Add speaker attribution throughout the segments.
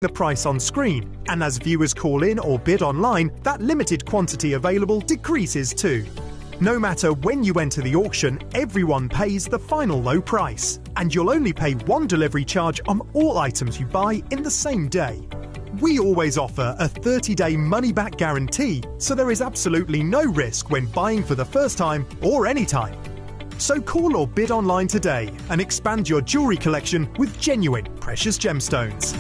Speaker 1: the price on screen, and as viewers call in or bid online, that limited quantity available decreases too. No matter when you enter the auction, everyone pays the final low price, and you'll only pay one delivery charge on all items you buy in the same day. We always offer a 30-day money-back guarantee, so there is absolutely no risk when buying for the first time or anytime. So call or bid online today and expand your jewellery collection with genuine precious gemstones.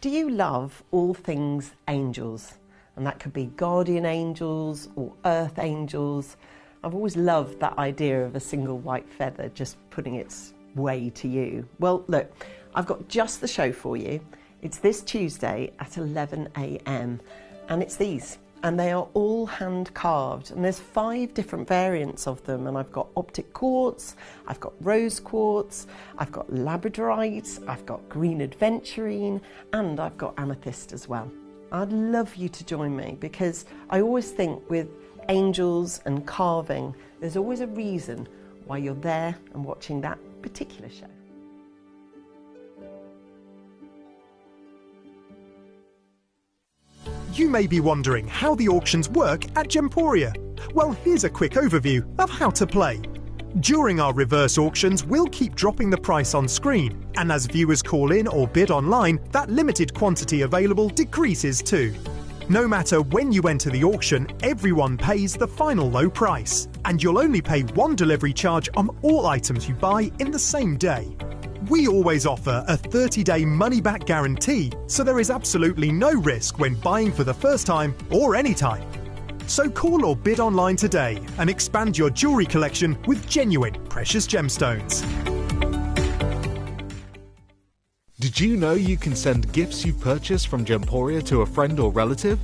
Speaker 2: Do you love all things angels? And that could be guardian angels or earth angels. I've always loved that idea of a single white feather just putting its way to you. Well, look, I've got just the show for you. It's this Tuesday at 11 a.m. and it's these. And they are all hand carved, and there's 5 different variants of them, and I've got optic quartz, I've got rose quartz, I've got labradorite, I've got green adventurine, and I've got amethyst as well. I'd love you to join me, because I always think with angels and carving, there's always a reason why you're there and watching that particular show.
Speaker 1: You may be wondering how the auctions work at Gemporia. Well, here's a quick overview of how to play. During our reverse auctions, we'll keep dropping the price on screen, and as viewers call in or bid online, that limited quantity available decreases too. No matter when you enter the auction, everyone pays the final low price, and you'll only pay one delivery charge on all items you buy in the same day. We always offer a 30-day money-back guarantee, so there is absolutely no risk when buying for the first time or anytime. So call or bid online today and expand your jewellery collection with genuine precious gemstones.
Speaker 3: Did you know you can send gifts you've purchased from Gemporia to a friend or relative?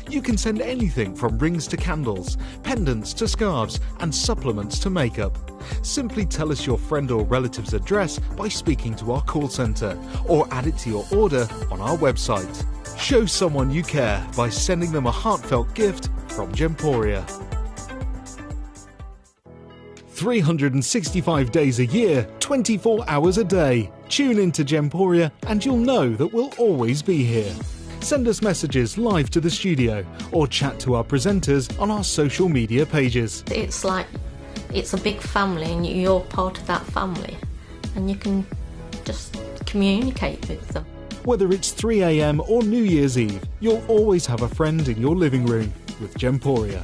Speaker 3: You can send anything from rings to candles, pendants to scarves, and supplements to makeup. Simply tell us your friend or relative's address by speaking to our call centre, or add it to your order on our website. Show someone you care by sending them a heartfelt gift from Gemporia. 365 days a year, 24 hours a day. Tune into Gemporia and you'll know that we'll always be here. Send us messages live to the studio or chat to our presenters on our social media pages.
Speaker 4: It's like it's a big family and you're part of that family and you can just communicate with them.
Speaker 3: Whether it's 3 a.m. or New Year's Eve, you'll always have a friend in your living room with Gemporia.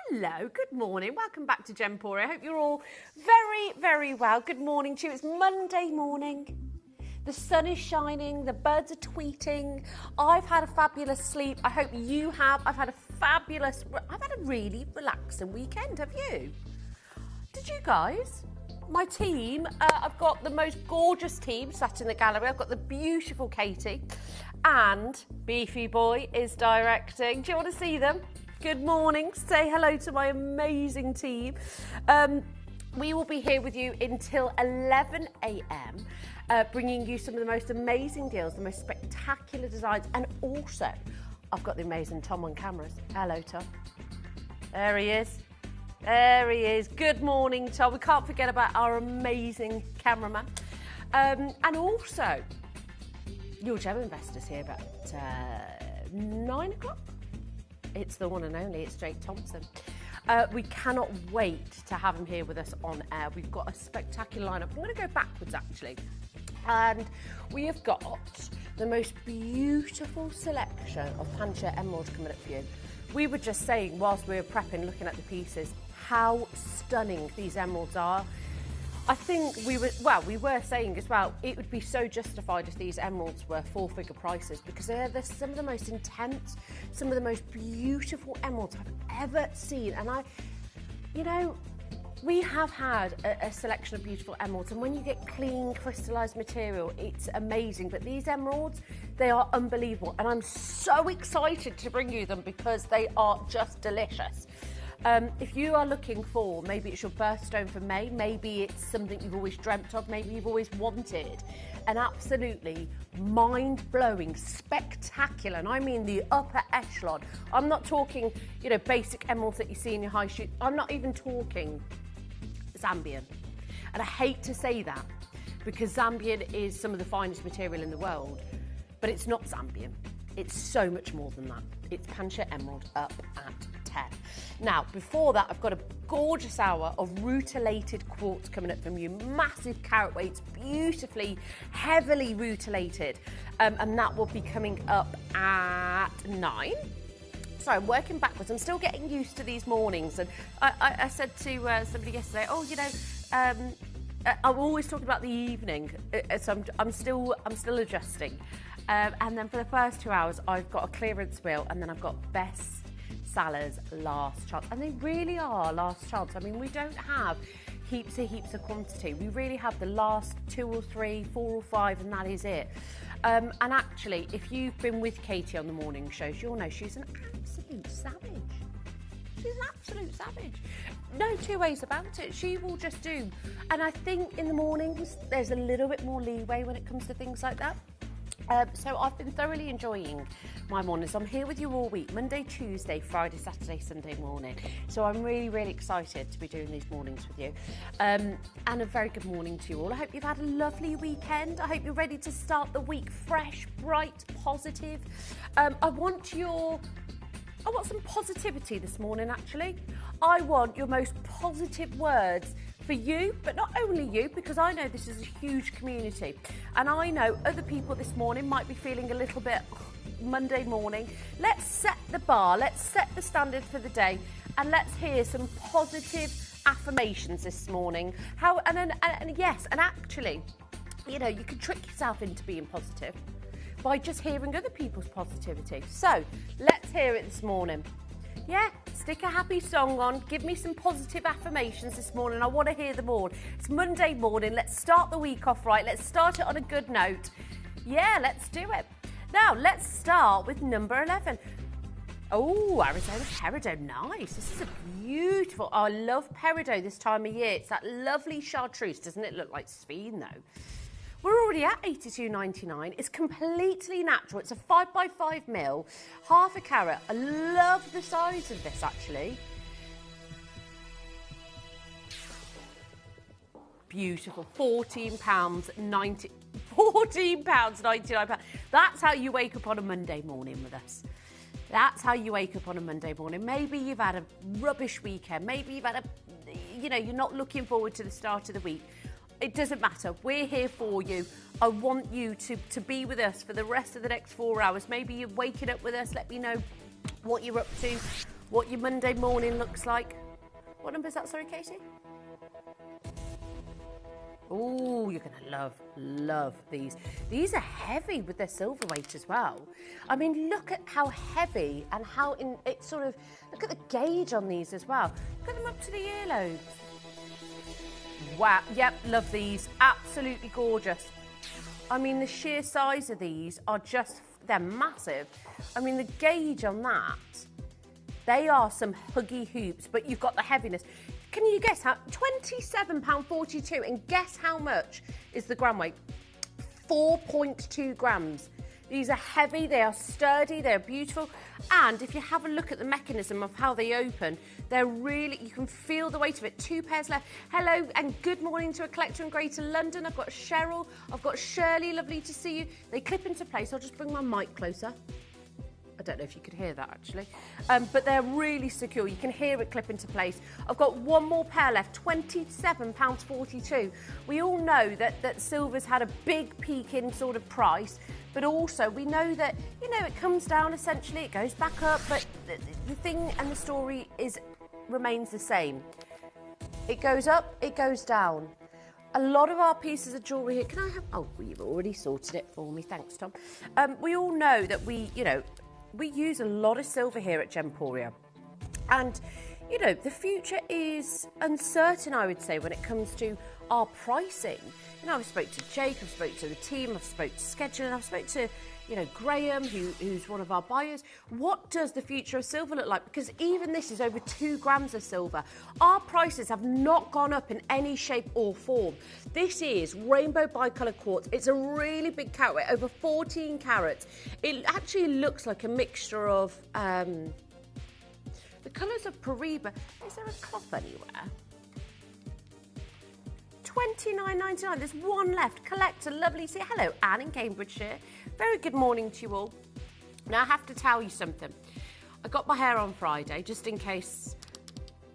Speaker 5: Hello, good morning. Welcome back to Gemporia. I hope you're all very, very well. Good morning to you. It's Monday morning. The sun is shining, the birds are tweeting. I've had a fabulous sleep. I hope you have. I've had a really relaxing weekend, have you? Did you guys? my team, I've got the most gorgeous team sat in the gallery. I've got the beautiful Katie and Beefy Boy is directing. Do you want to see them? Good morning. Say hello to my amazing team. We will be here with you until 11 a.m, bringing you some of the most amazing deals, the most spectacular designs, and also I've got the amazing Tom on cameras. Hello, Tom. There he is. There he is. Good morning, Tom. We can't forget about our amazing cameraman. And also, your gem investors here about 9 o'clock. It's the one and only, it's Jade Thompson. We cannot wait to have him here with us on air. We've got a spectacular lineup. I'm going to go backwards, actually. And we have got the most beautiful selection of Panchir emerald coming up for you. We were just saying, whilst we were prepping, looking at the pieces, how stunning these emeralds are. I think we were saying as well, it would be so justified if these emeralds were four-figure prices, because they're some of the most intense, some of the most beautiful emeralds I've ever seen. And we have had a selection of beautiful emeralds, and when you get clean crystallized material, it's amazing. But these emeralds, they are unbelievable, and I'm so excited to bring you them because they are just delicious. If you are looking for, maybe it's your birthstone for May, maybe it's something you've always dreamt of, maybe you've always wanted, an absolutely mind-blowing, spectacular, and I mean the upper echelon. I'm not talking, basic emeralds that you see in your high street. I'm not even talking Zambian. And I hate to say that because Zambian is some of the finest material in the world, but it's not Zambian. It's so much more than that. It's Panchir emerald up at 10. Now, before that, I've got a gorgeous hour of rutilated quartz coming up from you. Massive carat weights, beautifully, heavily rutilated. And that will be coming up at 9. So I'm working backwards. I'm still getting used to these mornings. And I said to somebody yesterday, I'm always talking about the evening. So I'm still adjusting. And then for the first 2 hours, I've got a clearance wheel, and then I've got best sellers last chance. And they really are last chance. I mean, we don't have heaps of quantity. We really have the last 2 or 3, 4 or 5, and that is it. And actually, if you've been with Katie on the morning shows, you'll know she's an absolute savage. She's an absolute savage. No two ways about it. She will just do. And I think in the mornings, there's a little bit more leeway when it comes to things like that. So I've been thoroughly enjoying my mornings. I'm here with you all week, Monday, Tuesday, Friday, Saturday, Sunday morning. So I'm really, really excited to be doing these mornings with you. And a very good morning to you all. I hope you've had a lovely weekend. I hope you're ready to start the week fresh, bright, positive. I want some positivity this morning, actually. I want your most positive words for you, but not only you, because I know this is a huge community. And I know other people this morning might be feeling a little bit Monday morning. Let's set the bar, let's set the standard for the day, and let's hear some positive affirmations this morning. And actually, you can trick yourself into being positive by just hearing other people's positivity. So let's hear it this morning. Yeah, stick a happy song on. Give me some positive affirmations this morning. I want to hear them all. It's Monday morning. Let's start the week off right. Let's start it on a good note. Yeah, let's do it. Now, let's start with number 11. Oh, Arizona Peridot. Nice. This is a beautiful... I love Peridot this time of year. It's that lovely chartreuse. Doesn't it look like Sphene, though? We're already at $82.99. It's completely natural. It's a 5x5 mil, half a carat. I love the size of this, actually. Beautiful. £14.99. That's how you wake up on a Monday morning with us. That's how you wake up on a Monday morning. Maybe you've had a rubbish weekend. Maybe you've had you're not looking forward to the start of the week. It doesn't matter. We're here for you. I want you to be with us for the rest of the next 4 hours. Maybe you're waking up with us. Let me know what you're up to, what your Monday morning looks like. What number is that, sorry, Katie? Oh, you're going to love these. These are heavy with their silver weight as well. I mean, look at how heavy and how look at the gauge on these as well. Look at them up to the earlobes. Wow, yep, love these. Absolutely gorgeous. I mean, the sheer size of these are just, they're massive. I mean, the gauge on that, they are some huggy hoops, but you've got the heaviness. Can you guess how? £27.42, and guess how much is the gram weight? 4.2 grams. These are heavy, they are sturdy, they're beautiful. And if you have a look at the mechanism of how they open, they're really, you can feel the weight of it. 2 pairs left. Hello and good morning to a collector in Greater London. I've got Cheryl, I've got Shirley, lovely to see you. They clip into place. I'll just bring my mic closer. I don't know if you could hear that actually, but they're really secure. You can hear it clip into place. I've got one more pair left, £27.42. We all know that silver's had a big peak in sort of price, but also we know that, you know, it comes down essentially, it goes back up, but the thing and the story remains the same. It goes up, it goes down. A lot of our pieces of jewellery here, can I have, oh, you've already sorted it for me, thanks Tom. We all know that we use a lot of silver here at Gemporia. And, you know, the future is uncertain, I would say, when it comes to our pricing. You know, I've spoke to Jake, I've spoke to the team, I've spoke to scheduling, I've spoke to, you know, Graham, who's one of our buyers. What does the future of silver look like? Because even this is over 2 grams of silver. Our prices have not gone up in any shape or form. This is rainbow bicolor quartz. It's a really big carat weight, over 14 carats. It actually looks like a mixture of the colours of Peridot. Is there a cloth anywhere? £29.99. There's one left. Collector, lovely. See, hello, Anne in Cambridgeshire. Very good morning to you all. Now, I have to tell you something. I got my hair on Friday, just in case.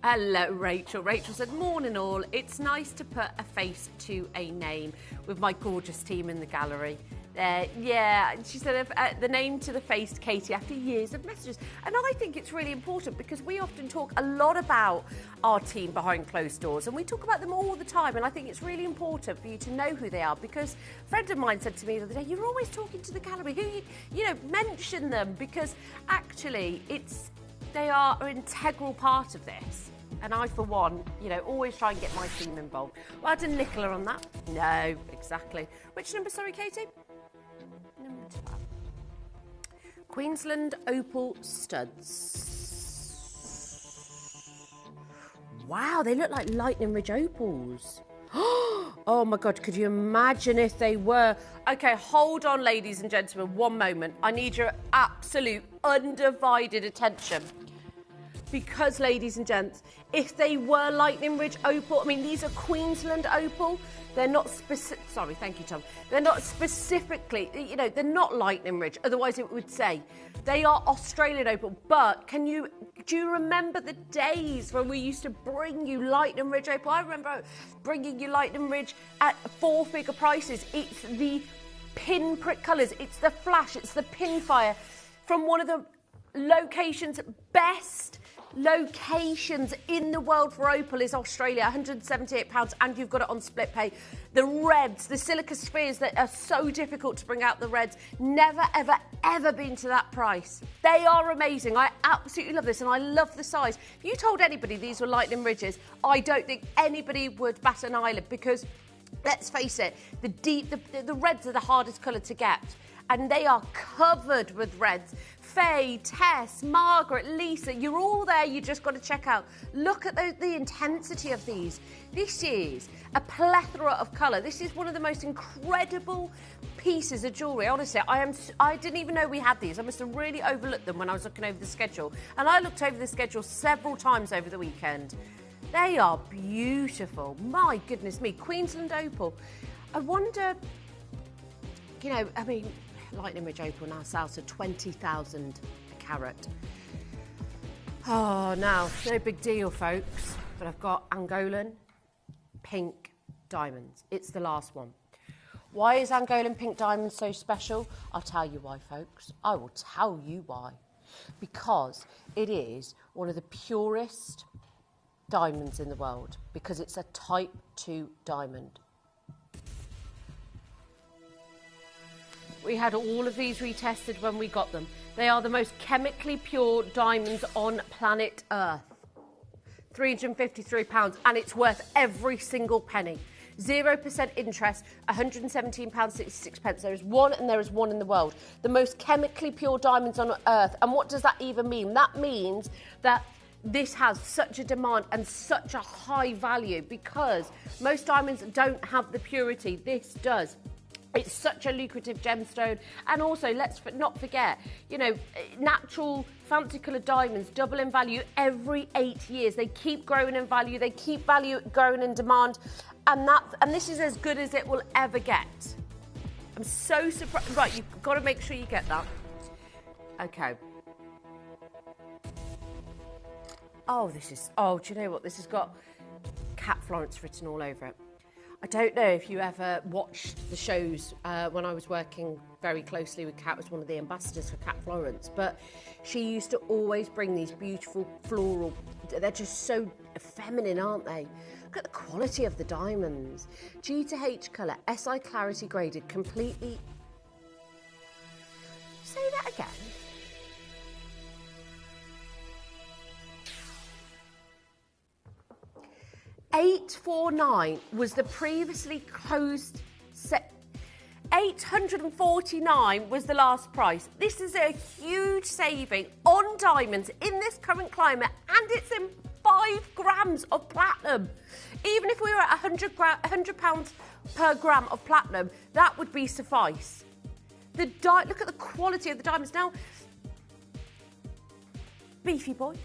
Speaker 5: Hello, Rachel. Rachel said, morning all. It's nice to put a face to a name with my gorgeous team in the gallery. Yeah, she said the name to the face, Katie, after years of messages. And I think it's really important because we often talk a lot about our team behind closed doors and we talk about them all the time. And I think it's really important for you to know who they are, because a friend of mine said to me the other day, you're always talking to the gallery. Who you know, mention them, because actually they are an integral part of this. And I, for one, you know, always try and get my team involved. Well, I didn't nickel her on that. No, exactly. Which number, sorry, Katie? Number 12. Queensland opal studs. Wow, they look like Lightning Ridge opals. Oh my God, could you imagine if they were? Okay, hold on, ladies and gentlemen, one moment. I need your absolute undivided attention. Because, ladies and gents, if they were Lightning Ridge opal, I mean, these are Queensland opal. They're not specific. Sorry, thank you, Tom. They're not specifically, you know, they're not Lightning Ridge. Otherwise, it would say they are Australian opal. But do you remember the days when we used to bring you Lightning Ridge opal? I remember bringing you Lightning Ridge at 4-figure prices. It's the pinprick colours. It's the flash. It's the pinfire from one of the best locations in the world for opal is Australia, £178, and you've got it on split pay. The reds, the silica spheres that are so difficult to bring out the reds, never, ever, ever been to that price. They are amazing. I absolutely love this, and I love the size. If you told anybody these were Lightning Ridges, I don't think anybody would bat an eyelid, because let's face it, the reds are the hardest colour to get. And they are covered with reds. Faye, Tess, Margaret, Lisa, you're all there. You just got to check out. Look at the intensity of these. This is a plethora of colour. This is one of the most incredible pieces of jewellery. Honestly, I didn't even know we had these. I must have really overlooked them when I was looking over the schedule. And I looked over the schedule several times over the weekend. They are beautiful. My goodness me. Queensland opal. I wonder, you know, I mean, Lightning Ridge opal now sells for 20,000 a carat. Oh, now, no big deal, folks, but I've got Angolan pink diamonds. It's the last one. Why is Angolan pink diamonds so special? I'll tell you why, folks. I will tell you why. Because it is one of the purest diamonds in the world, because it's a type 2 diamond. We had all of these retested when we got them. They are the most chemically pure diamonds on planet Earth. £353, and it's worth every single penny. 0% interest, £117.66. There is one, and there is one in the world. The most chemically pure diamonds on earth. And what does that even mean? That means that this has such a demand and such a high value because most diamonds don't have the purity. This does. It's such a lucrative gemstone. And also, let's not forget, you know, natural fancy coloured diamonds double in value every 8 years. They keep growing in value. They keep growing in demand. And this is as good as it will ever get. I'm so surprised. Right, you've got to make sure you get that. Okay. Oh, do you know what? This has got Cat Florence written all over it. I don't know if you ever watched the shows when I was working very closely with Cat, was one of the ambassadors for Cat Florence, but she used to always bring these beautiful floral, they're just so feminine, aren't they? Look at the quality of the diamonds. G to H colour, SI clarity graded, completely... Say that again. $849 was the previously closed set. $849 was the last price. This is a huge saving on diamonds in this current climate, and it's in 5 grams of platinum. Even if we were at £100 per gram of platinum, that would be suffice. Look at the quality of the diamonds. Now, Beefy boy,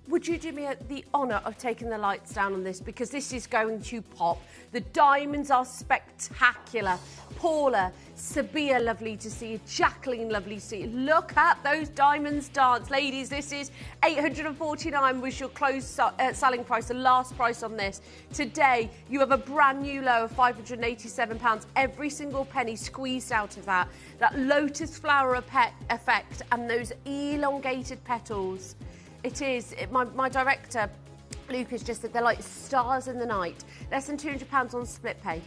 Speaker 5: would you do me the honour of taking the lights down on this, because this is going to pop. The diamonds are spectacular. Paula, Sabia, lovely to see you. Jacqueline, lovely to see you. Look at those diamonds dance. Ladies, this is $849 was your closed selling price, the last price on this. Today, you have a brand new low of £587. Every single penny squeezed out of that. That lotus flower effect and those elongated petals. It is. My director, Lucas, just said they're like stars in the night. Less than £200 on split pay.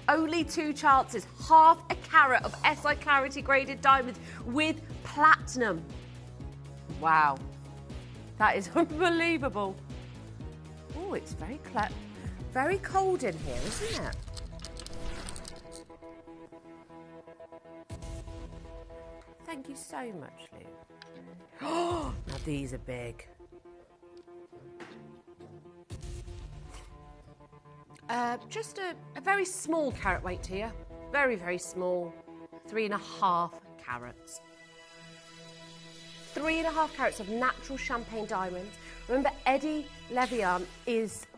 Speaker 5: Only 2 chances. Half a carat of SI clarity graded diamonds with platinum. Wow. That is unbelievable. Oh, it's very cold in here, isn't it? Thank you so much, Lou. Oh, now these are big. Just a very small carat weight here. Very, very small. 3.5 carats. 3.5 carats of natural champagne diamonds. Remember, Eddie Levian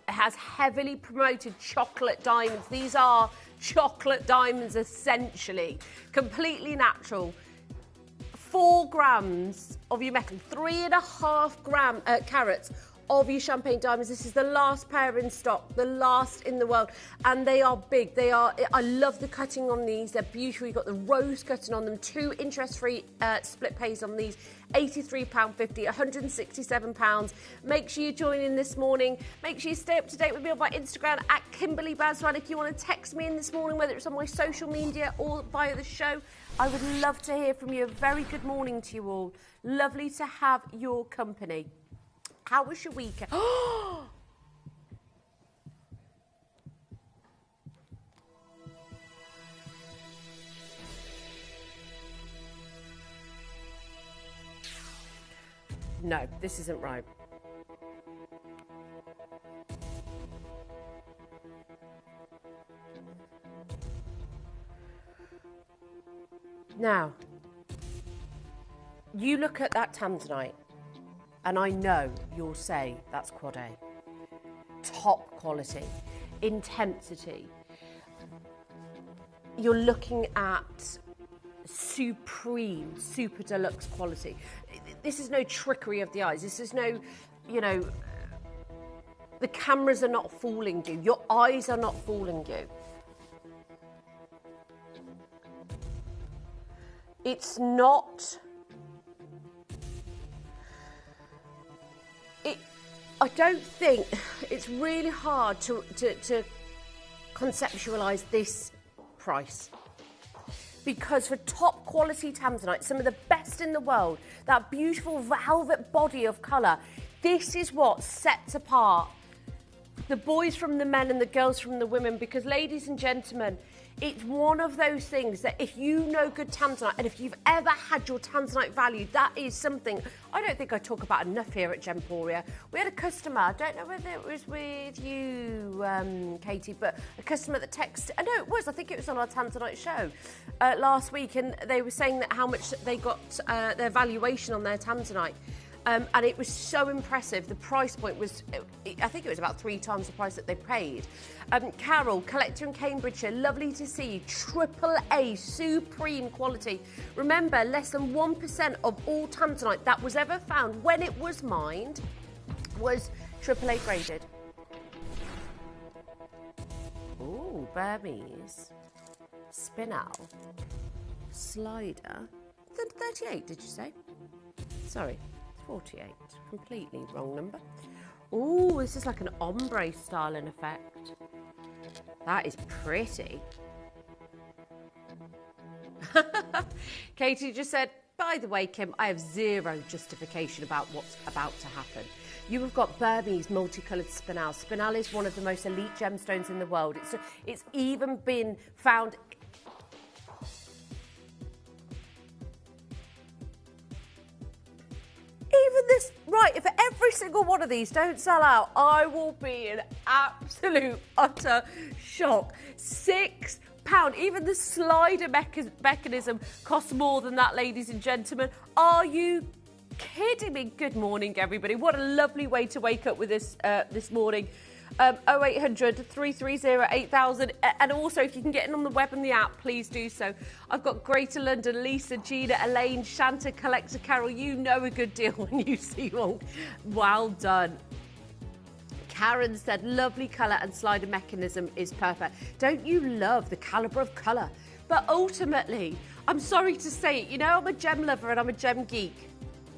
Speaker 5: has heavily promoted chocolate diamonds. These are chocolate diamonds, essentially. Completely natural. 4 grams of your metal, 3.5 carats of your champagne diamonds. This is the last pair in stock, the last in the world, and they are big. I love the cutting on these. They're beautiful. You've got the rose cutting on them, 2 interest-free split pays on these, £83.50, £167. Make sure you join in this morning. Make sure you stay up to date with me on my Instagram at Kimberly Baswan. If you want to text me in this morning, whether it's on my social media or via the show, I would love to hear from you. A very good morning to you all. Lovely to have your company. How was your weekend? No, this isn't right. Now, you look at that Tanzanite, and I know you'll say that's quad A. Top quality, intensity. You're looking at supreme, super deluxe quality. This is no trickery of the eyes. This is no, the cameras are not fooling you. Your eyes are not fooling you. It's not... I don't think it's really hard to conceptualise this price, because for top quality Tanzanite, some of the best in the world, that beautiful velvet body of colour, This is what sets apart the boys from the men and the girls from the women, because, ladies and gentlemen, it's one of those things that if you know good Tanzanite, and if you've ever had your Tanzanite valued, that is something I don't think I talk about enough here at Gemporia. We had a customer, I don't know whether it was with you, Katie, but a customer that texted, I know it was, I think it was on our Tanzanite show last week, and they were saying that how much they got their valuation on their Tanzanite. And it was so impressive. The price point was, I think it was about 3 times the price that they paid. Carol, collector in Cambridgeshire, lovely to see you. AAA, supreme quality. Remember, less than 1% of all Tanzanite that was ever found when it was mined was AAA graded. Ooh, Burmese. Spinel. Slider. 38, did you say? Sorry. 48, completely wrong number. Oh, this is like an ombre style in effect. That is pretty. Katie just said, by the way, Kim, I have zero justification about what's about to happen. You have got Burmese multicoloured spinel. Spinel is one of the most elite gemstones in the world. It's even been found... Even this, right, if every single one of these don't sell out, I will be in absolute, utter shock. £6. Even the slider mechanism costs more than that, ladies and gentlemen. Are you kidding me? Good morning, everybody. What a lovely way to wake up with this this morning. 0800 330 8000, and also if you can get in on the web and the app, please do so. I've got Greater London, Lisa, Gina, Elaine, Shanta, Collector, Carol. You know a good deal when you see one. Well done. Karen said, lovely colour and slider mechanism is perfect. Don't you love the calibre of colour? But ultimately, I'm sorry to say it, you know, I'm a gem lover and I'm a gem geek.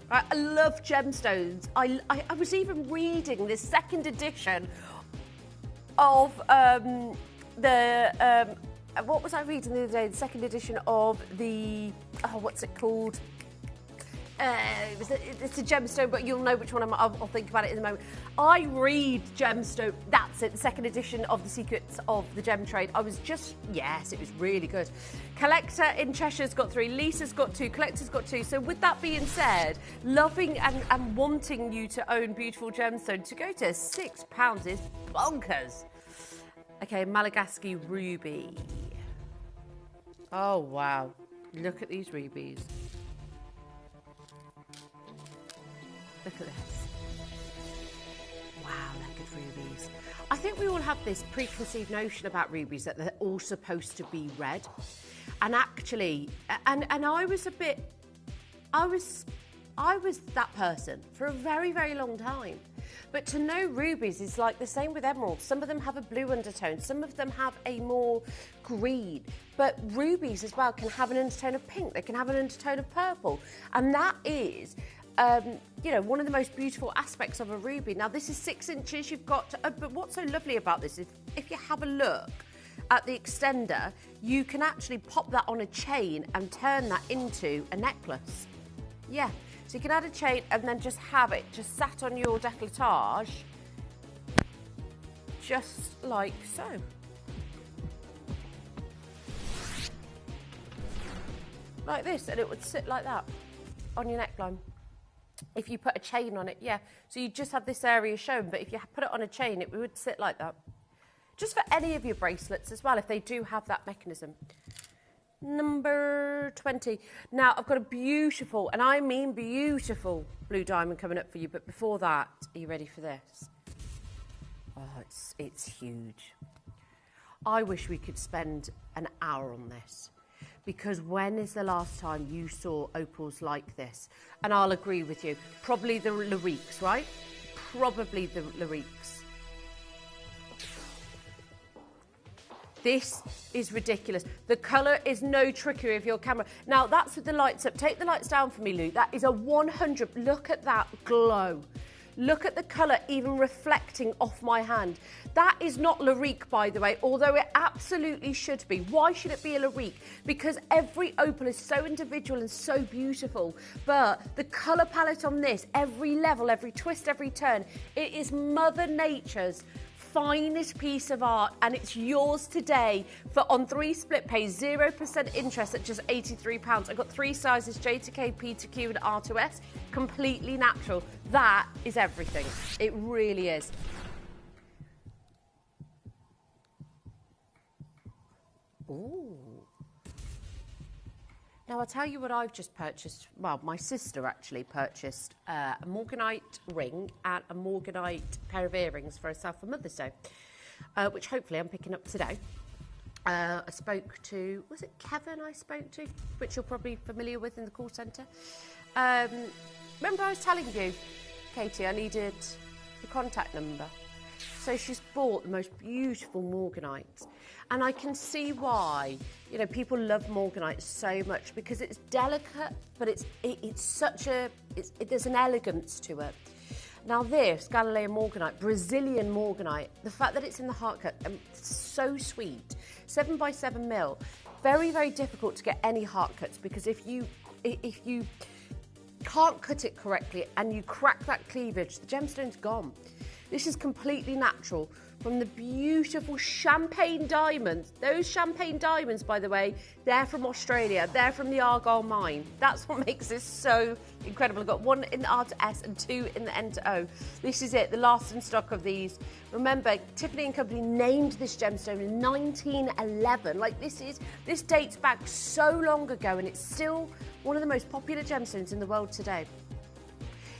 Speaker 5: Right? I love gemstones. I was even reading this second edition of what was I reading the other day? The second edition of the, what's it called? It's a gemstone, but you'll know which one I'll think about it in a moment. I read gemstone, that's it, the second edition of The Secrets of the Gem Trade. I was just, yes, it was really good. Collector in Cheshire's got 3, Lisa's got 2, Collector's got 2. So with that being said, loving and wanting you to own beautiful gemstone, to go to £6 is bonkers. Okay, Malagasy ruby. Oh, wow. Look at these rubies. Look at this. Wow, look at rubies. I think we all have this preconceived notion about rubies that they're all supposed to be red. And actually, and I was a bit, I was that person for a very, very long time. But to know rubies is like the same with emeralds. Some of them have a blue undertone, some of them have a more green. But rubies as well can have an undertone of pink, they can have an undertone of purple. And that is, you know, one of the most beautiful aspects of a ruby. Now, this is 6 inches. You've got, but what's so lovely about this is if you have a look at the extender, you can actually pop that on a chain and turn that into a necklace. Yeah. So you can add a chain and then just have it just sat on your décolletage, just like so. Like this, and it would sit like that on your neckline. If you put a chain on it, yeah. So you just have this area shown, but if you put it on a chain, it would sit like that. Just for any of your bracelets as well, if they do have that mechanism. Number 20. Now, I've got a beautiful, and I mean beautiful, blue diamond coming up for you. But before that, are you ready for this? Oh, it's huge. I wish we could spend an hour on this. Because when is the last time you saw opals like this? And I'll agree with you. Probably the Lariques, right? Probably the Lariques. This is ridiculous. The colour is no trickery of your camera. Now, that's with the lights up. Take the lights down for me, Luke. That is a 100. Look at that glow. Look at the colour even reflecting off my hand. That is not Larique, by the way, although it absolutely should be. Why should it be a Larique? Because every opal is so individual and so beautiful. But the colour palette on this, every level, every twist, every turn, it is Mother Nature's finest piece of art, and it's yours today for on 3 split pays, 0% interest at just £83. I've got 3 sizes, J to K, P to Q and R to S, completely natural. That is everything. It really is. Ooh. Now, I'll tell you what I've just purchased. Well, my sister actually purchased a Morganite ring and a Morganite pair of earrings for herself for Mother's Day, which hopefully I'm picking up today. I spoke to, was it Kevin I spoke to, which you're probably familiar with in the call centre. Remember I was telling you, Katie, I needed the contact number. So she's bought the most beautiful Morganites. And I can see why, you know, people love Morganite so much, because it's delicate, but it's such a, there's an elegance to it. Now this, Galilean Morganite, Brazilian Morganite, the fact that it's in the heart cut, it's so sweet. 7 by 7 mil, very, very difficult to get any heart cuts, because if you can't cut it correctly and you crack that cleavage, the gemstone's gone. This is completely natural from the beautiful champagne diamonds. Those champagne diamonds, by the way, they're from Australia. They're from the Argyle mine. That's what makes this so incredible. I've got 1 in the R to S and 2 in the N to O. This is it, the last in stock of these. Remember, Tiffany & Company named this gemstone in 1911. Like, this dates back so long ago, and it's still one of the most popular gemstones in the world today.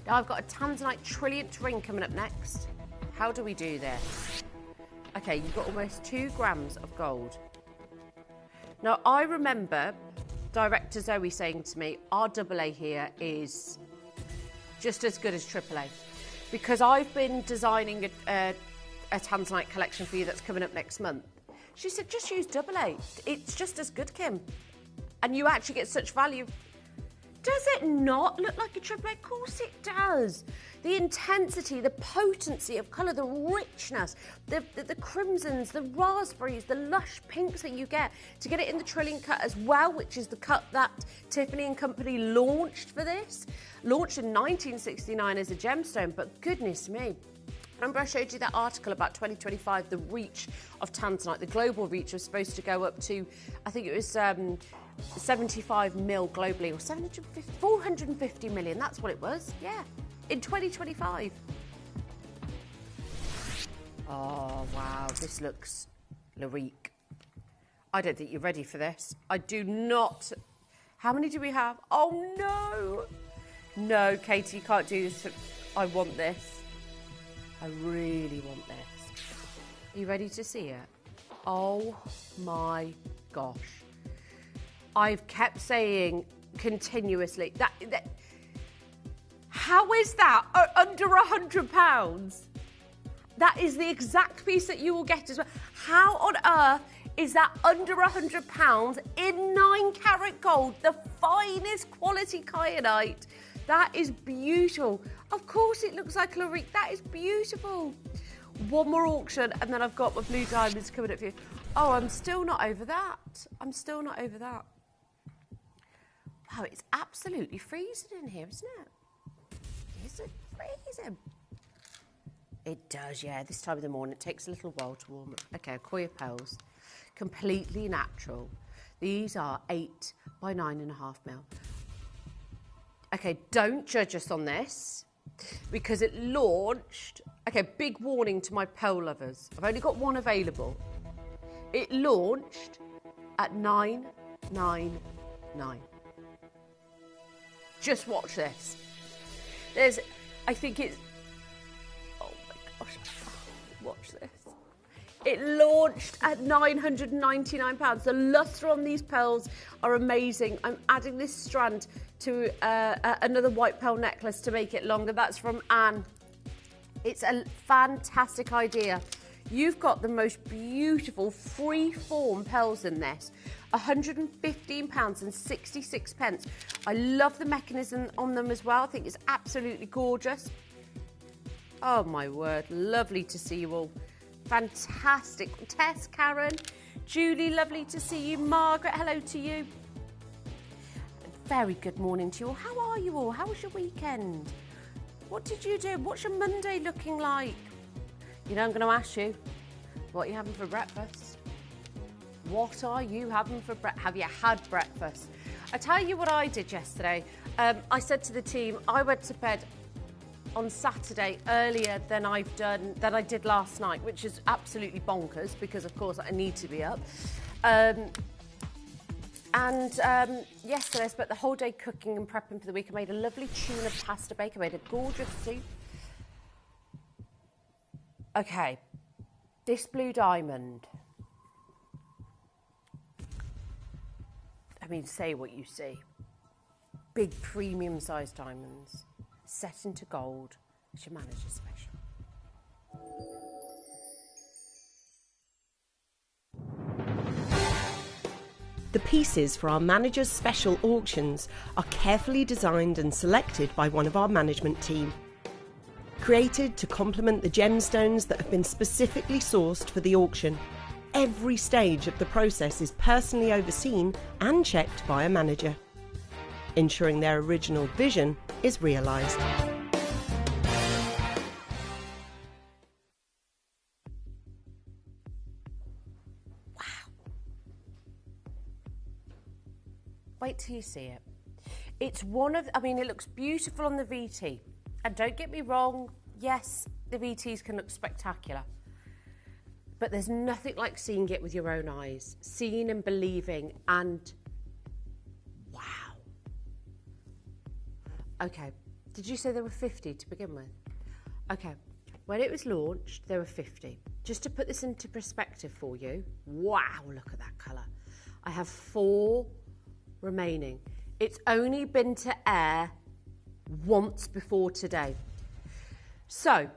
Speaker 5: Now, I've got a Tanzanite trillionth ring coming up next. How do we do this? Okay, you've got almost 2 grams of gold. Now, I remember Director Zoe saying to me, our AA here is just as good as AAA. Because I've been designing a Tanzanite collection for you that's coming up next month. She said, just use AA. It's just as good, Kim. And you actually get such value. Does it not look like a AAA? Of course it does. The intensity, the potency of colour, the richness, the crimsons, the raspberries, the lush pinks that you get. To get it in the trillion cut as well, which is the cut that Tiffany & Company launched for this. Launched in 1969 as a gemstone, but goodness me. Remember I showed you that article about 2025, the reach of Tanzanite. The global reach was supposed to go up to, I think it was 75 mil globally, or 450 million, that's what it was, yeah, in 2025. Oh, wow, this looks Larique. I don't think you're ready for this. I do not. How many do we have? Oh, no. No, Katie, you can't do this. I want this. I really want this. Are you ready to see it? Oh my gosh. I've kept saying continuously that how is that under £100? That is the exact piece that you will get as well. How on earth is that under £100 in 9 carat gold, the finest quality kyanite? That is beautiful. Of course it looks like Larique. That is beautiful. One more auction and then I've got my blue diamonds coming up for you. Oh, I'm still not over that. I'm still not over that. Wow, it's absolutely freezing in here, isn't it? Is it freezing? It does, yeah. This time of the morning, it takes a little while to warm up. Okay, Koya pearls. Completely natural. These are 8 by 9.5 mil. Okay, don't judge us on this because it launched. Okay, big warning to my pearl lovers. I've only got 1 available. It launched at 999. Just watch this. I think it's, oh my gosh, watch this. It launched at £999. The lustre on these pearls are amazing. I'm adding this strand to another white pearl necklace to make it longer. That's from Anne. It's a fantastic idea. You've got the most beautiful free-form pearls in this. £115.66. I love the mechanism on them as well. I think it's absolutely gorgeous. Oh my word, lovely to see you all. Fantastic. Tess, Karen, Julie, lovely to see you. Margaret, hello to you. Very good morning to you all. How are you all? How was your weekend? What did you do? What's your Monday looking like? You know, I'm going to ask you, what are you having for breakfast? What are you having for breakfast? Have you had breakfast? I tell you what I did yesterday. I said to the team, I went to bed on Saturday earlier than I did last night, which is absolutely bonkers because, of course, I need to be up. Yesterday I spent the whole day cooking and prepping for the week. I made a lovely tuna pasta bake. I made a gorgeous soup. Okay, this blue diamond. I mean, say what you see. Big premium-sized diamonds, set into gold. It's your manager's special.
Speaker 2: The pieces for our manager's special auctions are carefully designed and selected by one of our management team. Created to complement the gemstones that have been specifically sourced for the auction, every stage of the process is personally overseen and checked by a manager, ensuring their original vision is realised.
Speaker 5: Wait till you see it. It's one of, I mean, it looks beautiful on the VT. And don't get me wrong, yes, the VTs can look spectacular. But there's nothing like seeing it with your own eyes. Seeing and believing and wow. Okay, did you say there were 50 to begin with? Okay, when it was launched, there were 50. Just to put this into perspective for you, wow, look at that colour. I have 4 remaining. It's only been to air once before today. So,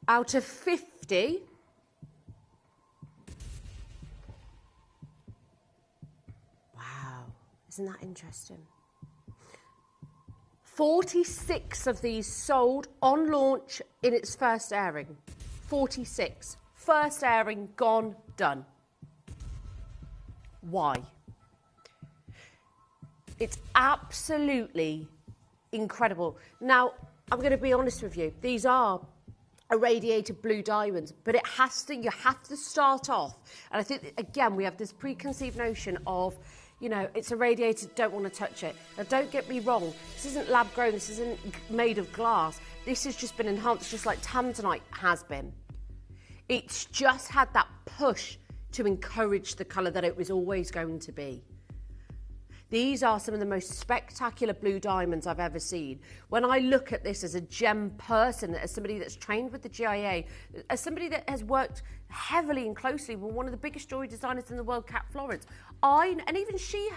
Speaker 5: out of 50, wow, isn't that interesting? 46 of these sold on launch in its first airing. 46. First airing, gone, done. Why? It's absolutely incredible. Now, I'm going to be honest with you. These are irradiated blue diamonds, but you have to start off. And I think, again, we have this preconceived notion of, you know, it's irradiated, don't want to touch it. Now, don't get me wrong. This isn't lab grown. This isn't made of glass. This has just been enhanced, just like Tanzanite has been. It's just had that push to encourage the colour that it was always going to be. These are some of the most spectacular blue diamonds I've ever seen. When I look at this as a gem person, as somebody that's trained with the GIA, as somebody that has worked heavily and closely with one of the biggest jewellery designers in the world, Kat Florence, and even she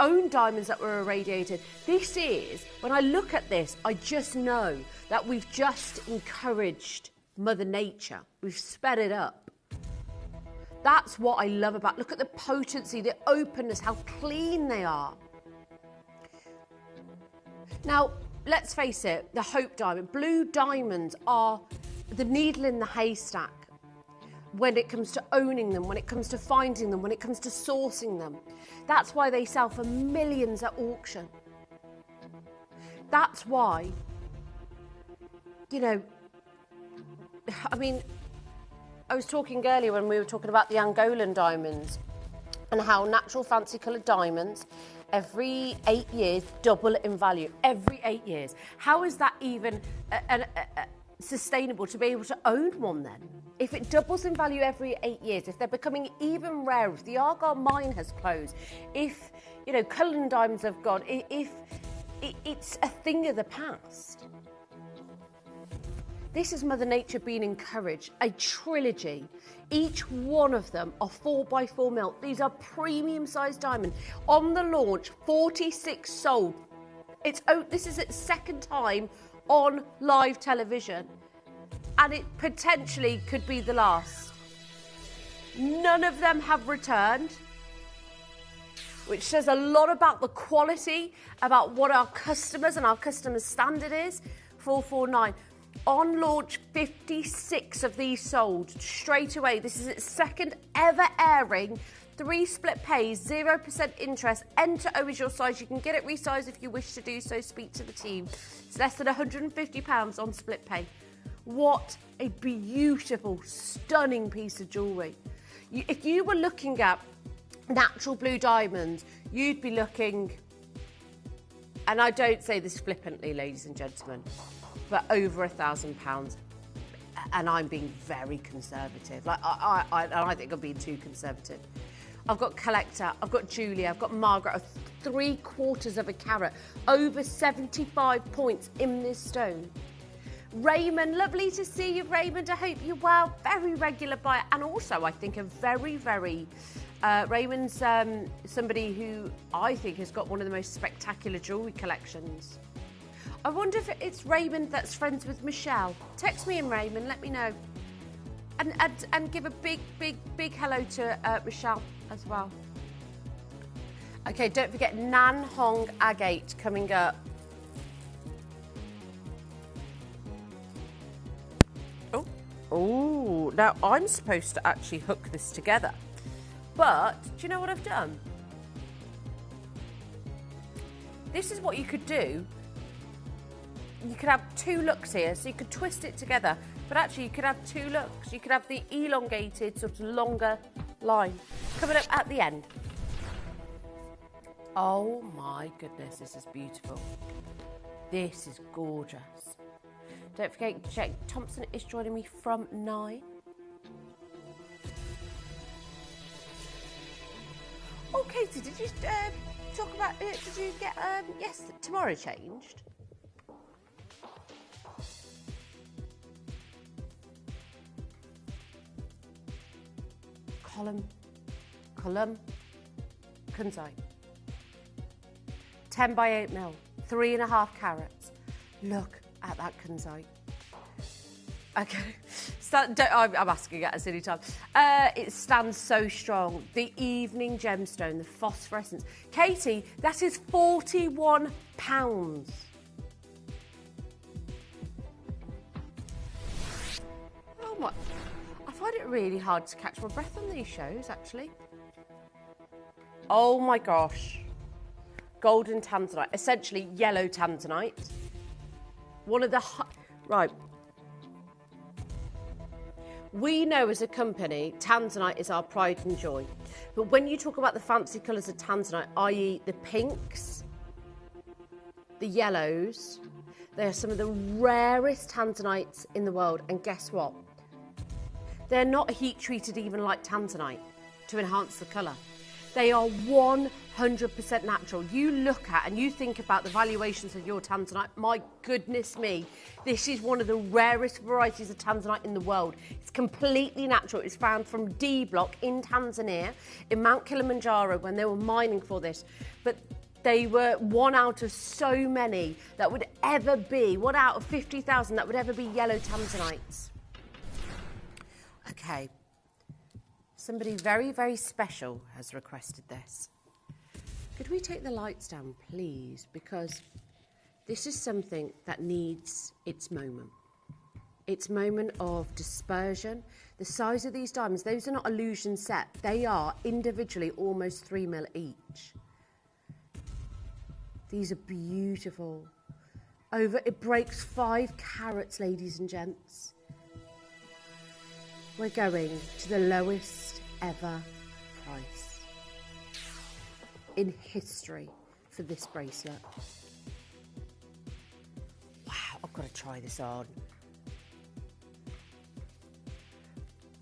Speaker 5: owned diamonds that were irradiated. This is, when I look at this, I just know that we've just encouraged Mother Nature. We've sped it up. That's what I love about, look at the potency, the openness, how clean they are. Now, let's face it, the Hope diamond, blue diamonds are the needle in the haystack when it comes to owning them, when it comes to finding them, when it comes to sourcing them. That's why they sell for millions at auction. That's why, you know, I mean, I was talking earlier when we were talking about the Angolan diamonds and how natural fancy coloured diamonds every 8 years double in value. Every 8 years. How is that even sustainable to be able to own one then? If it doubles in value every 8 years, if they're becoming even rarer, if the Argyle mine has closed, if, you know, Cullinan diamonds have gone, if it's a thing of the past. This is Mother Nature being encouraged, a trilogy. Each one of them are 4x4 mil. These are premium sized diamonds. On the launch, 46 sold. This is its second time on live television. And it potentially could be the last. None of them have returned. which says a lot about the quality, about what our customers and our customers' standard is. 449. On launch, 56 of these sold straight away. This is its second ever airing. 3 split pays, 0% interest. Enter O is your size. You can get it resized if you wish to do so. Speak to the team. It's less than £150 on split pay. What a beautiful, stunning piece of jewellery. If you were looking at natural blue diamonds, you'd be looking, and I don't say this flippantly, ladies and gentlemen, but over £1,000. And I'm being very conservative. Like I think I'm being too conservative. I've got Collector, I've got Julia, I've got Margaret, 3/4 of a carat, over 75 points in this stone. Raymond, lovely to see you, Raymond. I hope you're well. Very regular buyer, and also I think a very, Raymond's somebody who I think has got one of the most spectacular jewellery collections. I wonder if it's Raymond that's friends with Michelle. Text me in, Raymond, let me know. And give a big hello to Michelle as well. Okay, don't forget Nanhong agate coming up. Oh, now I'm supposed to actually hook this together. But do you know what I've done? This is what you could do. You could have 2 looks here, so you could twist it together. But actually, you could have 2 looks. You could have the elongated, sort of longer line coming up at the end. Oh my goodness, this is beautiful. This is gorgeous. Don't forget to check. Thompson is joining me from 9. Oh, Katie, did you talk about? Did you get yes, tomorrow changed? Column, kunzite. 10 by 8 mil, 3.5 carats. Look at that kunzite. Okay, I'm asking at a silly time. It stands so strong. The evening gemstone, the phosphorescence. Katie, that is £41. Oh my! I find it really hard to catch my breath on these shows, actually. Oh my gosh. Golden Tanzanite, essentially yellow Tanzanite. One of the... Right. We know as a company, Tanzanite is our pride and joy. But when you talk about the fancy colours of Tanzanite, i.e. the pinks, the yellows, they are some of the rarest Tanzanites in the world. And guess what? They're not heat treated even like Tanzanite to enhance the colour. They are 100% natural. You look at and you think about the valuations of your Tanzanite, my goodness me, this is one of the rarest varieties of Tanzanite in the world. It's completely natural. It's found from D Block in Tanzania, in Mount Kilimanjaro, when they were mining for this. But they were one out of so many that would ever be, 1 out of 50,000 that would ever be yellow Tanzanites. Okay. Somebody very, very special has requested this. Could we take the lights down, please? Because this is something that needs its moment. Its moment of dispersion. The size of these diamonds, those are not illusion set. They are individually almost 3 mil each. These are beautiful. It breaks 5 carats, ladies and gents. We're going to the lowest ever price in history for this bracelet. Wow, I've got to try this on.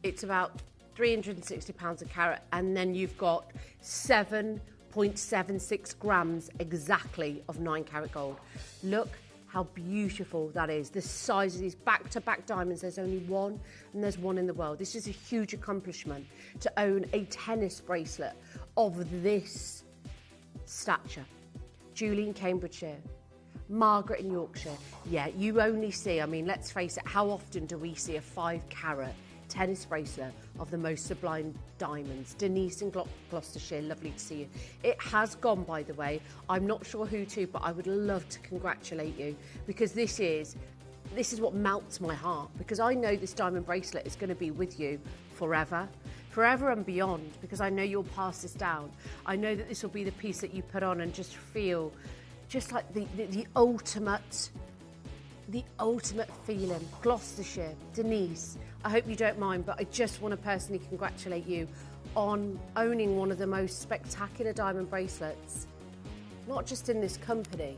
Speaker 5: It's about £360 a carat, and then you've got 7.76 grams exactly of 9 carat gold. Look how beautiful that is. The size of these back-to-back diamonds, there's only one, and there's one in the world. This is a huge accomplishment to own a tennis bracelet of this stature. Julie in Cambridgeshire, Margaret in Yorkshire. Yeah, you only see, I mean, let's face it, how often do we see a 5 carat tennis bracelet of the most sublime diamonds. Denise in Gloucestershire, lovely to see you. It has gone, by the way. I'm not sure who to, but I would love to congratulate you, because this is what melts my heart, because I know this diamond bracelet is going to be with you forever and beyond, because I know you'll pass this down. I know that this will be the piece that you put on and just feel just like the ultimate feeling. Gloucestershire, Denise, I hope you don't mind, but I just want to personally congratulate you on owning one of the most spectacular diamond bracelets, not just in this company,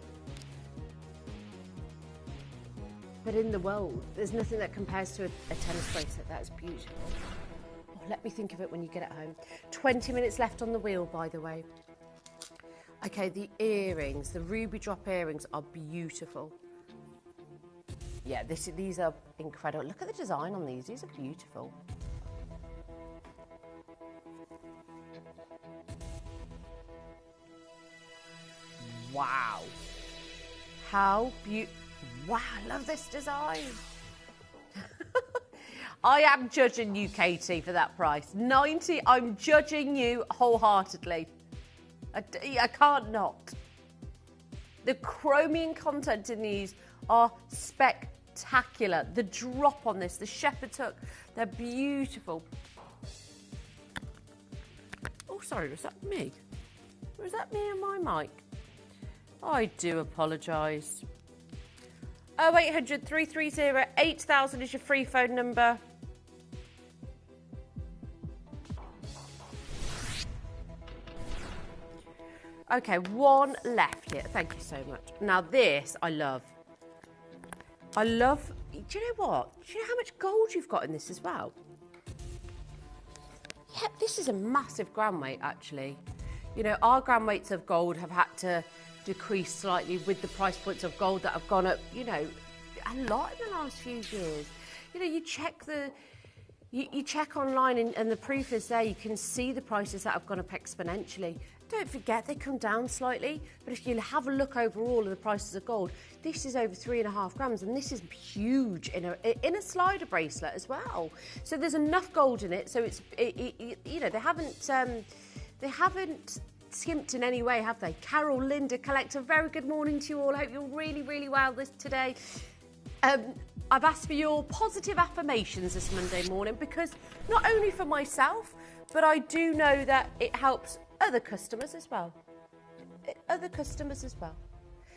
Speaker 5: but in the world. There's nothing that compares to a tennis bracelet. That's beautiful. Oh, let me think of it when you get it home. 20 minutes left on the wheel, by the way. Okay, the earrings, the ruby drop earrings are beautiful. Yeah, these are incredible. Look at the design on these. These are beautiful. Wow. How beautiful. Wow, I love this design. I am judging you, Katie, for that price. 90, I'm judging you wholeheartedly. I can't not. The chromium content in these are spectacular. The drop on this, the shepherd's hook, they're beautiful. Oh, sorry, was that me? Was that me and my mic? I do apologise. 0800 330 8000 is your free phone number. Okay, one left here. Thank you so much. Now this, I love. Do you know what? Do you know how much gold you've got in this as well? Yeah, this is a massive gram weight, actually. You know, our gram weights of gold have had to decrease slightly with the price points of gold that have gone up, you know, a lot in the last few years. You know, you check you check online and the proof is there. You can see the prices that have gone up exponentially. Don't forget, they come down slightly, but if you have a look over all of the prices of gold, this is over 3.5 grams, and this is huge in a slider bracelet as well. So there's enough gold in it, so you know, they haven't skimped in any way, have they? Carol, Linda, Collector, very good morning to you all. Hope you're really, really well today. I've asked for your positive affirmations this Monday morning, because not only for myself, but I do know that it helps other customers as well.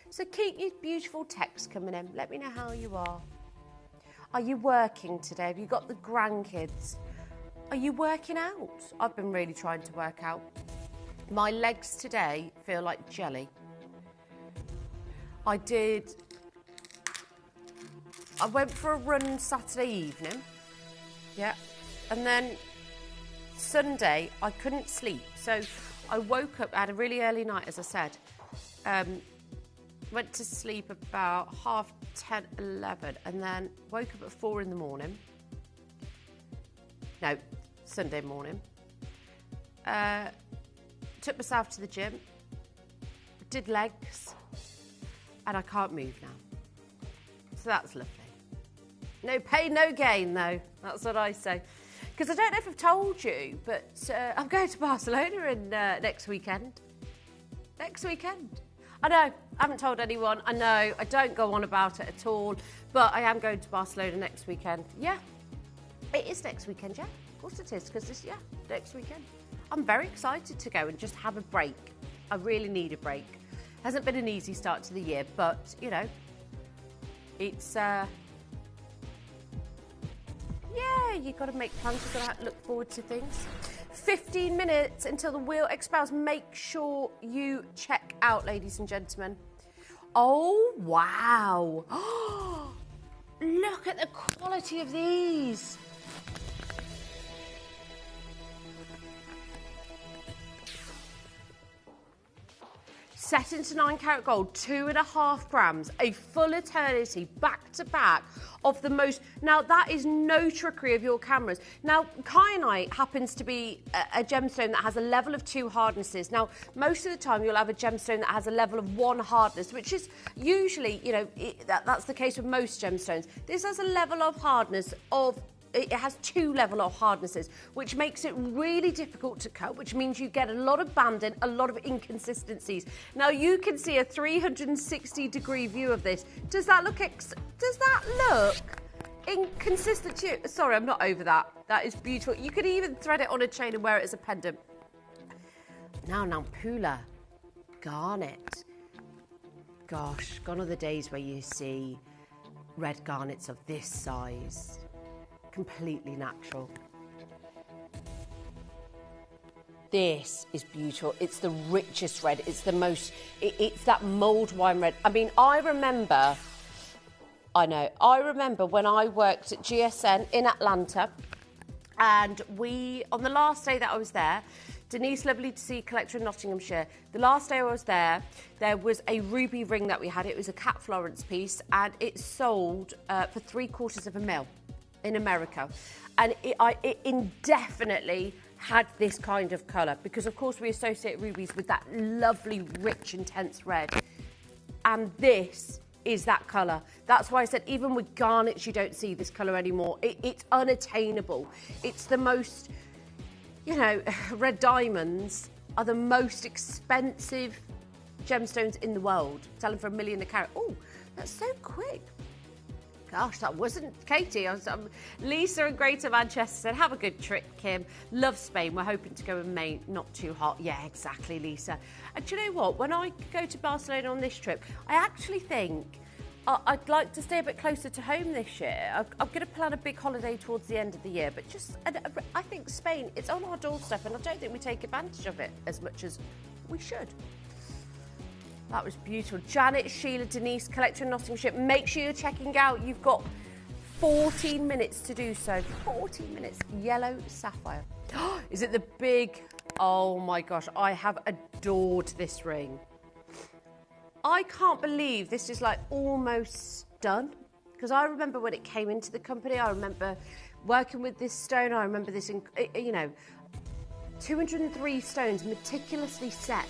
Speaker 5: So keep your beautiful texts coming in. Let me know how you are. Are you working today? Have you got the grandkids? Are you working out? I've been really trying to work out. My legs today feel like jelly. I went for a run Saturday evening. Yeah. And then Sunday, I couldn't sleep. So I woke up, I had a really early night, as I said. Went to sleep about 10:30, 11, and then woke up at 4 in the morning. No, Sunday morning. Took myself to the gym, did legs, and I can't move now. So that's lovely. No pain, no gain, though. That's what I say. Because I don't know if I've told you, but I'm going to Barcelona next weekend. Next weekend. I know, I haven't told anyone. I know, I don't go on about it at all. But I am going to Barcelona next weekend. Yeah, it is next weekend, yeah. Of course it is, because it's, next weekend. I'm very excited to go and just have a break. I really need a break. Hasn't been an easy start to the year, but, you know, it's... yeah, you've got to make plans. You've got to look forward to things. 15 minutes until the wheel expires. Make sure you check out, ladies and gentlemen. Oh, wow. Look at the quality of these. Set into 9 carat gold, 2.5 grams, a full eternity, back to back of the most. Now that is no trickery of your cameras. Now kyanite happens to be a gemstone that has a level of 2 hardnesses. Now most of the time you'll have a gemstone that has a level of 1 hardness, which is usually, you know, that's the case with most gemstones. This has a level of hardness of it has 2 level of hardnesses, which makes it really difficult to cut, which means you get a lot of banding, a lot of inconsistencies. Now you can see a 360-degree view of this. Does that look inconsistent to you? Sorry, I'm not over that. That is beautiful. You could even thread it on a chain and wear it as a pendant. Now, Nampula, garnet. Gosh, gone are the days where you see red garnets of this size. Completely natural. This is beautiful. It's the richest red. It's the most, it's that mulled wine red. I mean, I remember when I worked at GSN in Atlanta, and on the last day that I was there, Denise, lovely to see, collector in Nottinghamshire. The last day I was there was a ruby ring that we had. It was a Cat Florence piece, and it sold for $750,000 in America. And it indefinitely had this kind of colour, because of course we associate rubies with that lovely, rich, intense red. And this is that colour. That's why I said even with garnets you don't see this colour anymore. It's unattainable. It's the most, you know, red diamonds are the most expensive gemstones in the world. Selling for $1 million a carat. Oh, that's so quick. Gosh, that wasn't Katie. Lisa in Greater Manchester said, have a good trip, Kim. Love Spain. We're hoping to go in May. Not too hot. Yeah, exactly, Lisa. And do you know what? When I go to Barcelona on this trip, I actually think I'd like to stay a bit closer to home this year. I'm going to plan a big holiday towards the end of the year. But I think Spain, it's on our doorstep, and I don't think we take advantage of it as much as we should. That was beautiful. Janet, Sheila, Denise, collector in Nottinghamshire. Make sure you're checking out. You've got 14 minutes to do so. 14 minutes. Yellow sapphire. Is it the big... Oh, my gosh. I have adored this ring. I can't believe this is, like, almost done. Because I remember when it came into the company, I remember working with this stone. I remember this, 203 stones meticulously set.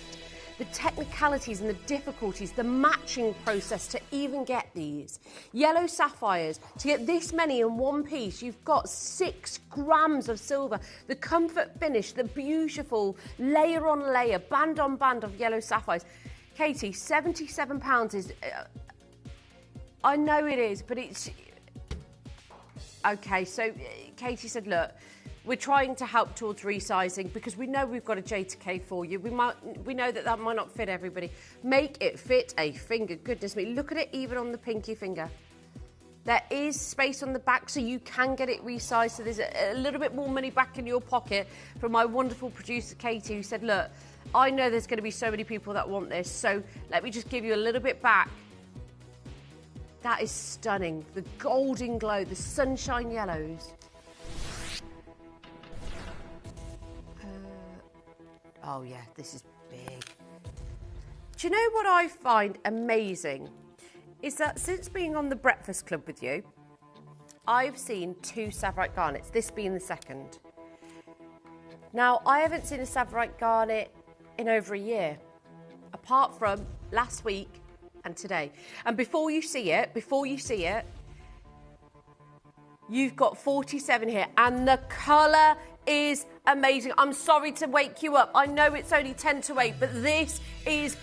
Speaker 5: The technicalities and the difficulties, the matching process to even get these. Yellow sapphires, to get this many in one piece, you've got 6 grams of silver. The comfort finish, the beautiful layer on layer, band on band of yellow sapphires. Katie, £77 is... I know it is, but it's... Okay, so Katie said, look, we're trying to help towards resizing because we know we've got a jadeite for you. We know that might not fit everybody. Make it fit a finger. Goodness me, look at it even on the pinky finger. There is space on the back so you can get it resized. So there's a little bit more money back in your pocket from my wonderful producer, Katie, who said, look, I know there's going to be so many people that want this, so let me just give you a little bit back. That is stunning. The golden glow, the sunshine yellows. Oh yeah, this is big. Do you know what I find amazing? Is that since being on the Breakfast Club with you, I've seen 2 Savarite garnets, this being the second. Now, I haven't seen a Savarite garnet in over a year, apart from last week and today. And before you see it, you've got 47 here, and the colour is amazing. I'm sorry to wake you up. I know it's only 10 to 8, but this is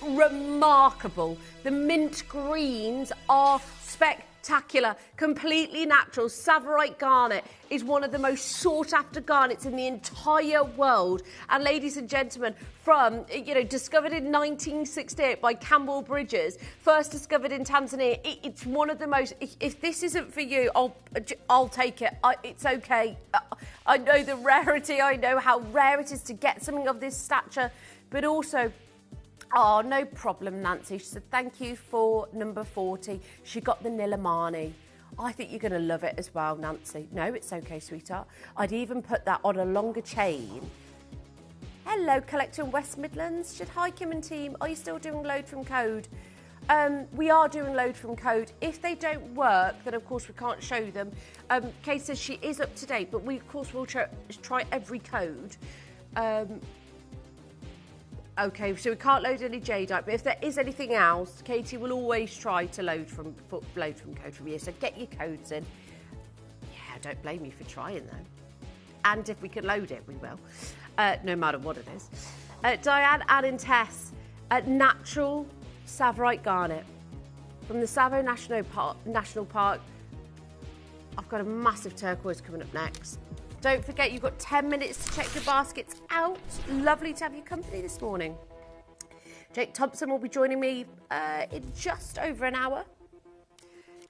Speaker 5: remarkable. The mint greens are spectacular, completely natural. Savarite garnet is one of the most sought after garnets in the entire world. And ladies and gentlemen, from, discovered in 1968 by Campbell Bridges, first discovered in Tanzania, it's one of the most, if this isn't for you, I'll take it. It's okay. I know the rarity, I know how rare it is to get something of this stature, but also, oh, no problem, Nancy. She said, thank you for number 40. She got the Nilamani. I think you're going to love it as well, Nancy. No, it's okay, sweetheart. I'd even put that on a longer chain. Hello, collector in West Midlands. Hi, Kim and team. Are you still doing load from code? We are doing load from code. If they don't work, then of course we can't show them. Kate says she is up to date, but we of course will try every code. Okay, so we can't load any jadeite, but if there is anything else, Katie will always try to load from code from you. So get your codes in. I don't blame you for trying though. And if we can load it, we will, no matter what it is. Diane, Anne and Tess, natural Savarite garnet from the Savo National Park. I've got a massive turquoise coming up next. Don't forget, you've got 10 minutes to check your baskets out. Lovely to have your company this morning. Jake Thompson will be joining me in just over an hour.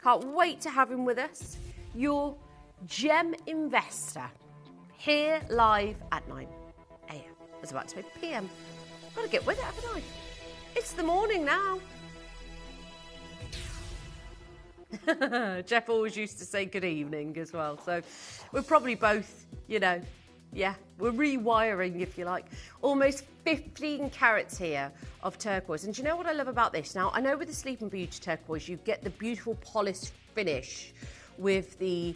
Speaker 5: Can't wait to have him with us. Your gem investor, here live at 9 a.m. I was about to say p.m. Got to get with it, haven't I? It's the morning now. Jeff always used to say good evening as well. So we're probably both, you know, yeah, we're rewiring, if you like. Almost 15 carats here of turquoise. And do you know what I love about this? Now, I know with the Sleeping Beauty turquoise, you get the beautiful polished finish with the,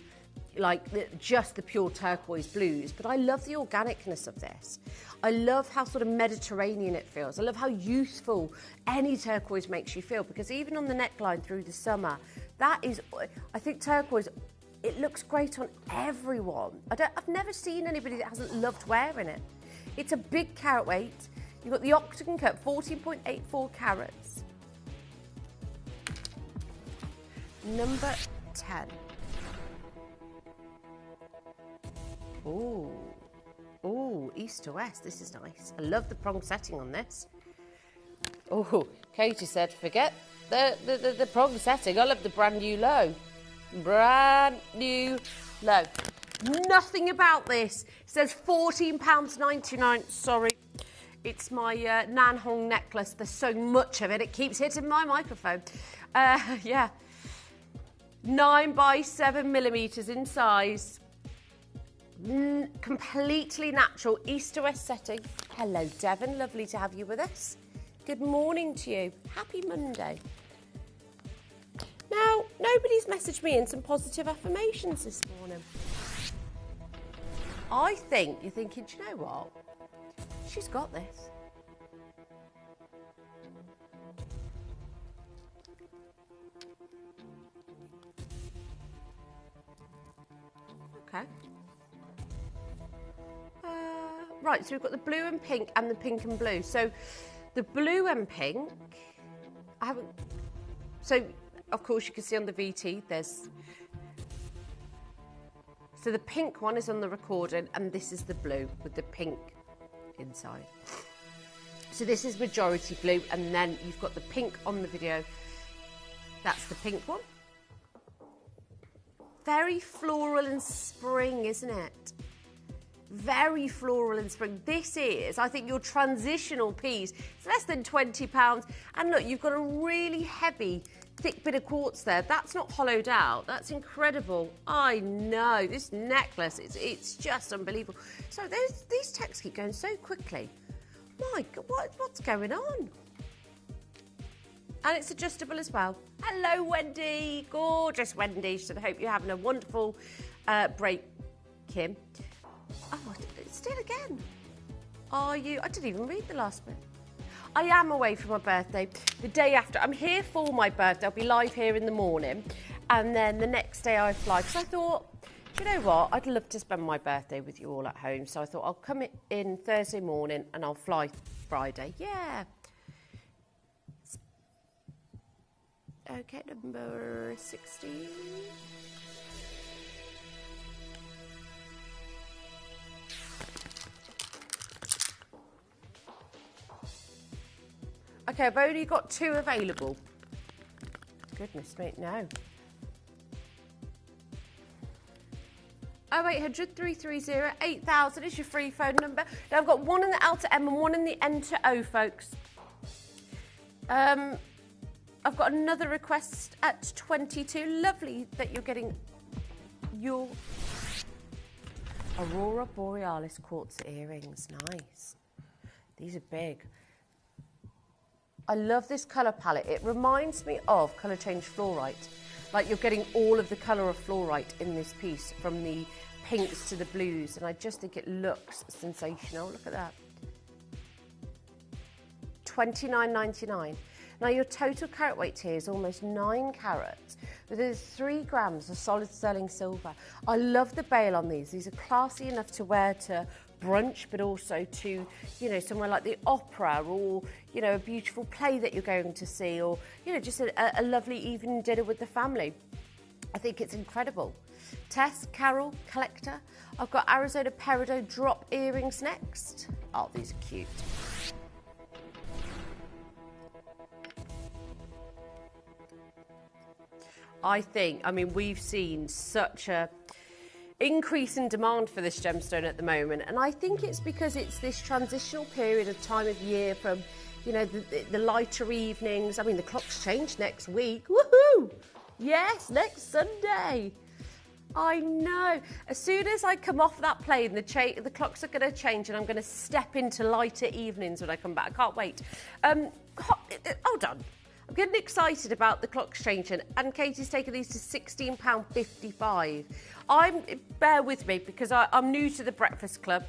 Speaker 5: just the pure turquoise blues. But I love the organicness of this. I love how sort of Mediterranean it feels. I love how youthful any turquoise makes you feel, because even on the neckline through the summer, that is, I think turquoise, it looks great on everyone. I've never seen anybody that hasn't loved wearing it. It's a big carat weight. You've got the octagon cut, 14.84 carats. Number 10. Ooh, east to west. This is nice. I love the prong setting on this. Oh, Katie said, forget the prong setting. I love the brand new low. Brand new low. Nothing about this. It says £14.99. Sorry. It's my Nanhong necklace. There's so much of it. It keeps hitting my microphone. Yeah. 9 by 7 millimetres in size. Completely natural east to west setting. Hello, Devon. Lovely to have you with us. Good morning to you. Happy Monday. Now, nobody's messaged me in some positive affirmations this morning. I think you're thinking, do you know what? She's got this. Okay. Right, so we've got the blue and pink and the pink and blue. So the blue and pink, I haven't, so of course you can see on the VT there's, so the pink one is on the recording and this is the blue with the pink inside. So this is majority blue and then you've got the pink on the video. That's the pink one. Very floral and spring, isn't it? Very floral and spring. This is, I think, your transitional piece. It's less than £20. And look, you've got a really heavy, thick bit of quartz there. That's not hollowed out. That's incredible. I know, this necklace, it's just unbelievable. So these texts keep going so quickly. My God, what's going on? And it's adjustable as well. Hello, Wendy. Gorgeous Wendy. So I hope you're having a wonderful break, Kim. Oh, it's still again. Are you? I didn't even read the last bit. I am away for my birthday. The day after, I'm here for my birthday. I'll be live here in the morning. And then the next day I fly. Because I thought, do you know what? I'd love to spend my birthday with you all at home. So I thought I'll come in Thursday morning and I'll fly Friday. Yeah. Okay, number 16. Okay, I've only got 2 available. Goodness me, no. 0800 330 8000 is your free phone number. Now I've got 1 in the L to M and 1 in the N to O, folks. I've got another request at 22. Lovely that you're getting your Aurora Borealis quartz earrings. Nice. These are big. I love this colour palette. It reminds me of Colour Change Fluorite. Like you're getting all of the colour of fluorite in this piece, from the pinks to the blues, and I just think it looks sensational. Look at that. $29.99. Now your total carat weight here is almost 9 carats, with 3 grams of solid sterling silver. I love the bail on these. These are classy enough to wear to brunch, but also to, you know, somewhere like the opera, or, you know, a beautiful play that you're going to see, or, you know, just a lovely evening dinner with the family. I think it's incredible. Tess, Carol, collector. I've got Arizona Peridot drop earrings next. Oh, these are cute. I mean, we've seen such a increase in demand for this gemstone at the moment, and I think it's because it's this transitional period of time of year from, you know, the lighter evenings. I mean, the clocks change next week. Woohoo! Yes, next Sunday. I know. As soon as I come off that plane, the clocks are going to change, and I'm going to step into lighter evenings when I come back. I can't wait. Hold on. I'm getting excited about the clocks changing, and Katie's taken these to £16.55. Bear with me, because I'm new to the Breakfast Club.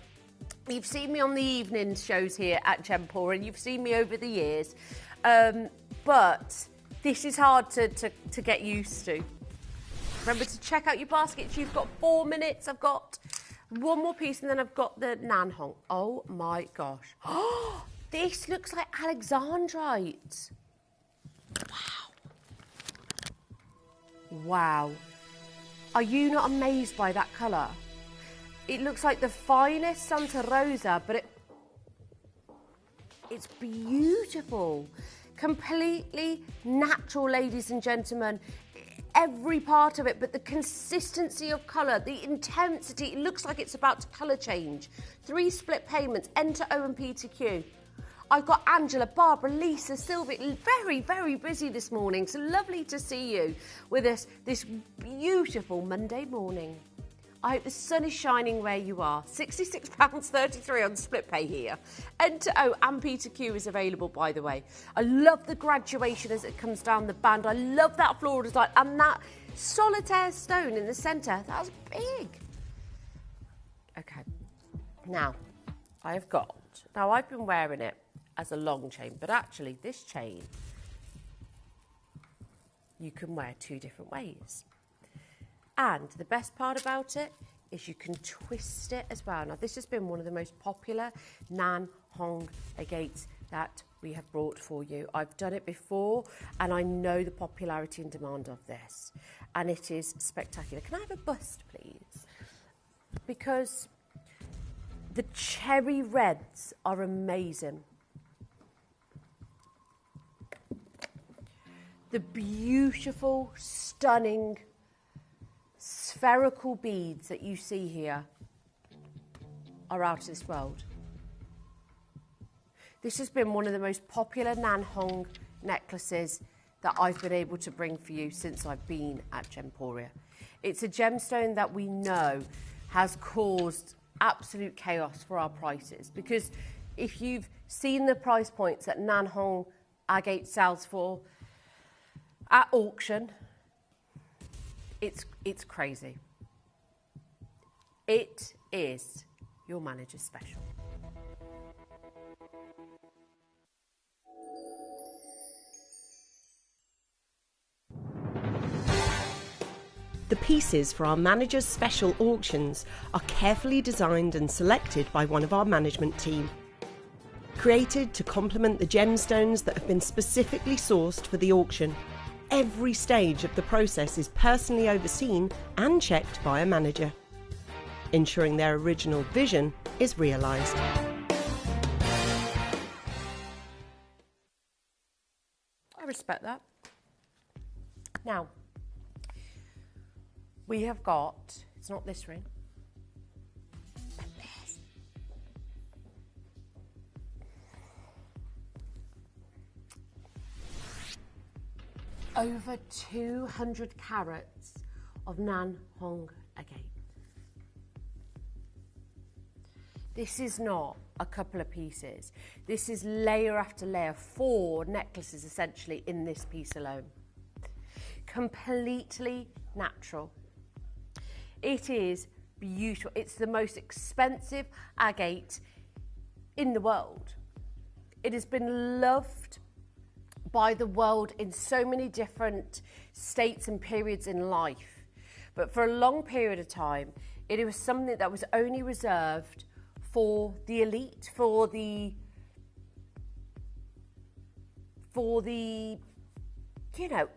Speaker 5: You've seen me on the evening shows here at Gemporia, and you've seen me over the years. But this is hard to get used to. Remember to check out your baskets. You've got 4 minutes. I've got one more piece, and then I've got the Nanhong. Oh my gosh. Oh, this looks like Alexandrite. Wow. Are you not amazed by that colour? It looks like the finest Santa Rosa, but it's beautiful. Completely natural, ladies and gentlemen. Every part of it, but the consistency of colour, the intensity, it looks like it's about to colour change. 3 split payments, enter O and P to Q. I've got Angela, Barbara, Lisa, Sylvia, very, very busy this morning. So lovely to see you with us this beautiful Monday morning. I hope the sun is shining where you are. £66.33 on split pay here. Enter O and P to Q is available, by the way. I love the graduation as it comes down the band. I love that floral design, and that solitaire stone in the centre. That's big. Okay. Now, I've been wearing it as a long chain, but actually this chain you can wear 2 different ways. And the best part about it is you can twist it as well. Now, this has been one of the most popular Nanhong agates that we have brought for you. I've done it before, and I know the popularity and demand of this, and it is spectacular. Can I have a bust, please? Because the cherry reds are amazing. The beautiful, stunning, spherical beads that you see here are out of this world. This has been one of the most popular Nanhong necklaces that I've been able to bring for you since I've been at Gemporia. It's a gemstone that we know has caused absolute chaos for our prices, because if you've seen the price points that Nanhong agate sells for at auction, it's crazy. It is your manager's special.
Speaker 2: The pieces for our manager's special auctions are carefully designed and selected by one of our management team. Created to complement the gemstones that have been specifically sourced for the auction, every stage of the process is personally overseen and checked by a manager, ensuring their original vision is realised.
Speaker 5: I respect that. Now, we have got, it's not this ring, but this. Over 200 carats of Nanhong agate. This is not a couple of pieces. This is layer after layer, 4 necklaces essentially in this piece alone. Completely natural. It is beautiful. It's the most expensive agate in the world. It has been loved by the world in so many different states and periods in life. But for a long period of time, it was something that was only reserved for the elite, for the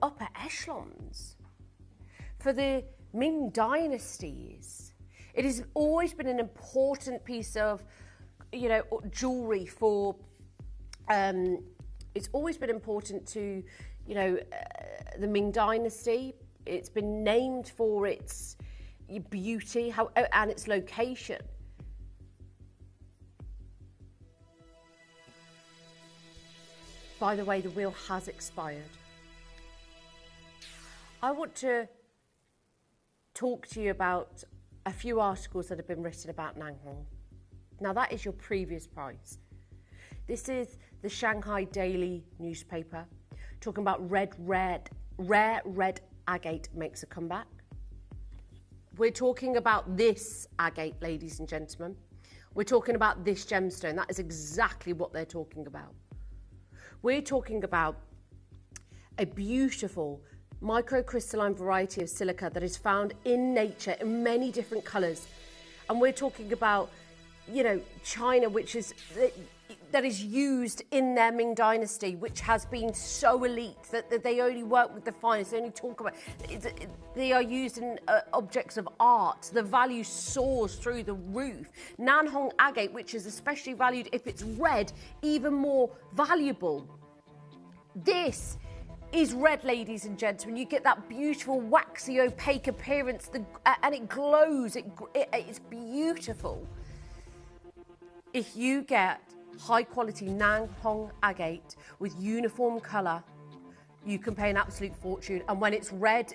Speaker 5: upper echelons, for the Ming dynasties. It has always been an important piece of, jewelry for. It's always been important to, the Ming dynasty. It's been named for its beauty and its location. By the way, the wheel has expired. I want to talk to you about a few articles that have been written about Nanhong. Now, that is your previous price. This is the Shanghai Daily newspaper talking about rare red agate makes a comeback. We're talking about this agate, ladies and gentlemen. We're talking about this gemstone. That is exactly what they're talking about. We're talking about a beautiful microcrystalline variety of silica that is found in nature in many different colours. And we're talking about, China, which is that is used in their Ming dynasty, which has been so elite that they only work with the finest. They only talk about they are used in objects of art. The value soars through the roof. Nanhong agate, which is especially valued if it's red, even more valuable. This is red, ladies and gentlemen. You get that beautiful waxy opaque appearance, and it glows. It's beautiful. If you get high quality Nanhong agate with uniform colour, you can pay an absolute fortune. And when it's red,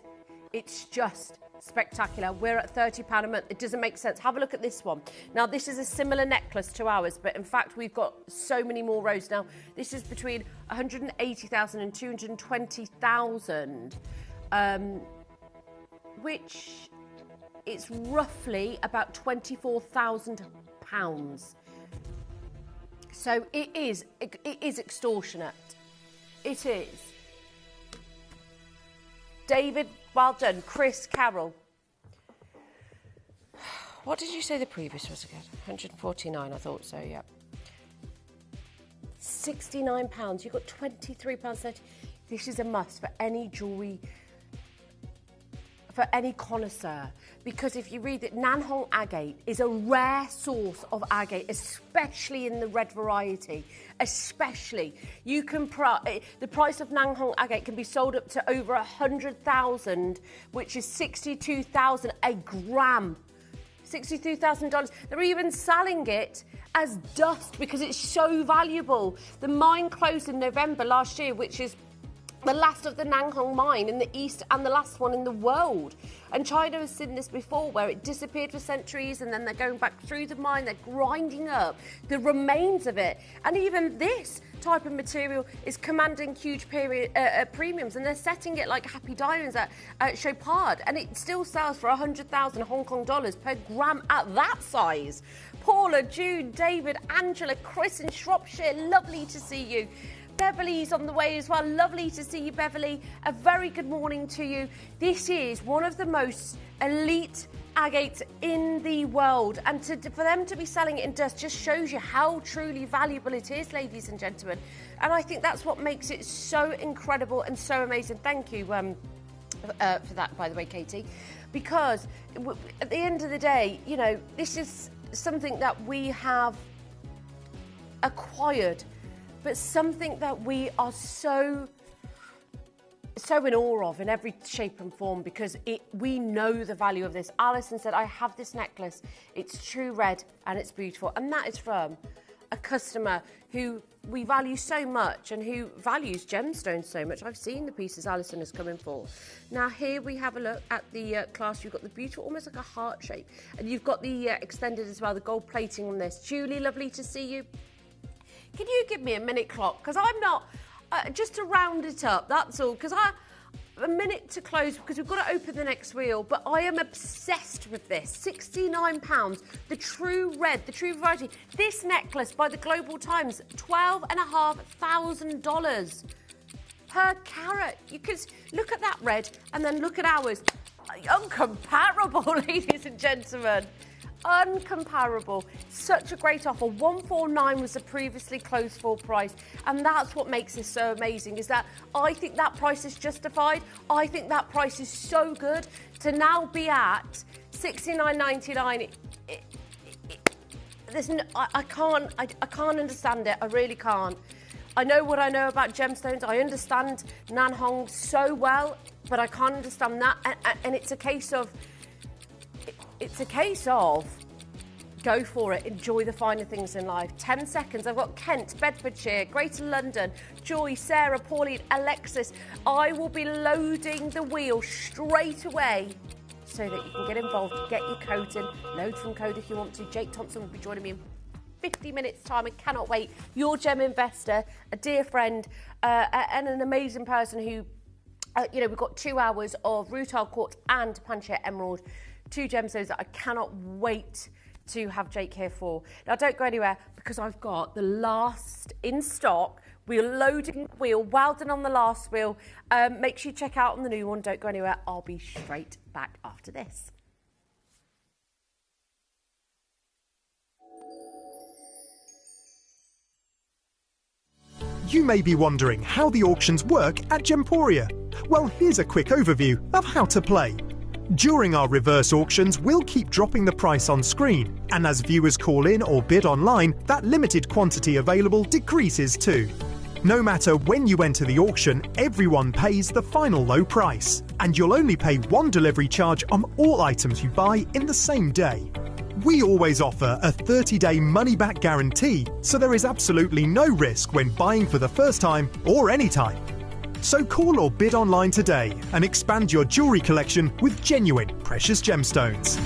Speaker 5: it's just spectacular. We're at £30 a month. It doesn't make sense. Have a look at this one. Now, this is a similar necklace to ours, but in fact, we've got so many more rows. Now, this is between 180,000 and 220,000, which is roughly about £24,000. So it is extortionate. It is. David, well done. Chris, Carol. What did you say the previous was again? 149, I thought so, yeah. £69. You've got £23.30. This is a must for any jewellery, for any connoisseur, because if you read it, Nanhong agate is a rare source of agate, especially in the red variety. Especially, you can the price of Nanhong agate can be sold up to over 100,000, which is 62,000 a gram. $62,000. They're even selling it as dust because it's so valuable. The mine closed in November last year, which is the last of the Nanhong mine in the east and the last one in the world. And China has seen this before, where it disappeared for centuries and then they're going back through the mine, they're grinding up the remains of it. And even this type of material is commanding huge premiums, and they're setting it like happy diamonds at Chopard, and it still sells for 100,000 Hong Kong dollars per gram at that size. Paula, Jude, David, Angela, Chris in Shropshire, lovely to see you. Beverly's on the way as well. Lovely to see you, Beverly. A very good morning to you. This is one of the most elite agates in the world, and for them to be selling it in dust just shows you how truly valuable it is, ladies and gentlemen. And I think that's what makes it so incredible and so amazing. Thank you for that, by the way, Katie, because at the end of the day, this is something that we have acquired, but something that we are so in awe of in every shape and form, because we know the value of this. Alison said, I have this necklace. It's true red and it's beautiful. And that is from a customer who we value so much and who values gemstones so much. I've seen the pieces Alison has come in for. Now, here we have a look at the clasp. You've got the beautiful, almost like a heart shape. And you've got the extended as well, the gold plating on this. Julie, lovely to see you. Can you give me a minute clock? Because I'm not, just to round it up, that's all. Because a minute to close, because we've got to open the next wheel. But I am obsessed with this. £69, the true red, the true variety. This necklace by the Global Times, $12,500. per carat. You could look at that red and then look at ours. Uncomparable, ladies and gentlemen. Uncomparable. Such a great offer. 149 was the previously closed for price, and that's what makes this so amazing, is that I think that price is justified. I think that price is so good to now be at $69.99. I can't understand it. I really can't. I know what I know about gemstones. I understand Nanhong so well, but I can't understand that. And it's a case of go for it. Enjoy the finer things in life. 10 seconds. I've got Kent, Bedfordshire, Greater London, Joy, Sarah, Pauline, Alexis. I will be loading the wheel straight away so that you can get involved, get your code in, load from code if you want to. Jake Thompson will be joining me in 50 minutes time. I cannot wait. Your gem investor, a dear friend, and an amazing person who, we've got 2 hours of Rutile quartz and Panchir emerald, 2 gemstones that I cannot wait to have Jake here for. Now don't go anywhere, because I've got the last in stock. We're loading the wheel. Well done on the last wheel. Make sure you check out on the new one. Don't go anywhere. I'll be straight back after this.
Speaker 1: You may be wondering how the auctions work at Gemporia. Well, here's a quick overview of how to play. During our reverse auctions, we'll keep dropping the price on screen, and as viewers call in or bid online, that limited quantity available decreases too. No matter when you enter the auction, everyone pays the final low price, and you'll only pay one delivery charge on all items you buy in the same day. We always offer a 30-day money-back guarantee, so there is absolutely no risk when buying for the first time or any time. So call or bid online today and expand your jewellery collection with genuine precious gemstones.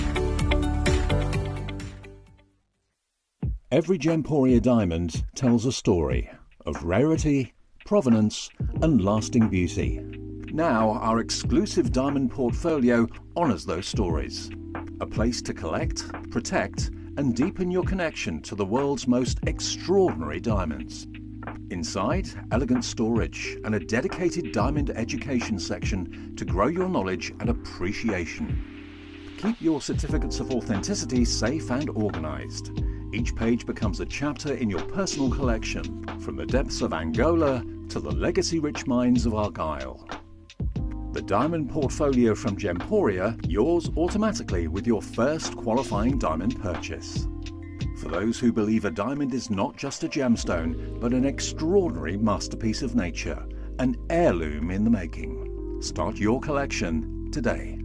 Speaker 6: Every Gemporia diamond tells a story of rarity, provenance and lasting beauty. Now our exclusive diamond portfolio honours those stories. A place to collect, protect and deepen your connection to the world's most extraordinary diamonds. Inside, elegant storage and a dedicated diamond education section to grow your knowledge and appreciation. Keep your certificates of authenticity safe and organised. Each page becomes a chapter in your personal collection, from the depths of Angola to the legacy-rich mines of Argyle. The diamond portfolio from Gemporia, yours automatically with your first qualifying diamond purchase. For those who believe a diamond is not just a gemstone, but an extraordinary masterpiece of nature, an heirloom in the making. Start your collection today.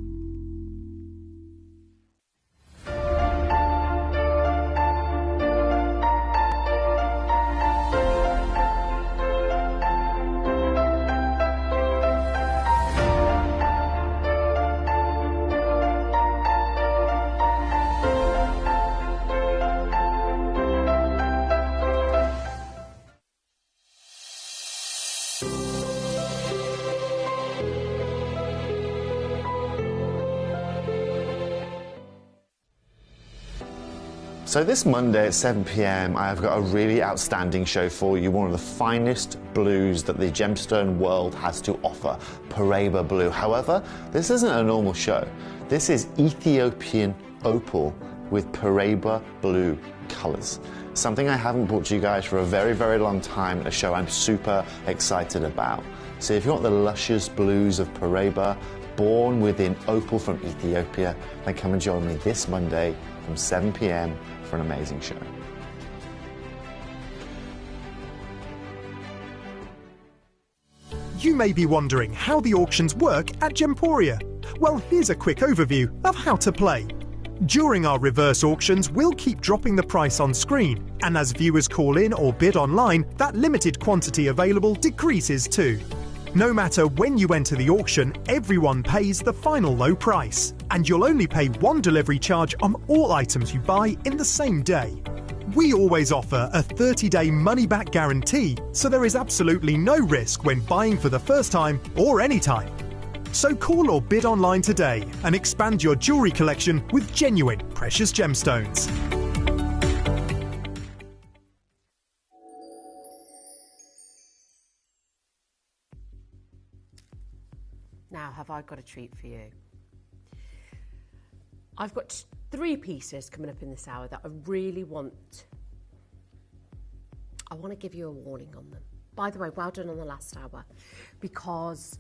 Speaker 7: So this Monday at 7 PM, I've got a really outstanding show for you, one of the finest blues that the gemstone world has to offer, Peridot blue. However, this isn't a normal show. This is Ethiopian opal with Peridot blue colours. Something I haven't brought to you guys for a very, very long time, a show I'm super excited about. So if you want the luscious blues of Peridot, born within opal from Ethiopia, then come and join me this Monday from 7 PM for an amazing show.
Speaker 1: You may be wondering how the auctions work at Gemporia. Well, here's a quick overview of how to play. During our reverse auctions, we'll keep dropping the price on screen, and as viewers call in or bid online, that limited quantity available decreases too. No matter when you enter the auction, everyone pays the final low price, and you'll only pay one delivery charge on all items you buy in the same day. We always offer a 30-day money-back guarantee, so there is absolutely no risk when buying for the first time or any time. So call or bid online today and expand your jewellery collection with genuine precious gemstones.
Speaker 5: Now, have I got a treat for you? I've got 3 pieces coming up in this hour that I really want. I want to give you a warning on them. By the way, well done on the last hour, because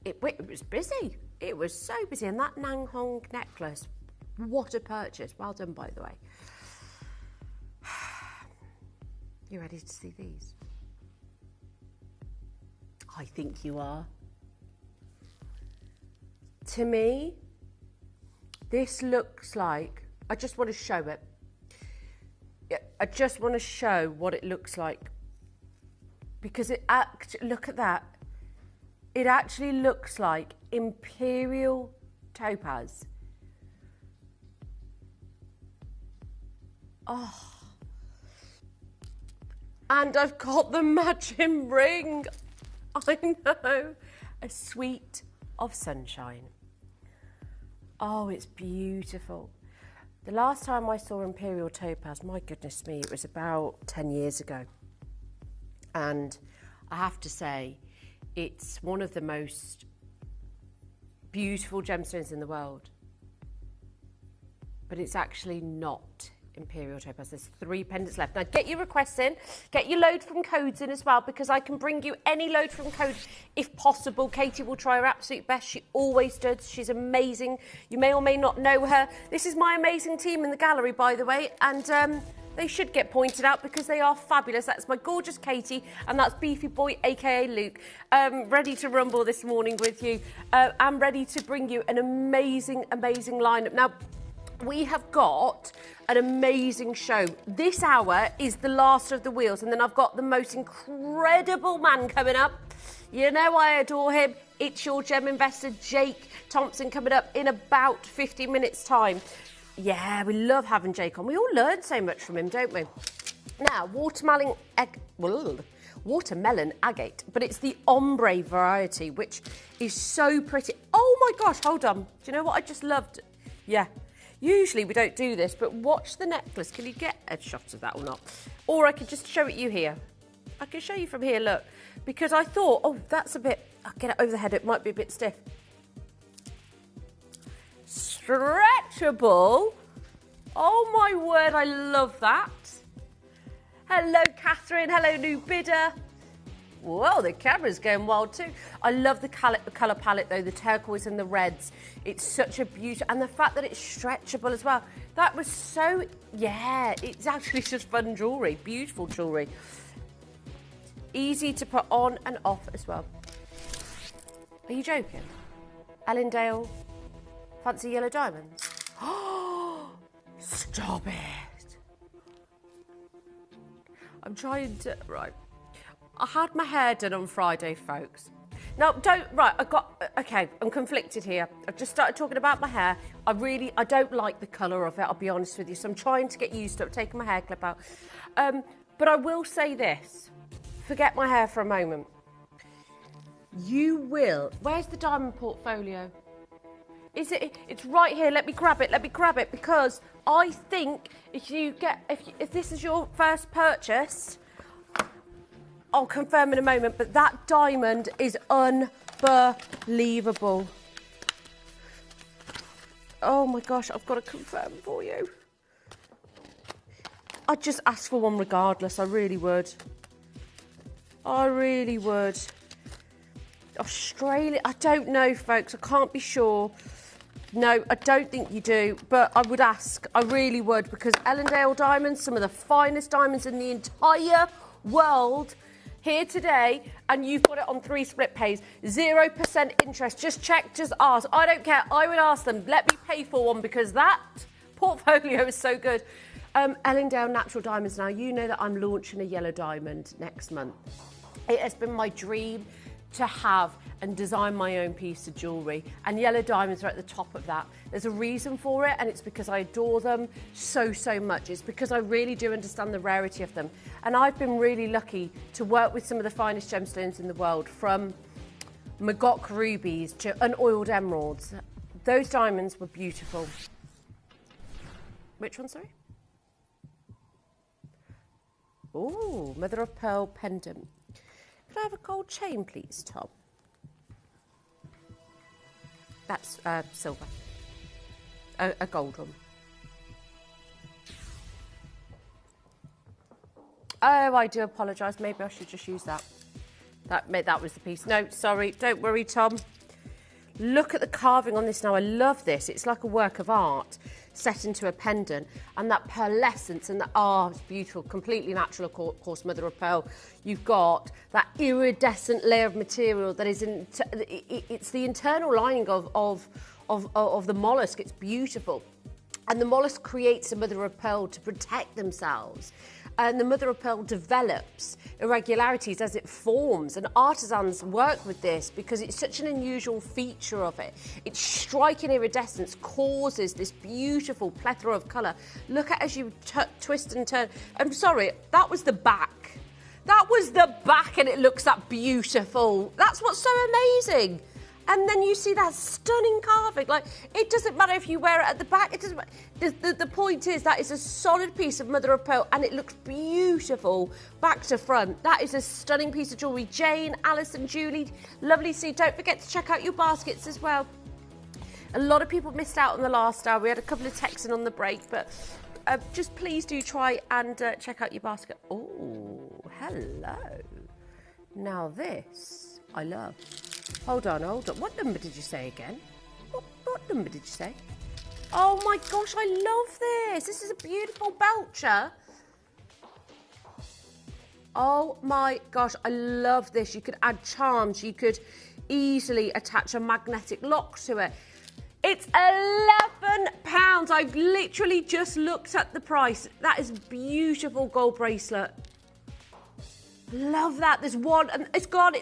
Speaker 5: it was busy. It was so busy. And that Nanhong necklace, what a purchase. Well done, by the way. You ready to see these? I think you are. To me, this looks like, I just want to show it. I just want to show what it looks like. Because look at that. It actually looks like Imperial topaz. Oh. And I've got the matching ring. I know. A sweet of sunshine. Oh, it's beautiful. The last time I saw Imperial topaz, my goodness me, it was about 10 years ago. And I have to say, it's one of the most beautiful gemstones in the world. But it's actually not Imperial topaz. There's 3 pendants left. Now get your requests in, get your load from codes in as well, because I can bring you any load from codes if possible. Katie will try her absolute best. She always does. She's amazing. You may or may not know her. This is my amazing team in the gallery, by the way, and they should get pointed out because they are fabulous. That's my gorgeous Katie, and that's Beefy Boy, aka Luke, ready to rumble this morning with you. I'm ready to bring you an amazing, amazing lineup. Now, we have got an amazing show. This hour is the last of the wheels, and then I've got the most incredible man coming up. You know I adore him. It's your gem investor, Jake Thompson, coming up in about 50 minutes' time. Yeah, we love having Jake on. We all learn so much from him, don't we? Now, watermelon agate, but it's the ombre variety, which is so pretty. Oh my gosh, hold on. Do you know what I just loved? Yeah. Usually we don't do this, but watch the necklace. Can you get a shot of that or not? Or I could just show it you here. I can show you from here, look. Because I thought, oh, that's a bit, I'll get it over the head, it might be a bit stiff. Stretchable. Oh my word, I love that. Hello, Catherine. Hello, new bidder. Whoa, the camera's going wild too. I love the colour palette though, the turquoise and the reds. It's such a beauty. And the fact that it's stretchable as well. That was so, yeah, it's actually just fun jewellery. Beautiful jewellery. Easy to put on and off as well. Are you joking? Allendale, fancy yellow diamonds? Oh, stop it. I'm trying to, right. I had my hair done on Friday, folks. Now, okay, I'm conflicted here. I've just started talking about my hair. I don't like the colour of it, I'll be honest with you. So I'm trying to get used to it, taking my hair clip out. But I will say this. Forget my hair for a moment. You will. Where's the diamond portfolio? Is it? It's right here. Let me grab it, because I think if this is your first purchase, I'll confirm in a moment, but that diamond is unbelievable. Oh my gosh, I've got to confirm for you. I'd just ask for one regardless, I really would. I really would. Australia, I don't know, folks, I can't be sure. No, I don't think you do, but I would ask, I really would, because Allendale diamonds, some of the finest diamonds in the entire world, here today, and you've got it on 3 split pays, 0% interest. Just check, just ask. I don't care. I would ask them, let me pay for one, because that portfolio is so good. Allendale Natural Diamonds. Now, you know that I'm launching a yellow diamond next month. It has been my dream to have and design my own piece of jewellery, and yellow diamonds are at the top of that. There's a reason for it, and it's because I adore them so much. It's because I really do understand the rarity of them, and I've been really lucky to work with some of the finest gemstones in the world, from Magok rubies to unoiled emeralds. Those diamonds were beautiful. Which one, sorry? Oh, mother of pearl pendant. Could I have a gold chain, please, Tom? That's silver. A gold one. Oh, I do apologise. Maybe I should just use that. That was the piece. No, sorry. Don't worry, Tom. Look at the carving on this now. I love this. It's like a work of art set into a pendant. And that pearlescence and it's beautiful. Completely natural, of course, mother of pearl. You've got that iridescent layer of material that is it's the internal lining of the mollusk. It's beautiful. And the mollusk creates a mother of pearl to protect themselves. And the mother of pearl develops irregularities as it forms. And artisans work with this because it's such an unusual feature of it. Its striking iridescence causes this beautiful plethora of colour. Look at as you twist and turn. I'm sorry, that was the back. That was the back and it looks that beautiful. That's what's so amazing. And then you see that stunning carving. Like, it doesn't matter if you wear it at the back. It doesn't matter. The point is that is a solid piece of mother of pearl and it looks beautiful back to front. That is a stunning piece of jewellery. Jane, Alison, Julie, lovely to see. Don't forget to check out your baskets as well. A lot of people missed out on the last hour. We had a couple of texts in on the break, but just please do try and check out your basket. Oh, hello. Now this, I love. Hold on. What number did you say again? What number did you say? Oh my gosh, I love this. This is a beautiful belcher. Oh my gosh, I love this. You could add charms. You could easily attach a magnetic lock to it. It's £11. I've literally just looked at the price. That is a beautiful gold bracelet. Love that. There's one and it's gone.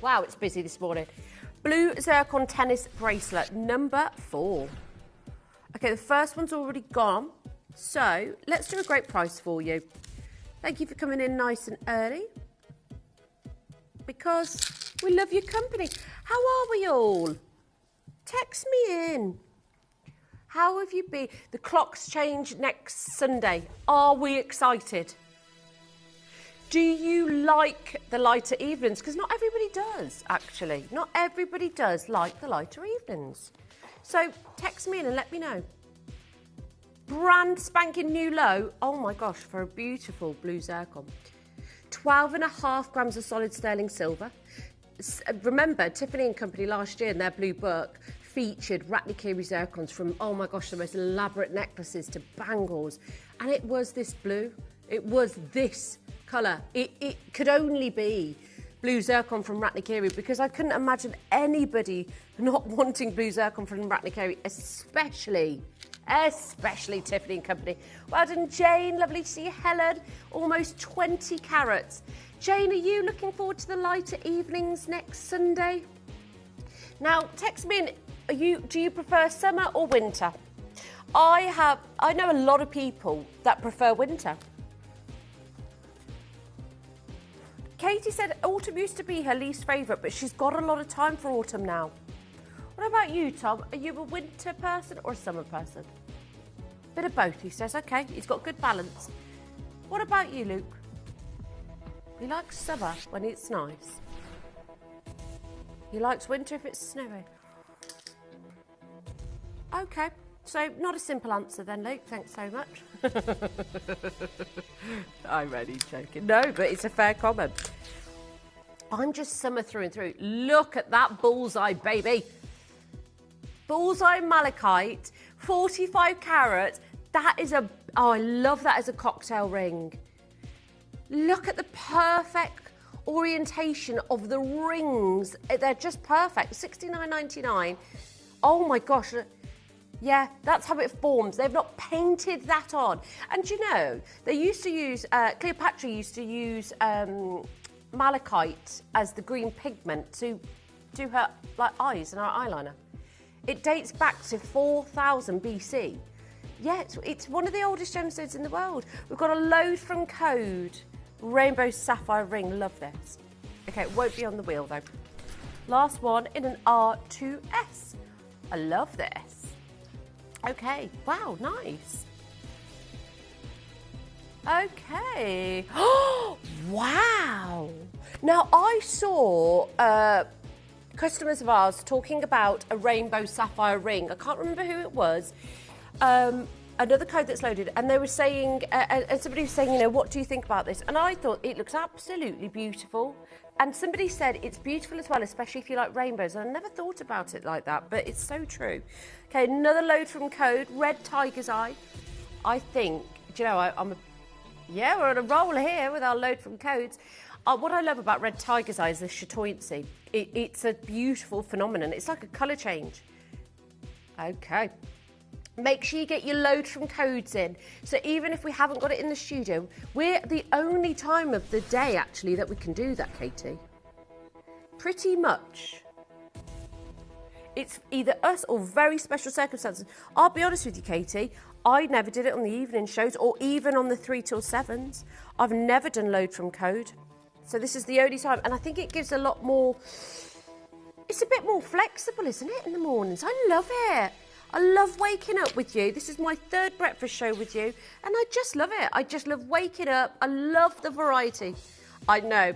Speaker 5: Wow, it's busy this morning. Blue zircon tennis bracelet, number 4. Okay, the first one's already gone. So, let's do a great price for you. Thank you for coming in nice and early. Because we love your company. How are we all? Text me in. How have you been? The clocks change next Sunday. Are we excited? Do you like the lighter evenings? Because not everybody does, actually. Not everybody does like the lighter evenings. So text me in and let me know. Brand spanking new low. Oh my gosh, for a beautiful blue zircon. 12.5 grams of solid sterling silver. Remember, Tiffany & Company last year in their blue book featured Ratnikiri zircons from, oh my gosh, the most elaborate necklaces to bangles. And it was this blue. It was this colour. It could only be blue zircon from Ratnikiri because I couldn't imagine anybody not wanting blue zircon from Ratnikiri, especially Tiffany & Company. Well done, Jane. Lovely to see you. Helen, almost 20 carats. Jane, are you looking forward to the lighter evenings next Sunday? Now, text me in. Do you prefer summer or winter? I know a lot of people that prefer winter. Katie said autumn used to be her least favourite, but she's got a lot of time for autumn now. What about you, Tom? Are you a winter person or a summer person? Bit of both, he says. Okay, he's got good balance. What about you, Luke? He likes summer when it's nice. He likes winter if it's snowy. Okay, so not a simple answer then, Luke. Thanks so much. I'm only joking. No, but it's a fair comment. I'm just summer through and through. Look at that bullseye, baby. Bullseye malachite, 45 carats. That is oh, I love that as a cocktail ring. Look at the perfect orientation of the rings. They're just perfect. $69.99. Oh my gosh. Yeah, that's how it forms. They've not painted that on. And you know, they used to use, Cleopatra used to use malachite as the green pigment to do her eyes and her eyeliner. It dates back to 4000 BC. Yeah, it's one of the oldest gemstones in the world. We've got a load from Code. Rainbow sapphire ring. Love this. Okay, it won't be on the wheel though. Last one in an R2S. I love this. Okay, wow, nice. Okay. Oh, wow. Now, I saw customers of ours talking about a rainbow sapphire ring. I can't remember who it was. Another code that's loaded, and they were saying, and somebody was saying, you know, what do you think about this? And I thought it looks absolutely beautiful. And somebody said it's beautiful as well, especially if you like rainbows. And I never thought about it like that, but it's so true. Okay, another load from code, red tiger's eye. I think, do you know, yeah, we're on a roll here with our load from codes. What I love about red tiger's eye is the chatoyancy. It's a beautiful phenomenon. It's like a colour change. Okay. Make sure you get your load from codes in. So even if we haven't got it in the studio, we're the only time of the day, actually, that we can do that, Katie. Pretty much. It's either us or very special circumstances. I'll be honest with you, Katie, I never did it on the evening shows or even on the 3 till 7s. I've never done load from code. So this is the only time. And I think it gives a lot more... It's a bit more flexible, isn't it, in the mornings? I love it. I love waking up with you. This is my 3rd breakfast show with you, and I just love it. I just love waking up. I love the variety. I know,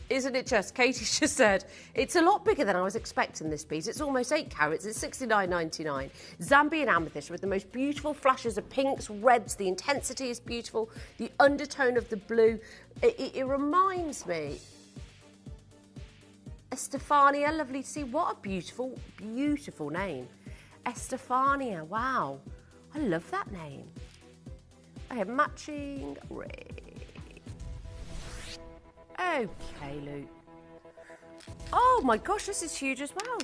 Speaker 5: isn't it just? Katie's just said, it's a lot bigger than I was expecting this piece. It's almost 8 carats. It's $69.99. Zambian amethyst with the most beautiful flashes of pinks, reds. The intensity is beautiful. The undertone of the blue. It reminds me... Estefania, lovely to see. What a beautiful, beautiful name. Estefania, wow. I love that name. I have matching ring. Okay, Luke. Oh my gosh, this is huge as well.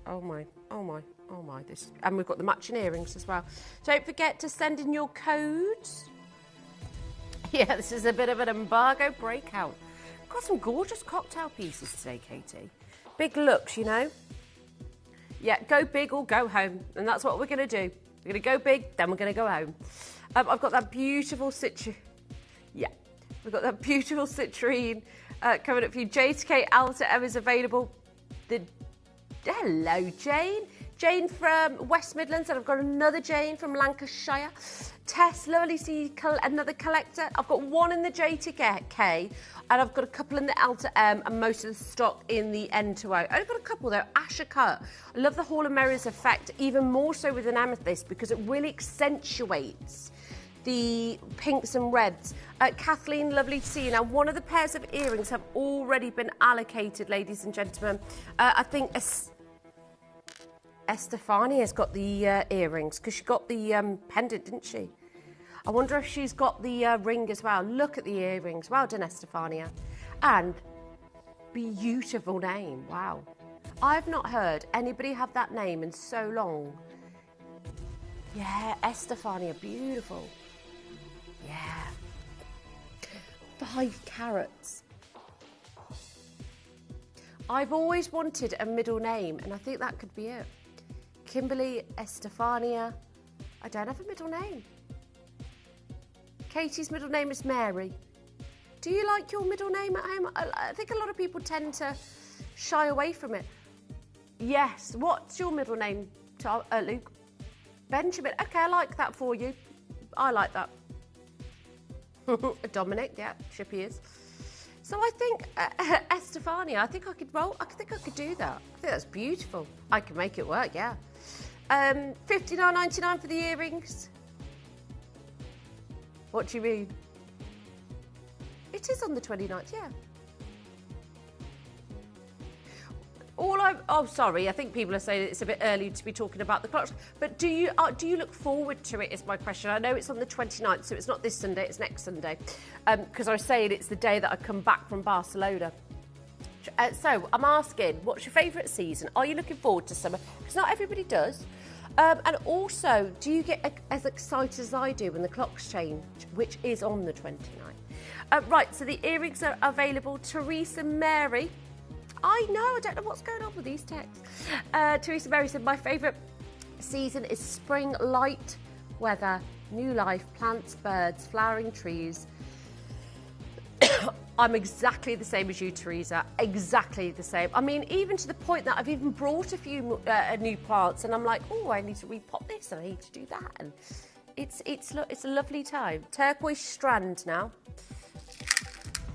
Speaker 5: Oh my, oh my, oh my. This, and we've got the matching earrings as well. Don't forget to send in your codes. Yeah, this is a bit of an embargo breakout. Got some gorgeous cocktail pieces today, Katie. Big looks, you know. Yeah, go big or go home. And that's what we're going to do. We're going to go big, then we're going to go home. I've got that beautiful citrine. Yeah, we've got that beautiful citrine coming up for you. Jade K Alta M is available. Hello, Jane. Jane from West Midlands, and I've got another Jane from Lancashire. Tess, lovely to see another collector. I've got one in the J2K, and I've got a couple in the Alta M, and most of the stock in the N2O. I've got a couple though. Asher Cut. I love the Hall of Mirrors effect, even more so with an amethyst, because it really accentuates the pinks and reds. Kathleen, lovely to see you. Now, one of the pairs of earrings have already been allocated, ladies and gentlemen. I think Estefania's got the earrings, because she got the pendant, didn't she? I wonder if she's got the ring as well. Look at the earrings. Well done, Estefania. And beautiful name. Wow. I've not heard anybody have that name in so long. Yeah, Estefania, beautiful. Yeah. 5 carats. I've always wanted a middle name, and I think that could be it. Kimberly, Estefania. I don't have a middle name. Katie's middle name is Mary. Do you like your middle name at home? I think a lot of people tend to shy away from it. Yes. What's your middle name, Luke? Benjamin. Okay, I like that for you. I like that. Dominic, yeah, Chippy is. So I think Estefania, I think I could do that. I think that's beautiful. I can make it work, yeah. $59.99 for the earrings. What do you mean? It is on the 29th, yeah. Oh, sorry. I think people are saying it's a bit early to be talking about the clocks. But do you look forward to it? Is my question. I know it's on the 29th, so it's not this Sunday. It's next Sunday, because I was saying it's the day that I come back from Barcelona. So I'm asking, what's your favourite season? Are you looking forward to summer? Because not everybody does. And also, do you get as excited as I do when the clocks change, which is on the 29th? Right. So the earrings are available. Teresa Mary. I know, I don't know what's going on with these texts. Teresa Mary said, my favourite season is spring, light weather, new life, plants, birds, flowering trees. I'm exactly the same as you, Teresa, exactly the same. I mean, even to the point that I've even brought a few new plants, and I'm like, oh, I need to repot this and I need to do that. And it's a lovely time. Turquoise strand now.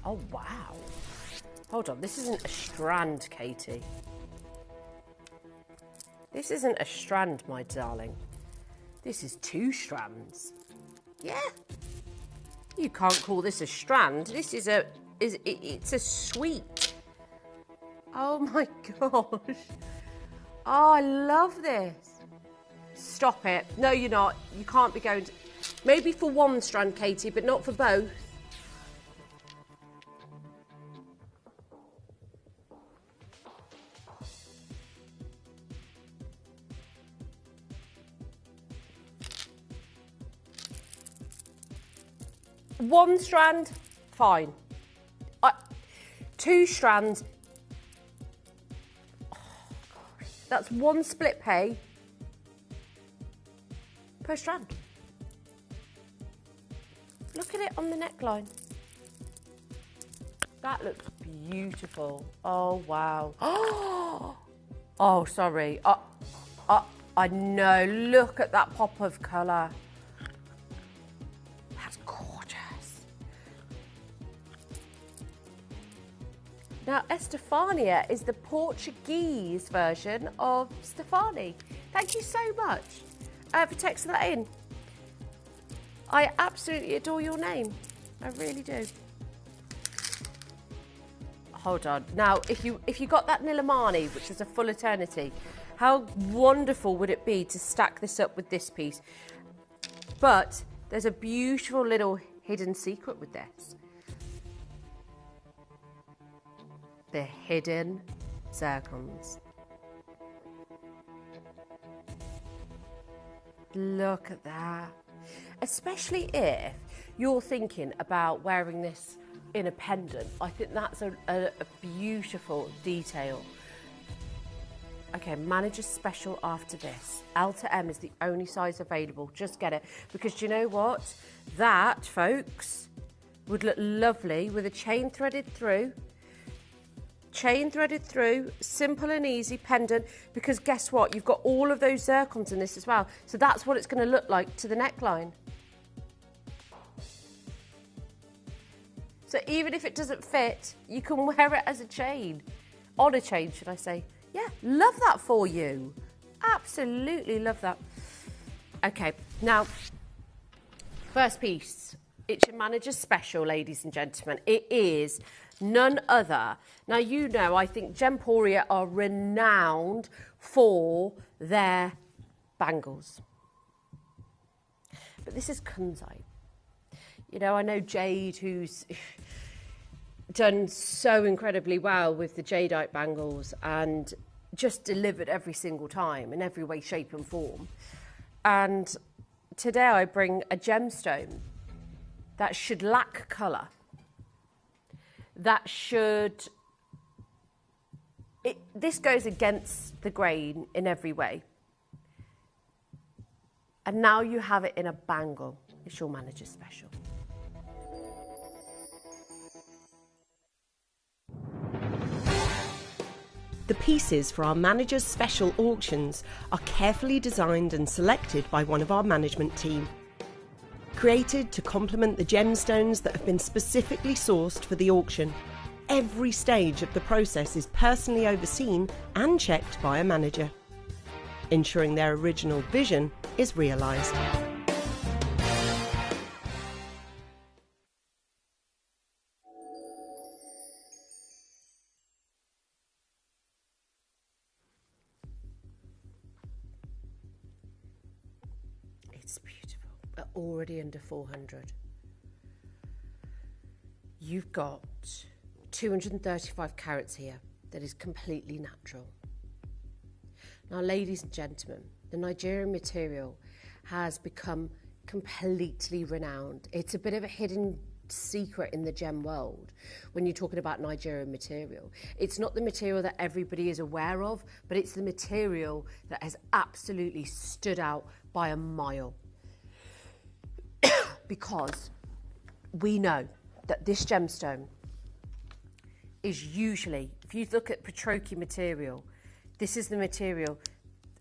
Speaker 5: Oh, wow. Hold on, this isn't a strand, Katie. This isn't a strand, my darling. This is 2 strands. Yeah. You can't call this a strand. This is it's a sweet. Oh my gosh. Oh, I love this. Stop it. No, you're not. You can't be going to... Maybe for 1 strand, Katie, but not for both. One strand, fine. 2 strands. Oh, gosh. That's 1 split pay per strand. Look at it on the neckline. That looks beautiful. Oh, wow. Oh, sorry. I know. Look at that pop of colour. That's gorgeous. Now, Estefania is the Portuguese version of Stefani. Thank you so much for texting that in. I absolutely adore your name. I really do. Hold on. Now, if you got that Nilamani, which is a full eternity, how wonderful would it be to stack this up with this piece? But there's a beautiful little hidden secret with this. The hidden zircons. Look at that. Especially if you're thinking about wearing this in a pendant. I think that's a beautiful detail. Okay, manager's special after this. L to M is the only size available. Just get it. Because do you know what? That, folks, would look lovely with a chain threaded through. Chain threaded through, simple and easy pendant, because guess what? You've got all of those zircons in this as well. So that's what it's going to look like to the neckline. So even if it doesn't fit, you can wear it as a chain. On a chain, should I say. Yeah, love that for you. Absolutely love that. Okay, now, first piece. It's your manager's special, ladies and gentlemen. It is none other. Now, you know, I think Gemporia are renowned for their bangles. But this is kunzite. You know, I know Jade, who's done so incredibly well with the jadeite bangles and just delivered every single time in every way, shape and form. And today I bring a gemstone that should lack colour, that should... This goes against the grain in every way. And now you have it in a bangle. It's your manager's special.
Speaker 2: The pieces for our manager's special auctions are carefully designed and selected by one of our management team. Created to complement the gemstones that have been specifically sourced for the auction, every stage of the process is personally overseen and checked by a manager, ensuring their original vision is realised.
Speaker 5: It's beautiful, but already under 400. You've got 235 carats here that is completely natural. Now, ladies and gentlemen, the Nigerian material has become completely renowned. It's a bit of a hidden secret in the gem world when you're talking about Nigerian material. It's not the material that everybody is aware of, but it's the material that has absolutely stood out by a mile. Because we know that this gemstone is usually, if you look at Petroki material, this is the material,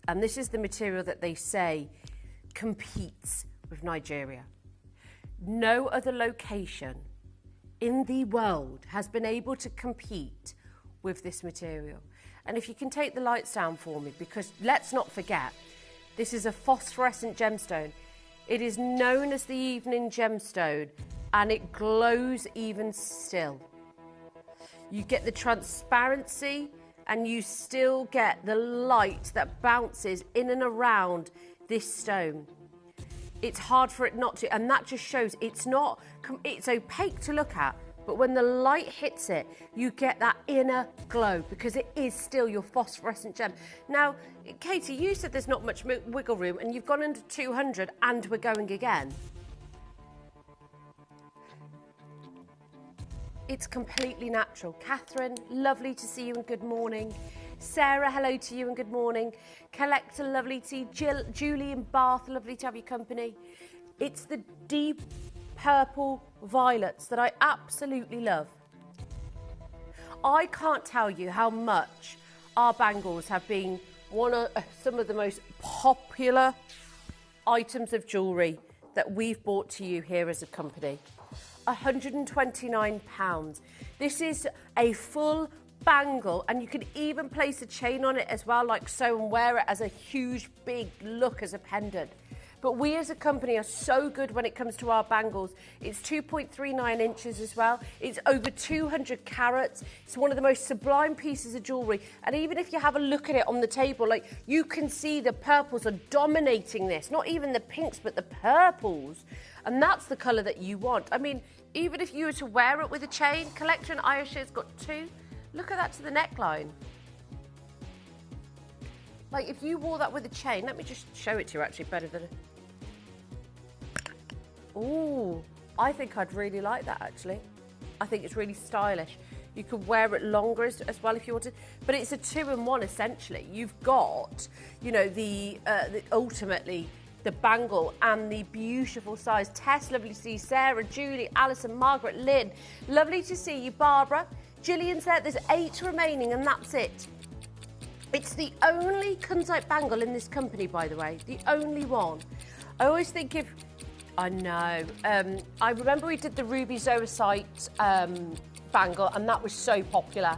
Speaker 5: and this is the material that they say competes with Nigeria. No other location in the world has been able to compete with this material. And if you can take the lights down for me, because let's not forget, this is a phosphorescent gemstone. It is known as the evening gemstone, and it glows even still. You get the transparency, and you still get the light that bounces in and around this stone. It's hard for it not to, and that just shows it's opaque to look at, but when the light hits it, you get that inner glow because it is still your phosphorescent gem. Now, Katie, you said there's not much wiggle room, and you've gone under 200 and we're going again. It's completely natural. Catherine, lovely to see you and good morning. Sarah, hello to you and good morning. Collector, lovely to see you. Julie in Bath, lovely to have your company. It's the deep purple violets that I absolutely love. I can't tell you how much our bangles have been some of the most popular items of jewellery that we've brought to you here as a company. £129. This is a full bangle, and you can even place a chain on it as well, like so, and wear it as a huge big look as a pendant. But we as a company are so good when it comes to our bangles. It's 2.39 inches as well. It's over 200 carats. It's one of the most sublime pieces of jewellery. And even if you have a look at it on the table, like, you can see the purples are dominating this. Not even the pinks, but the purples. And that's the colour that you want. I mean, even if you were to wear it with a chain, Collection Ayesha's got two. Look at that to the neckline. Like, if you wore that with a chain, let me just show it to you actually better than... Ooh, I think I'd really like that actually. I think it's really stylish. You could wear it longer as well if you wanted, but it's a 2-in-1 essentially. You've got, you know, ultimately the bangle and the beautiful size. Tess, lovely to see you. Sarah, Julie, Alison, Margaret, Lynn, lovely to see you. Barbara, Gillian's there. There's 8 remaining and that's it. It's the only kunzite bangle in this company, by the way, the only one. I always think if... I know. I remember we did the ruby zoisite bangle, and that was so popular.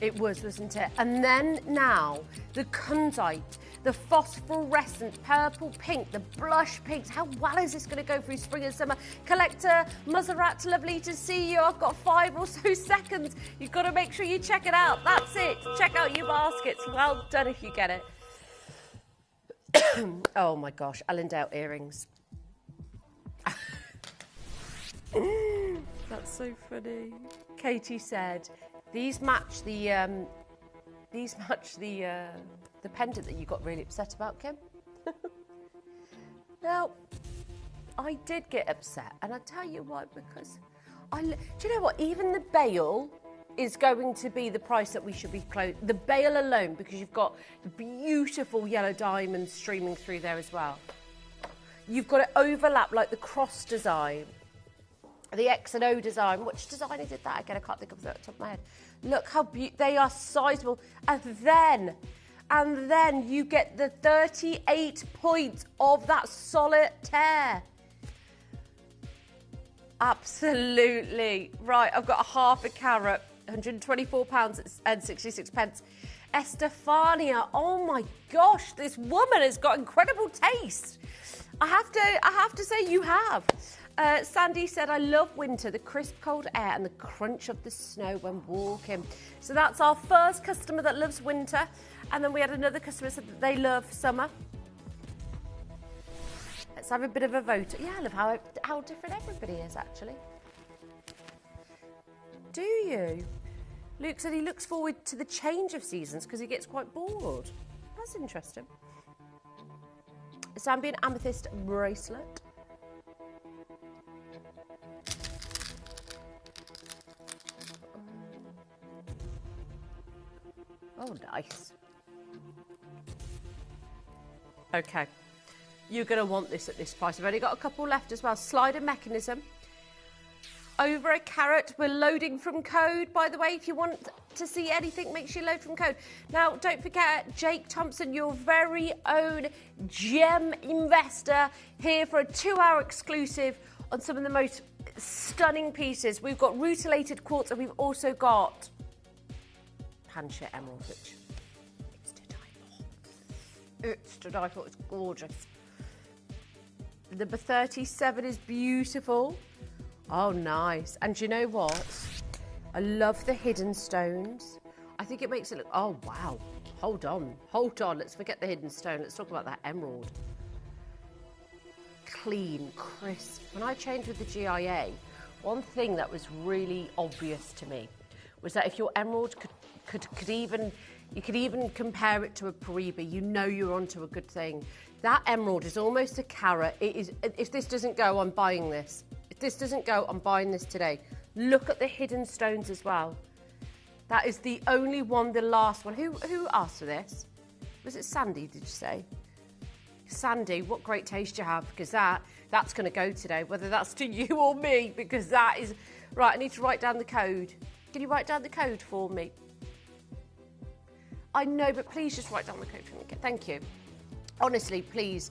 Speaker 5: It was, wasn't it? And then now, the kunzite, the phosphorescent purple pink, the blush pinks. How well is this going to go through spring and summer? Collector, Maserat, lovely to see you. I've got 5 or so seconds. You've got to make sure you check it out. That's it. Check out your baskets. Well done if you get it. Oh my gosh, Allendale earrings. That's so funny. Katie said, these match the pendant that you got really upset about, Kim. Now, I did get upset, and I tell you why, because do you know what? Even the bail is going to be the price that we should be closed. The bail alone, because you've got the beautiful yellow diamonds streaming through there as well. You've got it overlap like the cross design, the X and O design. Which designer did that again? I can't think of that off the top of my head. Look how they are sizable. And then you get the 38 points of that solitaire. Absolutely. Right, I've got a half a carat, £124 and 66 pence. Estefania, oh my gosh, this woman has got incredible taste. I have to say you have. Sandy said, I love winter, the crisp cold air and the crunch of the snow when walking. So that's our first customer that loves winter. And then we had another customer that said that they love summer. Let's have a bit of a vote. Yeah, I love how different everybody is, actually. Do you? Luke said he looks forward to the change of seasons because he gets quite bored. That's interesting. Zambian amethyst bracelet. Oh, nice. Okay. You're going to want this at this price. I've only got a couple left as well. Slider mechanism. Over a carat. We're loading from code, by the way. If you want to see anything, make sure you load from code. Now, don't forget, Jake Thompson, your very own gem investor, here for a 2-hour exclusive on some of the most stunning pieces. We've got rutilated quartz and we've also got Panchir emerald, which is to die for. It's to die for, it's gorgeous. Number 37 is beautiful. Oh, nice. And do you know what? I love the hidden stones. I think it makes it look, oh, wow. Hold on. Let's forget the hidden stone. Let's talk about that emerald. Clean, crisp. When I changed with the GIA, one thing that was really obvious to me was that if your emerald could even compare it to a Peridot, you know you're onto a good thing. That emerald is almost a carat. It is. If this doesn't go, I'm buying this. If this doesn't go, I'm buying this today. Look at the hidden stones as well. That is the only one, the last one. Who asked for this? Was it Sandy, did you say? Sandy, what great taste you have, because that's going to go today, whether that's to you or me, because that is... Right, I need to write down the code. Can you write down the code for me? I know, but please just write down the code for me. Thank you. Honestly, please,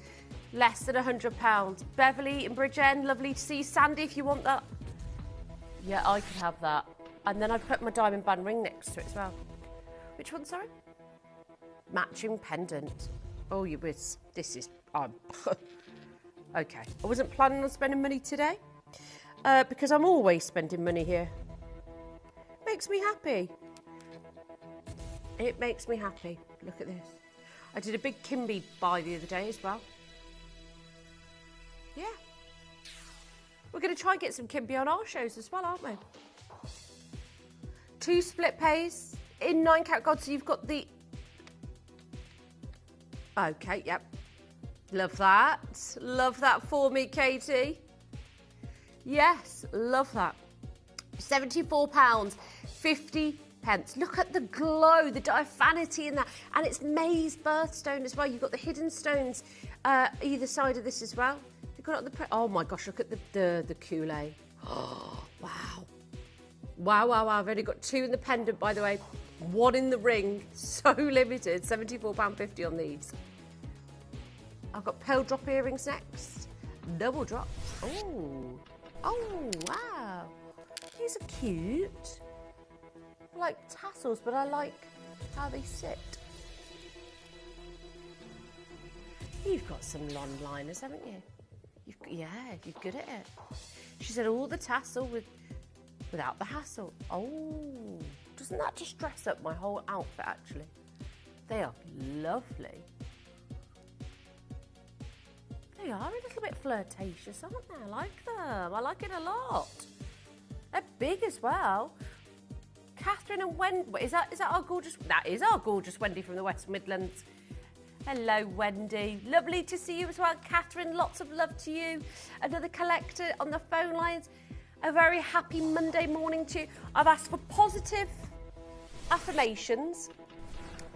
Speaker 5: less than £100. Beverly in Bridgend, lovely to see you. Sandy, if you want that. Yeah, I could have that. And then I've put my diamond band ring next to it as well. Which one, sorry? Matching pendant. Oh, you whiz. This is... okay. I wasn't planning on spending money today because I'm always spending money here. Makes me happy. It makes me happy. Look at this. I did a big Kimby buy the other day as well. Yeah. We're going to try and get some Kimby on our shows as well, aren't we? 2 split pays in 9 carat gold. So you've got the... Okay, yep. Love that. Love that for me, Katie. Yes, love that. £74, 50 pence. Look at the glow, the diaphanity in that. And it's May's birthstone as well. You've got the hidden stones either side of this as well. You've got the... Oh my gosh, look at the Kool-Aid. Oh, wow. Wow. I've only got 2 in the pendant, by the way. 1 in the ring. So limited. £74.50 on these. I've got pearl drop earrings next. Double drops. Oh, wow. These are cute. I like tassels, but I like how they sit. You've got some lawn liners, haven't you? You're good at it. She said all the tassel without the hassle. Oh, doesn't that just dress up my whole outfit, actually? They are lovely. They are a little bit flirtatious, aren't they? I like them. I like it a lot. They're big as well. Catherine and Wendy. Is that our gorgeous... That is our gorgeous Wendy from the West Midlands. Hello, Wendy. Lovely to see you as well. Catherine, lots of love to you. Another collector on the phone lines. A very happy Monday morning to you. I've asked for positive affirmations.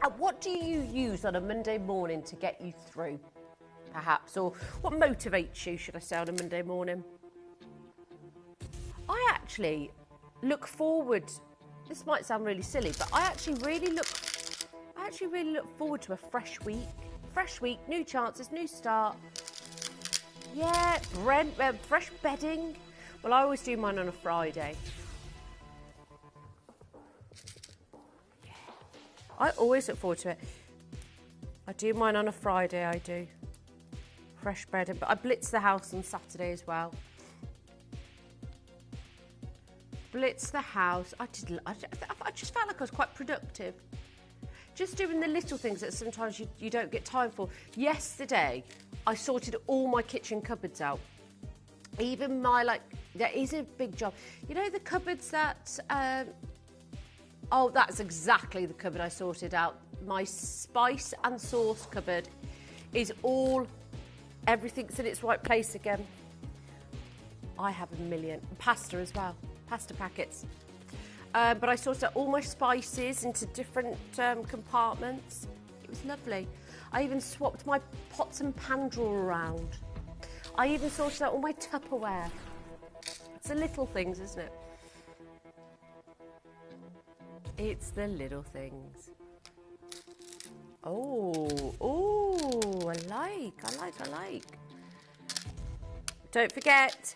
Speaker 5: And what do you use on a Monday morning to get you through, perhaps? Or what motivates you, should I say, on a Monday morning? I actually look forward... This might sound really silly, but I actually really look forward to a fresh week. Fresh week, new chances, new start. Yeah, fresh bedding. Well, I always do mine on a Friday. Yeah. I always look forward to it. I do mine on a Friday, I do. Fresh bedding, but I blitz the house on Saturday as well. Blitz the house. I just felt like I was quite productive. Just doing the little things that sometimes you don't get time for. Yesterday, I sorted all my kitchen cupboards out. Even there is a big job. You know the cupboards that... oh, that's exactly the cupboard I sorted out. My spice and sauce cupboard is all... Everything's in its right place again. I have a million. Pasta as well. Pasta packets. But I sorted out all my spices into different compartments. It was lovely. I even swapped my pots and pan drawer around. I even sorted out all my Tupperware. It's the little things, isn't it? It's the little things. Oh, I like. Don't forget,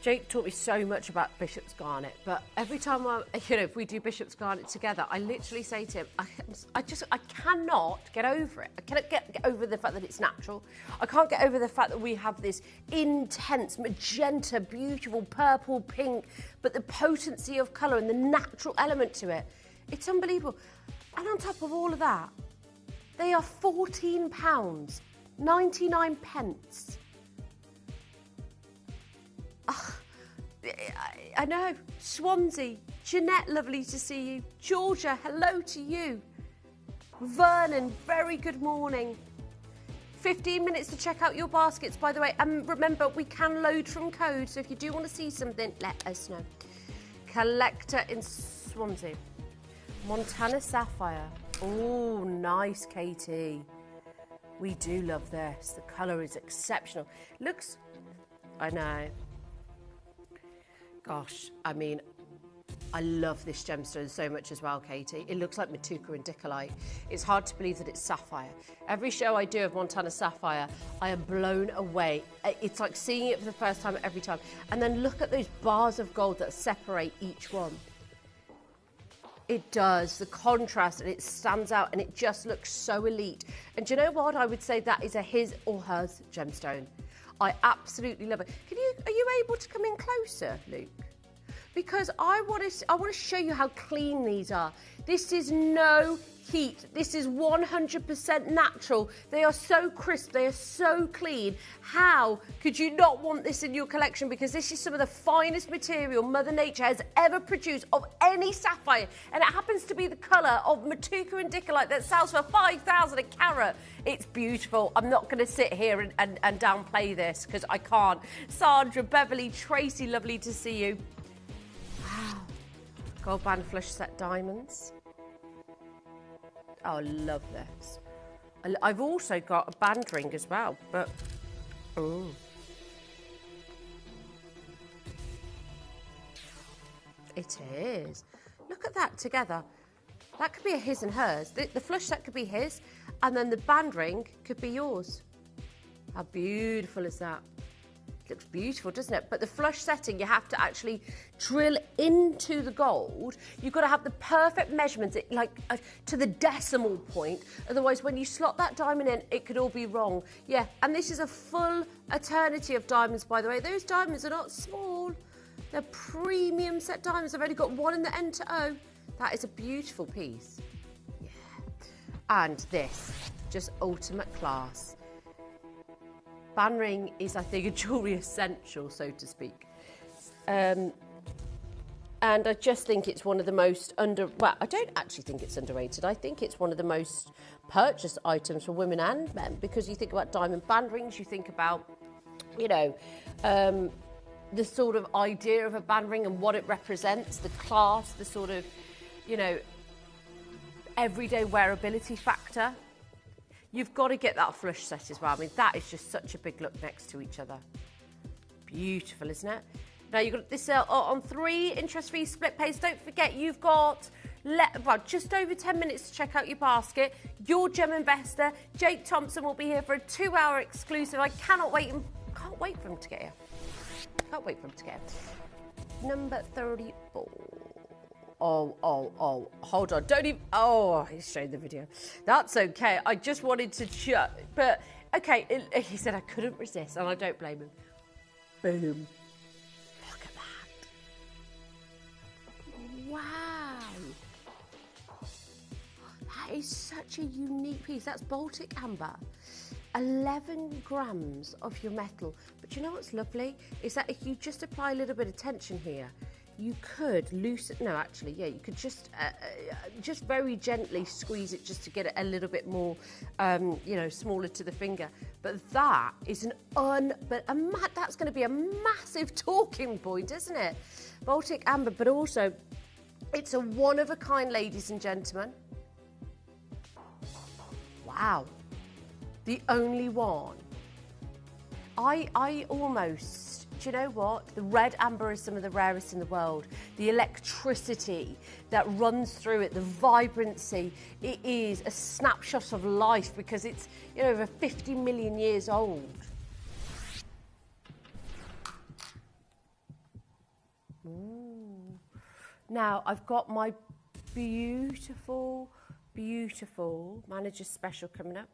Speaker 5: Jake taught me so much about Bishop's Garnet, but every time if we do Bishop's Garnet together, I literally say to him, I cannot get over it. I cannot get over the fact that it's natural. I can't get over the fact that we have this intense magenta, beautiful purple, pink, but the potency of colour and the natural element to it, it's unbelievable. And on top of all of that, they are £14, 99 pence. I know. Swansea, Jeanette, lovely to see you. Georgia, hello to you. Vernon, very good morning. 15 minutes to check out your baskets, by the way. And remember, we can load from code, so if you do want to see something, let us know. Collector in Swansea. Montana Sapphire. Oh, nice, Katie. We do love this. The colour is exceptional. Looks... I know. Gosh, I mean, I love this gemstone so much as well, Katie. It looks like Matuka and Dicholite. It's hard to believe that it's sapphire. Every show I do of Montana Sapphire, I am blown away. It's like seeing it for the first time every time. And then look at those bars of gold that separate each one. It does, the contrast, and it stands out, and it just looks so elite. And do you know what? I would say that is a his or hers gemstone. I absolutely love it. Are you able to come in closer, Luke? Because I want to show you how clean these are. This is no heat. This is 100% natural. They are so crisp. They are so clean. How could you not want this in your collection? Because this is some of the finest material Mother Nature has ever produced of any sapphire. And it happens to be the colour of Matuka and Dicholite that sells for 5,000 a carat. It's beautiful. I'm not going to sit here and downplay this because I can't. Sandra, Beverly, Tracy, lovely to see you. Wow. Gold band flush set diamonds. Oh, I love this. I've also got a band ring as well, but... Oh. It is. Look at that together. That could be a his and hers. The flush set could be his, and then the band ring could be yours. How beautiful is that? Looks beautiful, doesn't it? But the flush setting, you have to actually drill into the gold. You've got to have the perfect measurements, to the decimal point. Otherwise, when you slot that diamond in, it could all be wrong. Yeah, and this is a full eternity of diamonds, by the way. Those diamonds are not small. They're premium set diamonds. I've only got one in the N to O. That is a beautiful piece. Yeah. And this, just ultimate class. Band ring is, I think, a jewellery essential, so to speak. And I just think it's one of the most well, I don't actually think it's underrated. I think it's one of the most purchased items for women and men, because you think about diamond band rings, you think about, the sort of idea of a band ring and what it represents, the class, the sort of, everyday wearability factor. You've got to get that flush set as well. I mean, that is just such a big look next to each other. Beautiful, isn't it? Now, you've got this on 3 interest-free split pays. Don't forget, you've got just over 10 minutes to check out your basket. Your gem investor, Jake Thompson, will be here for a 2-hour exclusive. I can't wait for him to get here. Can't wait for him to get here. Number 34. Oh, hold on. Don't even... Oh, he's showing the video. That's okay. I just wanted to check. But, okay, he said I couldn't resist, and I don't blame him. Boom. Look at that. Wow. That is such a unique piece. That's Baltic amber. 11 grams of your metal. But you know what's lovely? Is that if you just apply a little bit of tension here, you could loosen, no, actually, yeah, you could just very gently squeeze it just to get it a little bit more, smaller to the finger. But that is that's going to be a massive talking point, isn't it? Baltic amber, but also it's a one-of-a-kind, ladies and gentlemen. Wow. The only one. I almost... Do you know what? The red amber is some of the rarest in the world. The electricity that runs through it, the vibrancy, it is a snapshot of life because it's, over 50 million years old. Now, I've got my beautiful, beautiful Manager's Special coming up,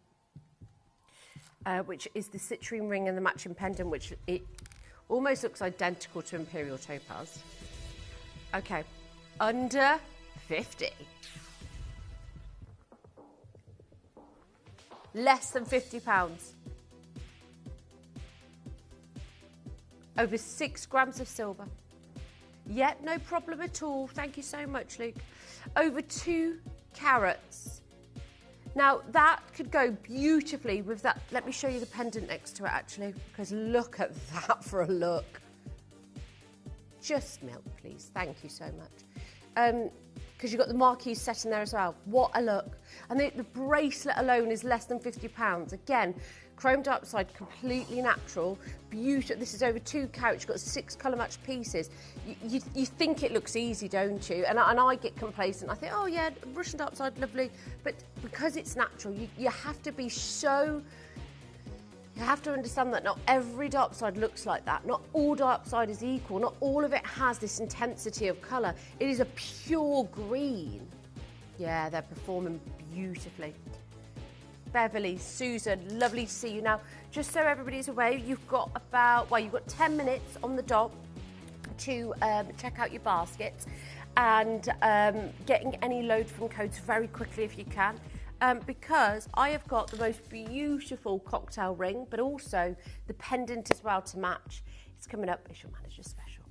Speaker 5: which is the citrine ring and the matching pendant, which it almost looks identical to Imperial topaz. Okay, under 50. Less than £50. Over 6 grams of silver. Yet, no problem at all. Thank you so much, Luke. Over 2 carats. Now, that could go beautifully with that. Let me show you the pendant next to it, actually, because look at that for a look. Just milk, please. Thank you so much. Because you've got the marquee set in there as well. What a look. And the bracelet alone is less than £50. Again, chromed upside, completely natural, beautiful. This is over 2 carats. You've got 6 colour matched pieces. You think it looks easy, don't you? And I get complacent. I think, oh yeah, Russian upside, lovely. But because it's natural, you have to be so... You have to understand that not every dark side looks like that. Not all dark side is equal. Not all of it has this intensity of colour. It is a pure green. Yeah, they're performing beautifully. Beverly, Susan, lovely to see you. Now, just so everybody's aware, you've got you've got 10 minutes on the dot to check out your baskets and getting any load from codes very quickly if you can. Because I have got the most beautiful cocktail ring, but also the pendant as well to match. It's coming up. It's your Manager's Special.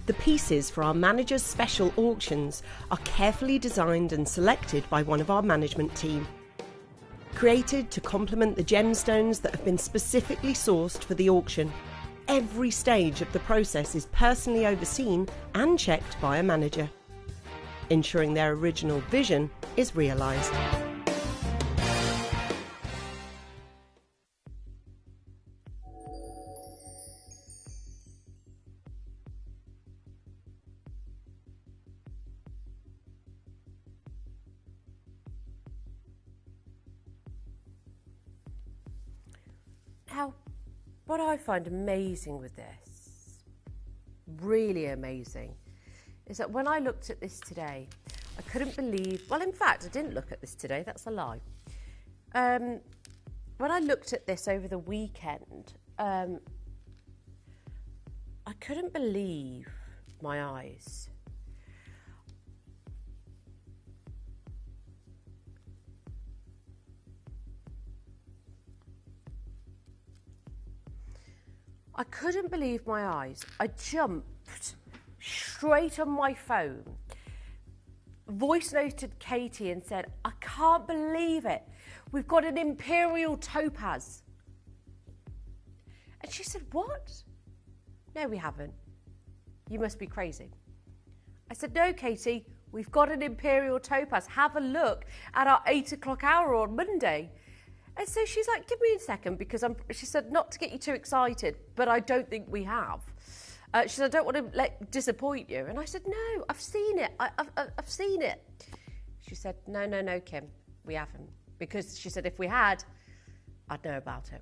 Speaker 2: The pieces for our Manager's Special auctions are carefully designed and selected by one of our management team. Created to complement the gemstones that have been specifically sourced for the auction, every stage of the process is personally overseen and checked by a manager, ensuring their original vision is realised.
Speaker 5: Now, what I find amazing with this, really amazing, is that when I looked at this today, I couldn't believe, well, in fact, I didn't look at this today, that's a lie. When I looked at this over the weekend, I couldn't believe my eyes. I couldn't believe my eyes. I jumped straight on my phone, voice noted Katie and said, I can't believe it. We've got an Imperial topaz. And she said, what? No, we haven't. You must be crazy. I said, no, Katie, we've got an Imperial topaz. Have a look at our 8 o'clock hour on Monday. And so she's like, give me a second, because she said, not to get you too excited, but I don't think we have. She said, I don't want to disappoint you. And I said, no, I've seen it. I've seen it. She said, no, Kim, we haven't. Because she said, if we had, I'd know about it.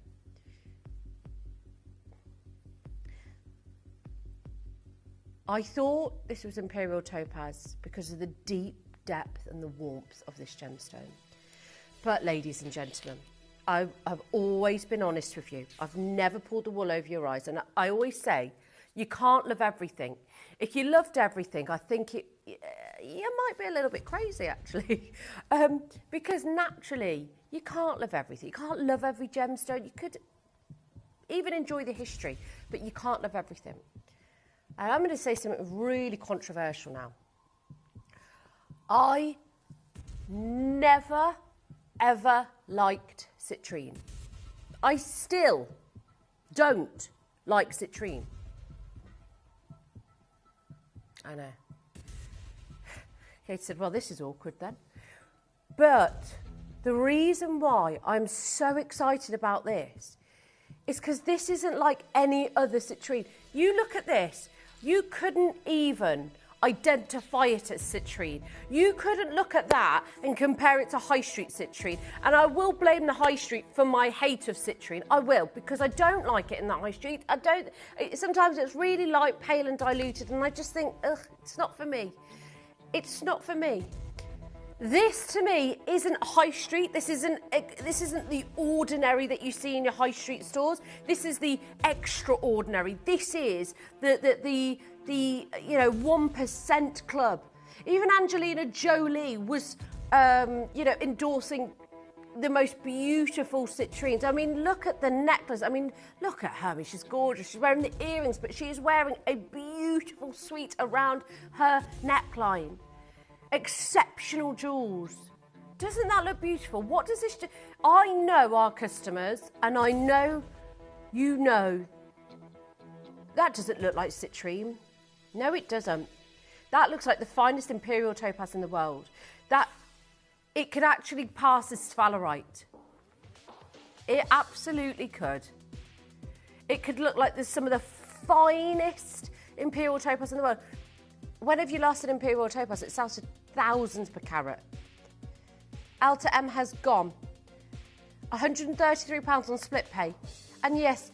Speaker 5: I thought this was Imperial topaz because of the deep depth and the warmth of this gemstone. But ladies and gentlemen, I've always been honest with you. I've never pulled the wool over your eyes. And I always say, you can't love everything. If you loved everything, I think you might be a little bit crazy, actually. Because naturally, you can't love everything. You can't love every gemstone. You could even enjoy the history, but you can't love everything. And I'm going to say something really controversial now. I never, ever liked citrine. I still don't like citrine. I know. Kate said, well, this is awkward then. But the reason why I'm so excited about this is because this isn't like any other citrine. You look at this, you couldn't even identify it as citrine. You couldn't look at that and compare it to high street citrine. And I will blame the high street for my hate of citrine. I will, because I don't like it in the high street. Sometimes it's really light, pale and diluted, and I just think, ugh, it's not for me. It's not for me. This, to me, isn't high street. This isn't the ordinary that you see in your high street stores. This is the extraordinary. This is the 1% club. Even Angelina Jolie was, endorsing the most beautiful citrines. I mean, look at the necklace. I mean, look at her. I mean, she's gorgeous. She's wearing the earrings, but she is wearing a beautiful suite around her neckline. Exceptional jewels. Doesn't that look beautiful? What does this do? I know our customers, and I know you know. That doesn't look like citrine. No, it doesn't. That looks like the finest Imperial topaz in the world. It could actually pass as sphalerite. It absolutely could. It could look like there's some of the finest Imperial topaz in the world. When have you lost an Imperial topaz? It sells for thousands per carat. Alta M has gone. £133 on split pay. And yes,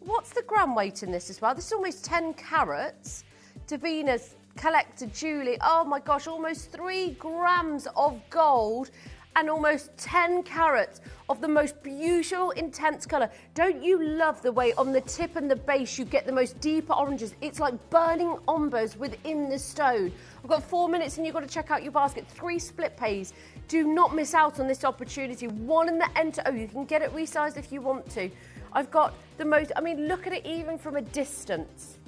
Speaker 5: what's the gram weight in this as well? This is almost 10 carats. Davina's collector Julie, oh my gosh, almost 3 grams of gold and almost 10 carats of the most beautiful, intense colour. Don't you love the way on the tip and the base you get the most deeper oranges? It's like burning ombers within the stone. I've got 4 minutes and you've got to check out your basket. 3 split pays. Do not miss out on this opportunity. 1 in the enter. Oh, you can get it resized if you want to. I've got the most, I mean, look at it even from a distance.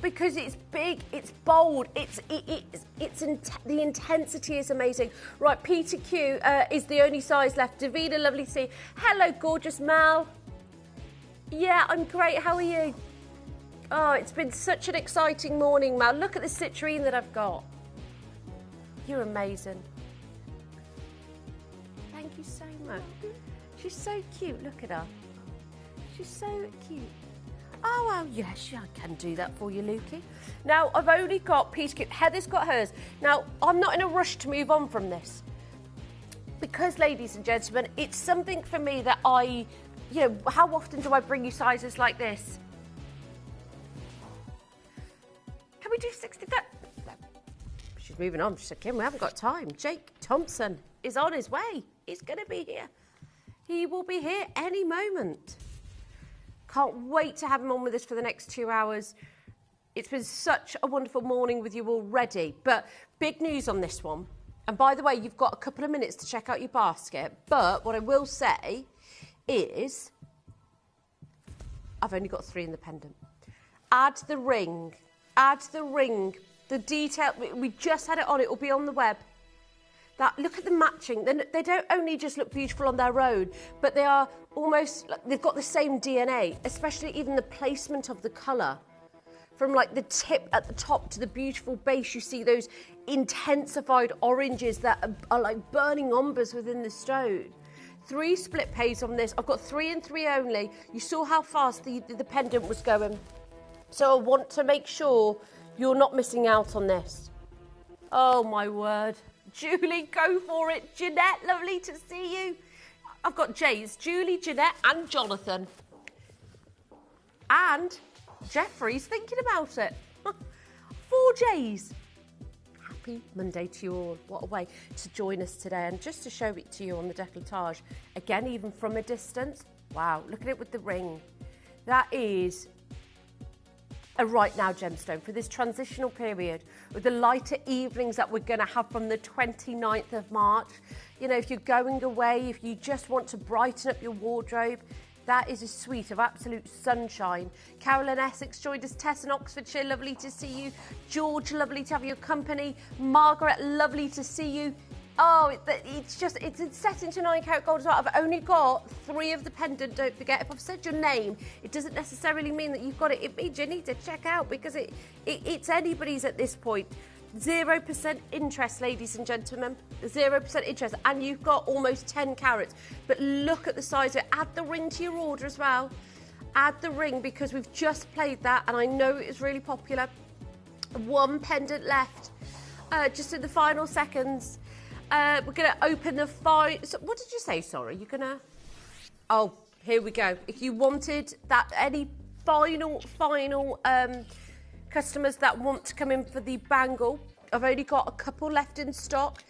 Speaker 5: Because it's big, it's bold, the intensity is amazing. Right, Peter Q is the only size left. Davina, lovely to see you. Hello, gorgeous Mal. Yeah, I'm great. How are you? Oh, it's been such an exciting morning, Mal. Look at the citrine that I've got. You're amazing. Thank you so much. She's so cute. Look at her. She's so cute. Oh, well, yes, I can do that for you, Lukey. Now, I've only got Peter Q. Heather's got hers. Now, I'm not in a rush to move on from this. Because, ladies and gentlemen, it's something for me that how often do I bring you sizes like this? Can we do 65? No. She's moving on. She said, Kim, we haven't got time. Jake Thompson is on his way. He's going to be here. He will be here any moment. Can't wait to have him on with us for the next 2 hours. It's been such a wonderful morning with you already. But big news on this one. And by the way, you've got a couple of minutes to check out your basket. But what I will say is, I've only got 3 in the pendant. Add the ring. Add the ring. The detail, we just had it on. It will be on the web. Look at the matching. They don't only just look beautiful on their own, but they are almost, they've got the same DNA, especially even the placement of the colour. From like the tip at the top to the beautiful base, you see those intensified oranges that are like burning ombers within the stone. 3 split pays on this. I've got 3 and 3 only. You saw how fast the pendant was going. So I want to make sure you're not missing out on this. Oh my word. Julie, go for it. Jeanette, lovely to see you. I've got Jays, Julie, Jeanette and Jonathan. And Jeffrey's thinking about it. 4 J's. Happy Monday to you all. What a way to join us today. And just to show it to you on the décolletage, again, even from a distance. Wow, look at it with the ring. That is a right now gemstone for this transitional period with the lighter evenings that we're going to have from the 29th of March. You know, if you're going away, if you just want to brighten up your wardrobe, that is a suite of absolute sunshine. Carolyn Essex joined us. Tess in Oxfordshire, lovely to see you. George, lovely to have your company. Margaret, lovely to see you. Oh, it's set into 9 carat gold as well. I've only got 3 of the pendant, don't forget. If I've said your name, it doesn't necessarily mean that you've got it. It means you need to check out because it's anybody's at this point. 0% interest, ladies and gentlemen. 0% interest. And you've got almost 10 carats. But look at the size of it. Add the ring to your order as well. Add the ring because we've just played that and I know it is really popular. One pendant left, just in the final seconds. We're going to open the so what did you say, sorry? You're going to... Oh, here we go. If you wanted that, any final customers that want to come in for the bangle, I've only got a couple left in stock.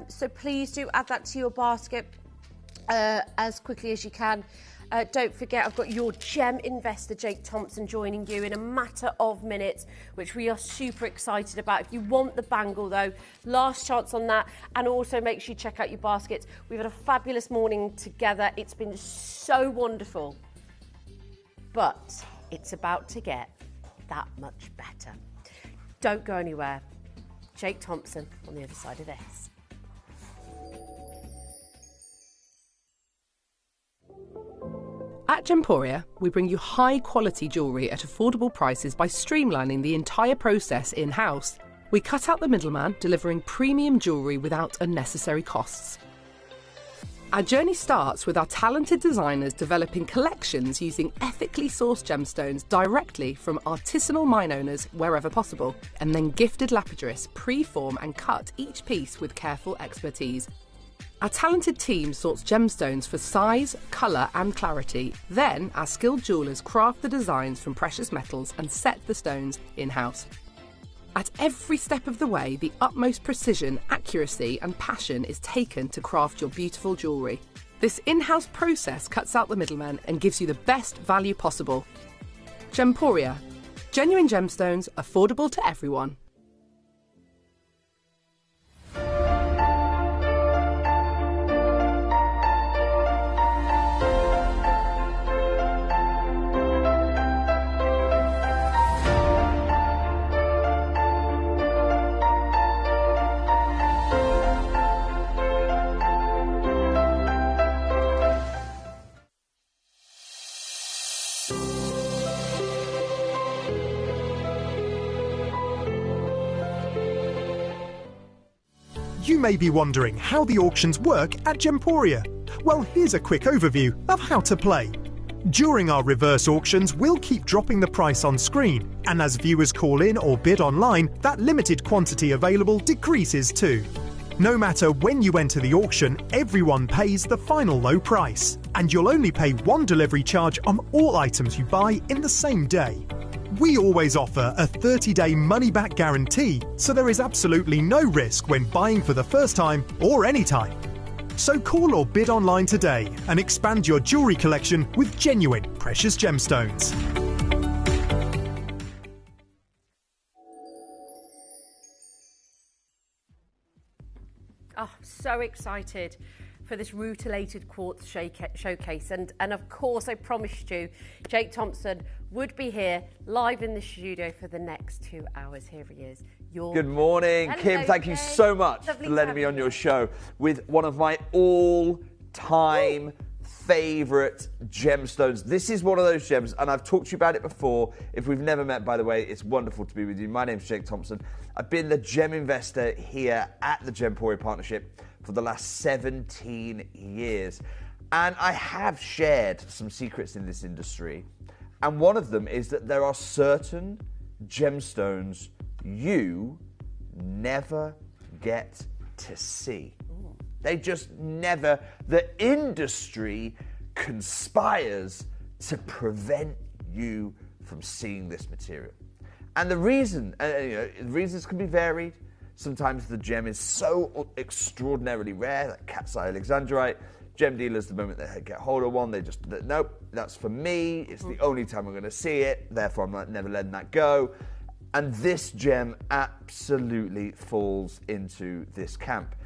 Speaker 5: So please do add that to your basket as quickly as you can. Don't forget, I've got your gem investor, Jake Thompson, joining you in a matter of minutes, which we are super excited about. If you want the bangle, though, last chance on that. And also make sure you check out your baskets. We've had a fabulous morning together. It's been so wonderful. But it's about to get that much better. Don't go anywhere. Jake Thompson on the other side of this.
Speaker 8: At Gemporia, we bring you high-quality jewellery at affordable prices by streamlining the entire process in-house. We cut out the middleman, delivering premium jewellery without unnecessary costs. Our journey starts with our talented designers developing collections using ethically sourced gemstones directly from artisanal mine owners wherever possible, and then gifted lapidarists pre-form and cut each piece with careful expertise. Our talented team sorts gemstones for size, colour and clarity. Then our skilled jewellers craft the designs from precious metals and set the stones in-house. At every step of the way, the utmost precision, accuracy and passion is taken to craft your beautiful jewellery. This in-house process cuts out the middleman and gives you the best value possible. Gemporia. Genuine gemstones, affordable to everyone.
Speaker 1: You may be wondering how the auctions work at Gemporia. Well, here's a quick overview of how to play. During our reverse auctions, we'll keep dropping the price on screen, and as viewers call in or bid online, that limited quantity available decreases too. No matter when you enter the auction, everyone pays the final low price, and you'll only pay one delivery charge on all items you buy in the same day. We always offer a 30-day money-back guarantee, so there is absolutely no risk when buying for the first time or any time. So call or bid online today and expand your jewellery collection with genuine precious gemstones.
Speaker 5: Oh, so excited for this rutilated quartz showcase. And of course, I promised you, Jake Thompson would be here live in the studio for the next 2 hours. Here he is.
Speaker 9: Good morning,
Speaker 5: Hello,
Speaker 9: Kim. Thank you
Speaker 5: Jake.
Speaker 9: so much
Speaker 5: Lovely
Speaker 9: for letting me on your show with one of my all-time favourite gemstones. This is one of those gems, and I've talked to you about it before. If we've never met, by the way, it's wonderful to be with you. My name's Jake Thompson. I've been the gem investor here at the Gemporia Partnership for the last 17 years. And I have shared some secrets in this industry. And one of them is that there are certain gemstones you never get to see. They just never, the industry conspires to prevent you from seeing this material. And the reason, the reasons can be varied. Sometimes the gem is so extraordinarily rare, like cat's eye alexandrite. Gem dealers, the moment they get hold of one, they just, nope, that's for me. It's the only time I'm going to see it. Therefore, I'm never letting that go. And this gem absolutely falls into this camp.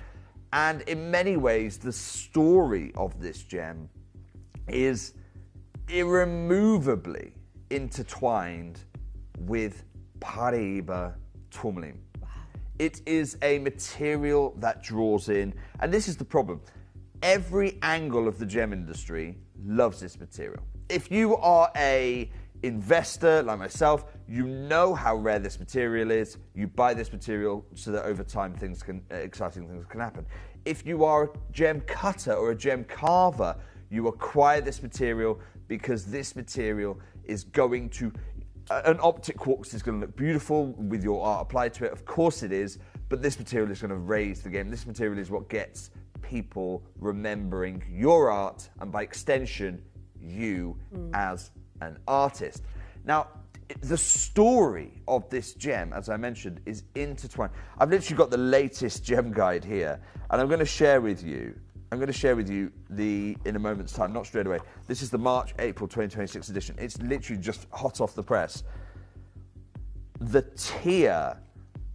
Speaker 9: And in many ways, the story of this gem is irremovably intertwined with Paraiba tourmaline. It is a material that draws in, and this is the problem. Every angle of the gem industry loves this material. If you are a investor like myself, you know how rare this material is. You buy this material so that over time exciting things can happen. If you are a gem cutter or a gem carver, you acquire this material because this material is going to an optic quartz is going to look beautiful with your art applied to it. Of course it is, but this material is going to raise the game. This material is what gets people remembering your art and by extension, you as an artist. Now, the story of this gem, as I mentioned, is intertwined. I've literally got the latest gem guide here, and I'm going to share with you in a moment's time, not straight away. This is the March-April 2026 edition. It's literally just hot off the press. The tier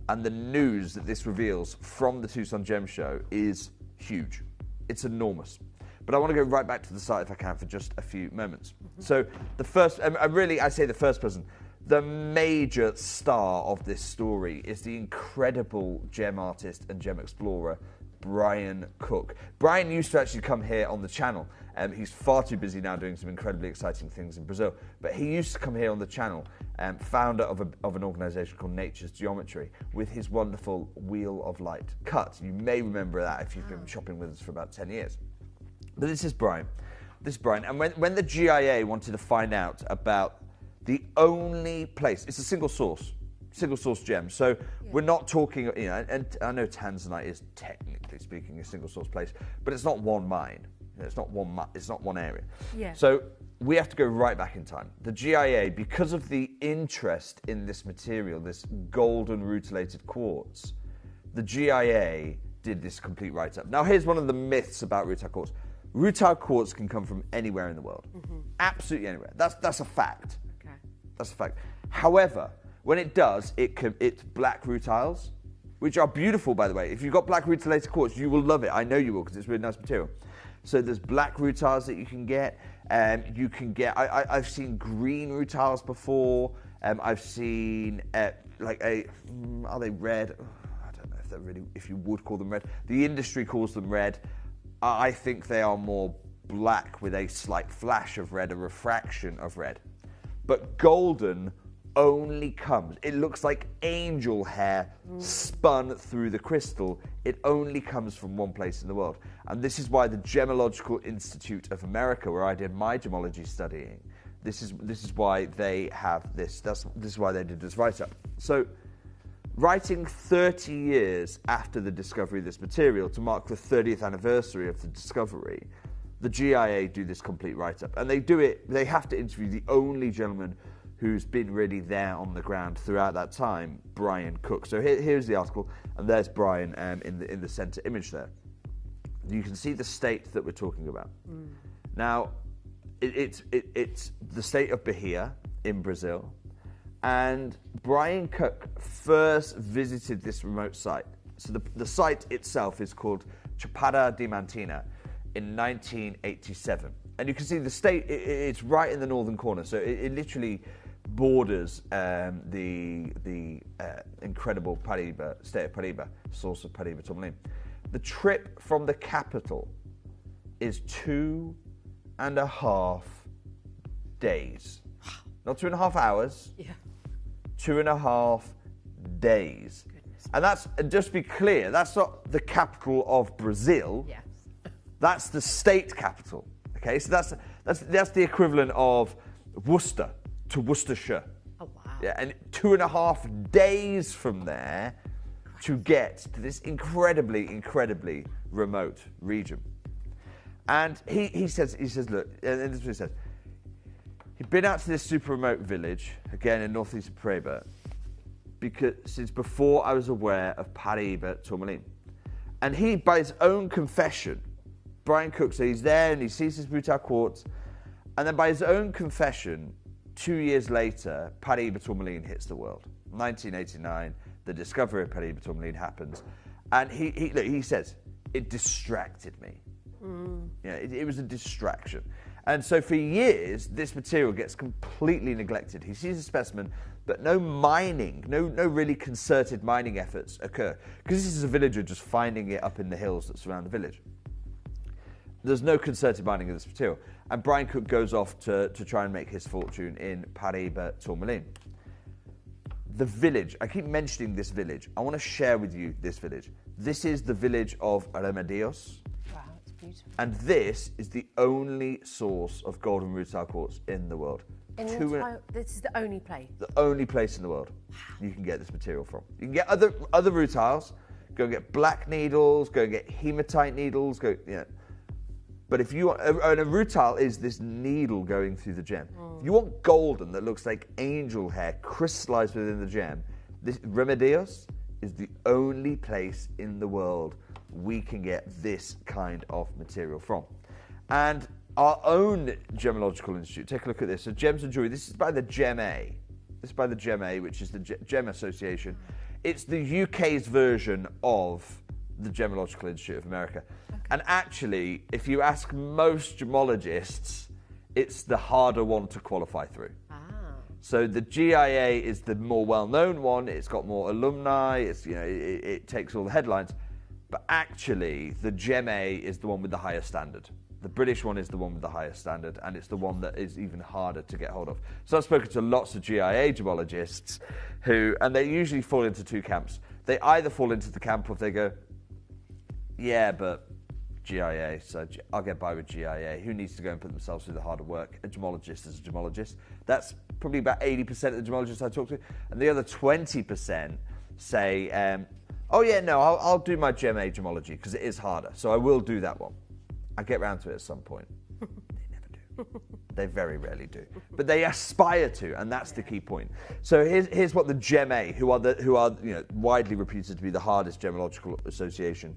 Speaker 9: and the news that this reveals from the Tucson Gem Show is huge. It's enormous. But I want to go right back to the site if I can for just a few moments. So the first, I say the first person, the major star of this story is the incredible gem artist and gem explorer, Brian Cook. Brian used to actually come here on the channel. He's far too busy now doing some incredibly exciting things in Brazil. But he used to come here on the channel, founder of an organisation called Nature's Geometry, with his wonderful Wheel of Light cut. You may remember that if you've been shopping with us for about 10 years. But this is Brian. And when the GIA wanted to find out about the only place, it's a single source gem. So we're not talking, and I know Tanzanite is technically speaking a single source place, but it's not one mine. It's not one area.
Speaker 5: Yeah.
Speaker 9: So we have to go right back in time. The GIA, because of the interest in this material, this golden rutilated quartz, the GIA did this complete write-up. Now here's one of the myths about rutile quartz. Rutile quartz can come from anywhere in the world. Absolutely anywhere. That's a fact.
Speaker 5: Okay.
Speaker 9: That's a fact. However, when it does, it's black rutiles, which are beautiful, by the way. If you've got black rutilated quartz, you will love it. I know you will, because it's really nice material. So there's black rutiles that you can get. I've seen green rutiles before. I've seen are they red? I don't know if you would call them red. The industry calls them red. I think they are more black with a slight flash of red, a refraction of red. But golden only comes, it looks like angel hair spun through the crystal. It only comes from one place in the world. And this is why the Gemological Institute of America, where I did my gemology studying, this is why they have this. This is why they did this write-up. So, writing 30 years after the discovery of this material to mark the 30th anniversary of the discovery, the GIA do this complete write-up. And they do it, they have to interview the only gentleman who's been really there on the ground throughout that time, Brian Cook. So here's the article, and there's Brian in the center image there. You can see the state that we're talking about. Now, it's the state of Bahia in Brazil, and Brian Cook first visited this remote site. So the site itself is called Chapada Diamantina in 1987. And you can see the state, it's right in the northern corner, so it literally borders the incredible Paraíba, state of Paraíba, source of Paraíba tourmaline. The trip from the capital is 2.5 days. Not 2.5 hours. Yeah. 2.5 days. Goodness. And that's, just to be clear, that's not the capital of Brazil. Yes. That's the state capital. Okay, so that's the equivalent of Worcester to Worcestershire.
Speaker 5: Oh wow!
Speaker 9: Yeah, and 2.5 days from there to get to this incredibly remote region. And he says, look, and this is what he says. He'd been out to this super remote village again in northeast Paraíba because since before I was aware of Paraíba tourmaline, and he, by his own confession, Brian Cook, so he's there and he sees this rutile quartz, and then by his own confession, 2 years later, Paraíba tourmaline hits the world. 1989, the discovery of Paraíba tourmaline happens, and he says, it distracted me. Yeah, it was a distraction. And so for years, this material gets completely neglected. He sees a specimen, but no mining, no really concerted mining efforts occur, because this is a villager just finding it up in the hills that surround the village. There's no concerted mining of this material. And Brian Cook goes off to try and make his fortune in Paraíba tourmaline. The village, I keep mentioning this village. I want to share with you this village. This is the village of Remedios.
Speaker 5: Wow, it's beautiful.
Speaker 9: And this is the only source of golden rutile quartz in the world.
Speaker 5: This is the only place.
Speaker 9: The only place in the world you can get this material from. You can get other rutiles. Go and get black needles. Go and get hematite needles. But if you want, and a rutile is this needle going through the gem. If you want golden that looks like angel hair crystallized within the gem, this Remedios is the only place in the world we can get this kind of material from. And our own Gemological Institute, take a look at this. So Gems and Jewelry, this is by the GEMA. This is by the GEMA, which is the Gem Association. It's the UK's version of the Gemological Institute of America. Okay. And actually, if you ask most gemologists, it's the harder one to qualify through. So the GIA is the more well-known one. It's got more alumni. It takes all the headlines. But actually, the GEMA is the one with the highest standard. The British one is the one with the highest standard, and it's the one that is even harder to get hold of. So I've spoken to lots of GIA gemologists and they usually fall into two camps. They either fall into the camp of they go, yeah, but GIA, so I'll get by with GIA. Who needs to go and put themselves through the harder work? A gemologist is a gemologist. That's probably about 80% of the gemologists I talk to. And the other 20% say, oh yeah, no, I'll do my GEMA gemology because it is harder. So I will do that one. I get round to it at some point. They never do. They very rarely do. But they aspire to, and that's the key point. So here's what the GEMA, who are widely reputed to be the hardest gemological association,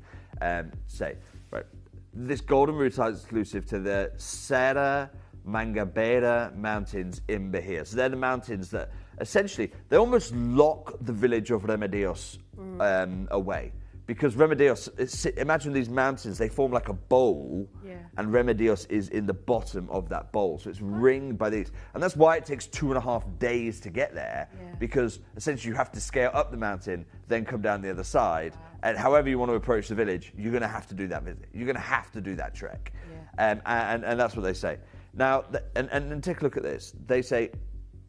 Speaker 9: say. Right. This golden rutile is exclusive to the Serra Mangabeira mountains in Bahia. So they're the mountains that essentially they almost lock the village of Remedios away. Because Remedios, imagine these mountains, they form like a bowl, and Remedios is in the bottom of that bowl. So it's ringed by these. And that's why it takes 2.5 days to get there, because essentially you have to scale up the mountain, then come down the other side. And however you want to approach the village, you're going to have to do that visit. You're going to have to do that trek. And that's what they say. Now, and take a look at this. They say,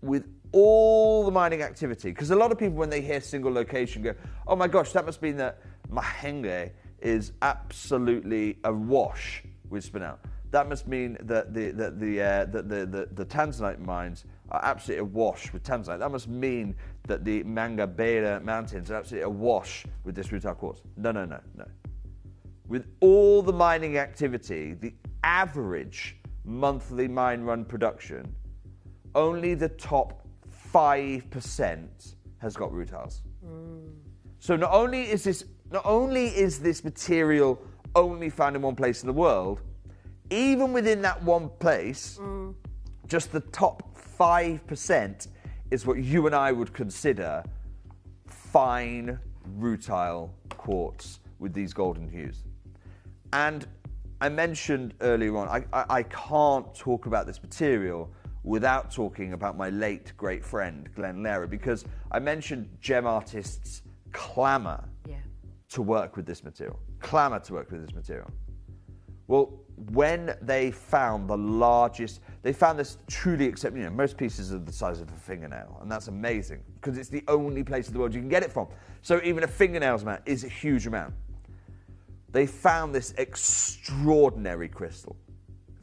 Speaker 9: with all the mining activity, because a lot of people, when they hear single location, go, oh my gosh, that must mean that Mahenge is absolutely awash with spinel. That must mean that the Tanzanite mines are absolutely awash with Tanzanite. That must mean that the Mangabeira mountains are absolutely awash with this rutile quartz. No. With all the mining activity, the average monthly mine run production, only the top 5% has got rutiles. So not only is this material only found in one place in the world, even within that one place, just the top 5% is what you and I would consider fine rutile quartz with these golden hues. And I mentioned earlier on, I can't talk about this material without talking about my late great friend, Glenn Lehrer, because I mentioned gem artists clamour to work with this material. Well, when they found they found this truly exceptional, most pieces are the size of a fingernail, and that's amazing, because it's the only place in the world you can get it from. So even a fingernail's amount is a huge amount. They found this extraordinary crystal,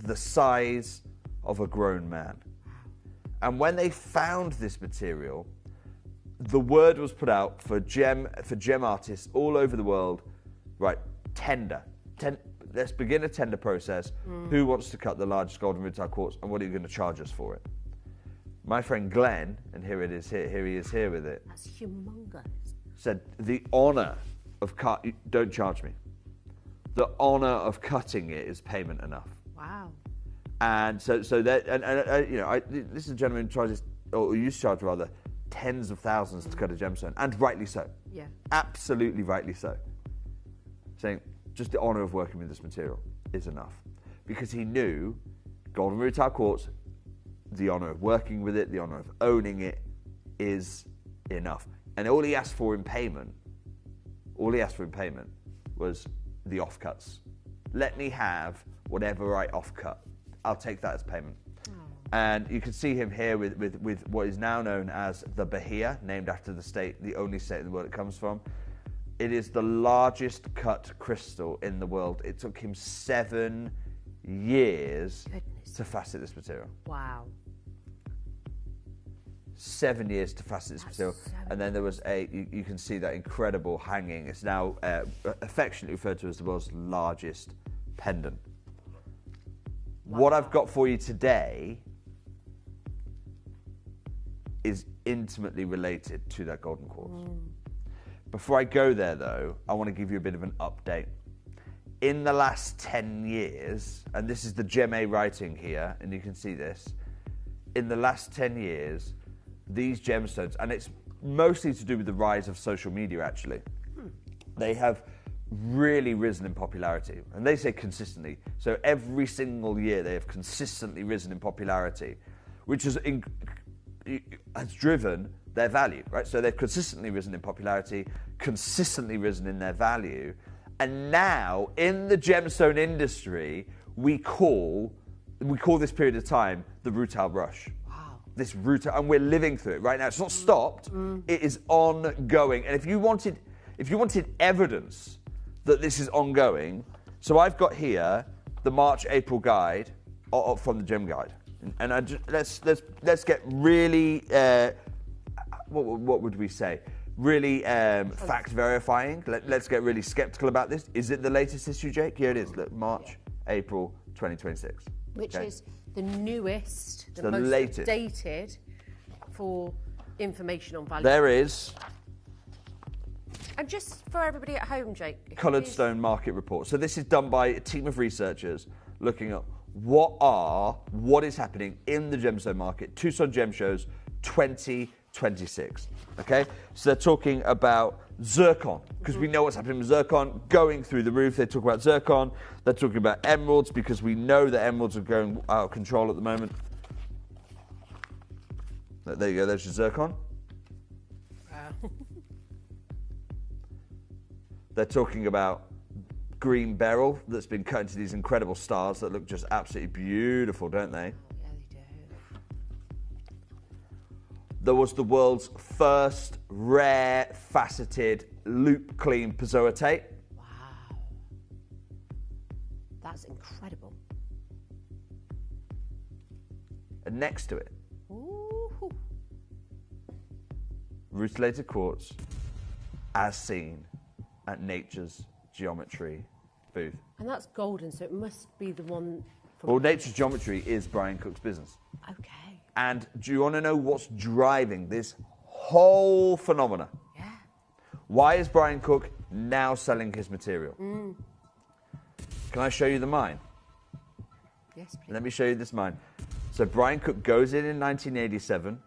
Speaker 9: the size of a grown man. And when they found this material, the word was put out for gem artists all over the world, right, tender. Let's begin a tender process. Who wants to cut the largest golden rutile quartz, and what are you going to charge us for it? My friend Glenn, and here he is here with it.
Speaker 5: That's humongous.
Speaker 9: Said, the honour of don't charge me. The honour of cutting it is payment enough.
Speaker 5: Wow.
Speaker 9: And so that, this is a gentleman who charges, or used to charge rather, tens of thousands to cut a gemstone, and rightly so.
Speaker 5: Yeah.
Speaker 9: Absolutely rightly so. Saying, just the honour of working with this material is enough. Because he knew golden rutile quartz, the honour of working with it, the honour of owning it is enough. And all he asked for in payment was the offcuts. Let me have whatever I offcut. I'll take that as payment. And you can see him here with what is now known as the Bahia, named after the state, the only state in the world it comes from. It is the largest cut crystal in the world. It took him 7 years to facet this material.
Speaker 5: Wow.
Speaker 9: 7 years to fasten this material. And then there was you can see that incredible hanging. It's now affectionately referred to as the world's largest pendant. Wow. What I've got for you today is intimately related to that golden quartz. Before I go there though, I want to give you a bit of an update. In the last 10 years, and this is the Gem A writing here, and you can see this, in the last 10 years, these gemstones, and it's mostly to do with the rise of social media actually, they have really risen in popularity, and they say consistently. So every single year they have consistently risen in popularity, which has driven their value, right? So they've consistently risen in popularity, consistently risen in their value, and now in the gemstone industry, we call this period of time the Rutile rush. Wow. This Rutile, and we're living through it right now. It's not stopped, it is ongoing. And if you wanted evidence that this is ongoing, so I've got here the March-April guide from the Gem Guide. And let's get really, what would we say? Really fact verifying. Let's get really skeptical about this. Is it the latest issue, Jake? Here it is. Look, March, April 2026.
Speaker 5: Which is the newest, the
Speaker 9: most
Speaker 5: latest. Updated for information on value.
Speaker 9: There is.
Speaker 5: And just for everybody at home, Jake.
Speaker 9: Coloured Stone Market Report. So this is done by a team of researchers looking at what is happening in the gemstone market. Tucson Gem Shows 2026. Okay, so they're talking about zircon, because we know what's happening with zircon, going through the roof. They talk about zircon. They're talking about emeralds, because we know that emeralds are going out of control at the moment. There you go, there's your zircon. Wow. They're talking about green beryl that's been cut into these incredible stars that look just absolutely beautiful, don't they?
Speaker 5: Yeah, they do.
Speaker 9: There was the world's first rare faceted loop clean piezoite.
Speaker 5: Wow. That's incredible.
Speaker 9: And next to it,
Speaker 5: ooh,
Speaker 9: rutilated quartz, as seen at Nature's Geometry booth.
Speaker 5: And that's golden, so it must be the one from...
Speaker 9: Well, Nature's Geometry is Brian Cook's business.
Speaker 5: Okay.
Speaker 9: And do you want to know what's driving this whole phenomena?
Speaker 5: Yeah.
Speaker 9: Why is Brian Cook now selling his material? Can I show you the mine?
Speaker 5: Yes, please.
Speaker 9: Let me show you this mine. So Brian Cook goes in 1987,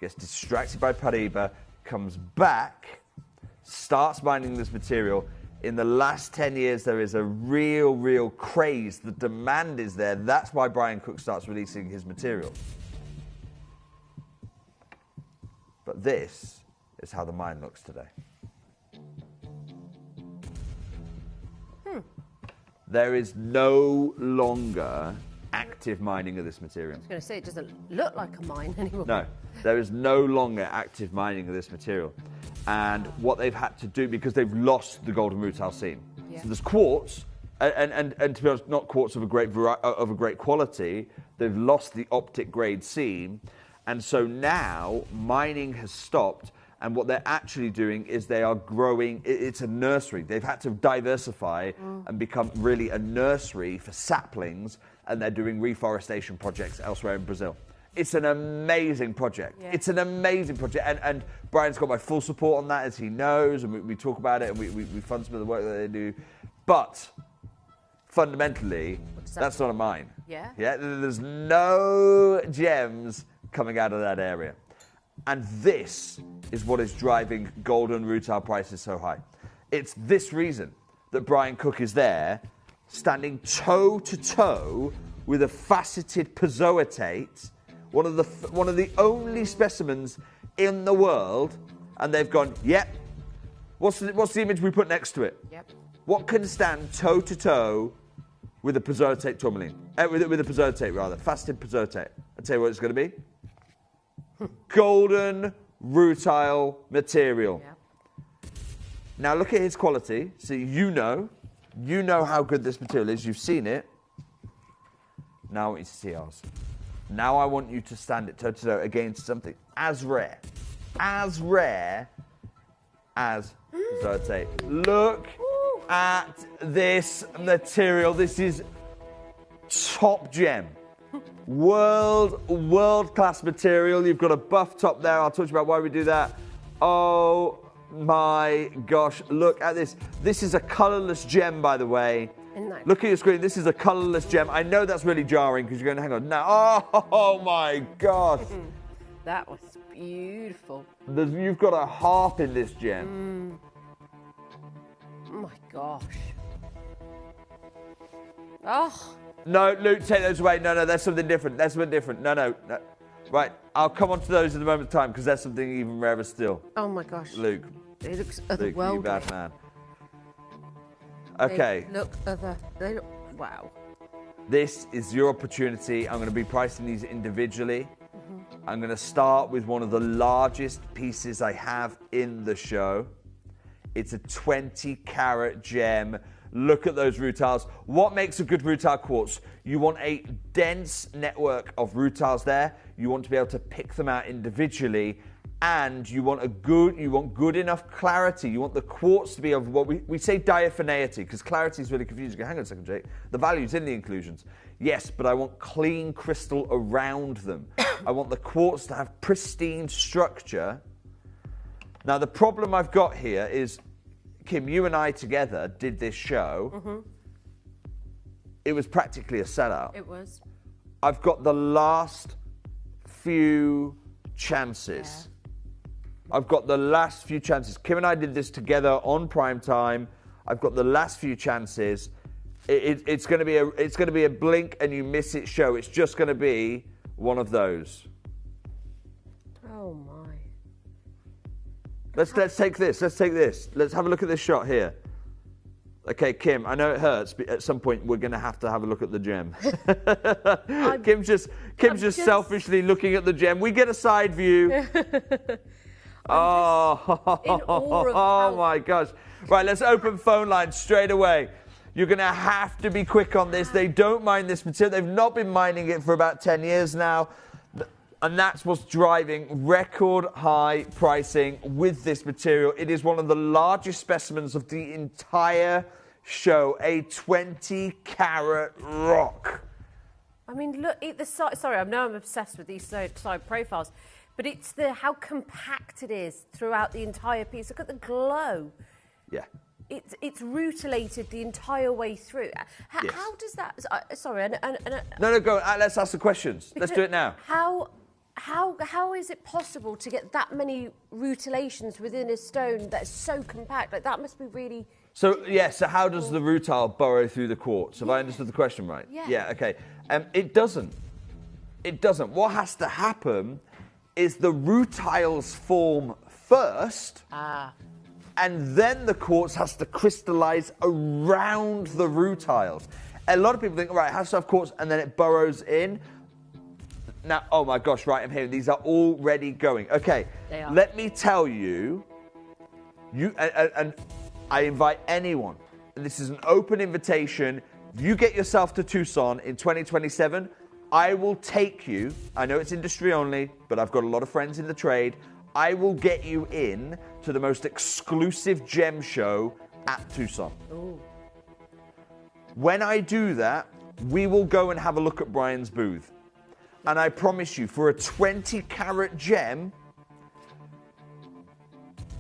Speaker 9: gets distracted by Peridot, comes back, starts mining this material. In the last 10 years, there is a real craze. The demand is there. That's why Brian Cook starts releasing his material. But this is how the mine looks today. There is no longer active mining of this material.
Speaker 5: I was going to say, it doesn't look like a mine anymore.
Speaker 9: No, there is no longer active mining of this material. And what they've had to do, because they've lost the golden rutile seam. Yeah. So there's quartz, and to be honest, not quartz of a great quality. They've lost the optic grade seam, and so now mining has stopped. And what they're actually doing is they are growing. It's a nursery. They've had to diversify and become really a nursery for saplings, and they're doing reforestation projects elsewhere in Brazil. It's an amazing project. Yeah. It's an amazing project. And Brian's got my full support on that, as he knows, and we talk about it, and we fund some of the work that they do. But fundamentally, that's not a mine.
Speaker 5: Yeah?
Speaker 9: Yeah, there's no gems coming out of that area. And this is what is driving golden rutile prices so high. It's this reason that Brian Cook is there, standing toe to toe with a faceted piezoite, one of the only specimens in the world, and they've gone, yep. What's the image we put next to it?
Speaker 5: Yep.
Speaker 9: What can stand toe to toe with a piezoite tourmaline? With a piezoite rather, faceted piezoite. I'll tell you what it's going to be. Golden rutile material. Yeah. Now look at his quality. So you know how good this material is. You've seen it. Now I want you to see ours. Now I want you to stand it toe-to-toe against something as rare as jadeite. Look at this material. This is top gem. World-class material. You've got a buff top there. I'll talk to you about why we do that. Oh my gosh, look at this. This is a colourless gem, by the way. Look at your screen. This is a colourless gem. I know that's really jarring because you're going to hang on. Now, oh my gosh.
Speaker 5: That was beautiful.
Speaker 9: You've got a harp in this gem.
Speaker 5: Oh my gosh. Oh.
Speaker 9: No, Luke, take those away. No, that's something different. No. Right, I'll come on to those in a moment of time because that's something even rarer still.
Speaker 5: Oh my gosh.
Speaker 9: Luke.
Speaker 5: It looks
Speaker 9: Luke,
Speaker 5: otherworldly.
Speaker 9: you bad man. Okay.
Speaker 5: They look, wow.
Speaker 9: This is your opportunity. I'm going to be pricing these individually. I'm going to start with one of the largest pieces I have in the show. It's a 20-carat gem. Look at those rutiles. What makes a good rutile quartz? You want a dense network of rutiles there. You want to be able to pick them out individually, and you want good enough clarity. You want the quartz to be of what we say diaphaneity, because clarity is really confusing. Hang on a second, Jake. The value's in the inclusions. Yes, but I want clean crystal around them. I want the quartz to have pristine structure. Now, the problem I've got here is, Kim, you and I together did this show. It was practically a sellout.
Speaker 5: It was.
Speaker 9: I've got the last few chances. I've got the last few chances. Kim and I did this together on prime time. I've got the last few chances. It's going to be a blink and you miss it show. It's just going to be one of those.
Speaker 5: Oh my.
Speaker 9: Let's take this. Let's have a look at this shot here. Okay, Kim, I know it hurts, but at some point we're going to have a look at the gem. Kim's just selfishly looking at the gem. We get a side view. Oh my gosh. Right, let's open phone lines straight away. You're going to have to be quick on this. They don't mine this material. They've not been mining it for about 10 years now. And that's what's driving record high pricing with this material. It is one of the largest specimens of the entire show, a 20-carat rock.
Speaker 5: I mean, look at the side. Sorry, I know I'm obsessed with these side profiles, but it's how compact it is throughout the entire piece. Look at the glow.
Speaker 9: Yeah.
Speaker 5: It's rutilated the entire way through.
Speaker 9: Yes.
Speaker 5: How does that? Sorry.
Speaker 9: No, go. Let's ask the questions. Let's do it now.
Speaker 5: How is it possible to get that many rutilations within a stone that's so compact? Like, that must be really...
Speaker 9: So how does the rutile burrow through the quartz? Have I understood the question right? Yeah, okay. It doesn't. What has to happen is the rutiles form first, and then the quartz has to crystallize around the rutiles. A lot of people think, right, it has to have quartz, and then it burrows in. Now, oh my gosh, right, I'm hearing these are already going. Okay, let me tell you, and I invite anyone, and this is an open invitation, you get yourself to Tucson in 2027, I will take you, I know it's industry only, but I've got a lot of friends in the trade, I will get you in to the most exclusive gem show at Tucson. Ooh. When I do that, we will go and have a look at Brian's booth. And I promise you, for a 20-carat gem,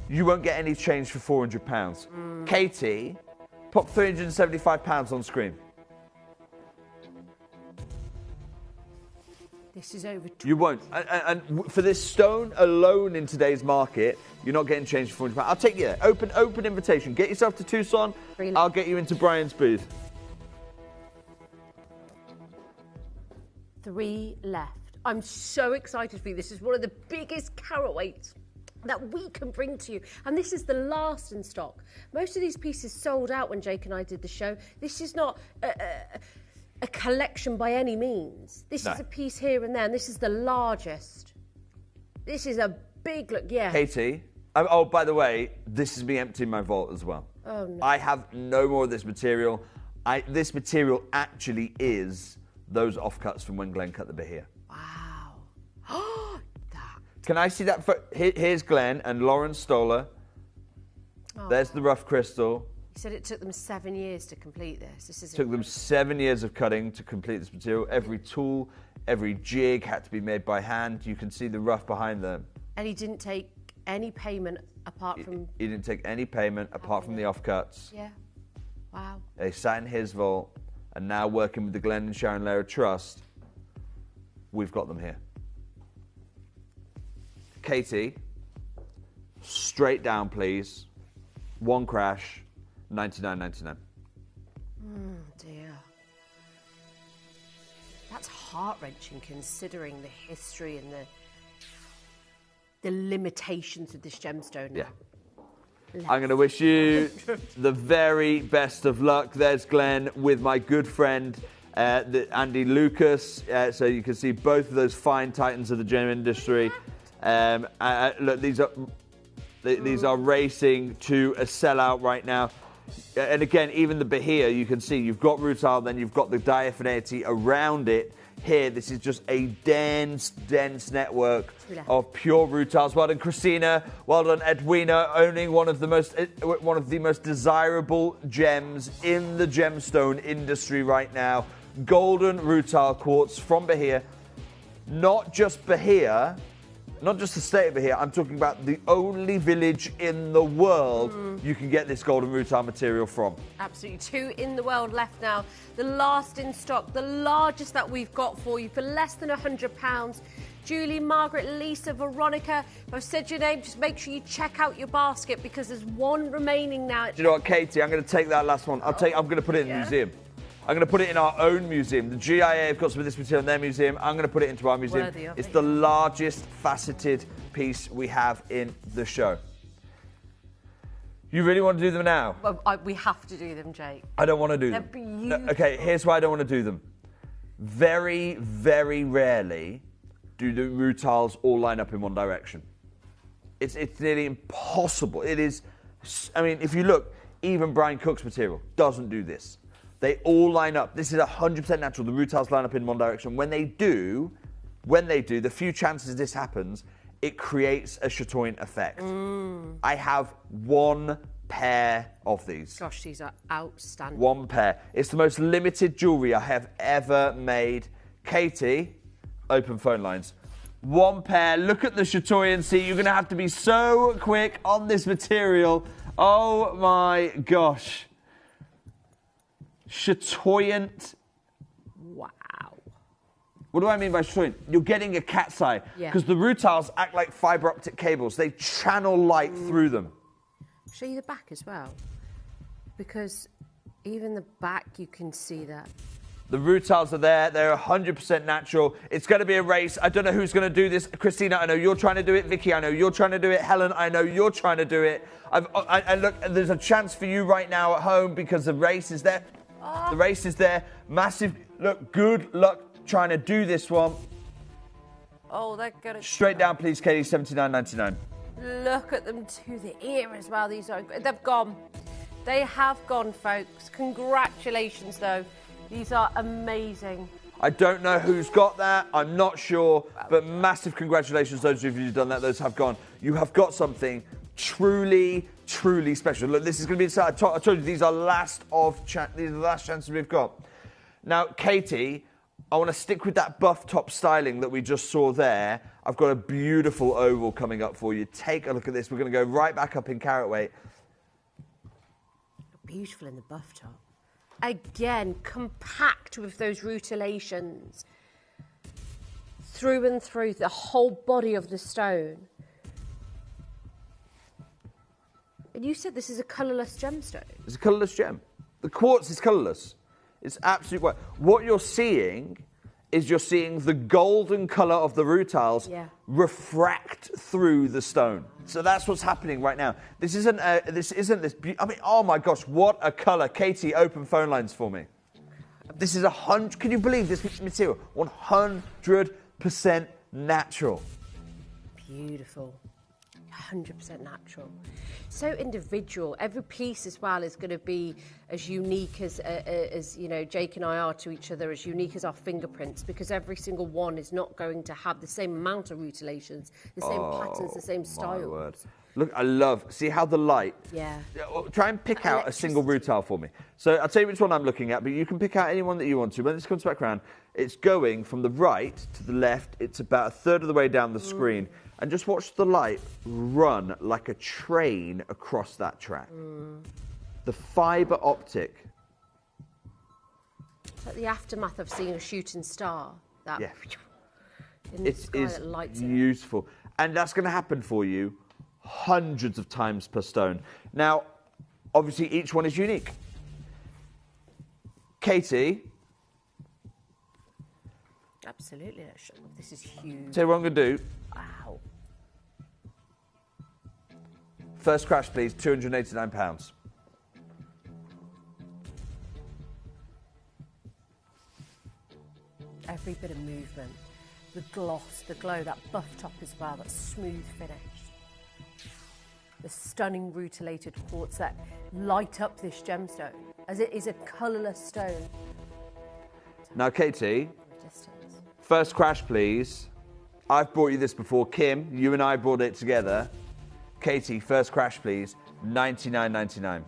Speaker 9: you won't get any change for £400. Katie, pop £375 on screen.
Speaker 5: This is over.
Speaker 9: You won't. And for this stone alone in today's market, you're not getting change for £400. I'll take you there. Open invitation. Get yourself to Tucson. I'll get you into Brian's booth.
Speaker 5: 3 left. I'm so excited for you. This is one of the biggest carat weights that we can bring to you. And this is the last in stock. Most of these pieces sold out when Jake and I did the show. This is not a collection by any means. This is a piece here and there, and this is the largest. This is a big look, yeah.
Speaker 9: Katie, oh, by the way, this is me emptying my vault as well.
Speaker 5: Oh, no.
Speaker 9: I have no more of this material. This material actually is those offcuts from when Glenn cut the Bahia.
Speaker 5: Wow. That.
Speaker 9: Can I see that? Here's Glenn and Lauren Stoller.
Speaker 5: Oh.
Speaker 9: There's the rough crystal.
Speaker 5: He said it took them 7 years to complete this. This is
Speaker 9: Took them 7 years of cutting to complete this material. Every tool, every jig had to be made by hand. You can see the rough behind them.
Speaker 5: And he didn't take any payment apart from...
Speaker 9: He didn't take any payment apart from the offcuts.
Speaker 5: Yeah. Wow.
Speaker 9: They sat in his vault, and now working with the Glenn and Sharon Lehrer Trust, we've got them here. Katie, straight down, please. One crash, $99.99.
Speaker 5: Dear. That's heart-wrenching considering the history and the limitations of this gemstone.
Speaker 9: Yeah. I'm going to wish you the very best of luck. There's Glenn with my good friend Andy Lucas. So you can see both of those fine titans of the gem industry. Look, these are racing to a sellout right now. And again, even the Bahia, you can see you've got Rutile, then you've got the diaphanity around it. Here, this is just a dense network of pure Rutiles. Well done, Christina. Well done, Edwina, owning one of the most desirable gems in the gemstone industry right now. Golden Rutile quartz from Bahia. Not just Bahia, not just the state of Bahia, I'm talking about the only village in the world you can get this golden Rutile material from.
Speaker 5: Absolutely. 2 in the world left now. The last in stock, the largest that we've got for you for less than £100. Julie, Margaret, Lisa, Veronica, if I've said your name, just make sure you check out your basket because there's one remaining now.
Speaker 9: Do you know what, Katie? I'm going to take that last one. I'm going to put it in the museum. I'm going to put it in our own museum. The GIA have got some of this material in their museum. I'm going to put it into our museum. It's the largest faceted piece we have in the show. You really want to do them now?
Speaker 5: Well, we have to do them, Jake.
Speaker 9: I don't want to do
Speaker 5: They're
Speaker 9: them.
Speaker 5: beautiful.
Speaker 9: No, okay, here's why I don't want to do them. Very, very rarely do the Rutiles all line up in one direction. It's nearly impossible. It is, I mean, if you look, even Brian Cook's material doesn't do this. They all line up. This is 100% natural. The Rutiles line up in one direction. When they do, the few chances this happens, it creates a chatoyant effect. I have one pair of these.
Speaker 5: Gosh, these are outstanding.
Speaker 9: One pair. It's the most limited jewellery I have ever made. Katie, open phone lines. One pair. Look at the chatoyancy. You're going to have to be so quick on this material. Oh, my gosh. Chatoyant.
Speaker 5: Wow.
Speaker 9: What do I mean by chatoyant? You're getting a cat's eye. Because the Rutiles act like fibre optic cables. They channel light through them.
Speaker 5: I'll show you the back as well. Because even the back, you can see that.
Speaker 9: The Rutiles are there. They're 100% natural. It's going to be a race. I don't know who's going to do this. Christina, I know you're trying to do it. Vicky, I know you're trying to do it. Helen, I know you're trying to do it. And look, there's a chance for you right now at home because the race is there. The race is there. Massive. Look, good luck trying to do this one.
Speaker 5: Oh, they're going to...
Speaker 9: Straight down, please, Katie, $79.99.
Speaker 5: Look at them to the ear as well. These are... They've gone. They have gone, folks. Congratulations, though. These are amazing.
Speaker 9: I don't know who's got that. I'm not sure. But massive congratulations, those of you who've done that. Those have gone. You have got something truly, truly special. Look, this is going to be... I told you, these are the last chances we've got. Now, Katie, I want to stick with that buff top styling that we just saw there. I've got a beautiful oval coming up for you. Take a look at this. We're going to go right back up in carat weight.
Speaker 5: Beautiful in the buff top. Again, compact with those rutilations. Through and through the whole body of the stone. And you said this is a colourless gemstone.
Speaker 9: It's a colourless gem. The quartz is colourless. It's absolutely white. What you're seeing is you're seeing the golden colour of the Rutiles refract through the stone. So that's what's happening right now. This isn't this. I mean, oh my gosh, what a colour! Katie, open phone lines for me. This is 100. Can you believe this material? 100% natural.
Speaker 5: Beautiful. 100% natural. So individual. Every piece as well is going to be as unique as you know, Jake and I are to each other, as unique as our fingerprints, because every single one is not going to have the same amount of rutilations, the same patterns, the same style.
Speaker 9: My word. Look, I love, see how the light...
Speaker 5: Yeah.
Speaker 9: Try and pick out a single rutile for me. So I'll tell you which one I'm looking at, but you can pick out any one that you want to. When this comes back around, it's going from the right to the left. It's about a third of the way down the screen. And just watch the light run like a train across that track. The fibre optic.
Speaker 5: It's like the aftermath of seeing a shooting star. That
Speaker 9: Yeah.
Speaker 5: in the
Speaker 9: It
Speaker 5: sky
Speaker 9: is
Speaker 5: that lights it.
Speaker 9: beautiful. And that's going to happen for you hundreds of times per stone. Now, obviously, each one is unique. Katie.
Speaker 5: Absolutely. This is huge.
Speaker 9: Tell you what I'm going to do.
Speaker 5: Wow.
Speaker 9: First crash, please. £289.
Speaker 5: Every bit of movement, the gloss, the glow, that buff top as well, that smooth finish. The stunning rutilated quartz that light up this gemstone, as it is a colourless stone.
Speaker 9: Now, Katie,
Speaker 5: Distance.
Speaker 9: first crash, please. I've brought you this before. Kim, you and I brought it together. Katie, first crash, please. $99.99.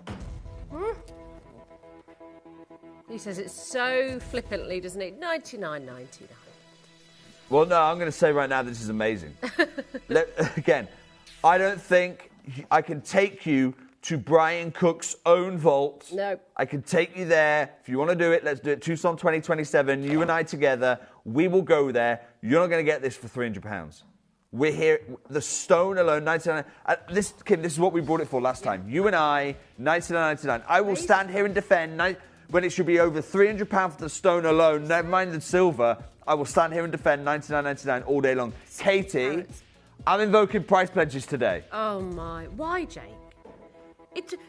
Speaker 5: He says it so flippantly, doesn't it? $99.99.
Speaker 9: Well, no, I'm going to say right now this is amazing. Again, I don't think I can take you to Brian Cook's own vault.
Speaker 5: No.
Speaker 9: I can take you there. If you want to do it, let's do it. Tucson 2027, you and I together. We will go there. You're not going to get this for £300. We're here. The stone alone, $99. Kim, this is what we brought it for last time. You and I, $99.99. I will stand here and defend when it should be over £300 for the stone alone. Never mind the silver. I will stand here and defend $99.99 all day long. Katie, I'm invoking price pledges today.
Speaker 5: Oh my! Why, Jake?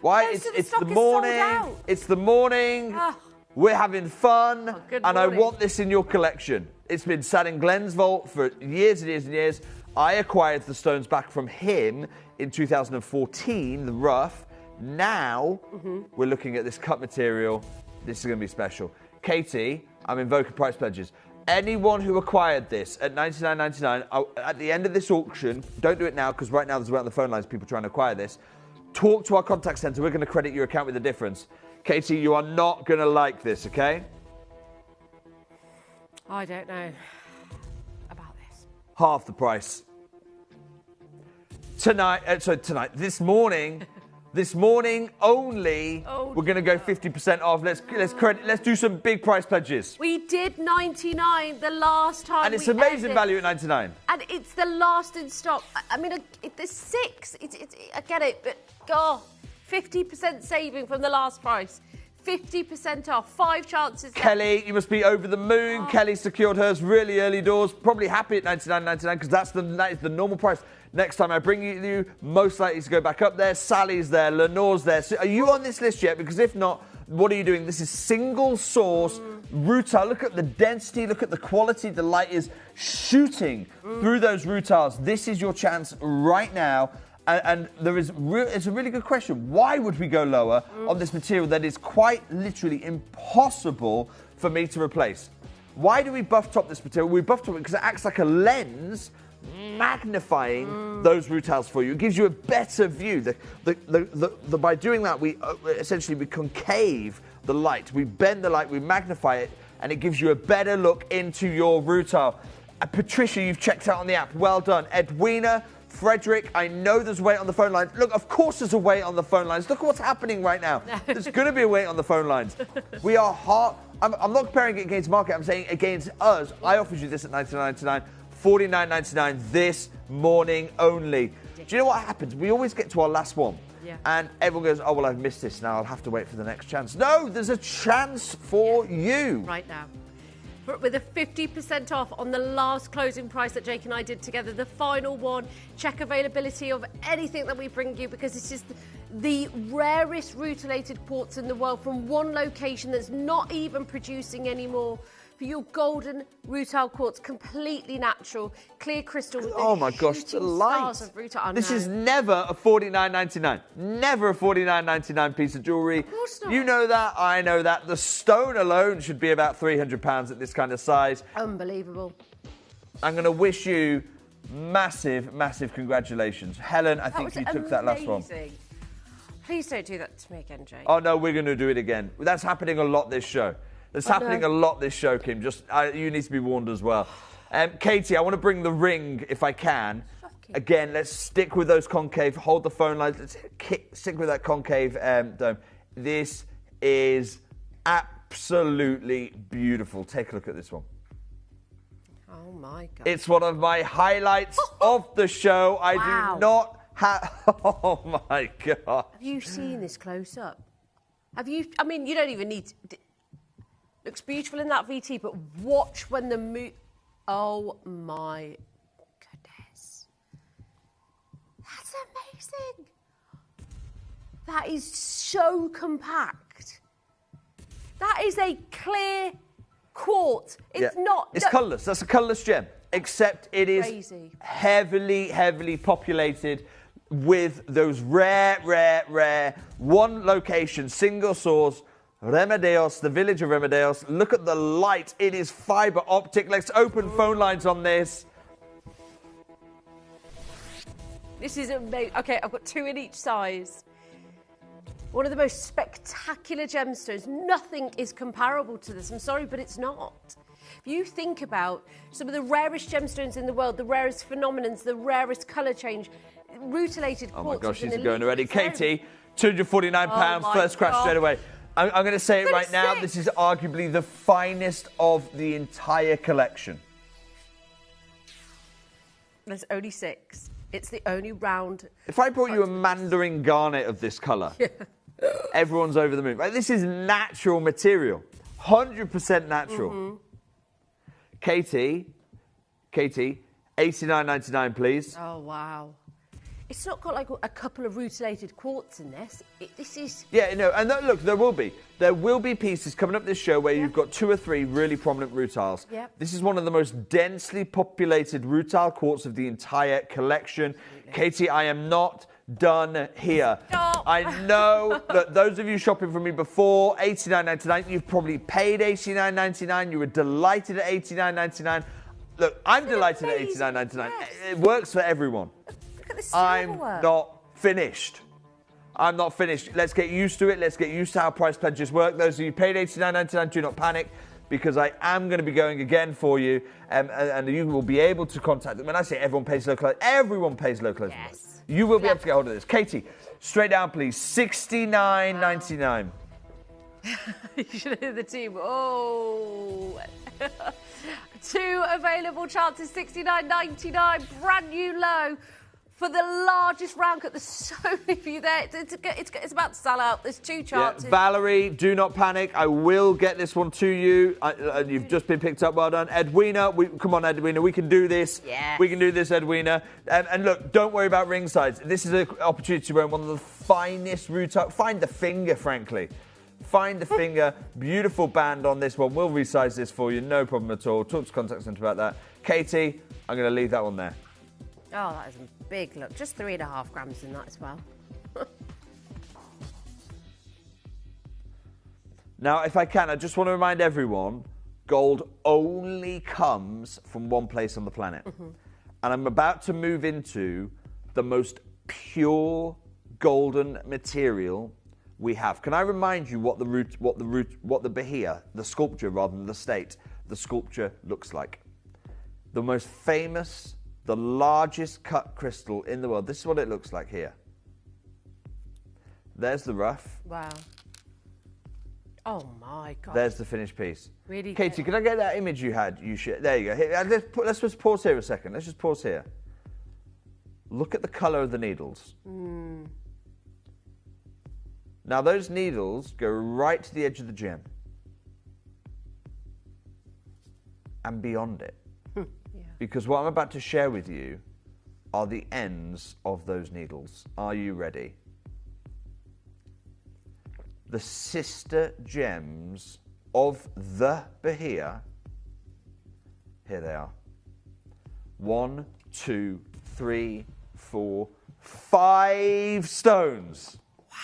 Speaker 9: Why? It's the morning. It's the morning.
Speaker 5: Oh.
Speaker 9: We're having fun,
Speaker 5: good
Speaker 9: and I
Speaker 5: morning.
Speaker 9: want this in your collection. It's been sat in Glenn's vault for years and years and years. I acquired the stones back from him in 2014, the rough. Now we're looking at this cut material. This is going to be special. Katie, I'm invoking price pledges. Anyone who acquired this at $99.99, at the end of this auction, don't do it now because right now there's on the phone lines people trying to acquire this. Talk to our contact centre. We're going to credit your account with the difference. Katie, you are not going to like this, okay?
Speaker 5: I don't know about this.
Speaker 9: Half the price. This morning only, we're going to go 50% off. Let's do some big price pledges.
Speaker 5: We did 99 the last time.
Speaker 9: And it's amazing value at 99.
Speaker 5: And it's the last in stock. I mean, there's 6. I get it, but God, 50% saving from the last price. 50% off. 5 chances.
Speaker 9: Kelly, you must be over the moon.
Speaker 5: Oh.
Speaker 9: Kelly secured hers really early doors. Probably happy at $99.99 because that is the normal price. Next time I bring you, most likely to go back up there. Sally's there. Lenore's there. So are you on this list yet? Because if not, what are you doing? This is single source rutile. Look at the density. Look at the quality. The light is shooting through those rutiles. This is your chance right now. And it's a really good question. Why would we go lower on this material that is quite literally impossible for me to replace? Why do we buff top this material? We buff top it because it acts like a lens, magnifying those rutiles for you. It gives you a better view. By doing that, we essentially concave the light. We bend the light, we magnify it, and it gives you a better look into your rutile. Patricia, you've checked out on the app. Well done. Edwina, Frederick, I know there's a wait on the phone lines. Look, of course there's a wait on the phone lines. Look at what's happening right now. There's going to be a wait on the phone lines. We are hot. I'm not comparing it against market. I'm saying against us. I offered you this at $99.99, $49.99 this morning only. Do you know what happens? We always get to our last one.
Speaker 5: Yeah.
Speaker 9: And everyone goes, oh, well, I've missed this now. I'll have to wait for the next chance. No, there's a chance for you.
Speaker 5: Right now. With a 50% off on the last closing price that Jake and I did together, the final one. Check availability of anything that we bring you because this is the rarest rutilated quartz in the world from one location that's not even producing anymore. for your golden rutile quartz, completely natural, clear crystal with
Speaker 9: Oh my gosh, the
Speaker 5: shooting
Speaker 9: light.
Speaker 5: stars of rutile.
Speaker 9: This is never a $49.99. Never a $49.99 piece of jewellery.
Speaker 5: Of course not.
Speaker 9: You know that, I know that. The stone alone should be about £300 at this kind of size.
Speaker 5: Unbelievable.
Speaker 9: I'm going to wish you massive, massive congratulations. Helen, I think you took that last one.
Speaker 5: Please don't do that to me again, Jade.
Speaker 9: Oh, no, we're going to do it again. That's happening a lot this show. That's happening a lot this show, Kim. You need to be warned as well. Katie, I want to bring the ring, if I can.
Speaker 5: Shocking.
Speaker 9: Again, let's stick with those concave. Hold the phone lines. Let's stick with that concave dome. This is absolutely beautiful. Take a look at this one.
Speaker 5: Oh, my God.
Speaker 9: It's one of my highlights of the show. I do not have... Oh, my God.
Speaker 5: Have you seen this close up? Have you... I mean, you don't even need... Looks beautiful in that VT, but watch when the Oh, my goodness. That's amazing. That is so compact. That is a clear quartz. It's not...
Speaker 9: It's colourless. That's a colourless gem. Except it is
Speaker 5: Crazy.
Speaker 9: heavily, heavily populated with those rare, one location, single source, Remedios, the village of Remedios. Look at the light. It is fibre optic. Let's open phone lines on this.
Speaker 5: This is amazing. Okay, I've got two in each size. One of the most spectacular gemstones. Nothing is comparable to this. I'm sorry, but it's not. If you think about some of the rarest gemstones in the world, the rarest phenomenons, the rarest colour change, rutilated quartz.
Speaker 9: Oh my gosh,
Speaker 5: is an
Speaker 9: she's going already.
Speaker 5: elite zone.
Speaker 9: Katie, £249,
Speaker 5: Oh
Speaker 9: first crash
Speaker 5: God.
Speaker 9: straight away. I'm going to say it right now. This is arguably the finest of the entire collection.
Speaker 5: There's only 6. It's the only round.
Speaker 9: If I brought you a mandarin garnet of this colour, everyone's over the moon. Right? This is natural material. 100% natural.
Speaker 5: Mm-hmm.
Speaker 9: Katie, $89.99, please.
Speaker 5: Oh, wow. It's not got like a couple of rutilated quartz in this. This is...
Speaker 9: Yeah, no, and look, there will be pieces coming up this show where you've got 2 or 3 really prominent rutiles.
Speaker 5: Yep.
Speaker 9: This is one of the most densely populated rutile quartz of the entire collection. Absolutely. Katie, I am not done here.
Speaker 5: Stop.
Speaker 9: I know that those of you shopping from me before, $89.99, you've probably paid $89.99. You were delighted at $89.99. Look, I'm delighted at $89.99.
Speaker 5: Yes.
Speaker 9: It works for everyone.
Speaker 5: Look at the
Speaker 9: I'm
Speaker 5: silverwork.
Speaker 9: not finished. I'm not finished. Let's get used to it. Let's get used to how price pledges work. Those of you who paid $89.99, do not panic, because I am going to be going again for you, and you will be able to contact them. When I say everyone pays localized, everyone pays localized.
Speaker 5: Yes.
Speaker 9: You will be able to get hold of this. Katie, straight down, please. $69.99.
Speaker 5: You should hear the team. Oh. 2 available chances, $69.99, brand new low for the largest round cut. There's so many of you there. It's about to sell out. There's 2 chances.
Speaker 9: Yeah. Valerie, do not panic. I will get this one to you. You've just been picked up. Well done. Edwina, come on, Edwina. We can do this.
Speaker 5: Yes.
Speaker 9: We can do this, Edwina. And look, don't worry about ring size. This is an opportunity to wear one of the finest rutile. Find the finger, frankly. Find the finger. Beautiful band on this one. We'll resize this for you. No problem at all. Talk to contact centre about that. Katie, I'm going to leave that one there.
Speaker 5: Oh, that is a big look. Just 3.5 grams in that as well.
Speaker 9: Now, if I can, I just want to remind everyone, gold only comes from one place on the planet. Mm-hmm. And I'm about to move into the most pure golden material we have. Can I remind you what the Bahia, the sculpture rather than the state, the sculpture looks like? The most famous, the largest cut crystal in the world. This is what it looks like here. There's the rough.
Speaker 5: Wow. Oh my God.
Speaker 9: There's the finished piece.
Speaker 5: Really
Speaker 9: Katie,
Speaker 5: good.
Speaker 9: can I get that image you had? There you go. Here, let's just pause here a second. Let's just pause here. Look at the colour of the needles.
Speaker 5: Mm.
Speaker 9: Now, those needles go right to the edge of the gem and beyond it.
Speaker 5: Yeah.
Speaker 9: Because what I'm about to share with you are the ends of those needles. Are you ready? The sister gems of the Bahia Here they are. 1, 2, 3, 4, 5 stones. Wow.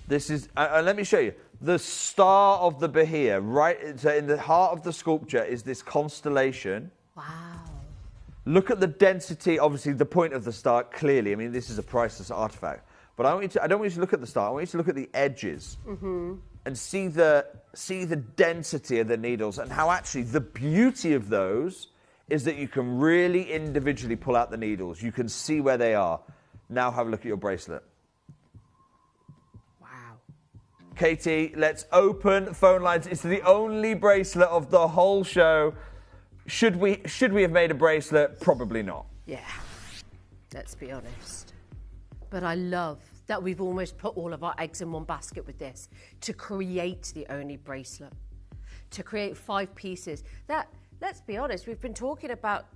Speaker 9: This is, let me show you. The star of the Bahia, right so in the heart of the sculpture, is this constellation.
Speaker 5: Wow.
Speaker 9: Look at the density, obviously the point of the star, clearly. I mean, this is a priceless artifact. But I don't want you to look at the star, I want you to look at the edges. And see the density of the needles, and how actually the beauty of those is that you can really individually pull out the needles. You can see where they are. Now have a look at your bracelet.
Speaker 5: Wow.
Speaker 9: Katie, let's open phone lines. It's the only bracelet of the whole show. Should we have made a bracelet? Probably not.
Speaker 5: Yeah, let's be honest. But I love that we've almost put all of our eggs in one basket with this to create the only bracelet, to create 5 pieces. That, let's be honest, we've been talking about,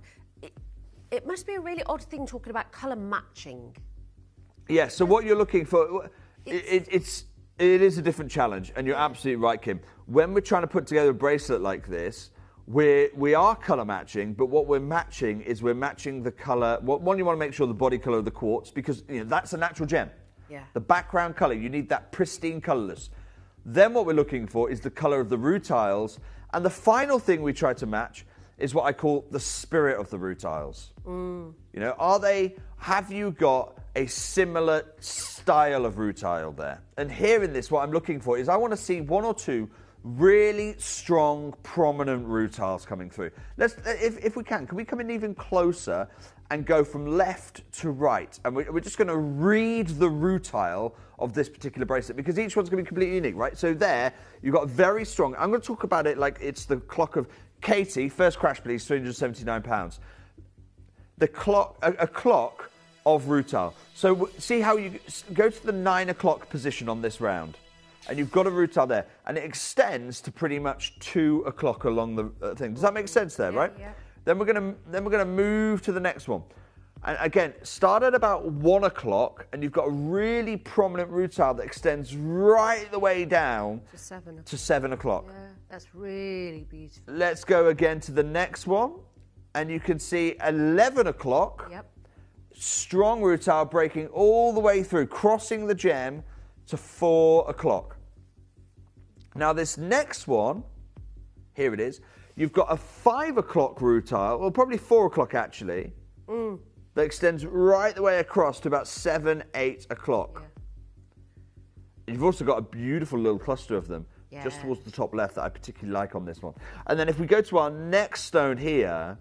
Speaker 5: it must be a really odd thing talking about colour matching.
Speaker 9: Yeah, so what you're looking for, it is a different challenge, and you're absolutely right, Kim. When we're trying to put together a bracelet like this, we are colour matching, but what we're matching is we're matching the colour. One, you want to make sure the body colour of the quartz, because that's a natural gem.
Speaker 5: Yeah.
Speaker 9: The background colour, you need that pristine colourless. Then what we're looking for is the colour of the rutiles, and the final thing we try to match is what I call the spirit of the rutiles. Have you got a similar style of rutile there? And here in this, what I'm looking for is I want to see 1 or 2 really strong, prominent rutiles coming through. If we can we come in even closer and go from left to right? And we're just going to read the rutile of this particular bracelet, because each one's going to be completely unique, right? So there, you've got very strong. I'm going to talk about it like it's the clock of Katie. First crash, please. £379. A clock of rutile. So see how you go to the 9 o'clock position on this round. And you've got a rutile there, and it extends to pretty much 2 o'clock along the thing. Does that make sense there, right?
Speaker 5: Yeah.
Speaker 9: Then we're gonna move to the next one, and again start at about 1 o'clock, and you've got a really prominent rutile that extends right the way down
Speaker 5: to 7 o'clock.
Speaker 9: Yeah,
Speaker 5: that's really beautiful.
Speaker 9: Let's go again to the next one, and you can see 11 o'clock.
Speaker 5: Yep.
Speaker 9: Strong rutile breaking all the way through, crossing the gem to 4 o'clock. Now this next one, here it is, you've got a 5 o'clock rutile, well probably 4 o'clock actually, that extends right the way across to about 7, 8 o'clock. Yeah. You've also got a beautiful little cluster of them just towards the top left that I particularly like on this one. And then if we go to our next stone here,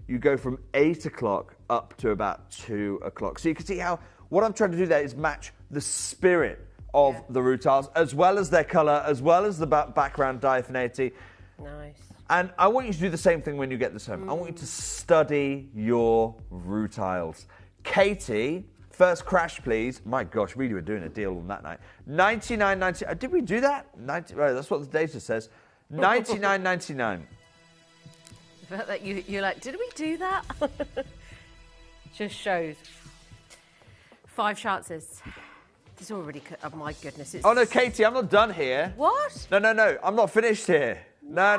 Speaker 9: you go from 8 o'clock up to about 2 o'clock. So you can see how, what I'm trying to do there is match the spirit of the rutiles, as well as their colour, as well as the background diaphaneity.
Speaker 5: Nice.
Speaker 9: And I want you to do the same thing when you get this home. I want you to study your rutiles. Katie, first crash, please. My gosh, we were doing a deal on that night. $99.99. Did we do that? Right, that's what the data says. $99.99.
Speaker 5: The fact that you're like, did we do that? Just shows. 5 chances. It's already, oh my goodness.
Speaker 9: Oh no, Katie, I'm not done here.
Speaker 5: What?
Speaker 9: No, I'm not finished here. No.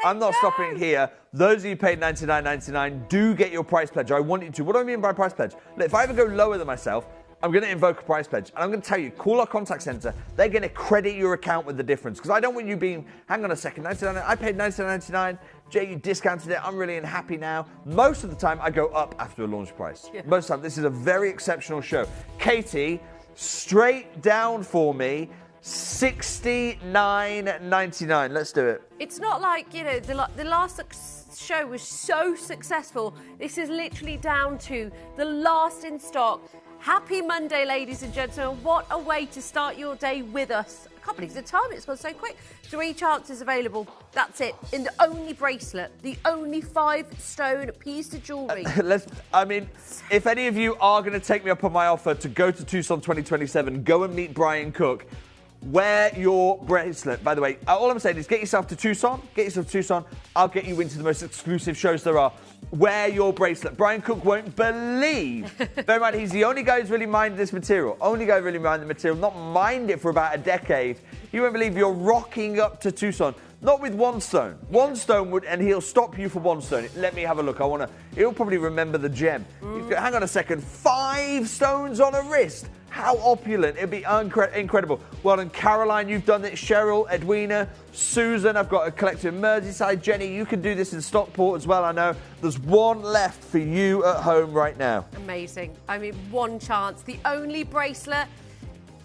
Speaker 9: I'm not stopping here. Those of you who paid $99.99 do get your price pledge. I want you to. What do I mean by price pledge? Look, if I ever go lower than myself, I'm going to invoke a price pledge. And I'm going to tell you, call our contact centre. They're going to credit your account with the difference. Because I don't want you being, hang on a second, $99, I paid $99.99. Jay, you discounted it. I'm really unhappy now. Most of the time, I go up after a launch price. Yeah. Most of the time, this is a very exceptional show. Katie, straight down for me, $69.99. Let's do it.
Speaker 5: It's not like, the last show was so successful. This is literally down to the last in stock. Happy Monday, ladies and gentlemen. What a way to start your day with us. I can't believe the time, it's gone so quick. 3 chances available. That's it. In the only bracelet, the only 5-stone piece of jewellery.
Speaker 9: If any of you are going to take me up on my offer to go to Tucson 2027, go and meet Brian Cook, Wear your bracelet. By the way, all I'm saying is get yourself to Tucson. Get yourself to Tucson. I'll get you into the most exclusive shows there are. Wear your bracelet. Brian Cook won't believe. Bear in mind, he's the only guy who's really minded this material. Only guy who really minded the material. Not mind it for about a decade. You won't believe you're rocking up to Tucson. Not with one stone. One stone would, and he'll stop you for one stone. Let me have a look. He'll probably remember the gem. Hang on a second. 5 stones on a wrist. How opulent. It'd be incredible. Well done, Caroline. You've done it. Cheryl, Edwina, Susan. I've got a collector in Merseyside. Jenny, you can do this in Stockport as well, I know. There's one left for you at home right now.
Speaker 5: Amazing. I mean, one chance. The only bracelet.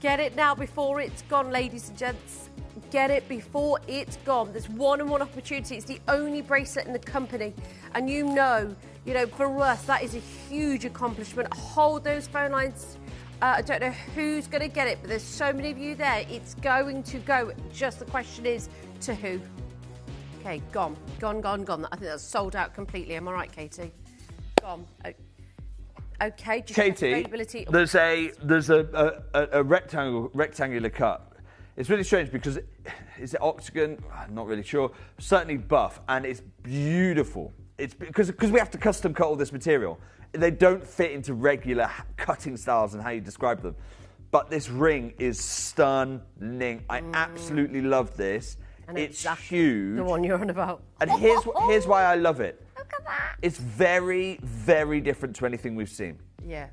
Speaker 5: Get it now before it's gone, ladies and gents. Get it before it's gone. There's one and one opportunity. It's the only bracelet in the company. And you know, for us, that is a huge accomplishment. Hold those phone lines. I don't know who's going to get it, but there's so many of you there. It's going to go. Just the question is, to who? Okay, gone. Gone. I think that's sold out completely. Am I right, Katie? Gone. Okay, just
Speaker 9: Katie,
Speaker 5: availability.
Speaker 9: there's a rectangular cut. It's really strange because is it octagon? I'm not really sure. Certainly buff, and it's beautiful. It's because we have to custom cut all this material. They don't fit into regular cutting styles and how you describe them. But this ring is stunning. I absolutely love this.
Speaker 5: And
Speaker 9: it's
Speaker 5: exactly
Speaker 9: huge.
Speaker 5: The one you're on about.
Speaker 9: And here's why I love it.
Speaker 5: Look at that.
Speaker 9: It's very, very different to anything we've seen.
Speaker 5: Yeah.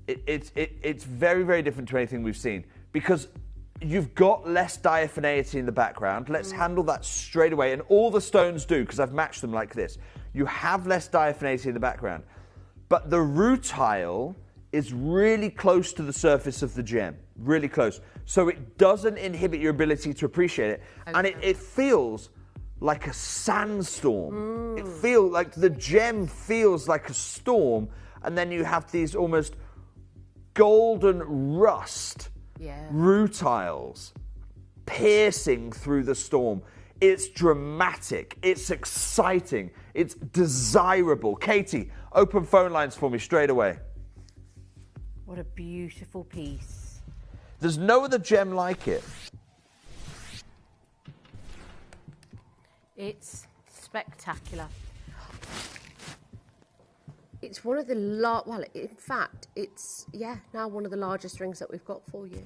Speaker 9: It's very, very different to anything we've seen because you've got less diaphaneity in the background. Let's handle that straight away. And all the stones do, because I've matched them like this. You have less diaphaneity in the background. But the rutile is really close to the surface of the gem. Really close. So it doesn't inhibit your ability to appreciate it. Okay. And it feels like a sandstorm. It feels like the gem feels like a storm. And then you have these almost golden rust rutiles piercing through the storm. It's dramatic. It's exciting. It's desirable. Katie, open phone lines for me straight away.
Speaker 5: What a beautiful piece.
Speaker 9: There's no other gem like it.
Speaker 5: It's spectacular. It's one of the in fact, it's now one of the largest rings that we've got for you.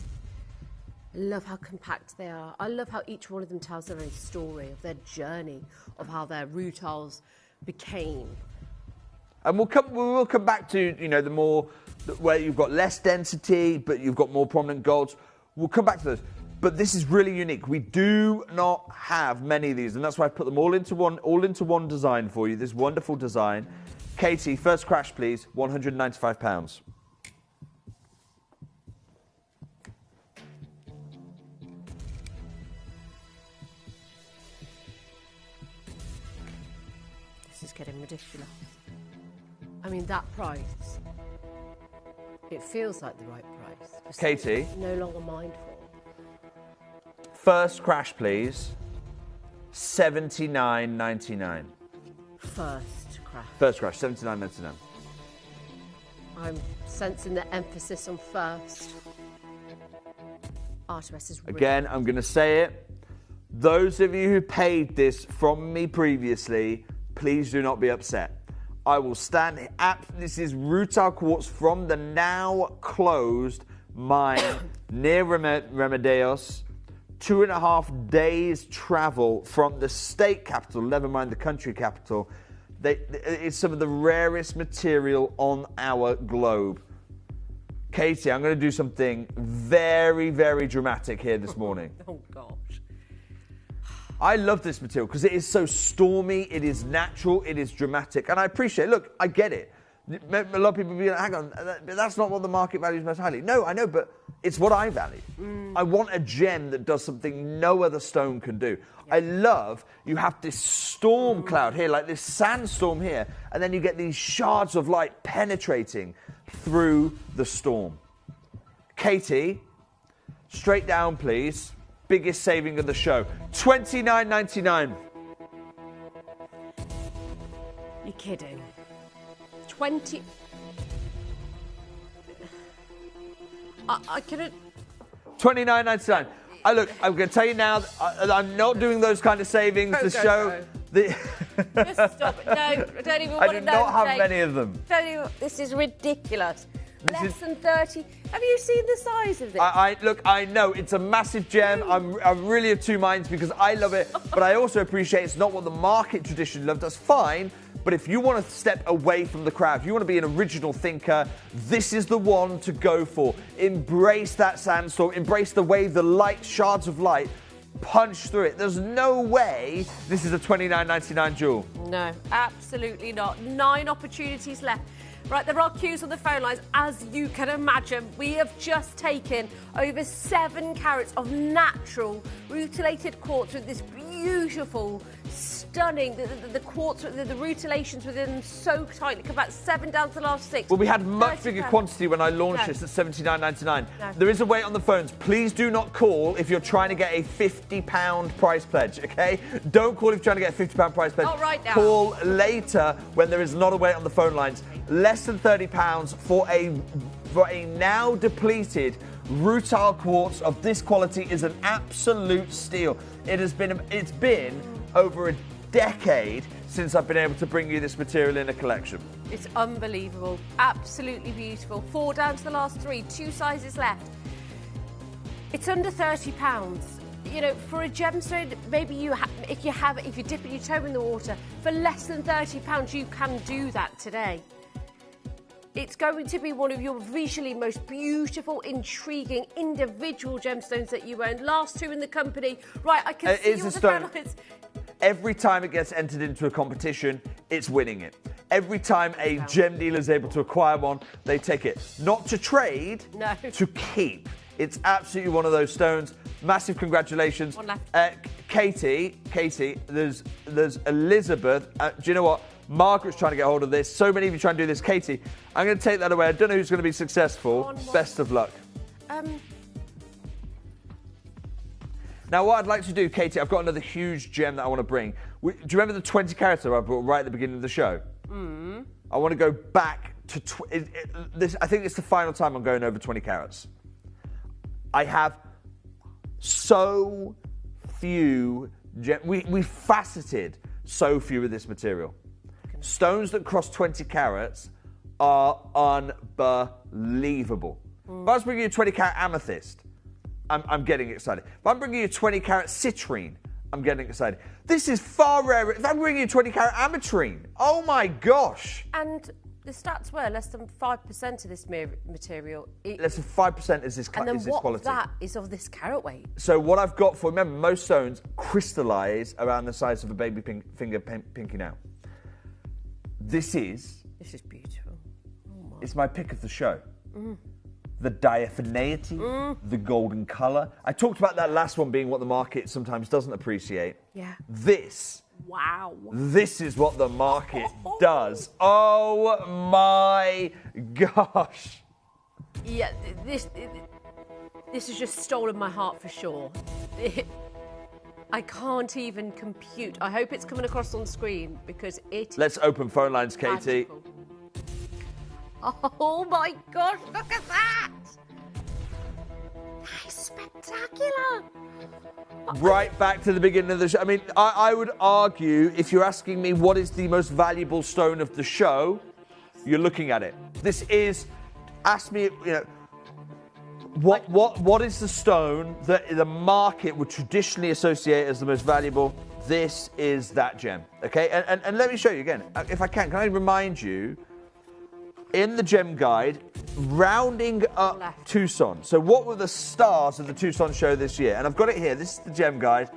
Speaker 5: I love how compact they are. I love how each one of them tells their own story of their journey, of how their rutiles became.
Speaker 9: And we will come back to the more where you've got less density, but you've got more prominent golds. We'll come back to those. But this is really unique. We do not have many of these, and that's why I put them all into one design for you. This wonderful design. Katie, first crash, please. £195.
Speaker 5: This is getting ridiculous. I mean, that price. It feels like the right price.
Speaker 9: Katie.
Speaker 5: No longer mindful.
Speaker 9: First crash, please. $79.99.
Speaker 5: First crash.
Speaker 9: First crash, $79.99.
Speaker 5: I'm sensing the emphasis on first. Artemis is really
Speaker 9: Again, I'm going to say it. Those of you who paid this from me previously, please do not be upset. I will stand at, this is rutile quartz from the now closed mine near Remedios. 2.5 days travel from the state capital, never mind the country capital. It's some of the rarest material on our globe. Katie, I'm going to do something very, very dramatic here this morning.
Speaker 5: Oh, gosh.
Speaker 9: I love this material because it is so stormy, it is natural, it is dramatic. And I appreciate, look, I get it. A lot of people be like, hang on, that's not what the market values most highly. No, I know, but it's what I value. I want a gem that does something no other stone can do. Yeah. I love, you have this storm cloud here, like this sandstorm here, and then you get these shards of light penetrating through the storm. Katie, straight down, please. Biggest saving of the show. $29.99.
Speaker 5: You're kidding. 20. I couldn't.
Speaker 9: $29.99. Look, I'm going to tell you now, I'm not doing those kind of savings. The show...
Speaker 5: Just stop it. No, I don't even want to know.
Speaker 9: I do not have many of them.
Speaker 5: This is ridiculous. Less than 30. Have you seen the size of this?
Speaker 9: Look, I know it's a massive gem. I'm really of two minds because I love it, but I also appreciate it's not what the market traditionally loved. That's fine. But if you want to step away from the crowd, if you want to be an original thinker, this is the one to go for. Embrace that sandstorm. Embrace the way the light, shards of light, punch through it. There's no way this is a $29.99 jewel.
Speaker 5: No, absolutely not. 9 opportunities left. Right, there are queues on the phone lines, as you can imagine. We have just taken over 7 carats of natural rutilated quartz with this beautiful, stunning, the quartz, the rutilations within them so tightly. Come back 7 down to the last 6.
Speaker 9: Well, we had much bigger quantity when I launched this at $79.99. No. There is a wait on the phones. Please do not call if you're trying to get a £50 price pledge, okay? Don't call if you're trying to get a £50 price pledge.
Speaker 5: Not right now.
Speaker 9: Call later when there is not a wait on the phone lines. Less than £30 for a now depleted rutile quartz of this quality is an absolute steal. It's been over a decade since I've been able to bring you this material in a collection.
Speaker 5: It's unbelievable. Absolutely beautiful. 4 down to the last 3. 2 sizes left. It's under £30. You know, for a gemstone, maybe if you're dipping your toe in the water, for less than £30, you can do that today. It's going to be one of your visually most beautiful, intriguing, individual gemstones that you own. Last 2 in the company. Right, I can see all the highlights.
Speaker 9: Every time it gets entered into a competition, it's winning it. Every time a gem dealer is able to acquire one, they take it. Not to trade, to keep. It's absolutely one of those stones. Massive congratulations.
Speaker 5: One left.
Speaker 9: Katie, there's Elizabeth. Do you know what? Margaret's trying to get hold of this. So many of you trying to do this. Katie, I'm going to take that away. I don't know who's going to be successful. Best of luck. Now, what I'd like to do, Katie, I've got another huge gem that I want to bring. Do you remember the 20 carats I brought right at the beginning of the show? I want to go back to... I think it's the final time I'm going over 20 carats. I have so few... We faceted so few of this material. Stones that cross 20 carats are unbelievable. If I was bringing you a 20 carat amethyst, I'm getting excited. If I'm bringing you a 20 carat citrine, I'm getting excited. This is far rarer. If I'm bringing you a 20 carat ametrine, oh my gosh.
Speaker 5: And the stats were less than 5% of this material.
Speaker 9: Less than 5% is this quality.
Speaker 5: And then what that is of this carat weight.
Speaker 9: So what I've got for, remember, most stones crystallise around the size of a baby finger pinky nail. This is
Speaker 5: beautiful. Oh,
Speaker 9: it's my pick of the show. The diaphaneity, the golden colour. I talked about that last one being what the market sometimes doesn't appreciate.
Speaker 5: Yeah.
Speaker 9: This.
Speaker 5: Wow.
Speaker 9: This is what the market does. Oh my gosh.
Speaker 5: Yeah, this has just stolen my heart for sure. I can't even compute. I hope it's coming across on screen because it...
Speaker 9: Let's open phone lines, Katie.
Speaker 5: Magical. Oh my gosh, look at that! That is spectacular!
Speaker 9: Right back to the beginning of the show. I mean, I would argue, if you're asking me what is the most valuable stone of the show, you're looking at it. This is... Ask me, you know... What is the stone that the market would traditionally associate as the most valuable? This is that gem, okay? And let me show you again. If I can I remind you, in the gem guide, rounding up Tucson. So what were the stars of the Tucson show this year? And I've got it here. This is the gem guide.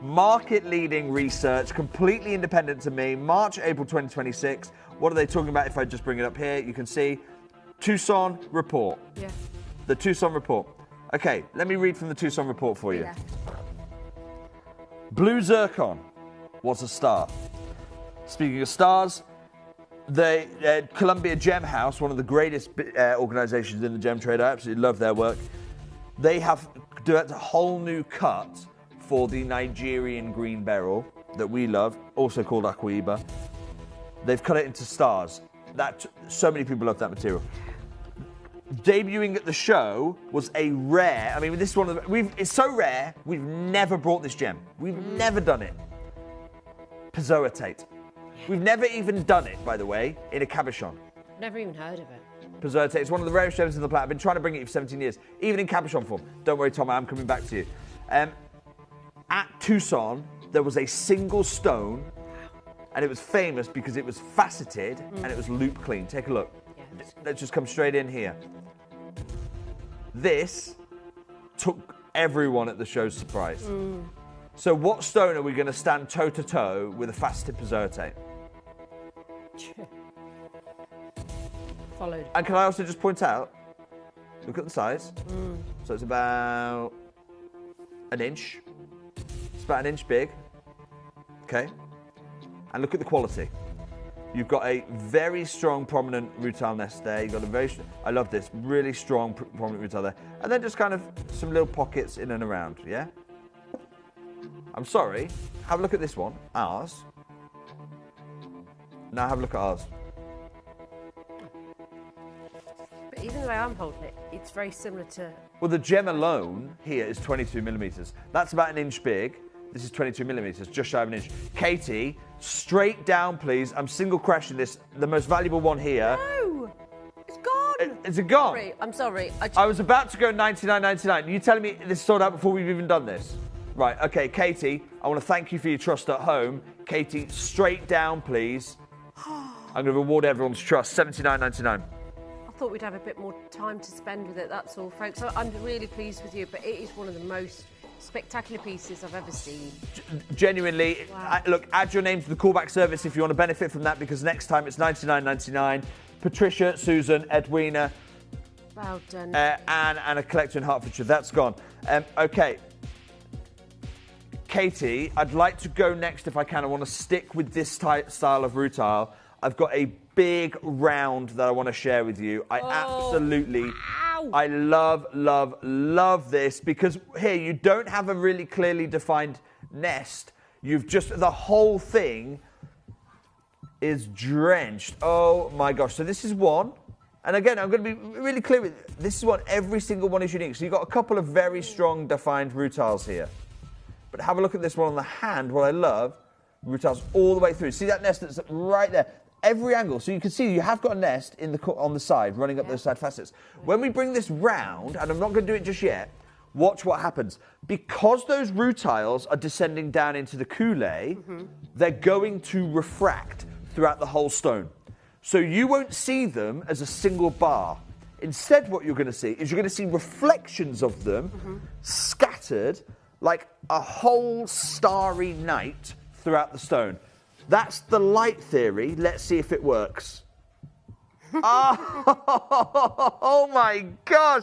Speaker 9: Market-leading research, completely independent to me, March, April 2026. What are they talking about? If I just bring it up here, you can see Tucson report.
Speaker 5: Yeah.
Speaker 9: The Tucson report. Okay, let me read from the Tucson report for you. Blue zircon was a star. Speaking of stars, the Columbia Gem House, one of the greatest organizations in the gem trade, I absolutely love their work. They have developed a whole new cut for the Nigerian green beryl that we love, also called Aquaiba. They've cut it into stars. So many people love that material. debuting at the show was a rare. I mean, this is one of the. It's so rare. We've never brought this gem. We've never done it. Pizzoatate. We've never even done it, by the way, in a cabochon.
Speaker 5: Never even heard of it.
Speaker 9: Pizzoatate. It's one of the rarest gems on the planet. I've been trying to bring it for 17 years, even in cabochon form. Don't worry, Tom. I'm coming back to you. At Tucson, there was a single stone, and it was famous because it was faceted and it was loop clean. Take a look. Yeah, let's just come straight in here. This took everyone at the show's surprise. So what stone are we going to stand toe-to-toe with a faceted pizzoatate?
Speaker 5: Followed.
Speaker 9: And can I also just point out, look at the size. So it's about an inch. It's about an inch big. Okay. And look at the quality. You've got a very strong, prominent rutile nest there. You've got a very, I love this, really strong, prominent rutile there. And then just kind of some little pockets in and around, yeah? I'm sorry. Have a look at this one, ours. Now have a look at ours.
Speaker 5: But even the way I'm holding it, it's very similar to...
Speaker 9: Well, the gem alone here is 22 millimeters. That's about an inch big. This is 22 millimeters, just shy of an inch. Katie, straight down, please. I'm single crashing this. The most valuable one here.
Speaker 5: No! It's gone!
Speaker 9: Is it gone?
Speaker 5: Sorry, I'm sorry.
Speaker 9: I was about to go 99.99. You telling me this is sold out before we've even done this? Right, okay, Katie, I want to thank you for your trust at home. Katie, straight down, please. I'm going to reward everyone's trust. $79.99.
Speaker 5: I thought we'd have a bit more time to spend with it, that's all, folks. I'm really pleased with you, but it is one of the most spectacular pieces I've ever seen.
Speaker 9: Genuinely,
Speaker 5: wow.
Speaker 9: Look, add your name to the callback service if you want to benefit from that, because next time it's $99.99. Patricia, Susan, Edwina,
Speaker 5: well done.
Speaker 9: Anne, and a collector in Hertfordshire. That's gone. Okay. Katie, I'd like to go next if I can. I want to stick with this style of rutile. I've got a big round that I want to share with you. I absolutely, I love this, because here you don't have a really clearly defined nest. You've just, the whole thing is drenched. Oh my gosh. So this is one. And again, I'm going to be really clear with you. This is one. Every single one is unique. So you've got a couple of very strong defined rutiles here. But have a look at this one on the hand. What I love, rutiles all the way through. See that nest that's right there? Every angle. So you can see you have got a nest in on the side, running up those side facets. When we bring this round, and I'm not going to do it just yet, watch what happens. Because those rutiles are descending down into the coulee, they're going to refract throughout the whole stone. So you won't see them as a single bar. Instead, what you're going to see is you're going to see reflections of them scattered like a whole starry night throughout the stone. That's the light theory. Let's see if it works. Oh my gosh.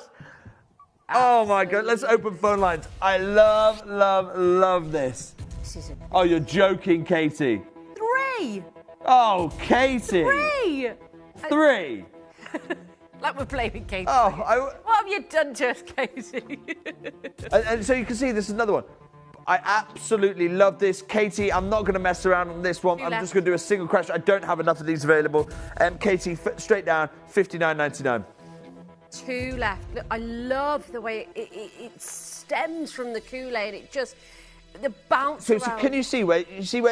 Speaker 9: Oh my God. Let's open phone lines. I love this. Oh, you're joking, Katie.
Speaker 5: 3.
Speaker 9: Oh, Katie.
Speaker 5: 3.
Speaker 9: 3.
Speaker 5: Like we're blaming Katie.
Speaker 9: Oh,
Speaker 5: what have you done to us, Katie?
Speaker 9: and so you can see this is another one. I absolutely love this. Katie, I'm not going to mess around on this one. I'm just going to do a single crash. I don't have enough of these available. Katie, straight down, $59.99.
Speaker 5: 2 left. Look, I love the way it stems from the coulee and it just, the bounce around.
Speaker 9: So can you see where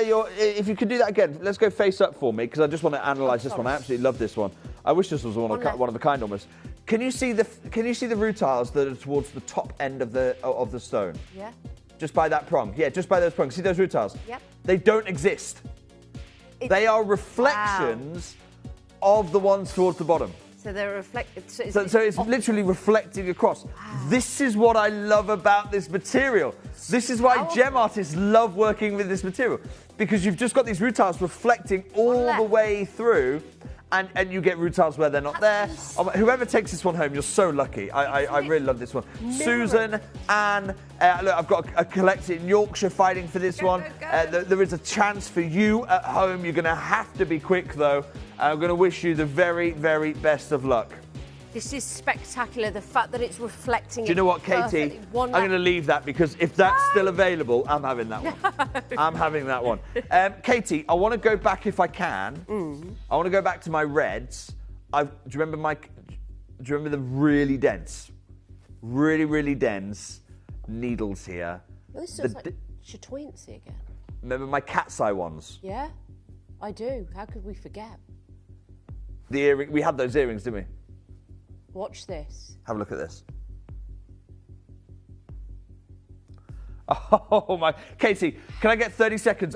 Speaker 9: you're, if you could do that again, let's go face up for me, because I just want to analyse this one. I absolutely love this one. I wish this was one of a kind almost. Can you see the rutiles that are towards the top end of the stone?
Speaker 5: Yeah.
Speaker 9: Just by that prong. Yeah, just by those prongs. See those rutiles?
Speaker 5: Yep.
Speaker 9: They don't exist. They are reflections of the ones towards the bottom.
Speaker 5: So they're reflected.
Speaker 9: So it's literally reflecting across. Wow. This is what I love about this material. This is why gem artists love working with this material. Because you've just got these rutiles reflecting all the way through. And you get rutiles where they're not there. Whoever takes this one home, you're so lucky. I really love this one. Susan, Anne, look, I've got a collector in Yorkshire fighting for this one. There is a chance for you at home. You're going to have to be quick, though. I'm going to wish you the very, very best of luck.
Speaker 5: This is spectacular, the fact that it's reflecting.
Speaker 9: Do you know what, Katie? I'm going to leave that, because if that's still available, I'm having that one. I'm having that one. Katie, I want to go back if I can. I want to go back to my reds. Do you remember Do you remember the really dense, really dense needles here?
Speaker 5: Well, this looks like chatoyancy again.
Speaker 9: Remember my cat's eye ones?
Speaker 5: Yeah, I do. How could we forget?
Speaker 9: The earring. We had those earrings, didn't we?
Speaker 5: Watch this.
Speaker 9: Have a look at this. Oh my, Katie, can I get 30 seconds?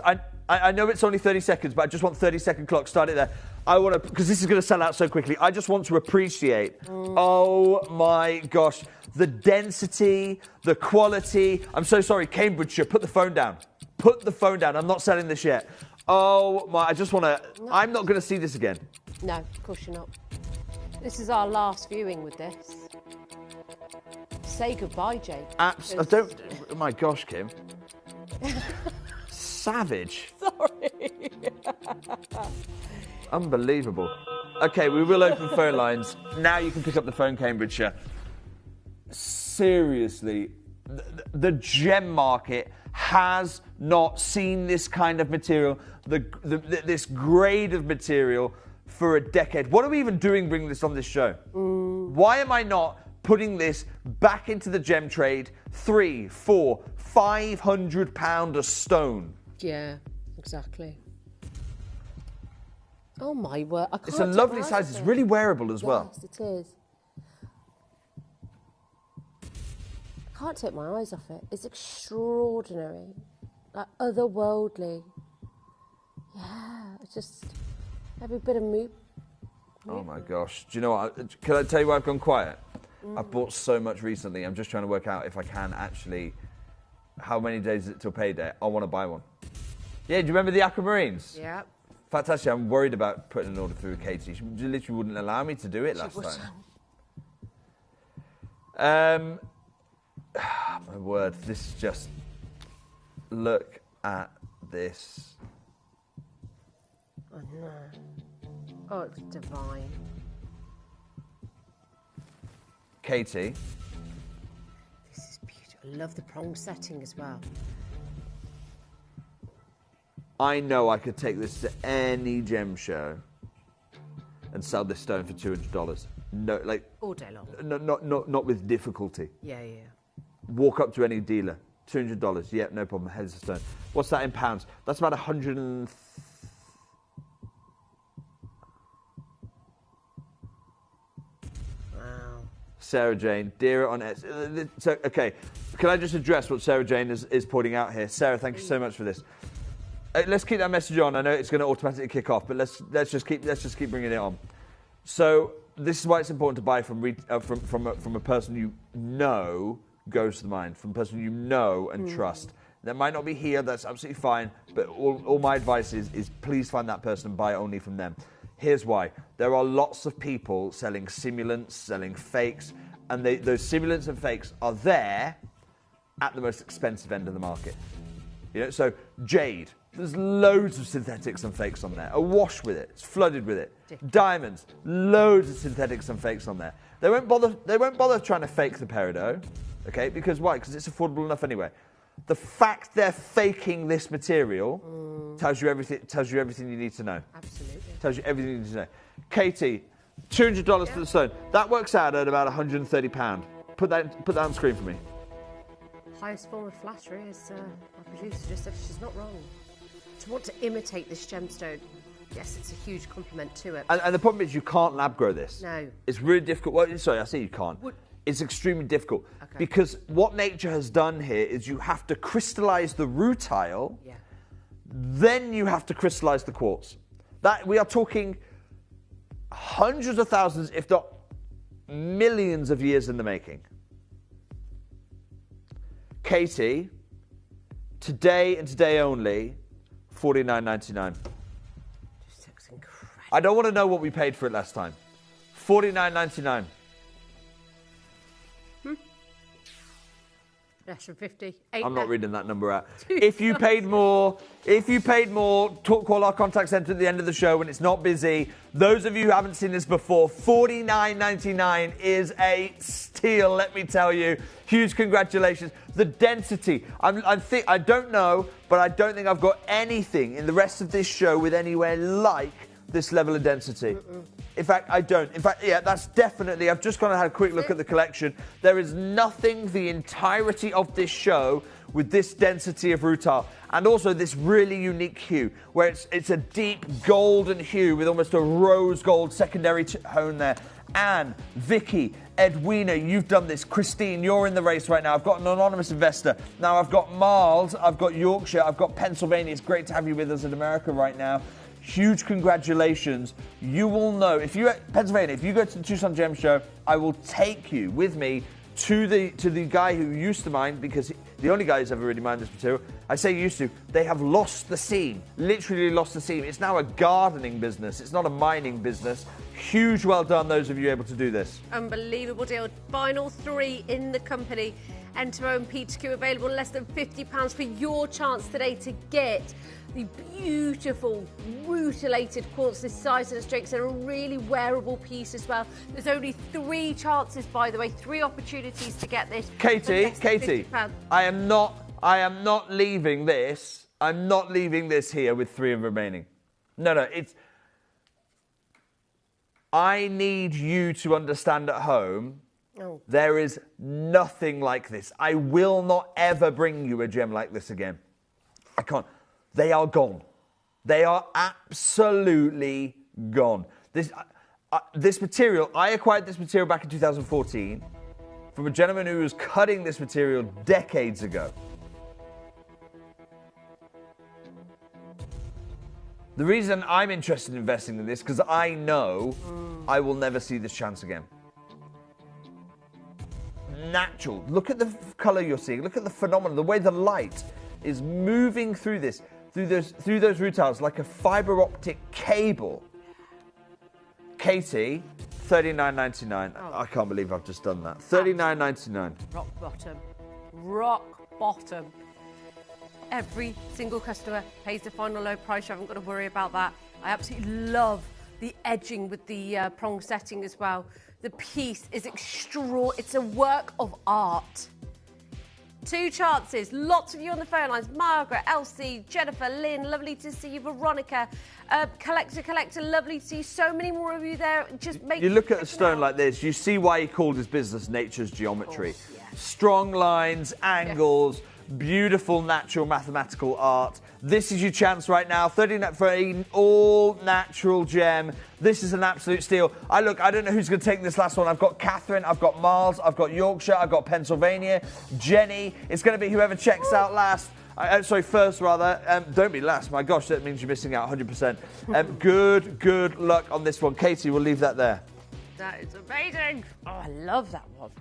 Speaker 9: I know it's only 30 seconds, but I just want 30-second clock. Start it there. I want to, because this is going to sell out so quickly. I just want to appreciate, oh my gosh, the density, the quality. I'm so sorry, Cambridgeshire, put the phone down. Put the phone down. I'm not selling this yet. Oh my, I just want to, I'm not going to see this again.
Speaker 5: No, of course you're not. This is our last viewing with this. Say goodbye, Jade.
Speaker 9: I don't, oh my gosh, Kim. Savage.
Speaker 5: Sorry.
Speaker 9: Unbelievable. Okay, we will open phone lines. Now you can pick up the phone, Cambridgeshire. Seriously, the gem market has not seen this kind of material, this grade of material for a decade. What are we even doing bringing this on this show? Why am I not putting this back into the gem trade? £300, £400, £500 a stone.
Speaker 5: Yeah, exactly. Oh my word! I can't.
Speaker 9: It's a lovely size. It's really wearable as well.
Speaker 5: Yes, it is. I can't take my eyes off it. It's extraordinary, like otherworldly. Yeah, it's just every bit of mood.
Speaker 9: Oh my gosh! Do you know what? Can I tell you why I've gone quiet? I've bought so much recently. I'm just trying to work out if I can actually. How many days is it till payday? I want to buy one. Yeah, do you remember the aquamarines?
Speaker 5: Yeah.
Speaker 9: In fact, actually, I'm worried about putting an order through with Katie. She literally wouldn't allow me to do it last time. My word, this is just... Look at this.
Speaker 5: Oh, no. Oh, it's divine.
Speaker 9: Katie?
Speaker 5: This is beautiful. I love the prong setting as well.
Speaker 9: I know I could take this to any gem show and sell this stone for $200. No, like
Speaker 5: all day long.
Speaker 9: Not with difficulty.
Speaker 5: Yeah.
Speaker 9: Walk up to any dealer, $200. Yeah, no problem. Heads of stone. What's that in pounds? That's about 100 and.
Speaker 5: Wow.
Speaker 9: Sarah Jane, dear on Etsy. So, okay, can I just address what Sarah Jane is pointing out here? Sarah, thank you so much for this. Let's keep that message on. I know it's going to automatically kick off, but let's just keep bringing it on. So this is why it's important to buy from a person you know goes to the mind, from a person you know and trust. That might not be here. That's absolutely fine. But all my advice is please find that person and buy only from them. Here's why: there are lots of people selling simulants, selling fakes, and those simulants and fakes are there at the most expensive end of the market. You know, so Jade. There's loads of synthetics and fakes on there. Awash with it. It's flooded with it. Diamonds. Loads of synthetics and fakes on there. They won't bother trying to fake the Peridot. Okay? Because why? Because it's affordable enough anyway. The fact they're faking this material tells you everything you need to know.
Speaker 5: Absolutely.
Speaker 9: Tells you everything you need to know. Katie, $200 for the stone. That works out at about £130. Put that on screen for me.
Speaker 5: Highest form of flattery, as my producer just said, she's not wrong. To want to imitate this gemstone, yes, it's a huge compliment to it.
Speaker 9: And the problem is you can't lab grow this.
Speaker 5: No.
Speaker 9: It's really difficult. Well, sorry, I say you can't. It's extremely difficult.
Speaker 5: Okay.
Speaker 9: Because what nature has done here is you have to crystallize the rutile, then you have to crystallize the quartz. That we are talking hundreds of thousands, if not millions of years in the making. Katie, today and today only, $49.99.
Speaker 5: Just looks incredible.
Speaker 9: I don't want to know what we paid for it last time. $49.99.
Speaker 5: Less than 50.
Speaker 9: I'm not reading that number out. If you paid more, call our contact centre at the end of the show when it's not busy. Those of you who haven't seen this before, $49.99 is a steal, let me tell you. Huge congratulations. The density, I don't know, but I don't think I've got anything in the rest of this show with anywhere like this level of density. In fact, I don't. In fact, yeah, that's definitely... I've just gone and had a quick look at the collection. There is nothing the entirety of this show with this density of rutile. And also this really unique hue, where it's a deep golden hue with almost a rose gold secondary tone there. Anne, Vicky, Edwina, you've done this. Christine, you're in the race right now. I've got an anonymous investor. Now I've got Miles, I've got Yorkshire, I've got Pennsylvania. It's great to have you with us in America right now. Huge congratulations. You will know, if you're at Pennsylvania, if you go to the Tucson Gem Show, I will take you with me to the guy who used to mine, because the only guy who's ever really mined this material. I say used to. They have lost the seam, literally lost the seam. It's now a gardening business. It's not a mining business. Huge well done, those of you able to do this.
Speaker 5: Unbelievable deal. Final 3 in the company. Entero and PTQ available less than £50 for your chance today to get the beautiful rutilated quartz this size and strength, and a really wearable piece as well. There's only 3 chances, by the way, 3 opportunities to get this.
Speaker 9: Katie, I am not leaving this. I'm not leaving this here with 3 remaining. No, it's... I need you to understand at home, there is nothing like this. I will not ever bring you a gem like this again. I can't. They are gone. They are absolutely gone. This material, I acquired this material back in 2014 from a gentleman who was cutting this material decades ago. The reason I'm interested in investing in this, because I know I will never see this chance again. Natural. Look at the colour you're seeing. Look at the phenomenon, the way the light is moving through this, through those rutiles like a fibre optic cable. Katie, $39.99. I can't believe I've just done that. $39.99.
Speaker 5: Rock bottom. Rock bottom. Every single customer pays the final low price. You haven't got to worry about that. I absolutely love the edging with the prong setting as well. The piece is it's a work of art. 2 chances. Lots of you on the phone lines. Margaret, Elsie, Jennifer, Lynn, lovely to see you. Veronica, Collector, lovely to see you. So many more of you there. Just make
Speaker 9: you look at a stone like this, you see why he called his business Nature's Geometry.
Speaker 5: Course, yeah.
Speaker 9: Strong lines, angles, beautiful natural mathematical art. This is your chance right now. 39 for an all-natural gem. This is an absolute steal. I don't know who's going to take this last one. I've got Catherine, I've got Miles, I've got Yorkshire, I've got Pennsylvania, Jenny. It's going to be whoever checks out last. First rather. Don't be last. My gosh, that means you're missing out 100%. Good luck on this one. Katie, we'll leave that there.
Speaker 5: That is amazing. Oh, I love that one.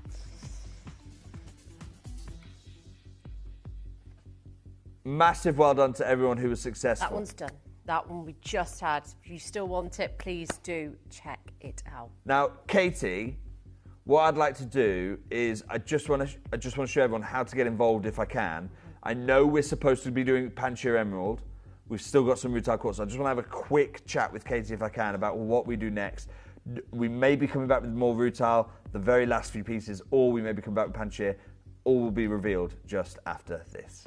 Speaker 9: Massive well done to everyone who was successful.
Speaker 5: That one's done. That one we just had. If you still want it, please do check it out.
Speaker 9: Now, Katie, what I'd like to do is I just want to show everyone how to get involved if I can. I know we're supposed to be doing Panchir Emerald. We've still got some Rutile quartz. I just want to have a quick chat with Katie if I can about what we do next. We may be coming back with more Rutile, the very last few pieces, or we may be coming back with Panchir. All will be revealed just after this.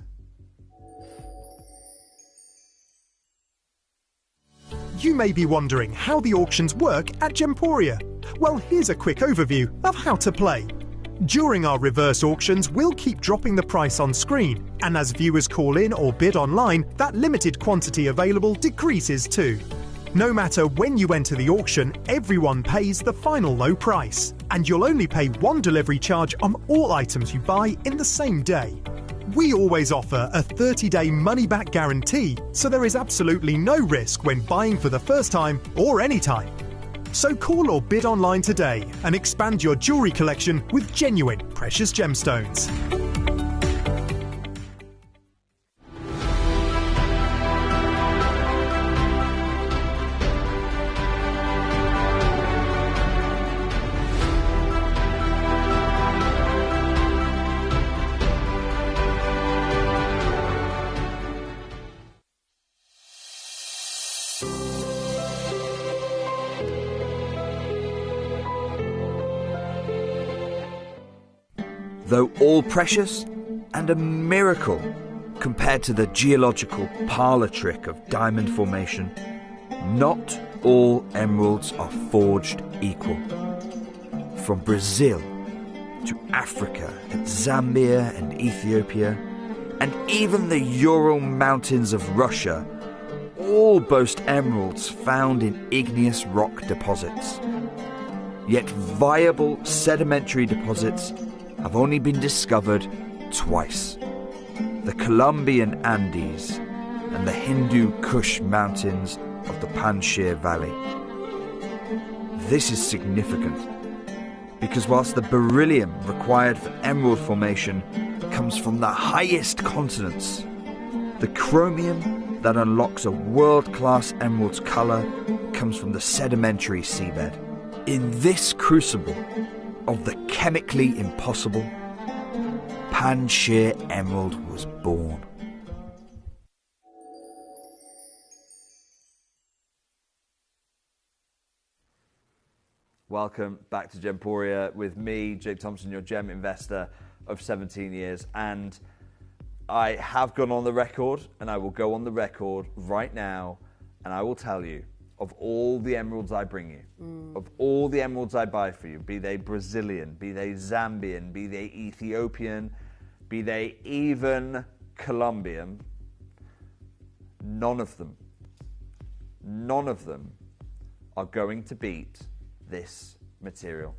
Speaker 1: You may be wondering how the auctions work at Gemporia. Well, here's a quick overview of how to play. During our reverse auctions, we'll keep dropping the price on screen, and as viewers call in or bid online, that limited quantity available decreases too. No matter when you enter the auction, everyone pays the final low price, and you'll only pay 1 delivery charge on all items you buy in the same day. We always offer a 30-day money-back guarantee, so there is absolutely no risk when buying for the first time or any time. So call or bid online today and expand your jewellery collection with genuine precious gemstones.
Speaker 9: Though all precious and a miracle compared to the geological parlour trick of diamond formation, not all emeralds are forged equal. From Brazil to Africa and Zambia and Ethiopia, and even the Ural Mountains of Russia, all boast emeralds found in igneous rock deposits. Yet viable sedimentary deposits have only been discovered twice: the Colombian Andes and the Hindu Kush mountains of the Panchir Valley. This is significant because whilst the beryllium required for emerald formation comes from the highest continents, the chromium that unlocks a world-class emerald's colour comes from the sedimentary seabed. In this crucible of the chemically impossible, Panchir Emerald was born. Welcome back to Gemporia with me, Jake Thompson, your gem investor of 17 years. And I have gone on the record, and I will go on the record right now, and I will tell you, of all the emeralds I bring you, of all the emeralds I buy for you, be they Brazilian, be they Zambian, be they Ethiopian, be they even Colombian, none of them are going to beat this material,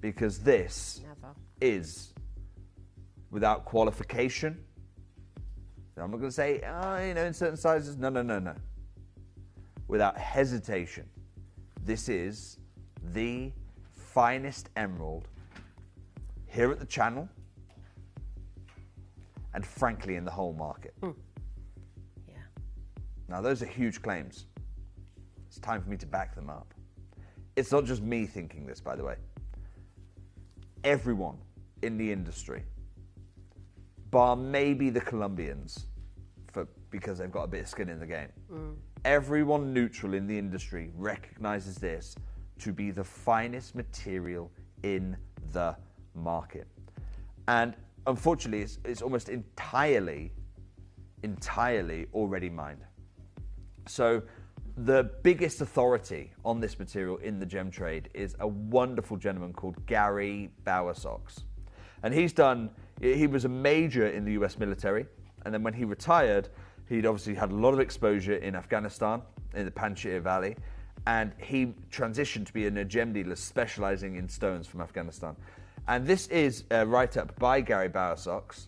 Speaker 9: because this is, without qualification, I'm not going to say, in certain sizes, no. Without hesitation, this is the finest emerald here at the channel, and frankly in the whole market.
Speaker 5: Yeah.
Speaker 9: Now those are huge claims. It's time for me to back them up. It's not just me thinking this, by the way. Everyone in the industry, bar maybe the Colombians, because they've got a bit of skin in the game, everyone neutral in the industry recognizes this to be the finest material in the market. And unfortunately, it's almost entirely already mined. So the biggest authority on this material in the gem trade is a wonderful gentleman called Gary Bowersox. And he was a major in the US military, and then when he retired, he'd obviously had a lot of exposure in Afghanistan, in the Panchir Valley, and he transitioned to be a gem dealer specializing in stones from Afghanistan. And this is a write-up by Gary Bowersox,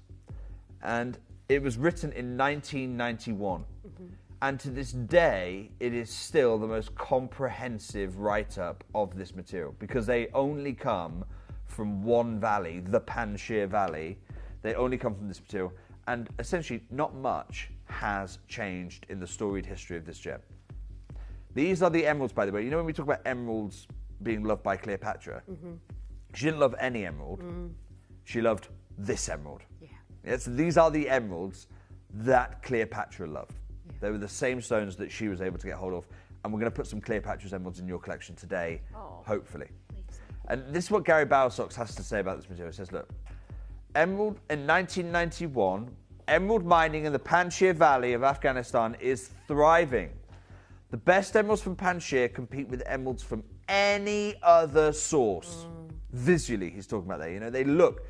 Speaker 9: and it was written in 1991. And to this day, it is still the most comprehensive write-up of this material, because they only come from one valley, the Panchir Valley. They only come from this material, and essentially not much has changed in the storied history of this gem. These are the emeralds, by the way. You know when we talk about emeralds being loved by Cleopatra? She didn't love any emerald. She loved this emerald. So these are the emeralds that Cleopatra loved. They were the same stones that she was able to get hold of. And we're going to put some Cleopatra's emeralds in your collection today, hopefully. And this is what Gary Bowersox has to say about this material. He says, look, emerald in 1991, emerald mining in the Panchir Valley of Afghanistan is thriving. The best emeralds from Panchir compete with emeralds from any other source. Visually, he's talking about that. You know, they look,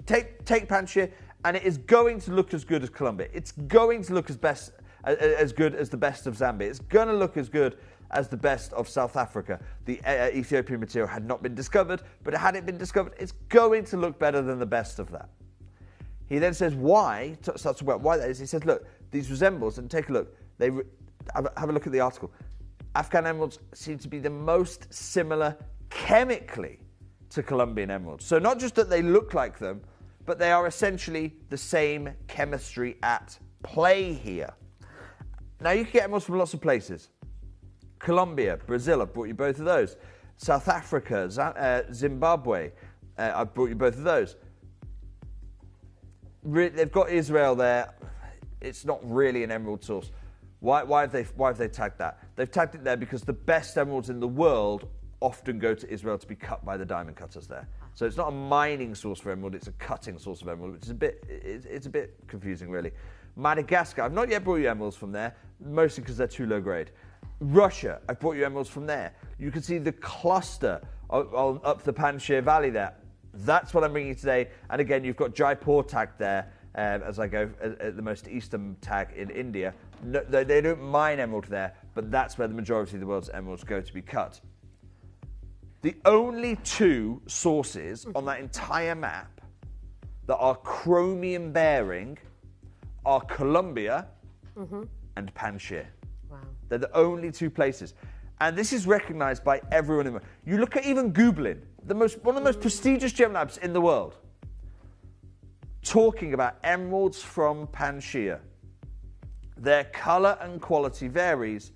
Speaker 9: take Panchir, and it is going to look as good as Colombia. It's going to look as good as the best of Zambia. It's going to look as good as the best of South Africa. The Ethiopian material had not been discovered, but had it been discovered, it's going to look better than the best of that. He then says why, starts to talk about why that is. He says, look, these resembles, and take a look. Have a look at the article. Afghan emeralds seem to be the most similar chemically to Colombian emeralds. So not just that they look like them, but they are essentially the same chemistry at play here. Now, you can get emeralds from lots of places. Colombia, Brazil, I've brought you both of those. South Africa, Zimbabwe, I've brought you both of those. They've got Israel there. It's not really an emerald source. Why have they tagged that? They've tagged it there because the best emeralds in the world often go to Israel to be cut by the diamond cutters there. So it's not a mining source for emerald, it's a cutting source of emerald, which is it's a bit confusing, really. Madagascar, I've not yet brought you emeralds from there, mostly because they're too low grade. Russia, I've brought you emeralds from there. You can see the cluster up the Panchir Valley there. That's what I'm bringing you today. And again, you've got Jaipur tagged there as I go at the most eastern tag in India. No, they don't mine emerald there, but that's where the majority of the world's emeralds go to be cut. The only two sources on that entire map that are chromium bearing are Colombia and Panchir.
Speaker 5: Wow.
Speaker 9: They're the only two places. And this is recognized by everyone in the world. You look at even Googling, one of the most prestigious gem labs in the world, talking about emeralds from Panchir. Their color and quality varies,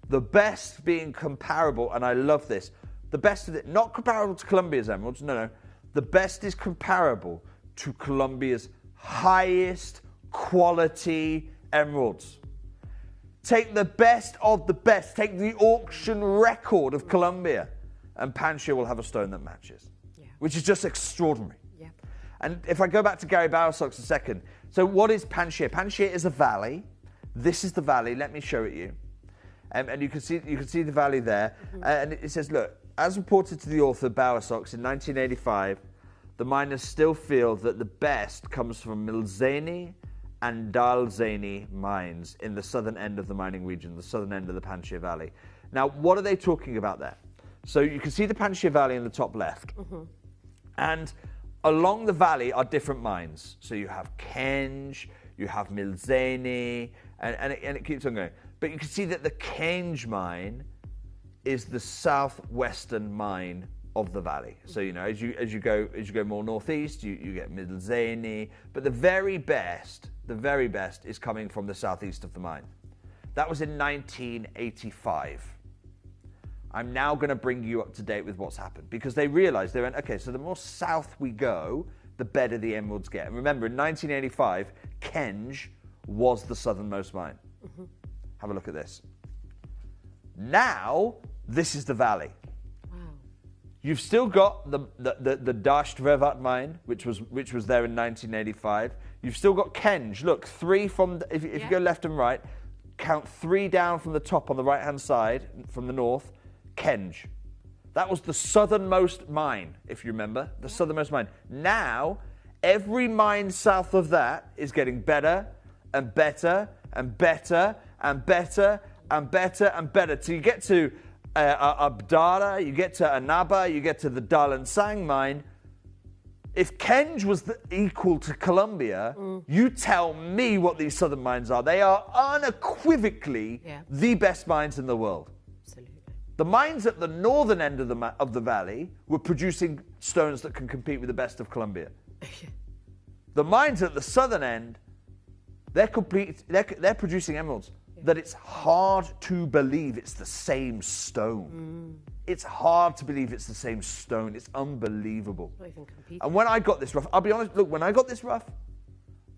Speaker 9: the best being comparable, and I love this, the best of it, not comparable to Colombia's emeralds, no. The best is comparable to Colombia's highest quality emeralds. Take the best of the best, take the auction record of Colombia, and Panchir will have a stone that matches, which is just extraordinary.
Speaker 5: Yeah.
Speaker 9: And if I go back to Gary Bowersock's a second, so what is Panchir? Panchir is a valley. This is the valley. Let me show it you. And you can see the valley there. And it says, look, as reported to the author Bowersocks in 1985, the miners still feel that the best comes from Milzeni and Dalzeni mines in the southern end of the mining region, the southern end of the Panchir Valley. Now, what are they talking about there? So you can see the Panchir Valley in the top left. And along the valley are different mines. So you have Kenj, you have Milzeni, and it keeps on going. But you can see that the Kenj mine is the southwestern mine of the valley. So as you go more northeast, you get Milzeni, but the very best is coming from the southeast of the mine. That was in 1985. I'm now going to bring you up to date with what's happened, because they realized, they went, okay, so the more south we go, the better the emeralds get. And remember, in 1985, Kenj was the southernmost mine. Have a look at this. Now, this is the valley.
Speaker 5: Wow.
Speaker 9: You've still got the Dasht Revat mine, which was there in 1985. You've still got Kenj. Look, three from if you go left and right, count three down from the top on the right-hand side from the north. Kenj. That was the southernmost mine, if you remember, the southernmost mine. Now, every mine south of that is getting better and better and better and better and better and better. Till you get to Abdara, you get to Anaba, you get to the Dalan Sang mine. If Kenj was equal to Colombia, you tell me what these southern mines are. They are unequivocally the best mines in the world.
Speaker 5: Absolutely.
Speaker 9: The mines at the northern end of the valley were producing stones that can compete with the best of Colombia. The mines at the southern end, they're producing emeralds that it's hard to believe it's the same stone. It's hard to believe it's the same stone. It's unbelievable.
Speaker 5: Not even competing.
Speaker 9: And when I got this rough, I'll be honest, look, when I got this rough,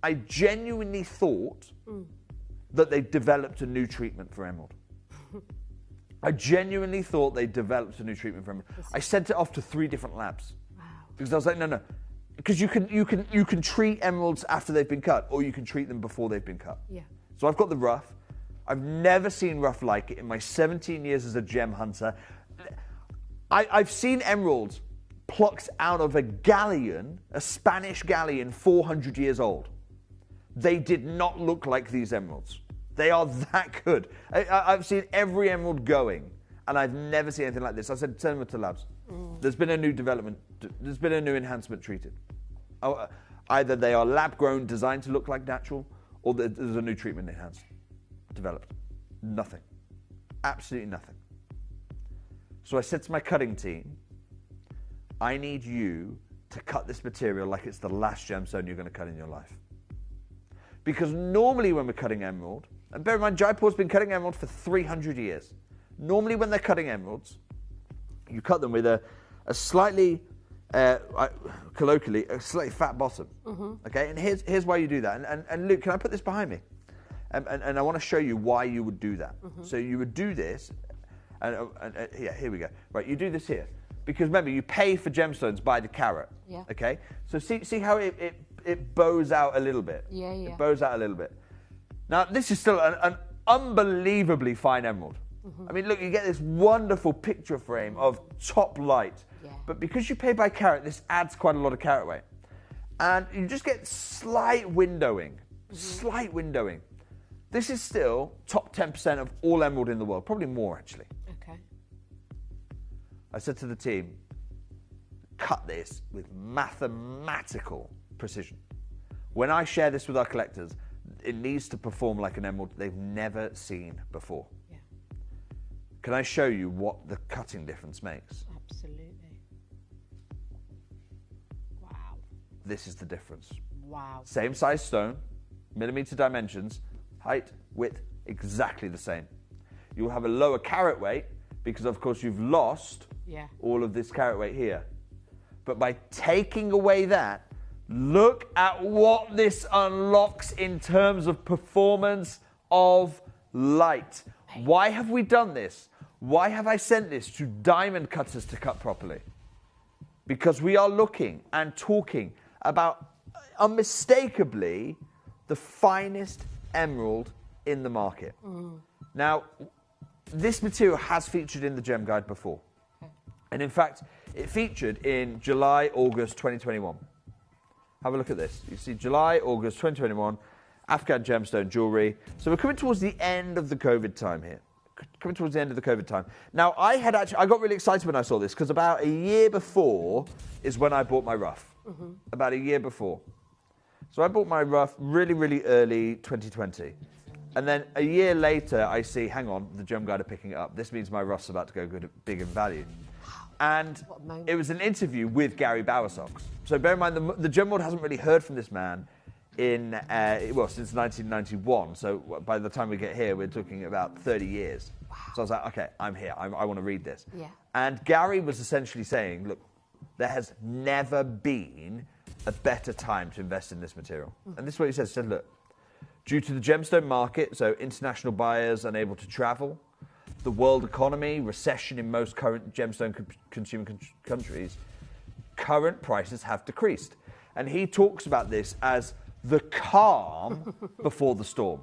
Speaker 9: I genuinely thought that they developed a new treatment for emerald. I genuinely thought they developed a new treatment for emerald. I sent it off to 3 different labs.
Speaker 5: Wow.
Speaker 9: Because I was like, no. Because you can treat emeralds after they've been cut, or you can treat them before they've been cut.
Speaker 5: Yeah.
Speaker 9: So I've got the rough. I've never seen rough like it in my 17 years as a gem hunter. I've seen emeralds plucked out of a galleon, a Spanish galleon 400 years old. They did not look like these emeralds. They are that good. I've seen every emerald going, and I've never seen anything like this. I said, send them to labs. There's been a new development. There's been a new enhancement treated. Either they are lab-grown, designed to look like natural, or there's a new treatment enhanced, developed. Nothing. Absolutely nothing. So I said to my cutting team, I need you to cut this material like it's the last gemstone you're going to cut in your life. Because normally when we're cutting emerald, and bear in mind, Jaipur's been cutting emerald for 300 years. Normally when they're cutting emeralds, you cut them with a slightly, colloquially, a slightly fat bottom. Okay, and here's why you do that. And Luke, can I put this behind me? And I want to show you why you would do that. So you would do this, and here we go. Right, you do this here. Because remember, you pay for gemstones by the carat.
Speaker 5: Yeah.
Speaker 9: Okay? So see how it bows out a little bit?
Speaker 5: Yeah.
Speaker 9: It bows out a little bit. Now, this is still an unbelievably fine emerald. I mean, look, you get this wonderful picture frame of top light. But because you pay by carat, this adds quite a lot of carat weight. And you just get slight windowing. Slight windowing. This is still top 10% of all emerald in the world. Probably more, actually.
Speaker 5: Okay.
Speaker 9: I said to the team, cut this with mathematical precision. When I share this with our collectors, it needs to perform like an emerald they've never seen before.
Speaker 5: Yeah.
Speaker 9: Can I show you what the cutting difference makes?
Speaker 5: Absolutely. Wow.
Speaker 9: This is the difference.
Speaker 5: Wow.
Speaker 9: Same size stone, millimeter dimensions, height, width, exactly the same. You'll have a lower carat weight because, of course, you've lost all of this carat weight here. But by taking away that, look at what this unlocks in terms of performance of light. Why have we done this? Why have I sent this to diamond cutters to cut properly? Because we are looking and talking about unmistakably the finest emerald in the market. Now, this material has featured in the Gem Guide before. And in fact, it featured in July, August 2021. Have a look at this. You see July, August 2021, Afghan gemstone jewellery. So we're coming towards the end of the COVID time here. Coming towards the end of the COVID time. Now, I got really excited when I saw this because about a year before is when I bought my rough. About a year before. So I bought my rough really, really early 2020. And then a year later, I see, hang on, the Gem Guide are picking it up. This means my rough's about to go big in value. And it was an interview with Gary Bowersox. So bear in mind, the Gem World hasn't really heard from this man since 1991. So by the time we get here, we're talking about 30 years. So I was like, okay, I'm here. I want to read this.
Speaker 5: Yeah.
Speaker 9: And Gary was essentially saying, look, there has never been a better time to invest in this material. And this is what he said. He said, look, due to the gemstone market, so international buyers unable to travel, the world economy, recession in most current gemstone consuming countries, current prices have decreased. And he talks about this as the calm before the storm.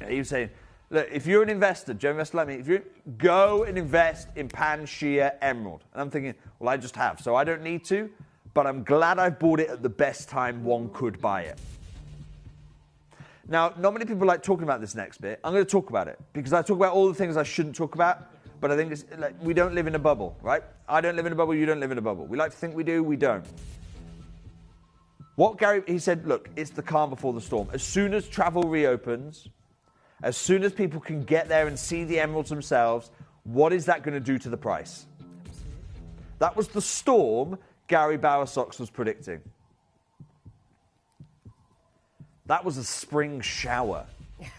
Speaker 9: He was saying, look, if you're an investor, gem investor like me, if you go and invest in Panchir emerald. And I'm thinking, well, I just have, so I don't need to, but I'm glad I've bought it at the best time one could buy it. Now, not many people like talking about this next bit. I'm going to talk about it because I talk about all the things I shouldn't talk about, but I think it's like we don't live in a bubble, right? I don't live in a bubble, you don't live in a bubble. We like to think we do, we don't. He said, look, it's the calm before the storm. As soon as travel reopens, as soon as people can get there and see the emeralds themselves, what is that going to do to the price? That was the storm Gary Bowersox was predicting. That was a spring shower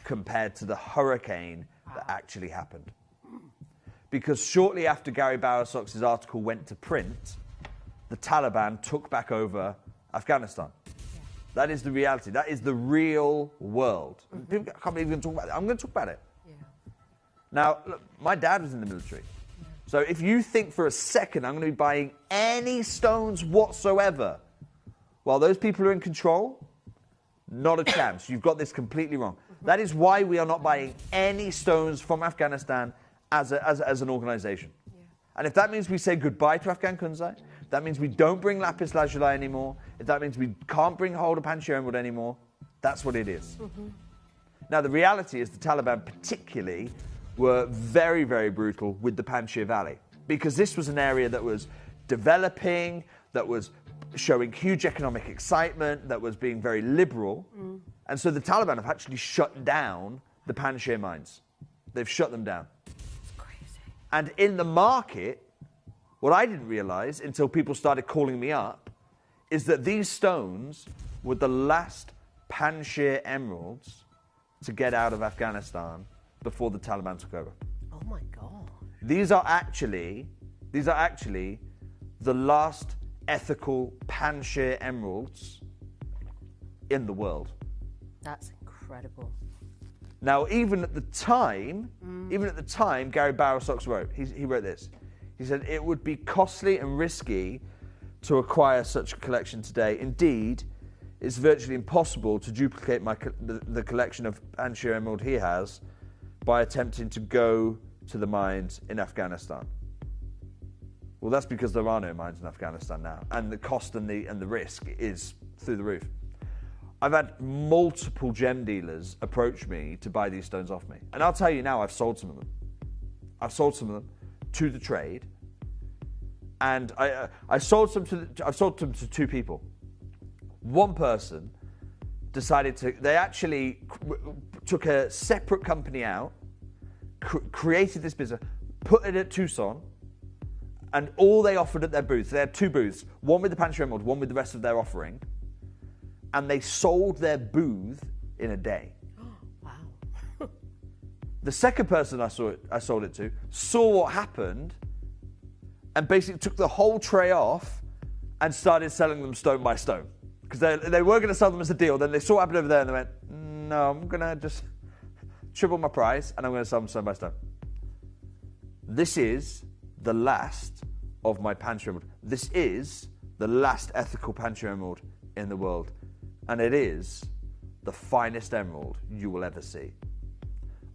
Speaker 9: compared to the hurricane that actually happened. Because shortly after Gary Bowersox's article went to print, the Taliban took back over Afghanistan. That is the reality. That is the real world. People can't believe we're going to talk about it. I'm going to talk about it. Now, look, my dad was in the military. So if you think for a second I'm going to be buying any stones whatsoever while those people are in control, not a chance. You've got this completely wrong. That is why we are not buying any stones from Afghanistan as an organisation. And if that means we say goodbye to Afghan kunzai, that means we don't bring lapis lazuli anymore, if that means we can't bring hold of Panchir emerald anymore, that's what it is. Now, the reality is the Taliban particularly were very, very brutal with the Panchir Valley because this was an area that was developing, that was showing huge economic excitement, that was being very liberal. And so the Taliban have actually shut down the Panchir mines. They've shut them down.
Speaker 5: It's crazy.
Speaker 9: And in the market, what I didn't realize until people started calling me up is that these stones were the last Panchir emeralds to get out of Afghanistan before the Taliban took over.
Speaker 5: Oh my God.
Speaker 9: These are actually the last ethical Panchir emeralds in the world.
Speaker 5: That's incredible.
Speaker 9: Now, even at the time, Gary Bowersox wrote, he wrote this. He said, it would be costly and risky to acquire such a collection today. Indeed, it's virtually impossible to duplicate the collection of Panchir emerald he has by attempting to go to the mines in Afghanistan. Well, that's because there are no mines in Afghanistan now, and the cost and the risk is through the roof. I've had multiple gem dealers approach me to buy these stones off me, and I'll tell you now, I've sold some of them. I've sold some of them to the trade, and I've sold them to two people. One person decided they actually took a separate company out, created this business, put it at Tucson, and all they offered at their booths, they had two booths, one with the Panchir emerald, one with the rest of their offering, and they sold their booth in a day.
Speaker 5: Wow.
Speaker 9: The second person I sold it to saw what happened and basically took the whole tray off and started selling them stone by stone. Because they were going to sell them as a deal, then they saw what happened over there and they went, no, I'm going to just triple my price and I'm going to sell them stone by stone. This is the last of my Panchir emerald. This is the last ethical Panchir emerald in the world. And it is the finest emerald you will ever see.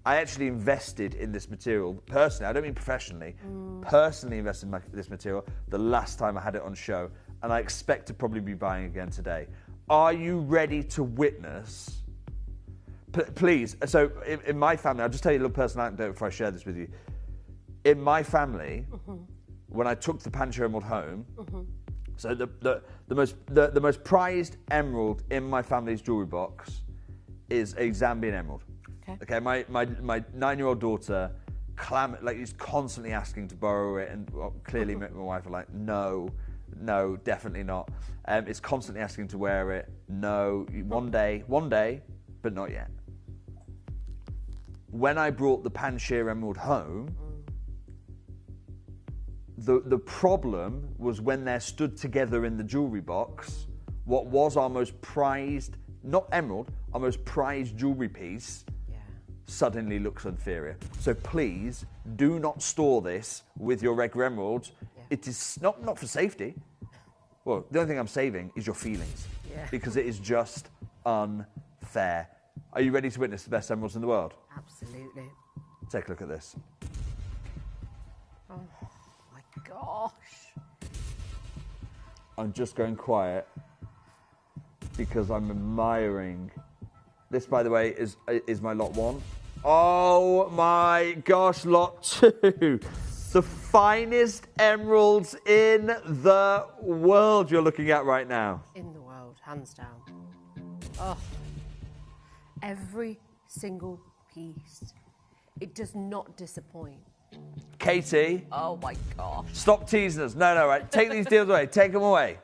Speaker 9: I actually invested in this material personally. I don't mean professionally. Personally invested in this material the last time I had it on show. And I expect to probably be buying again today. Are you ready to witness? Please. So in my family, I'll just tell you a little personal anecdote before I share this with you. In my family, when I took the Panchir emerald home, so the most prized emerald in my family's jewelry box is a Zambian emerald. Okay, my 9-year-old daughter is constantly asking to borrow it, and clearly my wife are like, no, definitely not. It's constantly asking to wear it. No, one day, but not yet. When I brought the Panchir emerald home, the problem was when they're stood together in the jewellery box, what was our most prized, not emerald, our most prized jewellery piece suddenly looks inferior. So please do not store this with your regular emeralds. It is not for safety. Well, the only thing I'm saving is your feelings, because it is just unfair. Are you ready to witness the best emeralds in the world?
Speaker 5: Absolutely.
Speaker 9: Take a look at this.
Speaker 5: Oh my gosh.
Speaker 9: I'm just going quiet because I'm admiring. This, by the way, is my lot 1. Oh my gosh, lot 2. The finest emeralds in the world you're looking at right now.
Speaker 5: In the world, hands down. Oh, every single piece. It does not disappoint.
Speaker 9: Katie.
Speaker 5: Oh my gosh.
Speaker 9: Stop teasing us. No, right. Take these deals away. Take them away.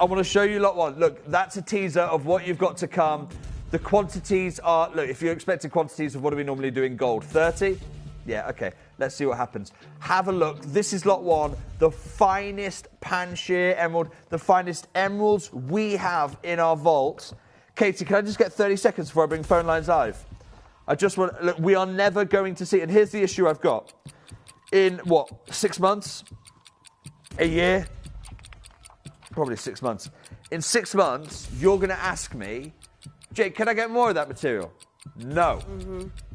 Speaker 9: I want to show you lot 1. Look, that's a teaser of what you've got to come. The quantities are, look, if you're expecting quantities of what do we normally do in gold? 30? Yeah, okay. Let's see what happens. Have a look. This is lot 1, the finest Panchir emerald, the finest emeralds we have in our vault. Katie, can I just get 30 seconds before I bring phone lines live? I just want, look, we are never going to see, and here's the issue I've got. In, 6 months? A year? Probably 6 months. In 6 months, you're going to ask me, Jake, can I get more of that material? No.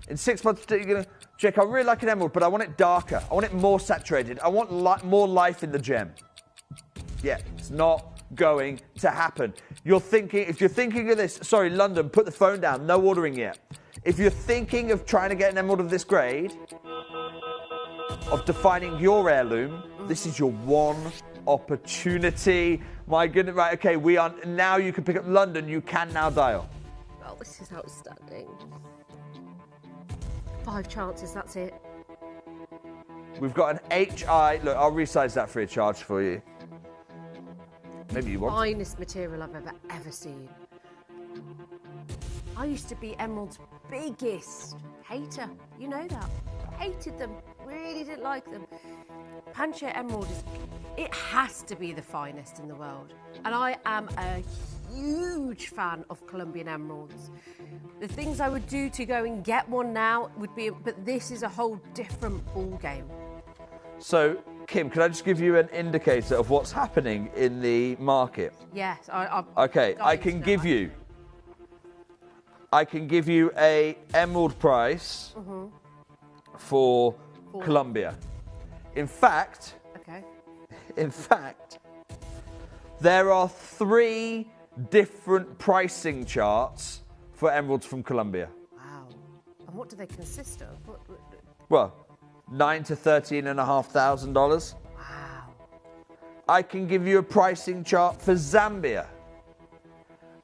Speaker 9: In 6 months, you're going to, Jake, I really like an emerald, but I want it darker. I want it more saturated. I want more life in the gem. Yeah, it's not going to happen. If you're thinking of this, sorry, London, put the phone down. No ordering yet. If you're thinking of trying to get an emerald of this grade, of defining your heirloom, this is your one opportunity. My goodness, right, okay, now you can pick up London, you can now dial.
Speaker 5: Oh, this is outstanding. 5 chances, that's it.
Speaker 9: We've got an HI. Look, I'll resize that free of charge for you. Maybe you want.
Speaker 5: Finest material I've ever seen. I used to be Emerald's biggest hater. You know that. Hated them. Really didn't like them. Panchir Emerald it has to be the finest in the world. And I am a huge fan of Colombian emeralds. The things I would do to go and get one now would be, but this is a whole different ball game.
Speaker 9: So, Kim, can I just give you an indicator of what's happening in the market?
Speaker 5: Yes.
Speaker 9: Okay, I can give you a emerald price for Colombia. In fact, there are 3 different pricing charts for emeralds from Colombia.
Speaker 5: Wow. And what do they consist of?
Speaker 9: Well, $9,000 to $13,500.
Speaker 5: Wow.
Speaker 9: I can give you a pricing chart for Zambia.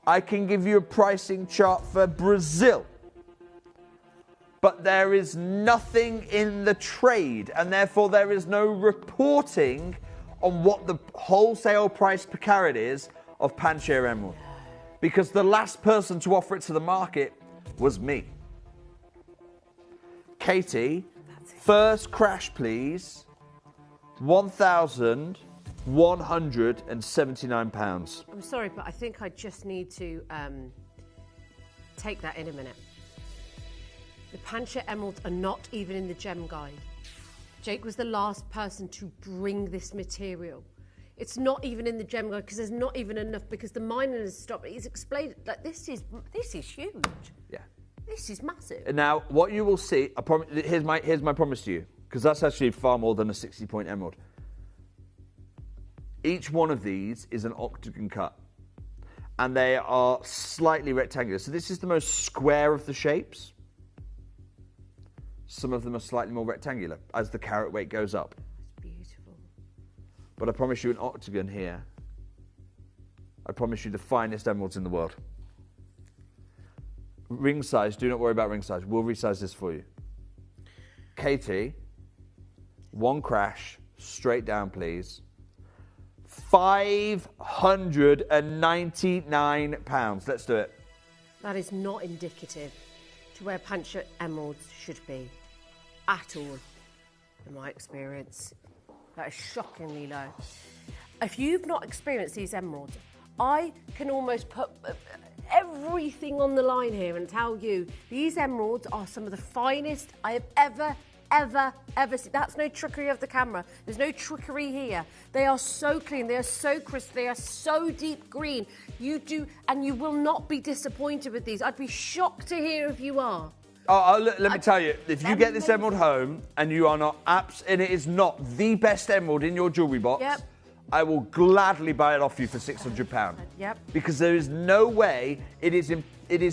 Speaker 9: I can give you a pricing chart for Brazil. But there is nothing in the trade, and therefore there is no reporting on what the wholesale price per carat is of Panchir emerald. Because the last person to offer it to the market was me. Katie, first crash please, £1,179.
Speaker 5: I'm sorry, but I think I just need to take that in a minute. The Panchir emeralds are not even in the gem guide. Jake was the last person to bring this material. It's not even in the gem guide because there's not even enough, because the mining has stopped. He's explained like this is huge.
Speaker 9: Yeah.
Speaker 5: This is massive.
Speaker 9: And now, what you will see, here's my promise to you, because that's actually far more than a 60-point emerald. Each one of these is an octagon cut, and they are slightly rectangular. So this is the most square of the shapes. Some of them are slightly more rectangular as the carat weight goes up.
Speaker 5: It's beautiful.
Speaker 9: But I promise you an octagon here. I promise you the finest emeralds in the world. Ring size, do not worry about ring size. We'll resize this for you. Katie, 1 crash, straight down please. £599. Let's do it.
Speaker 5: That is not indicative to where Panchir emeralds should be at all, in my experience. That is shockingly low. If you've not experienced these emeralds, I can almost put everything on the line here and tell you these emeralds are some of the finest I have ever seen. That's no trickery of the camera. There's no trickery here. They are so clean. They are so crisp. They are so deep green. You do, and you will not be disappointed with these. I'd be shocked to hear if you are.
Speaker 9: Let me tell you, if you get this emerald home and you are not and it is not the best emerald in your jewellery box, I will gladly buy it off you for £600.
Speaker 5: Yep.
Speaker 9: Because there is no way, it is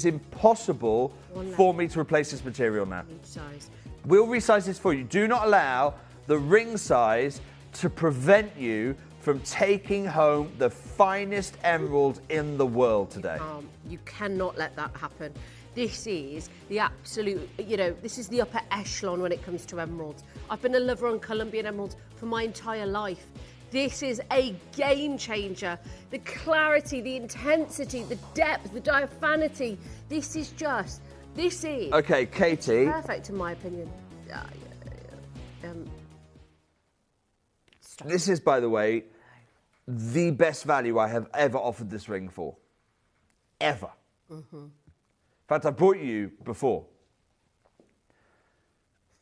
Speaker 9: impossible for me to replace this material now.
Speaker 5: Each size.
Speaker 9: We'll resize this for you. Do not allow the ring size to prevent you from taking home the finest emerald in the world today.
Speaker 5: You cannot let that happen. This is the absolute, this is the upper echelon when it comes to emeralds. I've been a lover on Colombian emeralds for my entire life. This is a game changer. The clarity, the intensity, the depth, the diaphanity. This is
Speaker 9: okay, Katie.
Speaker 5: Perfect in my opinion.
Speaker 9: This is, by the way, the best value I have ever offered this ring for. Ever. In fact, I've brought you before.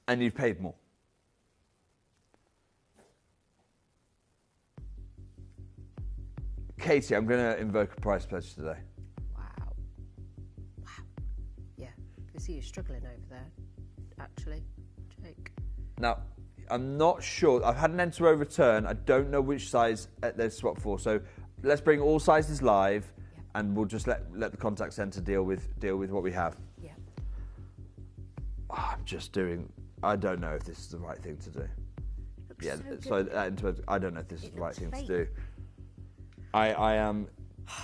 Speaker 9: And you've paid more. Katie, I'm going to invoke a price pledge today.
Speaker 5: Wow. Yeah, I can see you struggling over there, actually, Jake.
Speaker 9: Now, I'm not sure. I've had an enter or return. I don't know which size they're swapped for. So let's bring all sizes live, and we'll just let the contact centre deal with what we have.
Speaker 5: Yeah.
Speaker 9: I don't know if this is the right thing to do. Yeah. So I don't know if this is the right thing to do. I am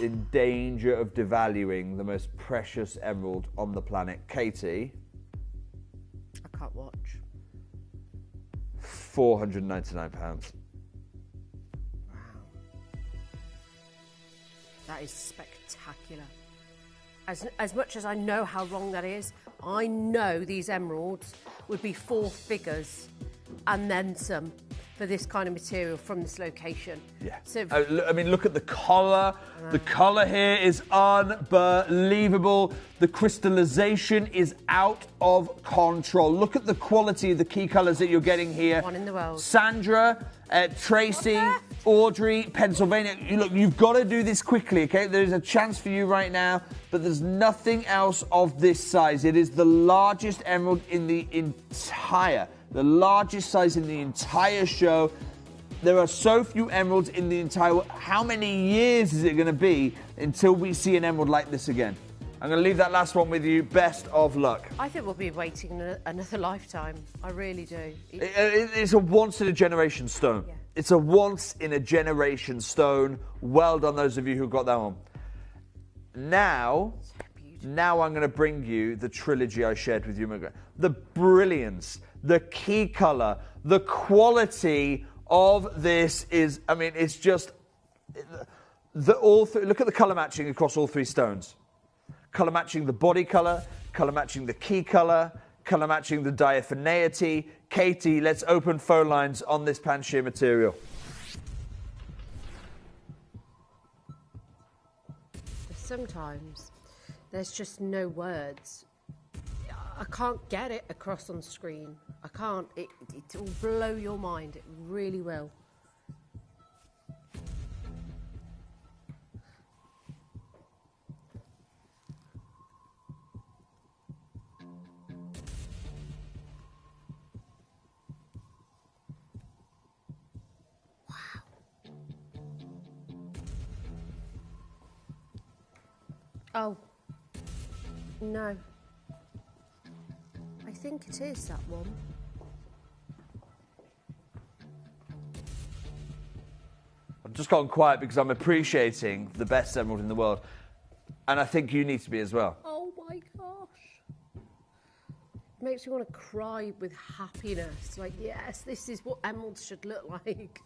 Speaker 9: in danger of devaluing the most precious emerald on the planet. Katie.
Speaker 5: I can't watch.
Speaker 9: £499.
Speaker 5: Wow. That is spectacular. As much as I know how wrong that is, I know these emeralds would be 4 figures and then some for this kind of material from this location.
Speaker 9: Yeah.
Speaker 5: So,
Speaker 9: I mean, look at the colour. The colour here is unbelievable. The crystallization is out of control. Look at the quality of the key colours that you're getting here.
Speaker 5: One in the world.
Speaker 9: Sandra, Tracy, Audrey, Pennsylvania. Look, you've got to do this quickly, okay? There's a chance for you right now, but there's nothing else of this size. It is the largest emerald in the largest size in the entire show. There are so few emeralds in the entire world. How many years is it going to be until we see an emerald like this again? I'm going to leave that last one with you. Best of luck.
Speaker 5: I think we'll be waiting another lifetime. I really do.
Speaker 9: It's a once-in-a-generation stone.
Speaker 5: Yeah.
Speaker 9: It's a once-in-a-generation stone. Well done, those of you who got that one. Now I'm going to bring you the trilogy I shared with you. The brilliance, the key colour, the quality of this is, I mean, it's just... Look at the colour matching across all three stones. Colour matching the body colour, colour matching the key colour, colour matching the diaphaneity. Katie, let's open phone lines on this Panchir material.
Speaker 5: Sometimes there's just no words. I can't get it across on screen. I can't. It will blow your mind. It really will. Oh, no. I think it is that one.
Speaker 9: I've just gone quiet because I'm appreciating the best emerald in the world. And I think you need to be as well.
Speaker 5: Oh my gosh. It makes me want to cry with happiness. Like, yes, this is what emeralds should look like.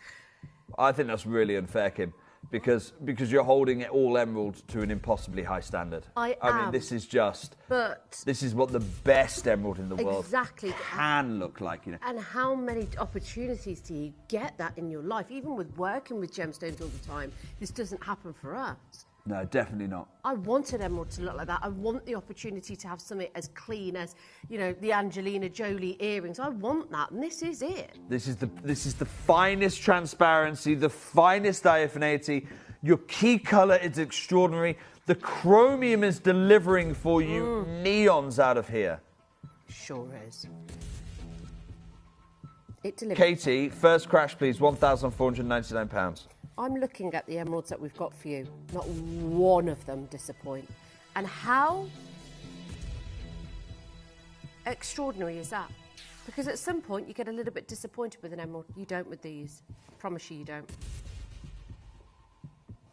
Speaker 9: I think that's really unfair, Kim. Because you're holding it all emerald to an impossibly high standard.
Speaker 5: I
Speaker 9: mean, this is just...
Speaker 5: But...
Speaker 9: This is what the best emerald in the world
Speaker 5: exactly
Speaker 9: can look like, you know.
Speaker 5: And how many opportunities do you get that in your life? Even with working with gemstones all the time, this doesn't happen for us.
Speaker 9: No, definitely not.
Speaker 5: I want an emerald to look like that. I want the opportunity to have something as clean as, you know, the Angelina Jolie earrings. I want that, and this is it.
Speaker 9: This is the finest transparency, the finest diaphaneity. Your key colour is extraordinary. The chromium is delivering for you neons out of here.
Speaker 5: Sure is. It delivers.
Speaker 9: Katie, first crash, please. £1,499.
Speaker 5: I'm looking at the emeralds that we've got for you. Not one of them disappoint. And how extraordinary is that? Because at some point you get a little bit disappointed with an emerald. You don't with these. I promise you don't.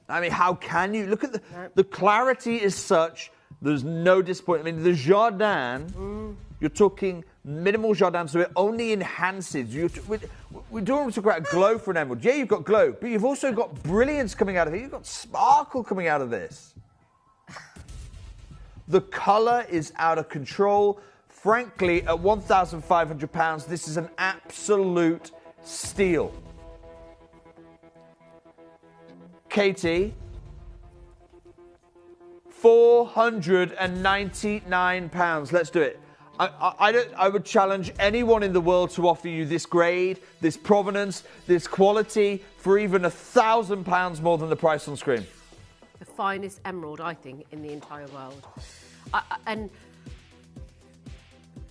Speaker 9: I mean, how can you? Look at the clarity is such, there's no disappointment. I mean, the Jardin, you're talking minimal Jardin, so it only enhances. We don't want to talk about glow for an emerald. Yeah, you've got glow, but you've also got brilliance coming out of it. You've got sparkle coming out of this. The colour is out of control. Frankly, at £1,500, this is an absolute steal. Katie, £499. Let's do it. I would challenge anyone in the world to offer you this grade, this provenance, this quality for even £1,000 more than the price on screen.
Speaker 5: The finest emerald, I think, in the entire world. And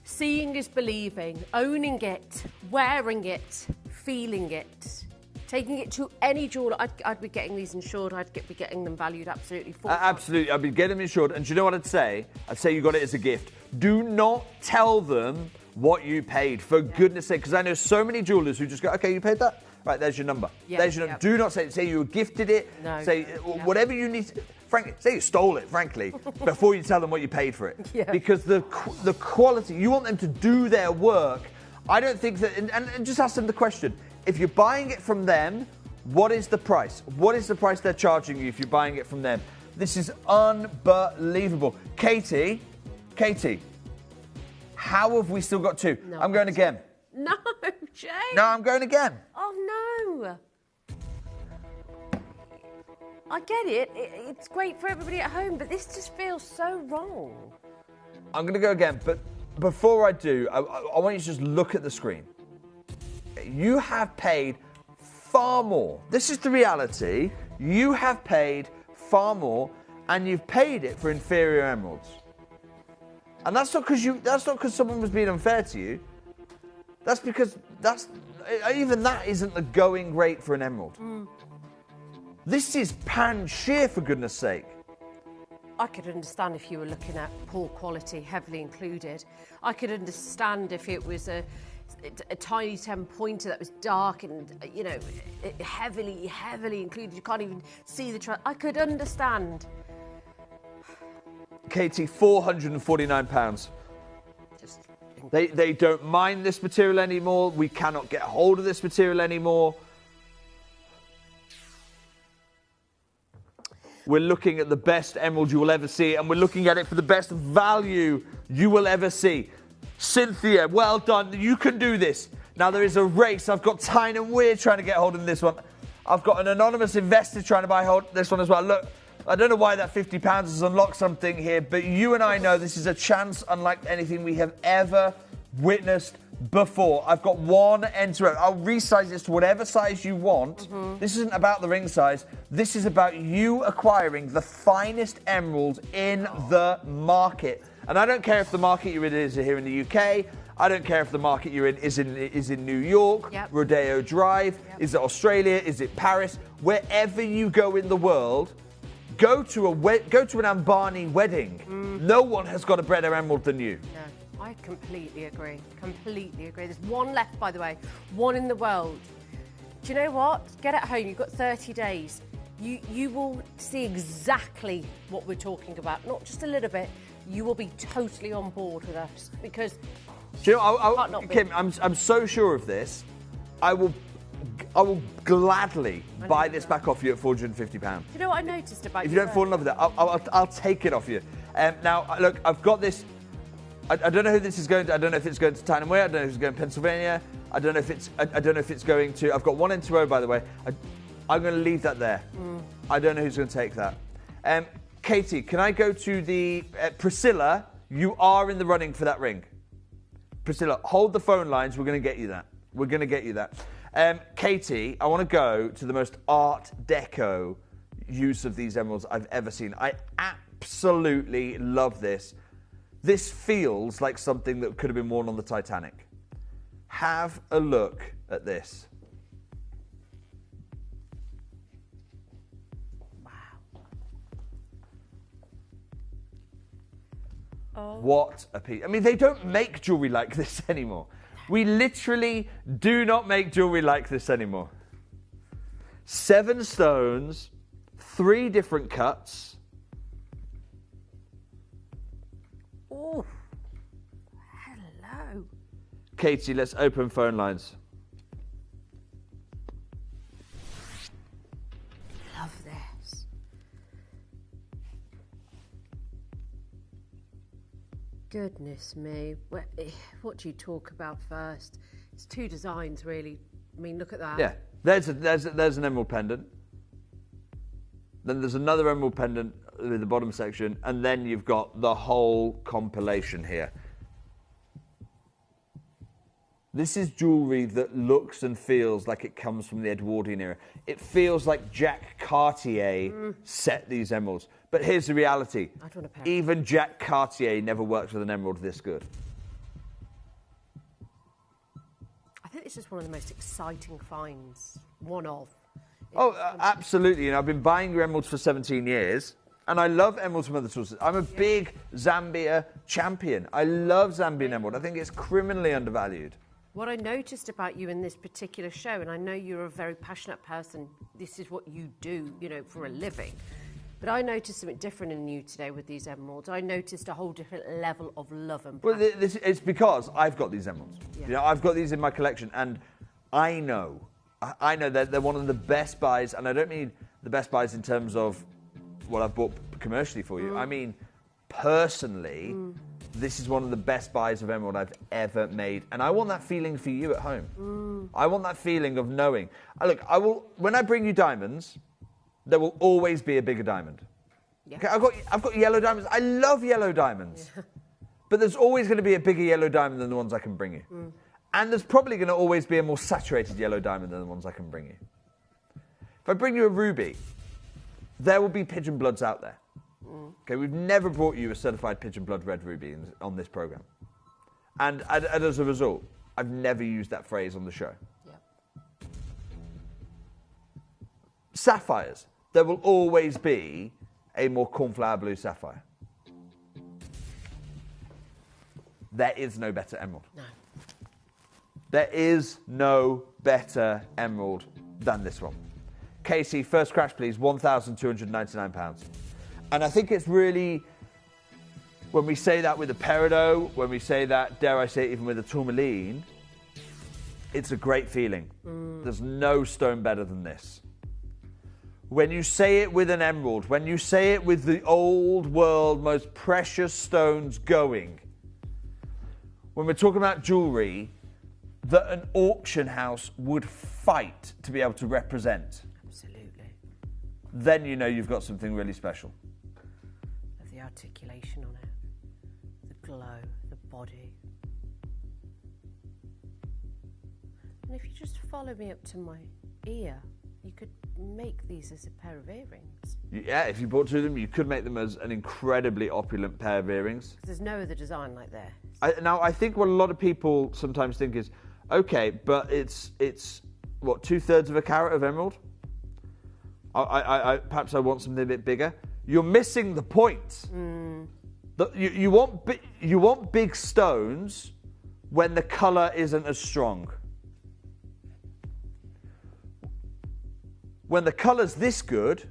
Speaker 5: seeing is believing, owning it, wearing it, feeling it. Taking it to any jeweller, I'd be getting these insured. I'd be getting them valued absolutely for.
Speaker 9: Absolutely, I'd be getting them insured. And do you know what I'd say? I'd say you got it as a gift. Do not tell them what you paid, for goodness sake, because I know so many jewellers who just go, okay, you paid that? Right, there's your number.
Speaker 5: Yeah,
Speaker 9: there's your number. Do not say you gifted it.
Speaker 5: No.
Speaker 9: Say whatever you need to, frankly, say you stole it, frankly, before you tell them what you paid for it.
Speaker 5: Yeah.
Speaker 9: Because the quality, you want them to do their work. I don't think that, and just ask them the question. If you're buying it from them, what is the price? What is the price they're charging you if you're buying it from them? This is unbelievable. Katie, how have we still got two?
Speaker 5: No,
Speaker 9: I'm going again.
Speaker 5: No, Jade.
Speaker 9: No, I'm going again.
Speaker 5: Oh, no. I get it. It's great for everybody at home, but this just feels so wrong.
Speaker 9: I'm going to go again, but before I do, I want you to just look at the screen. You have paid far more. This is the reality. You have paid far more, and you've paid it for inferior emeralds. And that's not because someone was being unfair to you. That's because even that isn't the going rate for an emerald. This is Panchir, for goodness sake.
Speaker 5: I could understand if you were looking at poor quality, heavily included. I could understand if it was a tiny 10-pointer that was dark and, you know, heavily included. You can't even see the I could understand.
Speaker 9: Katie, £449. They don't mine this material anymore. We cannot get hold of this material anymore. We're looking at the best emerald you will ever see, and we're looking at it for the best value you will ever see. Cynthia, well done. You can do this. Now, there is a race. I've got Tyne and Weir trying to get hold of this one. I've got an anonymous investor trying to buy hold of this one as well. Look, I don't know why that £50 has unlocked something here, but you and I know this is a chance unlike anything we have ever witnessed before. I've got one end to end. I'll resize this to whatever size you want. This isn't about the ring size. This is about you acquiring the finest emerald in the market. And I don't care if the market you're in is here in the UK. I don't care if the market you're in is in New York, Rodeo Drive, is it Australia, is it Paris? Wherever you go in the world, go to an Ambani wedding. No one has got a better emerald than you.
Speaker 5: Yeah. I completely agree. Completely agree. There's one left, by the way. One in the world. Do you know what? Get it home. You've got 30 days. You will see exactly what we're talking about. Not just a little bit. You will be totally on board with us because.
Speaker 9: Do you know, Kim, I'm so sure of this. I will gladly buy this back off you at £450. Do
Speaker 5: you know what I noticed about you?
Speaker 9: If you don't fall in love with it, I'll take it off you. Now, look, I've got this. I don't know who this is going to. I don't know if it's going to Tyne and Weir. I don't know if it's going to Pennsylvania. I don't know if it's going to. I've got one in Toronto, by the way. I'm going to leave that there. I don't know who's going to take that. Katie, can I go to the Priscilla? You are in the running for that ring. Priscilla, hold the phone lines. We're going to get you that. We're going to get you that. Katie, I want to go to the most Art Deco use of these emeralds I've ever seen. I absolutely love this. This feels like something that could have been worn on the Titanic. Have a look at this.
Speaker 5: Wow. Oh.
Speaker 9: What a piece. I mean, they don't make jewellery like this anymore. We literally do not make jewellery like this anymore. 7 stones, 3 different cuts.
Speaker 5: Oh, hello.
Speaker 9: Katie, let's open phone lines.
Speaker 5: Love this. Goodness me. What do you talk about first? It's 2 designs, really. I mean, look at that.
Speaker 9: Yeah, there's an emerald pendant. Then there's another emerald pendant in the bottom section, and then you've got the whole compilation here. This is jewellery that looks and feels like it comes from the Edwardian era. It feels like Jacques Cartier set these emeralds. But here's the reality.
Speaker 5: I don't want to
Speaker 9: Even Jacques Cartier never worked with an emerald this good.
Speaker 5: I think this is one of the most exciting finds. One of.
Speaker 9: Oh, absolutely. You know, I've been buying your emeralds for 17 years. And I love emeralds from other sources. I'm a big Zambia champion. I love Zambian emerald. I think it's criminally undervalued.
Speaker 5: What I noticed about you in this particular show, and I know you're a very passionate person, this is what you do, you know, for a living. But I noticed something different in you today with these emeralds. I noticed a whole different level of love and passion.
Speaker 9: Well, it's because I've got these emeralds. Yeah. You know, I've got these in my collection, and I know that they're one of the best buys, and I don't mean the best buys in terms of what I've bought commercially for you. I mean, personally, this is one of the best buys of emerald I've ever made. And I want that feeling for you at home. I want that feeling of knowing. Look, when I bring you diamonds, there will always be a bigger diamond. Yeah. Okay, I've got yellow diamonds. I love yellow diamonds. Yeah. But there's always going to be a bigger yellow diamond than the ones I can bring you. And there's probably going to always be a more saturated yellow diamond than the ones I can bring you. If I bring you a ruby, there will be pigeon bloods out there. Okay, we've never brought you a certified pigeon blood red ruby on this program. And as a result, I've never used that phrase on the show.
Speaker 5: Yep.
Speaker 9: Sapphires. There will always be a more cornflower blue sapphire. There is no better emerald.
Speaker 5: No.
Speaker 9: There is no better emerald than this one. Casey, first crash please, £1,299. And I think it's really, when we say that with a peridot, when we say that, dare I say, even with a tourmaline, it's a great feeling. There's no stone better than this. When you say it with an emerald, when you say it with the old world most precious stones going, when we're talking about jewellery that an auction house would fight to be able to represent,
Speaker 5: Absolutely.
Speaker 9: then you know you've got something really special.
Speaker 5: Love the articulation on it, the glow, the body. And if you just follow me up to my ear, you could make these as a pair of earrings.
Speaker 9: Yeah, if you bought two of them, you could make them as an incredibly opulent pair of earrings.
Speaker 5: There's no other design like there.
Speaker 9: Now, I think what a lot of people sometimes think is, okay, but it's what, 2/3 of a carat of emerald? Perhaps I want something a bit bigger. You're missing the point. You want big stones when the colour isn't as strong. When the colour's this good,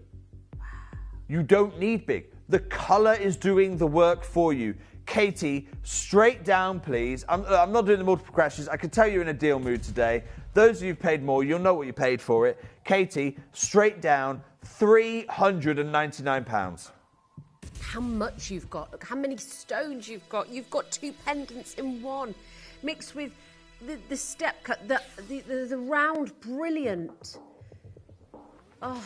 Speaker 9: you don't need big. The colour is doing the work for you. Katie, straight down, please. I'm not doing the multiple crashes. I can tell you're in a deal mood today. Those of you who've paid more, you'll know what you paid for it. Katie, straight down, £399.
Speaker 5: How much you've got. Look how many stones you've got. You've got two pendants in one, mixed with the step cut, the round, brilliant. Oh,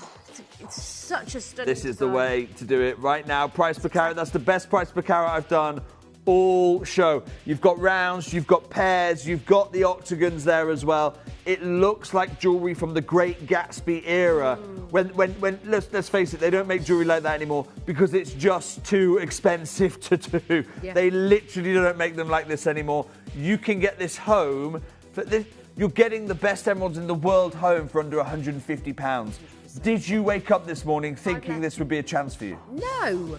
Speaker 5: it's such a stunning
Speaker 9: This is the
Speaker 5: design.
Speaker 9: way to do it right now. Price per carat, that's the best price per carat I've done all show. You've got rounds, you've got pairs, you've got the octagons there as well. It looks like jewellery from the Great Gatsby era. When let's face it, they don't make jewellery like that anymore because it's just too expensive to do.
Speaker 5: Yeah.
Speaker 9: They literally don't make them like this anymore. You can get this home for this. You're getting the best emeralds in the world home for under £150. Did you wake up this morning thinking this would be a chance for you?
Speaker 5: No,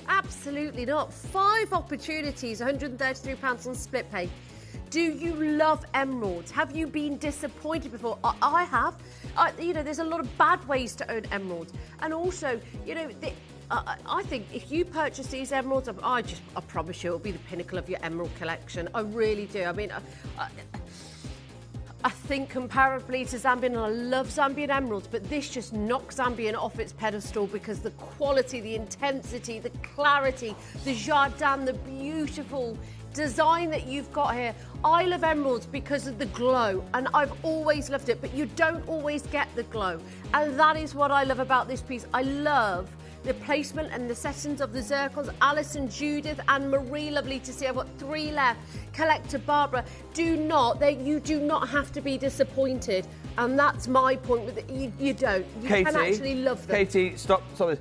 Speaker 5: absolutely not. 5 opportunities, £133 on split pay. Do you love emeralds? Have you been disappointed before? I have. There's a lot of bad ways to own emeralds. And also, I think if you purchase these emeralds, I promise you it'll be the pinnacle of your emerald collection. I really do. I mean, I think comparably to Zambian, and I love Zambian emeralds, but this just knocks Zambian off its pedestal because the quality, the intensity, the clarity, the jardin, the beautiful design that you've got here. I love emeralds because of the glow, and I've always loved it, but you don't always get the glow. And that is what I love about this piece. I love the placement and the settings of the zircons. Alison, Judith and Marie, lovely to see. I've got 3 left. Collector Barbara, you do not have to be disappointed. And that's my point with it. You don't. You
Speaker 9: Katie,
Speaker 5: can actually love them.
Speaker 9: Katie, stop this.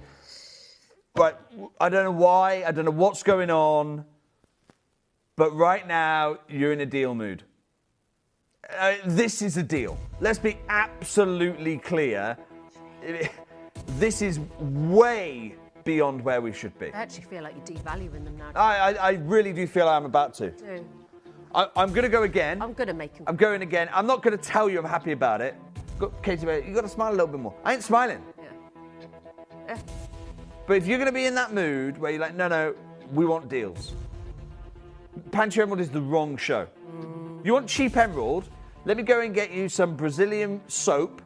Speaker 9: Right, I don't know why, I don't know what's going on, but right now you're in a deal mood. This is a deal. Let's be absolutely clear. This is way beyond where we should be.
Speaker 5: I actually feel like you're devaluing them now.
Speaker 9: I really do feel I'm about to. I'm going to go again.
Speaker 5: I'm going to make them.
Speaker 9: I'm going again. I'm not going to tell you I'm happy about it. Katie, you've got to smile a little bit more. I ain't smiling.
Speaker 5: Yeah.
Speaker 9: But if you're going to be in that mood where you're like, no, we want deals. Panchir Emerald is the wrong show. You want cheap emerald? Let me go and get you some Brazilian soap.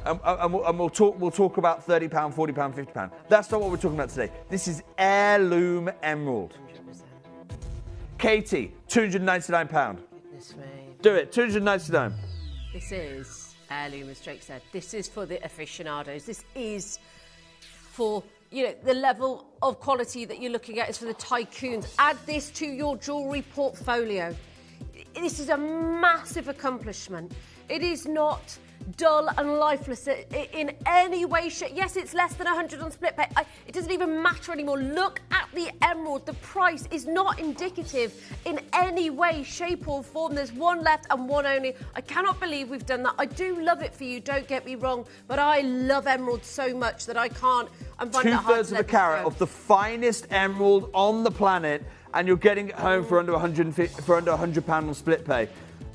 Speaker 9: And we'll talk about £30, £40, £50. That's not what we're talking about today. This is heirloom emerald.
Speaker 5: 100%.
Speaker 9: Katie, £299.
Speaker 5: Goodness me.
Speaker 9: Do it, £299.
Speaker 5: This is heirloom, as Drake said. This is for the aficionados. This is for, the level of quality that you're looking at is for the tycoons. Add this to your jewellery portfolio. This is a massive accomplishment. It is not dull and lifeless in any way, shape. Yes, it's less than 100 on split pay. It doesn't even matter anymore. Look at the emerald. The price is not indicative in any way, shape or form. There's one left and one only. I cannot believe we've done that. I do love it for you, don't get me wrong, but I love emerald so much that I can't. I'm finding it hard to
Speaker 9: Two-thirds of a carat of the finest emerald on the planet, and you're getting it home for under £100 on split pay.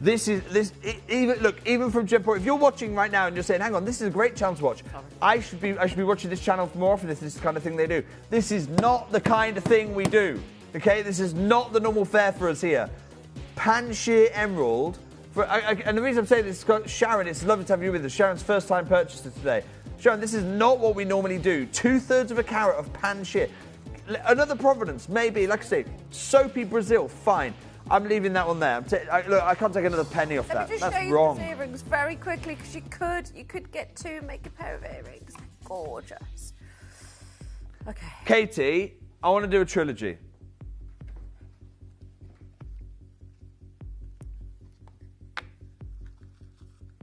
Speaker 9: Even from Gemporia, if you're watching right now and you're saying, hang on, this is a great channel to watch. I should be watching this channel more often if this is the kind of thing they do. This is not the kind of thing we do. Okay, this is not the normal fare for us here. Panchir emerald, and the reason I'm saying this is Sharon, it's lovely to have you with us. Sharon's first time purchaser today. Sharon, this is not what we normally do. 2/3 of a carat of Panchir. Another provenance, maybe, like I say, soapy Brazil, fine. I'm leaving that one there. Look, I can't take another penny off that.
Speaker 5: Let me just show you
Speaker 9: wrong.
Speaker 5: these earrings very quickly, because you could get two and make a pair of earrings. Gorgeous. Okay.
Speaker 9: Katie, I want to do a trilogy.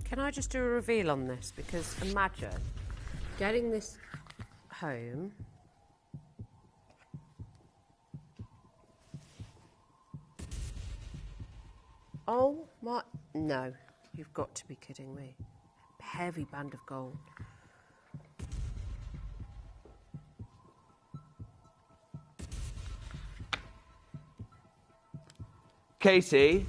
Speaker 5: Can I just do a reveal on this? Because imagine getting this home. Oh my, no, you've got to be kidding me. Heavy band of gold.
Speaker 9: Katie,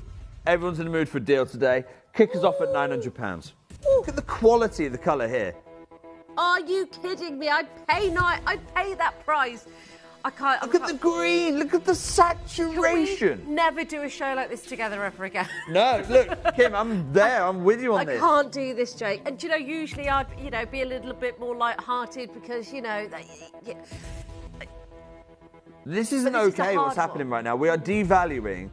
Speaker 9: everyone's in the mood for a deal today. Kick us off at £900. Look at the quality of the colour here.
Speaker 5: Are you kidding me? I'd pay that price. I can't.
Speaker 9: Look at the green. Look at the saturation.
Speaker 5: Can we never do a show like this together ever again?
Speaker 9: No, look, Kim, I'm there. I'm with you on this.
Speaker 5: I can't do this, Jake. And usually I'd, be a little bit more light-hearted because,
Speaker 9: This isn't okay. What's happening right now? We are devaluing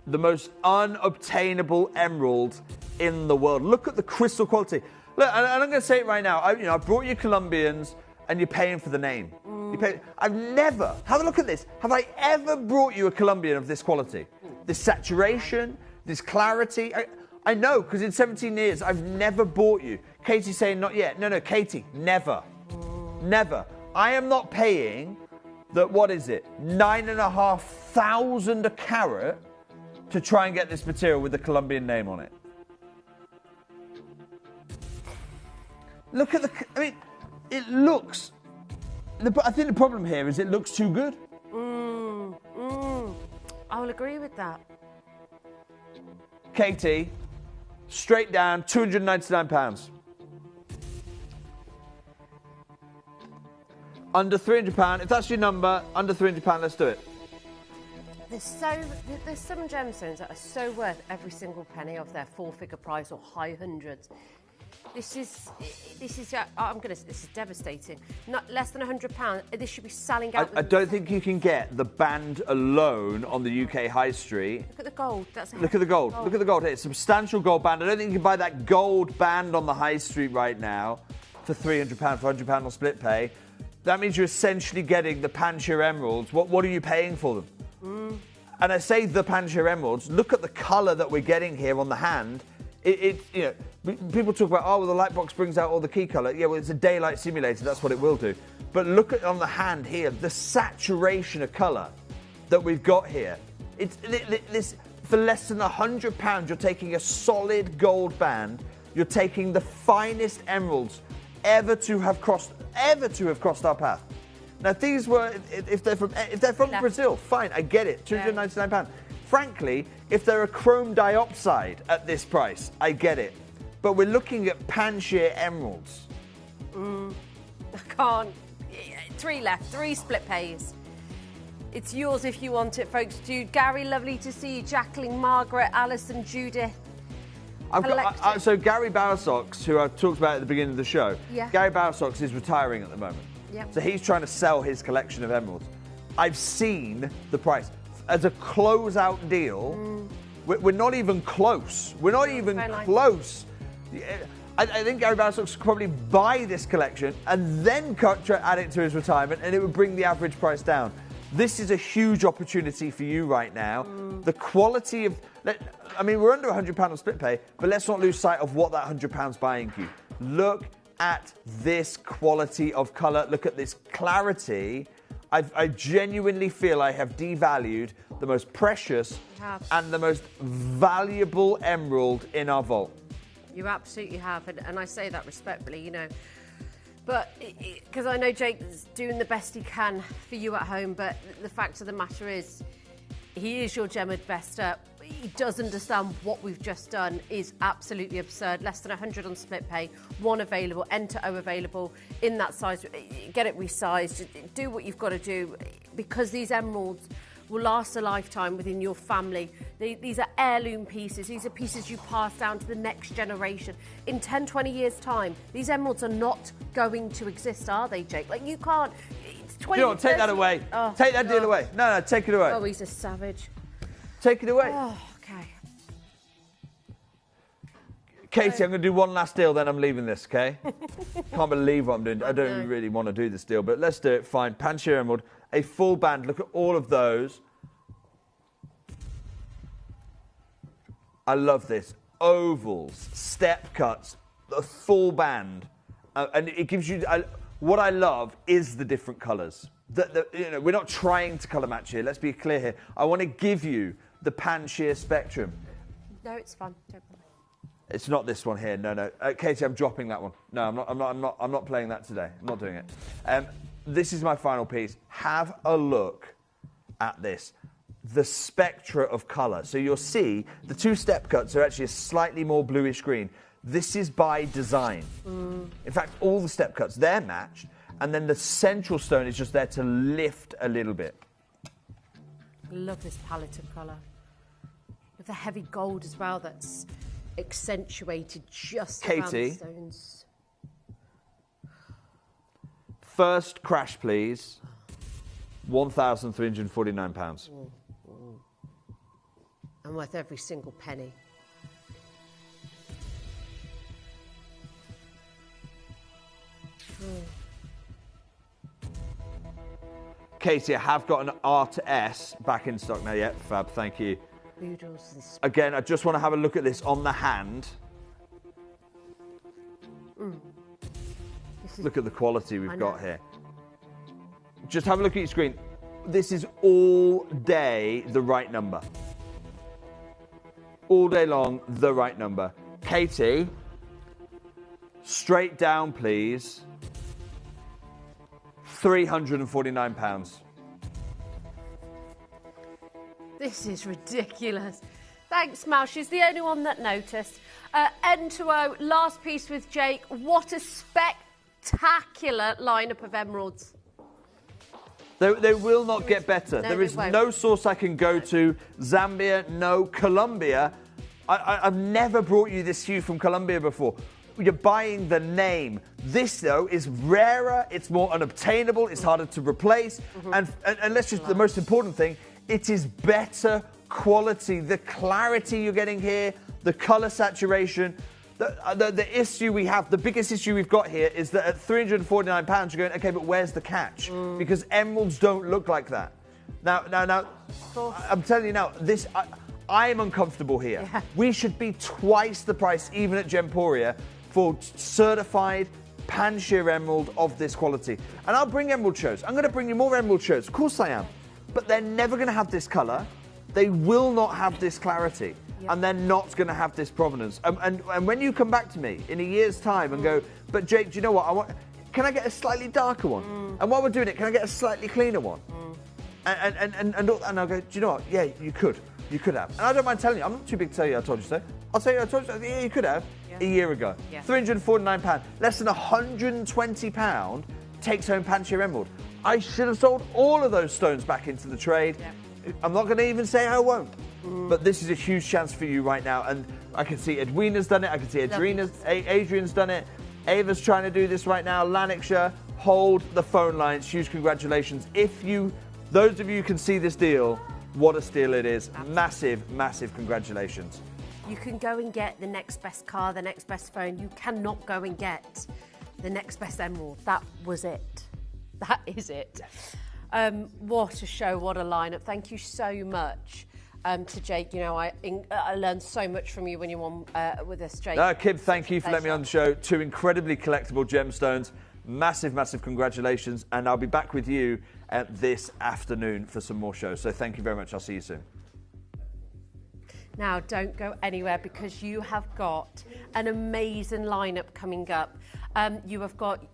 Speaker 9: the most unobtainable emerald in the world. Look at the crystal quality. Look, and I'm going to say it right now. I brought you Colombians, and you're paying for the name. I've never, have a look at this, have I ever brought you a Colombian of this quality? This saturation, this clarity. I know, because in 17 years, I've never bought you. Katie's saying not yet. No, Katie, never. Never. I am not paying what is it, 9,500 a carat to try and get this material with the Colombian name on it. Look at it looks... I think the problem here is it looks too good.
Speaker 5: I will agree with that.
Speaker 9: Katie, straight down, £299. Under £300. If that's your number, under £300, let's do it.
Speaker 5: There's some gemstones that are so worth every single penny of their four-figure price or high hundreds. This is devastating. Not less than £100. This should be selling out.
Speaker 9: I don't think you can get the band alone on the UK high street.
Speaker 5: Look at the gold.
Speaker 9: Look at the gold. Look at the gold here. Substantial gold band. I don't think you can buy that gold band on the high street right now for £300, for £100 on split pay. That means you're essentially getting the Panchir emeralds. What are you paying for them? And I say the Panchir emeralds. Look at the colour that we're getting here on the hand. People talk about, the light box brings out all the key colour. Yeah, well, it's a daylight simulator. That's what it will do. But look at on the hand here, the saturation of colour that we've got here. This for less than £100, you're taking a solid gold band. You're taking the finest emeralds ever to have crossed our path. Now, if they're from Brazil, fine, I get it. £299. Frankly, if they're a chrome dioxide at this price, I get it. But we're looking at Panchir emeralds.
Speaker 5: I can't. 3 left, 3 split pays. It's yours if you want it, folks. Jude, Gary, lovely to see you. Jacqueline, Margaret, Alison, Judith.
Speaker 9: So Gary Bowersox, who I talked about at the beginning of the show, Gary Bowersox is retiring at the moment.
Speaker 5: Yep.
Speaker 9: So he's trying to sell his collection of emeralds. I've seen the price. As a close-out deal, we're not even close. We're not even close. I think Gary Bowersox could probably buy this collection and then add it to his retirement, and it would bring the average price down. This is a huge opportunity for you right now. The quality of, I mean, we're under £100 on split pay, but let's not lose sight of what that £100 buying you. Look at this quality of colour. Look at this clarity. I genuinely feel I have devalued the most precious and the most valuable emerald in our vault.
Speaker 5: You absolutely have, and I say that respectfully, you know. But because I know Jake's doing the best he can for you at home, but the fact of the matter is, he is your gem investor. He does understand what we've just done is absolutely absurd. Less than 100 on split pay, one available, N to O available in that size. Get it resized, do what you've got to do, because these emeralds will last a lifetime within your family. These are heirloom pieces. These are pieces you pass down to the next generation. In 10, 20 years' time, these emeralds are not going to exist, are they, Jake? Like, you can't... It's 20,
Speaker 9: you know, take that away.
Speaker 5: Oh,
Speaker 9: take that deal away. No, take it away.
Speaker 5: Oh, he's a savage.
Speaker 9: Take it away.
Speaker 5: Oh, okay.
Speaker 9: Katie, I'm going to do one last deal, then I'm leaving this, okay? Can't believe what I'm doing. I don't really want to do this deal, but let's do it. Fine. Panchir emerald, a full band. Look at all of those. I love this. Ovals, step cuts, a full band. And it gives you... what I love is the different colours. You know, we're not trying to colour match here. Let's be clear here. I want to give you the Panchir spectrum.
Speaker 5: No, it's fun. Don't bother.
Speaker 9: It's not this one here. No. Katie, I'm dropping that one. No, I'm not playing that today. I'm not doing it. This is my final piece. Have a look at this. The spectra of colour. So you'll see the two step cuts are actually a slightly more bluish green. This is by design. In fact, all the step cuts, they're matched. And then the central stone is just there to lift a little bit.
Speaker 5: I love this palette of colour. With the heavy gold as well, that's accentuated just around the stones.
Speaker 9: First crash, please. £1,349.
Speaker 5: And worth every single penny.
Speaker 9: Katie, I have got an R to S back in stock now. Yep, fab, thank you. Again, I just want to have a look at this on the hand. Look at the quality we've got here. Just have a look at your screen. This is all day the right number. All day long, the right number. Katie, straight down, please. £349.
Speaker 5: This is ridiculous. Thanks, Mal. She's the only one that noticed. N to O, last piece with Jake. What a spectacular lineup of emeralds.
Speaker 9: They will not get better. There is no source I can go to. Zambia, no. Colombia. I've never brought you this hue from Colombia before. You're buying the name. This, though, is rarer. It's more unobtainable. It's harder to replace. And let's just, the most important thing, it is better quality. The clarity you're getting here, the colour saturation. The issue we have, the biggest issue we've got here is that at £349, you're going, okay, but where's the catch? Because emeralds don't look like that. Now, I'm telling you now, this, I am uncomfortable here. Yeah. We should be twice the price, even at Gemporia, for certified Panchir emerald of this quality. And I'll bring emerald shows. I'm going to bring you more emerald shows. Of course I am. But they're never going to have this colour. They will not have this clarity. Yep. And they're not going to have this provenance. And when you come back to me in a year's time and go, but Jake, do you know what? Can I get a slightly darker one? And while we're doing it, can I get a slightly cleaner one? And I'll go, do you know what? Yeah, you could. You could have. And I don't mind telling you, I'm not too big to tell you I told you so. I'll tell you I told you so. Yeah, you could have. Yeah. A year ago. Yeah. £349. Less than £120 takes home Panchir emerald. I should have sold all of those stones back into the trade. Yeah. I'm not going to even say I won't. But this is a huge chance for you right now. And I can see Edwina's done it. I can see Adrian's done it. Ava's trying to do this right now. Lanarkshire, hold the phone lines. Huge congratulations. Those of you who can see this deal, what a steal it is. Absolutely. Massive, massive congratulations.
Speaker 5: You can go and get the next best car, the next best phone. You cannot go and get the next best emerald. That was it. That is it. What a show, what a lineup. Thank you so much to Jake. You know, I learned so much from you when you're on with us, Jake.
Speaker 9: No, Kim, thank you for letting me on the show. 2 incredibly collectible gemstones. Massive, massive congratulations. And I'll be back with you this afternoon for some more shows. So thank you very much. I'll see you soon.
Speaker 5: Now, don't go anywhere because you have got an amazing lineup coming up. You have got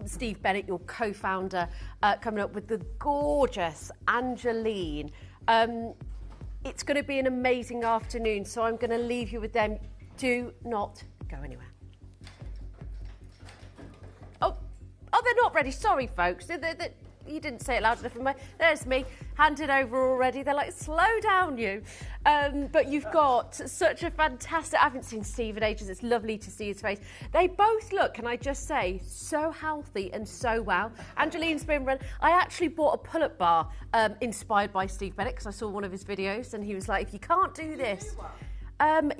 Speaker 5: Steve Bennett, your co-founder, coming up with the gorgeous Angeline. It's going to be an amazing afternoon, so I'm going to leave you with them. Do not go anywhere. Oh, they're not ready. Sorry, folks. You didn't say it loud enough. There's me, handed over already. They're like, slow down, you. But you've got such a fantastic... I haven't seen Steve in ages. It's lovely to see his face. They both look, can I just say, so healthy and so well. Angeline's been run... I actually bought a pull-up bar inspired by Steve Bennett because I saw one of his videos and he was like, if you can't do this...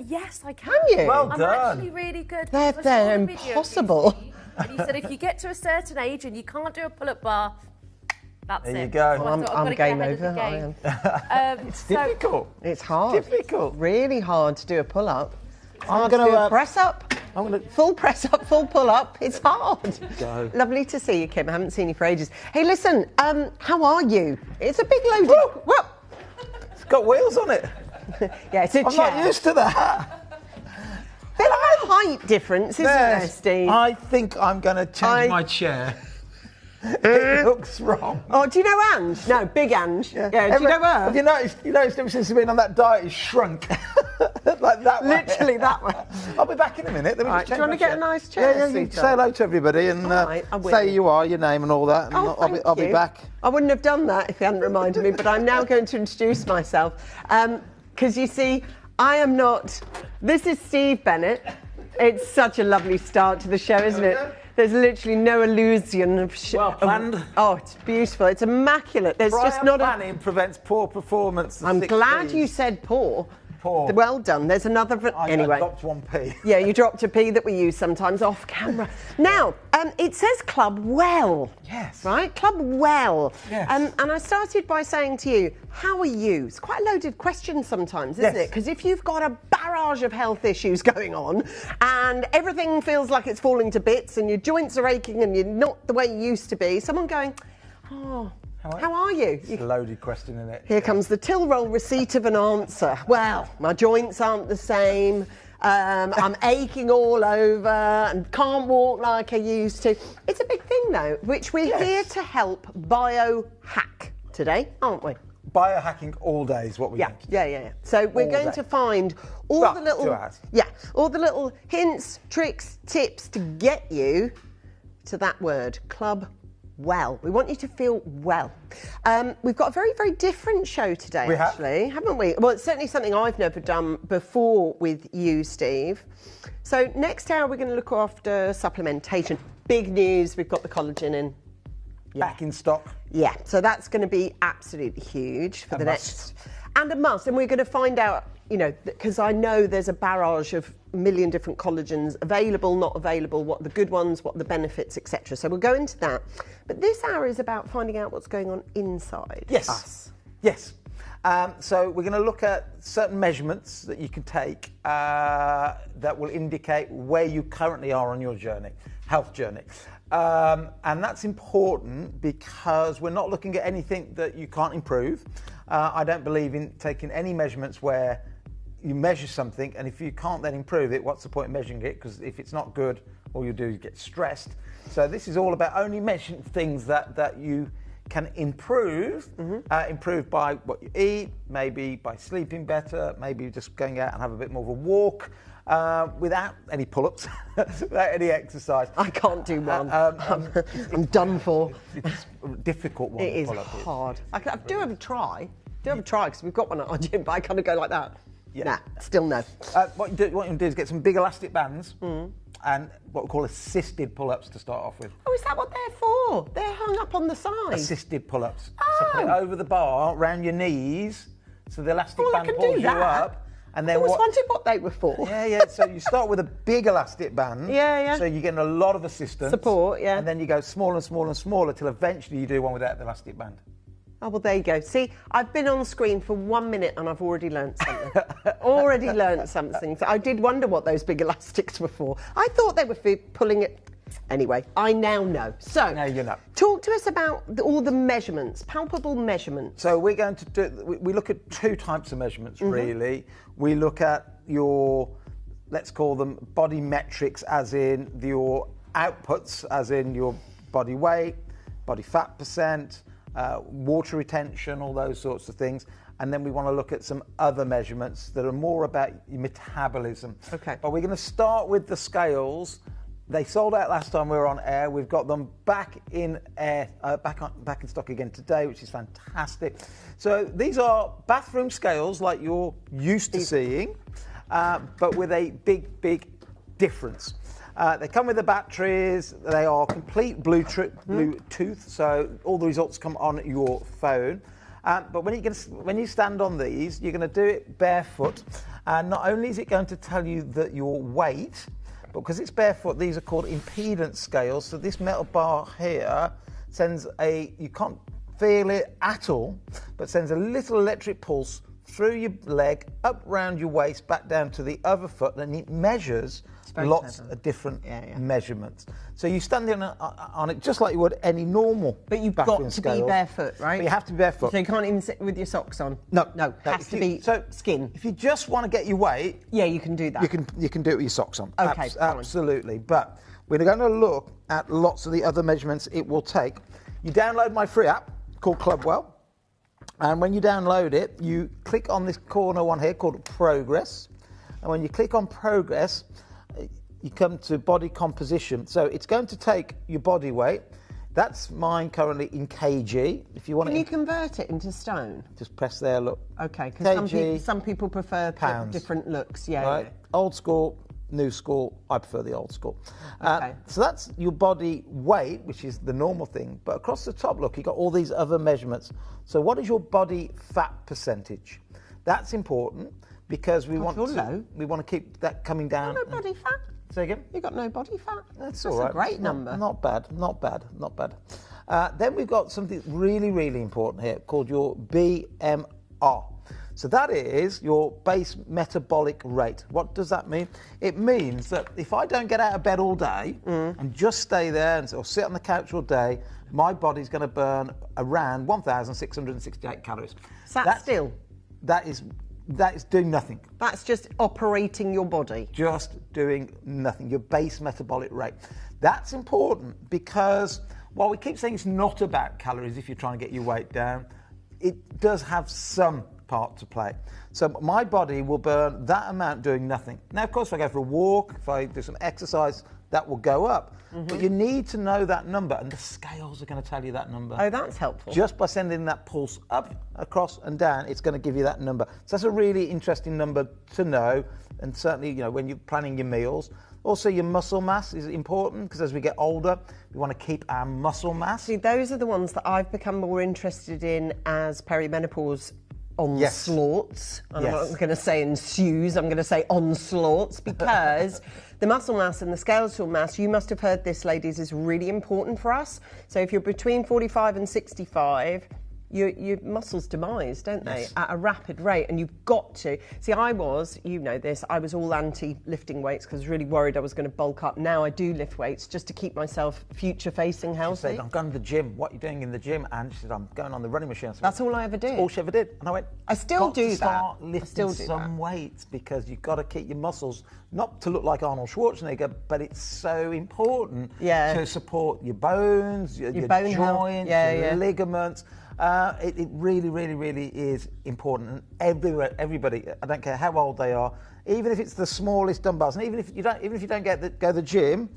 Speaker 5: yes, I can.
Speaker 2: Can you?
Speaker 5: I'm actually really good.
Speaker 2: They're impossible.
Speaker 5: And he said, if you get to a certain age and you can't do a pull-up bar... That's
Speaker 9: there
Speaker 5: it.
Speaker 9: you go.
Speaker 5: So
Speaker 2: I'm game over.
Speaker 5: Game.
Speaker 9: It's difficult.
Speaker 2: It's hard.
Speaker 9: Difficult.
Speaker 2: Really hard to do a pull-up.
Speaker 10: I'm going
Speaker 2: to press up. Full press up, full pull up. It's hard.
Speaker 10: Go.
Speaker 2: Lovely to see you, Kim. I haven't seen you for ages. Hey, listen. How are you? It's a big load of... Whoa.
Speaker 10: It's got wheels on it.
Speaker 2: Yeah, it's a
Speaker 10: I'm
Speaker 2: chair.
Speaker 10: not used to that.
Speaker 2: There's a height difference, isn't there, Steve?
Speaker 10: I think I'm going to change my chair. It looks wrong.
Speaker 2: Oh, do you know Ange? No, big Ange. Yeah, do you know her?
Speaker 10: Have you noticed ever since he's been on that diet, he's shrunk. Like that way.
Speaker 2: Literally that way.
Speaker 10: I'll be back in a minute.
Speaker 2: Right, do you want to get a nice chair?
Speaker 10: Yeah, you say hello to everybody and say who you are, your name and all that. And I'll be back.
Speaker 2: I wouldn't have done that if you hadn't reminded me, but I'm now going to introduce myself. Because you see, I am not... This is Steve Bennett. It's such a lovely start to the show, isn't it? There's literally no illusion of...
Speaker 10: Well planned.
Speaker 2: Oh, it's beautiful. It's immaculate. There's just not
Speaker 10: planning prevents poor performance.
Speaker 2: I'm glad you said poor.
Speaker 10: Poor.
Speaker 2: Well done. There's another... Anyway.
Speaker 10: I dropped 1p.
Speaker 2: Yeah, you dropped a P that we use sometimes off camera. Now, it says Club Well.
Speaker 10: Yes.
Speaker 2: Right? Club Well.
Speaker 10: Yes.
Speaker 2: And I started by saying to you, how are you? It's quite a loaded question sometimes, isn't it? Because if you've got a barrage of health issues going on and everything feels like it's falling to bits and your joints are aching and you're not the way you used to be, someone going, oh... How are you?
Speaker 10: It's a loaded question, isn't it?
Speaker 2: Here comes the till roll receipt of an answer. Well, my joints aren't the same. I'm aching all over and can't walk like I used to. It's a big thing, though, which we're here to help biohack today, aren't we?
Speaker 10: Biohacking all day is what we think.
Speaker 2: Yeah. So we're going to find all the little...
Speaker 10: 2 hours.
Speaker 2: Yeah, all the little hints, tricks, tips to get you to that word, Club Well. We want you to feel well. We've got a very, very different show today, actually, haven't we? Well, it's certainly something I've never done before with you, Steve. So next hour, we're going to look after supplementation. Big news, we've got the collagen in.
Speaker 10: Back in stock.
Speaker 2: Yeah, so that's going to be absolutely huge for the next... And a must. And we're going to find out, you know, because I know there's a barrage of a million different collagens available, not available, what are the good ones, what are the benefits, etc. So we'll go into that. But this hour is about finding out what's going on inside us.
Speaker 10: Yes. So we're going to look at certain measurements that you can take that will indicate where you currently are on your journey, health journey. And that's important because we're not looking at anything that you can't improve. I don't believe in taking any measurements where you measure something and if you can't then improve it, what's the point of measuring it? Because if it's not good, all you do is get stressed. So this is all about only measuring things that you can improve. Improve by what you eat, maybe by sleeping better, maybe just going out and have a bit more of a walk. Without any pull-ups, without any exercise.
Speaker 2: I can't do one. I'm done for.
Speaker 10: It's a difficult one.
Speaker 2: It is hard. I do have a try. Because we've got one at our gym, but I kind of go like that. Yeah. Nah, still no.
Speaker 10: What you do is get some big elastic bands and what we call assisted pull-ups to start off with.
Speaker 2: Oh, is that what they're for? They're hung up on the side.
Speaker 10: Assisted pull-ups. So put it over the bar, around your knees, so the elastic band pulls you up. And then
Speaker 2: I always wondered what they were for.
Speaker 10: Yeah. So you start with a big elastic band.
Speaker 2: Yeah.
Speaker 10: So you're getting a lot of assistance.
Speaker 2: Support, yeah.
Speaker 10: And then you go smaller and smaller and smaller till eventually you do one without the elastic band.
Speaker 2: Oh, well, there you go. See, I've been on screen for 1 minute and I've already learnt something. Already learnt something. So I did wonder what those big elastics were for. I thought they were for pulling it. Anyway, I now know. So,
Speaker 10: now you know.
Speaker 2: Talk to us about all the measurements, palpable measurements.
Speaker 10: So we're going to do, we look at two types of measurements, really. We look at your, let's call them body metrics, as in your outputs, as in your body weight, body fat percent, water retention, all those sorts of things. And then we want to look at some other measurements that are more about your metabolism.
Speaker 2: Okay.
Speaker 10: But we're going to start with the scales. They sold out last time we were on air. We've got them back in air, back in stock again today, which is fantastic. So these are bathroom scales like you're used to seeing, but with a big difference. They come with the batteries. They are complete Bluetooth, so all the results come on your phone. But when you stand on these, you're going to do it barefoot. And not only is it going to tell you that your weight, but because it's barefoot, these are called impedance scales. So this metal bar here sends you can't feel it at all, but sends a little electric pulse through your leg, up round your waist, back down to the other foot, and it measures lots of different measurements. So you stand on it just like you would any normal
Speaker 2: But you've
Speaker 10: bathroom
Speaker 2: got to
Speaker 10: scales.
Speaker 2: be barefoot, right?
Speaker 10: But you have to be barefoot.
Speaker 2: So you can't even sit with your socks on?
Speaker 10: No.
Speaker 2: Has to be skin.
Speaker 10: If you just want to get your weight...
Speaker 2: Yeah, you can do that.
Speaker 10: You can do it with your socks on.
Speaker 2: Okay,
Speaker 10: absolutely. But we're going to look at lots of the other measurements it will take. You download my free app called Clubwell. And when you download it, you click on this corner one here called Progress. And when you click on Progress, you come to body composition. So it's going to take your body weight. That's mine currently in kg. If you want,
Speaker 2: can you convert it into stone?
Speaker 10: Just press there. Look.
Speaker 2: Okay, because some people prefer
Speaker 10: pounds.
Speaker 2: Different looks. Yeah.
Speaker 10: Right. Old school, new school. I prefer the old school.
Speaker 2: Okay.
Speaker 10: So that's your body weight, which is the normal thing. But across the top, look, you got all these other measurements. So what is your body fat percentage? That's important because we want to keep that coming down.
Speaker 2: No body fat.
Speaker 10: Say again?
Speaker 2: You got no body fat.
Speaker 10: That's all right.
Speaker 2: A great number.
Speaker 10: Not bad. Then we've got something really important here called your BMR. So that is your base metabolic rate. What does that mean? It means that if I don't get out of bed all day and just stay there or sit on the couch all day, my body's going to burn around 1,668 calories.
Speaker 2: That's still?
Speaker 10: That is doing nothing.
Speaker 2: That's just operating your body.
Speaker 10: Just doing nothing, your base metabolic rate. That's important because while we keep saying it's not about calories if you're trying to get your weight down, it does have some part to play. So my body will burn that amount doing nothing. Now, of course, if I go for a walk, if I do some exercise, that will go up. But you need to know that number, and the scales are going to tell you that number.
Speaker 2: Oh, that's helpful.
Speaker 10: Just by sending that pulse up, across and down, it's going to give you that number. So that's a really interesting number to know, and certainly, when you're planning your meals. Also, your muscle mass is important, because as we get older, we want to keep our muscle mass.
Speaker 2: See, those are the ones that I've become more interested in as perimenopause onslaughts. I'm not going to say ensues, I'm going to say onslaughts, because the muscle mass and the skeletal mass, you must have heard this, ladies, is really important for us. So if you're between 45 and 65, your muscles demise, don't they, at a rapid rate, and you've got to. See, I was all anti-lifting weights because I was really worried I was going to bulk up. Now I do lift weights just to keep myself future-facing healthy.
Speaker 10: She said, I'm going to the gym. What are you doing in the gym? And she said, I'm going on the running machine. Said,
Speaker 2: that's all I ever did.
Speaker 10: That's all she ever did. And I went,
Speaker 2: I still do that.
Speaker 10: Start lifting some weights, because you've got to keep your muscles, not to look like Arnold Schwarzenegger, but it's so important to support your bones, your
Speaker 2: bone
Speaker 10: joints,
Speaker 2: health.
Speaker 10: your ligaments. It really is important. And everybody, I don't care how old they are, even if it's the smallest dumbbells, and even if you don't go to the gym,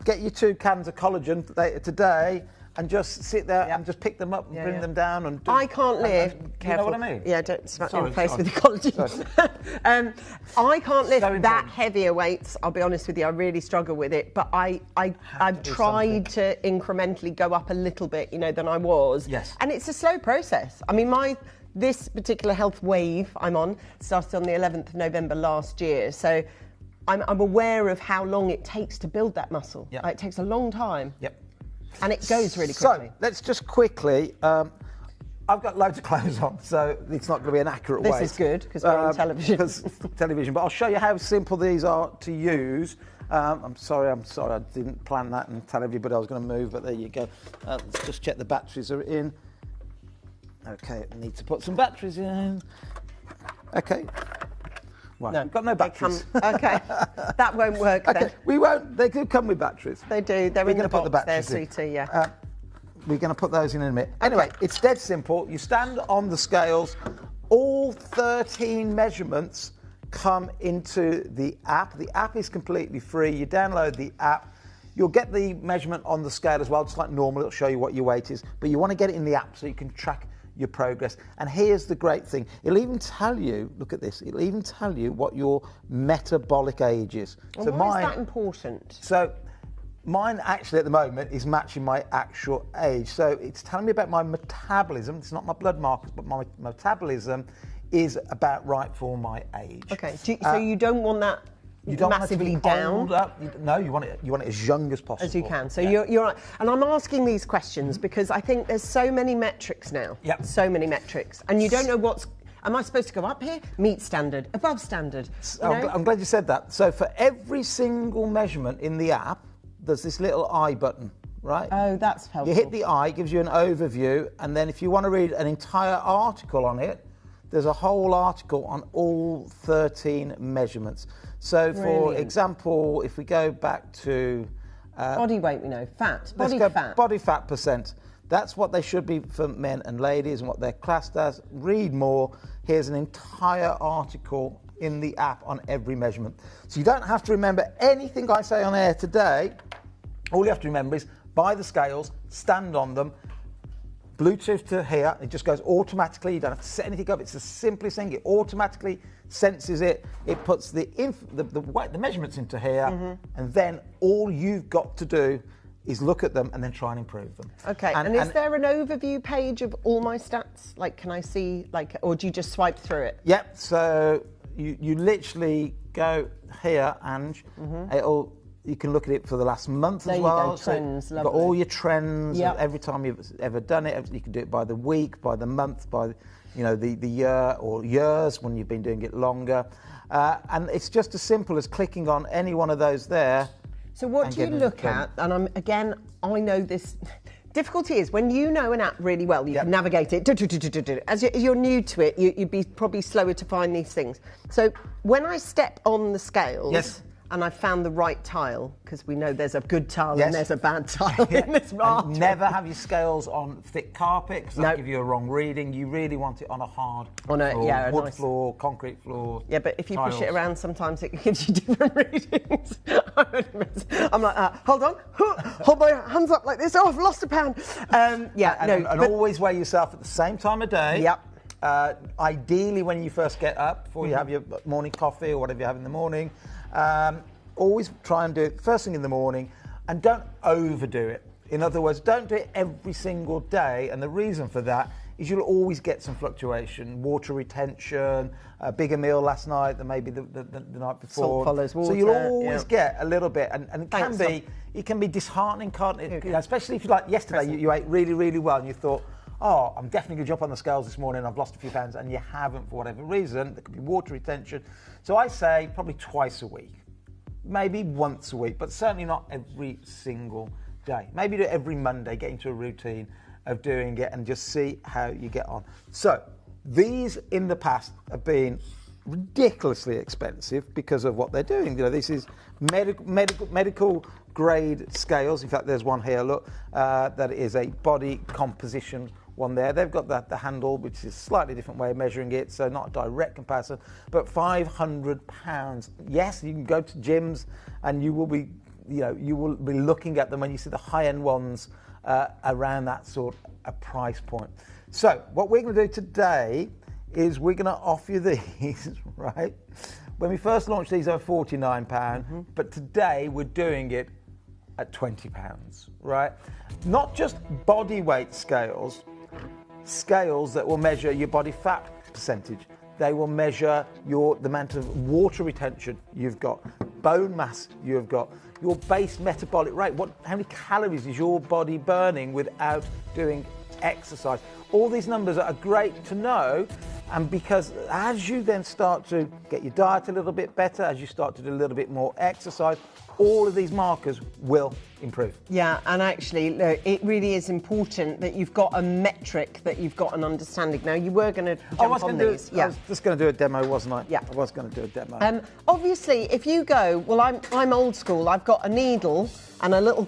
Speaker 10: get your 2 cans of collagen today and just sit there and just pick them up and bring them down. And
Speaker 2: I can't lift.
Speaker 10: You know what I mean?
Speaker 2: Yeah, don't smack me in the face with the collagen. I can't lift that heavier weights. I'll be honest with you, I really struggle with it. But I've tried to incrementally go up a little bit, than I was.
Speaker 10: Yes.
Speaker 2: And it's a slow process. I mean, this particular health wave I'm on started on the 11th of November last year. So I'm aware of how long it takes to build that muscle.
Speaker 10: Yep.
Speaker 2: It takes a long time.
Speaker 10: Yep.
Speaker 2: And it goes really quickly.
Speaker 10: So let's just quickly I've got loads of clothes on, so it's not going to be an accurate weight.
Speaker 2: This is good, because we're on television.
Speaker 10: Television, but I'll show you how simple these are to use. I'm sorry, I didn't plan that and tell everybody I was going to move, but there you go. Let's just check the batteries are in. Okay, I need to put some batteries in. Okay. Right,
Speaker 2: No,
Speaker 10: we've got no batteries.
Speaker 2: Okay, that won't work then.
Speaker 10: We won't. They do come with batteries.
Speaker 2: They do. They're
Speaker 10: We're
Speaker 2: in the
Speaker 10: going to put the
Speaker 2: box.
Speaker 10: batteries
Speaker 2: They're
Speaker 10: in.
Speaker 2: sweetie, yeah.
Speaker 10: We're going to put those in a minute. Anyway, it's dead simple. You stand on the scales. All 13 measurements come into the app. The app is completely free. You download the app. You'll get the measurement on the scale as well, just like normal. It'll show you what your weight is. But you want to get it in the app so you can track your progress. And here's the great thing. It'll even tell you, look at this, it'll even tell you what your metabolic age is.
Speaker 2: And why is that important?
Speaker 10: So mine actually at the moment is matching my actual age. So it's telling me about my metabolism. It's not my blood markers, but my metabolism is about right for my age.
Speaker 2: Okay, so you don't want that
Speaker 10: you don't
Speaker 2: massively
Speaker 10: want it to be
Speaker 2: down?
Speaker 10: old up. No, you want it as young as possible.
Speaker 2: As you can. So you're right. And I'm asking these questions because I think there's so many metrics now.
Speaker 10: Yep.
Speaker 2: So many metrics. And you don't know what's... Am I supposed to go up here? Meet standard, above standard.
Speaker 10: I'm glad you said that. So for every single measurement in the app, there's this little I button, right?
Speaker 2: Oh, that's helpful.
Speaker 10: You hit the I, gives you an overview, and then if you want to read an entire article on it, there's a whole article on all 13 measurements. So, for example, if we go back to...
Speaker 2: body weight, we know. Fat. Body fat.
Speaker 10: Body fat percent. That's what they should be for men and ladies and what they're classed as. Read more. Here's an entire article in the app on every measurement. So you don't have to remember anything I say on air today. All you have to remember is buy the scales, stand on them, Bluetooth to here, it just goes automatically. You don't have to set anything up. It's the simplest thing. It automatically senses it. It puts the measurements into here, and then all you've got to do is look at them and then try and improve them.
Speaker 2: Okay, and is there an overview page of all my stats? Like, can I see, like, or do you just swipe through it?
Speaker 10: Yep, so you literally go here, and you can look at it for the last month as well.
Speaker 2: There you go, trends,
Speaker 10: You've got all your trends,
Speaker 2: Yep.
Speaker 10: every time you've ever done it. You can do it by the week, by the month, by the year, or years when you've been doing it longer. And it's just as simple as clicking on any one of those there.
Speaker 2: So what do you look at? And I know this. Difficulty is when you know an app really well, you can navigate it. As you're new to it, you'd be probably slower to find these things. So when I step on the scales, and I've found the right tile, because we know there's a good tile and there's a bad tile in this market.
Speaker 10: Never have your scales on thick carpet, because that'll give you a wrong reading. You really want it on a hard floor, wood floor, concrete floor.
Speaker 2: Yeah, but if you
Speaker 10: tiles.
Speaker 2: push it around, sometimes it gives you different readings. I'm like, hold on, hold my hands up like this. Oh, I've lost a pound.
Speaker 10: And always weigh yourself at the same time of day.
Speaker 2: Yep.
Speaker 10: Ideally, when you first get up, before you have your morning coffee or whatever you have in the morning. Always try and do it first thing in the morning, and don't overdo it. In other words, don't do it every single day, and the reason for that is you'll always get some fluctuation, water retention, a bigger meal last night than maybe the night before.
Speaker 2: Salt follows water.
Speaker 10: So you'll always get a little bit, and it can be disheartening, can't it? Especially if you, like yesterday, you ate really, really well, and you thought, oh, I'm definitely going to jump on the scales this morning, I've lost a few pounds, and you haven't for whatever reason. There could be water retention. So I say probably twice a week, maybe once a week, but certainly not every single day. Maybe do it every Monday, get into a routine of doing it and just see how you get on. So these in the past have been ridiculously expensive because of what they're doing. This is medical grade scales. In fact, there's one here, look, that is a body composition one there. They've got the handle, which is a slightly different way of measuring it, so not a direct comparison, but £500. Yes, you can go to gyms and you will be looking at them when you see the high-end ones around that sort of price point. So what we're going to do today is we're going to offer you these, right? When we first launched these, they were £49, but today we're doing it at £20, right? Not just body weight scales that will measure your body fat percentage. They will measure the amount of water retention you've got, bone mass you've got, your base metabolic rate. How many calories is your body burning without doing exercise. All these numbers are great to know, and because as you then start to get your diet a little bit better, as you start to do a little bit more exercise, all of these markers will improve.
Speaker 2: Yeah, and actually, look, it really is important that you've got a metric, that you've got an understanding. Now, you were going to jump on these.
Speaker 10: I was just going to do a demo, wasn't I?
Speaker 2: Yeah.
Speaker 10: I was going to do a demo.
Speaker 2: Obviously, if you go, well, I'm old school. I've got a needle and a little,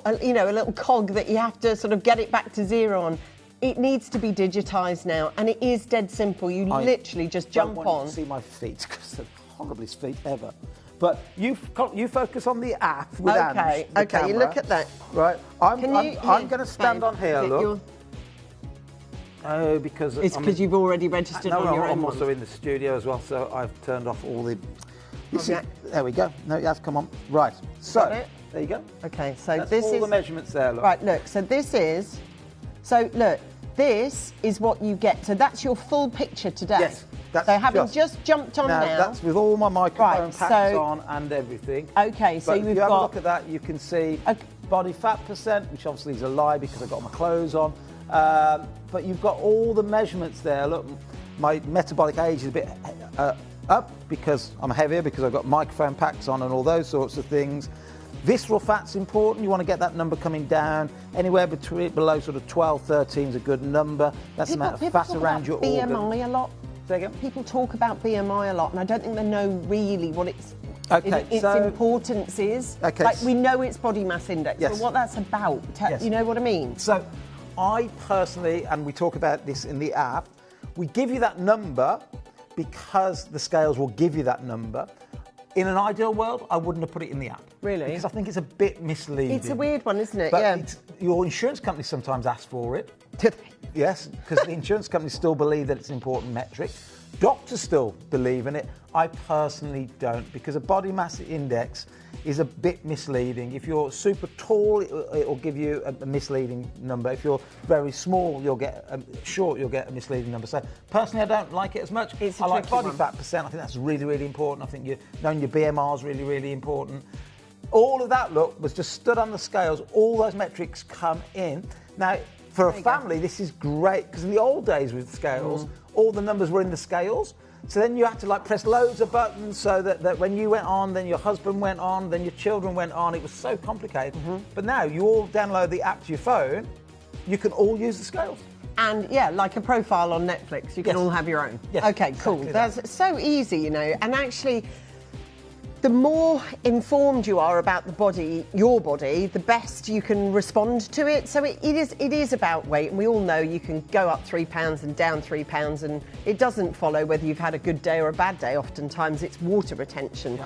Speaker 2: a little cog that you have to sort of get it back to zero on. It needs to be digitised now, and it is dead simple. You literally just jump on.
Speaker 10: I don't want you to see my feet, because they're the horriblest feet ever. But you focus on the app with Ange, the camera.
Speaker 2: You look at that.
Speaker 10: Right, I'm going to stand on here, look. Oh, because...
Speaker 2: It's because you've already registered on your own
Speaker 10: I'm also in the studio as well, so I've turned off all the... There we go. No, yes, come on. Right, so, there you go.
Speaker 2: Okay, so
Speaker 10: that's
Speaker 2: this
Speaker 10: all
Speaker 2: is...
Speaker 10: the measurements there, look.
Speaker 2: Right, look, so this is... So, look, this is what you get. So that's your full picture today.
Speaker 10: Yes. That's
Speaker 2: so having just jumped on now...
Speaker 10: That's with all my microphone packs on and everything.
Speaker 2: Okay, so
Speaker 10: if
Speaker 2: you've
Speaker 10: you have
Speaker 2: got...
Speaker 10: a look at that, you can see body fat percent, which obviously is a lie because I've got my clothes on. But you've got all the measurements there. Look, my metabolic age is a bit up because I'm heavier, because I've got microphone packs on and all those sorts of things. Visceral fat's important. You want to get that number coming down. Anywhere below sort of 12, 13 is a good number. That's the amount of fat around your organ.
Speaker 2: BMI a lot.
Speaker 10: Say again?
Speaker 2: People talk about BMI a lot, and I don't think they know really what its importance is.
Speaker 10: Okay.
Speaker 2: Like, we know it's body mass index,
Speaker 10: Yes.
Speaker 2: but what that's about,
Speaker 10: Yes.
Speaker 2: you know what I mean?
Speaker 10: So I personally, and we talk about this in the app, we give you that number because the scales will give you that number. In an ideal world, I wouldn't have put it in the app.
Speaker 2: Really?
Speaker 10: Because I think it's a bit misleading.
Speaker 2: It's a weird one, isn't it?
Speaker 10: But
Speaker 2: yeah.
Speaker 10: Your insurance company sometimes asks for it. Yes, because the insurance companies still believe that it's an important metric. Doctors still believe in it. I personally don't, because a body mass index is a bit misleading. If you're super tall, it'll give you a misleading number. If you're very small, you'll get short, you'll get a misleading number. So personally, I don't like it as much. I like body fat percent. I think that's really, really important. I think knowing your BMR is really, really important. All of that, look, was just stood on the scales. All those metrics come in. Now, for a family, this is great, because in the old days with scales, all the numbers were in the scales. So then you had to press loads of buttons so that when you went on, then your husband went on, then your children went on. It was so complicated. But now you all download the app to your phone, you can all use the scales.
Speaker 2: And yeah, like a profile on Netflix, you can all have your own.
Speaker 10: Yes,
Speaker 2: okay, cool.
Speaker 10: exactly
Speaker 2: That's so easy, you know. And actually, the more informed you are about the body, your body, the best you can respond to it. So it is about weight, and we all know you can go up 3 pounds and down 3 pounds, and it doesn't follow whether you've had a good day or a bad day. Oftentimes it's water retention,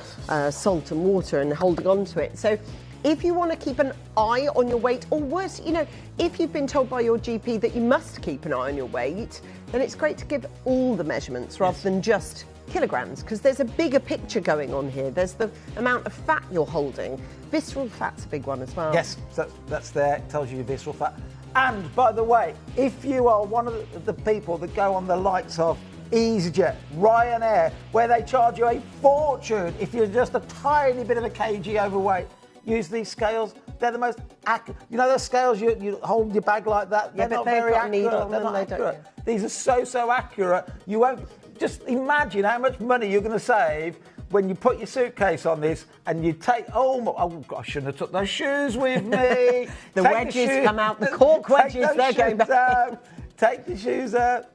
Speaker 2: salt and water, and holding on to it. So if you want to keep an eye on your weight, or worse, you know, if you've been told by your GP that you must keep an eye on your weight, then it's great to give all the measurements rather than just kilograms, because there's a bigger picture going on here. There's the amount of fat you're holding. Visceral fat's a big one as well.
Speaker 10: Yes, that's there. It tells you your visceral fat. And by the way, if you are one of the people that go on the likes of EasyJet, Ryanair, where they charge you a fortune if you're just a tiny bit of a kg overweight, use these scales. They're the most accurate. You know those scales you hold your bag like that?
Speaker 2: Yeah,
Speaker 10: they're
Speaker 2: but
Speaker 10: not very
Speaker 2: got a needle
Speaker 10: accurate.
Speaker 2: on
Speaker 10: They're
Speaker 2: them,
Speaker 10: not
Speaker 2: they
Speaker 10: accurate.
Speaker 2: don't.
Speaker 10: These are so accurate. You won't. Just imagine how much money you're going to save when you put your suitcase on this and you take. Oh God, I shouldn't have took those shoes with me.
Speaker 2: The wedges come out. The cork wedges. They're going back.
Speaker 10: Take the shoes out.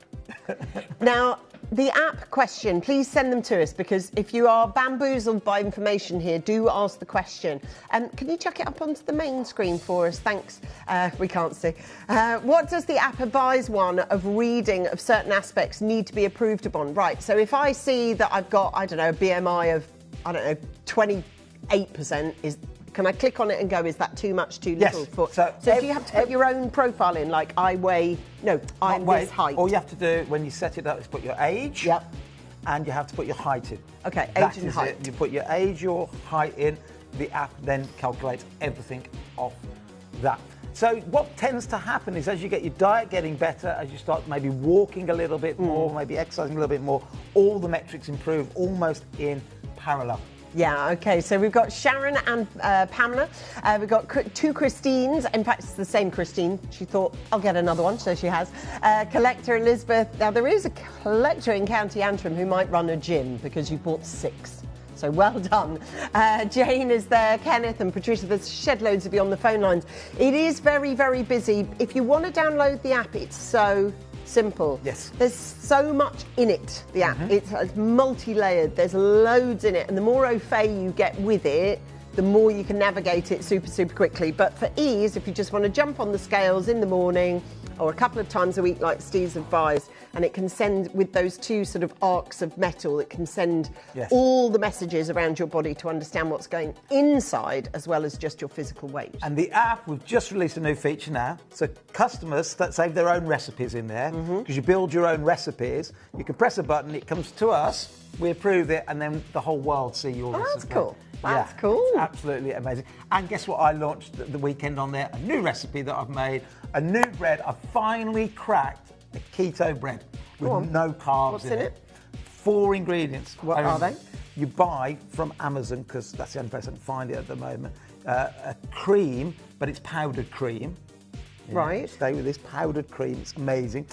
Speaker 2: Now, the app question, please send them to us, because if you are bamboozled by information here, do ask the question. Can you chuck it up onto the main screen for us? Thanks. We can't see. What does the app advise one of reading of certain aspects need to be approved upon? Right, so if I see that I've got, I don't know, a BMI of, 28%, can I click on it and go, is that too much, too little?
Speaker 10: Yes.
Speaker 2: So do you have to put your own profile in, like I'm this height?
Speaker 10: All you have to do when you set it up is put your age.
Speaker 2: Yep.
Speaker 10: And you have to put your height in.
Speaker 2: Okay,
Speaker 10: That
Speaker 2: age and
Speaker 10: is
Speaker 2: height.
Speaker 10: it. You put your age, your height in. The app then calculates everything off that. So what tends to happen is, as you get your diet getting better, as you start maybe walking a little bit more, maybe exercising a little bit more, all the metrics improve almost in parallel.
Speaker 2: Yeah, okay, so we've got Sharon and Pamela. We've got two Christines. In fact, it's the same Christine. She thought, I'll get another one, so she has. Collector Elizabeth. Now, there is a collector in County Antrim who might run a gym because you bought 6. So well done. Jane is there, Kenneth and Patricia. There's shed loads of you on the phone lines. It is very, very busy. If you want to download the app, it's so simple.
Speaker 10: Yes.
Speaker 2: There's so much in it, the app. It's multi-layered. There's loads in it. And the more au fait you get with it, the more you can navigate it super, super quickly. But for ease, if you just want to jump on the scales in the morning or a couple of times a week, like Steve's advised, and it can send, with those 2 sort of arcs of metal, it can send all the messages around your body to understand what's going inside as well as just your physical weight.
Speaker 10: And the app, we've just released a new feature now. So customers that save their own recipes in there, because you build your own recipes. You can press a button, it comes to us, we approve it, and then the whole world see your recipe.
Speaker 2: That's cool. That's
Speaker 10: Yeah,
Speaker 2: cool.
Speaker 10: it's absolutely amazing. And guess what I launched the weekend on there? A new recipe that I've made, a new bread. I've finally cracked a keto bread with no carbs.
Speaker 2: What's in it?
Speaker 10: 4 ingredients.
Speaker 2: What are they?
Speaker 10: You buy from Amazon, because that's the only place I can find it at the moment, a cream, but it's powdered cream. Yeah,
Speaker 2: Right.
Speaker 10: stay with this powdered cream, it's amazing.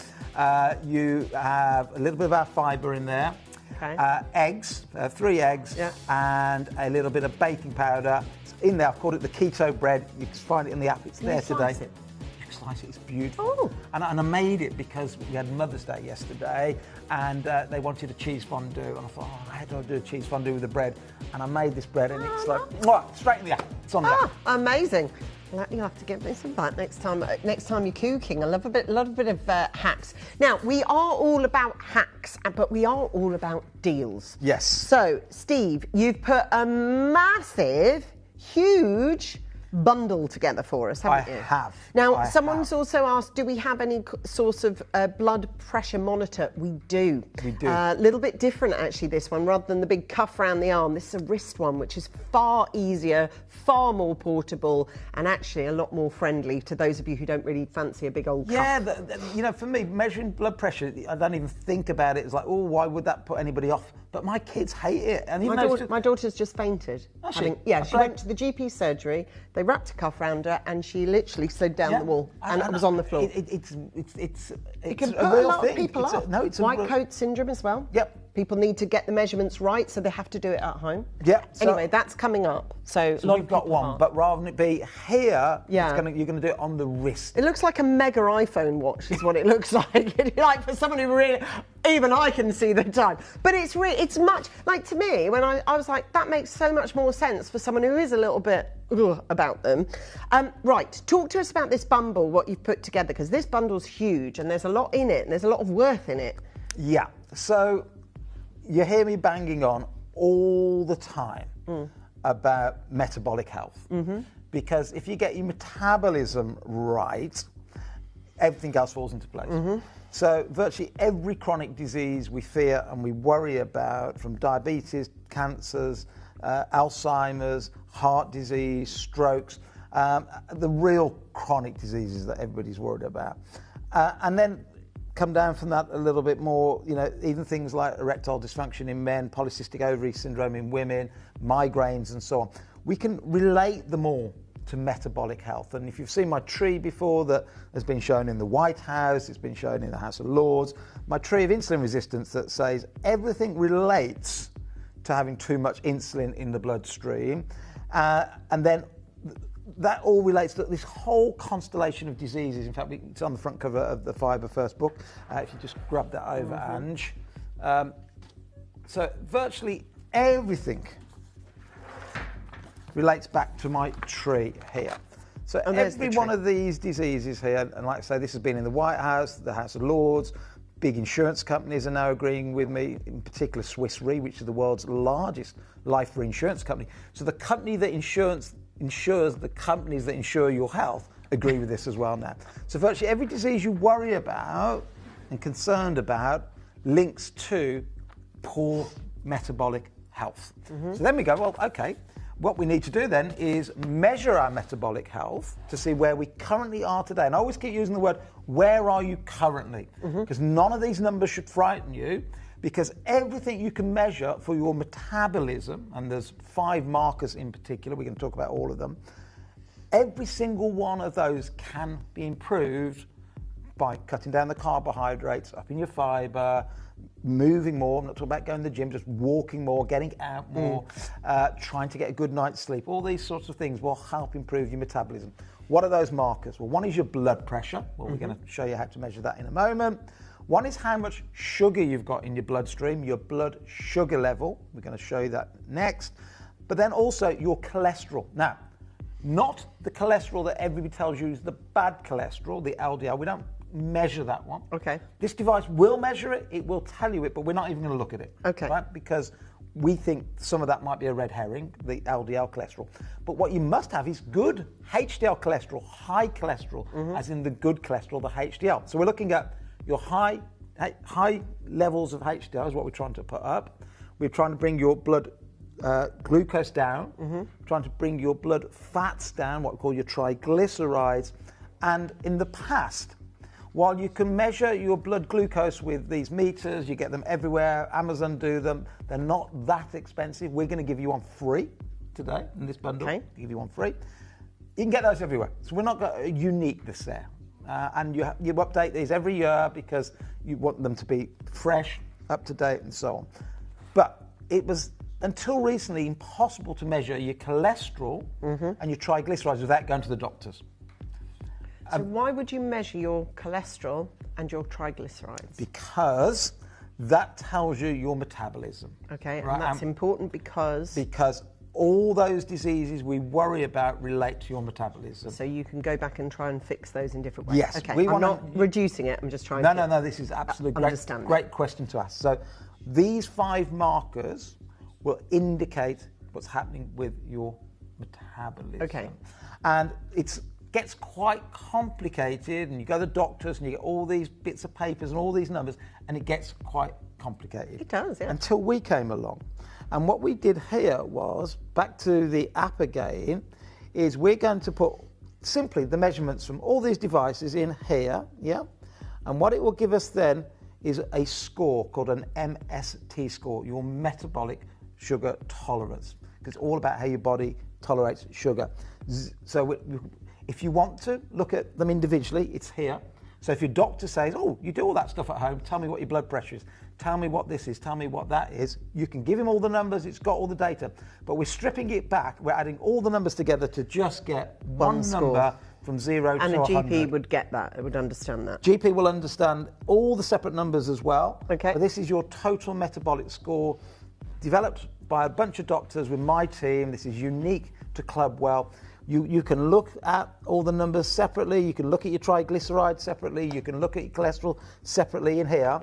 Speaker 10: You have a little bit of our fibre in there.
Speaker 2: Okay.
Speaker 10: Eggs, 3 eggs, and a little bit of baking powder. It's in there, I've called it the keto bread. You can find it in the app, it's there today.
Speaker 2: Slice it?
Speaker 10: You can slice it, it's beautiful.
Speaker 2: Oh.
Speaker 10: And I made it because we had Mother's Day yesterday, and they wanted a cheese fondue, and I thought, oh, how do I do a cheese fondue with the bread? And I made this bread, and it's like, mwah, straight in the app, it's on there.
Speaker 2: Amazing. You'll have to get me some of that next time you're cooking. I love a lot of hacks. Now, we are all about hacks, but we are all about deals.
Speaker 10: Yes.
Speaker 2: So, Steve, you've put a massive, huge bundle together for us, haven't you?
Speaker 10: I have.
Speaker 2: Now, someone's also asked, do we have any source of blood pressure monitor? We do.
Speaker 10: We do.
Speaker 2: A little bit different, actually, this one. Rather than the big cuff around the arm, this is a wrist one, which is far easier, far more portable, and actually a lot more friendly to those of you who don't really fancy a big old cuff.
Speaker 10: Yeah, for me, measuring blood pressure, I don't even think about it. It's like, oh, why would that put anybody off? But my kids hate it. And
Speaker 2: my daughter's just fainted. She went to the GP surgery. They wrapped a cuff around her, and she literally slid down the wall, and it was on the floor.
Speaker 10: It's
Speaker 2: It can
Speaker 10: a
Speaker 2: put
Speaker 10: real
Speaker 2: a lot
Speaker 10: thing.
Speaker 2: of people off.
Speaker 10: It's a
Speaker 2: White
Speaker 10: real...
Speaker 2: coat syndrome as well.
Speaker 10: Yep.
Speaker 2: People need to get the measurements right, so they have to do it at home.
Speaker 10: Yeah.
Speaker 2: Anyway, that's coming up. So
Speaker 10: we've got one, but rather than it be here,
Speaker 2: Yeah.
Speaker 10: you're going to do it on the wrist.
Speaker 2: It looks like a mega iPhone watch, is what it looks like. Like for someone who really, even I can see the time. But it's much, like to me, when I was like, that makes so much more sense for someone who is a little bit about them. Right, talk to us about this bundle, what you've put together, because this bundle's huge and there's a lot in it and there's a lot of worth in it.
Speaker 10: Yeah, so you hear me banging on all the time about metabolic health. Because if you get your metabolism right, everything else falls into place. So virtually every chronic disease we fear and we worry about, from diabetes, cancers, Alzheimer's, heart disease, strokes, the real chronic diseases that everybody's worried about. And then come down from that a little bit more, even things like erectile dysfunction in men, polycystic ovary syndrome in women, migraines and so on. We can relate them all to metabolic health. And if you've seen my tree before that has been shown in the White House, it's been shown in the House of Lords, my tree of insulin resistance that says everything relates to having too much insulin in the bloodstream. And then that all relates to this whole constellation of diseases. In fact, it's on the front cover of the Fibre First book. If you just grab that over, Ange. So virtually everything relates back to my tree here. So every one of these diseases here, and like I say, this has been in the White House, the House of Lords, big insurance companies are now agreeing with me, in particular Swiss Re, which is the world's largest life reinsurance company. So the company that insures the companies that insure your health agree with this as well now. So virtually every disease you worry about and concerned about links to poor metabolic health. So then we go, well, okay, What we need to do then is measure our metabolic health to see where we currently are today. And I always keep using the word, where are you currently? Because none of these numbers should frighten you, because everything you can measure for your metabolism, and there's 5 markers in particular, we're going to talk about all of them, every single one of those can be improved by cutting down the carbohydrates, upping your fibre, moving more. I'm not talking about going to the gym, just walking more, getting out more, trying to get a good night's sleep. All these sorts of things will help improve your metabolism. What are those markers? Well, one is your blood pressure. Well, we're going to show you how to measure that in a moment. One is how much sugar you've got in your bloodstream, your blood sugar level. We're going to show you that next. But then also your cholesterol. Now, not the cholesterol that everybody tells you is the bad cholesterol, the LDL. We don't measure that one.
Speaker 2: Okay.
Speaker 10: This device will measure it, it will tell you it, but we're not even going to look at it.
Speaker 2: Okay.
Speaker 10: Right? Because we think some of that might be a red herring, the LDL cholesterol. But what you must have is good HDL cholesterol, high cholesterol, as in the good cholesterol, the HDL. So we're looking at your high levels of HDL is what we're trying to put up. We're trying to bring your blood glucose down, trying to bring your blood fats down, what we call your triglycerides. And in the past, while you can measure your blood glucose with these meters, you get them everywhere, Amazon do them, they're not that expensive. We're going to give you one free today in this bundle.
Speaker 2: Okay.
Speaker 10: Give you one free. You can get those everywhere. So we're not got a uniqueness there. And you update these every year because you want them to be fresh, up to date, and so on. But it was, until recently, impossible to measure your cholesterol and your triglycerides without going to the doctors.
Speaker 2: So why would you measure your cholesterol and your triglycerides?
Speaker 10: Because that tells you your metabolism.
Speaker 2: Okay,
Speaker 10: right?
Speaker 2: and that's important because
Speaker 10: all those diseases we worry about relate to your metabolism.
Speaker 2: So you can go back and try and fix those in different ways.
Speaker 10: Yes.
Speaker 2: Okay, I'm not reducing it, I'm just trying to
Speaker 10: No, this is absolutely great question to ask. So these 5 markers will indicate what's happening with your metabolism.
Speaker 2: Okay.
Speaker 10: And it gets quite complicated, and you go to the doctors and you get all these bits of papers and all these numbers, and it gets quite complicated.
Speaker 2: It does, yeah.
Speaker 10: Until we came along. And what we did here was, back to the app again, is we're going to put simply the measurements from all these devices in here, yeah? And what it will give us then is a score called an MST score, your metabolic sugar tolerance, because it's all about how your body tolerates sugar. So if you want to look at them individually, it's here. So if your doctor says, oh, you do all that stuff at home, tell me what your blood pressure is, tell me what this is, tell me what that is, you can give him all the numbers, it's got all the data. But we're stripping it back, we're adding all the numbers together to just get one number from 0 to 100.
Speaker 2: And a GP would get that, would understand that.
Speaker 10: GP will understand all the separate numbers as well.
Speaker 2: Okay.
Speaker 10: But this is your total metabolic score, developed by a bunch of doctors with my team. This is unique to Clubwell. You can look at all the numbers separately, you can look at your triglycerides separately, you can look at your cholesterol separately in here,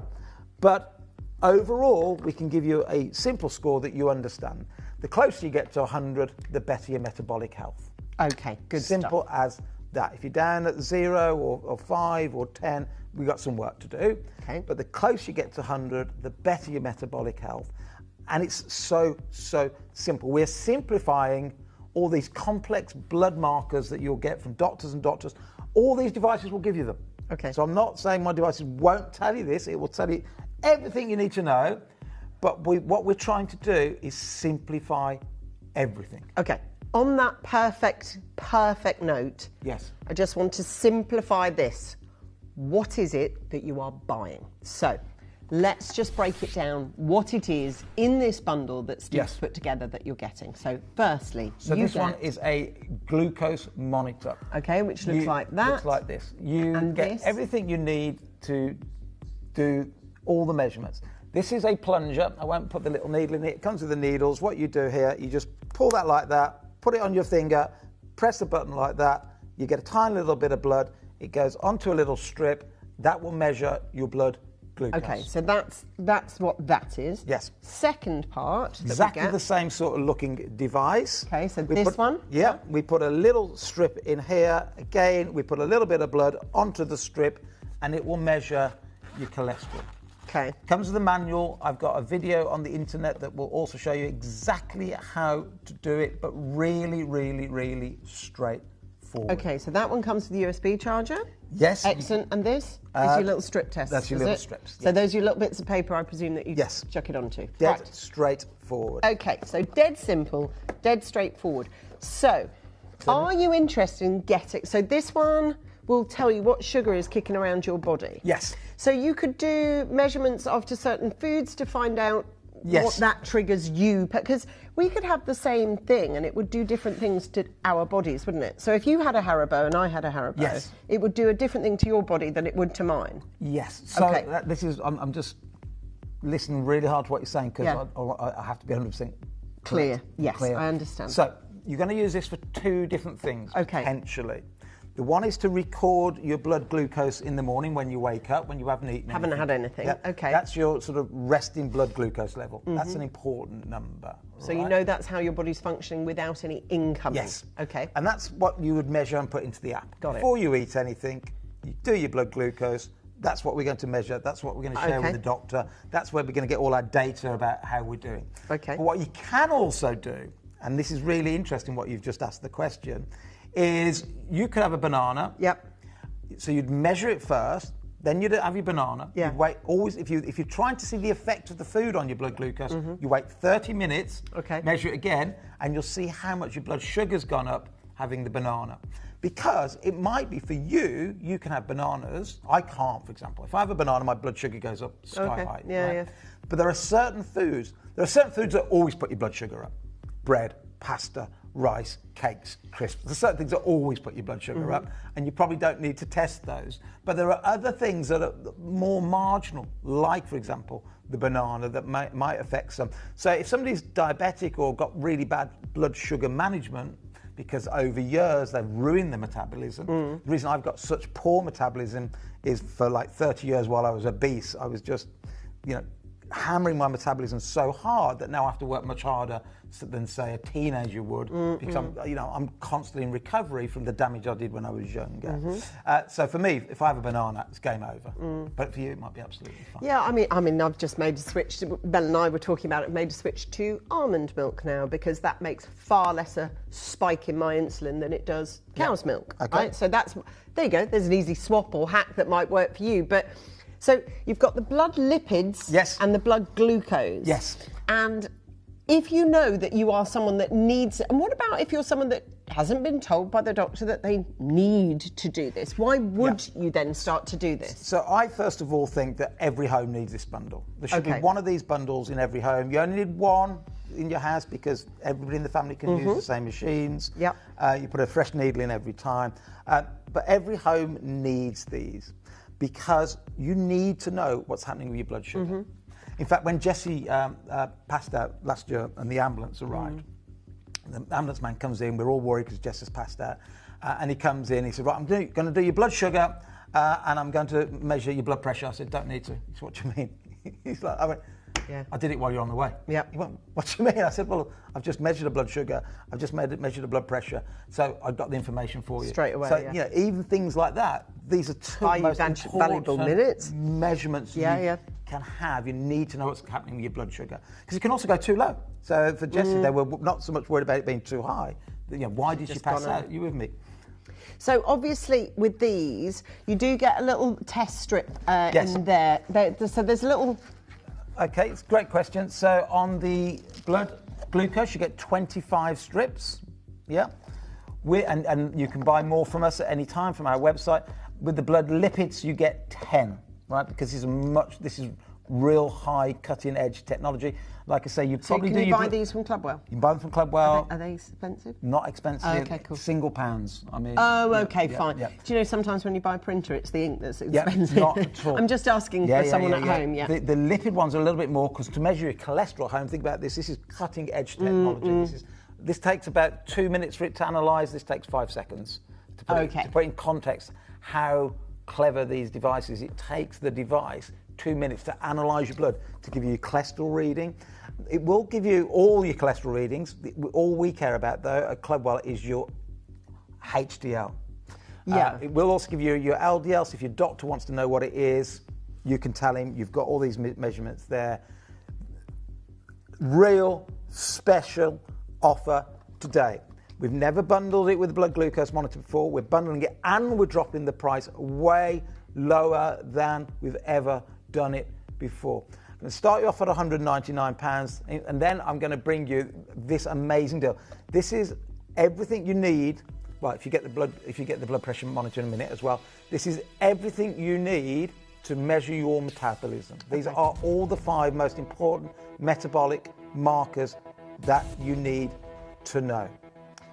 Speaker 10: but overall we can give you a simple score that you understand. The closer you get to 100, the better your metabolic health.
Speaker 2: Okay, good
Speaker 10: Simple as that. If you're down at 0 or 5 or 10, we've got some work to do.
Speaker 2: Okay.
Speaker 10: But the closer you get to 100, the better your metabolic health. And it's so simple. We're simplifying all these complex blood markers that you'll get from doctors and doctors. All these devices will give you them.
Speaker 2: Okay.
Speaker 10: So I'm not saying my devices won't tell you this. It will tell you everything you need to know. But what we're trying to do is simplify everything.
Speaker 2: Okay. On that perfect note,
Speaker 10: Yes.
Speaker 2: I just want to simplify this. What is it that you are buying? So let's just break it down, what it is in this bundle that Steve's put together that you're getting. So firstly,
Speaker 10: this one is a glucose monitor.
Speaker 2: Okay, which looks like that.
Speaker 10: Looks like this. You
Speaker 2: And
Speaker 10: get
Speaker 2: this?
Speaker 10: everything you need to do all the measurements. This is a plunger. I won't put the little needle in it. It comes with the needles. What you do here, you just pull that like that, put it on your finger, press the button like that. You get a tiny little bit of blood. It goes onto a little strip. That will measure your blood glucose.
Speaker 2: Okay, so that's what that is.
Speaker 10: Yes.
Speaker 2: Second part. that we
Speaker 10: Exactly
Speaker 2: get.
Speaker 10: the same sort of looking device.
Speaker 2: Okay, so
Speaker 10: We
Speaker 2: this
Speaker 10: put-
Speaker 2: one?
Speaker 10: Yeah, we put a little strip in here. Again, we put a little bit of blood onto the strip, and it will measure your cholesterol.
Speaker 2: Okay.
Speaker 10: Comes with a manual. I've got a video on the internet that will also show you exactly how to do it, but really, really, really straightforward.
Speaker 2: Okay, so that one comes with the USB charger.
Speaker 10: Yes.
Speaker 2: Excellent. And this is your little strip test.
Speaker 10: That's your
Speaker 2: is
Speaker 10: little
Speaker 2: it?
Speaker 10: strips.
Speaker 2: So those are your little bits of paper, I presume, that you
Speaker 10: Yes.
Speaker 2: chuck it onto.
Speaker 10: Dead
Speaker 2: Right.
Speaker 10: straightforward.
Speaker 2: Okay, so dead simple, dead straightforward. So, are you interested in getting... So this one will tell you what sugar is kicking around your body.
Speaker 10: Yes.
Speaker 2: So you could do measurements after certain foods to find out what that triggers you. Because we could have the same thing and it would do different things to our bodies, wouldn't it? So if you had a Haribo and I had a Haribo, it would do a different thing to your body than it would to mine.
Speaker 10: Yes. So
Speaker 2: Okay.
Speaker 10: this is... I'm just listening really hard to what you're saying because I have to be 100%
Speaker 2: Clear. Yes,
Speaker 10: clear.
Speaker 2: I understand.
Speaker 10: So you're going to use this for two different things, potentially. The one is to record your blood glucose in the morning when you wake up, when you haven't eaten anything.
Speaker 2: Haven't had anything. Okay.
Speaker 10: That's your sort of resting blood glucose level. That's an important number.
Speaker 2: So you know that's how your body's functioning without any incoming.
Speaker 10: Yes.
Speaker 2: Okay.
Speaker 10: And that's what you would measure and put into the app.
Speaker 2: Got it.
Speaker 10: Before you eat anything, you do your blood glucose. That's what we're going to measure. That's what we're going to share with the doctor. That's where we're going to get all our data about how we're doing.
Speaker 2: Okay.
Speaker 10: But what you can also do, and this is really interesting what you've just asked the question, is you could have a banana.
Speaker 2: Yep.
Speaker 10: So you'd measure it first, then you'd have your banana.
Speaker 2: Yeah.
Speaker 10: You'd wait always, if you're trying to see the effect of the food on your blood glucose, you wait 30 minutes, measure it again, and you'll see how much your blood sugar's gone up having the banana. Because it might be for you, you can have bananas. I can't, for example. If I have a banana, my blood sugar goes up sky high.
Speaker 2: Yeah.
Speaker 10: But there are certain foods that always put your blood sugar up. Bread, pasta, rice, cakes, crisps. There's certain things that always put your blood sugar up, and you probably don't need to test those. But there are other things that are more marginal, like, for example, the banana that might affect some. So if somebody's diabetic or got really bad blood sugar management, because over years they've ruined their metabolism. The reason I've got such poor metabolism is for like 30 years while I was obese, I was just, hammering my metabolism so hard that now I have to work much harder than, say, a teenager would, because I'm constantly in recovery from the damage I did when I was younger. So for me, if I have a banana, it's game over. But for you, it might be absolutely fine.
Speaker 2: Yeah, I mean, I've just made a switch. Belle and I were talking about it. Made a switch to almond milk now because that makes far less a spike in my insulin than it does cow's milk.
Speaker 10: Okay.
Speaker 2: Right? So there you go. There's an easy swap or hack that might work for you, but. So you've got the blood lipids and the blood glucose.
Speaker 10: Yes.
Speaker 2: And if you know that you are someone that needs it, and what about if you're someone that hasn't been told by the doctor that they need to do this? Why would you then start to do this?
Speaker 10: So I first of all think that every home needs this bundle. There should be one of these bundles in every home. You only need one in your house because everybody in the family can use the same machines.
Speaker 2: Yep.
Speaker 10: You put a fresh needle in every time. But every home needs these, because you need to know what's happening with your blood sugar. In fact, when Jessie passed out last year and the ambulance arrived, the ambulance man comes in, we're all worried because Jess has passed out, and he comes in, he said, right, I'm going to do your blood sugar and I'm going to measure your blood pressure. I said, don't need to. He said, what do you mean? He's like, I went, I did it while you're on the way.
Speaker 2: Yep.
Speaker 10: He went, what do you mean? I said, well, I've just measured the blood sugar, I've just measured the blood pressure, so I've got the information for you.
Speaker 2: Straight away,
Speaker 10: So, even things like that, these are two most
Speaker 2: valuable minutes.
Speaker 10: measurements you can have. You need to know what's happening with your blood sugar, because it can also go too low. So for Jessie, they were not so much worried about it being too high. Why did she pass out? You with me?
Speaker 2: So obviously with these, you do get a little test strip in there. So there's a little...
Speaker 10: Okay, it's a great question. So on the blood glucose, you get 25 strips. Yeah. And you can buy more from us at any time from our website. With the blood lipids, you get 10, right? Because this is real high cutting edge technology. Like I say, you probably
Speaker 2: can you buy these from Clubwell?
Speaker 10: You can buy them from Clubwell.
Speaker 2: Are they expensive?
Speaker 10: Not expensive.
Speaker 2: Oh, okay, cool.
Speaker 10: Single pounds. I mean.
Speaker 2: Oh, okay, fine.
Speaker 10: Yeah.
Speaker 2: Do you know sometimes when you buy a printer, it's the ink that's expensive?
Speaker 10: Not at all.
Speaker 2: I'm just asking for someone at home. Yeah.
Speaker 10: The lipid ones are a little bit more, because to measure your cholesterol at home, think about this. This is cutting edge technology. This takes about 2 minutes for it to analyse. This takes 5 seconds. To put in context how clever these devices. It takes the device 2 minutes to analyse your blood, to give you your cholesterol reading. It will give you all your cholesterol readings. All we care about, though, at Clubwell is your HDL.
Speaker 2: Yeah.
Speaker 10: It will also give you your LDL, so if your doctor wants to know what it is, you can tell him you've got all these measurements there. Real special offer today. We've never bundled it with a blood glucose monitor before. We're bundling it and we're dropping the price way lower than we've ever done it before. I'm going to start you off at £199 and then I'm going to bring you this amazing deal. This is everything you need. Well, if you get the blood pressure monitor in a minute as well, this is everything you need to measure your metabolism. These are all the 5 most important metabolic markers that you need to know.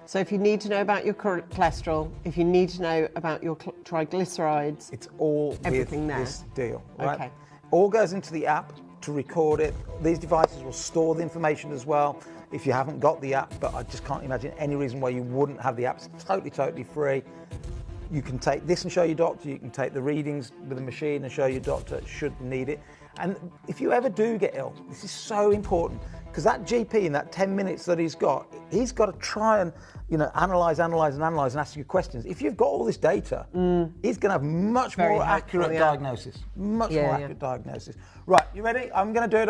Speaker 2: So if you need to know about your cholesterol, if you need to know about your triglycerides,
Speaker 10: it's all
Speaker 2: everything
Speaker 10: with
Speaker 2: there.
Speaker 10: This deal. Right?
Speaker 2: Okay.
Speaker 10: All goes into the app to record it. These devices will store the information as well if you haven't got the app, but I just can't imagine any reason why you wouldn't have the app. It's totally free. You can take this and show your doctor. You can take the readings with a machine and show your doctor should need it. And if you ever do get ill, this is so important because that GP in that 10 minutes that he's got to try and analyse and ask you questions. If you've got all this data, he's going to have much more accurate diagnosis. Much more accurate diagnosis. Right, you ready? I'm going to do it.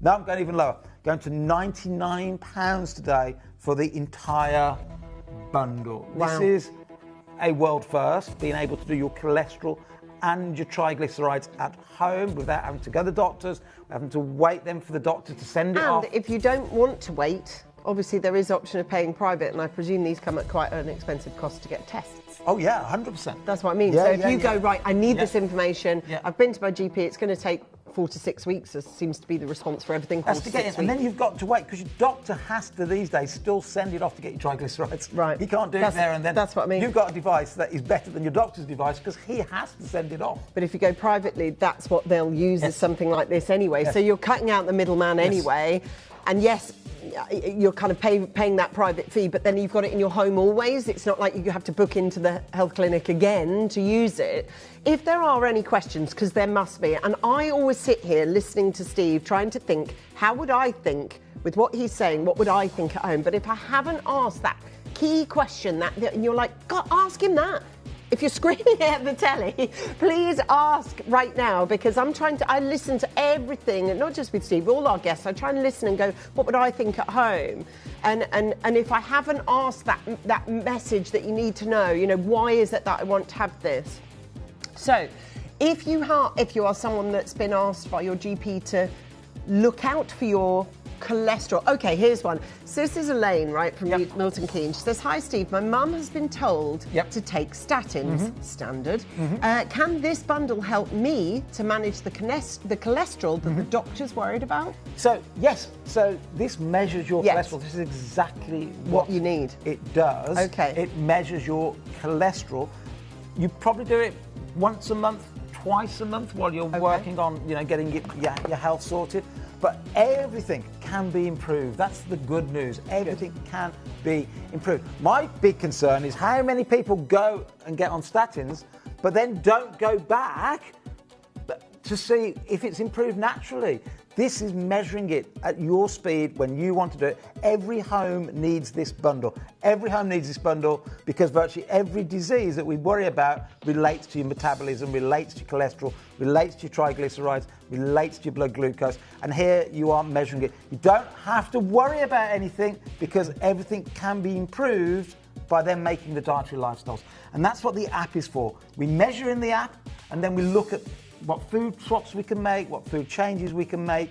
Speaker 10: No, I'm going even lower. Going to £99 today for the entire bundle.
Speaker 2: Wow.
Speaker 10: This is a world first, being able to do your cholesterol and your triglycerides at home without having to go to the doctors, having to wait then for the doctor to send it off.
Speaker 2: And if you don't want to wait, obviously there is option of paying private, and I presume these come at quite an expensive cost to get tests.
Speaker 10: Oh yeah, 100%.
Speaker 2: That's what I mean.
Speaker 10: Yeah,
Speaker 2: so if you go, right, I need this information,
Speaker 10: Yeah.
Speaker 2: I've been to my GP, it's going to take 4 to 6 weeks, this seems to be the response for everything.
Speaker 10: That's to get it, and then you've got to wait because your doctor has to these days still send it off to get your triglycerides.
Speaker 2: Right.
Speaker 10: He can't do it there and then.
Speaker 2: That's what I mean.
Speaker 10: You've got a device that is better than your doctor's device because he has to send it off.
Speaker 2: But if you go privately, that's what they'll use as something like this anyway.
Speaker 10: Yes.
Speaker 2: So you're cutting out the middleman anyway. And yes, you're kind of paying that private fee, but then you've got it in your home always. It's not like you have to book into the health clinic again to use it. If there are any questions, because there must be, and I always sit here listening to Steve, trying to think, how would I think with what he's saying, what would I think at home? But if I haven't asked that key question, that you're like, God, ask him that. If you're screaming at the telly, please ask right now, because I listen to everything, and not just with Steve, all our guests. I try and listen and go, what would I think at home? And if I haven't asked that message that you need to know, why is it that I want to have this? So if you are someone that's been asked by your GP to look out for your cholesterol. Okay, here's one. So this is Elaine, right, from Milton Keynes. She says, hi, Steve. My mum has been told to take statins, standard. Can this bundle help me to manage the cholesterol that the doctor's worried about?
Speaker 10: So, yes. So this measures your cholesterol. This is exactly what
Speaker 2: you need.
Speaker 10: It does.
Speaker 2: Okay.
Speaker 10: It measures your cholesterol. You probably do it once a month, twice a month while you're working on, getting your health sorted. But everything can be improved. That's the good news. Everything can be improved. My big concern is how many people go and get on statins, but then don't go back to see if it's improved naturally. This is measuring it at your speed when you want to do it. Every home needs this bundle. Every home needs this bundle because virtually every disease that we worry about relates to your metabolism, relates to your cholesterol, relates to your triglycerides, relates to your blood glucose. And here you are measuring it. You don't have to worry about anything because everything can be improved by them making the dietary lifestyles. And that's what the app is for. We measure in the app and then we look at what food swaps we can make, what food changes we can make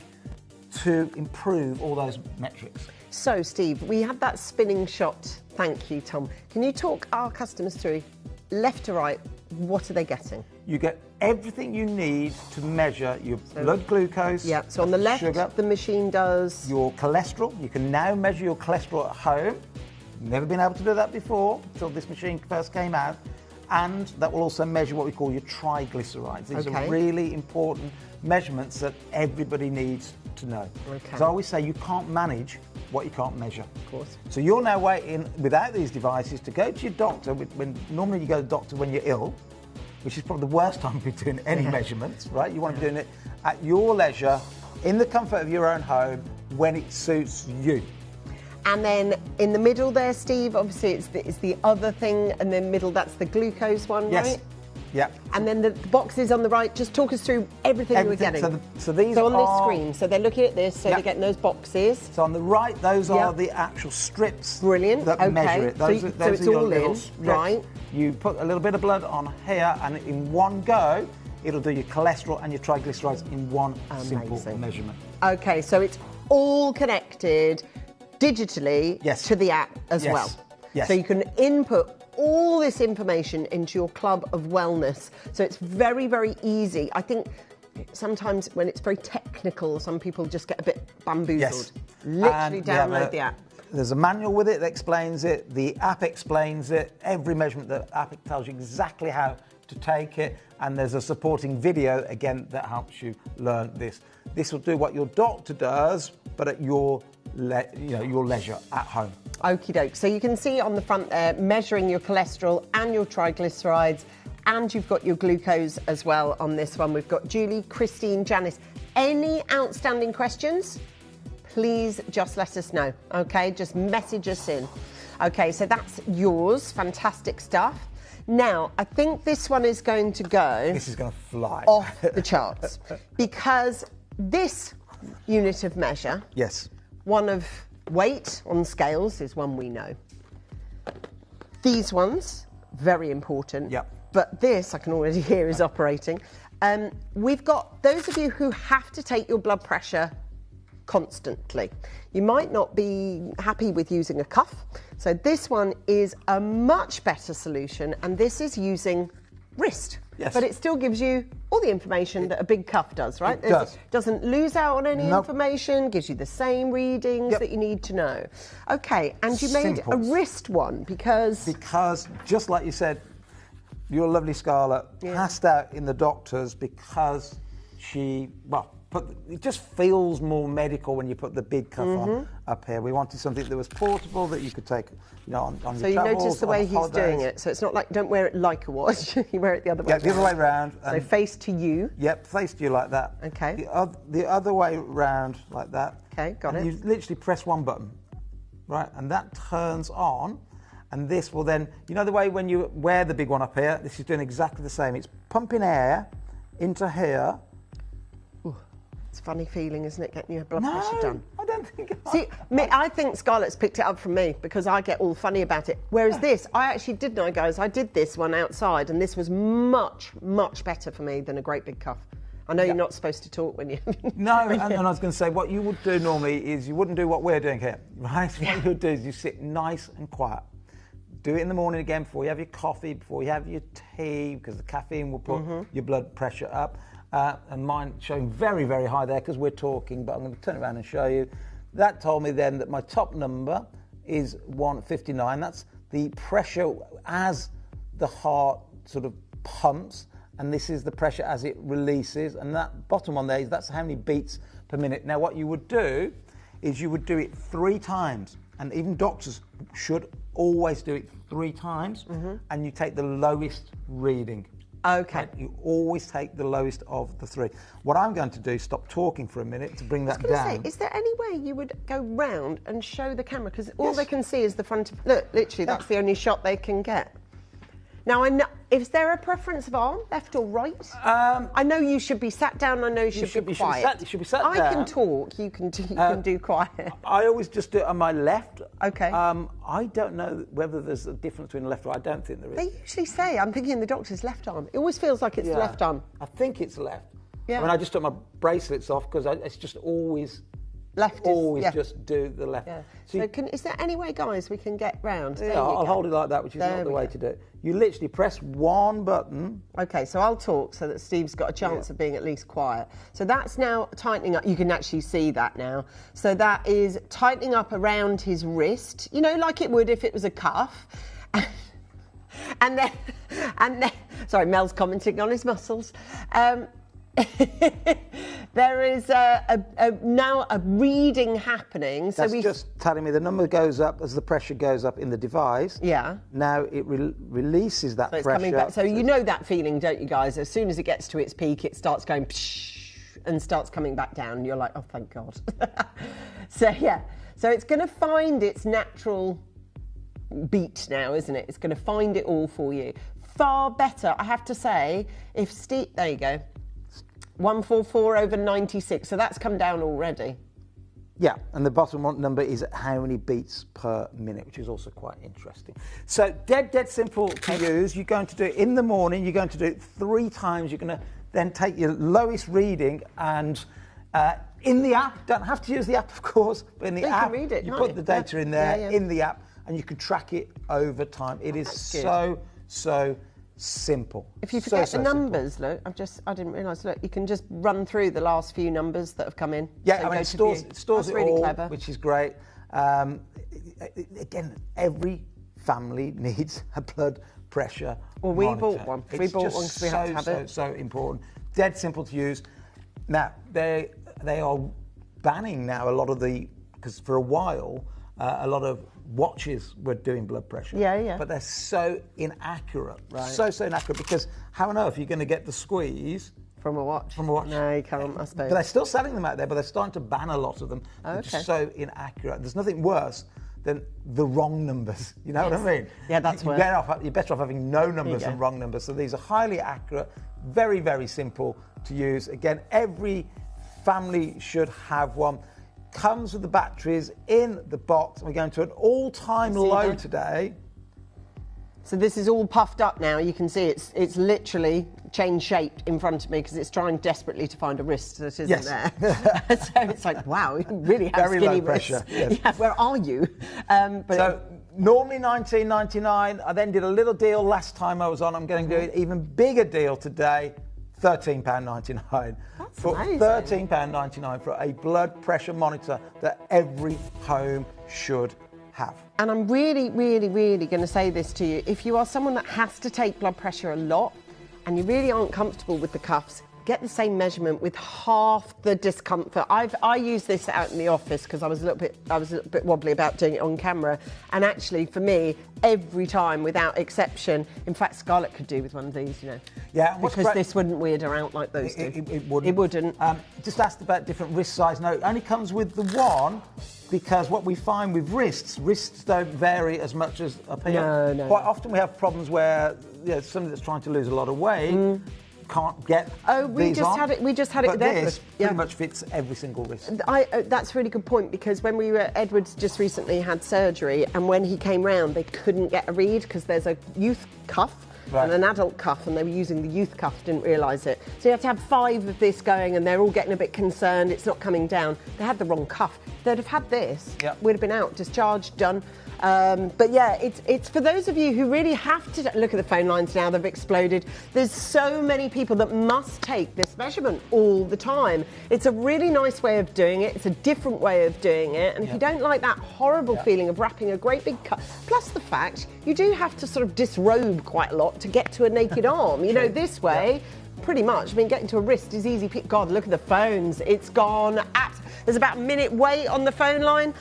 Speaker 10: to improve all those metrics.
Speaker 2: So, Steve, we had that spinning shot. Thank you, Tom. Can you talk our customers through, left to right, what are they getting?
Speaker 10: You get everything you need to measure your blood glucose.
Speaker 2: Yeah, so on the left,
Speaker 10: sugar,
Speaker 2: the machine does
Speaker 10: your cholesterol. You can now measure your cholesterol at home. Never been able to do that before until this machine first came out. And that will also measure what we call your triglycerides. These are really important measurements that everybody needs to know. Because I always say you can't manage what you can't measure.
Speaker 2: Of course.
Speaker 10: So you're now waiting, without these devices, to go to your doctor. When normally you go to the doctor when you're ill, which is probably the worst time to be doing any measurements, right? You want to be doing it at your leisure, in the comfort of your own home, when it suits you.
Speaker 2: And then in the middle there, Steve, obviously it's the other thing, and then middle, that's the glucose one,
Speaker 10: Yes.
Speaker 2: right?
Speaker 10: Yeah.
Speaker 2: And then the boxes on the right, just talk us through everything you were getting.
Speaker 10: So these
Speaker 2: on
Speaker 10: are...
Speaker 2: this screen, so they're looking at this, so they're getting those boxes.
Speaker 10: So on the right, those are the actual strips
Speaker 2: Brilliant.
Speaker 10: that measure it. Those
Speaker 2: so
Speaker 10: those
Speaker 2: it's
Speaker 10: are your
Speaker 2: all
Speaker 10: little
Speaker 2: in,
Speaker 10: strips.
Speaker 2: right?
Speaker 10: You put a little bit of blood on here, and in one go, it'll do your cholesterol and your triglycerides in one simple measurement.
Speaker 2: Okay, so it's all connected digitally to the app as well.
Speaker 10: Yes.
Speaker 2: So you can input all this information into your club of wellness. So it's very, very easy. I think sometimes when it's very technical, some people just get a bit bamboozled.
Speaker 10: Yes.
Speaker 2: Literally download the app.
Speaker 10: There's a manual with it that explains it. The app explains it. Every measurement, the app tells you exactly how to take it. And there's a supporting video, again, that helps you learn this. This will do what your doctor does, but at your leisure at home.
Speaker 2: Okie doke. So you can see on the front there, measuring your cholesterol and your triglycerides, and you've got your glucose as well on this one. We've got Julie, Christine, Janice. Any outstanding questions? Please just let us know, okay? Just message us in. Okay, so that's yours. Fantastic stuff. Now, I think this one is going to go...
Speaker 10: This is going to fly.
Speaker 2: ...off the charts. Because this unit of measure...
Speaker 10: Yes.
Speaker 2: One of weight on scales is one we know. These ones, very important.
Speaker 10: Yep.
Speaker 2: But this, I can already hear, is operating. We've got those of you who have to take your blood pressure constantly. You might not be happy with using a cuff. So this one is a much better solution, and this is using wrist.
Speaker 10: Yes.
Speaker 2: But it still gives you all the information that a big cuff does, right?
Speaker 10: It does.
Speaker 2: Doesn't lose out on any information, gives you the same readings that you need to know. Okay, and you made a wrist one because...
Speaker 10: Because, just like you said, your lovely Scarlett passed out in the doctors because she, it just feels more medical when you put the big cuff on up here. We wanted something that was portable, that you could take, on your travels.
Speaker 2: So you notice the way he's
Speaker 10: holidays.
Speaker 2: doing it. So it's not like, don't wear it like a watch, you wear it the other way around.
Speaker 10: Yeah, the other way around.
Speaker 2: So face to you.
Speaker 10: Yep, face to you like that.
Speaker 2: Okay.
Speaker 10: The other way round like that.
Speaker 2: Okay, got it.
Speaker 10: You literally press one button, right, and that turns on, and this will then, the way when you wear the big one up here, this is doing exactly the same. It's pumping air into here.
Speaker 2: It's a funny feeling, isn't it, getting your blood pressure done?
Speaker 10: I don't think...
Speaker 2: See, I think Scarlett's picked it up from me because I get all funny about it. Whereas this, I actually did know, guys, I did this one outside, and this was much, much better for me than a great big cuff. I know you're not supposed to talk when you...
Speaker 10: No, and I was going to say, what you would do normally is you wouldn't do what we're doing here, right? What you would do is you sit nice and quiet. Do it in the morning again before you have your coffee, before you have your tea, because the caffeine will put your blood pressure up. And mine showing very, very high there because we're talking, but I'm going to turn around and show you. That told me then that my top number is 159. That's the pressure as the heart sort of pumps, and this is the pressure as it releases, and that bottom one there, that's how many beats per minute. Now, what you would do is you would do it 3 times, and even doctors should always do it 3 times, and you take the lowest reading.
Speaker 2: Okay.
Speaker 10: Right? You always take the lowest of the 3. What I'm going to do is stop talking for a minute to bring that down.
Speaker 2: Say, is there any way you would go round and show the camera? Because all they can see is the front of... Look, literally, that's the only shot they can get. Now, I know... Is there a preference of arm, left or right? I know you should be sat down. I know you should be quiet.
Speaker 10: You should be sat down.
Speaker 2: I can talk. You can do quiet.
Speaker 10: I always just do it on my left.
Speaker 2: Okay.
Speaker 10: I don't know whether there's a difference between the left or right. I don't think there is.
Speaker 2: They usually say, I'm thinking the doctor's left arm. It always feels like it's the left arm.
Speaker 10: I think it's left.
Speaker 2: Yeah.
Speaker 10: I mean, I just took my bracelets off because it's just always... just do the left.
Speaker 2: Yeah. So is there any way, guys, we can get round?
Speaker 10: Yeah, I'll hold it like that, which is not the way to do it. You literally press one button.
Speaker 2: Okay, so I'll talk so that Steve's got a chance of being at least quiet. So that's now tightening up. You can actually see that now. So that is tightening up around his wrist, like it would if it was a cuff. and then, sorry, Mel's commenting on his muscles. There is now a reading happening.
Speaker 10: That's just telling me the number goes up as the pressure goes up in the device.
Speaker 2: Yeah.
Speaker 10: Now it releases that
Speaker 2: pressure.
Speaker 10: Coming
Speaker 2: back. So you know that feeling, don't you, guys? As soon as it gets to its peak, it starts going psh, and starts coming back down. You're like, oh, thank God. So it's going to find its natural beat now, isn't it? It's going to find it all for you. far better, I have to say, if Steve, there you go, 144 over 96, so that's come down already.
Speaker 10: Yeah, and the bottom one number is how many beats per minute, which is also quite interesting. So dead simple to use. You're going to do it in the morning. You're going to do it 3 times. You're going to then take your lowest reading and in the app, don't have to use the app, of course, but in the app,
Speaker 2: read it,
Speaker 10: you put the data in there in the app, and you can track it over time. It is so simple.
Speaker 2: If you forget the numbers, look, I didn't realise, look, you can just run through the last few numbers that have come in.
Speaker 10: Yeah, I mean, it stores it
Speaker 2: really
Speaker 10: all,
Speaker 2: clever.
Speaker 10: which is great. Again, every family needs a blood pressure
Speaker 2: we
Speaker 10: monitor.
Speaker 2: bought one. We bought one because we had to have it.
Speaker 10: So important. Dead simple to use. Now, they are banning now a lot of because for a while, a lot of watches were doing blood pressure.
Speaker 2: Yeah.
Speaker 10: But they're so inaccurate. Right. So inaccurate, because how on earth are you going to get the squeeze
Speaker 2: from a watch?
Speaker 10: From a watch.
Speaker 2: No, you can't, I suppose.
Speaker 10: But they're still selling them out there, but they're starting to ban a lot of them. They're just so inaccurate. There's nothing worse than the wrong numbers. You know what I mean?
Speaker 2: Yeah, that's worse.
Speaker 10: You're better off having no numbers than wrong numbers. So these are highly accurate, very, very simple to use. Again, every family should have one. Comes with the batteries in the box. We're going to an all-time low today.
Speaker 2: So this is all puffed up now. You can see it's literally chain-shaped in front of me because it's trying desperately to find a wrist that isn't there. So it's like, wow, you really have
Speaker 10: very
Speaker 2: skinny
Speaker 10: low pressure.
Speaker 2: Yes. Yeah, where are you?
Speaker 10: So normally £19.99. I then did a little deal last time I was on. I'm going to do an even bigger deal today. £13.99.
Speaker 2: That's
Speaker 10: for
Speaker 2: amazing.
Speaker 10: £13.99 for a blood pressure monitor that every home should have.
Speaker 2: And I'm really, really, really going to say this to you. If you are someone that has to take blood pressure a lot and you really aren't comfortable with the cuffs, get the same measurement with half the discomfort. I use this out in the office because I was a little bit wobbly about doing it on camera. And actually, for me, every time, without exception, in fact, Scarlett could do with one of these, you know.
Speaker 10: Yeah,
Speaker 2: because this wouldn't weird her out like those do.
Speaker 10: It wouldn't.
Speaker 2: It wouldn't.
Speaker 10: Just asked about different wrist size. No, it only comes with the one, because what we find with wrists don't vary as much as up here.
Speaker 2: No.
Speaker 10: Quite often we have problems where somebody that's trying to lose a lot of weight can't get
Speaker 2: we just had it with Edward.
Speaker 10: This pretty much fits every single wrist.
Speaker 2: That's a really good point, because when we were, Edward's just recently had surgery, and when he came round they couldn't get a read because there's a youth cuff and an adult cuff, and they were using the youth cuff, didn't realise it. So you have to have 5 of this going, and they're all getting a bit concerned it's not coming down. They had the wrong cuff. If they'd have had this, we'd have been out, discharged, done. But yeah, it's for those of you who really have to look at the phone lines now, they've exploded. There's so many people that must take this measurement all the time. It's a really nice way of doing it. It's a different way of doing it. And if you don't like that horrible feeling of wrapping a great big cut, plus the fact you do have to sort of disrobe quite a lot to get to a naked arm. You know, this way, pretty much. I mean, getting to a wrist is easy. God, look at the phones. It's gone. There's about a minute wait on the phone line.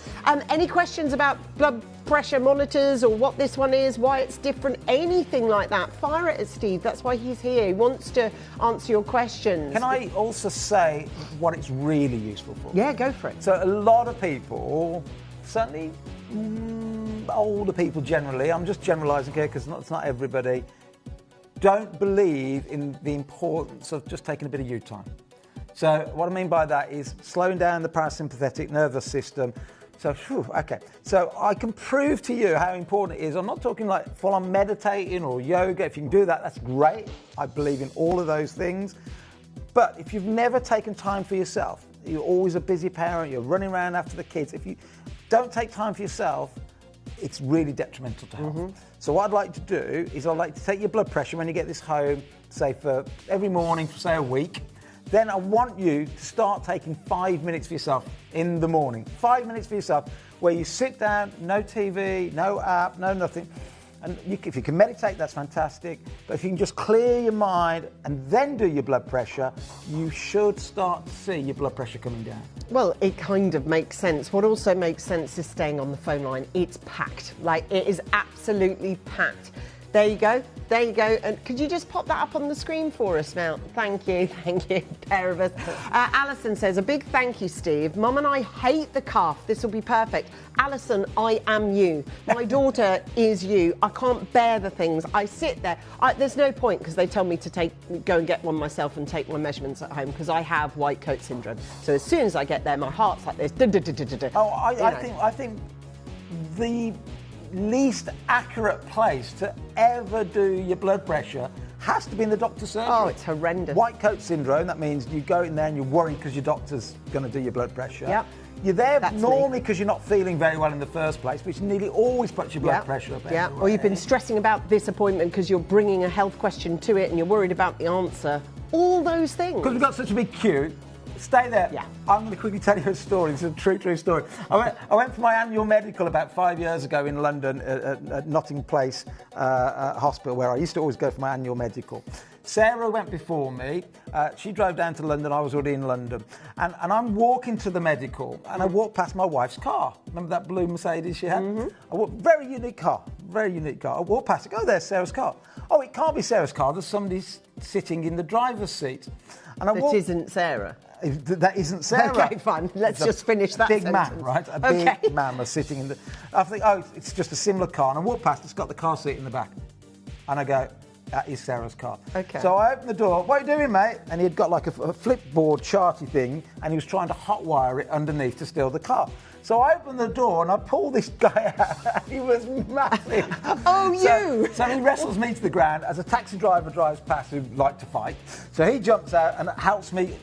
Speaker 2: Any questions about blood pressure monitors or what this one is, why it's different, anything like that, fire it at Steve. That's why he's here. He wants to answer your questions.
Speaker 10: Can I also say what it's really useful for?
Speaker 2: Yeah, go for it.
Speaker 10: So a lot of people, certainly older people generally, I'm just generalising here because it's not everybody, don't believe in the importance of just taking a bit of you time. So what I mean by that is slowing down the parasympathetic nervous system. So, So I can prove to you how important it is. I'm not talking like full-on meditating or yoga. If you can do that, that's great. I believe in all of those things. But if you've never taken time for yourself, you're always a busy parent, you're running around after the kids. If you don't take time for yourself, it's really detrimental to health. So what I'd like to do is I'd like to take your blood pressure when you get this home, say for every morning for say a week. Then I want you to start taking 5 minutes for yourself in the morning. 5 minutes for yourself where you sit down, no TV, no app, no nothing. And if you can meditate, that's fantastic. But if you can just clear your mind and then do your blood pressure, you should start to see your blood pressure coming down.
Speaker 2: Well, it kind of makes sense. What also makes sense is staying on the phone line. It's packed. Like, it is absolutely packed. There you go. There you go. And could you just pop that up on the screen for us now? Thank you. Thank you, pair of us. Alison says, a big thank you, Steve. Mum and I hate the cuff. This will be perfect. Alison, I am you. My daughter is you. I can't bear the things. I sit there. There's no point because they tell me to go and get one myself and take my measurements at home because I have white coat syndrome. So as soon as I get there, my heart's like this.
Speaker 10: I think the least accurate place to ever do your blood pressure has to be in the doctor's surgery.
Speaker 2: Oh, it's horrendous.
Speaker 10: White coat syndrome, that means you go in there and you're worried because your doctor's going to do your blood pressure.
Speaker 2: Yep.
Speaker 10: You're there normally because you're not feeling very well in the first place, which nearly always puts your blood pressure up.
Speaker 2: Yeah, or you've been stressing about this appointment because you're bringing a health question to it and you're worried about the answer. All those things.
Speaker 10: Because we've got such a big queue. Stay there.
Speaker 2: Yeah.
Speaker 10: I'm going to quickly tell you a story. It's a true story. I went for my annual medical about 5 years ago in London at Notting Place Hospital, where I used to always go for my annual medical. Sarah went before me. She drove down to London. I was already in London. And I'm walking to the medical, and I walked past my wife's car. Remember that blue Mercedes she had? Mm-hmm. I walked, very unique car. I walked past it. Oh, there's Sarah's car. Oh, it can't be Sarah's car. There's somebody sitting in the driver's seat. And
Speaker 2: that isn't Sarah.
Speaker 10: That isn't Sarah.
Speaker 2: Okay, fine. Let's just finish that
Speaker 10: big
Speaker 2: sentence.
Speaker 10: Man, right? A big man was sitting in the... I think, it's just a similar car. And I walk past, it's got the car seat in the back. And I go, that is Sarah's car. Okay. So I opened the door. What are you doing, mate? And he had got like a flipboard charty thing, and he was trying to hotwire it underneath to steal the car. So I opened the door and I pulled this guy out. He was massive. So he wrestles me to the ground as a taxi driver drives past who like to fight. So he jumps out and helps me.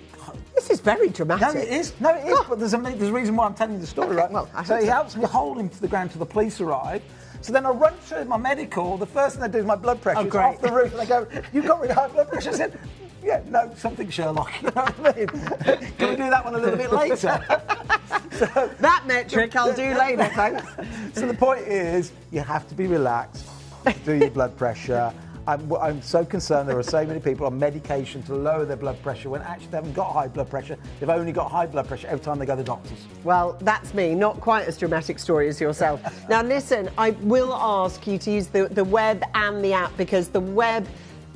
Speaker 2: This is very dramatic.
Speaker 10: No, it is. But there's a reason why I'm telling you the story, right?
Speaker 2: Well,
Speaker 10: so he helps me hold him to the ground till the police arrive. So then I run through my medical. The first thing they do is my blood pressure. It's off the roof, and they go, "You've got really high blood pressure." I said, "Yeah, no, something Sherlock." You know what I mean? Can we do that one a little bit later? So,
Speaker 2: that metric I'll do later, thanks.
Speaker 10: So the point is, you have to be relaxed, do your blood pressure. I'm so concerned there are so many people on medication to lower their blood pressure when actually they haven't got high blood pressure. They've only got high blood pressure every time they go to the doctors.
Speaker 2: Well, that's me. Not quite as dramatic story as yourself. Now, listen, I will ask you to use the web and the app because the web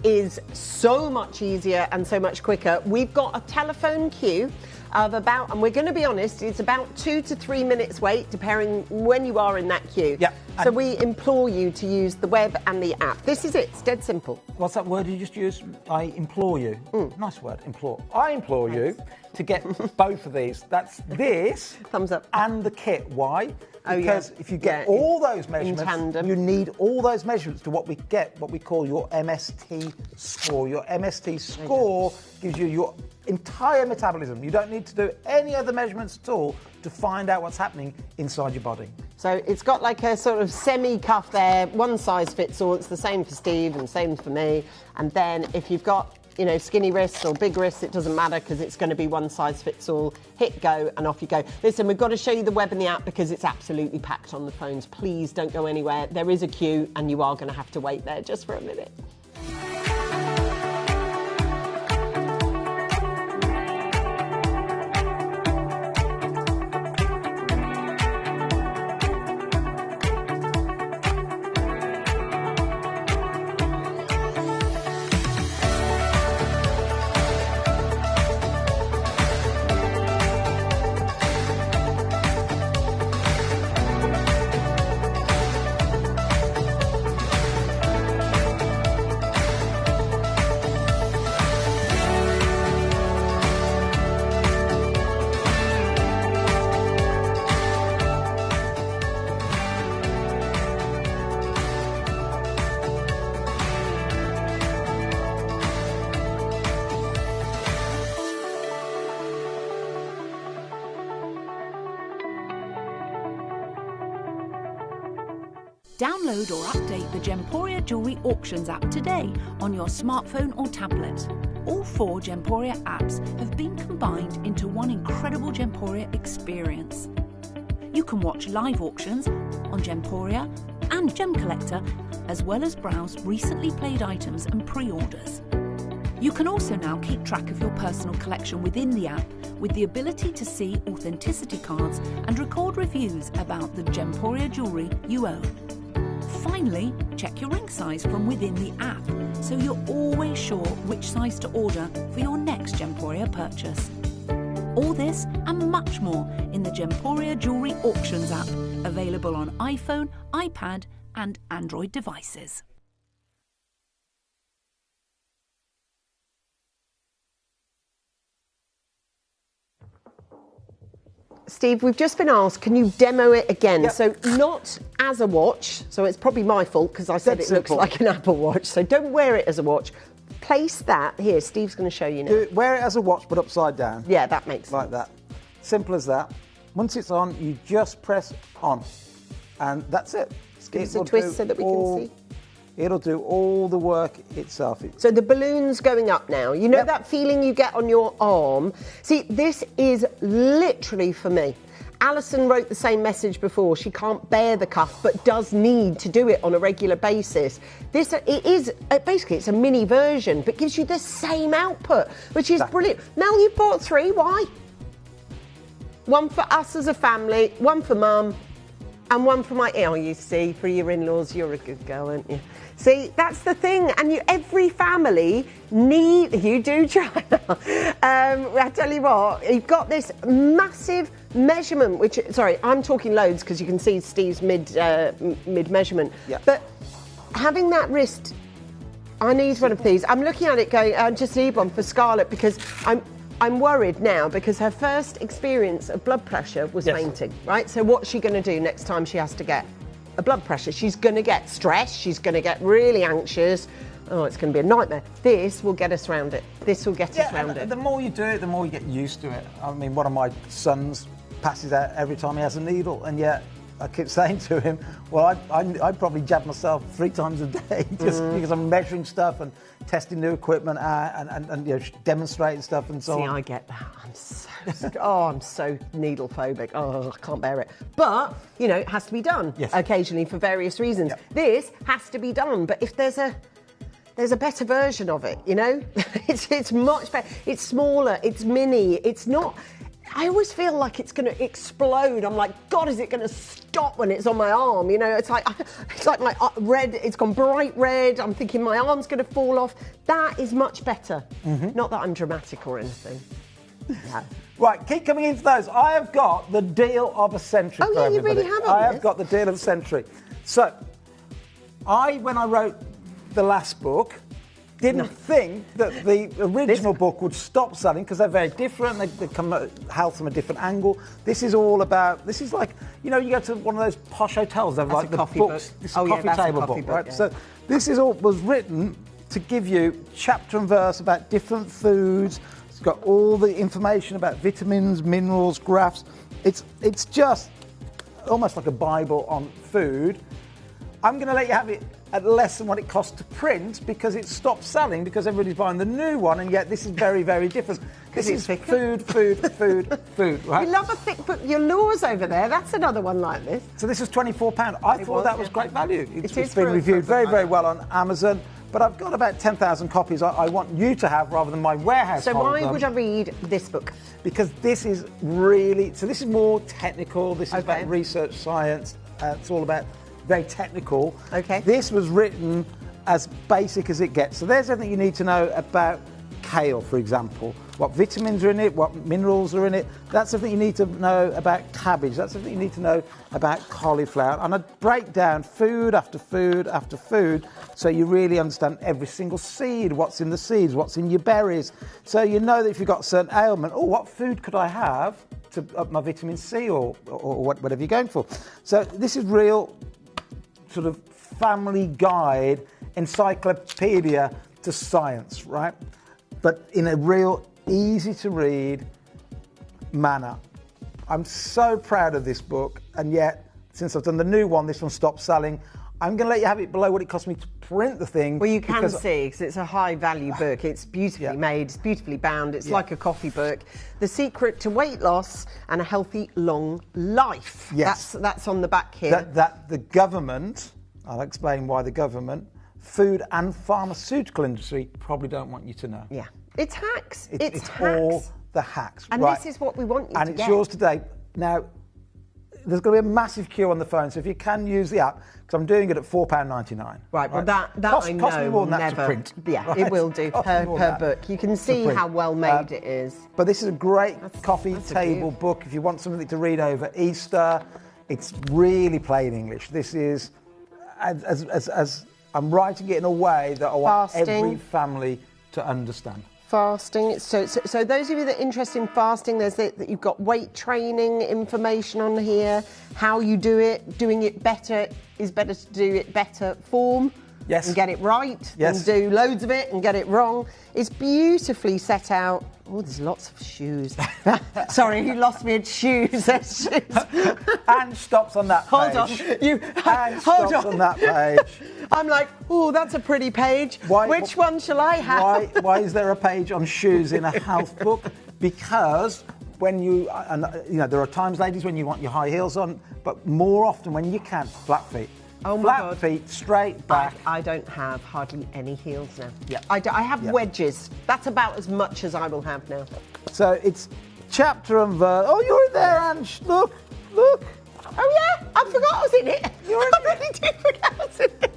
Speaker 2: is so much easier and so much quicker. We've got a telephone queue of about, and we're going to be honest, it's about 2 to 3 minutes wait, depending when you are in that queue.
Speaker 10: Yeah.
Speaker 2: So we implore you to use the web and the app. This is it. It's dead simple.
Speaker 10: What's that word you just used? I implore you. Nice word, implore. I implore you to get both of these. That's this.
Speaker 2: Thumbs up.
Speaker 10: And the kit. Why? Because if you get all those measurements, in tandem, you need all those measurements to what we call your MST score. Your MST score gives you your entire metabolism. You don't need to do any other measurements at all to find out what's happening inside your body.
Speaker 2: So it's got like a sort of semi-cuff there, one size fits all. It's the same for Steve and same for me. And then if you've got, skinny wrists or big wrists, it doesn't matter because it's going to be one size fits all. Hit go and off you go. Listen, we've got to show you the web and the app because it's absolutely packed on the phones. Please don't go anywhere. There is a queue and you are going to have to wait there just for a minute.
Speaker 11: Download or update the Gemporia Jewellery Auctions app today on your smartphone or tablet. All 4 Gemporia apps have been combined into one incredible Gemporia experience. You can watch live auctions on Gemporia and Gem Collector, as well as browse recently played items and pre-orders. You can also now keep track of your personal collection within the app with the ability to see authenticity cards and record reviews about the Gemporia jewellery you own. Finally, check your ring size from within the app so you're always sure which size to order for your next Gemporia purchase. All this and much more in the Gemporia Jewellery Auctions app, available on iPhone, iPad and Android devices.
Speaker 2: Steve, we've just been asked, can you demo it again?
Speaker 10: Yep.
Speaker 2: So not as a watch, so it's probably my fault because I said it looks like an Apple Watch, so don't wear it as a watch. Place that, here, Steve's going to show you now.
Speaker 10: Wear it as a watch but upside down.
Speaker 2: Yeah, that makes sense.
Speaker 10: Like that. Simple as that. Once it's on, you just press on. And that's it.
Speaker 2: Just give us a twist so that we can see.
Speaker 10: It'll do all the work itself.
Speaker 2: So the balloon's going up now. You know that feeling you get on your arm? See, this is literally for me. Alison wrote the same message before. She can't bear the cuff, but does need to do it on a regular basis. Basically, it's a mini version, but gives you the same output, which is brilliant. Mel, you bought 3. Why? One for us as a family, one for Mum, and one for my... Oh, you see, for your in-laws, you're a good girl, aren't you? See, that's the thing. And every family you do try. I tell you what, you've got this massive measurement, which... Sorry, I'm talking loads because you can see Steve's mid-measurement.
Speaker 10: Yeah.
Speaker 2: But having that wrist... I need one of these. I'm looking at it going, I just need one for Scarlett because I'm worried now because her first experience of blood pressure was fainting, right? So what's she going to do next time she has to get a blood pressure? She's going to get stressed. She's going to get really anxious. Oh, it's going to be a nightmare. This will get us around it. This will get us around it.
Speaker 10: The more you do it, the more you get used to it. I mean, one of my sons passes out every time he has a needle, and yet I keep saying to him, well, I'd probably jab myself 3 times a day just because I'm measuring stuff and testing new equipment and demonstrating stuff and so on.
Speaker 2: See, I get that. I'm so needle phobic. Oh, I can't bear it. But, it has to be done occasionally for various reasons. Yep. This has to be done, but if there's a better version of it, it's much better. It's smaller, it's mini, it's not... I always feel like it's going to explode. I'm like, God, is it going to stop when it's on my arm? It's like my red, it's gone bright red. I'm thinking my arm's going to fall off. That is much better. Not that I'm dramatic or anything. No.
Speaker 10: Right, keep coming into those. I have got the deal of a century for everybody.
Speaker 2: You really have
Speaker 10: I have got the deal of a century. So, when I wrote the last book, didn't think that the original book would stop selling because they're very different. They come at health from a different angle. This is all about. This is like you go to one of those posh hotels. They've like the books. Book. This is a coffee table book, right? Yeah. So this was written to give you chapter and verse about different foods. It's got all the information about vitamins, minerals, graphs. It's just almost like a Bible on food. I'm going to let you have it at less than what it costs to print because it stopped selling because everybody's buying the new one, and yet this is very, very different. This is food, right?
Speaker 2: You love a thick book. Your Laws over there, that's another one like this.
Speaker 10: So this is £24. I thought that was great value. It's been reviewed very, very well on Amazon, but I've got about 10,000 copies I want you to have rather than my warehouse.
Speaker 2: So why would I read this book?
Speaker 10: Because this is really... So this is more technical. This is about research, science. It's all about... very technical.
Speaker 2: Okay.
Speaker 10: This was written as basic as it gets. So there's everything you need to know about kale, for example. What vitamins are in it, what minerals are in it. That's everything you need to know about cabbage. That's everything you need to know about cauliflower. And I break down food after food after food so you really understand every single seed, what's in the seeds, what's in your berries. So you know that if you've got a certain ailment, what food could I have to up my vitamin C or whatever you're going for. So this is real sort of family guide, encyclopedia to science, right? But in a real easy to read manner. I'm so proud of this book, and yet since I've done the new one, this one stopped selling. I'm going to let you have it below what it cost me to print the thing.
Speaker 2: Well, you can see, because it's a high-value book. It's beautifully made, it's beautifully bound, it's like a coffee book. The secret to weight loss and a healthy, long life.
Speaker 10: Yes.
Speaker 2: That's on the back here.
Speaker 10: That the government, I'll explain why the government, food and pharmaceutical industry probably don't want you to know.
Speaker 2: Yeah. It's hacks. It's
Speaker 10: all the hacks.
Speaker 2: And this is what we want you to get.
Speaker 10: And it's yours today. Now, there's going to be a massive queue on the phone, so if you can use the app, because I'm doing it at £4.99.
Speaker 2: Right, well that
Speaker 10: cost
Speaker 2: I know
Speaker 10: me more than that
Speaker 2: never.
Speaker 10: to print.
Speaker 2: Yeah,
Speaker 10: right?
Speaker 2: it will do per book. You can see
Speaker 10: print.
Speaker 2: how well made it is.
Speaker 10: But this is a great coffee
Speaker 2: that's a
Speaker 10: table
Speaker 2: view.
Speaker 10: book if you want something to read over Easter. It's really plain English. This is, as I'm writing it in a way that I want every family to understand.
Speaker 2: Fasting. So those of you that are interested in fasting, you've got weight training information on here. How you do it. Doing it better is better to do it better form.
Speaker 10: Yes.
Speaker 2: And get it right.
Speaker 10: Yes.
Speaker 2: And do loads of it and get it wrong. It's beautifully set out. Oh, there's lots of shoes. Sorry, you lost me at shoes. There's shoes.
Speaker 10: And stops on that page.
Speaker 2: Hold on.
Speaker 10: Hold on that page.
Speaker 2: I'm like, oh, that's a pretty page. Which one shall I have?
Speaker 10: Why is there a page on shoes in a health book? Because when there are times, ladies, when you want your high heels on, but more often when you can, flat feet.
Speaker 2: Oh my
Speaker 10: flat
Speaker 2: God.
Speaker 10: feet, straight back.
Speaker 2: I don't have hardly any heels now.
Speaker 10: Yeah.
Speaker 2: I have wedges. That's about as much as I will have now.
Speaker 10: So it's chapter and verse. Oh, you're in there, Ange. Look.
Speaker 2: Oh yeah, I forgot I was in it. I really did forget I was in it.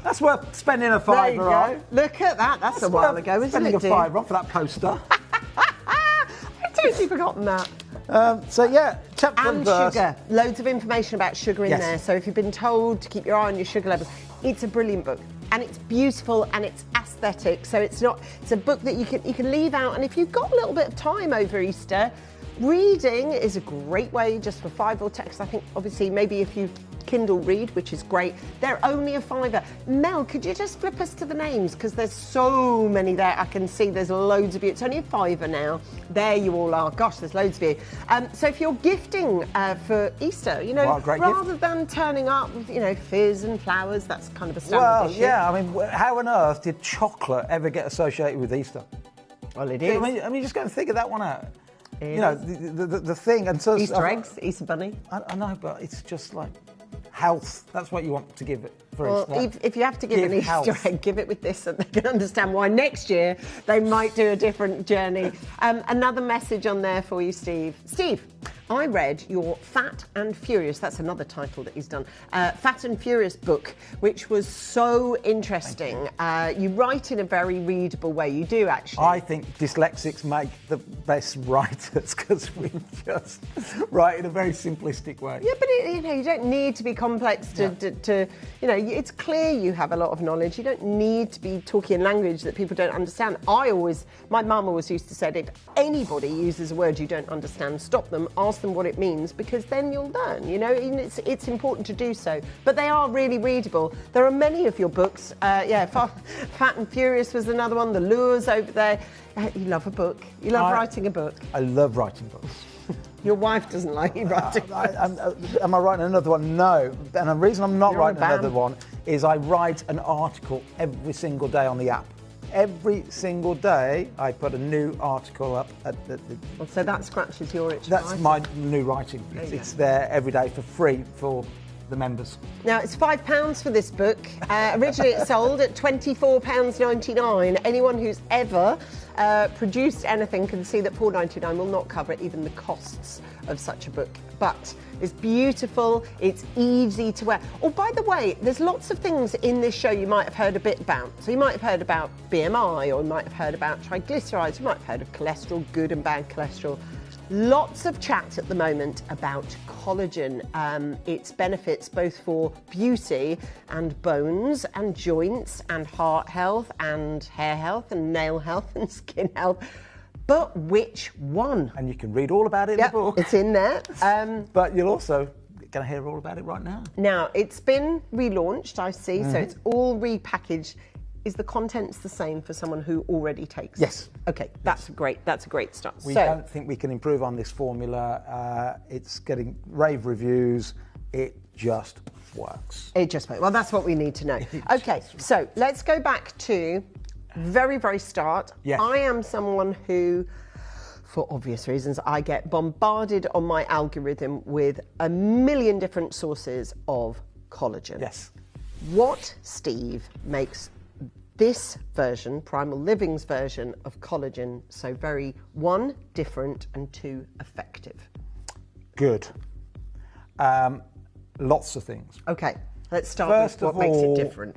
Speaker 10: That's worth spending a
Speaker 2: There you
Speaker 10: £5
Speaker 2: go.
Speaker 10: on.
Speaker 2: Look at that. That's a while ago, isn't
Speaker 10: spending
Speaker 2: it?
Speaker 10: a £5 on for that poster.
Speaker 2: I'd totally forgotten that.
Speaker 10: Chapter
Speaker 2: and
Speaker 10: verse.
Speaker 2: sugar. Loads of information about sugar in
Speaker 10: Yes.
Speaker 2: there. So if you've been told to keep your eye on your sugar levels, it's a brilliant book. And it's beautiful and it's aesthetic. So it's a book that you can leave out. And if you've got a little bit of time over Easter, reading is a great way just for £5 or text. I think obviously maybe if you Kindle read, which is great. They're only a £5. Mel, could you just flip us to the names? Because there's so many there. I can see there's loads of you. It's only a £5 now. There you all are. Gosh, there's loads of you. So if you're gifting for Easter, rather than turning up with, fizz and flowers, that's kind of a standard issue.
Speaker 10: Yeah, I mean, how on earth did chocolate ever get associated with Easter?
Speaker 2: Well, it is.
Speaker 10: I mean, just go and figure that one out.
Speaker 2: It
Speaker 10: the thing. And so
Speaker 2: Easter eggs, Easter bunny.
Speaker 10: I know, but it's just like health. That's what you want to give it for
Speaker 2: Well,
Speaker 10: Easter.
Speaker 2: if you have to give an Easter egg, give it with this, and they can understand why next year they might do a different journey. Another message on there for you, Steve. Steve, I read your Fat and Furious, that's another title that he's done, Fat and Furious book, which was so interesting. You write in a very readable way, you do actually.
Speaker 10: I think dyslexics make the best writers because we just write in a very simplistic way.
Speaker 2: Yeah, but you don't need to be complex to it's clear you have a lot of knowledge. You don't need to be talking in language that people don't understand. My mum always used to say, if anybody uses a word you don't understand, stop them, ask them what it means, because then you'll learn, it's important to do so. But they are really readable. There are many of your books. Fat and Furious was another one, The Lures over there. You love a book. You love writing a book.
Speaker 10: I love writing books.
Speaker 2: Your wife doesn't like you writing.
Speaker 10: Am I writing another one? No. And the reason I'm not writing another one is I write an article every single day on the app. Every single day, I put a new article up at
Speaker 2: so that scratches your itch.
Speaker 10: That's my new writing. It's there every day for free for the members.
Speaker 2: Now, it's £5 for this book. Originally, it sold at £24.99. Anyone who's ever produced anything can see that £4.99 will not cover even the costs of such a book. But it's beautiful, it's easy to wear. Oh, by the way, there's lots of things in this show you might have heard a bit about. So you might have heard about BMI, or you might have heard about triglycerides, you might have heard of cholesterol, good and bad cholesterol. Lots of chat at the moment about collagen, its benefits both for beauty and bones and joints and heart health and hair health and nail health and skin health. But which one?
Speaker 10: And you can read all about it in the book.
Speaker 2: It's in there.
Speaker 10: But you'll also going to hear all about it right now.
Speaker 2: Now, it's been relaunched, I see, so it's all repackaged. Is the contents the same for someone who already takes?
Speaker 10: Yes.
Speaker 2: Okay, that's great. That's a great start.
Speaker 10: We don't think we can improve on this formula. It's getting rave reviews. It just works.
Speaker 2: It just works. Well, that's what we need to know. Okay, so let's go back to very, very start.
Speaker 10: Yes.
Speaker 2: I am someone who, for obvious reasons, I get bombarded on my algorithm with a million different sources of collagen.
Speaker 10: Yes.
Speaker 2: What, Steve, makes this version, Primal Living's version of collagen, so very, 1, different, and 2, effective?
Speaker 10: Good. Lots of things.
Speaker 2: Okay, let's start with what makes it different.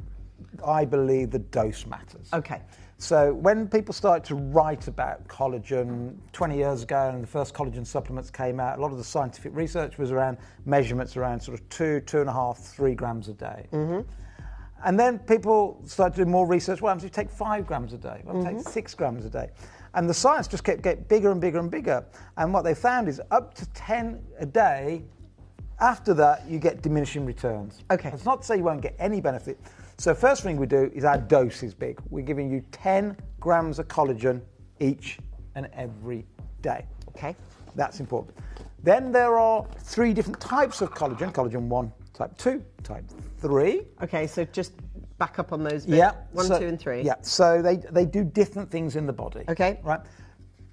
Speaker 10: I believe the dose matters.
Speaker 2: Okay.
Speaker 10: So when people started to write about collagen 20 years ago and the first collagen supplements came out, a lot of the scientific research was around measurements around sort of 2.5, 3 grams a day. Mm-hmm. And then people started to do more research. What happens if you take 5 grams a day? What if you take 6 grams a day? And the science just kept getting bigger and bigger and bigger. And what they found is up to 10 a day, after that, you get diminishing returns.
Speaker 2: Okay.
Speaker 10: It's not to say you won't get any benefit. So first thing we do is our dose is big. We're giving you 10 grams of collagen each and every day.
Speaker 2: Okay.
Speaker 10: That's important. Then there are 3 different types of collagen. Collagen 1, type 2, type 3.
Speaker 2: Okay, so just back up on those bits.
Speaker 10: Yeah.
Speaker 2: 1, 2 and 3.
Speaker 10: Yeah, so they do different things in the body.
Speaker 2: Okay.
Speaker 10: Right.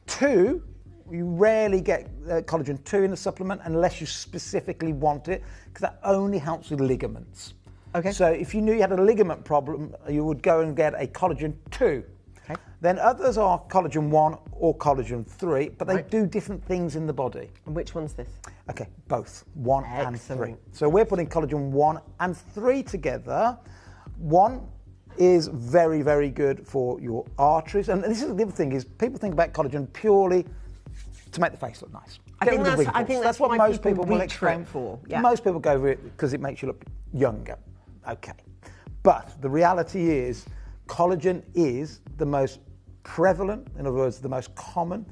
Speaker 10: 2, you rarely get collagen 2 in the supplement unless you specifically want it, because that only helps with ligaments.
Speaker 2: Okay.
Speaker 10: So if you knew you had a ligament problem, you would go and get a collagen 2.
Speaker 2: Okay.
Speaker 10: Then others are collagen 1 or collagen 3, but they do different things in the body.
Speaker 2: And which one's this?
Speaker 10: Okay, both, 1 and 3.
Speaker 2: Excellent.
Speaker 10: So we're putting collagen 1 and 3 together. 1 is very, very good for your arteries. And this is the other thing, is people think about collagen purely to make the face look nice.
Speaker 2: I think that's
Speaker 10: what
Speaker 2: why
Speaker 10: most
Speaker 2: people
Speaker 10: will
Speaker 2: reach for
Speaker 10: explain.
Speaker 2: it for. Yeah.
Speaker 10: Most people go for it because it makes you look younger. Okay. But the reality is collagen is the most prevalent, in other words, the most common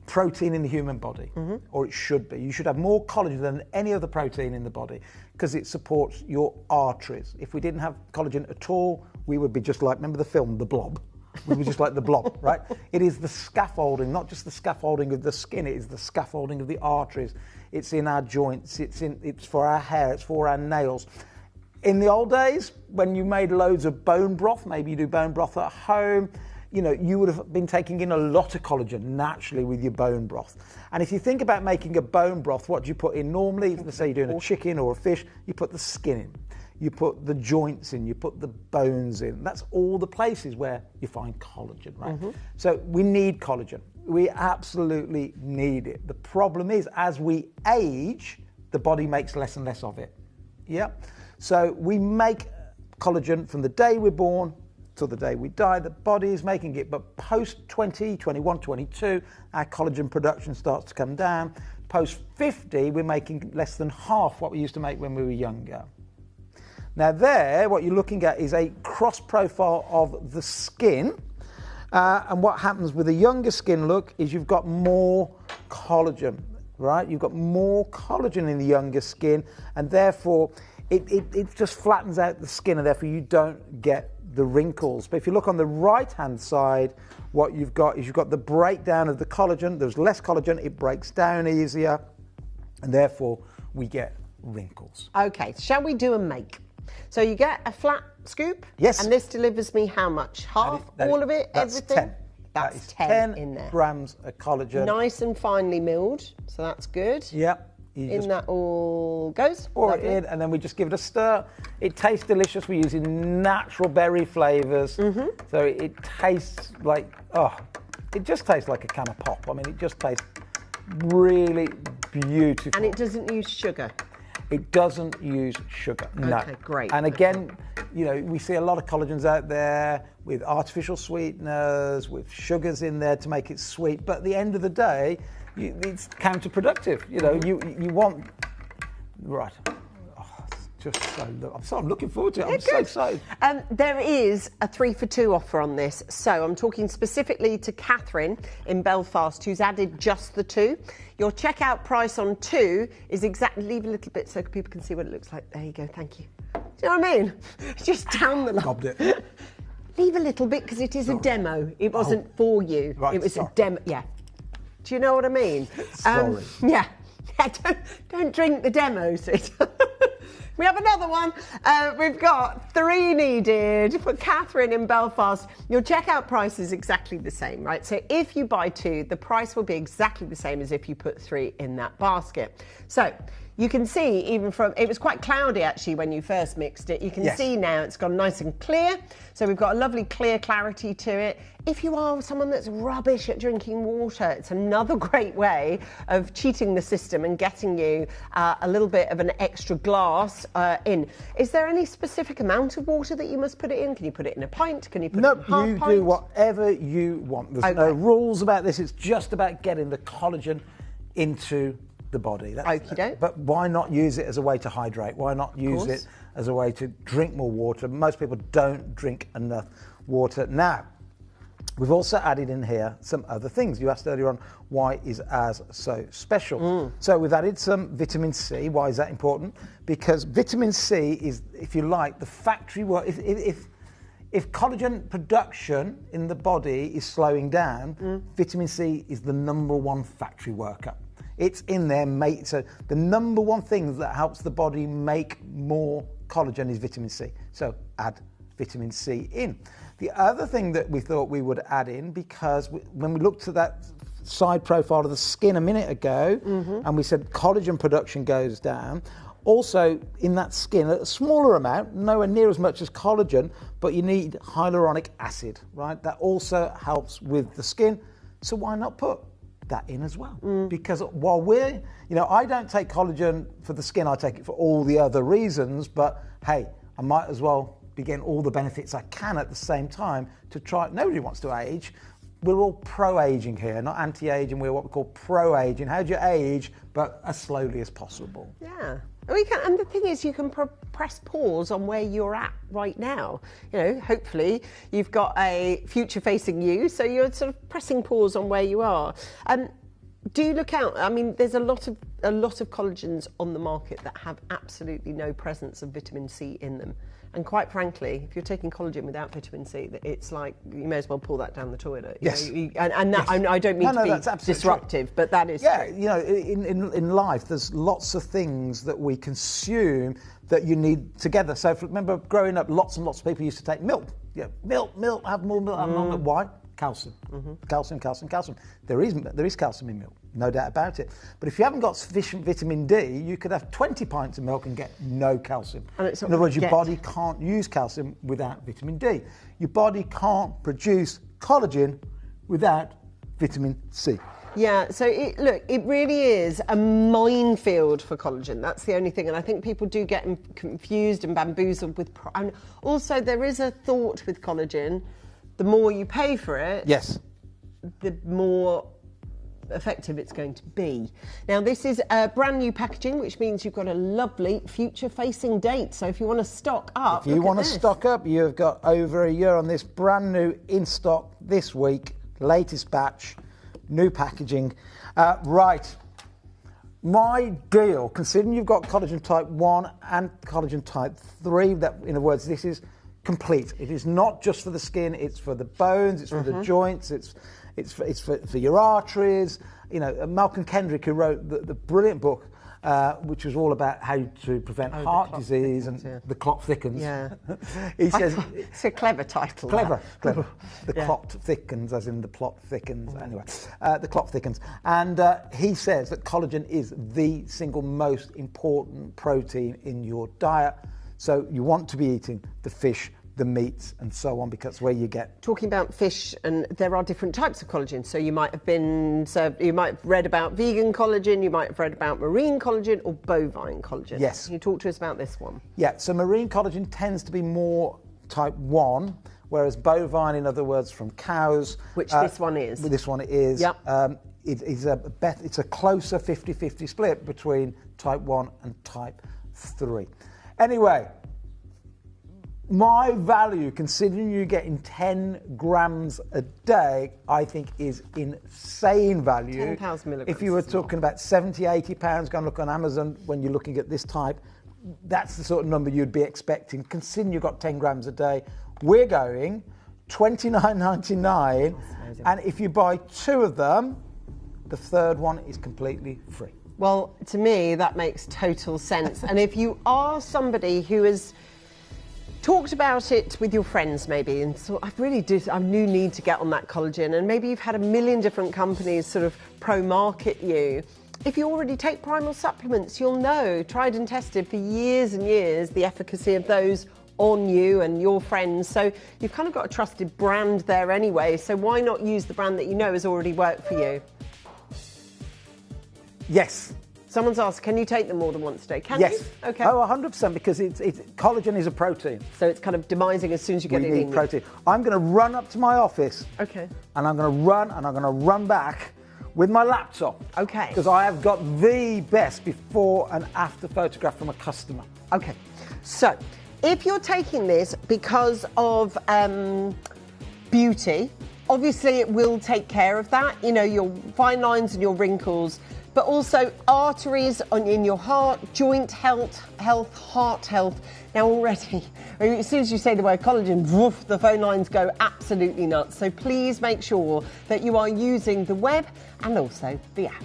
Speaker 10: protein in the human body, or it should be. You should have more collagen than any other protein in the body because it supports your arteries. If we didn't have collagen at all, we would be just like, remember the film, The Blob? We were just like the blob, right? It is the scaffolding, not just the scaffolding of the skin, it is the scaffolding of the arteries. It's in our joints, it's for our hair, it's for our nails. In the old days, when you made loads of bone broth, maybe you do bone broth at home, you know, you would have been taking in a lot of collagen naturally with your bone broth. And if you think about making a bone broth, what do you put in normally? Let's say you're doing a chicken or a fish, you put the skin in. You put the joints in, you put the bones in. That's all the places where you find collagen, right? So we need collagen. We absolutely need it. The problem is, as we age, the body makes less and less of it. Yeah? So we make collagen from the day we're born till the day we die. The body is making it, but post 20, 21, 22, our collagen production starts to come down. Post 50, we're making less than half what we used to make when we were younger. Now there, what you're looking at is a cross profile of the skin. And what happens with a younger skin look is you've got more collagen, right? You've got more collagen in the younger skin, and therefore it just flattens out the skin, and therefore you don't get the wrinkles. But if you look on the right-hand side, what you've got is you've got the breakdown of the collagen. There's less collagen, it breaks down easier, and therefore we get wrinkles.
Speaker 2: Okay, shall we do a make? So you get a flat scoop.
Speaker 10: Yes.
Speaker 2: And this delivers me how much? Half? All of it?
Speaker 10: That's
Speaker 2: everything?
Speaker 10: 10.
Speaker 2: That's
Speaker 10: that is
Speaker 2: 10 in there.
Speaker 10: Grams of collagen.
Speaker 2: Nice and finely milled, so that's good.
Speaker 10: Yep.
Speaker 2: In that all goes.
Speaker 10: Pour it in, and then we just give it a stir. It tastes delicious. We're using natural berry flavours. So it tastes like, it just tastes like a can of pop. I mean, it just tastes really beautiful.
Speaker 2: And it doesn't use sugar.
Speaker 10: It doesn't use sugar, no.
Speaker 2: Okay, great.
Speaker 10: And again, you know, we see a lot of collagens out there with artificial sweeteners, with sugars in there to make it sweet. But at the end of the day, it's counterproductive. You know, you want, right. I'm looking forward to it. I'm so excited.
Speaker 2: There is a 3 for 2 offer on this. So I'm talking specifically to Catherine in Belfast, who's added just the 2. Your checkout price on 2 is exactly, leave a little bit so people can see what it looks like. There you go, thank you. Do you know what I mean? Just down the line.
Speaker 10: Gobbed it.
Speaker 2: Leave a little bit because it is a demo. It wasn't for you.
Speaker 10: Right,
Speaker 2: it was a demo. Yeah. Do you know what I mean?
Speaker 10: Sorry.
Speaker 2: Yeah. Don't drink the demo, sweetheart. We have another one. We've got 3 needed for Catherine in Belfast. Your checkout price is exactly the same, right? So if you buy 2, the price will be exactly the same as if you put 3 in that basket. So You can see even from, it was quite cloudy actually when you first mixed it. You can see now it's gone nice and clear. So we've got a lovely clear clarity to it. If you are someone that's rubbish at drinking water, it's another great way of cheating the system and getting you a little bit of an extra glass in. Is there any specific amount of water that you must put it in? Can you put it in a pint? Can you put it in half pint?
Speaker 10: No, you do whatever you want. There's no rules about this. It's just about getting the collagen into the body. But why not use it as a way to hydrate? Why not use it as a way to drink more water? Most people don't drink enough water. Now, we've also added in here some other things. You asked earlier on, why is ours so special? So we've added some vitamin C. Why is that important? Because vitamin C is, if you like, the factory work. If collagen production in the body is slowing down, vitamin C is the #1 factory worker. It's in there, mate. So the #1 thing that helps the body make more collagen is vitamin C. So add vitamin C in. The other thing that we thought we would add in, because when we looked at that side profile of the skin a minute ago, and we said collagen production goes down, also in that skin, a smaller amount, nowhere near as much as collagen, but you need hyaluronic acid, right? That also helps with the skin. So why not put that in as well? Because while I don't take collagen for the skin, I take it for all the other reasons, but hey, I might as well be getting all the benefits I can at the same time to try. Nobody wants to age. We're all pro-aging here, not anti-aging. We're what we call pro-aging. How do you age, but as slowly as possible?
Speaker 2: Yeah. And the thing is, you can press pause on where you're at right now. You know, hopefully you've got a future-facing you, so you're sort of pressing pause on where you are. Do look out. I mean, there's a lot of collagens on the market that have absolutely no presence of vitamin C in them. And quite frankly, if you're taking collagen without vitamin C, it's like you may as well pull that down the toilet.
Speaker 10: Yes.
Speaker 2: I don't mean to be disruptive, but that is true.
Speaker 10: You know, in life, there's lots of things that we consume that you need together. So remember, growing up, lots and lots of people used to take milk. Yeah, milk, have more milk, have more milk. Why? Calcium. Calcium. There is calcium in milk, no doubt about it. But if you haven't got sufficient vitamin D, you could have 20 pints of milk and get no calcium. In other words, your body can't use calcium without vitamin D. Your body can't produce collagen without vitamin C.
Speaker 2: Yeah, so it really is a minefield for collagen. That's the only thing. And I think people do get confused and bamboozled with... And also, there is a thought with collagen. The more you pay for it, the more effective it's going to be. Now, this is a brand new packaging, which means you've got a lovely future-facing date. So if you want to stock up,
Speaker 10: you've got over a year on this, brand new in stock this week, latest batch, new packaging. Right. My deal, considering you've got collagen type 1 and collagen type 3, that, in other words, this is complete. It is not just for the skin, it's for the bones, it's for the joints, it's for your arteries. You know, Malcolm Kendrick, who wrote the brilliant book, which was all about how to prevent heart disease and the clot thickens.
Speaker 2: Yeah.
Speaker 10: He says
Speaker 2: it's a clever title.
Speaker 10: Clever. The clot thickens, as in the plot thickens. Anyway, the clot thickens. And he says that collagen is the single most important protein in your diet. So you want to be eating the fish, the meats, and so on, because where you get...
Speaker 2: Talking about fish, and there are different types of collagen. So you might have read about vegan collagen, you might have read about marine collagen or bovine collagen.
Speaker 10: Yes.
Speaker 2: Can you talk to us about this one?
Speaker 10: Yeah, so marine collagen tends to be more type 1, whereas bovine, in other words, from cows...
Speaker 2: Which this one is.
Speaker 10: This one is.
Speaker 2: Yep.
Speaker 10: It's a closer 50-50 split between type 1 and type 3. Anyway, my value, considering you're getting 10 grams a day, I think is insane value.
Speaker 2: 10,000 milligrams.
Speaker 10: If you were talking about 70, 80 pounds, go and look on Amazon when you're looking at this type, that's the sort of number you'd be expecting. Considering you've got 10 grams a day, we're going $29.99, and if you buy 2 of them, the third one is completely free.
Speaker 2: Well, to me, that makes total sense. And if you are somebody who has talked about it with your friends maybe and thought, I do need to get on that collagen, and maybe you've had a million different companies sort of pro-market you, if you already take primal supplements, you'll know, tried and tested for years and years, the efficacy of those on you and your friends. So you've kind of got a trusted brand there anyway. So why not use the brand that you know has already worked for you?
Speaker 10: Yes.
Speaker 2: Someone's asked, can you take them more than once a day? Can
Speaker 10: Yes.
Speaker 2: you? Okay.
Speaker 10: Oh, 100%, because collagen is a protein.
Speaker 2: So it's kind of demising as soon as you get
Speaker 10: We
Speaker 2: it
Speaker 10: need
Speaker 2: in.
Speaker 10: protein. I'm going to run up to my office.
Speaker 2: Okay.
Speaker 10: And I'm going to run back with my laptop.
Speaker 2: Okay.
Speaker 10: Because I have got the best before and after photograph from a customer.
Speaker 2: Okay. So if you're taking this because of beauty, obviously it will take care of that, you know, your fine lines and your wrinkles, but also arteries in your heart, joint health, heart health. Now already, as soon as you say the word collagen, woof, the phone lines go absolutely nuts. So please make sure that you are using the web and also the app.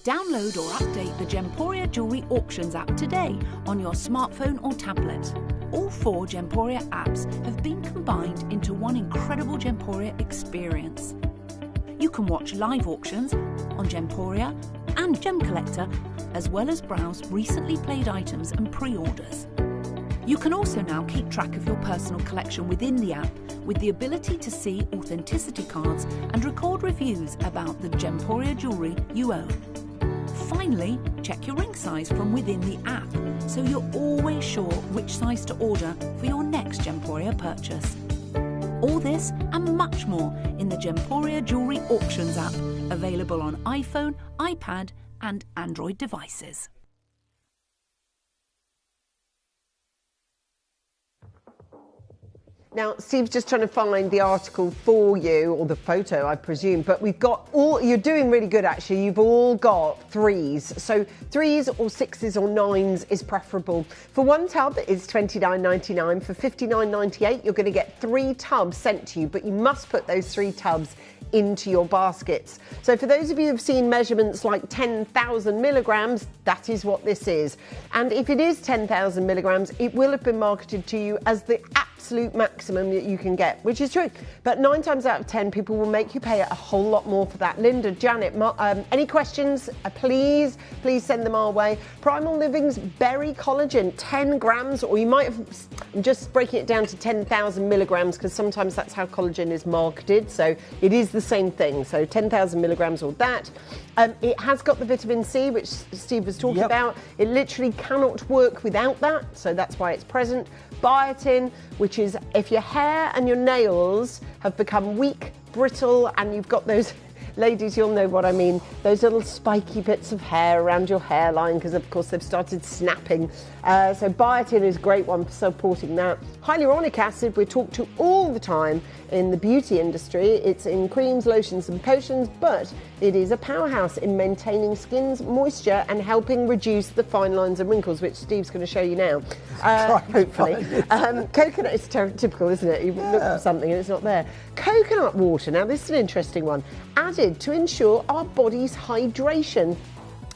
Speaker 11: Download or update the Gemporia Jewellery Auctions app today on your smartphone or tablet. All 4 Gemporia apps have been combined into one incredible Gemporia experience. You can watch live auctions on Gemporia and Gem Collector, as well as browse recently played items and pre-orders. You can also now keep track of your personal collection within the app with the ability to see authenticity cards and record reviews about the Gemporia jewellery you own. Finally, check your ring size from within the app, so you're always sure which size to order for your next Gemporia purchase. All this and much more in the Gemporia Jewellery Auctions app, available on iPhone, iPad and Android devices.
Speaker 2: Now, Steve's just trying to find the article for you, or the photo, I presume, but we've got all, you're doing really good actually, you've all got 3s. So 3s or 6s or 9s is preferable. For one tub, it's $29.99. For $59.98, you're going to get 3 tubs sent to you, but you must put those 3 tubs into your baskets. So for those of you who've seen measurements like 10,000 milligrams, that is what this is. And if it is 10,000 milligrams, it will have been marketed to you as the absolute maximum that you can get, which is true. But 9 times out of 10, people will make you pay a whole lot more for that. Linda, Janet, any questions? Please send them our way. Primal Living's Berry Collagen, 10 grams, or you might have, I'm just breaking it down to 10,000 milligrams because sometimes that's how collagen is marketed. So it is the same thing. So 10,000 milligrams or that. It has got the vitamin C, which Steve was talking about. It literally cannot work without that. So that's why it's present. Biotin, which is if your hair and your nails have become weak, brittle, and you've got those, ladies, you'll know what I mean, those little spiky bits of hair around your hairline because of course they've started snapping. So biotin is a great one for supporting that. Hyaluronic acid, we're talked to all the time in the beauty industry. It's in creams, lotions and potions, but it is a powerhouse in maintaining skin's moisture and helping reduce the fine lines and wrinkles, which Steve's going to show you now, hopefully. Coconut is typical, isn't it? You look for something and it's not there. Coconut water, now this is an interesting one, added to ensure our body's hydration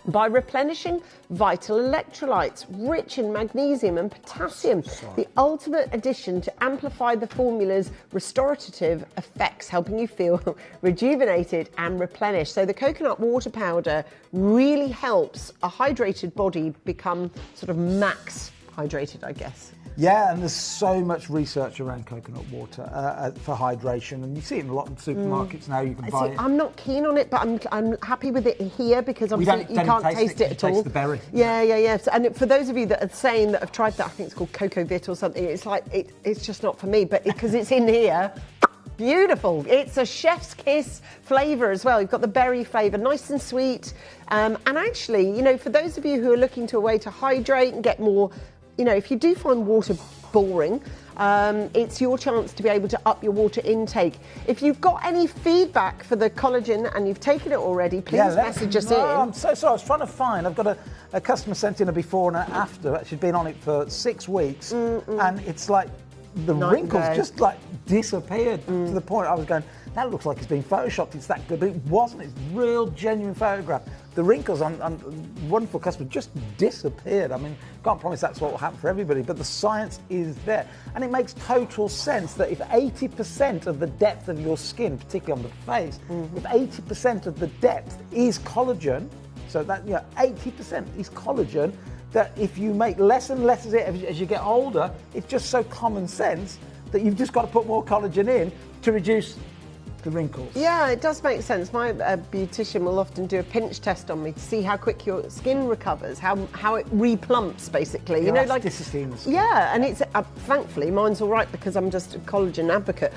Speaker 2: by replenishing vital electrolytes rich in magnesium and potassium, the ultimate addition to amplify the formula's restorative effects, helping you feel rejuvenated and replenished. So the coconut water powder really helps a hydrated body become sort of max hydrated, I guess.
Speaker 10: Yeah, and there's so much research around coconut water for hydration, and you see it in a lot of supermarkets now. You can buy it.
Speaker 2: I'm not keen on it, but I'm happy with it here because
Speaker 10: You
Speaker 2: obviously you can't taste it at all.
Speaker 10: Taste the berry.
Speaker 2: Yeah. So, and for those of you that are saying that have tried that, I think it's called Cocoa Vit or something. It's like it's just not for me, but because it's in here. Beautiful. It's a chef's kiss flavour as well. You've got the berry flavour, nice and sweet. And actually, you know, for those of you who are looking to a way to hydrate and get more, you know, if you do find water boring, it's your chance to be able to up your water intake. If you've got any feedback for the collagen and you've taken it already, please message us in.
Speaker 10: I'm so sorry. I was trying to find. I've got a customer sent in a before and an after. She's been on it for 6 weeks, and it's like the wrinkles just like disappeared to the point I was going, that looks like it's been photoshopped, it's that good, but it wasn't. It's real genuine photograph. The wrinkles on wonderful customer just disappeared. I mean, can't promise that's what will happen for everybody, but the science is there, and it makes total sense that if 80% of the depth of your skin, particularly on the face, if 80% of the depth is collagen, so that 80% is collagen, that if you make less and less of it as you get older, it's just so common sense that you've just got to put more collagen in to reduce the wrinkles.
Speaker 2: Yeah, it does make sense. My beautician will often do a pinch test on me to see how quick your skin recovers, how it replumps, basically. You know, like yeah, and it's thankfully mine's all right because I'm just a collagen advocate.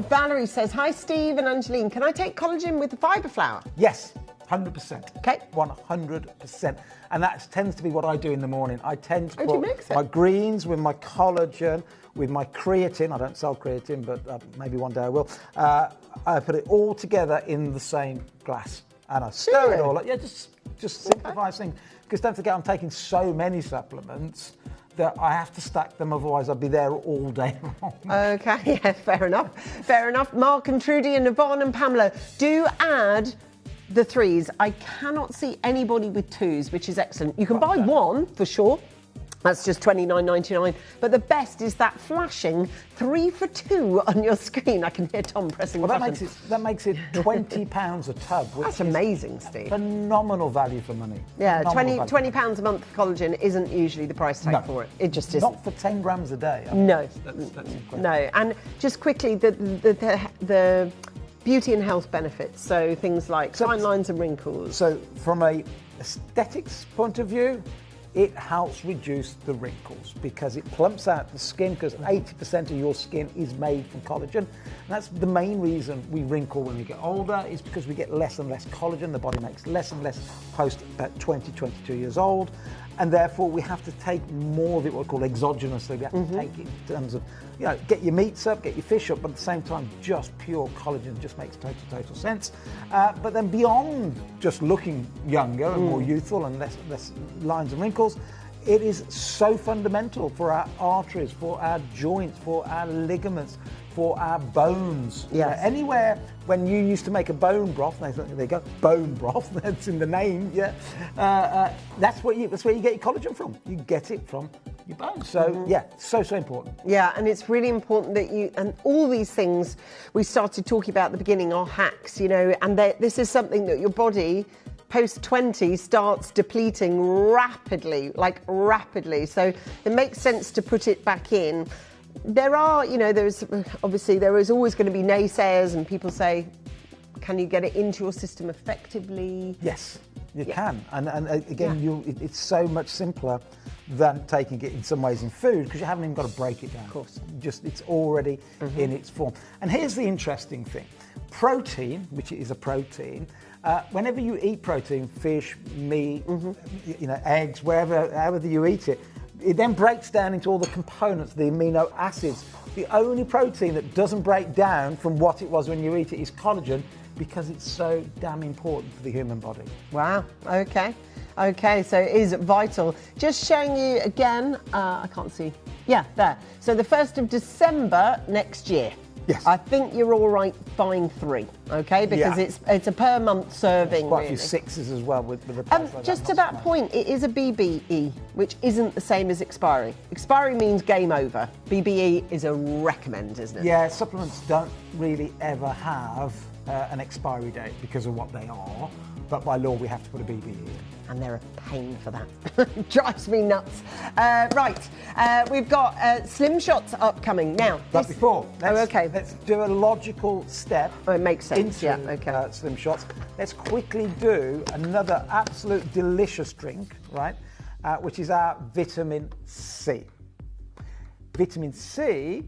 Speaker 2: Valerie says, "Hi, Steve and Angeline. Can I take collagen with the fibre flour?"
Speaker 10: Yes. 100%.
Speaker 2: Okay.
Speaker 10: 100%. And that tends to be what I do in the morning. I tend to
Speaker 2: do you
Speaker 10: put
Speaker 2: mix it?
Speaker 10: my greens with my collagen, with my creatine. I don't sell creatine, but maybe one day I will. I put it all together in the same glass. And I stir it all up. Yeah, just simplify things. Because don't forget, I'm taking so many supplements that I have to stack them, otherwise I'll be there all day long.
Speaker 2: Okay, yeah, fair enough. Mark and Trudy and Yvonne and Pamela, do add the 3s. I cannot see anybody with 2s, which is excellent. You can buy one for sure. That's just $29.99. But the best is that flashing 3 for 2 on your screen. I can hear Tom pressing the button.
Speaker 10: That makes it £20 a tub. Which
Speaker 2: That's amazing, Steve.
Speaker 10: Phenomenal value for money.
Speaker 2: Yeah, £20 a month for collagen isn't usually the price tag for it. It just isn't.
Speaker 10: Not for 10 grams a day.
Speaker 2: No.
Speaker 10: That's incredible.
Speaker 2: No. And just quickly, the beauty and health benefits, so things like fine lines and wrinkles.
Speaker 10: So from a aesthetics point of view, it helps reduce the wrinkles because it plumps out the skin, because 80% of your skin is made from collagen. And that's the main reason we wrinkle when we get older, is because we get less and less collagen. The body makes less and less post about 20, 22 years old. And therefore we have to take more of it, what we call exogenously. We have to take it in terms of, get your meats up, get your fish up, but at the same time, just pure collagen just makes total sense. But then beyond just looking younger and more youthful and less lines and wrinkles, it is so fundamental for our arteries, for our joints, for our ligaments, for our bones.
Speaker 2: Yes.
Speaker 10: Anywhere when you used to make a bone broth, there you go, bone broth, that's in the name, that's where you get your collagen from. You get it from your bones. So, so important.
Speaker 2: Yeah, and it's really important that and all these things we started talking about at the beginning are hacks, and this is something that your body post-20 starts depleting rapidly. So it makes sense to put it back in. There are, there is always going to be naysayers, and people say, can you get it into your system effectively?
Speaker 10: Yes, you can. And again, it's so much simpler than taking it in some ways in food, because you haven't even got to break it down.
Speaker 2: Of course.
Speaker 10: It's already in its form. And here's the interesting thing. Protein, which is a protein, whenever you eat protein, fish, meat, eggs, however you eat it, it then breaks down into all the components, the amino acids. The only protein that doesn't break down from what it was when you eat it is collagen, because it's so damn important for the human body.
Speaker 2: Wow, okay, so it is vital. Just showing you again, I can't see, there. So the 1st of December next year.
Speaker 10: Yes.
Speaker 2: I think you're all right buying 3, okay? Because it's a per month serving.
Speaker 10: Quite a few 6s as well with the price like
Speaker 2: just to that point, it is a BBE, which isn't the same as expiry. Expiry means game over. BBE is a recommend, isn't it?
Speaker 10: Yeah, supplements don't really ever have an expiry date because of what they are. but by law we have to put a BB in.
Speaker 2: And they're a pain for that. Drives me nuts. We've got Slim Shots upcoming now.
Speaker 10: But before, let's do a logical step.
Speaker 2: Oh, it makes sense.
Speaker 10: Into, Slim Shots. Let's quickly do another absolute delicious drink, right? Which is our vitamin C. Vitamin C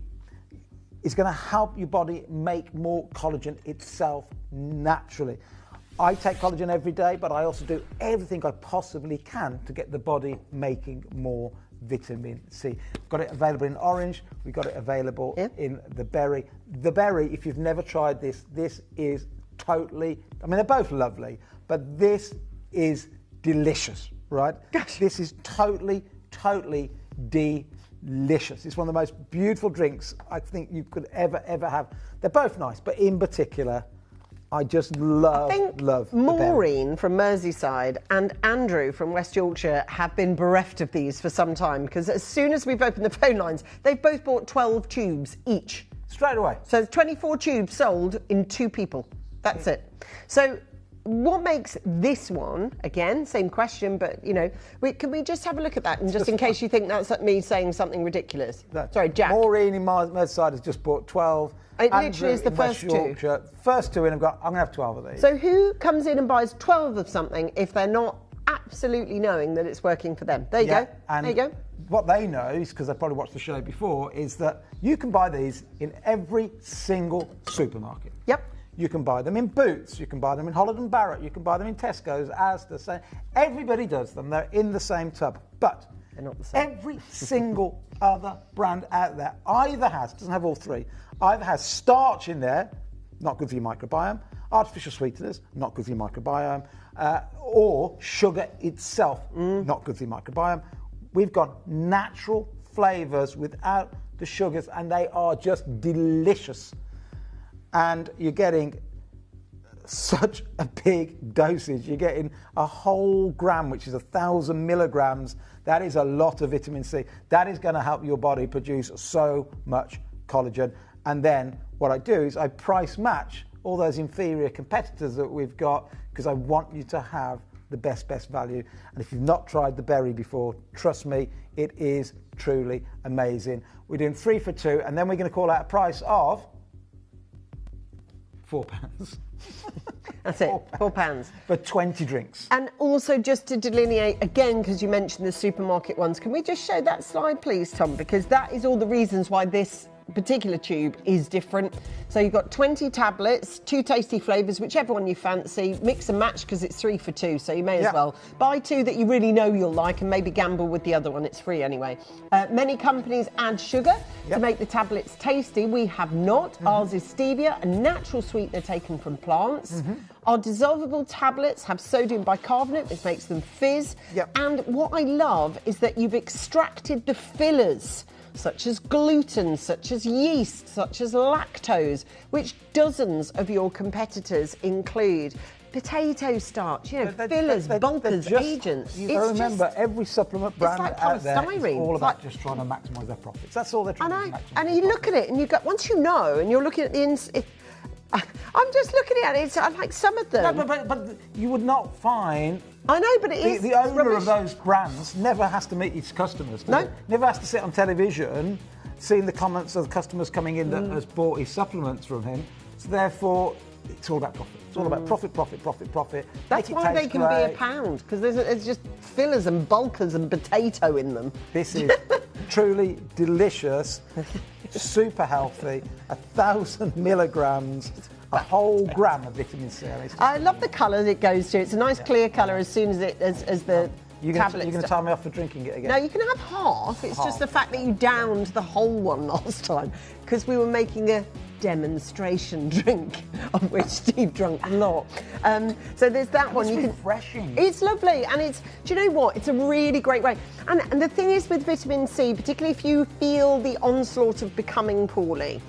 Speaker 10: is going to help your body make more collagen itself naturally. I take collagen every day, but I also do everything I possibly can to get the body making more vitamin C. We've got it available in orange, we've got it available in the berry. The berry, if you've never tried this is totally, I mean, they're both lovely, but this is delicious, right? Gosh. This is totally delicious. It's one of the most beautiful drinks I think you could ever have. They're both nice, but in particular, I just love
Speaker 2: Maureen from Merseyside and Andrew from West Yorkshire have been bereft of these for some time, because as soon as we've opened the phone lines, they've both bought 12 tubes each.
Speaker 10: Straight away.
Speaker 2: So 24 tubes sold in 2 people. That's it. So what makes this one, again, same question, but, you know, can we just have a look at that, and just in case you think that's me saying something ridiculous. Sorry, Jack.
Speaker 10: Maureen in Merseyside has just bought 12.
Speaker 2: It literally is the first two.
Speaker 10: First two in, I'm going to have 12 of these.
Speaker 2: So who comes in and buys 12 of something if they're not absolutely knowing that it's working for them? There you go.
Speaker 10: And
Speaker 2: there you go.
Speaker 10: What they know, is because they probably watched the show before, is that you can buy these in every single supermarket.
Speaker 2: Yep.
Speaker 10: You can buy them in Boots, you can buy them in Holland & Barrett, you can buy them in Tesco's, Asda, everybody does them. They're in the same tub. But
Speaker 2: they're not the same.
Speaker 10: Every single other brand out there either has, doesn't have all three, either has starch in there, not good for your microbiome, artificial sweeteners, not good for your microbiome, or sugar itself, not good for your microbiome. We've got natural flavours without the sugars, and they are just delicious. And you're getting such a big dosage. You're getting a whole gram, which is 1,000 milligrams. That is a lot of vitamin C. That is going to help your body produce so much collagen. And then what I do is I price match all those inferior competitors that we've got, because I want you to have the best value. And if you've not tried the berry before, trust me, it is truly amazing. We're doing 3 for 2, and then we're going to call out a price of £4.
Speaker 2: That's it, £4.
Speaker 10: For 20 drinks.
Speaker 2: And also, just to delineate again, because you mentioned the supermarket ones, can we just show that slide, please, Tom? Because that is all the reasons why this particular tube is different. So you've got 20 tablets, 2 tasty flavours, whichever one you fancy. Mix and match, because it's 3 for 2, so you may as well buy 2 that you really know you'll like, and maybe gamble with the other one. It's free anyway. Many companies add sugar to make the tablets tasty. We have not. Ours is stevia, a natural sweetener taken from plants. Our dissolvable tablets have sodium bicarbonate, which makes them fizz. And what I love is that you've extracted the fillers, such as gluten, such as yeast, such as lactose, which dozens of your competitors include. Potato starch, fillers, bulkers, agents.
Speaker 10: You remember, every supplement brand out there is all about
Speaker 2: just
Speaker 10: trying to maximise their profits. That's all they're trying to do.
Speaker 2: And you look at it, and you go, once you know, and you're looking at the I'm just looking at it. I like some of them.
Speaker 10: No, but you would not find.
Speaker 2: I know, but it is.
Speaker 10: The owner of those brands never has to meet his customers. No, never has to sit on television, seeing the comments of the customers coming in that has bought his supplements from him. So therefore, it's all about profit. It's all about profit.
Speaker 2: That's why they can be £1, because there's just fillers and bulkers and potato in them.
Speaker 10: This is truly delicious, super healthy, 1,000 milligrams, a whole gram of vitamin C.
Speaker 2: I love the colour it goes to. It's a nice clear colour as soon as the tablets.
Speaker 10: You're going to tell me off for drinking it again?
Speaker 2: No, you can have half. It's just the fact that you downed the whole one last time, because we were making a demonstration drink, of which Steve drank a lot. So there's that one.
Speaker 10: It's refreshing.
Speaker 2: It's lovely, and do you know what? It's a really great way. And the thing is with vitamin C, particularly if you feel the onslaught of becoming poorly,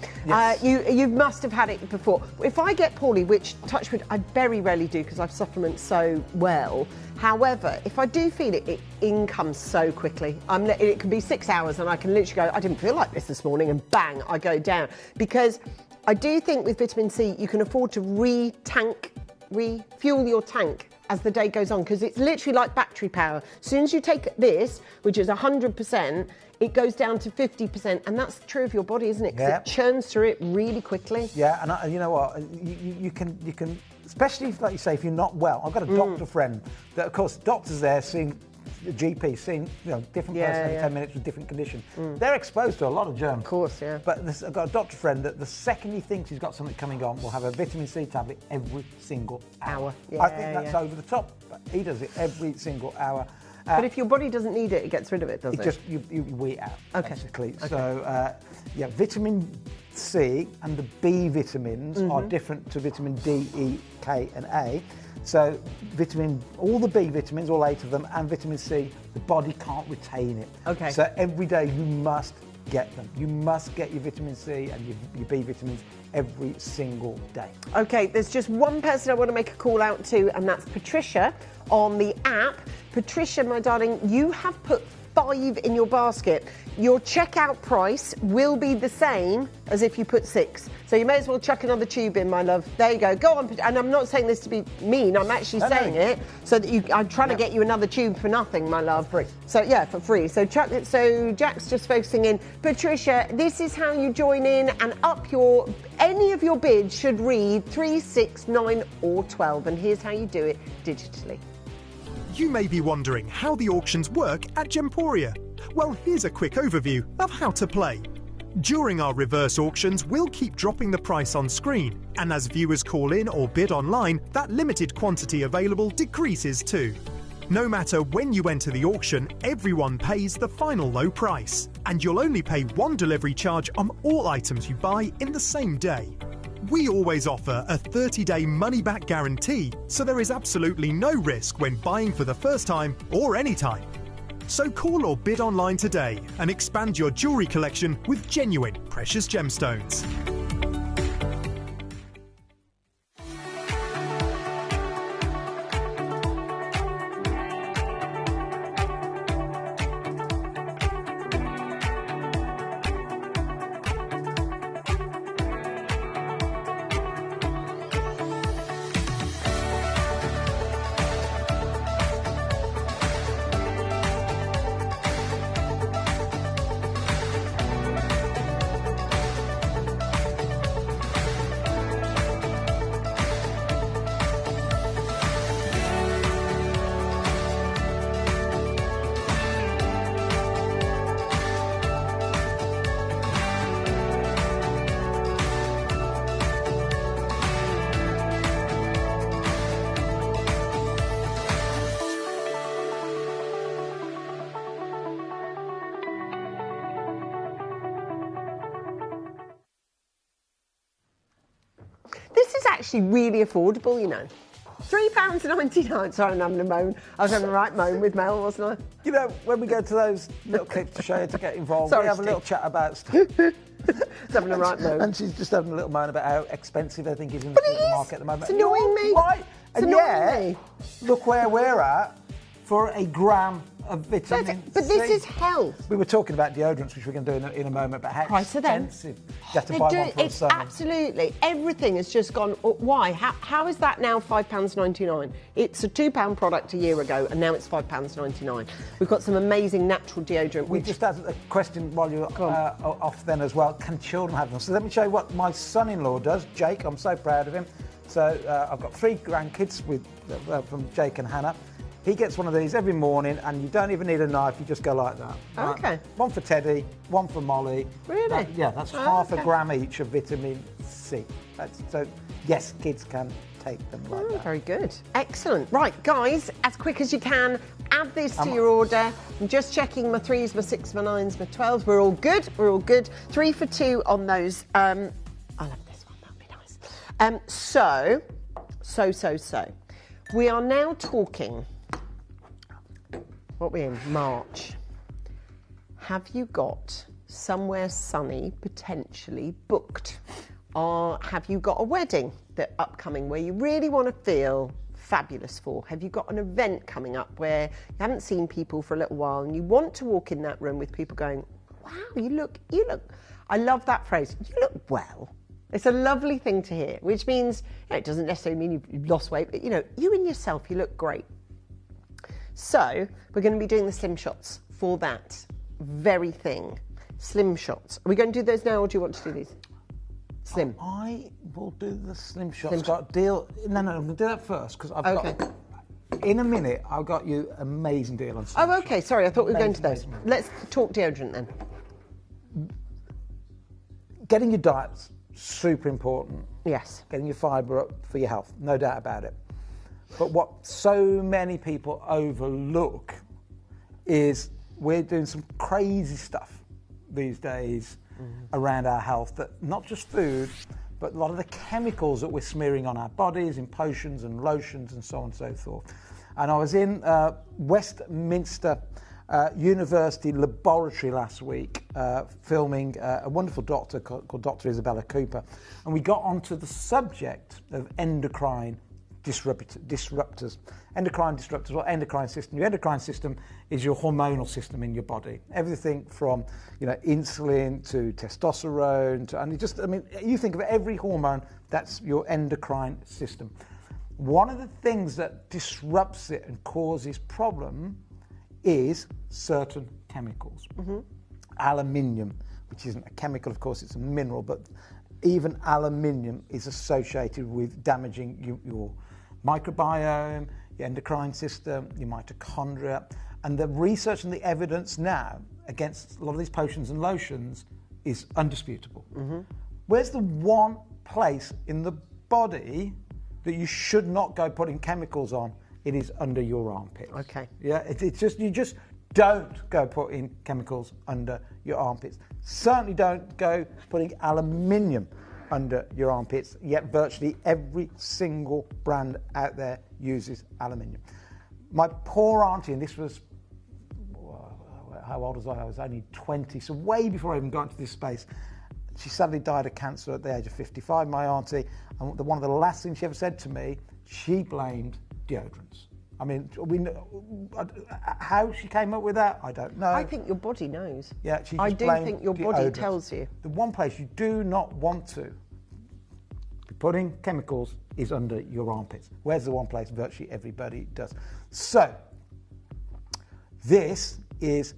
Speaker 2: you must have had it before. If I get poorly, which touch wood, I very rarely do because I supplement so well. However, if I do feel it, it in comes so quickly. It can be 6 hours, and I can literally go, I didn't feel like this morning, and bang, I go down. Because I do think with vitamin C, you can afford to refuel your tank as the day goes on, because it's literally like battery power. As soon as you take this, which is 100%, it goes down to 50%, and that's true of your body, isn't it? Because it churns through it really quickly.
Speaker 10: Yeah, and you know what? You can, especially if, like you say, if you're not well. I've got a doctor friend that, of course, doctors there seeing the GP, seeing different person every 10 minutes with different condition. They're exposed to a lot of germs.
Speaker 2: Of course, yeah.
Speaker 10: But I've got a doctor friend that the second he thinks he's got something coming on, will have a vitamin C tablet every single hour. I think that's over the top, but he does it every single hour.
Speaker 2: But if your body doesn't need it, it gets rid of it, does it?
Speaker 10: Just you weed out, basically. Okay. So, vitamin C and the B vitamins are different to vitamin D, E, K, and A. So, all the B vitamins, all 8 of them, and vitamin C, the body can't retain it.
Speaker 2: Okay.
Speaker 10: So every day you must get them. You must get your vitamin C and your B vitamins every single day.
Speaker 2: Okay, there's just one person I want to make a call out to, and that's Patricia on the app. Patricia, my darling, you have put 5 in your basket. Your checkout price will be the same as if you put 6. So you may as well chuck another tube in, my love. There you go. Go on. And I'm not saying this to be mean. I'm actually saying it so that I'm trying to get you another tube for nothing, my love.
Speaker 10: For free.
Speaker 2: So, yeah, for free. So chuck it. So Jack's just focusing in. Patricia, this is how you join in and up any of your bids should read 3, 6, 9 or 12. And here's how you do it digitally.
Speaker 1: You may be wondering how the auctions work at Gemporia. Well, here's a quick overview of how to play. During our reverse auctions, we'll keep dropping the price on screen, and as viewers call in or bid online, that limited quantity available decreases too. No matter when you enter the auction, everyone pays the final low price, and you'll only pay one delivery charge on all items you buy in the same day. We always offer a 30-day money-back guarantee, so there is absolutely no risk when buying for the first time or any time. So call or bid online today and expand your jewellery collection with genuine precious gemstones.
Speaker 2: This is actually really affordable, you know. £3.99. Sorry, I'm having a moan. I was having a right moan with Mel, wasn't I?
Speaker 10: You know, when we go to those little clips to show you to get involved,
Speaker 2: Sorry,
Speaker 10: we have
Speaker 2: Steve.
Speaker 10: a little chat about stuff.
Speaker 2: Having a right moan.
Speaker 10: And she's just having a little moan about how expensive everything is in the supermarket at the moment.
Speaker 2: It's annoying me.
Speaker 10: Right.
Speaker 2: It's
Speaker 10: And
Speaker 2: annoying me.
Speaker 10: look where we're at for a gram of vitamin
Speaker 2: But
Speaker 10: C.
Speaker 2: this is health.
Speaker 10: We were talking about deodorants, which we're going to do in a moment, but how
Speaker 2: Price of them.
Speaker 10: expensive. You have to buy one for a
Speaker 2: It's
Speaker 10: son.
Speaker 2: absolutely, everything has just gone, why? How is that now £5.99? It's a £2 product a year ago, and now it's £5.99. We've got some amazing natural deodorant.
Speaker 10: We just had a question while you were off then as well. Can children have them? So let me show you what my son-in-law does, Jake. I'm so proud of him. So I've got 3 grandkids from Jake and Hannah. He gets one of these every morning, and you don't even need a knife, you just go like that. Right?
Speaker 2: Okay.
Speaker 10: One for Teddy, one for Molly.
Speaker 2: Really?
Speaker 10: That's half a gram each of vitamin C. So, yes, kids can take them like that.
Speaker 2: Very good. Excellent. Right, guys, as quick as you can, add this to your order. I'm just checking my 3s, my 6s, my 9s, my 12s. We're all good. We're all good. 3 for 2 on those. I'll have this one. That'd be nice. So. We are now talking. What are we in? March. Have you got somewhere sunny potentially booked? Or have you got a wedding that upcoming where you really want to feel fabulous for? Have you got an event coming up where you haven't seen people for a little while and you want to walk in that room with people going, wow, you look, I love that phrase, you look well. It's a lovely thing to hear, which means it doesn't necessarily mean you've lost weight, but you in yourself, you look great. So we're going to be doing the slim shots for that very thing. Slim shots. Are we going to do those now, or do you want to do these? Slim.
Speaker 10: I will do the slim shots. Got a deal. No, I'm going to do that first because I've got. In a minute, I've got you an amazing deal on slim shots.
Speaker 2: Okay. Sorry, I thought we were going to those. Let's talk deodorant then.
Speaker 10: Getting your diet's super important.
Speaker 2: Yes.
Speaker 10: Getting your fibre up for your health, no doubt about it. But what so many people overlook is we're doing some crazy stuff these days around our health, that not just food, but a lot of the chemicals that we're smearing on our bodies in potions and lotions and so on and so forth. And I was in Westminster University laboratory last week filming a wonderful doctor called Dr. Isabella Cooper, and we got onto the subject of endocrine disruptors. Endocrine disruptors, or endocrine system. Your endocrine system is your hormonal system in your body. Everything from insulin to testosterone you think of every hormone, that's your endocrine system. One of the things that disrupts it and causes problem is certain chemicals. Aluminium, which isn't a chemical, of course, it's a mineral, but even aluminium is associated with damaging your microbiome, your endocrine system, your mitochondria. And the research and the evidence now against a lot of these potions and lotions is undisputable. Where's the one place in the body that you should not go putting chemicals on? It is under your armpits.
Speaker 2: Okay.
Speaker 10: Yeah, it's just, you just don't go putting chemicals under your armpits. Certainly don't go putting aluminium under your armpits, yet virtually every single brand out there uses aluminium. My poor auntie, and this was, how old was I? I was only 20, so way before I even got into this space. She sadly died of cancer at the age of 55, my auntie, and one of the last things she ever said to me, she blamed deodorants. I mean, how she came up with that, I don't know.
Speaker 2: I think your body knows.
Speaker 10: Yeah, she just
Speaker 2: I do think your body tells you.
Speaker 10: The one place you do not want to be putting chemicals is under your armpits. Where's the one place virtually everybody does? So, this is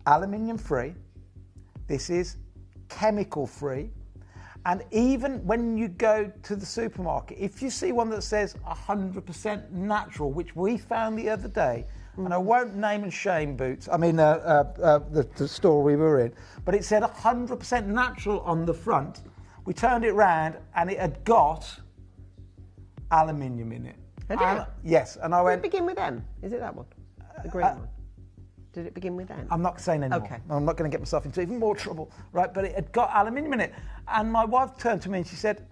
Speaker 10: aluminium free. This is chemical free. And even when you go to the supermarket, if you see one that says 100% natural, which we found the other day, and I won't name and shame Boots, the store we were in, but it said 100% natural on the front. We turned it round and it had got aluminium in it. Yes, and I went...
Speaker 2: Did it begin with M? Is it that one? The green one? Did it begin with M?
Speaker 10: I'm not saying anymore.
Speaker 2: Okay.
Speaker 10: I'm not going to get myself into even more trouble, right? But it had got aluminium in it. And my wife turned to me and she said,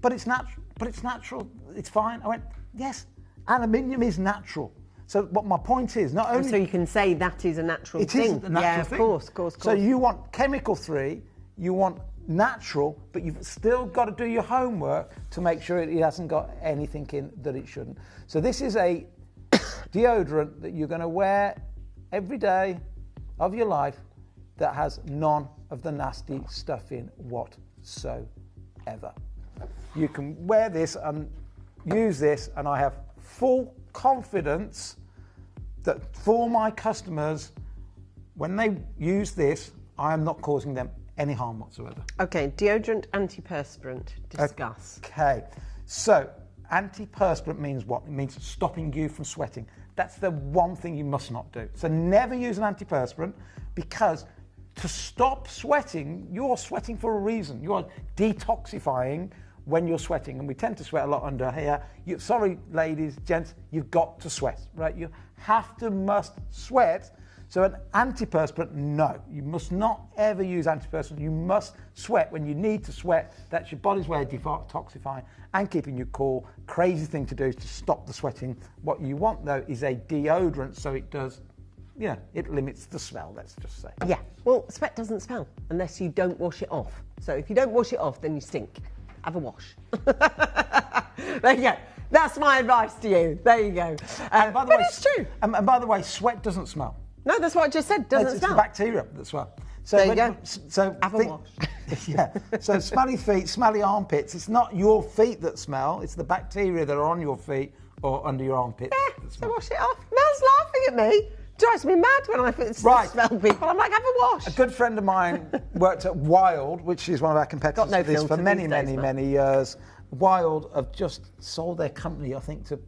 Speaker 10: but it's natural, it's fine. I went, yes, aluminium is natural. So what my point is, not only...
Speaker 2: So you can say that is a natural thing.
Speaker 10: It is a natural thing.
Speaker 2: Of course.
Speaker 10: So you want chemical free, you want natural, but you've still got to do your homework to make sure it hasn't got anything in that it shouldn't. So this is a deodorant that you're going to wear every day of your life that has none of the nasty stuff in whatsoever. You can wear this and use this, and I have full confidence that for my customers, when they use this, I am not causing them any harm whatsoever.
Speaker 2: Okay, deodorant, antiperspirant, discuss.
Speaker 10: Okay, so antiperspirant means what? It means stopping you from sweating. That's the one thing you must not do. So never use an antiperspirant, because to stop sweating, you're sweating for a reason. You are detoxifying when you're sweating, and we tend to sweat a lot under here. Sorry, ladies, gents, you've got to sweat, right? You must sweat. So an antiperspirant, no. You must not ever use antiperspirant. You must sweat when you need to sweat. That's your body's way of detoxifying and keeping you cool. Crazy thing to do is to stop the sweating. What you want, though, is a deodorant, so it does, it limits the smell, let's just say.
Speaker 2: Yeah, well, sweat doesn't smell unless you don't wash it off. So if you don't wash it off, then you stink. Have a wash. There you go. That's my advice to you. There you go.
Speaker 10: And by the way,
Speaker 2: it's true.
Speaker 10: And by the way, sweat doesn't smell.
Speaker 2: No, that's what I just said. Doesn't
Speaker 10: it's
Speaker 2: smell.
Speaker 10: the bacteria that smell. So
Speaker 2: there you go.
Speaker 10: So
Speaker 2: have a wash.
Speaker 10: Yeah. So smelly feet, smelly armpits. It's not your feet that smell. It's the bacteria that are on your feet or under your armpits.
Speaker 2: Yeah, so wash it off. Mel's laughing at me. Drives me mad when I smell people. I'm like, have a wash.
Speaker 10: A good friend of mine worked at Wild, which is one of our competitors
Speaker 2: Got no
Speaker 10: for
Speaker 2: filter
Speaker 10: many,
Speaker 2: these
Speaker 10: many,
Speaker 2: days,
Speaker 10: many years. Wild have just sold their company, I think, to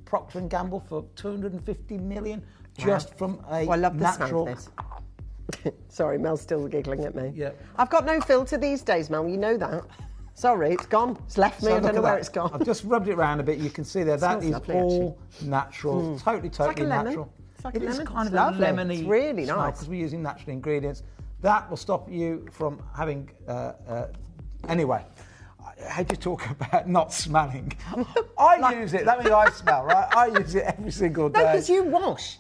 Speaker 10: Procter & Gamble for 250 million just from a
Speaker 2: I love the
Speaker 10: natural...
Speaker 2: smell of this. Sorry, Mel's still giggling at me.
Speaker 10: Yeah.
Speaker 2: I've got no filter these days, Mel, you know that. Sorry, it's gone. It's left me, I don't know where it's gone.
Speaker 10: I've just rubbed it around a bit. You can see there, that is
Speaker 2: lovely,
Speaker 10: all natural, totally
Speaker 2: like a lemon.
Speaker 10: natural.
Speaker 2: It's like
Speaker 10: It
Speaker 2: a
Speaker 10: is
Speaker 2: lemon.
Speaker 10: kind
Speaker 2: It's
Speaker 10: of
Speaker 2: lovely.
Speaker 10: a lemony
Speaker 2: It's really nice.
Speaker 10: because we're using natural ingredients. That will stop you from having... anyway, how do you talk about not smelling? I use it, that means I smell, right? I use it every single day.
Speaker 2: No, because you wash.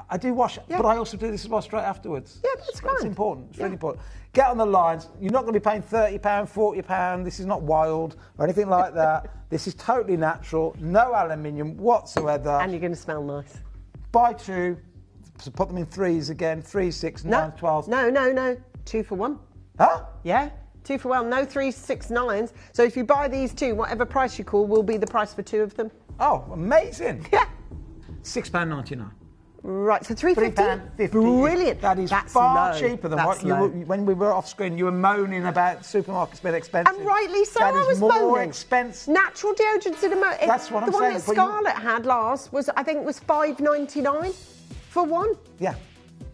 Speaker 10: I do wash, but I also do this as well straight afterwards.
Speaker 2: Yeah, that's fine.
Speaker 10: It's important. It's really important. Get on the lines. You're not going to be paying £30, £40. This is not Wild or anything like that. This is totally natural. No aluminium whatsoever.
Speaker 2: And you're going to smell nice.
Speaker 10: Buy two. So put them in threes again. 3, 6, 9, 12.
Speaker 2: No. 2 for 1.
Speaker 10: Huh?
Speaker 2: Yeah. 2 for 1. No 3, 6, 9s. So if you buy these two, whatever price you call will be the price for 2 of them.
Speaker 10: Oh, amazing.
Speaker 2: Yeah.
Speaker 10: £6.99.
Speaker 2: Right, so £3.50.
Speaker 10: £3.50.
Speaker 2: Brilliant.
Speaker 10: That's far cheaper than what you were, when we were off screen. You were moaning about supermarkets being expensive.
Speaker 2: And rightly so,
Speaker 10: That
Speaker 2: I
Speaker 10: is
Speaker 2: was
Speaker 10: more
Speaker 2: moaning.
Speaker 10: expensive.
Speaker 2: Natural deodorants in a
Speaker 10: That's what I'm
Speaker 2: the
Speaker 10: saying,
Speaker 2: one that
Speaker 10: but you-
Speaker 2: Scarlett had last was, I think, was $5.99 for one.
Speaker 10: Yeah,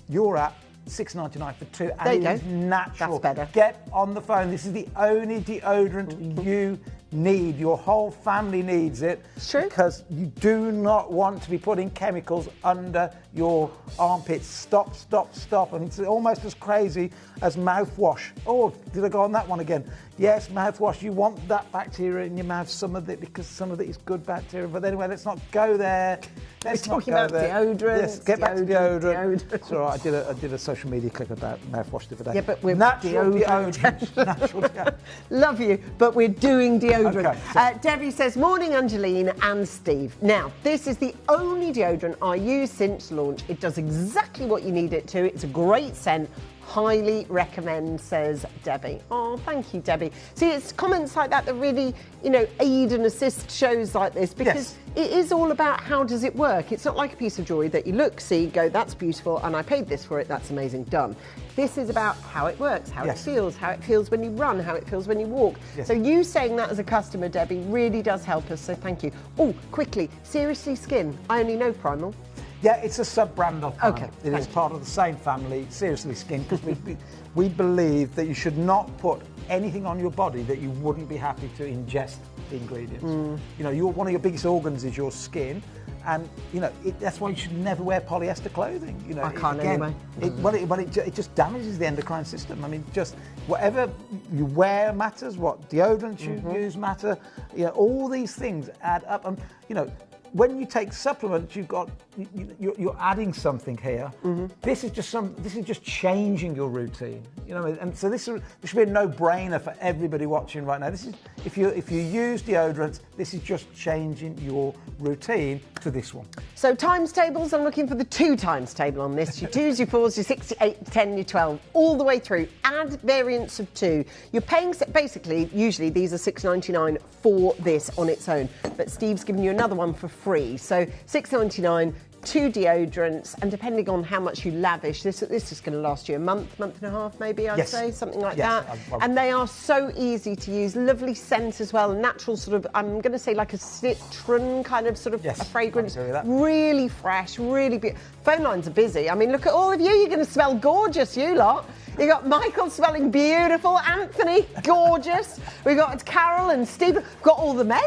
Speaker 10: you're at £6.99 for 2, and
Speaker 2: There you
Speaker 10: it
Speaker 2: go.
Speaker 10: is natural.
Speaker 2: That's better.
Speaker 10: Get on the phone. This is the only deodorant you need. Your whole family needs it.
Speaker 2: True.
Speaker 10: Because you do not want to be putting chemicals under your armpits. Stop. And it's almost as crazy as mouthwash. Oh, did I go on that one again? Yes, mouthwash. You want that bacteria in your mouth, some of it, because some of it is good bacteria. But anyway, let's not go there. Let's
Speaker 2: We're talking about deodorant.
Speaker 10: Yes, get back to deodorant.
Speaker 2: Deodorant.
Speaker 10: It's all right. I did a social media clip about mouthwash the other day.
Speaker 2: Yeah, but we're
Speaker 10: natural
Speaker 2: deodorant.
Speaker 10: Natural deodorant.
Speaker 2: Love you, but we're doing deodorant.
Speaker 10: Okay, so-
Speaker 2: Debbie says, morning Angeline and Steve. Now, this is the only deodorant I use since launch. It does exactly what you need it to. It's a great scent. Highly recommend, says Debbie. Oh, thank you, Debbie. See, it's comments like that that really, aid and assist shows like this, because it is all about how does it work. It's not like a piece of jewellery that you look, see, go, that's beautiful, and I paid this for it, that's amazing, done. This is about how it works, how it feels when you run, how it feels when you walk.
Speaker 10: Yes.
Speaker 2: So you saying that as a customer, Debbie, really does help us, so thank you. Oh, quickly, Seriously Skin. I only know Primal.
Speaker 10: Yeah, it's a sub-brand of Primal.
Speaker 2: Okay,
Speaker 10: It is part of the same family, Seriously Skin, because we believe that you should not put anything on your body that you wouldn't be happy to ingest the ingredients. One of your biggest organs is your skin, and that's why you should never wear polyester clothing.
Speaker 2: I can't anyway.
Speaker 10: It just damages the endocrine system. I mean, just whatever you wear matters. What deodorants you use matter. All these things add up, and when you take supplements, you're adding something here. This is just changing your routine. And so this should be a no-brainer for everybody watching right now. This is if you use deodorants, this is just changing your routine to this one.
Speaker 2: So times tables, I'm looking for the 2 times table on this. Your 2s, your 4s, your 6, your 8, your 10, your 12, all the way through. Add variants of 2. You're paying, basically, usually these are $6.99 for this on its own. But Steve's given you another one for free. So $6.99, 2 deodorants, and depending on how much you lavish, this is going to last you a month and a half, maybe, I'd say, something like that. And they are so easy to use, lovely scent as well, natural sort of, I'm going to say like a citron kind of sort of a fragrance, really fresh, really beautiful. Phone lines are busy. I mean, look at all of you, you're going to smell gorgeous, you lot. You got Michael smelling beautiful, Anthony, gorgeous. We got Carol and Steve, got all the men.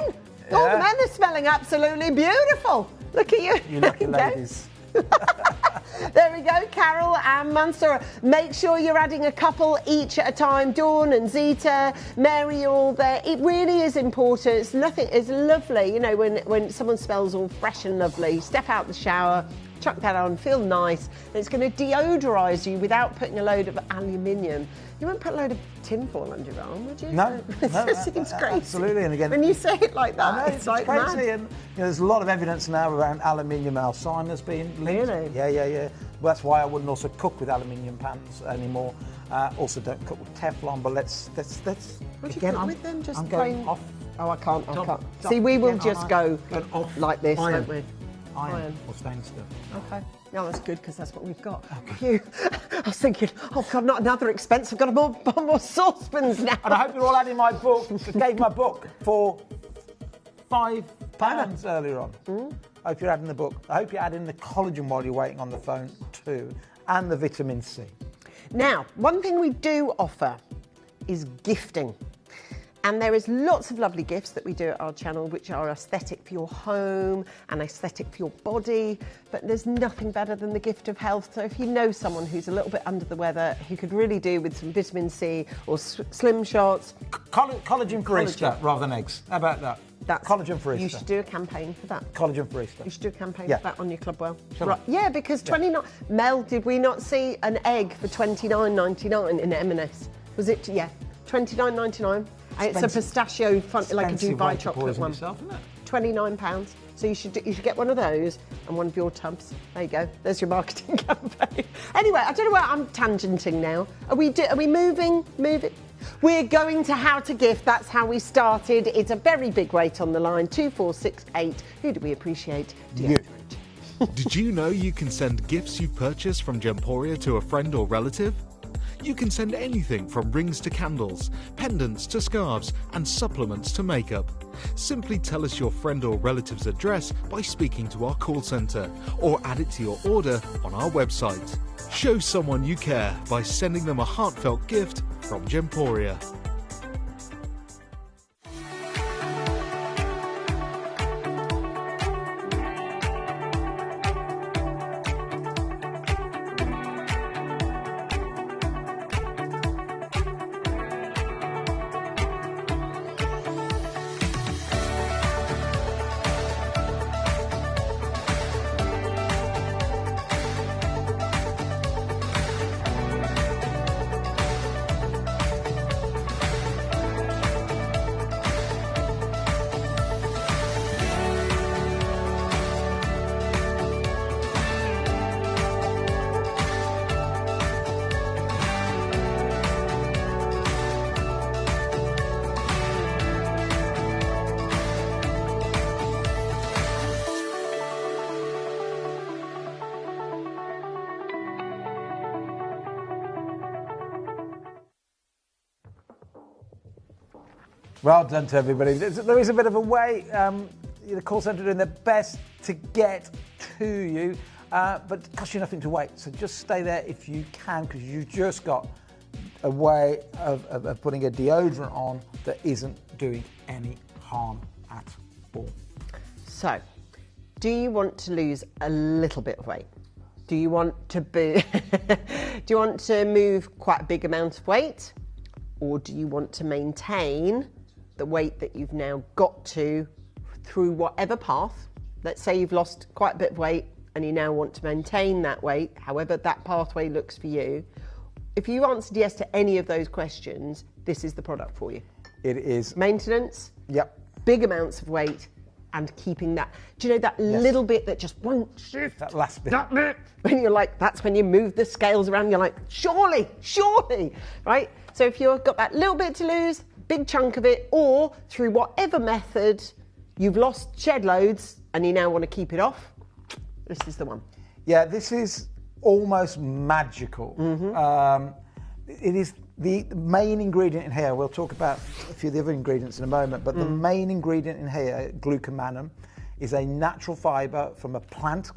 Speaker 2: Yeah. All the men are smelling absolutely beautiful. Look at you.
Speaker 10: You lucky ladies.
Speaker 2: There we go, Carol and Mansour. Make sure you're adding a couple each at a time. Dawn and Zita, Mary, you're all there. It really is important. It's lovely, when someone smells all fresh and lovely. Step out the shower, chuck that on, feel nice, and it's going to deodorise you without putting a load of aluminium. You won't put a load of tinfoil under your arm, would you?
Speaker 10: No,
Speaker 2: it
Speaker 10: no,
Speaker 2: just seems crazy.
Speaker 10: absolutely. And again,
Speaker 2: when you say it like that,
Speaker 10: I know,
Speaker 2: it's like
Speaker 10: crazy.
Speaker 2: mad.
Speaker 10: And there's a lot of evidence now around aluminium Alzheimer's being linked.
Speaker 2: Really?
Speaker 10: Yeah. Well, that's why I wouldn't also cook with aluminium pans anymore. Also, don't cook with Teflon. But let's.
Speaker 2: What do you
Speaker 10: again,
Speaker 2: cook with them? Just
Speaker 10: I'm
Speaker 2: plain.
Speaker 10: going off.
Speaker 2: Oh, I can't.
Speaker 10: Top,
Speaker 2: See, we will
Speaker 10: again,
Speaker 2: just go
Speaker 10: off
Speaker 2: like this,
Speaker 10: iron.
Speaker 2: won't we?
Speaker 10: Iron or stainless steel.
Speaker 2: Okay. No, that's good because that's what we've got. Phew. I was thinking, oh God, not another expense. I've got more saucepans now.
Speaker 10: And I hope you're all adding my book. I gave my book for £5 earlier on. I hope you're adding the book. I hope you're adding the collagen while you're waiting on the phone too, and the vitamin C.
Speaker 2: Now, one thing we do offer is gifting. And there is lots of lovely gifts that we do at our channel which are aesthetic for your home and aesthetic for your body, but there's nothing better than the gift of health. So if you know someone who's a little bit under the weather, who could really do with some vitamin C or slim shots.
Speaker 10: Collagen for Easter rather than eggs. How about that?
Speaker 2: That's
Speaker 10: collagen for Easter.
Speaker 2: You should do a campaign for that.
Speaker 10: Collagen for Easter.
Speaker 2: You should do a campaign
Speaker 10: Yeah.
Speaker 2: for that on your Clubwell.
Speaker 10: Shall
Speaker 2: Right. Yeah, because 29. Mel, did we not see an egg for $29.99 in M&S? Was it? Yeah, $29.99. It's a pistachio, like a Dubai chocolate one.
Speaker 10: Yourself, isn't it?
Speaker 2: £29. So you should get one of those and one of your tubs. There you go. There's your marketing campaign. Anyway, I don't know where I'm tangenting now. Are we moving? We're going to how to gift. That's how we started. It's a very big rate on the line. 2468. Who do we appreciate?
Speaker 10: You.
Speaker 3: Did you know you can send gifts you've purchased from Gemporia to a friend or relative? You can send anything from rings to candles, pendants to scarves, and supplements to makeup. Simply tell us your friend or relative's address by speaking to our call centre, or add it to your order on our website. Show someone you care by sending them a heartfelt gift from Gemporia.
Speaker 10: Well done to everybody. There is a bit of a way. The call centre doing their best to get to you, but it costs you nothing to wait. So just stay there if you can, because you've just got a way of putting a deodorant on that isn't doing any harm at all.
Speaker 2: So, do you want to lose a little bit of weight? Do you want to do you want to move quite a big amount of weight, or do you want to maintain the weight that you've now got to through whatever path? Let's say you've lost quite a bit of weight and you now want to maintain that weight, however that pathway looks for you. If you answered yes to any of those questions, this is the product for you.
Speaker 10: It is.
Speaker 2: Maintenance,
Speaker 10: Yep.
Speaker 2: big amounts of weight, and keeping that. Do you know that little bit that just won't shift?
Speaker 10: That last bit.
Speaker 2: That bit. When you're like, that's when you move the scales around, you're like, surely, right? So if you've got that little bit to lose, big chunk of it, or through whatever method you've lost shed loads and you now want to keep it off, this is the one.
Speaker 10: Yeah, this is almost magical. It is the main ingredient in here. We'll talk about a few of the other ingredients in a moment, but the main ingredient in here, glucomannan, is a natural fibre from a plant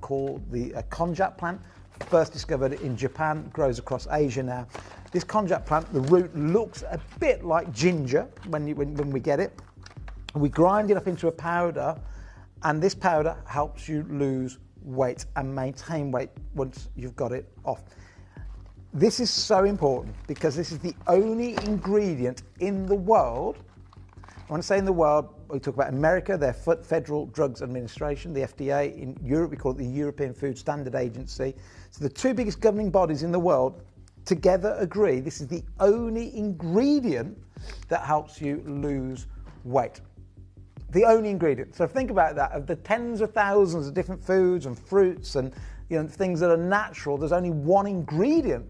Speaker 10: called the konjac plant, first discovered in Japan, grows across Asia now. This konjac plant, the root looks a bit like ginger when we get it. We grind it up into a powder, and this powder helps you lose weight and maintain weight once you've got it off. This is so important because this is the only ingredient in the world I want to say in the world, we talk about America, their Federal Drugs Administration, the FDA. In Europe, we call it the European Food Standard Agency. So the two biggest governing bodies in the world together agree this is the only ingredient that helps you lose weight. The only ingredient. So think about that. Of the tens of thousands of different foods and fruits and things that are natural, there's only one ingredient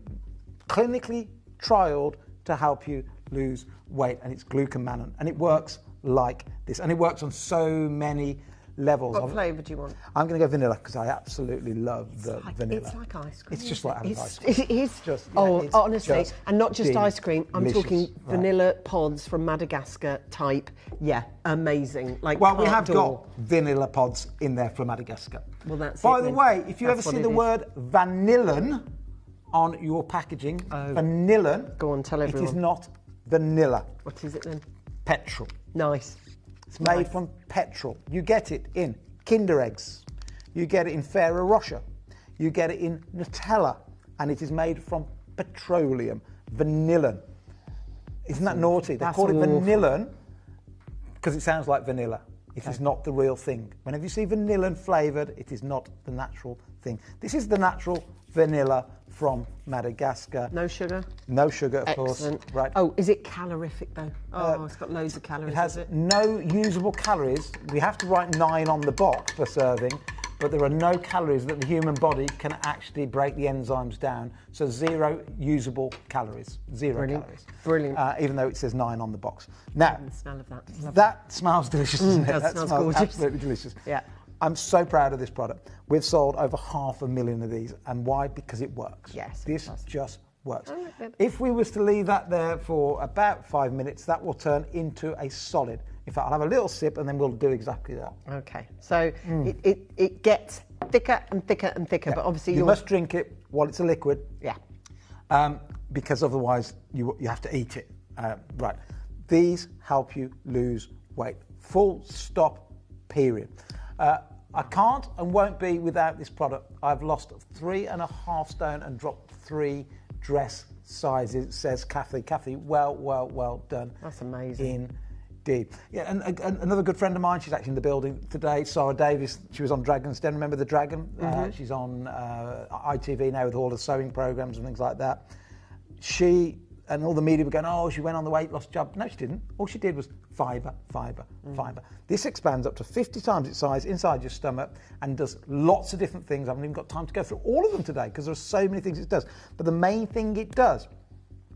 Speaker 10: clinically trialed to help you lose weight, and it's glucomannan, and it works like this, and it works on so many levels.
Speaker 2: What flavour do you want?
Speaker 10: I'm going to go vanilla because I absolutely love the vanilla.
Speaker 2: It's like ice cream.
Speaker 10: It's just like having ice
Speaker 2: cream. It is.
Speaker 10: Just,
Speaker 2: it's honestly,
Speaker 10: just
Speaker 2: and not just ice cream. I'm talking
Speaker 10: right.
Speaker 2: vanilla pods from Madagascar type. Yeah, amazing. Like,
Speaker 10: well, we have got vanilla pods in there from Madagascar.
Speaker 2: Well, that's
Speaker 10: By the way, if you ever see the word vanillin on your packaging, vanillin,
Speaker 2: go on, tell everyone.
Speaker 10: It is not vanilla.
Speaker 2: What is it then?
Speaker 10: Petrol.
Speaker 2: Nice.
Speaker 10: It's made from petrol. You get it in Kinder Eggs. You get it in Ferrero Rocher. You get it in Nutella. And it is made from petroleum, vanillin. Isn't that naughty? They call it vanillin because it sounds like vanilla. It is not the real thing. Whenever you see vanillin flavoured, it is not the natural thing. This is the natural vanilla from Madagascar.
Speaker 2: No sugar?
Speaker 10: No sugar, of
Speaker 2: Excellent.
Speaker 10: course. Right.
Speaker 2: Oh, is it calorific though? Oh, it's got loads of calories.
Speaker 10: It has no usable calories. We have to write 9 on the box for serving, but there are no calories that the human body can actually break the enzymes down. So 0 usable calories. 0
Speaker 2: Brilliant.
Speaker 10: calories.
Speaker 2: Brilliant.
Speaker 10: Even though it says 9 on the box. Now,
Speaker 2: the smell of that.
Speaker 10: That smells delicious, doesn't it?
Speaker 2: That smells gorgeous.
Speaker 10: Absolutely delicious.
Speaker 2: Yeah.
Speaker 10: I'm so proud of this product. We've sold over 500,000 of these. And why? Because it works.
Speaker 2: Yes.
Speaker 10: This just works.
Speaker 2: I like that.
Speaker 10: If we was to leave that there for about 5 minutes, that will turn into a solid. In fact, I'll have a little sip and then we'll do exactly that.
Speaker 2: Okay. So it gets thicker and thicker and thicker, but obviously
Speaker 10: you must drink it while it's a liquid.
Speaker 2: Yeah.
Speaker 10: Because otherwise you have to eat it. Right. These help you lose weight. Full stop, period. I can't and won't be without this product. I've lost 3.5 stone and dropped 3 dress sizes, says Kathy. Kathy, well done.
Speaker 2: That's amazing.
Speaker 10: Indeed. Yeah, and another good friend of mine, she's actually in the building today, Sarah Davis. She was on Dragon's Den. Remember the Dragon? She's on ITV now with all the sewing programs and things like that. She and all the media were going, oh, she went on the weight loss job. No, she didn't. All she did was fibre. This expands up to 50 times its size inside your stomach and does lots of different things. I haven't even got time to go through all of them today because there are so many things it does. But the main thing it does,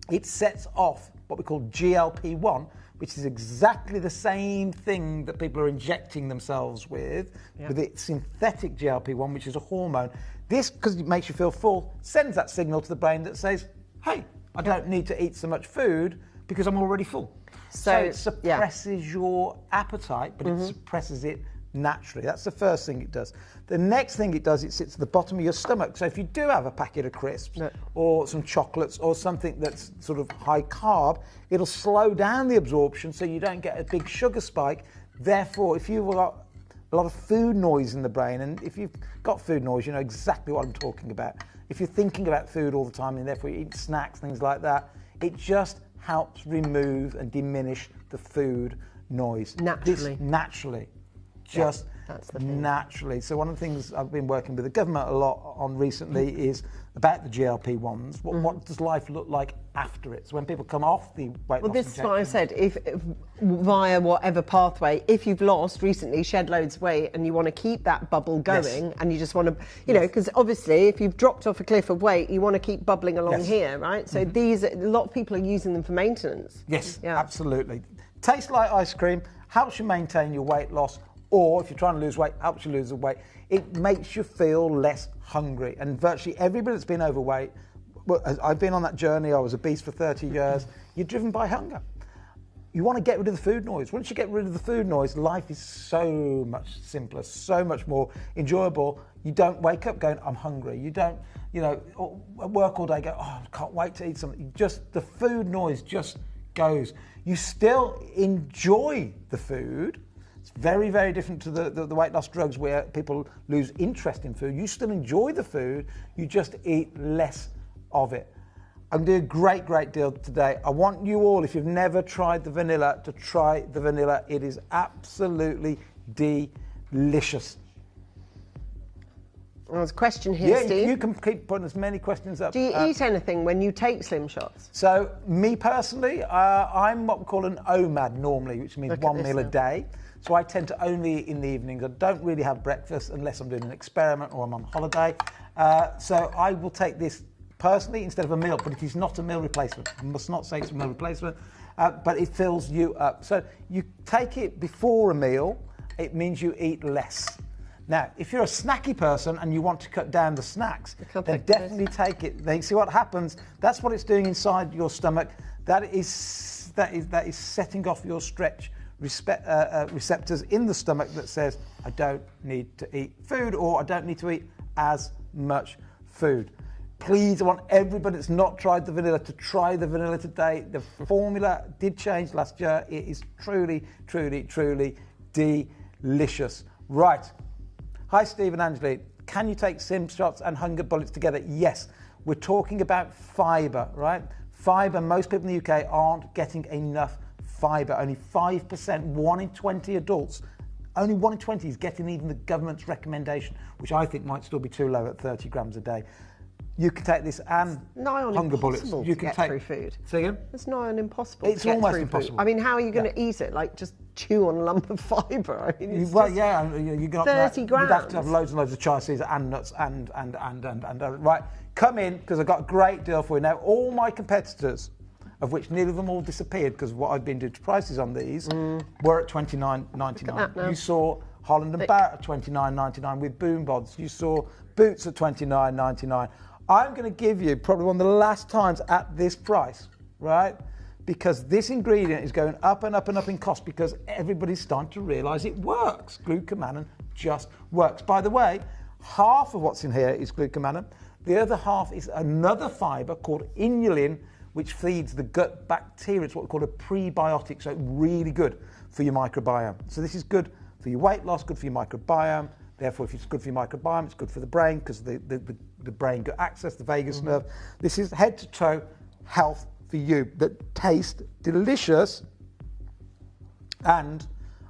Speaker 10: it sets off what we call GLP-1, which is exactly the same thing that people are injecting themselves with its synthetic GLP-1, which is a hormone. This, because it makes you feel full, sends that signal to the brain that says, hey, I don't need to eat so much food because I'm already full. So it suppresses your appetite, but it suppresses it naturally. That's the first thing it does. The next thing it does, it sits at the bottom of your stomach. So if you do have a packet of crisps or some chocolates or something that's sort of high carb, it'll slow down the absorption so you don't get a big sugar spike. Therefore, if you've got a lot of food noise in the brain, and if you've got food noise, you know exactly what I'm talking about. If you're thinking about food all the time and therefore you eat snacks, things like that, it just helps remove and diminish the food noise. Naturally. Just naturally. So one of the things I've been working with the government a lot on recently is about the GLP-1s. What does life look like after it? So when people come off the weight loss
Speaker 2: this is what I said. If via whatever pathway, if you've lost recently, shed loads of weight, and you want to keep that bubble going, and you just want to, you know, because obviously if you've dropped off a cliff of weight, you want to keep bubbling along here, right? So a lot of people are using them for maintenance.
Speaker 10: Yes, absolutely. Tastes like ice cream, helps you maintain your weight loss. Or if you're trying to lose weight, helps you lose the weight. It makes you feel less hungry. And virtually everybody that's been overweight, well, I've been on that journey. I was obese for 30 years. You're driven by hunger. You want to get rid of the food noise. Once you get rid of the food noise, life is so much simpler, so much more enjoyable. You don't wake up going, I'm hungry. You don't, at work all day go, oh, I can't wait to eat something. Just the food noise just goes. You still enjoy the food. It's very, very different to the weight loss drugs where people lose interest in food. You still enjoy the food, you just eat less of it. I'm doing a great, great deal today. I want you all, if you've never tried the vanilla, to try the vanilla. It is absolutely delicious.
Speaker 2: Well, there's a question here, Steve.
Speaker 10: You can keep putting as many questions up.
Speaker 2: Do you eat anything when you take slim shots?
Speaker 10: So, me personally, I'm what we call an OMAD normally, which means one meal a day. So I tend to only eat in the evenings. I don't really have breakfast unless I'm doing an experiment or I'm on holiday. So I will take this personally instead of a meal, but it is not a meal replacement. I must not say it's a meal replacement, but it fills you up. So you take it before a meal, it means you eat less. Now, if you're a snacky person and you want to cut down the snacks, then definitely take it. Then see what happens. That's what it's doing inside your stomach. That is setting off your stretch receptors in the stomach that says, I don't need to eat food, or I don't need to eat as much food. Please, I want everybody that's not tried the vanilla to try the vanilla today. The formula did change last year. It is truly, truly, truly delicious. Right. Hi, Steve and Angeline. Can you take sim shots and hunger bullets together? Yes. We're talking about fibre, right? Fibre, most people in the UK aren't getting enough fibre. Only 5%, 1 in 20 adults, only 1 in 20 is getting even the government's recommendation, which I think might still be too low at 30 grams a day. You can take this and hunger bullets.
Speaker 2: You can take through food.
Speaker 10: Say again?
Speaker 2: It's not an impossible.
Speaker 10: It's almost impossible.
Speaker 2: Food. I mean, how are you going to eat it? Like just chew on a lump of fibre? I mean, it's
Speaker 10: you got
Speaker 2: 30 grams.
Speaker 10: You'd have to have loads and loads of chia seeds and nuts and right. Come in, because I've got a great deal for you now. All my competitors, of which nearly of them all disappeared because of what I've been doing to prices on these, were at $29.99. You saw Holland and Barrett at $29.99 with boom bods. You saw Boots at $29.99. I'm going to give you probably one of the last times at this price, right? Because this ingredient is going up and up and up in cost because everybody's starting to realise it works. Glucomannan just works. By the way, half of what's in here is glucomannan. The other half is another fibre called inulin, which feeds the gut bacteria. It's what we call a prebiotic, so really good for your microbiome. So this is good for your weight loss, good for your microbiome. Therefore, if it's good for your microbiome, it's good for the brain because the brain got access, the vagus nerve. This is head-to-toe health for you that tastes delicious. And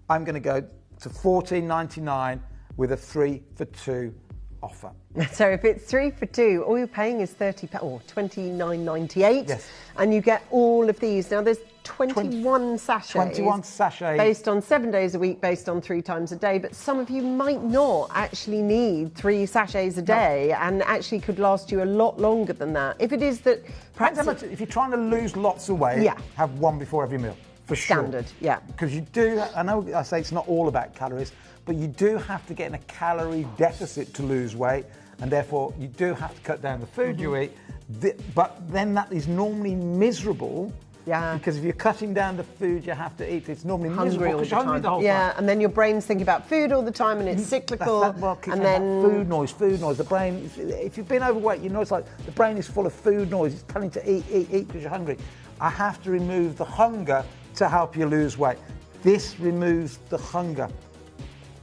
Speaker 10: I'm going to go to $14.99 with a 3 for 2 offer.
Speaker 2: So if it's 3 for 2, all you're paying is £30 or $29.98.
Speaker 10: Yes.
Speaker 2: And you get all of these. Now there's 21 sachets.
Speaker 10: 21 sachets.
Speaker 2: Based on 7 days a week, based on 3 times a day. But some of you might not actually need 3 sachets a day and actually could last you a lot longer than that. If it is that...
Speaker 10: Perhaps if you're trying to lose lots of weight, have one before every meal. For
Speaker 2: Standard,
Speaker 10: sure.
Speaker 2: yeah.
Speaker 10: Because you do, I know I say it's not all about calories, but you do have to get in a calorie deficit to lose weight, and therefore you do have to cut down the food you eat. But then that is normally miserable.
Speaker 2: Yeah.
Speaker 10: Because if you're cutting down the food you have to eat, it's normally
Speaker 2: hungry
Speaker 10: miserable because you're hungry the whole
Speaker 2: time.
Speaker 10: time.
Speaker 2: And then your brain's thinking about food all the time, and it's cyclical.
Speaker 10: And then food noise. The brain. If you've been overweight, you know it's like the brain is full of food noise. It's telling you to eat because you're hungry. I have to remove the hunger to help you lose weight. This removes the hunger.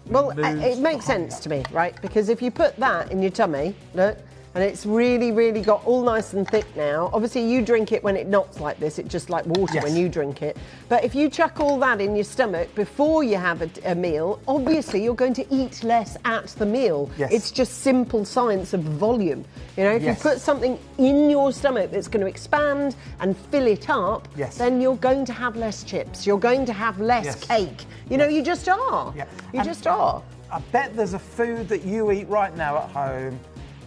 Speaker 2: Well, it makes sense to me, right? Because if you put that in your tummy, look, and it's really, really got all nice and thick now. Obviously, you drink it when it knocks like this. It's just like water when you drink it. But if you chuck all that in your stomach before you have a meal, obviously you're going to eat less at the meal.
Speaker 10: Yes.
Speaker 2: It's just simple science of volume. You know, if you put something in your stomach that's going to expand and fill it up, then you're going to have less chips. You're going to have less cake. You know, you just are. You just are.
Speaker 10: I bet there's a food that you eat right now at home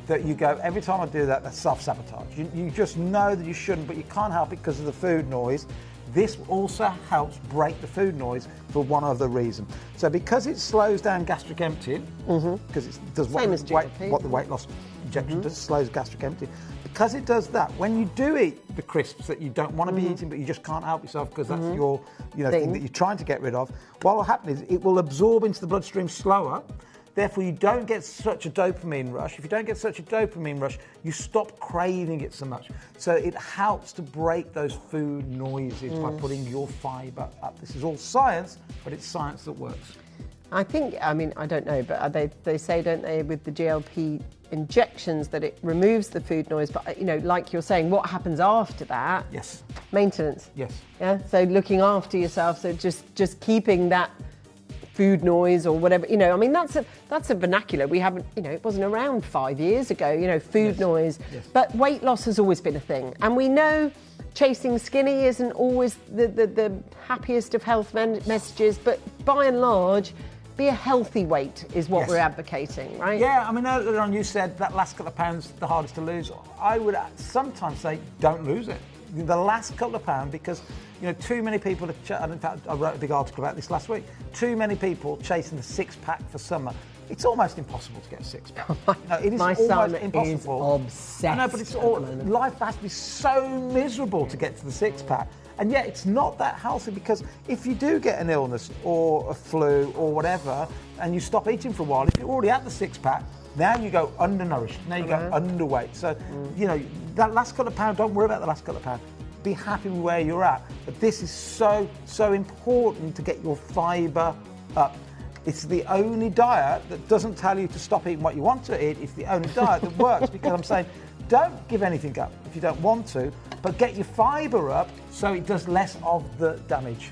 Speaker 10: that you go, every time I do that, that's self-sabotage. You just know that you shouldn't, but you can't help it because of the food noise. This also helps break the food noise for one other reason. So because it slows down gastric emptying, because it does what the weight loss injection does, slows gastric emptying. Because it does that, when you do eat the crisps that you don't want to be eating, but you just can't help yourself because that's your thing that you're trying to get rid of, what will happen is it will absorb into the bloodstream slower. Therefore, you don't get such a dopamine rush. If you don't get such a dopamine rush, you stop craving it so much. So it helps to break those food noises by putting your fibre up. This is all science, but it's science that works.
Speaker 2: I think, I mean, I don't know, but they say, don't they, with the GLP injections that it removes the food noise, but, you know, like you're saying, what happens after that?
Speaker 10: Yes.
Speaker 2: Maintenance.
Speaker 10: Yes.
Speaker 2: Yeah, so looking after yourself, so just keeping that food noise or whatever, you know, I mean, that's a vernacular. We haven't, you know, it wasn't around 5 years ago, you know, food noise. Yes. But weight loss has always been a thing. And we know chasing skinny isn't always the happiest of health messages, but by and large, be a healthy weight is what we're advocating, right?
Speaker 10: Yeah, I mean, earlier on you said that last couple of pounds, the hardest to lose. I would sometimes say, don't lose it. The last couple of pounds, because, you know, too many people, and in fact, I wrote a big article about this last week, too many people chasing the six-pack for summer. It's almost impossible to get a six-pack. No, it is
Speaker 2: My
Speaker 10: almost
Speaker 2: son
Speaker 10: impossible.
Speaker 2: is obsessed.
Speaker 10: I know, but it's life has to be so miserable to get to the six-pack. And yet it's not that healthy, because if you do get an illness or a flu or whatever, and you stop eating for a while, if you're already at the six-pack, now you go undernourished, now you go underweight. So, you know, that last couple of pounds, don't worry about the last couple of pounds. Be happy with where you're at. But this is so important to get your fibre up. It's the only diet that doesn't tell you to stop eating what you want to eat. It's the only diet that works, because I'm saying, don't give anything up if you don't want to, but get your fibre up so it does less of the damage.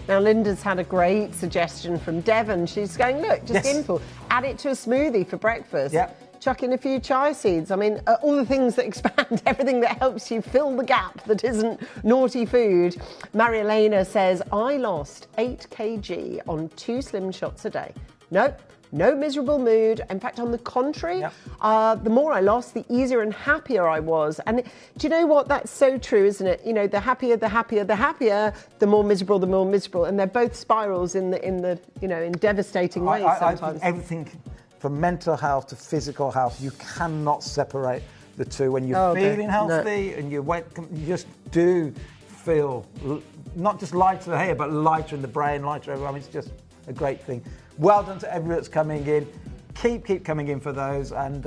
Speaker 2: Now, Linda's had a great suggestion from Devon. She's going, look, just simple. Add it to a smoothie for breakfast.
Speaker 10: Yep.
Speaker 2: Chuck in a few chia seeds. I mean, all the things that expand, everything that helps you fill the gap that isn't naughty food. Marielena says, I lost 8 kg on 2 slim shots a day. Nope. No miserable mood. In fact, on the contrary, the more I lost, the easier and happier I was. And do you know what? That's so true, isn't it? You know, the happier, the more miserable, the more miserable. And they're both spirals in the you know, in devastating ways sometimes.
Speaker 10: I think everything from mental health to physical health, you cannot separate the two. When you're feeling healthy and you just do feel not just lighter here, but lighter in the brain, lighter everywhere. I mean, it's just a great thing. Well done to everyone that's coming in. Keep coming in for those, and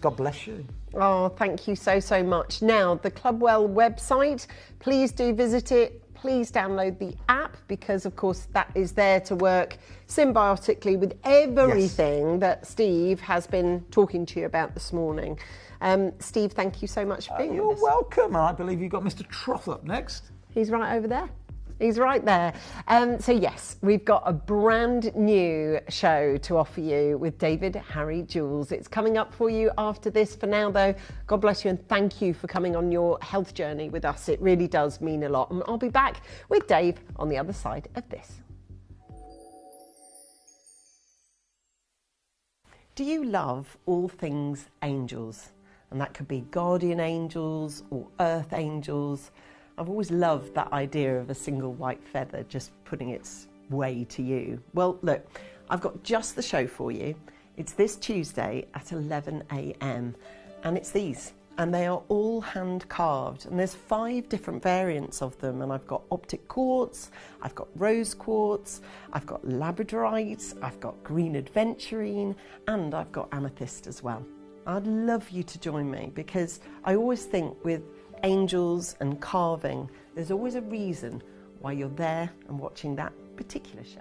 Speaker 10: God bless you.
Speaker 2: Oh, thank you so much. Now, the Clubwell website, please do visit it. Please download the app, because, of course, that is there to work symbiotically with everything that Steve has been talking to you about this morning. Steve, thank you so much for being with us.
Speaker 10: You're welcome. I believe you've got Mr. Troth up next.
Speaker 2: He's right over there. He's right there. So yes, we've got a brand new show to offer you with David Harry Jules. It's coming up for you after this. For now, though, God bless you and thank you for coming on your health journey with us. It really does mean a lot. And I'll be back with Dave on the other side of this. Do you love all things angels? And that could be guardian angels or earth angels. I've always loved that idea of a single white feather just putting its way to you. Well, look, I've got just the show for you. It's this Tuesday at 11 a.m. and it's these. And they are all hand carved. And there's 5 different variants of them. And I've got optic quartz, I've got rose quartz, I've got labradorite, I've got green adventurine, and I've got amethyst as well. I'd love you to join me, because I always think with angels and carving, there's always a reason why you're there and watching that particular show.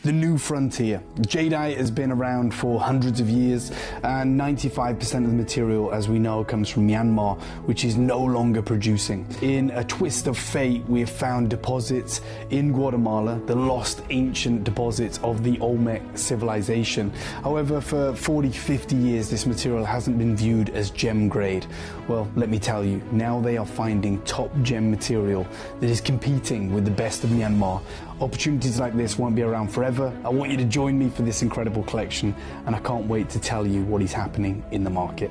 Speaker 12: the new frontier. Jadeite has been around for hundreds of years, and 95% of the material, as we know, comes from Myanmar, which is no longer producing. In a twist of fate, we have found deposits in Guatemala, the lost ancient deposits of the Olmec civilization. However, for 40, 50 years, this material hasn't been viewed as gem grade. Well, let me tell you, now they are finding top gem material that is competing with the best of Myanmar. Opportunities like this won't be around forever. I want you to join me for this incredible collection, and I can't wait to tell you what is happening in the market.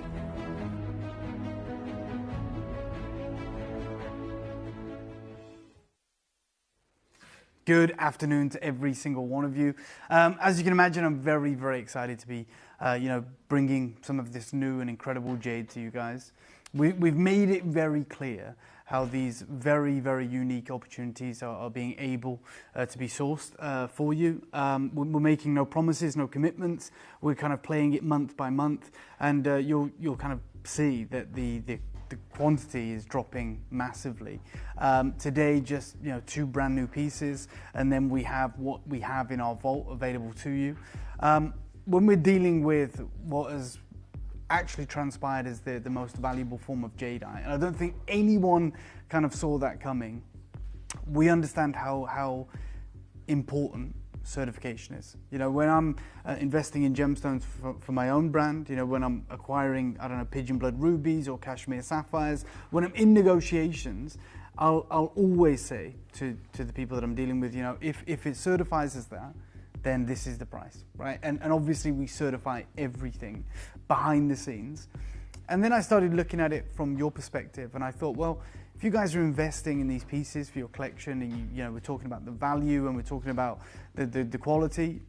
Speaker 12: Good afternoon to every single one of you. As you can imagine, I'm very, very excited to be, bringing some of this new and incredible jade to you guys. We've made it very clear how these very, very unique opportunities are being able to be sourced for you. We're making no promises, no commitments. We're kind of playing it month by month, and you'll kind of see that the quantity is dropping massively. Today, just 2 brand new pieces, and then we have what we have in our vault available to you. When we're dealing with what has actually transpired as the most valuable form of jadeite, and I don't think anyone kind of saw that coming, we understand how important certification is. When I'm investing in gemstones for my own brand, when I'm acquiring, I don't know, pigeon blood rubies or cashmere sapphires, when I'm in negotiations, I'll always say to the people that I'm dealing with, if it certifies as that, then this is the price, right? And obviously we certify everything behind the scenes. And then I started looking at it from your perspective, and I thought, well, if you guys are investing in these pieces for your collection, and we're talking about the value and we're talking about the quality,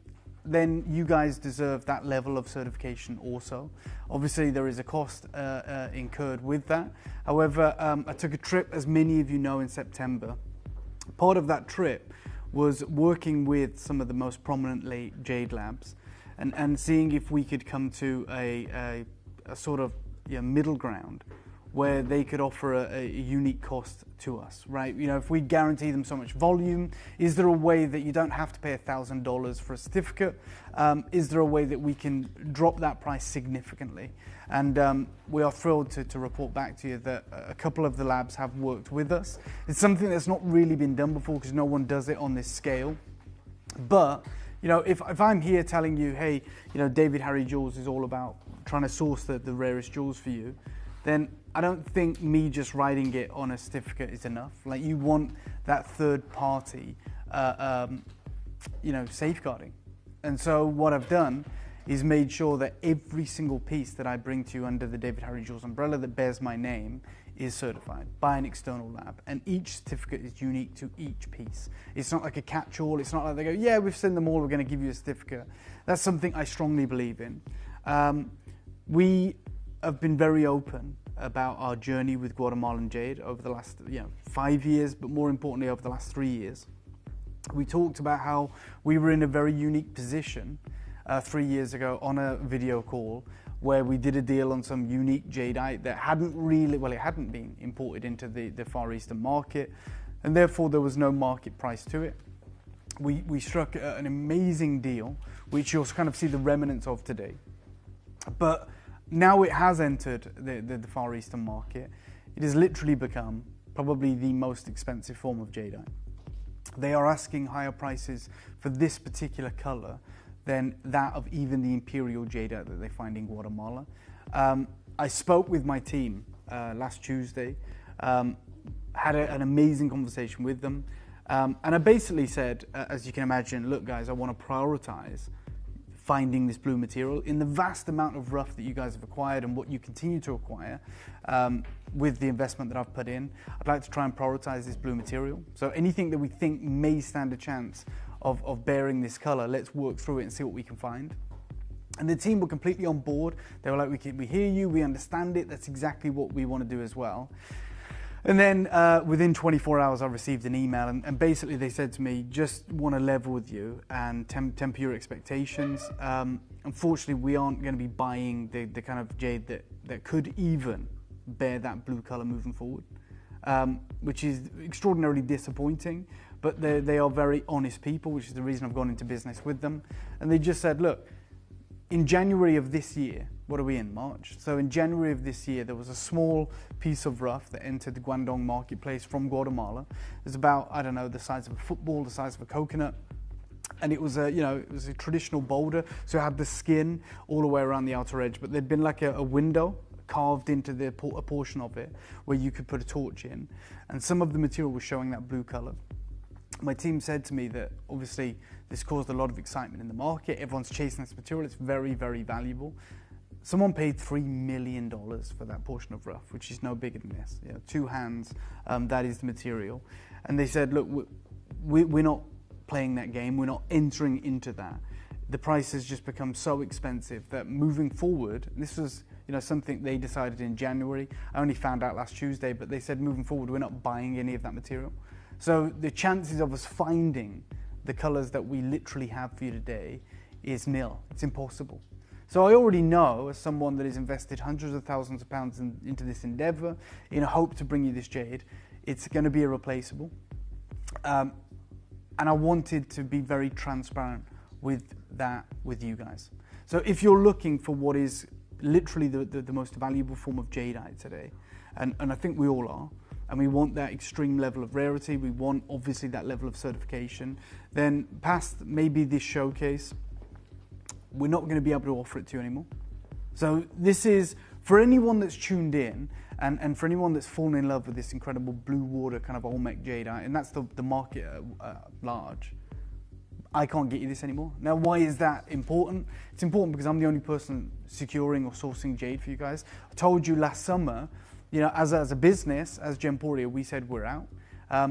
Speaker 12: then you guys deserve that level of certification also. Obviously there is a cost incurred with that. However, I took a trip, as many of you know, in September. Part of that trip was working with some of the most prominently jade labs and seeing if we could come to a sort of middle ground where they could offer a unique cost to us, right? If we guarantee them so much volume, is there a way that you don't have to pay $1,000 for a certificate? Is there a way that we can drop that price significantly? And we are thrilled to report back to you that a couple of the labs have worked with us. It's something that's not really been done before because no one does it on this scale. But if I'm here telling you, hey, David Harry Jewels is all about trying to source the rarest jewels for you, then I don't think me just writing it on a certificate is enough. Like, you want that third party, safeguarding. And so what I've done is made sure that every single piece that I bring to you under the David Harry Jewels umbrella that bears my name is certified by an external lab, and each certificate is unique to each piece. It's not like a catch-all. It's not like they go, yeah, we've seen them all, we're going to give you a certificate. That's something I strongly believe in. We have been very open about our journey with Guatemalan jade over the last 5 years, but more importantly over the last 3 years. We talked about how we were in a very unique position 3 years ago on a video call where we did a deal on some unique jadeite that hadn't been imported into the Far Eastern market, and therefore there was no market price to it. We struck an amazing deal, which you'll kind of see the remnants of today. But now it has entered the Far Eastern market. It has literally become probably the most expensive form of jadeite. They are asking higher prices for this particular color than that of even the Imperial jadeite that they find in Guatemala. I spoke with my team last Tuesday, had an amazing conversation with them, and I basically said, as you can imagine, look guys, I want to prioritize finding this blue material in the vast amount of rough that you guys have acquired and what you continue to acquire with the investment that I've put in. I'd like to try and prioritize this blue material. So anything that we think may stand a chance of bearing this color, let's work through it and see what we can find. And the team were completely on board. They were like, we hear you, we understand it, that's exactly what we want to do as well. And then within 24 hours, I received an email, and basically they said to me, just want to level with you and temper your expectations. Unfortunately, we aren't going to be buying the kind of jade that could even bear that blue color moving forward, which is extraordinarily disappointing. but they are very honest people, which is the reason I've gone into business with them. And they just said, look, in January of this year, what are we in, March? So in January of this year, there was a small piece of rough that entered the Guangdong marketplace from Guatemala. It was about, I don't know, the size of a football, the size of a coconut. And it was a, it was a traditional boulder. So it had the skin all the way around the outer edge, but there'd been like a window carved into a portion of it where you could put a torch in. And some of the material was showing that blue color. My team said to me that obviously this caused a lot of excitement in the market. Everyone's chasing this material. It's very, very valuable. Someone paid $3 million for that portion of rough, which is no bigger than this. 2 hands, that is the material. And they said, look, we're not playing that game. We're not entering into that. The price has just become so expensive that moving forward, this was something they decided in January. I only found out last Tuesday, but they said moving forward, we're not buying any of that material. So the chances of us finding the colors that we literally have for you today is nil. It's impossible. So I already know, as someone that has invested hundreds of thousands of pounds into this endeavor in a hope to bring you this jade, it's going to be irreplaceable. And I wanted to be very transparent with that with you guys. So if you're looking for what is literally the most valuable form of jadeite today, and I think we all are, and we want that extreme level of rarity, we want obviously that level of certification, then past maybe this showcase, we're not going to be able to offer it to you anymore. So this is, for anyone that's tuned in, and for anyone that's fallen in love with this incredible blue water kind of Olmec jadeite, and that's the market large, I can't get you this anymore. Now, why is that important? It's important because I'm the only person securing or sourcing jade for you guys. I told you last summer, as a business, as Gemporia, we said we're out.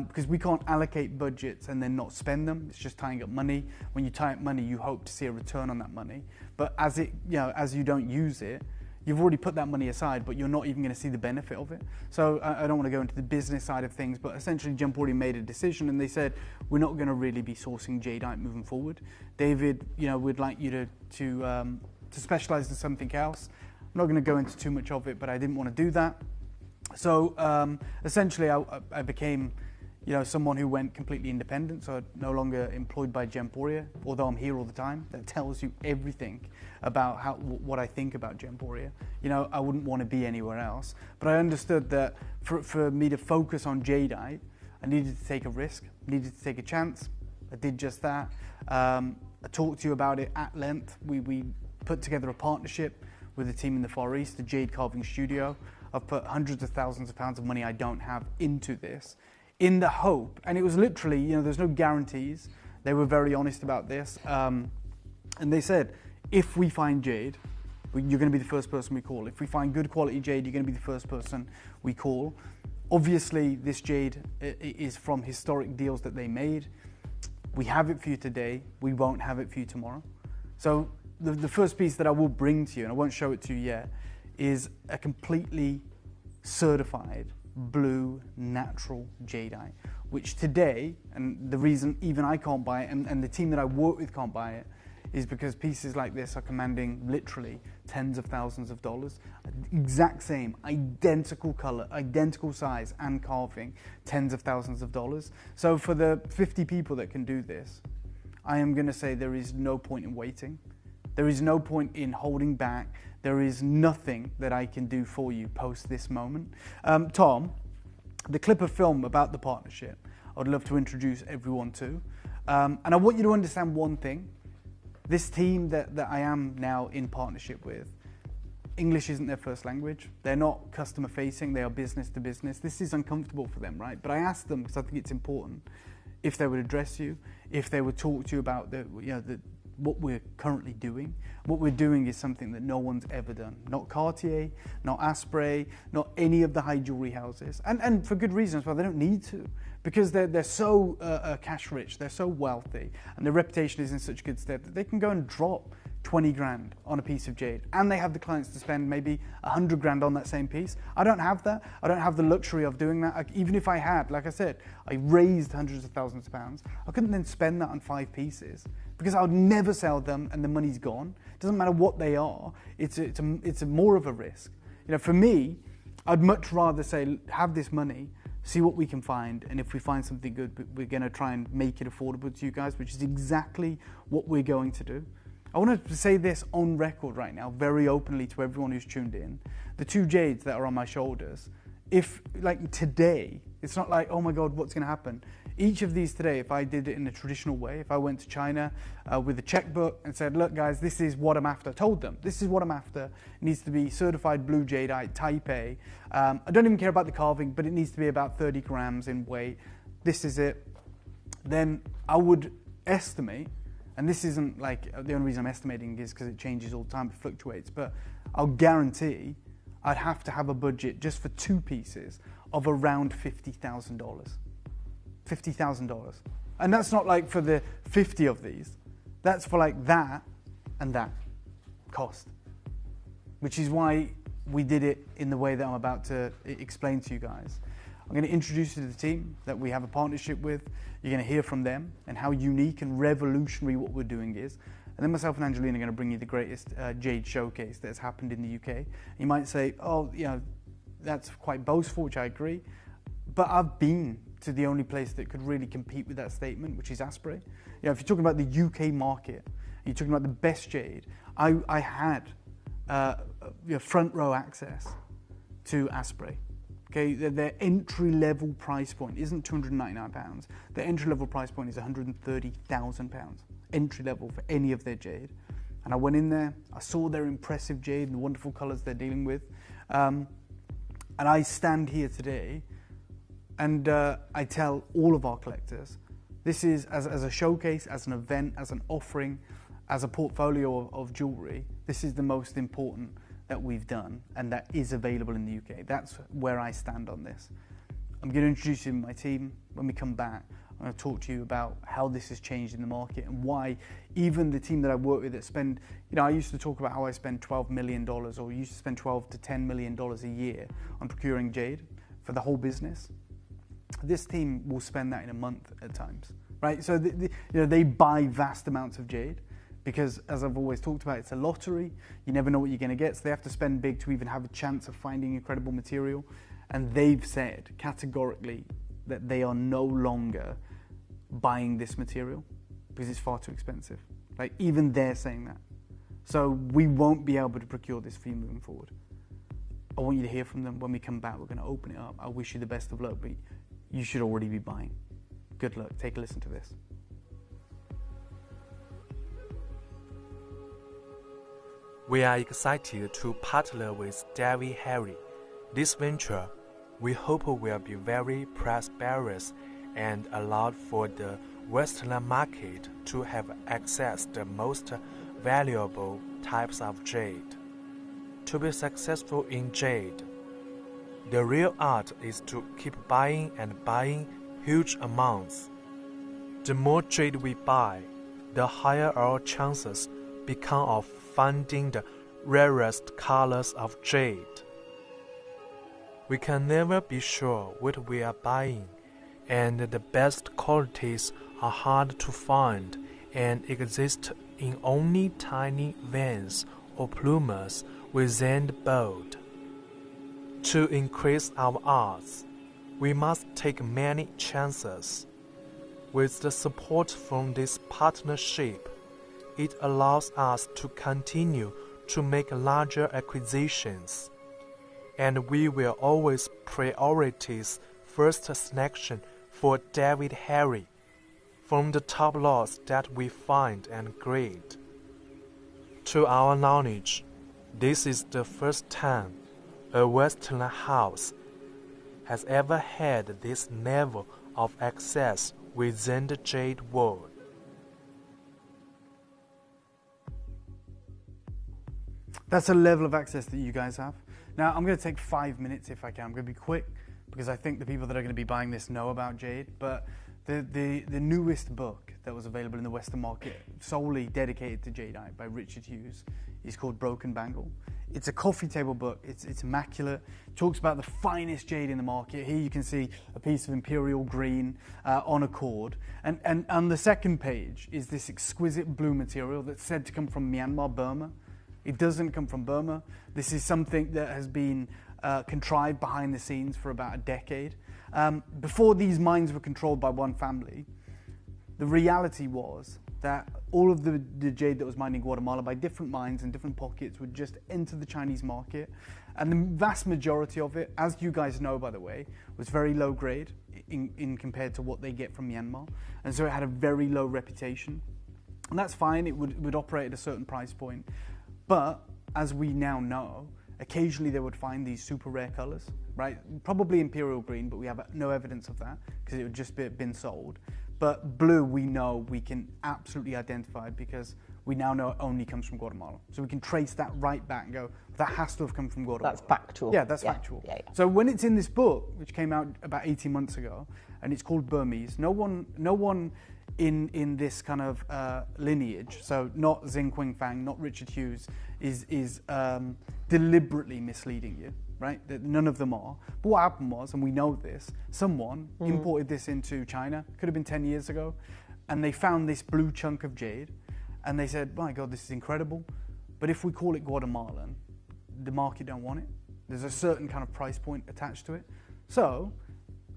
Speaker 12: Because we can't allocate budgets and then not spend them. It's just tying up money. When you tie up money, you hope to see a return on that money. But as you don't use it, you've already put that money aside, but you're not even going to see the benefit of it. So I don't want to go into the business side of things, but essentially Gemporia made a decision and they said, we're not going to really be sourcing jadeite moving forward. David, we'd like you to specialize in something else. I'm not going to go into too much of it, but I didn't want to do that. So essentially I became someone who went completely independent, so no longer employed by Gemporia, although I'm here all the time. That tells you everything about what I think about Gemporia. I wouldn't want to be anywhere else. But I understood that for me to focus on jadeite, I needed to take a risk, needed to take a chance. I did just that. I talked to you about it at length. We put together a partnership with a team in the Far East, the Jade Carving Studio. I've put hundreds of thousands of pounds of money I don't have into this, in the hope, and it was literally, there's no guarantees. They were very honest about this. And they said, if we find jade, you're going to be the first person we call. If we find good quality jade, you're going to be the first person we call. Obviously, this jade is from historic deals that they made. We have it for you today. We won't have it for you tomorrow. So the first piece that I will bring to you, and I won't show it to you yet, is a completely certified blue natural jadeite, which today, and the reason even I can't buy it and the team that I work with can't buy it, is because pieces like this are commanding literally tens of thousands of dollars. Exact same, identical color, identical size and carving, tens of thousands of dollars. So for the 50 people that can do this, I am going to say there is no point in waiting. There is no point in holding back. There is nothing that I can do for you post this moment. Tom, the clip of film about the partnership, I'd love to introduce everyone to. And I want you to understand one thing. This team that I am now in partnership with, English isn't their first language. They're not customer facing, they are business to business. This is uncomfortable for them, right? But I asked them, because I think it's important, if they would address you, if they would talk to you about what we're currently doing. What we're doing is something that no one's ever done. Not Cartier, not Asprey, not any of the high jewelry houses. And for good reasons, well, they don't need to, because they're so cash rich, they're so wealthy, and their reputation is in such good stead that they can go and drop 20 grand on a piece of jade, and they have the clients to spend maybe 100 grand on that same piece. I don't have that. I don't have the luxury of doing that. Even if I had, like I said, I raised hundreds of thousands of pounds, I couldn't then spend that on 5 pieces, because I would never sell them and the money's gone. It doesn't matter what they are. It's more of a risk. For me, I'd much rather say, have this money, see what we can find, and if we find something good, we're going to try and make it affordable to you guys, which is exactly what we're going to do. I want to say this on record right now, very openly to everyone who's tuned in. The 2 jades that are on my shoulders, if like today, it's not like, oh my God, what's going to happen? Each of these today, if I did it in a traditional way, if I went to China with a checkbook and said, look guys, this is what I'm after, told them, this is what I'm after, it needs to be certified blue jadeite, type A. I don't even care about the carving, but it needs to be about 30 grams in weight. This is it. Then I would estimate, and this isn't like, the only reason I'm estimating is because it changes all the time, it fluctuates, but I'll guarantee I'd have to have a budget just for 2 pieces of around $50,000. $50,000. And that's not like for the 50 of these. That's for like that and that cost. Which is why we did it in the way that I'm about to explain to you guys. I'm going to introduce you to the team that we have a partnership with. You're going to hear from them and how unique and revolutionary what we're doing is. And then myself and Angelina are going to bring you the greatest jade showcase that's happened in the UK. You might say, oh, you know, that's quite boastful, which I agree. But I've been to the only place that could really compete with that statement, which is Asprey. You know, if you're talking about the UK market, and you're talking about the best jade, I had front row access to Asprey. Okay, their entry level price point isn't £299. Their entry level price point is £130,000. Entry level for any of their jade. And I went in there, I saw their impressive jade and the wonderful colours they're dealing with. And I stand here today and I tell all of our collectors, this is as a showcase, as an event, as an offering, as a portfolio of jewellery, this is the most important that we've done and that is available in the UK. That's where I stand on this. I'm going to introduce you to my team. When we come back, I'm going to talk to you about how this has changed in the market and why even the team that I work with that spend, you know, I used to talk about how I spend $12 million or used to spend $12 to $10 million a year on procuring jade for the whole business. This team will spend that in a month at times, right? So you know, they buy vast amounts of jade because, as I've always talked about, it's a lottery. You never know what you're going to get, so they have to spend big to even have a chance of finding incredible material. And they've said categorically that they are no longer buying this material because it's far too expensive. Like, even they're saying that. So we won't be able to procure this for you moving forward. I want you to hear from them. When we come back, we're going to open it up. I wish you the best of luck, but you should already be buying. Good luck. Take a listen to this.
Speaker 13: We are excited to partner with David Harry. This venture, we hope, will be very prosperous and allow for the Western market to have access to the most valuable types of jade. To be successful in jade, the real art is to keep buying and buying huge amounts. The more jade we buy, the higher our chances become of finding the rarest colors of jade. We can never be sure what we are buying, and the best qualities are hard to find and exist in only tiny veins or plumes within the bold. To increase our odds, we must take many chances. With the support from this partnership, it allows us to continue to make larger acquisitions, and we will always prioritize first selection for David Harry from the top lots that we find and grade. To our knowledge, this is the first time a Western house has ever had this level of access within the jade world.
Speaker 12: That's a level of access that you guys have. Now, I'm going to take 5 minutes if I can. I'm going to be quick because I think the people that are going to be buying this know about jade. But the newest book that was available in the Western market, solely dedicated to jadeite by Richard Hughes, is called Broken Bangle. It's a coffee table book. It's immaculate. It talks about the finest jade in the market. Here you can see a piece of Imperial green on a cord. And on the second page is this exquisite blue material that's said to come from Myanmar, Burma. It doesn't come from Burma. This is something that has been contrived behind the scenes for about a decade. Before these mines were controlled by one family, the reality was that all of the jade that was mined in Guatemala by different mines and different pockets would just enter the Chinese market. And the vast majority of it, as you guys know, by the way, was very low grade in compared to what they get from Myanmar. And so it had a very low reputation. And that's fine, it would operate at a certain price point. But as we now know, occasionally they would find these super rare colors, right? Probably Imperial green, but we have no evidence of that because it would just been sold. But blue, we know we can absolutely identify because we now know it only comes from Guatemala. So we can trace that right back and go, that has to have come from Guatemala.
Speaker 2: That's factual.
Speaker 12: Yeah, that's factual. Yeah. So when it's in this book, which came out about 18 months ago, and it's called Burmese, no one in this kind of lineage, so not Xing Qing Fang, not Richard Hughes, is deliberately misleading you, right? None of them are. But what happened was, and we know this, someone imported this into China, could have been 10 years ago, and they found this blue chunk of jade, and they said, my God, this is incredible, but if we call it Guatemalan, the market don't want it. There's a certain kind of price point attached to it. So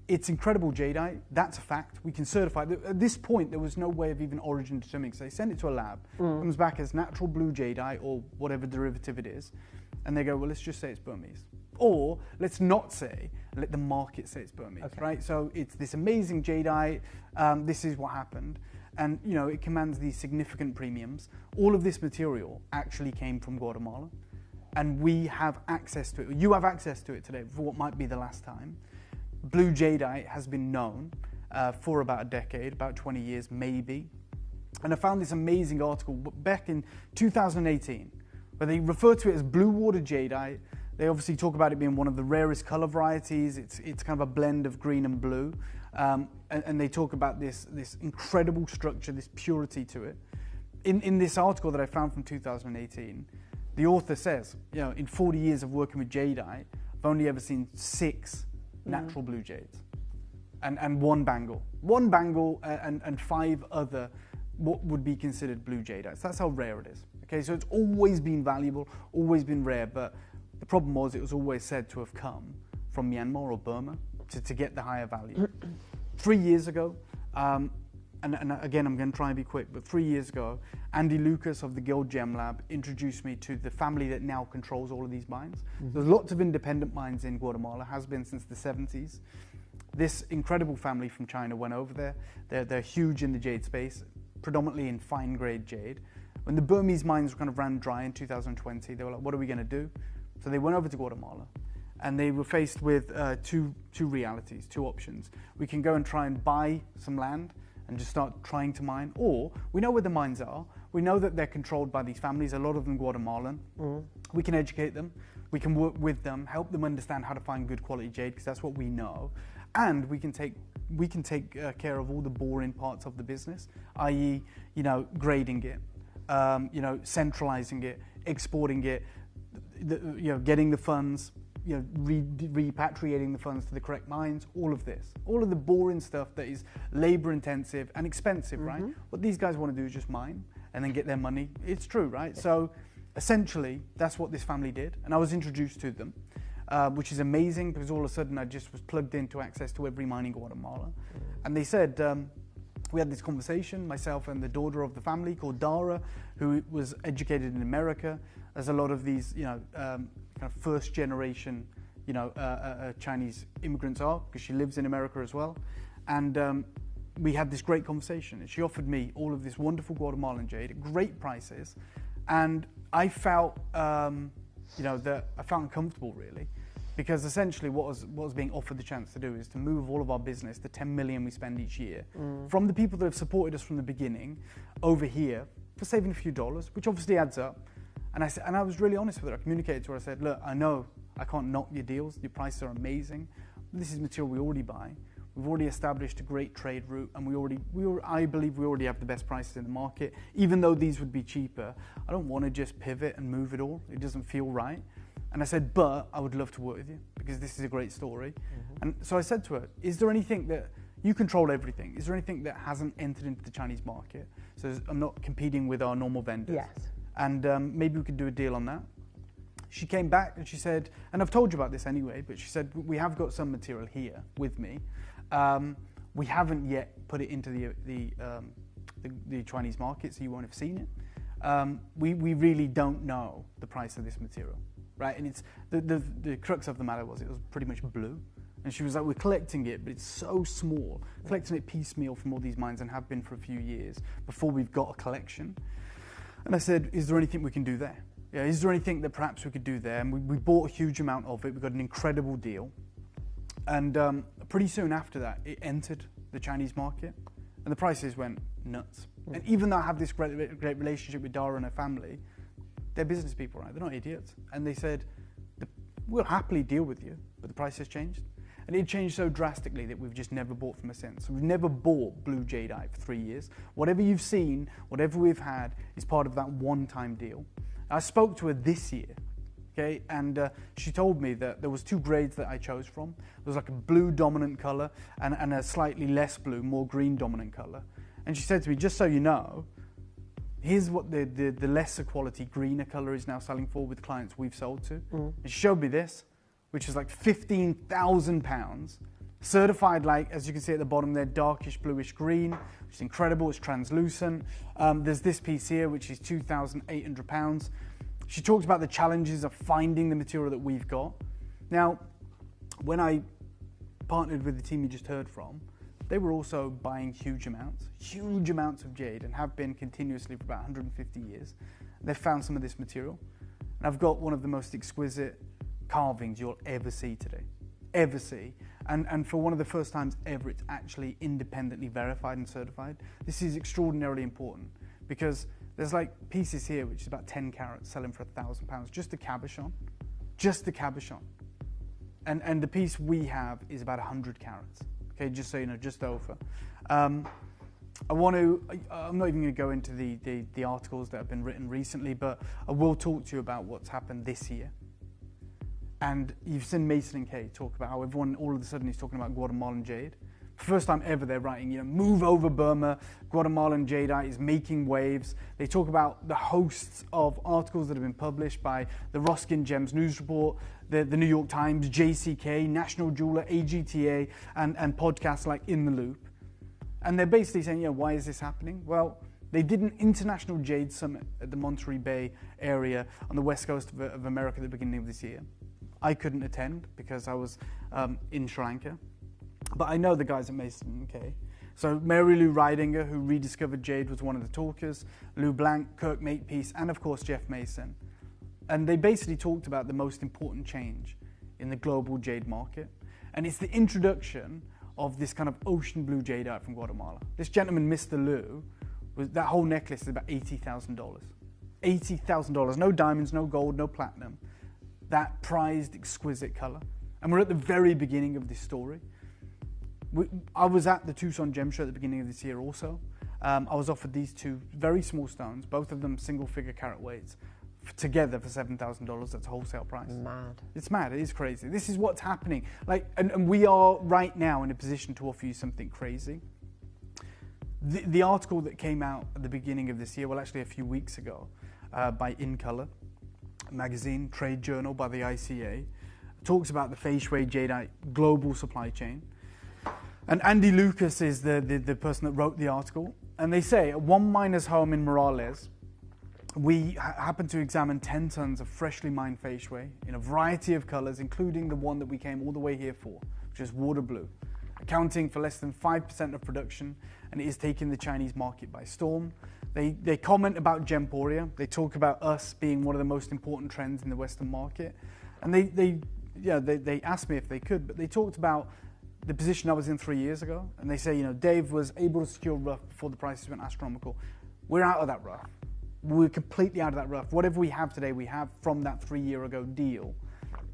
Speaker 12: it's incredible jadeite. That's a fact. We can certify it. At this point, there was no way of even origin determining. So they send it to a lab. It comes back as natural blue jadeite or whatever derivative it is. And they go, well, let's just say it's Burmese. Or let's not say, let the market say it's Burmese, right? So it's this amazing jadeite. This is what happened. And, you know, it commands these significant premiums. All of this material actually came from Guatemala. And we have access to it. You have access to it today for what might be the last time. Blue jadeite has been known for about a decade, about 20 years maybe. And I found this amazing article back in 2018 where they refer to it as blue water jadeite. They obviously talk about it being one of the rarest color varieties. It's kind of a blend of green and blue. And they talk about this incredible structure, this purity to it. In this article that I found from 2018, the author says, you know, in 40 years of working with jadeite, I've only ever seen 6 natural blue jades and one bangle and 5 other what would be considered blue jadeites. That's how rare it is. Okay, so it's always been valuable, always been rare, but the problem was it was always said to have come from Myanmar or Burma to get the higher value. 3 years ago, and again, I'm going to try and be quick, but 3 years ago, Andy Lucas of the Guild Gem Lab introduced me to the family that now controls all of these mines. There's lots of independent mines in Guatemala, has been since the 70s. This incredible family from China went over there. They're huge in the jade space, predominantly in fine grade jade. When the Burmese mines kind of ran dry in 2020, they were like, what are we going to do? So they went over to Guatemala. And they were faced with two realities, 2 options. We can go and try and buy some land and just start trying to mine, or we know where the mines are. We know that they're controlled by these families, a lot of them Guatemalan. We can educate them, we can work with them, help them understand how to find good quality jade, because that's what we know. And we can take care of all the boring parts of the business, i.e., you know, grading it, you know, centralizing it, exporting it, you know, getting the funds, you know, repatriating the funds to the correct mines, all of this. All of the boring stuff that is labor intensive and expensive, right? What these guys want to do is just mine and then get their money. It's true, right? So essentially, that's what this family did. And I was introduced to them, which is amazing because all of a sudden I just was plugged into access to every mine in Guatemala. And they said, we had this conversation, myself and the daughter of the family called Dara, who was educated in America, as a lot of these, you know, kind of first generation, you know, Chinese immigrants are, because she lives in America as well. And we had this great conversation, and she offered me all of this wonderful Guatemalan jade at great prices. And I felt, you know, that I felt uncomfortable really, because essentially what was being offered the chance to do is to move all of our business, the 10 million we spend each year, from the people that have supported us from the beginning over here for saving a few dollars, which obviously adds up. And I was really honest with her. I communicated to her. I said, look, I know I can't knock your deals. Your prices are amazing. This is material we already buy. We've already established a great trade route, and I believe we already have the best prices in the market. Even though these would be cheaper, I don't want to just pivot and move it all. It doesn't feel right. And I said, but I would love to work with you because this is a great story. And so I said to her, is there anything that you control everything? Is there anything that hasn't entered into the Chinese market? So I'm not competing with our normal vendors.
Speaker 2: Yes.
Speaker 12: And maybe we could do a deal on that. she came back and she said, and I've told you about this anyway, but she said, we have got some material here with me. We haven't yet put it into the Chinese market, so you won't have seen it. We really don't know the price of this material, right? And it's the crux of the matter was it was pretty much blue. And she was like, we're collecting it, but it's so small. Collecting it piecemeal from all these mines and have been for a few years before we've got a collection. And I said, is there anything we can do there? Yeah, is there anything that perhaps we could do there? And we bought a huge amount of it. We got an incredible deal. And pretty soon after that, it entered the Chinese market. And the prices went nuts. And even though I have this great relationship with Dara and her family, they're business people, right? They're not idiots. And they said, we'll happily deal with you, but the price has changed. And it changed so drastically that we've just never bought from her since. So we've never bought blue jadeite for 3 years. Whatever you've seen, whatever we've had, is part of that one-time deal. I spoke to her this year, okay, and she told me that there was 2 grades that I chose from. There was like a blue dominant color and a slightly less blue, more green dominant color. And she said to me, just so you know, here's what the lesser quality greener color is now selling for with clients we've sold to. And she showed me this, which is like £15,000, certified, like, as you can see at the bottom there, darkish bluish green, which is incredible, it's translucent. There's this piece here, which is £2,800. She talks about the challenges of finding the material that we've got. Now, when I partnered with the team you just heard from, they were also buying huge amounts of jade, and have been continuously for about 150 years. They've found some of this material. And I've got one of the most exquisite carvings you'll ever see today, ever see. And for one of the first times ever, it's actually independently verified and certified. This is extraordinarily important because there's like pieces here, which is about 10 carats, selling for £1,000, just the cabochon. And the piece we have is about 100 carats. Okay, just so you know, just over. I'm not even going to go into the articles that have been written recently, but I will talk to you about what's happened this year. And you've seen Mason and Kay talk about how everyone all of a sudden is talking about Guatemalan jade. First time ever they're writing, move over Burma, Guatemalan jadeite is making waves. They talk about the hosts of articles that have been published by the Ruskin Gems News Report, the New York Times, JCK, National Jeweler, AGTA, and podcasts like In the Loop. And they're basically saying, why is this happening? Well, they did an International Jade Summit at the Monterey Bay area on the west coast of America at the beginning of this year. I couldn't attend because I was in Sri Lanka. But I know the guys at Mason and Kay. So Mary Lou Ridinger, who rediscovered jade, was one of the talkers. Lou Blanc, Kirk Makepeace, and of course Jeff Mason. And they basically talked about the most important change in the global jade market. And it's the introduction of this kind of ocean blue jadeite from Guatemala. This gentleman, Mr. Lou, that whole necklace is about $80,000. $80,000. No diamonds, no gold, no platinum. That prized, exquisite color. And we're at the very beginning of this story. I was at the Tucson Gem Show at the beginning of this year also. I was offered these 2 very small stones, both of them single-figure carat weights, together for $7,000. That's wholesale price.
Speaker 2: Mad.
Speaker 12: It's mad. It is crazy. This is what's happening. And we are right now in a position to offer you something crazy. The article that came out at the beginning of this year, well, actually a few weeks ago, by In Color magazine, trade journal by the ICA, talks about the fei shui jadeite global supply chain. And Andy Lucas is the person that wrote the article. And they say, at one miner's home in Morales, we happened to examine 10 tons of freshly mined fei shui in a variety of colors, including the one that we came all the way here for, which is water blue, accounting for less than 5% of production, and it is taking the Chinese market by storm. They comment about Gemporia. They talk about us being one of the most important trends in the Western market. And they asked me if they could, but they talked about the position I was in 3 years ago, and they say, Dave was able to secure rough before the prices went astronomical. We're out of that rough. We're completely out of that rough. Whatever we have today, we have from that 3 year ago deal.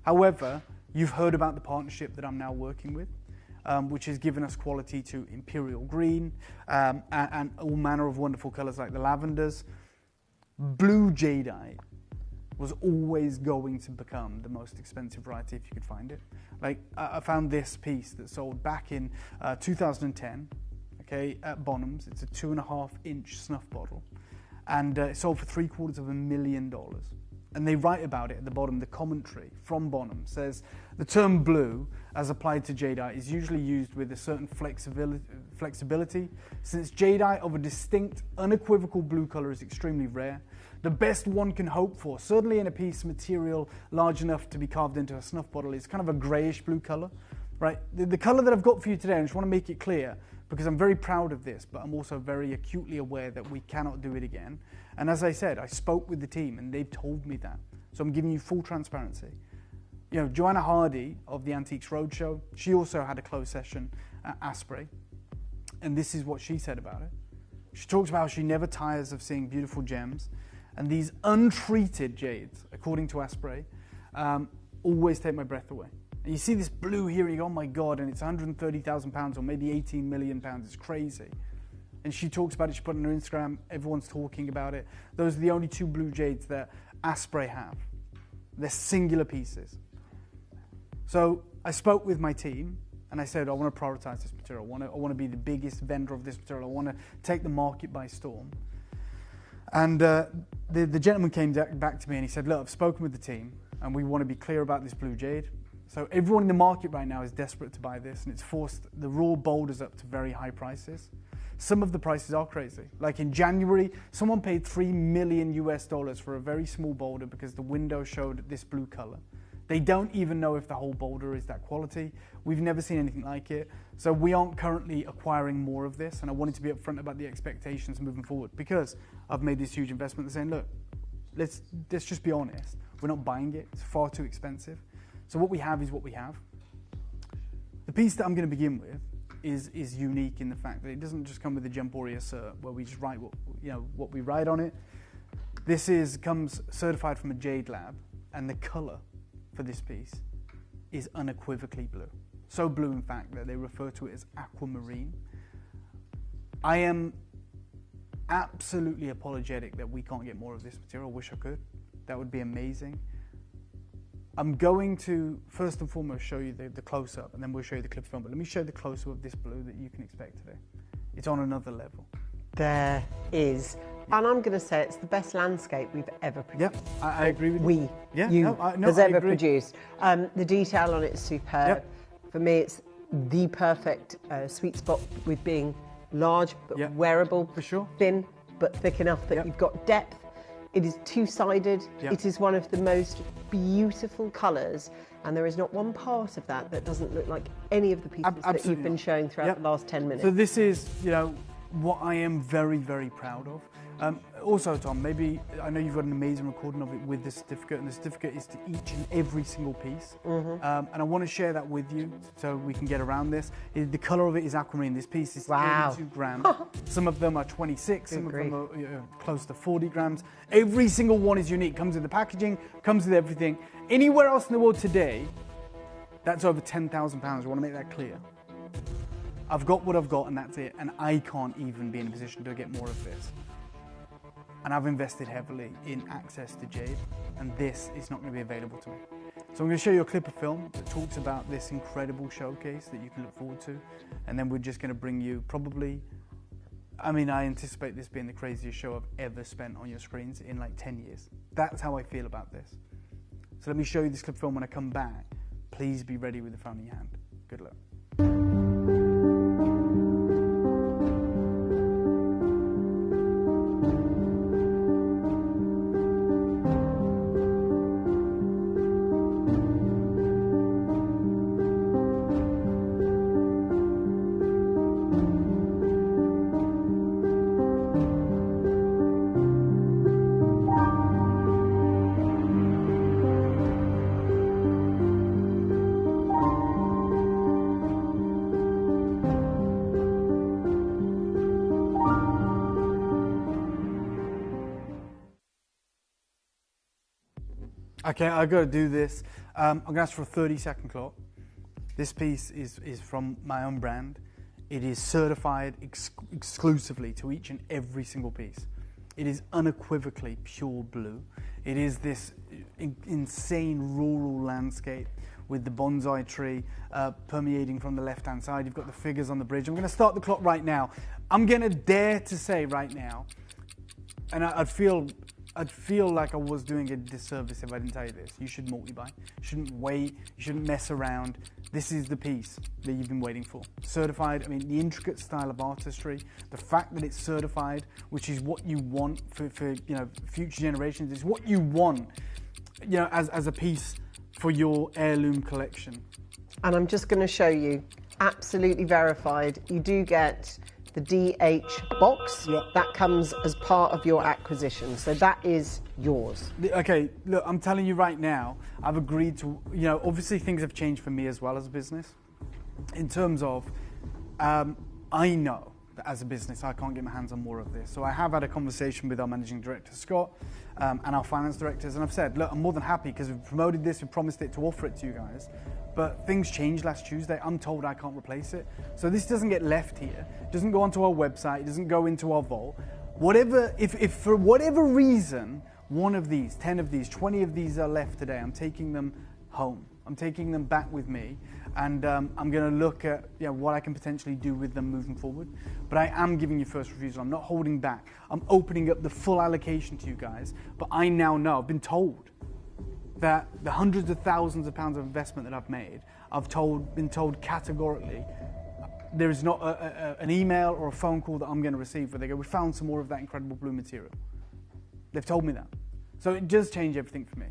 Speaker 12: However, you've heard about the partnership that I'm now working with, which has given us quality to Imperial green and all manner of wonderful colors like the lavenders. Blue jadeite was always going to become the most expensive variety if you could find it. Like, I found this piece that sold back in 2010, okay, at Bonham's. It's a 2.5-inch snuff bottle. And it sold for $750,000. And they write about it at the bottom. The commentary from Bonham says the term blue, as applied to jadeite, is usually used with a certain flexibility. Since jadeite of a distinct, unequivocal blue colour is extremely rare, the best one can hope for, certainly in a piece of material large enough to be carved into a snuff bottle, is kind of a greyish blue colour. Right? The colour that I've got for you today, I just want to make it clear, because I'm very proud of this, but I'm also very acutely aware that we cannot do it again. And as I said, I spoke with the team and they've told me that. So I'm giving you full transparency. You know, Joanna Hardy of the Antiques Roadshow, she also had a closed session at Asprey. And this is what she said about it. She talks about how she never tires of seeing beautiful gems. And these untreated jades, according to Asprey, always take my breath away. And you see this blue here and you go, oh my God, and it's £130,000 or maybe £18 million. It's crazy. And she talks about it, she put it on her Instagram, everyone's talking about it. Those are the only two blue jades that Asprey have. They're singular pieces. So I spoke with my team and I said, I want to prioritize this material. I want to be the biggest vendor of this material. I want to take the market by storm. And the gentleman came back to me and he said, look, I've spoken with the team and we want to be clear about this blue jade. So everyone in the market right now is desperate to buy this and it's forced the raw boulders up to very high prices. Some of the prices are crazy. Like in January, someone paid $3 million for a very small boulder because the window showed this blue color. They don't even know if the whole boulder is that quality. We've never seen anything like it. So we aren't currently acquiring more of this. And I wanted to be upfront about the expectations moving forward because I've made this huge investment and saying, look, let's just be honest. We're not buying it. It's far too expensive. So what we have is what we have. The piece that I'm going to begin with is unique in the fact that it doesn't just come with the Gemporia cert where we just write what we write on it. This comes certified from a Jade lab, and the color for this piece is unequivocally blue. So blue, in fact, that they refer to it as aquamarine. I am absolutely apologetic that we can't get more of this material. I wish I could. That would be amazing. I'm going to, first and foremost, show you the close-up, and then we'll show you the clip film. But let me show you the close-up of this blue that you can expect today. It's on another level.
Speaker 2: There is. And I'm going to say it's the best landscape we've ever produced.
Speaker 12: Yep, I agree with you.
Speaker 2: Has ever produced. The detail on it is superb. Yep. For me, it's the perfect sweet spot with being large but wearable.
Speaker 12: For sure.
Speaker 2: Thin but thick enough that you've got depth. It is two-sided.
Speaker 12: Yep.
Speaker 2: It is one of the most beautiful colours, and there is not one part of that that doesn't look like any of the pieces that you've been showing throughout the last 10 minutes.
Speaker 12: So this is, what I am very, very proud of. Also, Tom, maybe, I know you've got an amazing recording of it with the certificate, and the certificate is to each and every single piece. And I want to share that with you so we can get around this. The colour of it is aquamarine. This piece is 32 grams. Some of them are 26, some of them are close to 40 grams. Every single one is unique. Comes with the packaging, comes with everything. Anywhere else in the world today, that's over £10,000. I want to make that clear. I've got what I've got and that's it. And I can't even be in a position to get more of this. And I've invested heavily in access to Jade, and this is not going to be available to me. So I'm going to show you a clip of film that talks about this incredible showcase that you can look forward to, and then we're just going to bring you probably, I anticipate this being the craziest show I've ever spent on your screens in like 10 years. That's how I feel about this. So let me show you this clip of film when I come back. Please be ready with the phone in your hand. Good luck. Okay, I've got to do this. I'm going to ask for a 30-second clock. This piece is from my own brand. It is certified exclusively to each and every single piece. It is unequivocally pure blue. It is this insane rural landscape with the bonsai tree permeating from the left-hand side. You've got the figures on the bridge. I'm going to start the clock right now. I'm going to dare to say right now, and I'd feel I'd feel like I was doing a disservice if I didn't tell you this. You should multi-buy. You shouldn't wait. You shouldn't mess around. This is the piece that you've been waiting for. Certified. I mean, the intricate style of artistry, the fact that it's certified, which is what you want for future generations. It's what you want, as a piece for your heirloom collection.
Speaker 2: And I'm just going to show you, absolutely verified. You do get the DH box.
Speaker 12: Yep.
Speaker 2: That comes as part of your acquisition, so that is yours.
Speaker 12: Okay, look, I'm telling you right now, I've agreed to, obviously things have changed for me as well as a business, in terms of, I know that as a business I can't get my hands on more of this, so I have had a conversation with our managing director Scott and our finance directors, and I've said, look, I'm more than happy because we've promoted this, we've promised it to offer it to you guys. But things changed last Tuesday. I'm told I can't replace it. So this doesn't get left here. It doesn't go onto our website. It doesn't go into our vault. If for whatever reason, one of these, 10 of these, 20 of these are left today, I'm taking them home. I'm taking them back with me. And I'm going to look at what I can potentially do with them moving forward. But I am giving you first refusal. I'm not holding back. I'm opening up the full allocation to you guys. But I now know, I've been told, that the hundreds of thousands of pounds of investment that I've made, been told categorically, there is not an email or a phone call that I'm going to receive where they go, we found some more of that incredible blue material. They've told me that. So it does change everything for me.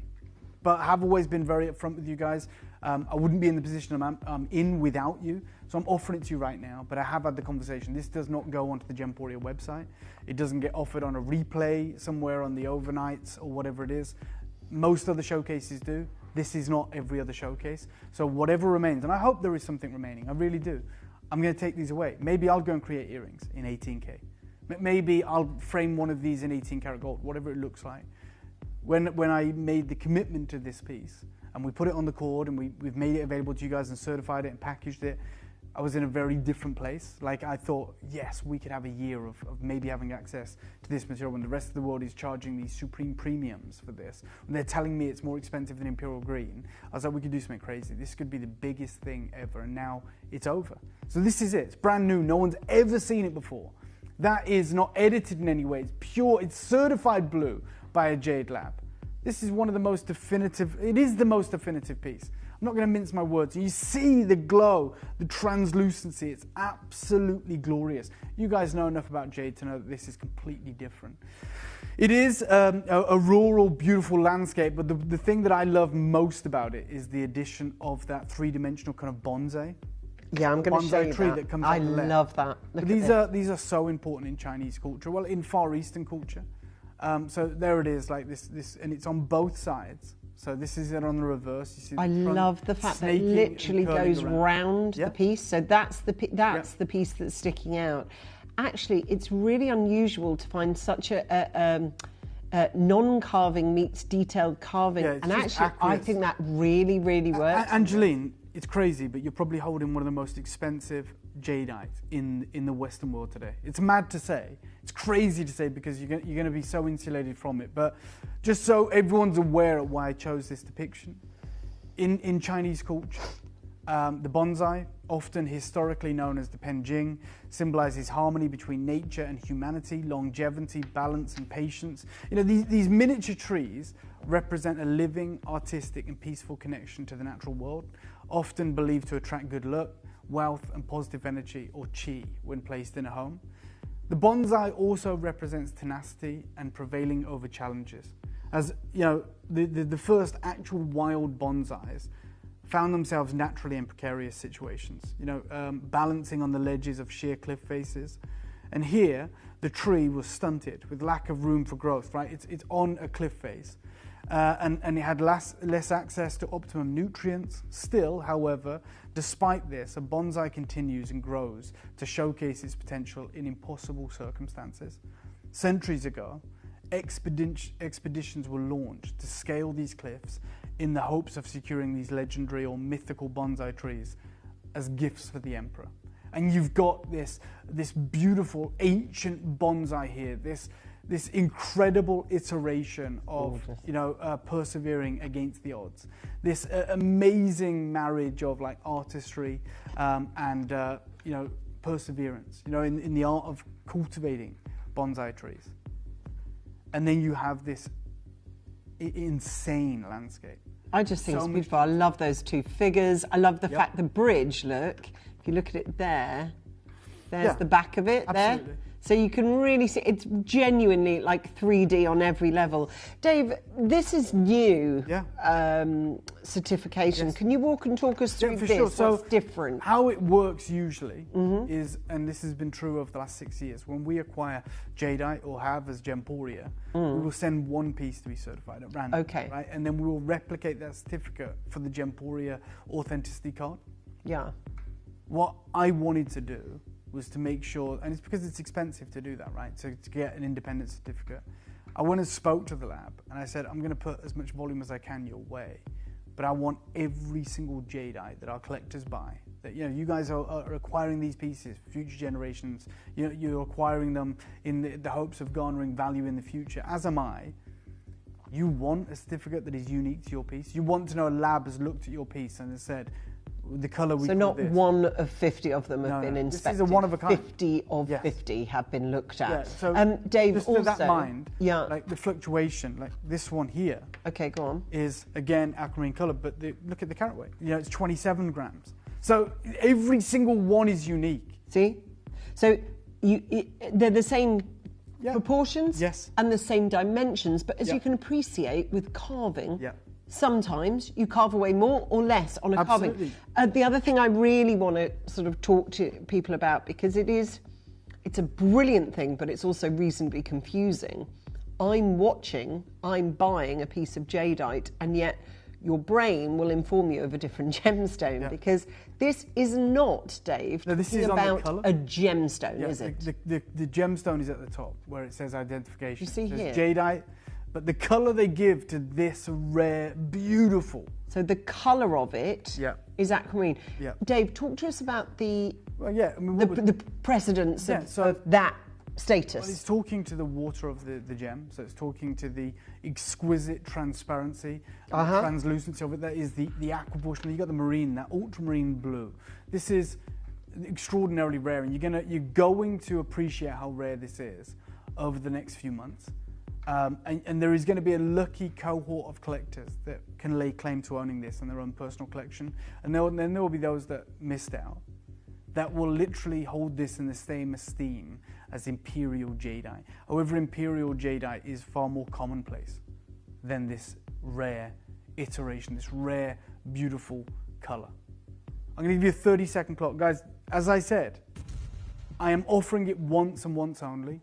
Speaker 12: But I have always been very upfront with you guys. I wouldn't be in the position I'm in without you. So I'm offering it to you right now, but I have had the conversation. This does not go onto the Gemporia website. It doesn't get offered on a replay somewhere on the overnights or whatever it is. Most other showcases do. This is not every other showcase. So whatever remains, and I hope there is something remaining, I really do. I'm going to take these away. Maybe I'll go and create earrings in 18K. Maybe I'll frame one of these in 18 karat gold, whatever it looks like. When I made the commitment to this piece, and we put it on the cord, and we've made it available to you guys and certified it and packaged it, I was in a very different place. Like, I thought, yes, we could have a year of maybe having access to this material when the rest of the world is charging these supreme premiums for this. When they're telling me it's more expensive than Imperial Green, I was like, we could do something crazy. This could be the biggest thing ever, and now it's over. So this is it. It's brand new. No one's ever seen it before. That is not edited in any way. It's pure. It's certified blue by a Jade lab. This is one of the most definitive, it is the most definitive piece. I'm not going to mince my words. You see the glow, the translucency. It's absolutely glorious. You guys know enough about Jade to know that this is completely different. It is a rural, beautiful landscape, but the thing that I love most about it is the addition of that three-dimensional kind of bonsai.
Speaker 2: Yeah, I'm going to show you
Speaker 12: tree
Speaker 2: that.
Speaker 12: comes
Speaker 2: I
Speaker 12: out the left.
Speaker 2: love that.
Speaker 12: These are so important in Chinese culture. Well, in Far Eastern culture. So there it is, like this, and it's on both sides. So this is it on the reverse. You see the
Speaker 2: I love the fact that it literally goes round the piece. So that's the piece that's sticking out. Actually, it's really unusual to find such a non-carving meets detailed carving, and actually, accurate. I think that really, really works.
Speaker 12: Angeline, it's crazy, but you're probably holding one of the most expensive jadeite in the Western world today. It's mad to say. It's crazy to say because you're going to be so insulated from it. But just so everyone's aware of why I chose this depiction, in Chinese culture, the bonsai, often historically known as the penjing, symbolizes harmony between nature and humanity, longevity, balance, and patience. These miniature trees represent a living, artistic, and peaceful connection to the natural world, often believed to attract good luck, wealth, and positive energy, or qi, when placed in a home. The bonsai also represents tenacity and prevailing over challenges. As the first actual wild bonsais found themselves naturally in precarious situations, balancing on the ledges of sheer cliff faces. And here, the tree was stunted with lack of room for growth, right? It's on a cliff face. And it had less access to optimum nutrients. Still, however, despite this, a bonsai continues and grows to showcase its potential in impossible circumstances. Centuries ago, expeditions were launched to scale these cliffs in the hopes of securing these legendary or mythical bonsai trees as gifts for the emperor. And you've got this beautiful ancient bonsai here, this incredible iteration of persevering against the odds, this amazing marriage of like artistry and perseverance, in the art of cultivating bonsai trees. and then you have this insane landscape.
Speaker 2: I just think it's beautiful. I love those two figures. I love the fact the bridge, look, if you look at it there's the back of it
Speaker 12: Absolutely.
Speaker 2: there. So you can really see, it's genuinely like 3D on every level. Dave, this is new certification. Yes. Can you walk and talk us through this?
Speaker 12: Sure. So
Speaker 2: what's different?
Speaker 12: How it works usually is, and this has been true over the last 6 years, when we acquire jadeite or have as Gemporia, we will send one piece to be certified at random.
Speaker 2: Okay.
Speaker 12: Right? And then we will replicate that certificate for the Gemporia authenticity card.
Speaker 2: Yeah.
Speaker 12: What I wanted to do was to make sure, and it's because it's expensive to do that, right? So to get an independent certificate. I went and spoke to the lab and I said, I'm going to put as much volume as I can your way, but I want every single jadeite that our collectors buy, that you guys are acquiring these pieces for future generations, you're acquiring them in the hopes of garnering value in the future, as am I. You want a certificate that is unique to your piece. You want to know a lab has looked at your piece and has said, the colour we
Speaker 2: So not this. One of 50 of them have been inspected.
Speaker 12: This is a one of a kind.
Speaker 2: 50 of 50 have been looked at.
Speaker 12: Yeah, so
Speaker 2: Dave,
Speaker 12: just
Speaker 2: also,
Speaker 12: to that mind, like the fluctuation, like this one here.
Speaker 2: Okay, go on.
Speaker 12: Is again aquamarine colour, but look at the carat weight. It's 27 grams. So every single one is unique.
Speaker 2: See, so they're the same proportions, and the same dimensions. But as you can appreciate with carving. Sometimes you carve away more or less on a carving. The other thing I really want to sort of talk to people about, because it's a brilliant thing, but it's also reasonably confusing. I'm buying a piece of jadeite, and yet your brain will inform you of a different gemstone, because this is not, Dave,
Speaker 12: this is
Speaker 2: about a gemstone, is it?
Speaker 12: The gemstone is at the top, where it says identification.
Speaker 2: You see here?
Speaker 12: Jadeite. But the colour they give to this rare, beautiful.
Speaker 2: So the colour of it is aquamarine.
Speaker 12: Yeah.
Speaker 2: Dave, talk to us about the
Speaker 12: the
Speaker 2: precedence of that status.
Speaker 12: Well, it's talking to the water of the gem, so it's talking to the exquisite transparency, the translucency of it. That is the aqua portion. You've got the marine, that ultramarine blue. This is extraordinarily rare, and you're going to appreciate how rare this is over the next few months. And there is going to be a lucky cohort of collectors that can lay claim to owning this in their own personal collection. And then there will be those that missed out, that will literally hold this in the same esteem as Imperial jadeite. However, Imperial jadeite is far more commonplace than this rare iteration, this rare, beautiful colour. I'm going to give you a 30-second clock. Guys, as I said, I am offering it once and once only.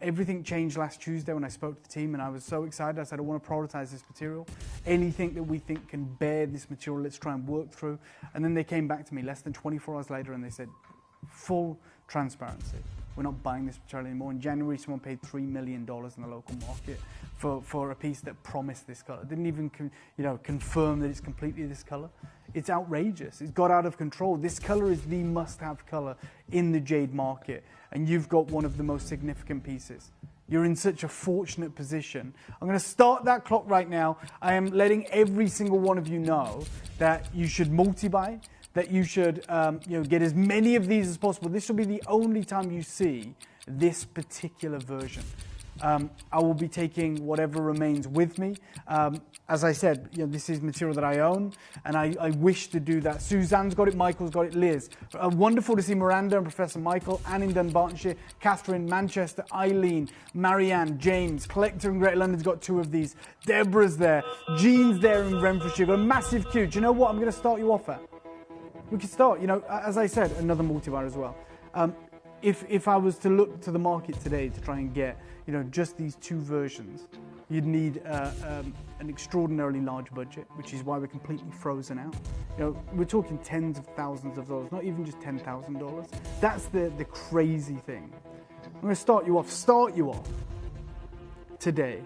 Speaker 12: Everything changed last Tuesday when I spoke to the team, and I was so excited. I said, I want to prioritize this material. Anything that we think can bear this material, let's try and work through. And then they came back to me less than 24 hours later, and they said, full transparency. We're not buying this material anymore. In January, someone paid $3 million in the local market for a piece that promised this color. Didn't even confirm that it's completely this color. It's outrageous. It's got out of control. This color is the must-have color in the jade market, and you've got one of the most significant pieces. You're in such a fortunate position. I'm going to start that clock right now. I am letting every single one of you know that you should multi-buy, that you should get as many of these as possible. This will be the only time you see this particular version. I will be taking whatever remains with me. As I said, this is material that I own, and I wish to do that. Suzanne's got it, Michael's got it, Liz. Wonderful to see Miranda and Professor Michael, Anne in Dunbartonshire, Catherine, Manchester, Eileen, Marianne, James, Collector in Greater London's got 2 of these. Deborah's there, Jean's there in Renfrewshire. Got a massive queue. Do you know what I'm going to start you off at? We could start, as I said, another multi-buyer as well. If I was to look to the market today to try and get, just these 2 versions, you'd need an extraordinarily large budget, which is why we're completely frozen out. We're talking tens of thousands of dollars, not even just $10,000. That's the crazy thing. I'm going to start you off today.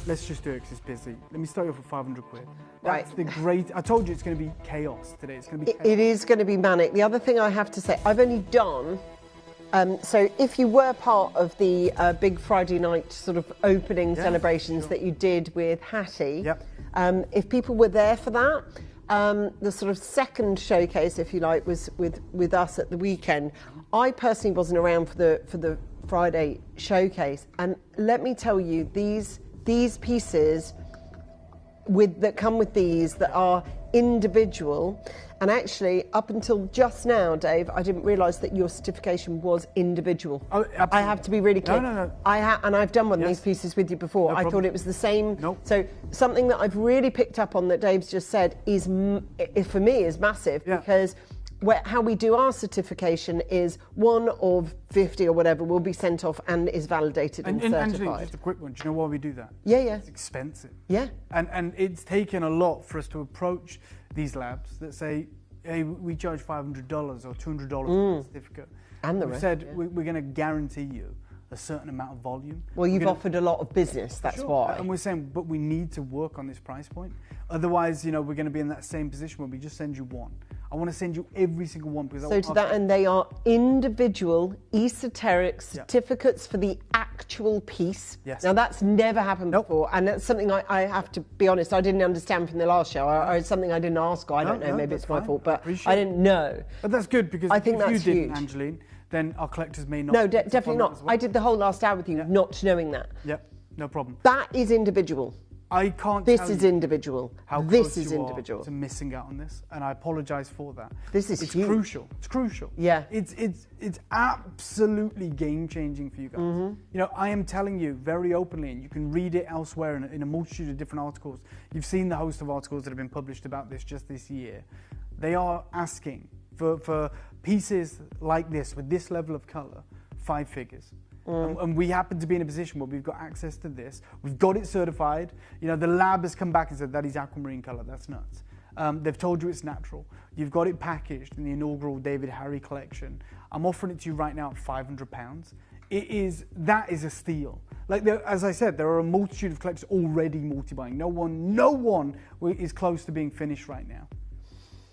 Speaker 12: Let's just do it because it's busy. Let me start you off with 500 quid. That's the great. I told you it's going to be chaos today. It's going to be chaos.
Speaker 2: It is going to be manic. The other thing I have to say, I've only done. So if you were part of the big Friday night sort of opening celebrations that you did with Hattie, if people were there for that, the sort of second showcase, if you like, was with us at the weekend. I personally wasn't around for the Friday showcase, and let me tell you, these pieces that come with these that are individual, and actually up until just now, Dave, I didn't realise that your certification was individual.
Speaker 12: Oh,
Speaker 2: I have to be really clear.
Speaker 12: No.
Speaker 2: And I've done one of these pieces with you before.
Speaker 12: No
Speaker 2: I
Speaker 12: problem.
Speaker 2: thought it was the same.
Speaker 12: Nope.
Speaker 2: So something that I've really picked up on that Dave's just said is for me is massive, because how we do our certification is one of 50 or whatever will be sent off and is validated and certified.
Speaker 12: Angela, just a quick one. Do you know why we do that?
Speaker 2: Yeah.
Speaker 12: It's expensive.
Speaker 2: Yeah.
Speaker 12: And it's taken a lot for us to approach these labs that say, hey, we charge $500 or $200 for a certificate.
Speaker 2: And the
Speaker 12: We've
Speaker 2: rest,
Speaker 12: said we're going to guarantee you a certain amount of volume.
Speaker 2: Well, you've offered a lot of business, that's why.
Speaker 12: And we're saying, but we need to work on this price point. Otherwise, we're going to be in that same position where we just send you one. I want to send you every single one. Because
Speaker 2: So to that end, they are individual esoteric certificates for the actual piece.
Speaker 12: Yes.
Speaker 2: Now, that's never happened before, and that's something I have to be honest, I didn't understand from the last show. It's something I didn't ask, or I don't know, maybe it's my fault, but I didn't know.
Speaker 12: But that's good, because
Speaker 2: I think
Speaker 12: if you
Speaker 2: that's
Speaker 12: didn't,
Speaker 2: huge.
Speaker 12: Angeline, then our collectors may not.
Speaker 2: No, definitely not. I did the whole last hour with you, not knowing that.
Speaker 12: Yep, no problem.
Speaker 2: That is individual.
Speaker 12: I can't
Speaker 2: This
Speaker 12: tell
Speaker 2: is
Speaker 12: you
Speaker 2: individual.
Speaker 12: how
Speaker 2: This
Speaker 12: close
Speaker 2: is
Speaker 12: you
Speaker 2: individual.
Speaker 12: are to missing out on this, and I apologise for that.
Speaker 2: This is
Speaker 12: it's
Speaker 2: huge.
Speaker 12: crucial. It's crucial.
Speaker 2: Yeah.
Speaker 12: It's absolutely game changing for you guys.
Speaker 2: Mm-hmm.
Speaker 12: I am telling you very openly, and you can read it elsewhere in a multitude of different articles. You've seen the host of articles that have been published about this just this year. They are asking for pieces like this with this level of colour, 5 figures. And we happen to be in a position where we've got access to this. We've got it certified. The lab has come back and said that is aquamarine colour. That's nuts. They've told you it's natural. You've got it packaged in the inaugural David Harry collection. I'm offering it to you right now at £500. That is a steal. As I said, there are a multitude of collectors already multi-buying. No one is close to being finished right now.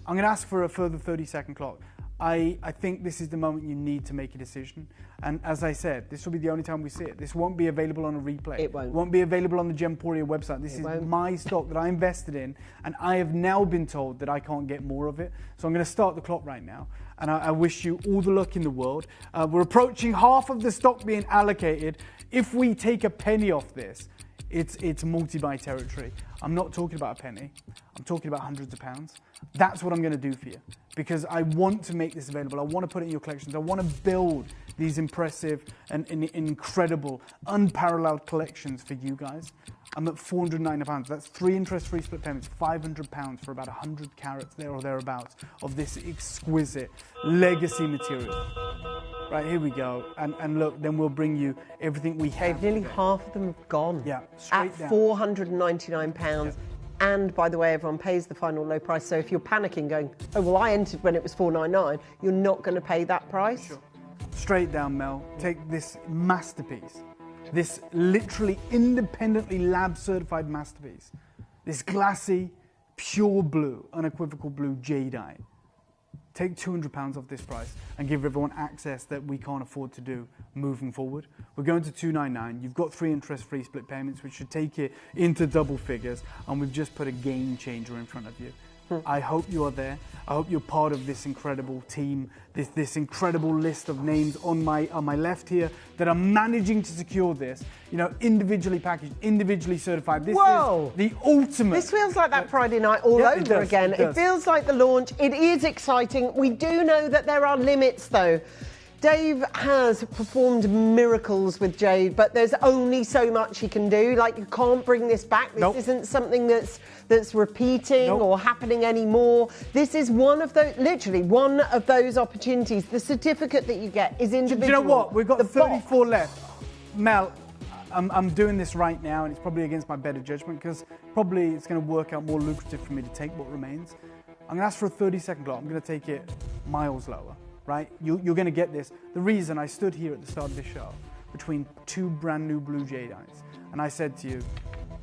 Speaker 12: I'm going to ask for a further 30-second clock. I think this is the moment you need to make a decision. And as I said, this will be the only time we see it. This won't be available on a replay.
Speaker 2: It won't.
Speaker 12: It won't be available on the Gemporia website. This is my stock that I invested in, and I have now been told that I can't get more of it. So I'm going to start the clock right now. And I wish you all the luck in the world. We're approaching half of the stock being allocated. If we take a penny off this, it's multi-buy territory. I'm not talking about a penny. I'm talking about hundreds of pounds. That's what I'm going to do for you, because I want to make this available. I want to put it in your collections. I want to build these impressive and incredible, unparalleled collections for you guys. I'm at £490. That's 3 interest-free split payments, £500 for about 100 carats there or thereabouts of this exquisite legacy material. Right, here we go. And look, then we'll bring you everything we have.
Speaker 2: Nearly half of them have gone.
Speaker 12: Yeah, straight
Speaker 2: at
Speaker 12: down.
Speaker 2: £499. Yeah. And by the way, everyone pays the final low price. So if you're panicking going, oh, well, I entered when it was $499, you're not going to pay that price.
Speaker 12: Sure. Straight down, Mel. Take this masterpiece, this literally independently lab certified masterpiece, this glassy, pure blue, unequivocal blue jadeite. Take £200 off this price and give everyone access that we can't afford to do moving forward. We're going to $299. You've got 3 interest-free split payments, which should take it into double figures, and we've just put a game changer in front of you. I hope you are there. I hope you're part of this incredible team, this incredible list of names on my left here that are managing to secure this. Individually packaged, individually certified. This is the ultimate.
Speaker 2: This feels like that Friday night all over again. It feels like the launch. It is exciting. We do know that there are limits, though. Dave has performed miracles with Jade, but there's only so much he can do. You can't bring this back. This isn't something that's repeating or happening anymore. This is one of those, literally one of those opportunities. The certificate that you get is individual.
Speaker 12: Do you know what? We've got 34 left. Mel, I'm doing this right now, and it's probably against my better judgment, because probably it's going to work out more lucrative for me to take what remains. I'm going to ask for a 30-second clock. I'm going to take it miles lower. Right? You're going to get this. The reason I stood here at the start of this show between 2 brand new blue jadeites, and I said to you,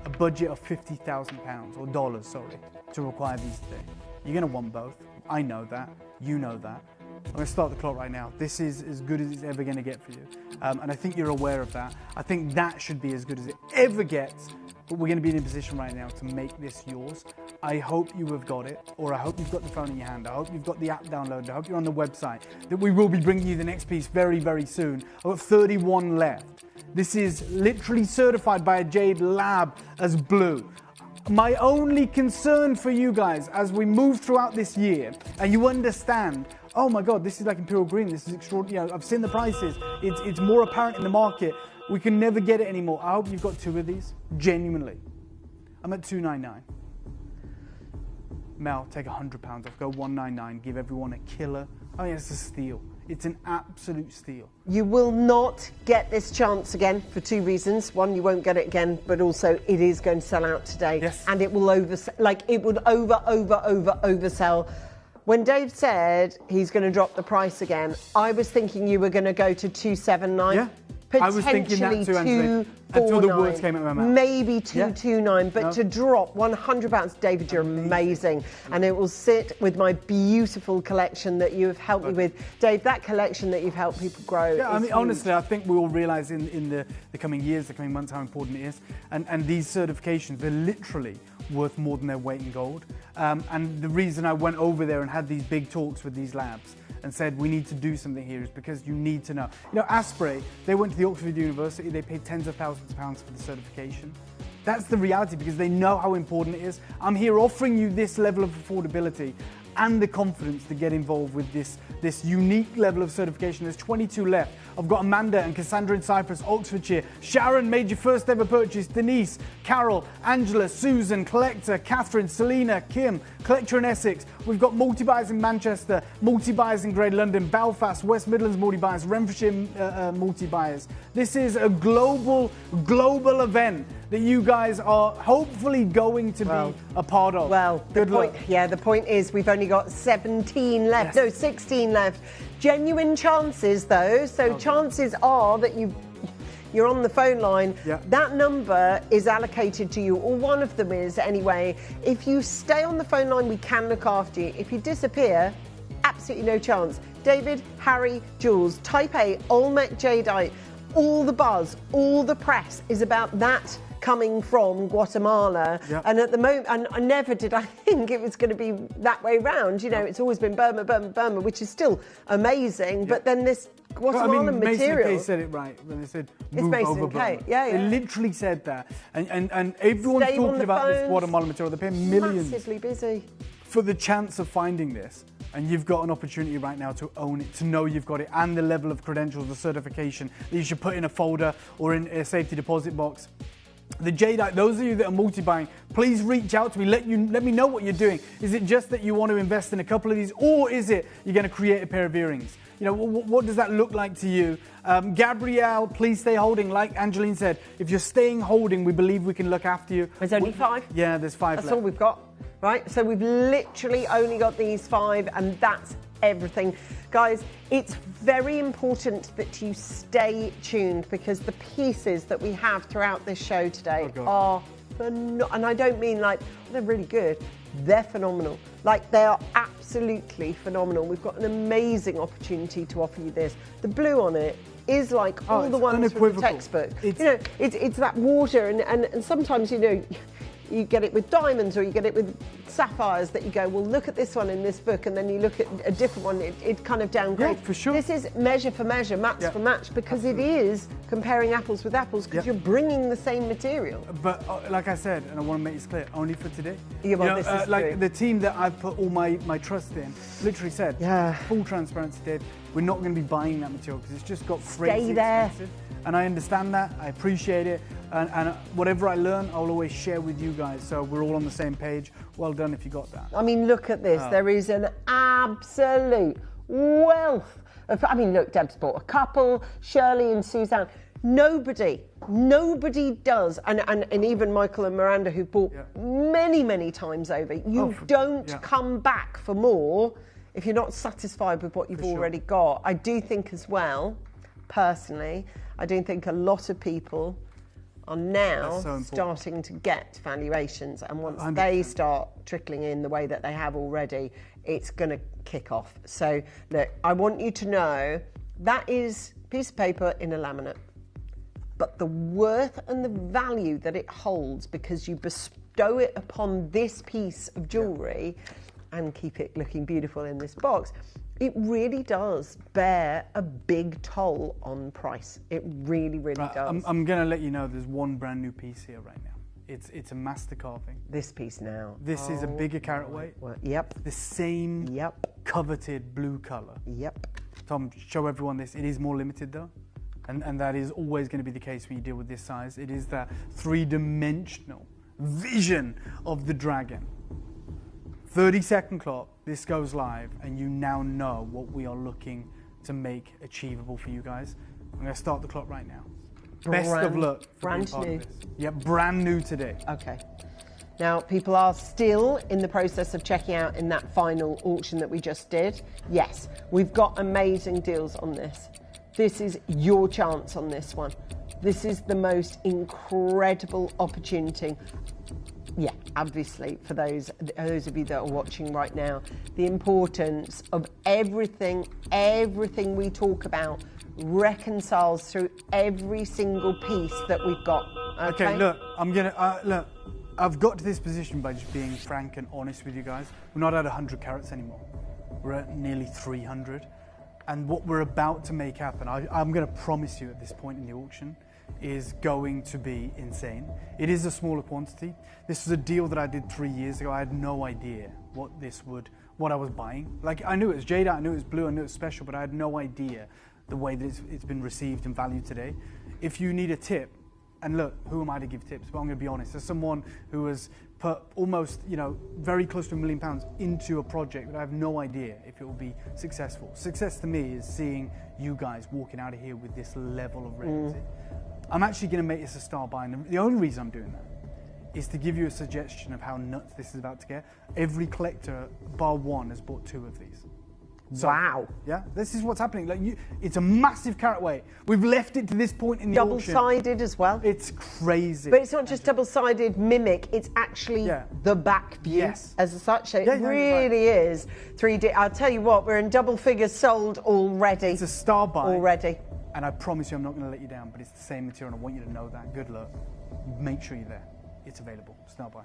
Speaker 12: a budget of £50,000 or dollars, sorry, to acquire these today. You're going to want both. I know that. You know that. I'm going to start the clock right now. This is as good as it's ever going to get for you. And I think you're aware of that. I think that should be as good as it ever gets but we're going to be in a position right now to make this yours. I hope you have got it, or I hope you've got the phone in your hand. I hope you've got the app downloaded. I hope you're on the website, that we will be bringing you the next piece very, very soon. I've got 31 left. This is literally certified by a Jade lab as blue. My only concern for you guys as we move throughout this year, and you understand, oh my God, this is like Imperial green, this is extraordinary, I've seen the prices, it's more apparent in the market, we can never get it anymore. I hope you've got 2 of these, genuinely. I'm at $299. Mel, take £100 off, go $199, give everyone a killer. Oh yeah, it's a steal. It's an absolute steal.
Speaker 2: You will not get this chance again for 2 reasons. One, you won't get it again, but also it is going to sell out today.
Speaker 12: Yes.
Speaker 2: And it will oversell. When Dave said he's going to drop the price again, I was thinking you were going to go to 279.
Speaker 12: Yeah. I was thinking that too, Anthony, until the words came out of my mouth.
Speaker 2: Maybe 229, but to drop £100, David, you're amazing. And it will sit with my beautiful collection that you have helped me with. Dave, that collection that you've helped people grow.
Speaker 12: Yeah, I mean,
Speaker 2: huge.
Speaker 12: honestly, I think we all realise in the coming years, the coming months, how important it is. And these certifications, they're literally worth more than their weight in gold. And the reason I went over there and had these big talks with these labs and said we need to do something here is because you need to know. You know, Asprey, they went to the Oxford University, they paid tens of thousands of pounds for the certification. That's the reality because they know how important it is. I'm here offering you this level of affordability and the confidence to get involved with this unique level of certification. There's 22 left. I've got Amanda and Cassandra in Cyprus, Oxfordshire. Sharon made your first ever purchase. Denise, Carol, Angela, Susan, Collector, Catherine, Selena, Kim, Collector in Essex. We've got multi-buyers in Manchester, multi-buyers in Greater London, Belfast, West Midlands multi-buyers, Renfrewshire multi-buyers. This is a global event that you guys are hopefully going to be a part of.
Speaker 2: Well, the point is we've only got 17 left. Yes. No, 16 left. Genuine chances though, so chances are that you're on the phone line. Yeah. That number is allocated to you, or one of them is anyway. If you stay on the phone line, we can look after you. If you disappear, absolutely no chance. David, Harry, Jules, Type A, Olmec Jadeite, all the buzz, all the press is about that coming from Guatemala. Yep. And at the moment, and never did I think it was going to be that way round. You know, it's always been Burma, Burma, Burma, which is still amazing. Yep. But then this Guatemalan material.
Speaker 12: Mason said it right when they said
Speaker 2: move over Burma. Yeah.
Speaker 12: They literally said that. And everyone's talking about this Guatemalan material. They're paying millions.
Speaker 2: Massively busy.
Speaker 12: For the chance of finding this. And you've got an opportunity right now to own it, to know you've got it, and the level of credentials, the certification that you should put in a folder or in a safety deposit box. The jadeite, those of you that are multi-buying, please reach out to me. Let me know what you're doing. Is it just that you want to invest in a couple of these, or is it you're going to create a pair of earrings? You know, what does that look like to you? Gabrielle, please stay holding. Like Angeline said, if you're staying holding, we believe we can look after you.
Speaker 2: There's only 5?
Speaker 12: Yeah, there's 5 left.
Speaker 2: That's all we've got, right? So we've literally only got these 5, and that's everything. Guys, it's very important that you stay tuned because the pieces that we have throughout this show today are phenomenal. And I don't mean like they're really good, they're phenomenal. Like they are absolutely phenomenal. We've got an amazing opportunity to offer you this. The blue on it is like all the ones from the textbook. You know, it's that water and sometimes, you know, you get it with diamonds or you get it with sapphires that you go, well, look at this one in this book, and then you look at a different one, it kind of downgrades.
Speaker 12: Yeah, for sure.
Speaker 2: This is measure for measure, match for match, because it is comparing apples with apples, because you're bringing the same material.
Speaker 12: But like I said, and I want to make this clear, only for today.
Speaker 2: Yeah, well, this is
Speaker 12: like the team that I've put all my trust in literally said, full transparency, Dave, we're not going to be buying that material because it's just got crazy expensive. And I understand that, I appreciate it, and whatever I learn, I'll always share with you guys, so we're all on the same page. Well done if you got that.
Speaker 2: I mean, look at this. There is an absolute wealth of, I mean, look, Deb's bought a couple, Shirley and Suzanne. Nobody does, and even Michael and Miranda, who bought many, many times over. You don't come back for more if you're not satisfied with what you've already got. I do think as well, personally, I do think a lot of people are now starting to get valuations, and once 100%. They start trickling in the way that they have already, it's going to kick off. So look, I want you to know that is a piece of paper in a laminate. but the worth and the value that it holds because you bestow it upon this piece of jewellery and keep it looking beautiful in this box, it really does bear a big toll on price. It really, really does.
Speaker 12: I'm going to let you know there's one brand new piece here right now. It's a master carving.
Speaker 2: This piece now.
Speaker 12: This is a bigger carat weight.
Speaker 2: Yep.
Speaker 12: The same coveted blue colour.
Speaker 2: Yep.
Speaker 12: Tom, show everyone this. It is more limited though. And that is always going to be the case when you deal with this size. It is that three-dimensional vision of the dragon. 30-second clock, this goes live, and you now know what we are looking to make achievable for you guys. I'm going to start the clock right now. Best of luck.
Speaker 2: Brand new.
Speaker 12: Yeah, brand new today.
Speaker 2: Okay. Now, people are still in the process of checking out in that final auction that we just did. Yes, we've got amazing deals on this. This is your chance on this one. This is the most incredible opportunity. Yeah, obviously, for those of you that are watching right now, the importance of everything we talk about reconciles through every single piece that we've got.
Speaker 12: Okay, look, look, I've got to this position by just being frank and honest with you guys. We're not at 100 carats anymore. We're at nearly 300. And what we're about to make happen, I'm going to promise you at this point in the auction, is going to be insane. It is a smaller quantity. This was a deal that I did 3 years ago. I had no idea what I was buying. Like, I knew it was Jade, I knew it was blue, I knew it was special, but I had no idea the way that it's been received and valued today. If you need a tip, and look, who am I to give tips? But I'm going to be honest, as someone who has put almost, very close to £1 million into a project that I have no idea if it will be successful. Success to me is seeing you guys walking out of here with this level of rarity. I'm actually going to make this a star buy, and the only reason I'm doing that is to give you a suggestion of how nuts this is about to get. Every collector, bar one, has bought 2 of these. So,
Speaker 2: wow.
Speaker 12: Yeah, this is what's happening. Like, it's a massive carat weight. We've left it to this point in the auction.
Speaker 2: Double-sided as well.
Speaker 12: It's crazy.
Speaker 2: But it's not just double-sided mimic, it's actually the back view as such. So it really is 3D. I'll tell you what, we're in double figures sold already.
Speaker 12: It's a star buy.
Speaker 2: Already.
Speaker 12: And I promise you I'm not going to let you down, but it's the same material, and I want you to know that. Good luck. Make sure you're there. It's available. Star buy.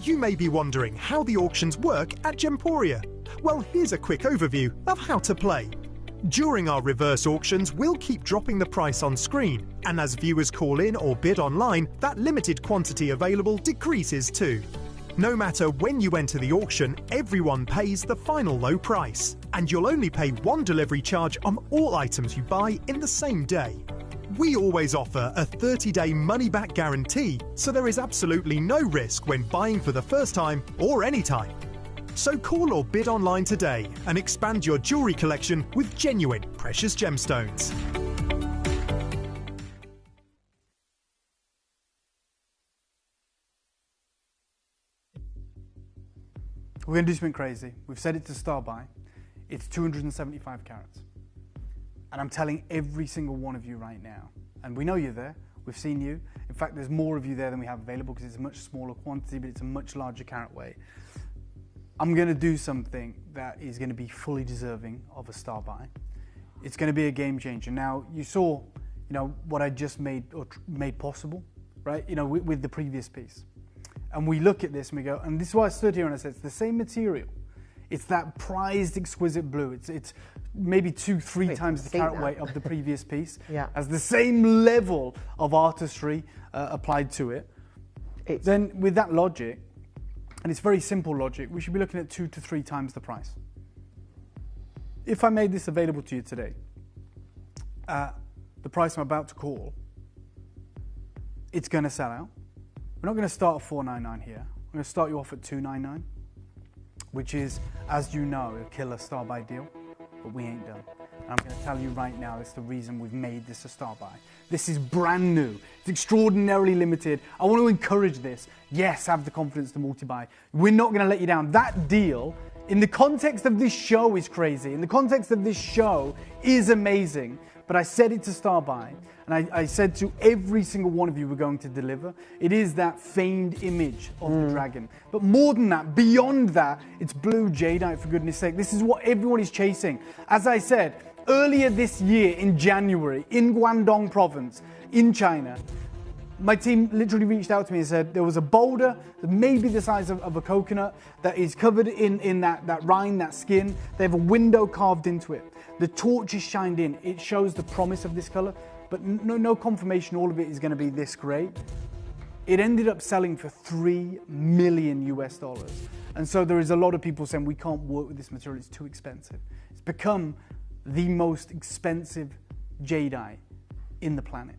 Speaker 1: You may be wondering how the auctions work at Gemporia. Well, here's a quick overview of how to play. During our reverse auctions, we'll keep dropping the price on screen, and as viewers call in or bid online, that limited quantity available decreases too. No matter when you enter the auction, everyone pays the final low price, and you'll only pay one delivery charge on all items you buy in the same day. We always offer a 30-day money-back guarantee, so there is absolutely no risk when buying for the first time or any time. So call or bid online today and expand your jewellery collection with genuine precious gemstones.
Speaker 12: We're going to do something crazy. We've said it's a star buy. It's 275 carats. And I'm telling every single one of you right now, and we know you're there, we've seen you. In fact, there's more of you there than we have available because it's a much smaller quantity, but it's a much larger carat weight. I'm going to do something that is going to be fully deserving of a star buy. It's going to be a game changer. Now, you saw, what I just made possible, right? With the previous piece. And we look at this and we go, and this is why I stood here and I said, it's the same material. It's that prized, exquisite blue. It's maybe 2-3 times the carat weight of the previous piece. Has the same level of artistry applied to it. Then with that logic, and it's very simple logic, we should be looking at 2 to 3 times the price. If I made this available to you today, the price I'm about to call, it's going to sell out. We're not going to start at $499 here. I'm going to start you off at $299, which is, as you know, a killer star buy deal, but we ain't done. And I'm going to tell you right now, that's the reason we've made this a star buy. This is brand new. It's extraordinarily limited. I want to encourage this. Yes, have the confidence to multi-buy. We're not going to let you down. That deal In the context of this show is crazy. In the context of this show is amazing. But I said it to start by, and I said to every single one of you we're going to deliver, it is that famed image of the dragon. But more than that, beyond that, it's blue jadeite, for goodness sake. This is what everyone is chasing. As I said, earlier this year in January, in Guangdong province, in China, my team literally reached out to me and said there was a boulder, maybe the size of a coconut, that is covered in that rind, that skin. They have a window carved into it. The torch is shined in. It shows the promise of this color, but no confirmation all of it is going to be this great. It ended up selling for $3 million US. And so there is a lot of people saying we can't work with this material, it's too expensive. It's become the most expensive jadeite in the planet.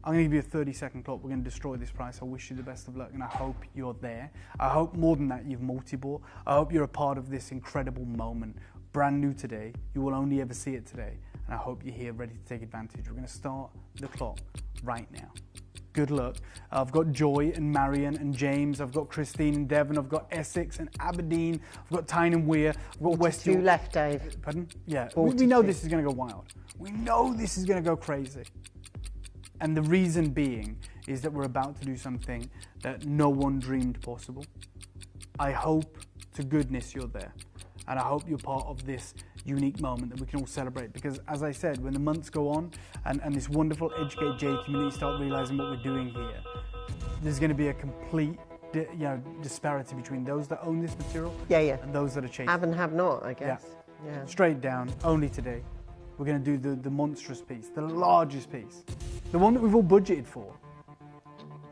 Speaker 12: I'm going to give you a 30-second clock. We're going to destroy this price. I wish you the best of luck, and I hope you're there. I hope more than that you've multi-bought. I hope you're a part of this incredible moment. Brand new today. You will only ever see it today, and I hope you're here ready to take advantage. We're going to start the clock right now. Good luck. I've got Joy and Marion and James. I've got Christine and Devon. I've got Essex and Aberdeen. I've got Tyne and Weir. I've got West.
Speaker 2: 42 left, Dave.
Speaker 12: Pardon? Yeah. We know this is going to go wild. We know this is going to go crazy. And the reason being is that we're about to do something that no one dreamed possible. I hope to goodness you're there. And I hope you're part of this unique moment that we can all celebrate. Because as I said, when the months go on and this wonderful Educate Jade community start realizing what we're doing here, there's going to be a complete disparity between those that own this material and those that are chasing.
Speaker 2: Have and have not, I guess.
Speaker 12: Yeah. Straight down, only today. We're going to do the monstrous piece, the largest piece, the one that we've all budgeted for.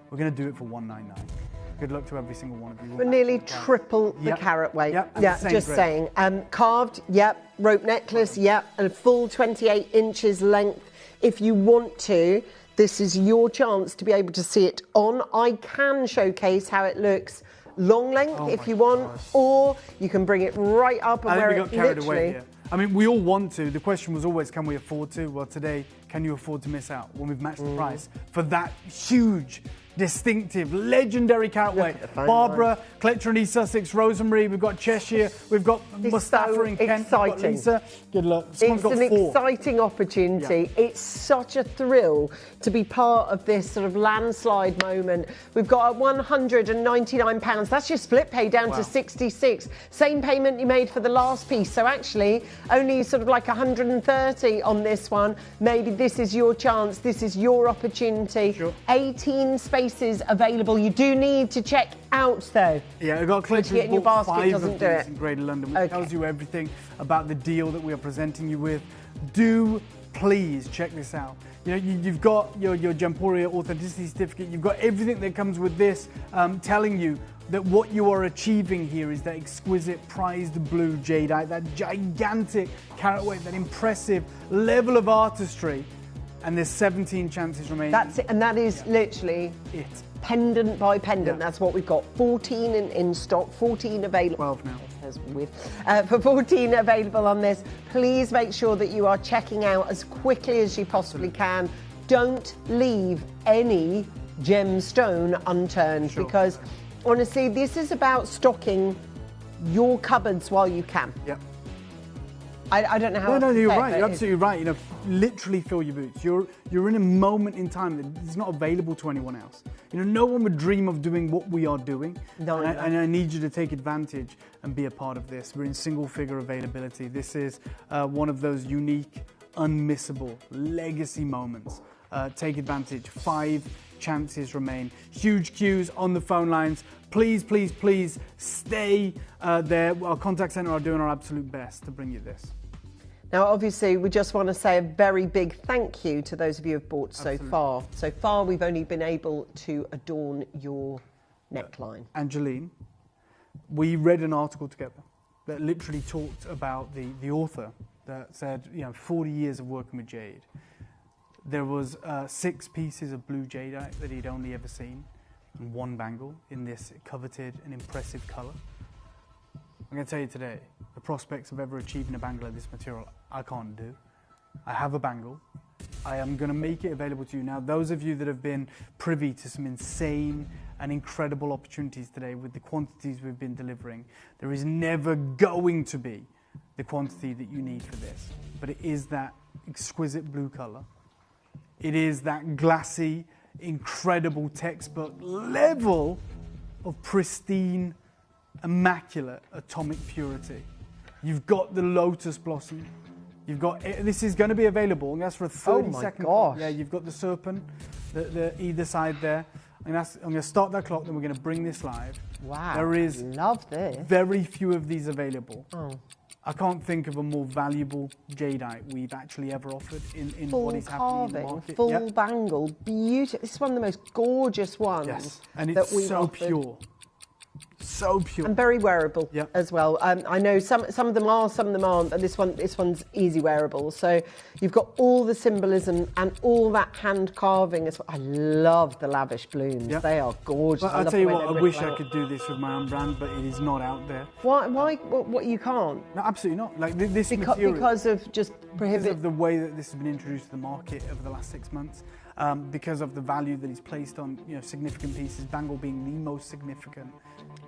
Speaker 12: We're going to do it for $199. Good luck to every single one of you.
Speaker 2: For nearly triple the carat weight.
Speaker 12: Yep,
Speaker 2: just saying. Carved, rope necklace, and a full 28 inches length. If you want to, this is your chance to be able to see it on. I can showcase how it looks long length if you want, or you can bring it right up and wear it literally.
Speaker 12: I mean, we all want to. The question was always, can we afford to? Well, today, can you afford to miss out when we've matched the price for that huge, distinctive, legendary carat weight? Barbara, Cletcher and East Sussex, Rosemary, we've got Cheshire, we've got Mustafa and Kent, we've got Lisa. Good luck.
Speaker 2: It's an exciting opportunity. It's such a thrill to be part of this sort of landslide moment. We've got £199. That's your split pay down to 66. Same payment you made for the last piece. So actually, only sort of like 130 on this one. Maybe this is your chance. This is your opportunity. 18 spaces available. You do need to check out though.
Speaker 12: Yeah, I've got Clinton
Speaker 2: in your basket
Speaker 12: 5
Speaker 2: doesn't
Speaker 12: of
Speaker 2: do
Speaker 12: these
Speaker 2: it.
Speaker 12: in Greater London, which tells you everything about the deal that we are presenting you with. Do please check this out. You know, you've got your Gemporia authenticity certificate. You've got everything that comes with this, telling you that what you are achieving here is that exquisite prized blue jadeite, that gigantic carat weight, that impressive level of artistry. And there's 17 chances remaining.
Speaker 2: That's it, and that is literally
Speaker 12: it.
Speaker 2: Pendant by pendant. That's what we've got. 14 in stock, 14 available.
Speaker 12: 12 now.
Speaker 2: For 14 available on this. Please make sure that you are checking out as quickly as you possibly can. Don't leave any gemstone unturned because honestly, this is about stocking your cupboards while you can.
Speaker 12: Yep.
Speaker 2: I don't know how.
Speaker 12: No, you're right. You're absolutely right. You know, literally fill your boots. You're in a moment in time that is not available to anyone else. You know, no one would dream of doing what we are doing. No, and I need you to take advantage and be a part of this. We're in single-figure availability. This is one of those unique, unmissable legacy moments. Take advantage. 5 chances remain. Huge queues on the phone lines. Please, please, please stay there. Our contact centre are doing our absolute best to bring you this.
Speaker 2: Now, obviously, we just want to say a very big thank you to those of you who have bought so far. So far, we've only been able to adorn your neckline.
Speaker 12: Angeline, we read an article together that literally talked about the author that said, 40 years of working with Jade. There was 6 pieces of blue jadeite that he'd only ever seen, and 1 bangle in this coveted and impressive colour. I'm going to tell you today, the prospects of ever achieving a bangle of this material, I can't do. I have a bangle, I am going to make it available to you. Now, those of you that have been privy to some insane and incredible opportunities today with the quantities we've been delivering, there is never going to be the quantity that you need for this. But it is that exquisite blue color. It is that glassy, incredible textbook level of pristine, immaculate atomic purity. You've got the lotus blossom. You've got, this is going to be available, and that's for a 30-second.
Speaker 2: Oh my gosh.
Speaker 12: Yeah, you've got the serpent, the either side there. And I'm going to start that clock, then we're going to bring this live.
Speaker 2: Wow,
Speaker 12: there is
Speaker 2: love this.
Speaker 12: Very few of these available.
Speaker 2: Oh.
Speaker 12: I can't think of a more valuable jadeite we've actually ever offered in what is happening in the market.
Speaker 2: Full bangle, beautiful. This is one of the most gorgeous ones.
Speaker 12: Yes, and it's
Speaker 2: that we've
Speaker 12: so
Speaker 2: offered.
Speaker 12: pure. So pure.
Speaker 2: And very wearable as well. I know some of them are, some of them aren't, but this one's easy wearable. So you've got all the symbolism and all that hand carving as well. I love the lavish blooms.
Speaker 12: Yep.
Speaker 2: They are gorgeous.
Speaker 12: Well, I'll tell you what, I wish I could do this with my own brand, but it is not out there.
Speaker 2: Why? What you can't?
Speaker 12: No, absolutely not. Like this material,
Speaker 2: because of just
Speaker 12: because of the way that this has been introduced to the market over the last 6 months. Because of the value that is placed on significant pieces, bangle being the most significant.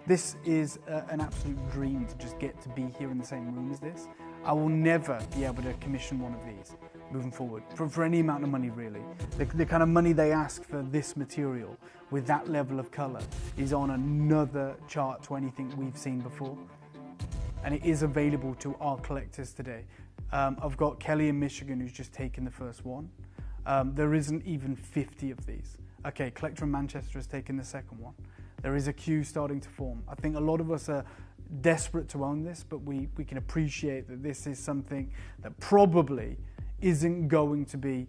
Speaker 12: This is an absolute dream to just get to be here in the same room as this. I will never be able to commission one of these moving forward for any amount of money, really. The kind of money they ask for this material with that level of colour is on another chart to anything we've seen before. And it is available to our collectors today. I've got Kelly in Michigan who's just taken the first one. There isn't even 50 of these. Okay, Collector in Manchester has taken the second one. There is a queue starting to form. I think a lot of us are desperate to own this, but we can appreciate that this is something that probably isn't going to be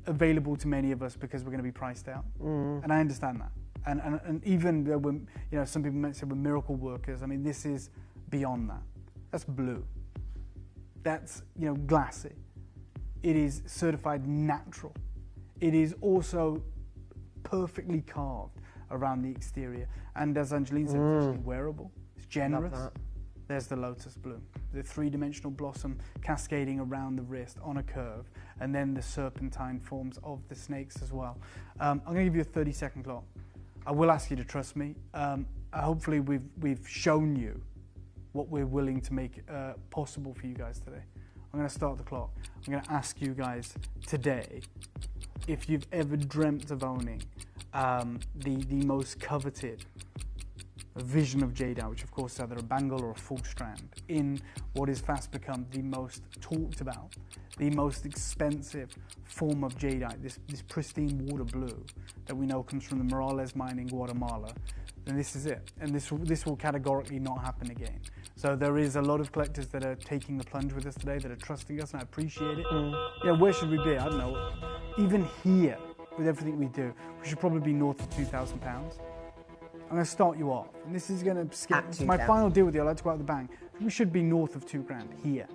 Speaker 12: available to many of us because we're going to be priced out. And I understand that. And even though we're, some people might say we're miracle workers, I mean, this is beyond that. That's blue. That's, glassy. It is certified natural. It is also perfectly carved around the exterior. And as Angeline said, it's actually wearable. It's generous. There's the lotus bloom, the three-dimensional blossom cascading around the wrist on a curve, and then the serpentine forms of the snakes as well. I'm going to give you a 30-second clock. I will ask you to trust me. Hopefully we've shown you what we're willing to make possible for you guys today. I'm going to start the clock. I'm going to ask you guys today if you've ever dreamt of owning the most coveted vision of jadeite, which of course is either a bangle or a full strand, in what is fast become the most talked about, the most expensive form of jadeite, this pristine water blue that we know comes from the Morales mine in Guatemala, then this is it. And this will categorically not happen again. So there is a lot of collectors that are taking the plunge with us today, that are trusting us, and I appreciate it. Where should we be? I don't know. Even here, with everything we do, we should probably be north of £2,000. I'm going to start you off, and this is going to scare. My final deal with you, I like to go out the bank. We should be north of £2,000 here.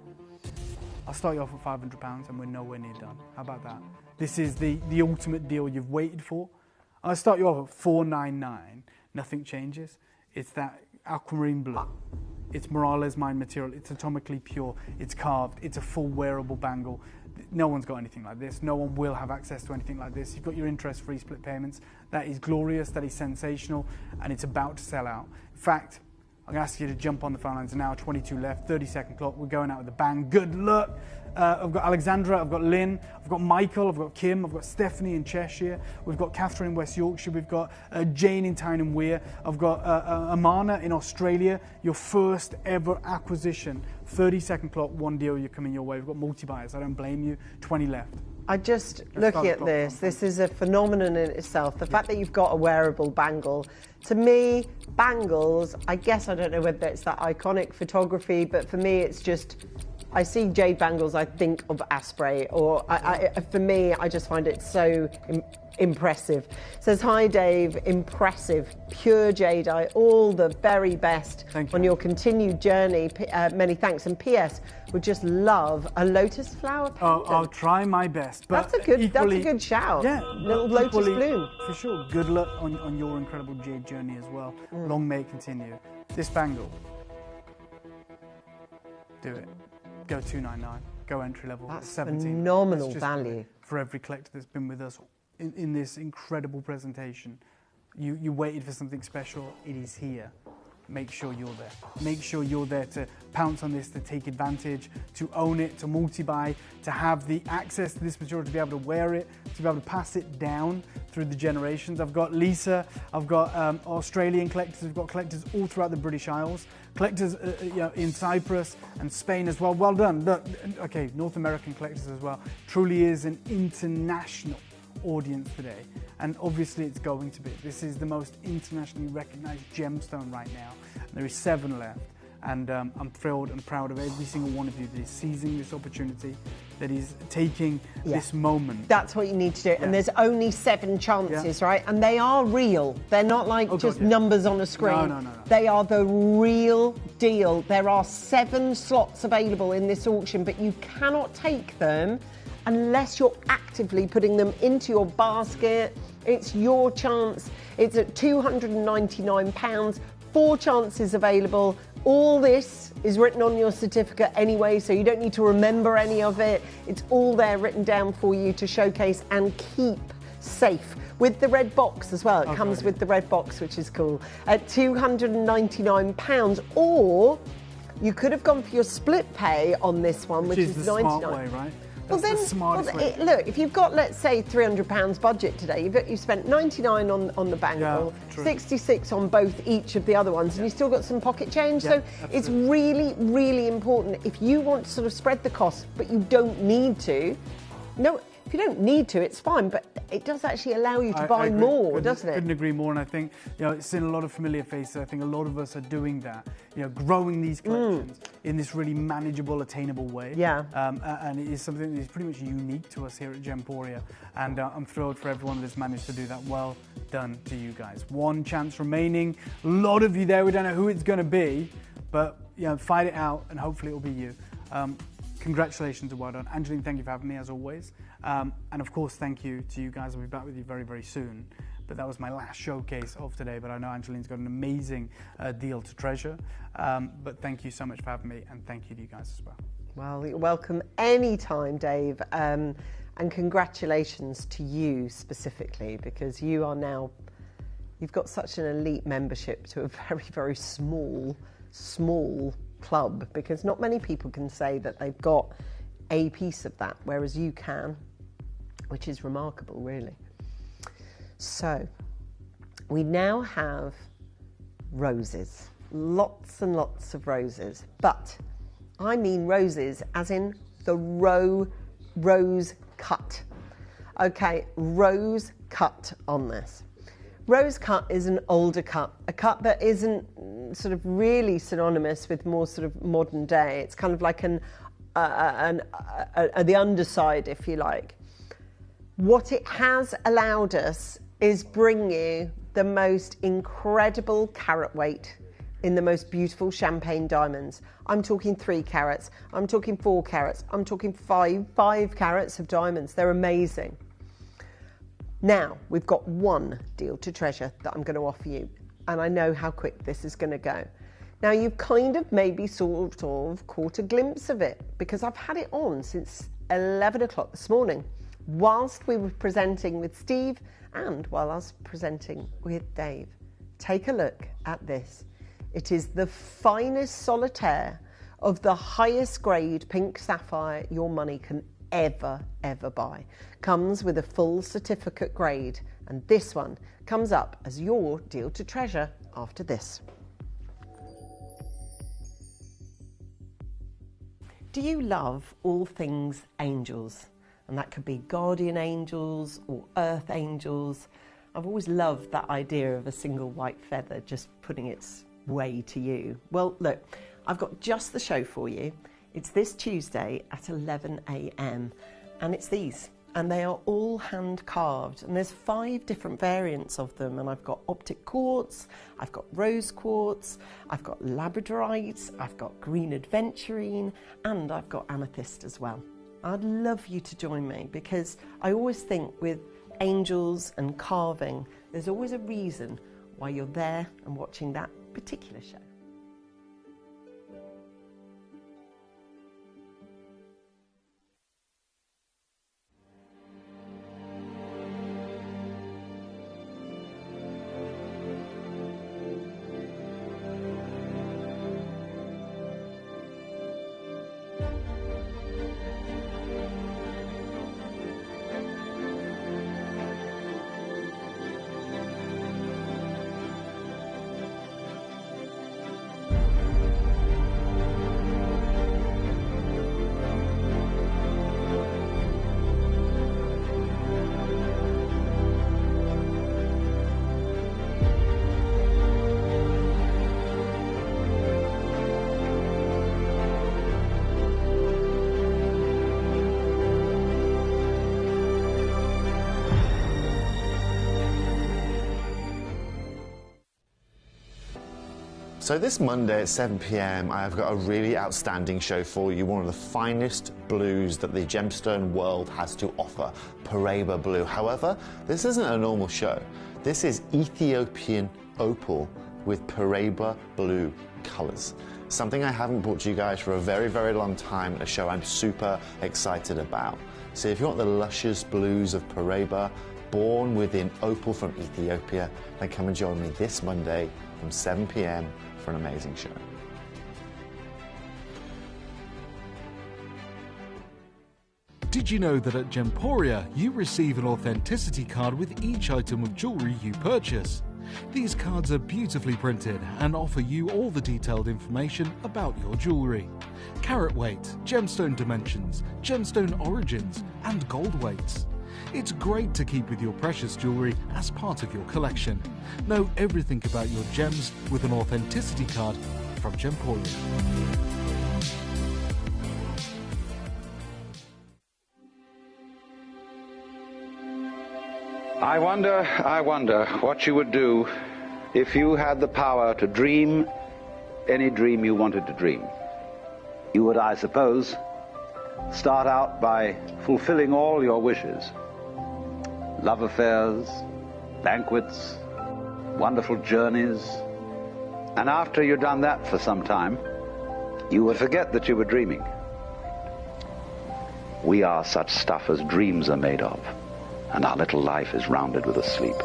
Speaker 12: I'll start you off at £500, and we're nowhere near done. How about that? This is the ultimate deal you've waited for. I'll start you off at $499. Nothing changes. It's that aquamarine blue. It's Morales mine material. It's atomically pure. It's carved. It's a full wearable bangle. No one's got anything like this. No one will have access to anything like this. You've got your interest-free split payments. That is glorious. That is sensational. And it's about to sell out. In fact, I'm going to ask you to jump on the phone lines now. 22 left, 30-second clock. We're going out with a bang. Good luck. I've got Alexandra, I've got Lynn, I've got Michael, I've got Kim, I've got Stephanie in Cheshire, we've got Catherine in West Yorkshire, we've got Jane in Tyne and Weir, I've got Amana in Australia. Your first ever acquisition. 30-second clock, one deal, you're coming your way. We've got multi-buyers, I don't blame you. 20 left.
Speaker 2: I just, looking at this is a phenomenon in itself. The fact that you've got a wearable bangle, to me, bangles, I guess I don't know whether it's that iconic photography, but for me it's just, I see jade bangles, I think of Asprey, or for me, I just find it so impressive. Says, hi Dave, impressive, pure jadeite, all the very best on your continued journey. Many thanks. And P.S. would just love a lotus flower pendant.
Speaker 12: I'll try my best. But
Speaker 2: that's a good shout.
Speaker 12: Yeah,
Speaker 2: little lotus bloom.
Speaker 12: For sure. Good luck on your incredible jade journey as well. Long may it continue. This bangle, do it. Go $299. go entry level.
Speaker 2: That's
Speaker 12: 17.
Speaker 2: phenomenal
Speaker 12: That's
Speaker 2: value.
Speaker 12: for every collector that's been with us in this incredible presentation. You waited for something special. It is here. Make sure you're there. Make sure you're there to pounce on this, to take advantage, to own it, to multi-buy, to have the access to this material, to be able to wear it, to be able to pass it down through the generations. I've got Lisa, I've got Australian collectors, I've got collectors all throughout the British Isles, collectors in Cyprus and Spain as well. Well done. Look, okay, North American collectors as well. Truly is an international audience today, and obviously it's going to be. This is the most internationally recognized gemstone right now. There is 7 left, and I'm thrilled and proud of every single one of you that is seizing this opportunity, that is taking this moment.
Speaker 2: That's what you need to do, and there's only 7 chances, right? And they are real. They're not like just numbers on a screen.
Speaker 12: No.
Speaker 2: They are the real deal. There are 7 slots available in this auction, but you cannot take them unless you're actively putting them into your basket. It's your chance. It's at £299, 4 chances available. All this is written on your certificate anyway, so you don't need to remember any of it. It's all there written down for you to showcase and keep safe. With the red box as well. It comes with the red box, which is cool. At £299, or you could have gone for your split pay on this one, which is
Speaker 12: the
Speaker 2: £99.
Speaker 12: smart way, right?
Speaker 2: Well, then, look, if you've got, let's say, £300 budget today, you've spent 99 on the bangle, 66 on each of the other ones, and you've still got some pocket change. So it's really, really important. If you want to sort of spread the cost, but you don't need to, if you don't need to, it's fine, but it does actually allow you to buy more, doesn't it?
Speaker 12: Couldn't agree more, and I think it's in a lot of familiar faces. I think a lot of us are doing that, growing these collections in this really manageable, attainable way.
Speaker 2: Yeah.
Speaker 12: And it is something that is pretty much unique to us here at Gemporia, and I'm thrilled for everyone that's managed to do that. Well done to you guys. 1 chance remaining. A lot of you there. We don't know who it's going to be, but fight it out, and hopefully it'll be you. Congratulations and well done. Angeline, thank you for having me as always. And of course, thank you to you guys. I'll be back with you very, very soon. But that was my last showcase of today. But I know Angeline's got an amazing deal to treasure. But thank you so much for having me, and thank you to you guys as well.
Speaker 2: Well, you're welcome anytime, Dave. And congratulations to you specifically, because you are now, you've got such an elite membership to a very, very small club, because not many people can say that they've got a piece of that, whereas you can, which is remarkable, really. So we now have roses, lots and lots of roses, but I mean roses as in the rose cut. Okay, rose cut on this. Rose cut is an older cut, a cut that isn't sort of really synonymous with more sort of modern day. It's kind of like the underside, if you like. What it has allowed us is bring you the most incredible carat weight in the most beautiful champagne diamonds. I'm talking 3 carats, I'm talking 4 carats, I'm talking 5 carats of diamonds. They're amazing. Now, we've got 1 deal to treasure that I'm going to offer you, and I know how quick this is going to go. Now, you've kind of maybe sort of caught a glimpse of it, because I've had it on since 11 o'clock this morning, whilst we were presenting with Steve and while I was presenting with Dave. Take a look at this. It is the finest solitaire of the highest grade pink sapphire your money can ever buy. Comes with a full certificate grade, and this one comes up as your deal to treasure after this. Do you love all things angels? And that could be guardian angels or earth angels. I've always loved that idea of a single white feather just putting its way to you. Well, look, I've got just the show for you. It's this Tuesday at 11 a.m. and it's these, and they are all hand carved, and there's 5 different variants of them, and I've got optic quartz, I've got rose quartz, I've got labradorite, I've got green adventurine, and I've got amethyst as well. I'd love you to join me, because I always think with angels and carving, there's always a reason why you're there and watching that particular show.
Speaker 7: So this Monday at 7 p.m, I've got a really outstanding show for you, one of the finest blues that the gemstone world has to offer, Paraiba blue. However, this isn't a normal show. This is Ethiopian opal with Paraiba blue colours. Something I haven't brought to you guys for a very, very long time, and a show I'm super excited about. So if you want the luscious blues of Paraiba, born within opal from Ethiopia, then come and join me this Monday from 7 p.m. for an amazing show.
Speaker 3: Did you know that at Gemporia you receive an authenticity card with each item of jewellery you purchase? These cards are beautifully printed and offer you all the detailed information about your jewellery. Carat weight, gemstone dimensions, gemstone origins and gold weights. It's great to keep with your precious jewellery as part of your collection. Know everything about your gems with an authenticity card from Gemporia.
Speaker 14: I wonder what you would do if you had the power to dream any dream you wanted to dream. You would, I suppose, start out by fulfilling all your wishes. Love affairs, banquets, wonderful journeys. And after you'd done that for some time, you would forget that you were dreaming. We are such stuff as dreams are made of, and our little life is rounded with a sleep.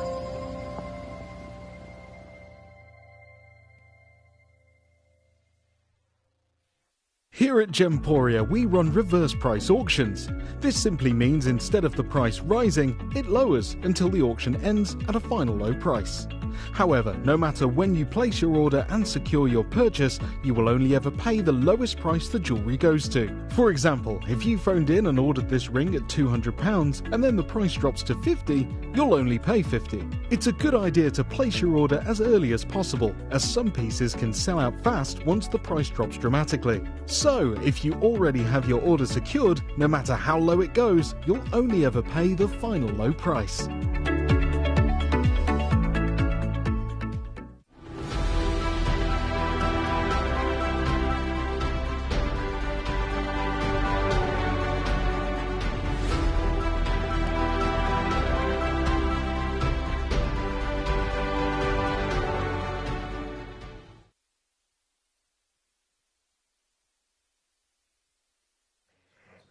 Speaker 3: Here at Gemporia, we run reverse price auctions. This simply means instead of the price rising, it lowers until the auction ends at a final low price. However, no matter when you place your order and secure your purchase, you will only ever pay the lowest price the jewellery goes to. For example, if you phoned in and ordered this ring at £200 and then the price drops to £50, you'll only pay £50. It's a good idea to place your order as early as possible, as some pieces can sell out fast once the price drops dramatically. So, if you already have your order secured, no matter how low it goes, you'll only ever pay the final low price.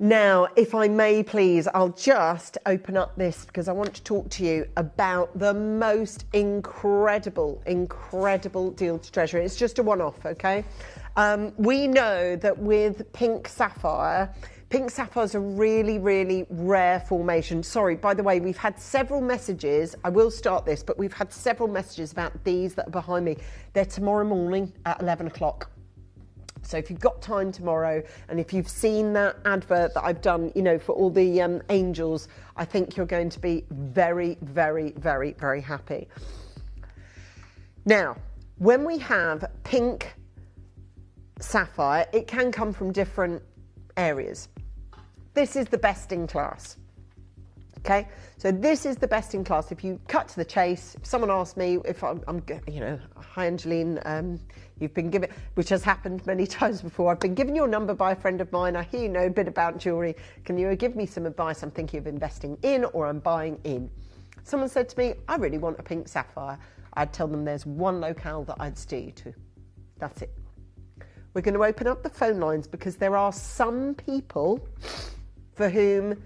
Speaker 2: Now, if I may please, I'll just open up this because I want to talk to you about the most incredible deal to treasure. It's just a one-off, okay? We know that with pink sapphire is a really, really rare formation. Sorry, by the way, we've had several messages. I will start this, but we've had several messages about these that are behind me. They're tomorrow morning at 11 o'clock. So if you've got time tomorrow, and if you've seen that advert that I've done, you know, for all the angels, I think you're going to be very, very, very, very happy. Now, when we have pink sapphire, it can come from different areas. This is the best in class. Okay, so this is the best in class. If you cut to the chase, if someone asked me if I'm you know, hi Angeline, you've been given, which has happened many times before, I've been given your number by a friend of mine, I hear you know a bit about jewellery, can you give me some advice? I'm thinking of investing in or I'm buying in. Someone said to me, I really want a pink sapphire. I'd tell them there's one locale that I'd steer you to. That's it. We're going to open up the phone lines because there are some people for whom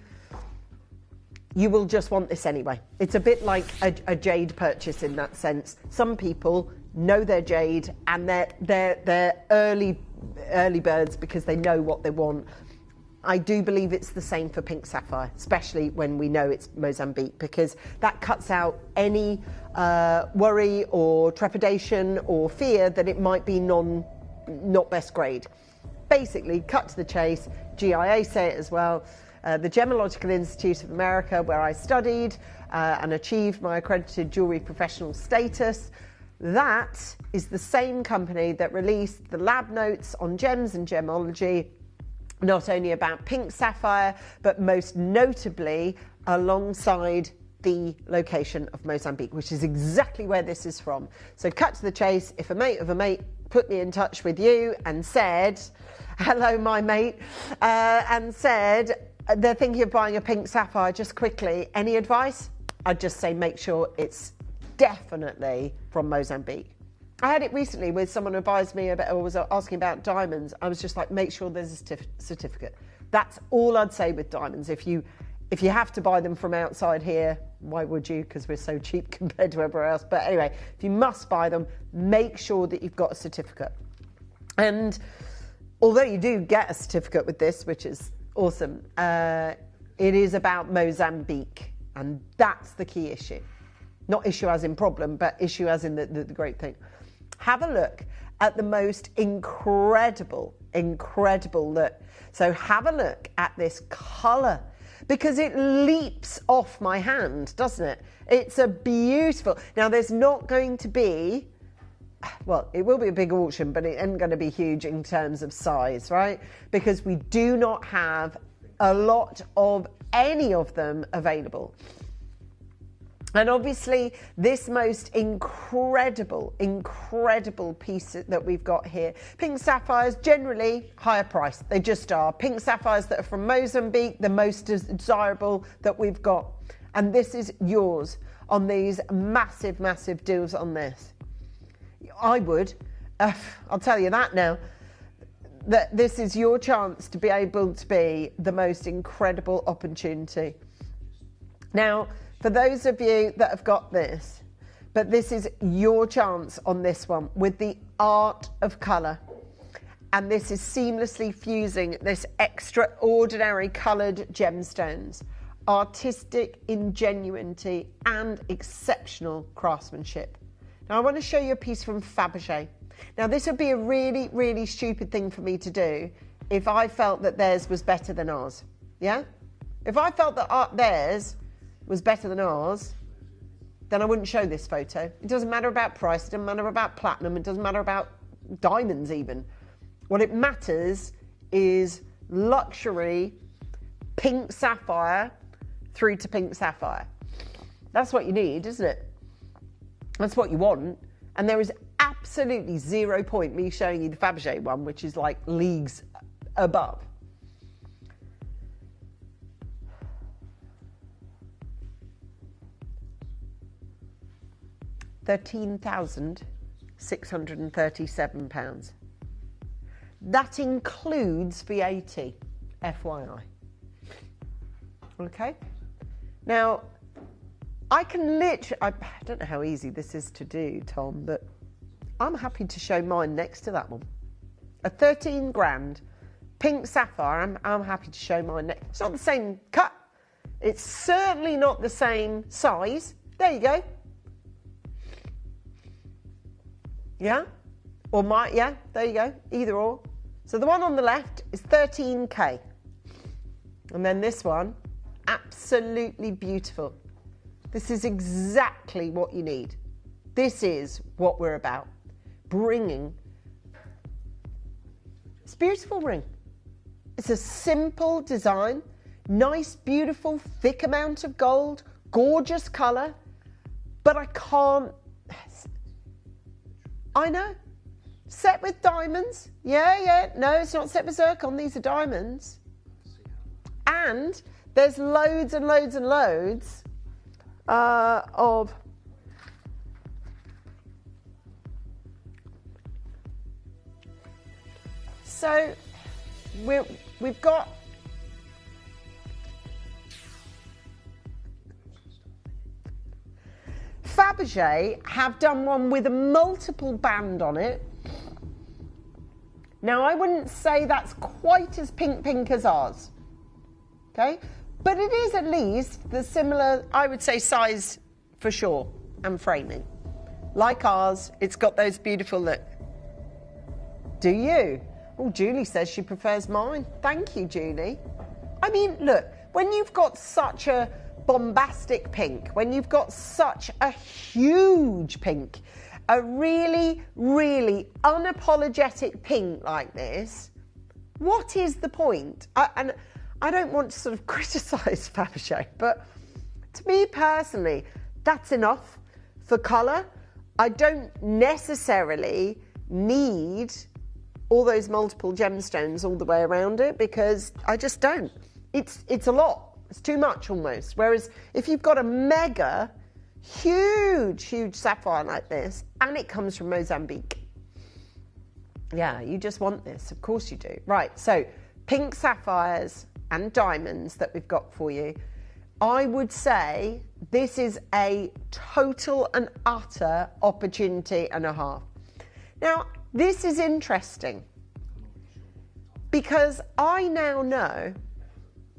Speaker 2: you will just want this anyway. It's a bit like a jade purchase in that sense. Some people know their jade and they're early birds because they know what they want. I do believe it's the same for pink sapphire, especially when we know it's Mozambique, because that cuts out any worry or trepidation or fear that it might be not best grade. Basically, cut to the chase. GIA say it as well. The Gemological Institute of America, where I studied and achieved my accredited jewellery professional status, that is the same company that released the lab notes on gems and gemology, not only about pink sapphire, but most notably alongside the location of Mozambique, which is exactly where this is from. So cut to the chase. If a mate of a mate put me in touch with you and said, hello, my mate, and said they're thinking of buying a pink sapphire, just quickly, any advice? I'd just say make sure it's definitely from Mozambique. I had it recently with someone who advised me about, or was asking about diamonds. I was just like, make sure there's a certificate. That's all I'd say with diamonds. If you have to buy them from outside here, why would you? Because we're so cheap compared to everywhere else. But anyway, if you must buy them, make sure that you've got a certificate. And although you do get a certificate with this, which is awesome, it is about Mozambique. And that's the key issue. Not issue as in problem, but issue as in the great thing. Have a look at the most incredible look. So have a look at this colour, because it leaps off my hand, doesn't it? It's a beautiful... Now, there's not going to be... Well, it will be a big auction, but it isn't going to be huge in terms of size, right? Because we do not have a lot of any of them available. And obviously, this most incredible piece that we've got here, pink sapphires, generally higher price. They just are. Pink sapphires that are from Mozambique, the most desirable that we've got. And this is yours on these massive, massive deals on this. I would, I'll tell you that now, that this is your chance to be able to be the most incredible opportunity. Now, for those of you that have got this, but this is your chance on this one with the art of colour. And this is seamlessly fusing this extraordinary coloured gemstones, artistic ingenuity and exceptional craftsmanship. Now I want to show you a piece from Fabergé. Now this would be a really, really stupid thing for me to do if I felt that theirs was better than ours. Yeah? If I felt that theirs was better than ours, then I wouldn't show this photo. It doesn't matter about price, it doesn't matter about platinum, it doesn't matter about diamonds even. What it matters is luxury pink sapphire through to pink sapphire. That's what you need, isn't it? That's what you want. And there is absolutely 0 point me showing you the Fabergé one, which is like leagues above. £13,637. That includes VAT, FYI. Okay? Now, I can literally, I don't know how easy this is to do, Tom, but I'm happy to show mine next to that one. A 13 grand pink sapphire, I'm happy to show mine next. It's not the same cut. It's certainly not the same size. There you go. Yeah? Or there you go. Either or. So the one on the left is 13k. And then this one, absolutely beautiful. This is exactly what you need. This is what we're about. Bringing. It's a beautiful ring. It's a simple design. Nice, beautiful, thick amount of gold. Gorgeous colour. But I can't... I know. Set with diamonds. Yeah. No, it's not set with zircon. These are diamonds. And there's loads and loads and loads of... So we've got... Fabergé have done one with a multiple band on it. Now, I wouldn't say that's quite as pink as ours, okay? But it is at least the similar, I would say, size for sure, and framing. Like ours, it's got those beautiful look. Do you? Oh, Julie says she prefers mine. Thank you, Julie. I mean, look, when you've got such a bombastic pink, when you've got such a huge pink, a really, really unapologetic pink like this, what is the point? And I don't want to sort of criticise Fabergé, but to me personally, that's enough for colour. I don't necessarily need all those multiple gemstones all the way around it, because I just don't. It's a lot. It's too much almost. Whereas if you've got a mega, huge sapphire like this, and it comes from Mozambique, yeah, you just want this. Of course you do. Right, so pink sapphires and diamonds that we've got for you. I would say this is a total and utter opportunity and a half. Now, this is interesting because I now know,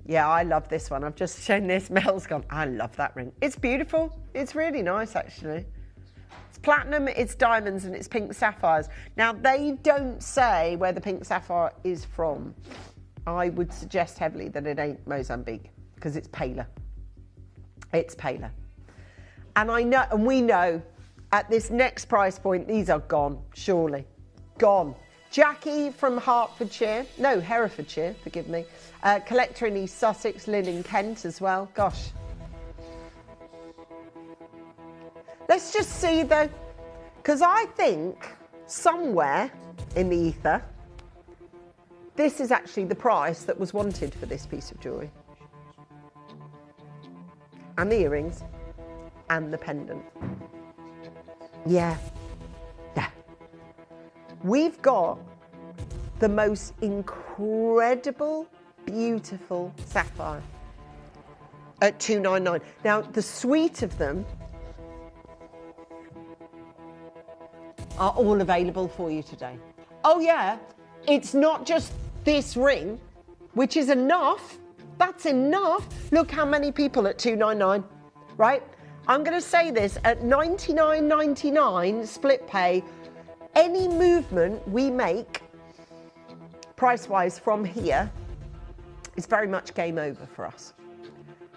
Speaker 2: yeah, I love this one. I've just shown this. Mel's gone, I love that ring. It's beautiful. It's really nice, actually. It's platinum, it's diamonds, and it's pink sapphires. Now, they don't say where the pink sapphire is from. I would suggest heavily that it ain't Mozambique, because it's paler. It's paler. And I know, and we know, at this next price point, these are gone, surely. Gone. Jackie from Hertfordshire, forgive me. Collector in East Sussex, Lynn in Kent as well. Gosh. Let's just see though, because I think somewhere in the ether, this is actually the price that was wanted for this piece of jewellery. And the earrings, and the pendant. Yeah. We've got the most incredible, beautiful sapphire at $299. Now, the suite of them are all available for you today. Oh yeah, it's not just this ring, which is enough. That's enough. Look how many people at $299, right? I'm going to say this, at $99.99 split pay, any movement we make price-wise from here is very much game over for us.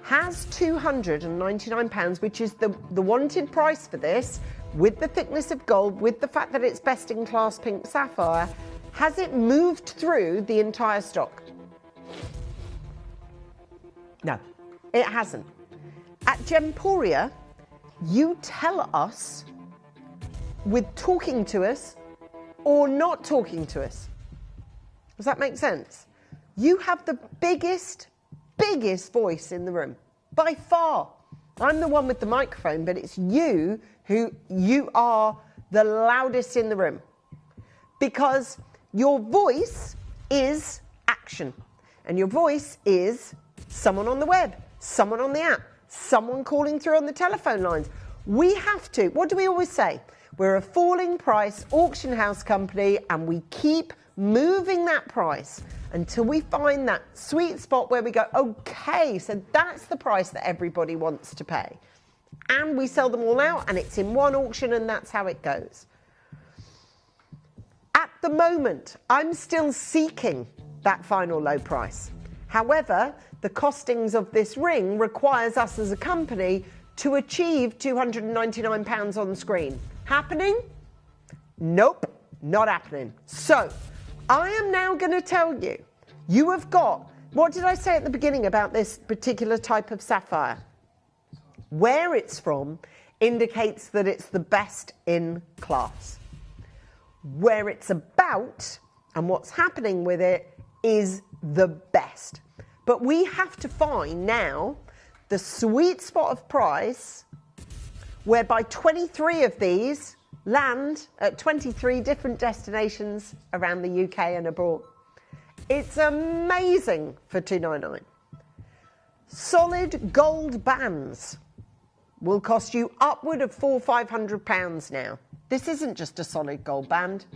Speaker 2: Has £299, which is the wanted price for this, with the thickness of gold, with the fact that it's best-in-class pink sapphire, has it moved through the entire stock? No, it hasn't. At Gemporia, you tell us with talking to us or not talking to us. Does that make sense? You have the biggest voice in the room, by far. I'm the one with the microphone, but it's you are the loudest in the room, because your voice is action, and your voice is someone on the web, someone on the app, someone calling through on the telephone lines. We have to, what do we always say? We're a falling price auction house company, and we keep moving that price until we find that sweet spot where we go, okay, so that's the price that everybody wants to pay. And we sell them all out, and it's in one auction, and that's how it goes. At the moment, I'm still seeking that final low price. However, the costings of this ring requires us as a company to achieve £299 on screen. Happening? Nope, not happening. So, I am now going to tell you, you have got, what did I say at the beginning about this particular type of sapphire? Where it's from indicates that it's the best in class. Where it's about and what's happening with it is the best. But we have to find now the sweet spot of price whereby 23 of these land at 23 different destinations around the UK and abroad. It's amazing for $299. Solid gold bands will cost you upward of £400-500 now. This isn't just a solid gold band.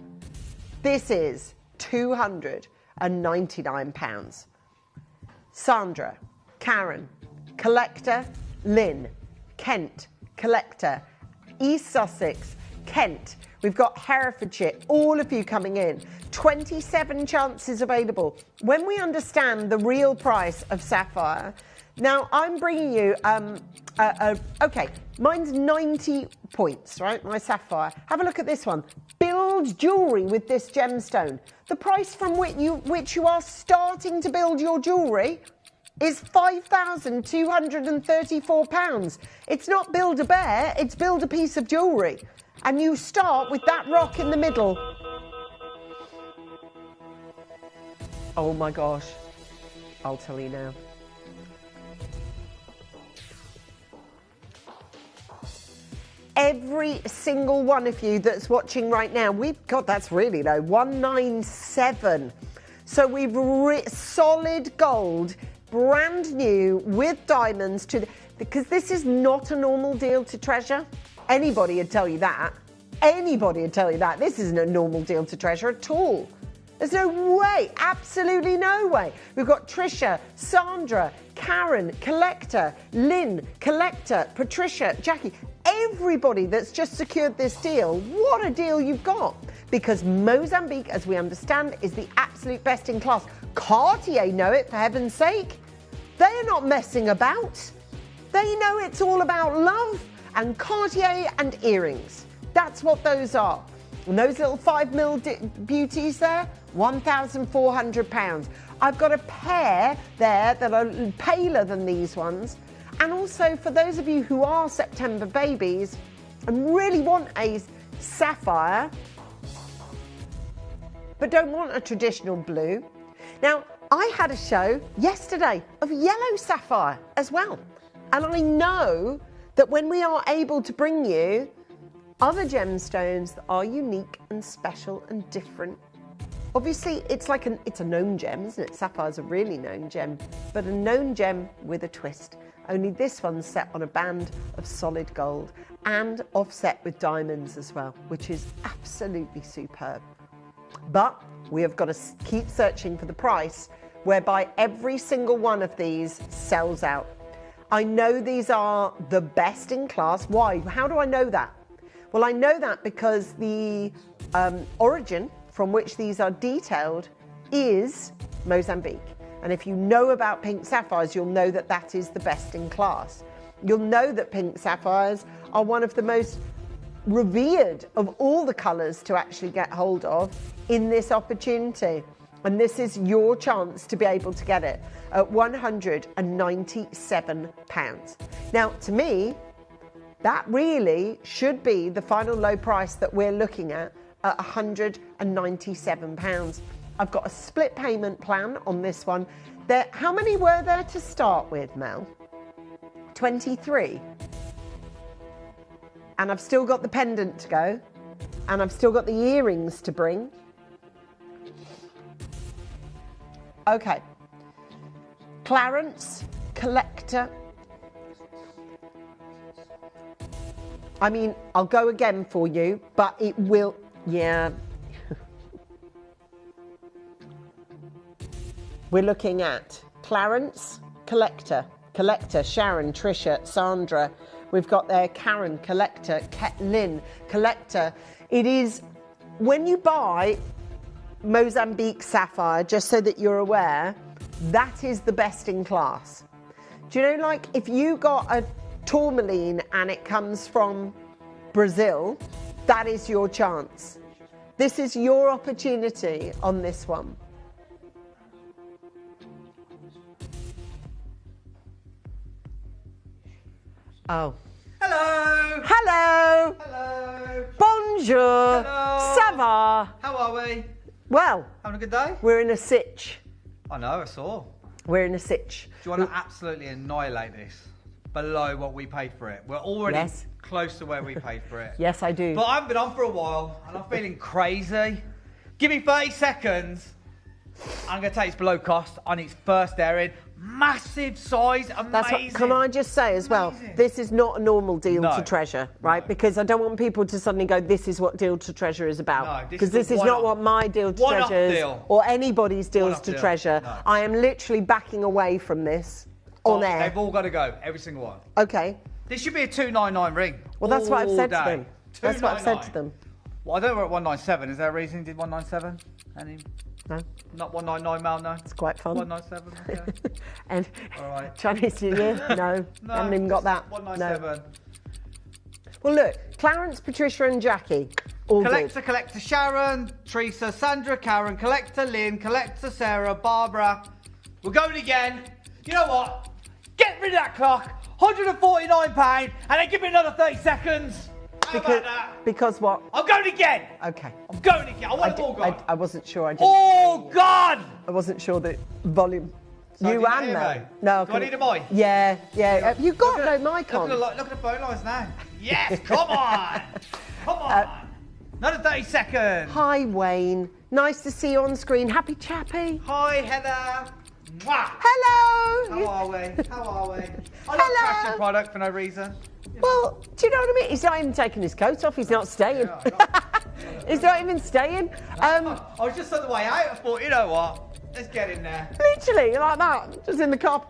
Speaker 2: This is £299. Sandra, Karen, Collector, Lynn, Kent, Collector, East Sussex, Kent. We've got Herefordshire, all of you coming in. 27 chances available. When we understand the real price of sapphire, now I'm bringing you, okay, mine's 90 points, right? My sapphire. Have a look at this one. Build jewellery with this gemstone. The price from which you are starting to build your jewellery is £5,234. It's not build a bear, it's build a piece of jewellery. And you start with that rock in the middle. Oh my gosh. I'll tell you now. Every single one of you that's watching right now, God, that's really low, 197. So we've solid gold, brand new with diamonds because this is not a normal deal to treasure. Anybody would tell you that. Anybody would tell you that. This isn't a normal deal to treasure at all. There's no way, absolutely no way. We've got Trisha, Sandra, Karen, Collector, Lynn, Collector, Patricia, Jackie, everybody that's just secured this deal. What a deal you've got. Because Mozambique, as we understand, is the absolute best in class. Cartier know it, for heaven's sake. They're not messing about. They know it's all about love and Cartier and earrings. That's what those are. And those little 5mm beauties there, £1,400. I've got a pair there that are paler than these ones. And also for those of you who are September babies and really want a sapphire, but don't want a traditional blue. Now, I had a show yesterday of yellow sapphire as well. And I know that when we are able to bring you other gemstones that are unique and special and different. Obviously, it's a known gem, isn't it? Sapphire's a really known gem, but a known gem with a twist. Only this one's set on a band of solid gold and offset with diamonds as well, which is absolutely superb. But we have got to keep searching for the price whereby every single one of these sells out. I know these are the best in class. Why? How do I know that? Well, I know that because the origin from which these are detailed is Mozambique. And if you know about pink sapphires, you'll know that that is the best in class. You'll know that pink sapphires are one of the most revered of all the colours to actually get hold of in this opportunity. And this is your chance to be able to get it at £197. Now, to me, that really should be the final low price that we're looking at £197. I've got a split payment plan on this one. How many were there to start with, Mel? 23. And I've still got the pendant to go. And I've still got the earrings to bring. Okay. Clarence, Collector. I mean, I'll go again for you, but it will, yeah. We're looking at Clarence, Collector, Sharon, Trisha, Sandra. We've got there Karen, Collector, Lynn, Collector. It is, when you buy Mozambique sapphire, just so that you're aware, that is the best in class. Do you know, like, if you got a tourmaline and it comes from Brazil, that is your chance. This is your opportunity on this one. Oh.
Speaker 10: Hello.
Speaker 2: Hello.
Speaker 10: Hello.
Speaker 2: Bonjour.
Speaker 10: Hello.
Speaker 2: Ça va?
Speaker 10: How are we?
Speaker 2: Well.
Speaker 10: Having a good day?
Speaker 2: We're in a sitch.
Speaker 10: I know, I saw.
Speaker 2: We're in a sitch.
Speaker 10: Do you want to absolutely annihilate this below what we paid for it? We're already close to where we paid for it.
Speaker 2: Yes, I do.
Speaker 10: But I haven't been on for a while and I'm feeling crazy. Give me 30 seconds. I'm going to take this below cost on its first airing. Massive size, amazing.
Speaker 2: That's what, can I just say as well, this is not a normal deal to treasure, right? Because I don't want people to suddenly go, this is what deal to treasure is about. Because this is not what my deal to treasure is, or anybody's deals to treasure. No. I am literally backing away from this on air.
Speaker 10: They've all got to go, every single one.
Speaker 2: Okay.
Speaker 10: This should be a 299 ring.
Speaker 2: Well, that's what I've said to them. That's what I've said to them.
Speaker 10: Well, I don't know we're at 197. Is there a reason you did 197? Any?
Speaker 2: No.
Speaker 10: Not 199, Mal, no?
Speaker 2: It's quite fun.
Speaker 10: 197, okay.
Speaker 2: And
Speaker 10: all right.
Speaker 2: Chinese New Year? No.
Speaker 10: No,
Speaker 2: haven't even got that.
Speaker 10: 197.
Speaker 2: No. Well, look, Clarence, Patricia and Jackie, all
Speaker 10: Collector,
Speaker 2: good.
Speaker 10: Collector Sharon, Teresa, Sandra, Karen, Collector Lynn, Collector Sarah, Barbara. We're going again. You know what? Get rid of that clock. £149 and then give me another 30 seconds.
Speaker 2: Because what?
Speaker 15: I'm going again.
Speaker 2: Okay.
Speaker 15: I'm going again. I want them all gone.
Speaker 2: I wasn't sure. I didn't.
Speaker 15: Oh, God!
Speaker 2: I wasn't sure the volume.
Speaker 15: So
Speaker 2: you and
Speaker 15: me?
Speaker 2: No.
Speaker 15: Do I need a mic?
Speaker 2: Yeah, yeah. You got no mic on.
Speaker 15: Look at the phone lines now. Yes, come on. Come on. Another 30 seconds.
Speaker 2: Hi, Wayne. Nice to see you on screen. Happy chappy.
Speaker 15: Hi, Heather. Mwah.
Speaker 2: Hello.
Speaker 15: How are we? How are we? I love fashion product for no reason.
Speaker 2: Well, do you know what I mean? He's not even taking his coat off. He's not staying. He's not even staying.
Speaker 15: I was just on the way out. I thought, you know what? Let's get in there.
Speaker 2: Literally, like that. Just in the car.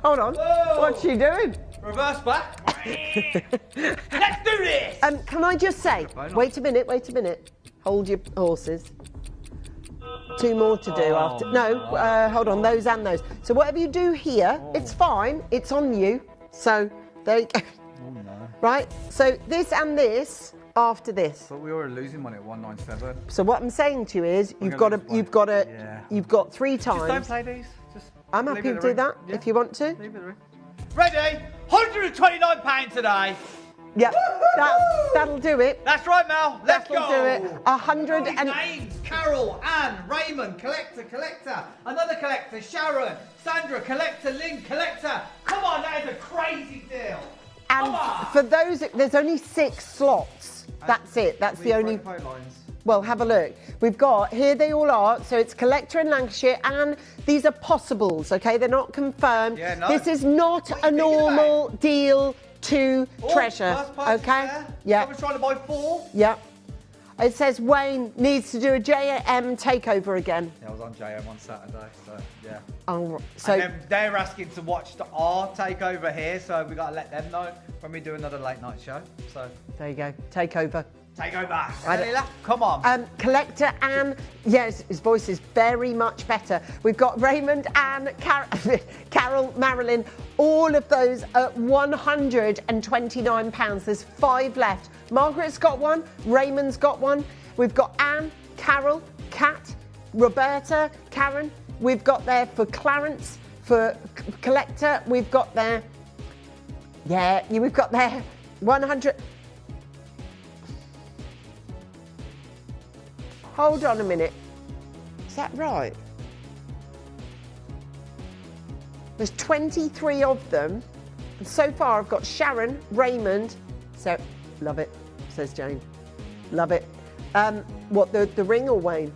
Speaker 2: Hold on.
Speaker 15: Whoa.
Speaker 2: What's she doing?
Speaker 15: Reverse back. Let's do this.
Speaker 2: Can I just say, wait a minute. Hold your horses. 2 more to do after. No, hold on, those and those. So whatever you do here, it's fine. It's on you. So there you go.
Speaker 15: Oh, no.
Speaker 2: Right. So this and this after this.
Speaker 15: But we were losing money at 197.
Speaker 2: So what I'm saying to you is, you've got 3 times.
Speaker 15: Just don't play these. Just
Speaker 2: I'm happy to do that if you want to.
Speaker 15: Leave it in. Ready? £129 today.
Speaker 2: Yeah, that'll do it.
Speaker 15: That's right, Mel. Let's go.
Speaker 2: That'll do it. 100 and
Speaker 15: names: Carol, Anne, Raymond, collector, another collector, Sharon, Sandra, collector, Lynn, collector. Come on, that is a crazy deal.
Speaker 2: And for those, there's only 6 slots. That's it. That's the only. Well, have a look. We've got, here they all are. So it's collector in Lancashire, and these are possibles, okay? They're not confirmed.
Speaker 15: Yeah, no.
Speaker 2: This is not a normal deal to treasure, okay? Yeah.
Speaker 15: Someone's trying to buy 4?
Speaker 2: Yeah. It says Wayne needs to do a JM takeover again.
Speaker 15: Yeah, I was on JM on Saturday, so yeah.
Speaker 2: Oh, so
Speaker 15: and then they're asking to watch our takeover here, so we got to let them know when we do another late night show. So
Speaker 2: there you go, takeover.
Speaker 15: Takeover. Come on.
Speaker 2: Collector Anne, yes, his voice is very much better. We've got Raymond, Anne, Carol, Marilyn, all of those at £129. There's 5 left. Margaret's got one, Raymond's got one. We've got Anne, Carol, Kat, Roberta, Karen. We've got there for Clarence, for Collector. We've got there, we've got there 100. Hold on a minute. Is that right? There's 23 of them. And so far I've got Sharon, Raymond. So, love it, says Jane. Love it. What, the ring or Wayne?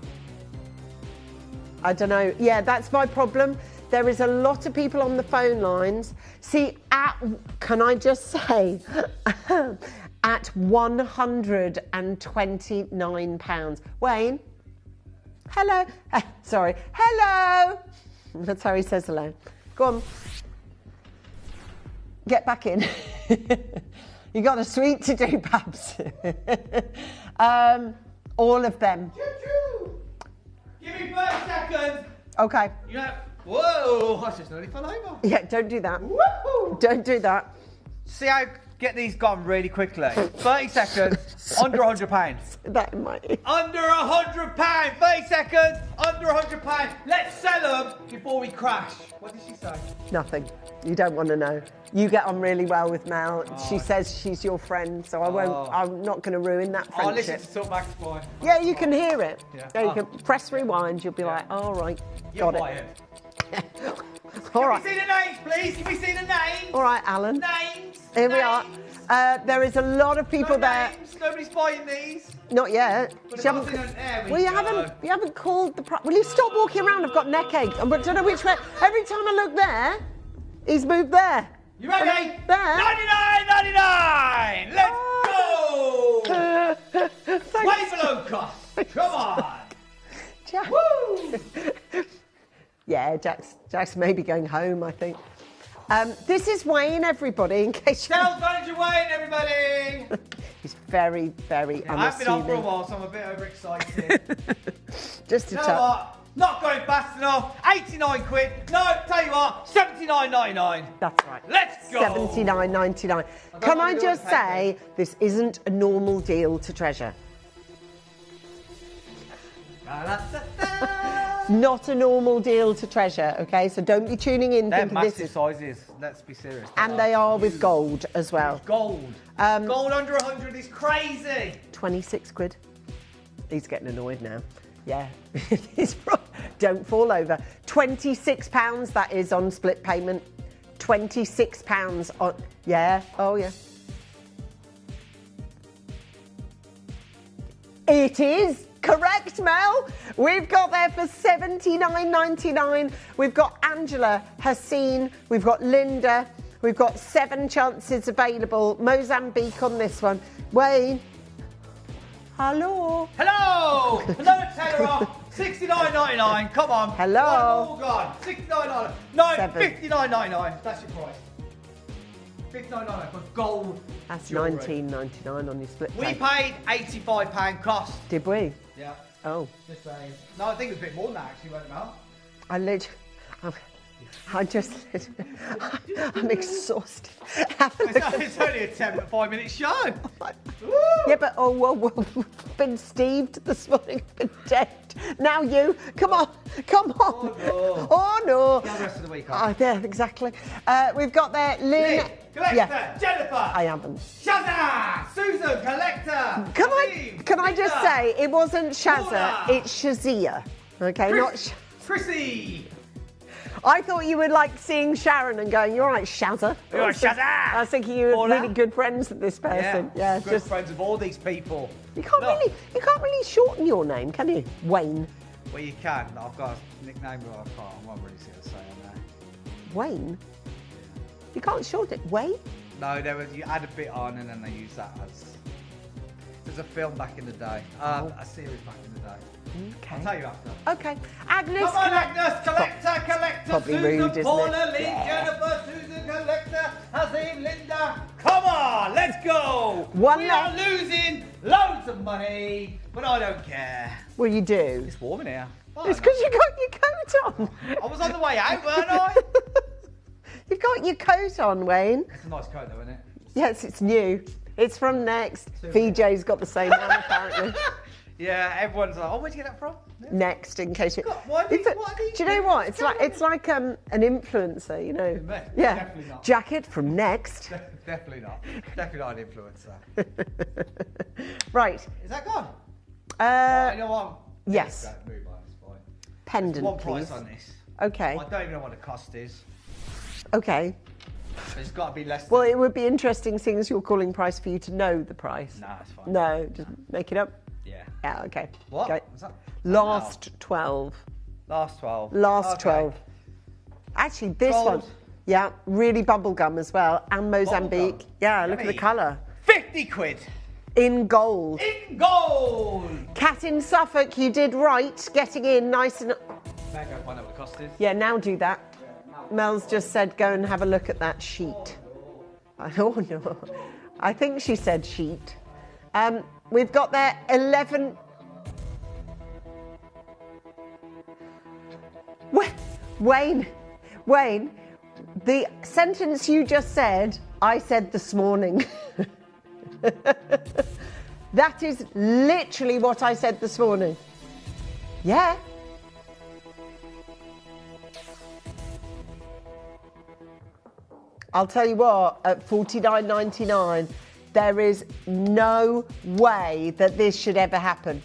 Speaker 2: I don't know. Yeah, that's my problem. There is a lot of people on the phone lines. See, can I just say, at £129. Wayne? Hello? Sorry. Hello? That's how he says hello. Go on. Get back in. You got a sweet to do, Babs. All of them.
Speaker 15: Give me 30 seconds.
Speaker 2: Okay.
Speaker 15: You know, whoa, I just nearly fell over.
Speaker 2: Yeah, don't do that.
Speaker 15: Woo!
Speaker 2: Don't do that.
Speaker 15: See how get these gone really quickly. 30 seconds, under £100.
Speaker 2: That in my ear.
Speaker 15: Under £100. 30 seconds, under £100. Let's sell them before we crash. What did she say?
Speaker 2: Nothing. You don't want to know. You get on really well with Mel. She says she's your friend, so I won't. I'm not going to ruin that friendship.
Speaker 15: I'll listen to Talk Max Boy.
Speaker 2: Yeah, you can hear it.
Speaker 15: Yeah.
Speaker 2: You can press rewind. You'll be like, all right,
Speaker 15: You're
Speaker 2: got
Speaker 15: fired.
Speaker 2: it. All right.
Speaker 15: Can we see the names, please? Can we see the names?
Speaker 2: All right, Alan.
Speaker 15: Names.
Speaker 2: Here we are. There is a lot of people there.
Speaker 15: Names. Nobody's buying these.
Speaker 2: Not yet.
Speaker 15: But
Speaker 2: You haven't called the price. Will you stop walking around? I've got neck aches. I don't know which way. Every time I look there, he's moved there.
Speaker 15: You ready?
Speaker 2: There.
Speaker 15: $99.99. Let's go. Way below cost. Come on.
Speaker 2: Jack.
Speaker 15: Woo.
Speaker 2: Yeah, Jack's maybe going home, I think. This is Wayne, everybody, in case you...
Speaker 15: Sales Manager Wayne, everybody!
Speaker 2: He's very, very unassuming.
Speaker 15: I've been on for a while, so I'm a bit overexcited.
Speaker 2: Just to
Speaker 15: tell you what, not going fast enough. 89 quid. No, tell you what, 79.99.
Speaker 2: That's right.
Speaker 15: Let's go.
Speaker 2: 79.99. Can I just say, this isn't a normal deal to treasure. It's not a normal deal to treasure, okay? So don't be tuning in
Speaker 15: They're
Speaker 2: thinking
Speaker 15: massive
Speaker 2: this is...
Speaker 15: sizes, let's be serious.
Speaker 2: And they are with gold as well.
Speaker 15: Gold. Gold under 100 is crazy.
Speaker 2: 26 quid. He's getting annoyed now. Yeah. Don't fall over. £26 that is on split payment. £26 on... Yeah. Oh, yeah. It is correct, Mel. We've got there for $79.99. We've got Angela, Haseen, we've got Linda, we've got 7 chances available. Mozambique on this one. Wayne. Hello.
Speaker 15: Hello. Another tenner off. $69.99. Come on.
Speaker 2: Hello.
Speaker 15: All gone. $69.99. No, $59.99. That's your price. $59.99 for gold.
Speaker 2: That's
Speaker 15: jewellery.
Speaker 2: $19.99 on your split
Speaker 15: We
Speaker 2: pay.
Speaker 15: paid £85 cost.
Speaker 2: Did we?
Speaker 15: Yeah.
Speaker 2: Oh.
Speaker 15: Just saying. No, I think it was a bit more than that actually, wasn't it, Mel?
Speaker 2: I'm exhausted.
Speaker 15: It's only a 5-minute show.
Speaker 2: Yeah, but we've been Steved this morning, been dead. Now you, come on. Oh no.
Speaker 15: Get the rest of the week
Speaker 2: Oh, yeah, exactly. We've got there Lynn.
Speaker 15: Collector, Jennifer.
Speaker 2: I haven't.
Speaker 15: Shazza, Susan, Collector.
Speaker 2: Can I just say, it wasn't Shazza, it's Shazia. Okay, not
Speaker 15: Chrissy.
Speaker 2: I thought you were like seeing Sharon and going, "You're right, Shazza."
Speaker 15: You're right, Shazza.
Speaker 2: I was thinking you were really good friends with this person. Yeah,
Speaker 15: good friends with all these people.
Speaker 2: You can't really shorten your name, can you, Wayne?
Speaker 15: Well, you can. I've got a nickname, but I won't really see the say on there.
Speaker 2: Wayne? You can't shorten it. Wayne?
Speaker 15: No, you add a bit on and then they use that as... There's a film back in the day. A series back in the day.
Speaker 2: Okay.
Speaker 15: I'll tell you after.
Speaker 2: Okay. Agnes.
Speaker 15: Come on, Agnes. Collector.
Speaker 2: Probably
Speaker 15: Susan,
Speaker 2: rude, isn't
Speaker 15: Paula,
Speaker 2: it?
Speaker 15: Lee, Jennifer, Susan, Collector, Hazim, Linda. Come on, let's go. We are losing loads of money, but I don't care.
Speaker 2: Well, you do.
Speaker 15: It's warm in here.
Speaker 2: It's because you got your coat on.
Speaker 15: I was on the way out, weren't I?
Speaker 2: You've got your coat on, Wayne.
Speaker 15: It's a nice coat though, isn't it?
Speaker 2: Yes, it's new. It's from Next. VJ's got the same one, apparently.
Speaker 15: Yeah, everyone's like, oh, where'd you get that from? Yeah.
Speaker 2: Next, in case you...
Speaker 15: What are these?
Speaker 2: Do you know what? It's like an influencer, you know. Yeah.
Speaker 15: Definitely not.
Speaker 2: Jacket from Next.
Speaker 15: Definitely not. Definitely not an influencer.
Speaker 2: Right.
Speaker 15: Is that gone? You know what?
Speaker 2: Yes.
Speaker 15: Move on, it's fine.
Speaker 2: Pendant,
Speaker 15: One
Speaker 2: please.
Speaker 15: price on this.
Speaker 2: Okay.
Speaker 15: I don't even know what the cost is.
Speaker 2: Okay.
Speaker 15: But it's got to be less than...
Speaker 2: Well, it would be interesting, seeing as you're calling price, for you to know the price.
Speaker 15: Nah, it's fine.
Speaker 2: No, just make it up.
Speaker 15: Yeah.
Speaker 2: Yeah, okay.
Speaker 15: What?
Speaker 2: Okay.
Speaker 15: What's that?
Speaker 2: Last 12.
Speaker 15: Last 12.
Speaker 2: Last 12. Actually, this
Speaker 15: Gold.
Speaker 2: one. Yeah, really bubblegum as well. And Mozambique. Yeah, look at the colour.
Speaker 15: 50 quid.
Speaker 2: In gold.
Speaker 15: In gold.
Speaker 2: Cat in Suffolk, you did right, getting in nice and...
Speaker 15: Better go find out what the cost is.
Speaker 2: Yeah, now do that. Mel's just said go and have a look at that sheet. Oh no, I think she said sheet. We've got there 11... Wayne, the sentence you just said, I said this morning. That is literally what I said this morning. Yeah. I'll tell you what, at $49.99, there is no way that this should ever happen.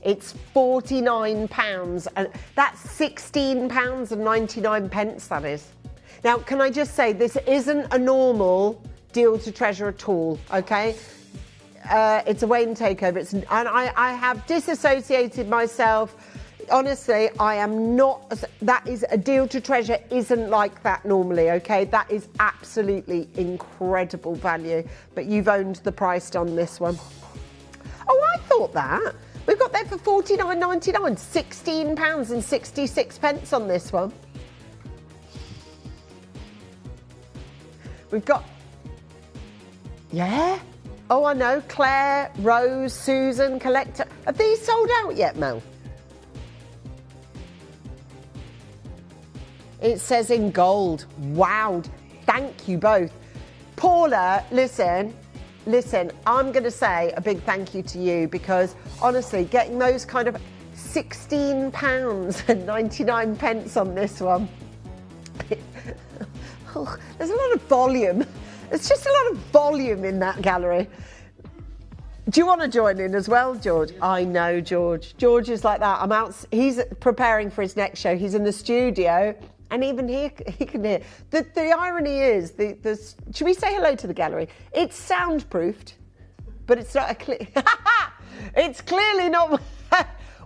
Speaker 2: It's £49, and that's £16.99, that is. Now, can I just say, this isn't a normal deal to treasure at all, okay? It's a Wayne takeover, and I have disassociated myself. Honestly, I am not, that is a deal to treasure isn't like that normally, okay? That is absolutely incredible value, but you've owned the price on this one. Oh, I thought that. We've got that for £49.99, £16.66 on this one. We've got, yeah. Oh, I know, Claire, Rose, Susan, Collector. Have these sold out yet, Mel? It says in gold. Wow, thank you both. Paula, listen, I'm going to say a big thank you to you, because honestly, getting those kind of £16.99 on this one. Oh, there's a lot of volume. There's just a lot of volume in that gallery. Do you want to join in as well, George? I know George. George is like that. I'm out. He's preparing for his next show. He's in the studio, and even he can hear. The irony is, should we say hello to the gallery? It's soundproofed, but it's not a clear. It's clearly not.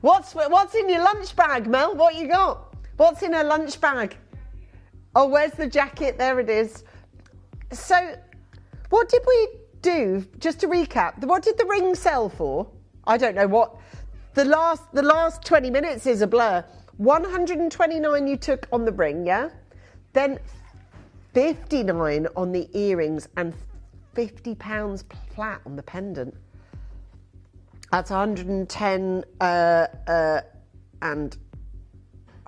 Speaker 2: What's in your lunch bag, Mel? What you got? What's in her lunch bag? Oh, where's the jacket? There it is. So, what did we do? Just to recap, what did the ring sell for? I don't know what. The last 20 minutes is a blur. 129 you took on the ring, yeah? Then 59 on the earrings and £50 flat on the pendant. That's 110 and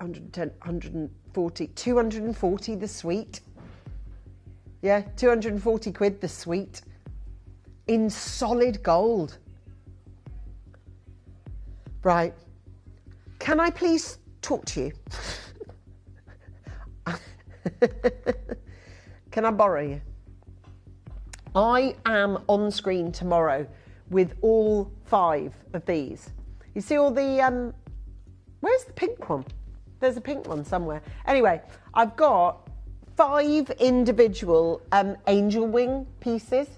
Speaker 2: 110, 140, 240 the suite. Yeah, 240 quid the suite. In solid gold. Right. Can I please talk to you? Can I borrow you? I am on screen tomorrow with all 5 of these. You see all the, where's the pink one? There's a pink one somewhere. Anyway, I've got 5 individual angel wing pieces.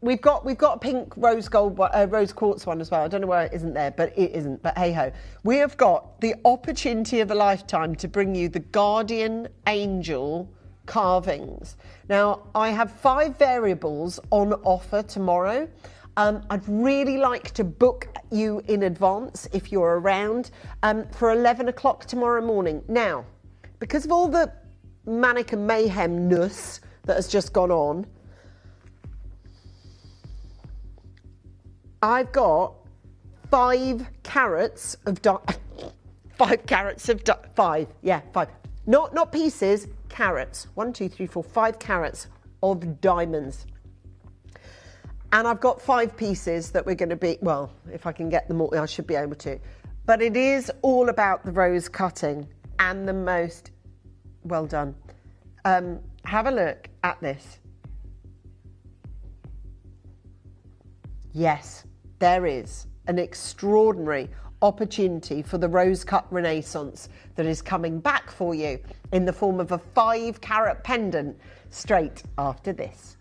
Speaker 2: We've got a pink rose gold, rose quartz one as well. I don't know why it isn't there, but it isn't. But hey ho, we have got the opportunity of a lifetime to bring you the guardian angel carvings. Now, I have 5 variables on offer tomorrow. I'd really like to book you in advance if you're around for 11 o'clock tomorrow morning. Now, because of all the manic and mayhem-ness that has just gone on, I've got 5 carats of 5 carats of 5. Yeah, 5. Not pieces, carats. 1, 2, 3, 4, 5 carats of diamonds. And I've got 5 pieces that we're going to be, well, if I can get them all, I should be able to. But it is all about the rose cutting and the most, well done. Have a look at this. Yes, there is an extraordinary opportunity for the rose cut renaissance that is coming back for you in the form of a 5-carat pendant straight after this.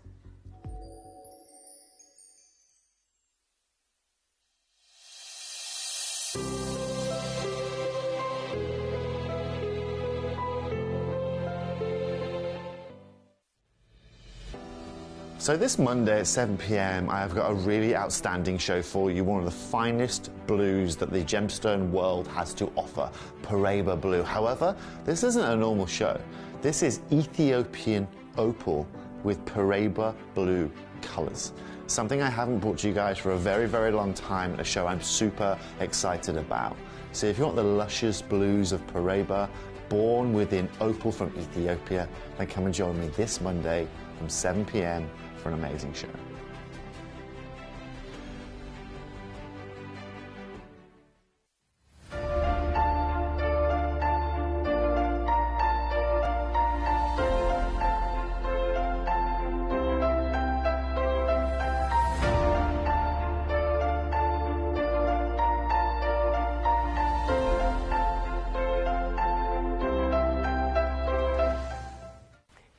Speaker 7: So this Monday at 7 p.m, I have got a really outstanding show for you, one of the finest blues that the gemstone world has to offer, Peridot blue. However, this isn't a normal show. This is Ethiopian opal with Peridot blue colours. Something I haven't brought to you guys for a very, very long time, a show I'm super excited about. So if you want the luscious blues of Peridot, born within opal from Ethiopia, then come and join me this Monday from 7 p.m. for an amazing show.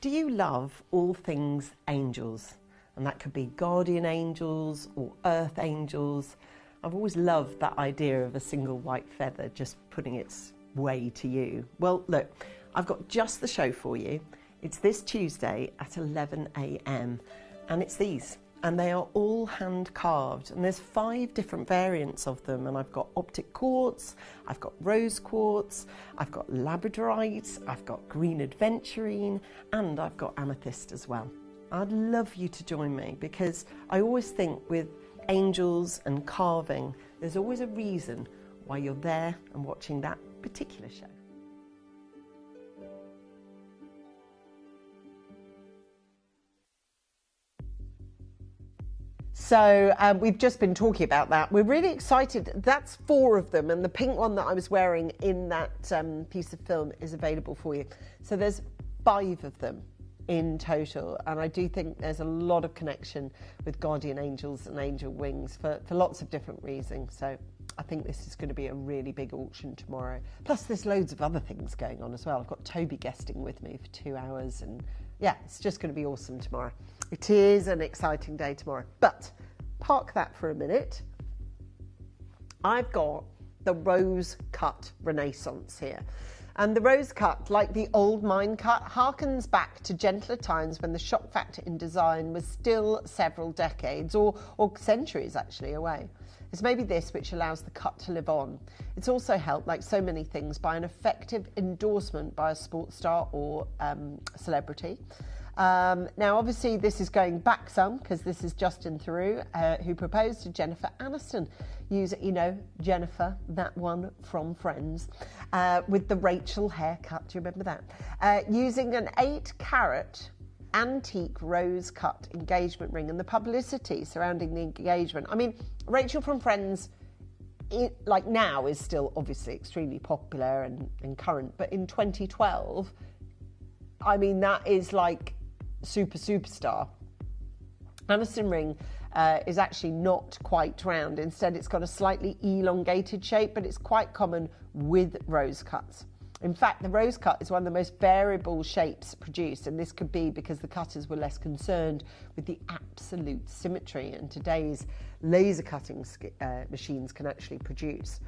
Speaker 2: Do you love all things angels? And that could be guardian angels or earth angels. I've always loved that idea of a single white feather just putting its way to you. Well, look, I've got just the show for you. It's this Tuesday at 11 a.m. and it's these. And they are all hand carved, and there's 5 different variants of them. And I've got optic quartz, I've got rose quartz, I've got labradorite, I've got green adventurine, and I've got amethyst as well. I'd love you to join me, because I always think with angels and carving, there's always a reason why you're there and watching that particular show. So we've just been talking about that. We're really excited. That's 4 of them, and the pink one that I was wearing in that piece of film is available for you. So there's 5 of them in total, and I do think there's a lot of connection with guardian angels and angel wings for lots of different reasons. So I think this is going to be a really big auction tomorrow. Plus there's loads of other things going on as well. I've got Toby guesting with me for 2 hours, and yeah, it's just going to be awesome tomorrow. It is an exciting day tomorrow. But park that for a minute. I've got the rose cut Renaissance here. And the rose cut, like the old mine cut, harkens back to gentler times when the shock factor in design was still several decades or centuries actually away. It's maybe this which allows the cut to live on. It's also helped, like so many things, by an effective endorsement by a sports star or celebrity. Now, obviously, this is going back some because this is Justin Theroux, who proposed to Jennifer Aniston. You know, Jennifer, that one from Friends, with the Rachel haircut. Do you remember that? Using an 8-carat antique rose cut engagement ring, and the publicity surrounding the engagement. I mean, Rachel from Friends, like now, is still obviously extremely popular and current, but in 2012, I mean, that is like superstar. Aniston ring is actually not quite round. Instead, it's got a slightly elongated shape, but it's quite common with rose cuts. In fact, the rose cut is one of the most variable shapes produced, and this could be because the cutters were less concerned with the absolute symmetry, and today's laser cutting machines can actually produce.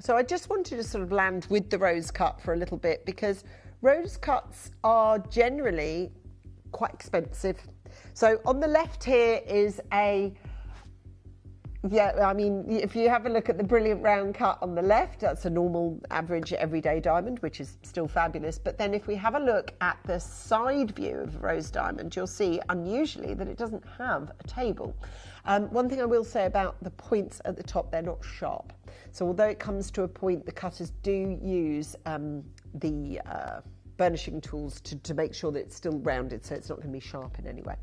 Speaker 2: So I just wanted to sort of land with the rose cut for a little bit, because rose cuts are generally quite expensive. So on the left here is I mean, if you have a look at the brilliant round cut on the left, that's a normal, average, everyday diamond, which is still fabulous. But then if we have a look at the side view of a rose diamond, you'll see, unusually, that it doesn't have a table. One thing I will say about the points at the top, they're not sharp. So although it comes to a point, the cutters do use the burnishing tools to make sure that it's still rounded, so it's not going to be sharp in any way.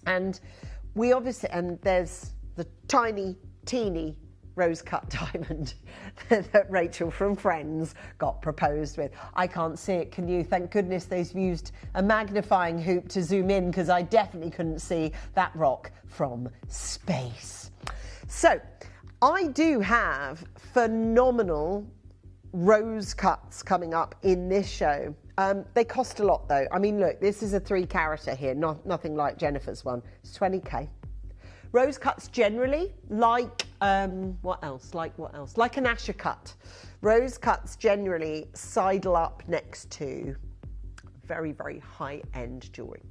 Speaker 2: And we obviously, and there's the tiny, teeny rose cut diamond that Rachel from Friends got proposed with. I can't see it, can you? Thank goodness they've used a magnifying hoop to zoom in, because I definitely couldn't see that rock from space. So I do have phenomenal rose cuts coming up in this show. They cost a lot though. I mean, look, this is a 3-carater here, nothing like Jennifer's one. It's 20k. Rose cuts generally, like what else? Like an Asher cut. Rose cuts generally sidle up next to very, very high-end jewellery.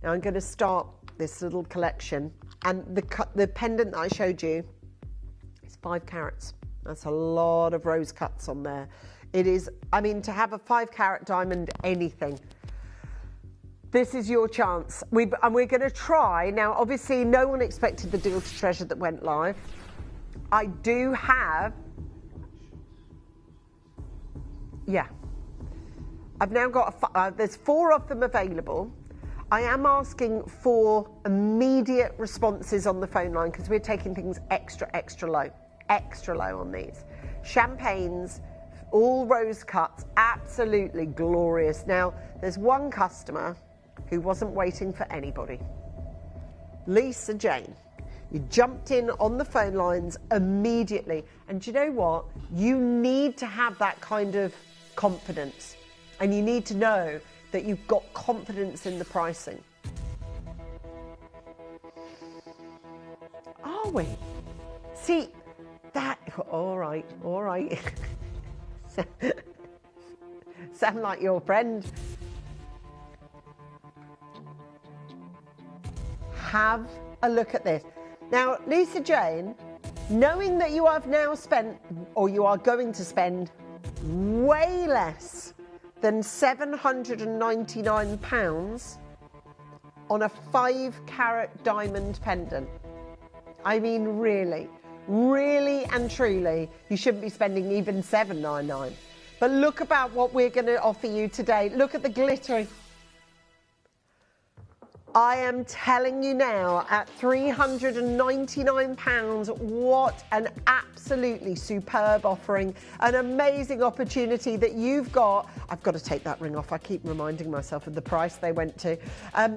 Speaker 2: Now I'm going to start this little collection, and the pendant that I showed you is 5 carats. That's a lot of rose cuts on there. It is, I mean, to have a 5-carat diamond, anything. This is your chance. And we're going to try. Now, obviously, no one expected the deal to treasure that went live. I do have... Yeah. I've now got... there's 4 of them available. I am asking for immediate responses on the phone line, because we're taking things extra low. Extra low on these. Champagnes, all rose cuts, absolutely glorious. Now, there's one customer who wasn't waiting for anybody. Lisa Jane. You jumped in on the phone lines immediately. And do you know what? You need to have that kind of confidence. And you need to know that you've got confidence in the pricing. Are we? See, that... All right. Sound like your friend. Have a look at this. Now, Lisa Jane, knowing that you have now spent, or you are going to spend, way less than £799 on a 5-carat diamond pendant. I mean, really and truly, you shouldn't be spending even £799. But look about what we're going to offer you today. Look at the glittering. I am telling you now, at £399, what an absolutely superb offering, an amazing opportunity that you've got. I've got to take that ring off. I keep reminding myself of the price they went to.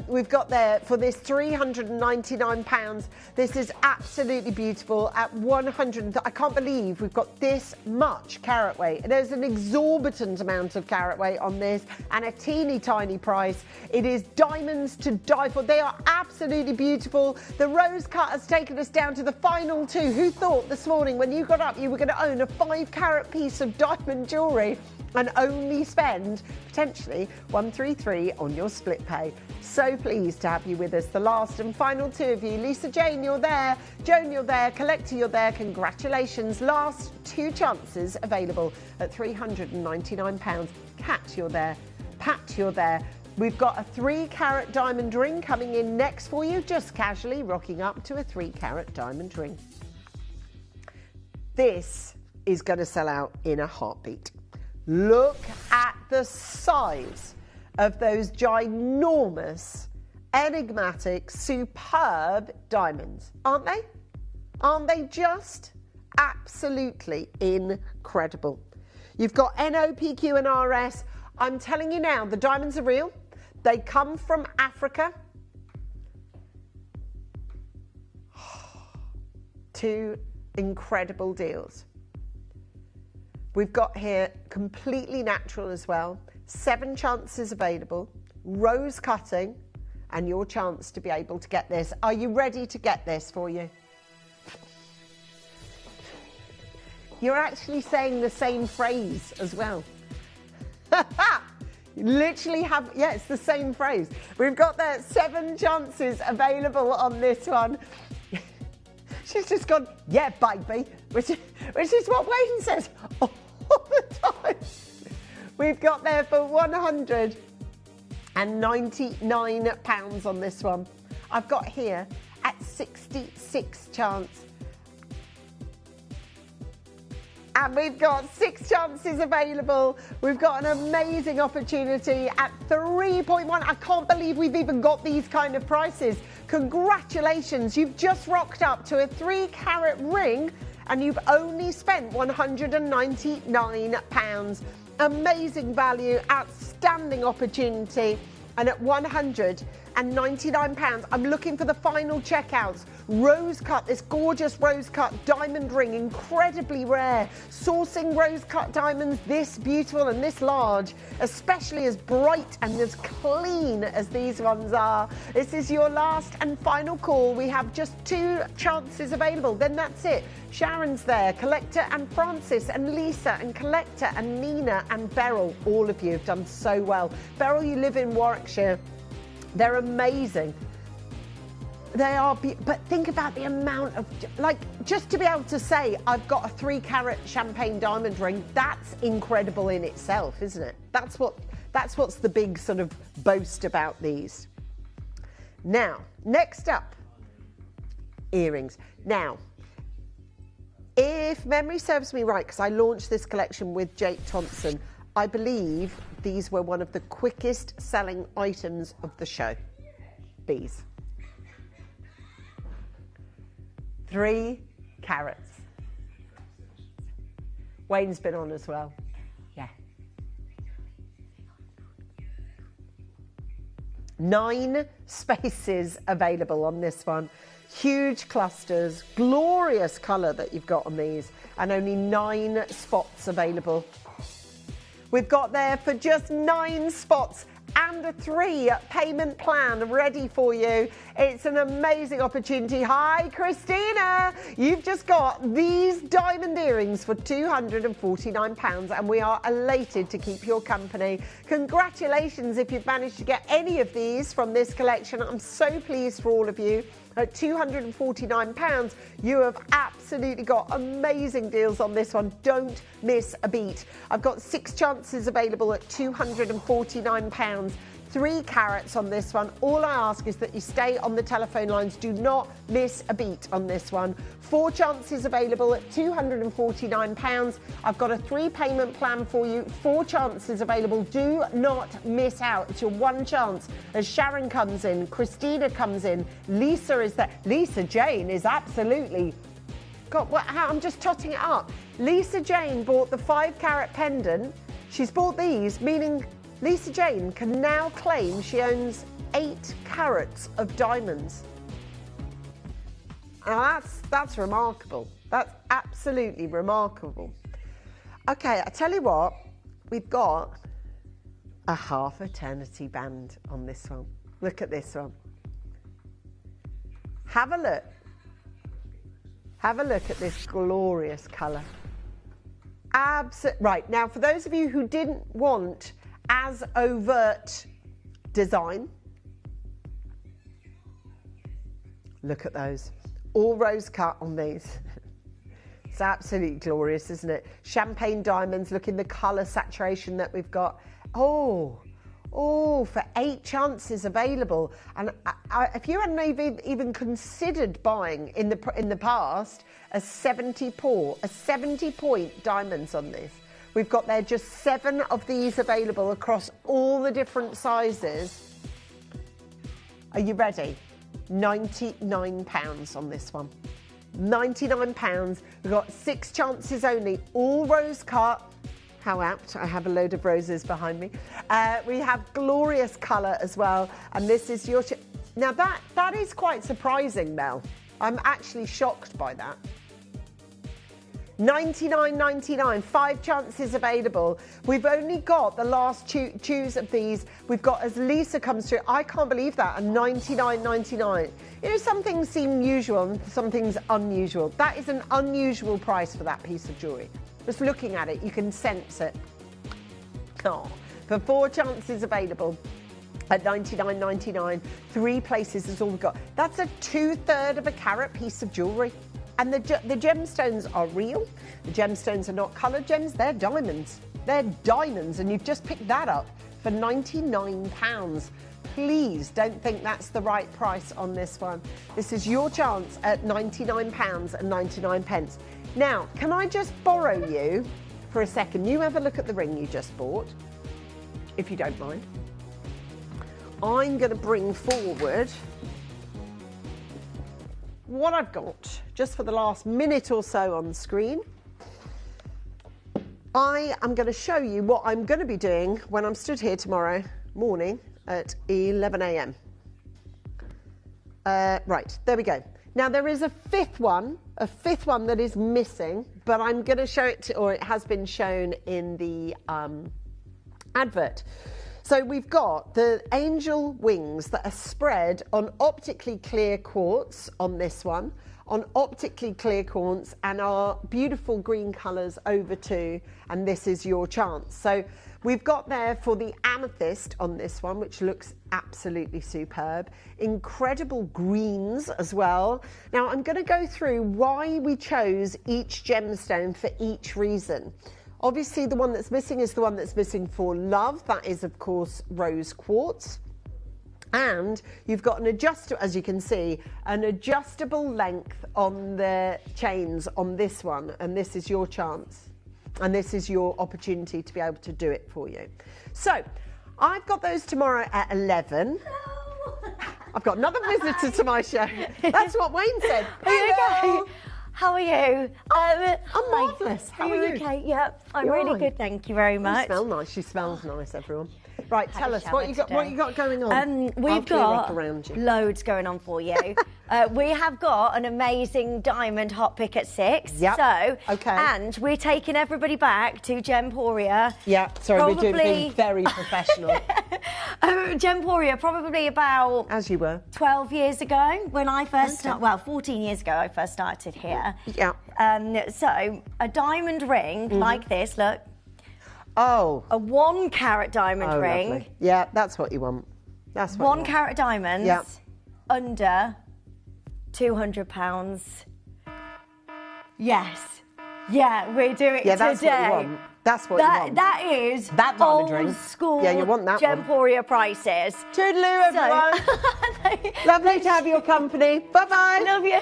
Speaker 2: We've got there for this £399. This is absolutely beautiful at 100. I can't believe we've got this much carat weight. There's an exorbitant amount of carat weight on this and a teeny tiny price. It is diamonds to die for. They are absolutely beautiful. The rose cut has taken us down to the final two. Who thought this morning when you got up you were going to own a 5-carat piece of diamond jewellery and only spend potentially 133 on your split pay? So pleased to have you with us. The last and final two of you. Lisa Jane, you're there. Joan, you're there. Collector, you're there. Congratulations. Last two chances available at £399. Kat, you're there. Pat, you're there. We've got a 3-carat diamond ring coming in next for you, just casually rocking up to a 3-carat diamond ring. This is going to sell out in a heartbeat. Look at the size of those ginormous, enigmatic, superb diamonds, aren't they? Aren't they just absolutely incredible? You've got NO, PQ and RS. I'm telling you now, the diamonds are real. They come from Africa. Two incredible deals. We've got here completely natural as well. 7 chances available. Rose cutting. And your chance to be able to get this. Are you ready to get this for you? You're actually saying the same phrase as well. You literally have, yeah, it's the same phrase. We've got there 7 chances available on this one. She's just gone, yeah, baby, which is what Wayne says all the time. We've got there for £199 on this one. I've got here at 66 chance. And we've got 6 chances available. We've got an amazing opportunity at 3.1. I can't believe we've even got these kind of prices. Congratulations, you've just rocked up to a 3-carat ring and you've only spent £199. Amazing value, outstanding opportunity. And at £199, I'm looking for the final checkouts. Rose cut, this gorgeous rose cut diamond ring, incredibly rare. Sourcing rose cut diamonds this beautiful and this large, especially as bright and as clean as these ones are. This is your last and final call. We have just 2 chances available, then that's it. Sharon's there, Collector and Francis and Lisa and Collector and Nina and Beryl. All of you have done so well. Beryl, you live in Warwickshire. They're amazing. They are, but think about the amount of, like, just to be able to say, I've got a 3-carat champagne diamond ring, that's incredible in itself, isn't it? That's what's the big sort of boast about these. Now, next up, earrings. Now, if memory serves me right, because I launched this collection with Jake Thompson, I believe these were one of the quickest selling items of the show. These. 3 carats. Wayne's been on as well. Yeah. 9 spaces available on this one. Huge clusters, glorious colour that you've got on these, and only 9 spots available. We've got there for just 9 spots and a 3 payment plan ready for you. It's an amazing opportunity. Hi, Christina. You've just got these diamond earrings for £249 and we are elated to keep your company. Congratulations if you've managed to get any of these from this collection. I'm so pleased for all of you. At £249, you have absolutely got amazing deals on this one. Don't miss a beat. I've got 6 chances available at £249.
Speaker 16: 3 carats on this one. All I ask is that you stay on the telephone lines. Do not miss a beat on this one. 4 chances available at £249. I've got a 3 payment plan for you. 4 chances available. Do not miss out. It's your one chance. As Sharon comes in, Christina comes in, Lisa is there. Lisa Jane is absolutely... God, I'm just totting it up. Lisa Jane bought the 5 carat pendant. She's bought these, meaning Lisa Jane can now claim she owns 8 carats of diamonds. Now that's remarkable. That's absolutely remarkable. Okay, I tell you what, we've got a half eternity band on this one. Look at this one. Have a look. Have a look at this glorious colour. Right, now for those of you who didn't want as overt design, look at those. All rose cut on these. It's absolutely glorious, isn't it? Champagne diamonds, look in the colour saturation that we've got. Oh, for 8 chances available. And if you hadn't even considered buying in the past a 70-point diamonds on this, we've got there just 7 of these available across all the different sizes. Are you ready? £99 on this one. £99. We've got 6 chances only, all rose cut. How apt, I have a load of roses behind me. We have glorious colour as well, and this is your... Now that is quite surprising, Mel. I'm actually shocked by that. $99.99, 5 chances available. We've only got the last choose of these. We've got, as Lisa comes through, I can't believe that, and $99.99. You know, some things seem usual and some things unusual. That is an unusual price for that piece of jewellery. Just looking at it, you can sense it. Oh, for 4 chances available at $99.99, 3 places is all we've got. That's a 2/3 of a carat piece of jewellery. And the gemstones are real. The gemstones are not coloured gems, they're diamonds. They're diamonds, and you've just picked that up for £99. Please don't think that's the right price on this one. This is your chance at £99.99. Now, can I just borrow you for a second? You have a look at the ring you just bought, if you don't mind. I'm going to bring forward what I've got just for the last minute or so on the screen. I am going to show you what I'm going to be doing when I'm stood here tomorrow morning at 11 a.m. Right, there we go. Now there is a fifth one that is missing, but I'm going to show it or it has been shown in the advert. So we've got the angel wings that are spread on optically clear quartz on this one, on optically clear quartz, and our beautiful green colours over too, and this is your chance. So we've got there for the amethyst on this one, which looks absolutely superb. Incredible greens as well. Now I'm going to go through why we chose each gemstone for each reason. Obviously, the one that's missing is the one that's missing for love. That is, of course, rose quartz. And you've got an adjustable, as you can see, an adjustable length on the chains on this one. And this is your chance. And this is your opportunity to be able to do it for you. So, I've got those tomorrow at 11. Hello. I've got another visitor to my show. That's what Wayne said.
Speaker 17: Are you okay? How are you?
Speaker 16: I'm marvellous. How are you?
Speaker 17: Okay, yep. I'm
Speaker 16: You're
Speaker 17: really
Speaker 16: right.
Speaker 17: good, thank you very much.
Speaker 16: You smell nice. She smells nice, everyone. Right, tell us, what you got going on?
Speaker 17: We've got loads going on for you. We have got an amazing diamond hot pick at 6.
Speaker 16: Yep.
Speaker 17: So,
Speaker 16: okay.
Speaker 17: And we're taking everybody back to Gemporia.
Speaker 16: Yeah, sorry, we're being very professional.
Speaker 17: Gemporia, probably about...
Speaker 16: As you were.
Speaker 17: 12 years ago, when I first started, well, 14 years ago I first started here.
Speaker 16: Yeah.
Speaker 17: So, a diamond ring like this, look.
Speaker 16: Oh.
Speaker 17: A 1 carat diamond ring.
Speaker 16: Lovely. Yeah, that's what you want. That's what
Speaker 17: 1 carat diamonds.
Speaker 16: Yeah.
Speaker 17: Under £200. Yes. Yeah, we do it
Speaker 16: Yeah,
Speaker 17: today.
Speaker 16: that's what you want. That's what you want.
Speaker 17: That is
Speaker 16: that diamond ring.
Speaker 17: old school
Speaker 16: Yeah, you want that
Speaker 17: Gemporia prices.
Speaker 16: Toodaloo, everyone. Lovely to have your company. Bye-bye.
Speaker 17: Love you.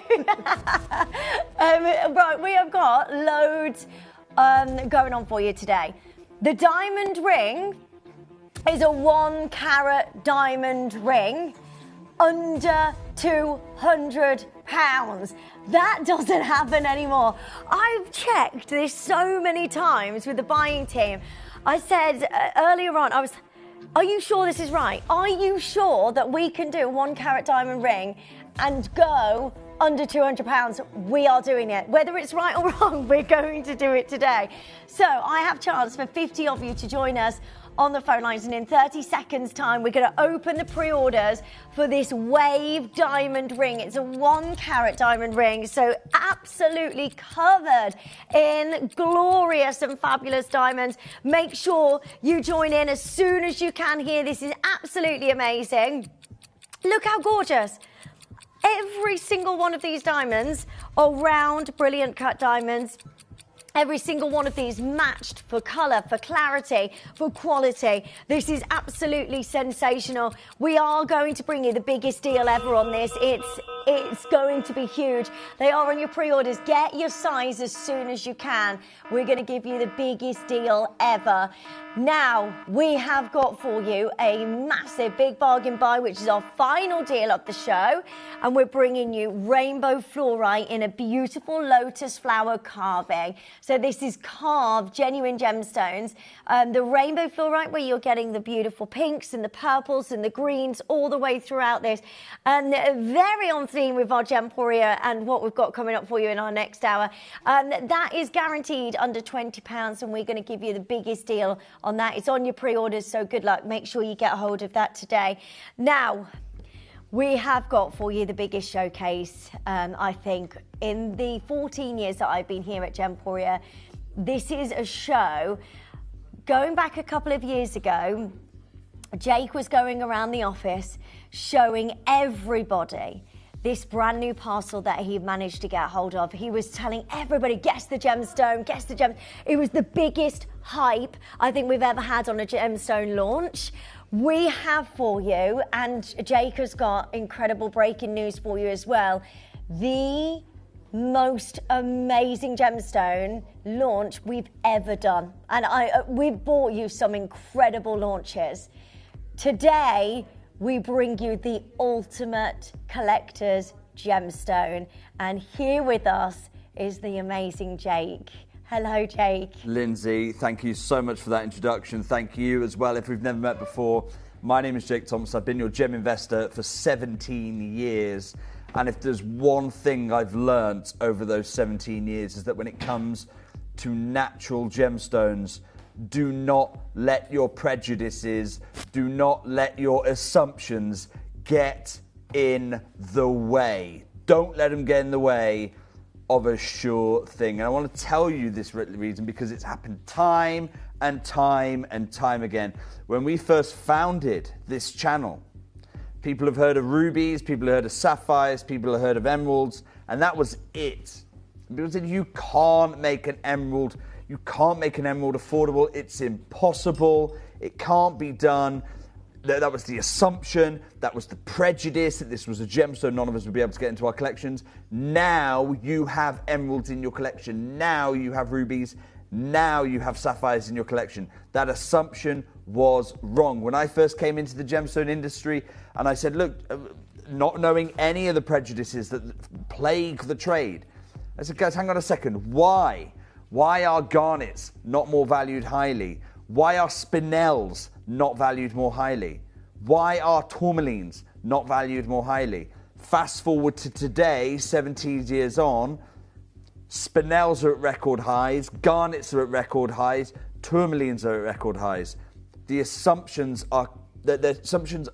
Speaker 17: Right, we have got loads going on for you today. The diamond ring is a 1 carat diamond ring under £200. That doesn't happen anymore. I've checked this so many times with the buying team. I said earlier on, are you sure this is right? Are you sure that we can do a 1 carat diamond ring and go under £200? We are doing it. Whether it's right or wrong, we're going to do it today. So I have chance for 50 of you to join us on the phone lines, and in 30 seconds time we're going to open the pre-orders for this wave diamond ring. It's a 1 carat diamond ring, so absolutely covered in glorious and fabulous diamonds. Make sure you join in as soon as you can here. This is absolutely amazing. Look how gorgeous. Every single one of these diamonds are round, brilliant cut diamonds. Every single one of these matched for colour, for clarity, for quality. This is absolutely sensational. We are going to bring you the biggest deal ever on this. It's going to be huge. They are on your pre-orders. Get your size as soon as you can. We're going to give you the biggest deal ever. Now, we have got for you a massive big bargain buy, which is our final deal of the show. And we're bringing you rainbow fluorite in a beautiful lotus flower carving. So this is carved, genuine gemstones. The rainbow fluorite, where you're getting the beautiful pinks and the purples and the greens all the way throughout this. And very on theme with our Gemporia and what we've got coming up for you in our next hour. That is guaranteed under £20, and we're going to give you the biggest deal on that. It's on your pre-orders, so good luck. Make sure you get a hold of that today. Now, we have got for you the biggest showcase, I think, in the 14 years that I've been here at Gemporia. This is a show. Going back a couple of years ago, Jake was going around the office showing everybody this brand new parcel that he managed to get hold of. He was telling everybody, guess the gemstone, guess the gem. It was the biggest hype I think we've ever had on a gemstone launch. We have for you, and Jake has got incredible breaking news for you as well, the most amazing gemstone launch we've ever done. And we've brought you some incredible launches. Today, we bring you the ultimate collector's gemstone. And here with us is the amazing Jake. Hello, Jake.
Speaker 9: Lindsay, thank you so much for that introduction. Thank you as well. If we've never met before, my name is Jake Thompson. I've been your gem investor for 17 years. And if there's one thing I've learnt over those 17 years is that when it comes to natural gemstones, do not let your prejudices, do not let your assumptions get in the way. Don't let them get in the way of a sure thing. And I want to tell you this reason because it's happened time and time and time again. When we first founded this channel, people have heard of rubies, people have heard of sapphires, people have heard of emeralds, and that was it. People said, you can't make an emerald. You can't make an emerald affordable. It's impossible. It can't be done. That was the assumption. That was the prejudice that this was a gemstone none of us would be able to get into our collections. Now you have emeralds in your collection. Now you have rubies. Now you have sapphires in your collection. That assumption was wrong. When I first came into the gemstone industry and I said, look, not knowing any of the prejudices that plague the trade, I said, guys, hang on a second. Why? Why are garnets not more valued highly? Why are spinels not valued more highly? Why are tourmalines not valued more highly? Fast forward to today, 17 years on, spinels are at record highs, garnets are at record highs, tourmalines are at record highs. The assumptions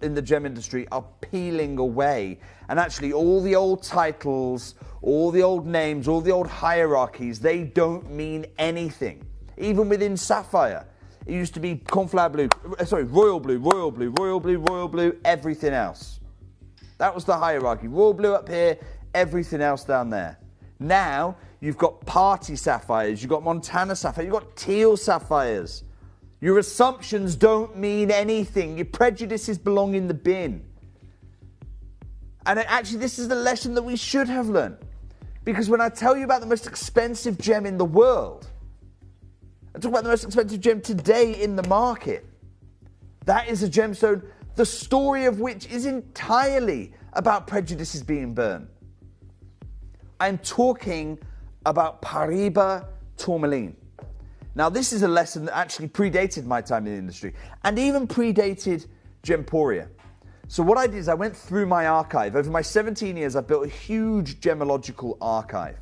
Speaker 9: in the gem industry are peeling away. And actually all the old titles, all the old names, all the old hierarchies, they don't mean anything. Even within sapphire, it used to be cornflower blue, royal blue, royal blue, royal blue, royal blue, everything else. That was the hierarchy. Royal blue up here, everything else down there. Now, you've got party sapphires, you've got Montana sapphires, you've got teal sapphires. Your assumptions don't mean anything. Your prejudices belong in the bin. And actually, this is the lesson that we should have learned. Because when I tell you about the most expensive gem in the world, I talk about the most expensive gem today in the market. That is a gemstone, the story of which is entirely about prejudices being burned. I'm talking about Paraiba tourmaline. Now, this is a lesson that actually predated my time in the industry and even predated Gemporia. So what I did is I went through my archive. Over my 17 years, I've built a huge gemological archive.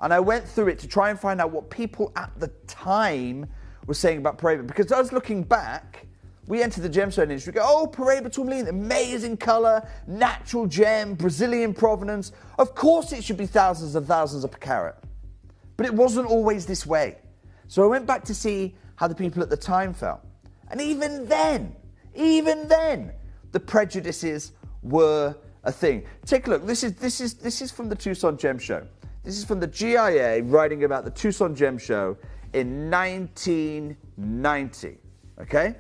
Speaker 9: And I went through it to try and find out what people at the time were saying about Paraiba. Because I was looking back, we entered the gemstone industry, go, oh, Paraiba tourmaline, amazing color, natural gem, Brazilian provenance. Of course it should be thousands and thousands per carat. But it wasn't always this way. So I went back to see how the people at the time felt. And even then, the prejudices were a thing. Take a look. This is from the Tucson Gem Show. This is from the GIA writing about the Tucson Gem Show in 1990. Okay?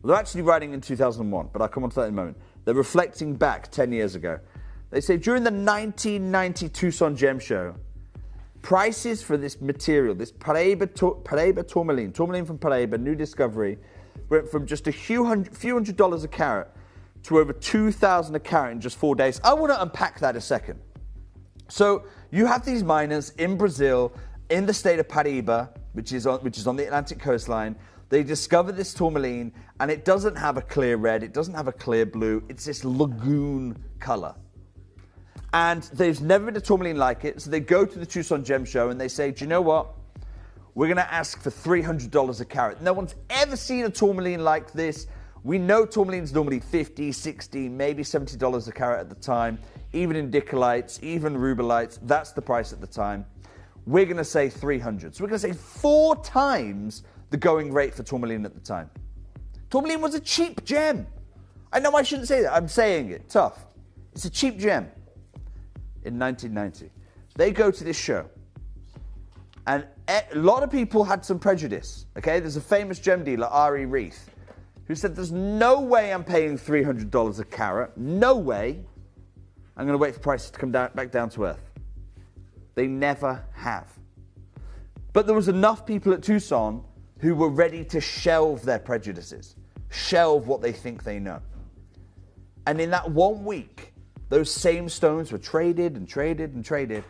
Speaker 9: Well, they're actually writing in 2001, but I'll come on to that in a moment. They're reflecting back 10 years ago. They say during the 1990 Tucson Gem Show, prices for this material, this Paraiba tourmaline from Paraiba, new discovery, went from just a few hundred dollars a carat to over $2,000 a carat in just 4 days. I want to unpack that a second. So you have these miners in Brazil, in the state of Paraiba, which is on the Atlantic coastline. They discover this tourmaline, and it doesn't have a clear red, it doesn't have a clear blue, it's this lagoon color. And there's never been a tourmaline like it, so they go to the Tucson Gem Show and they say, do you know what? We're going to ask for $300 a carat. No one's ever seen a tourmaline like this. We know tourmaline's normally $50, $60, maybe $70 a carat at the time. Even indicolites, even rubelites, that's the price at the time. We're going to say $300. So we're going to say 4 times the going rate for tourmaline at the time. Tourmaline was a cheap gem. I know I shouldn't say that. I'm saying it. Tough. It's a cheap gem. In 1990. They go to this show. And a lot of people had some prejudice. Okay, there's a famous gem dealer, Ari Reith, who said, there's no way I'm paying $300 a carat. No way. I'm going to wait for prices to come back down to earth. They never have. But there was enough people at Tucson who were ready to shelve their prejudices, shelve what they think they know. And in that 1 week, those same stones were traded and traded and traded,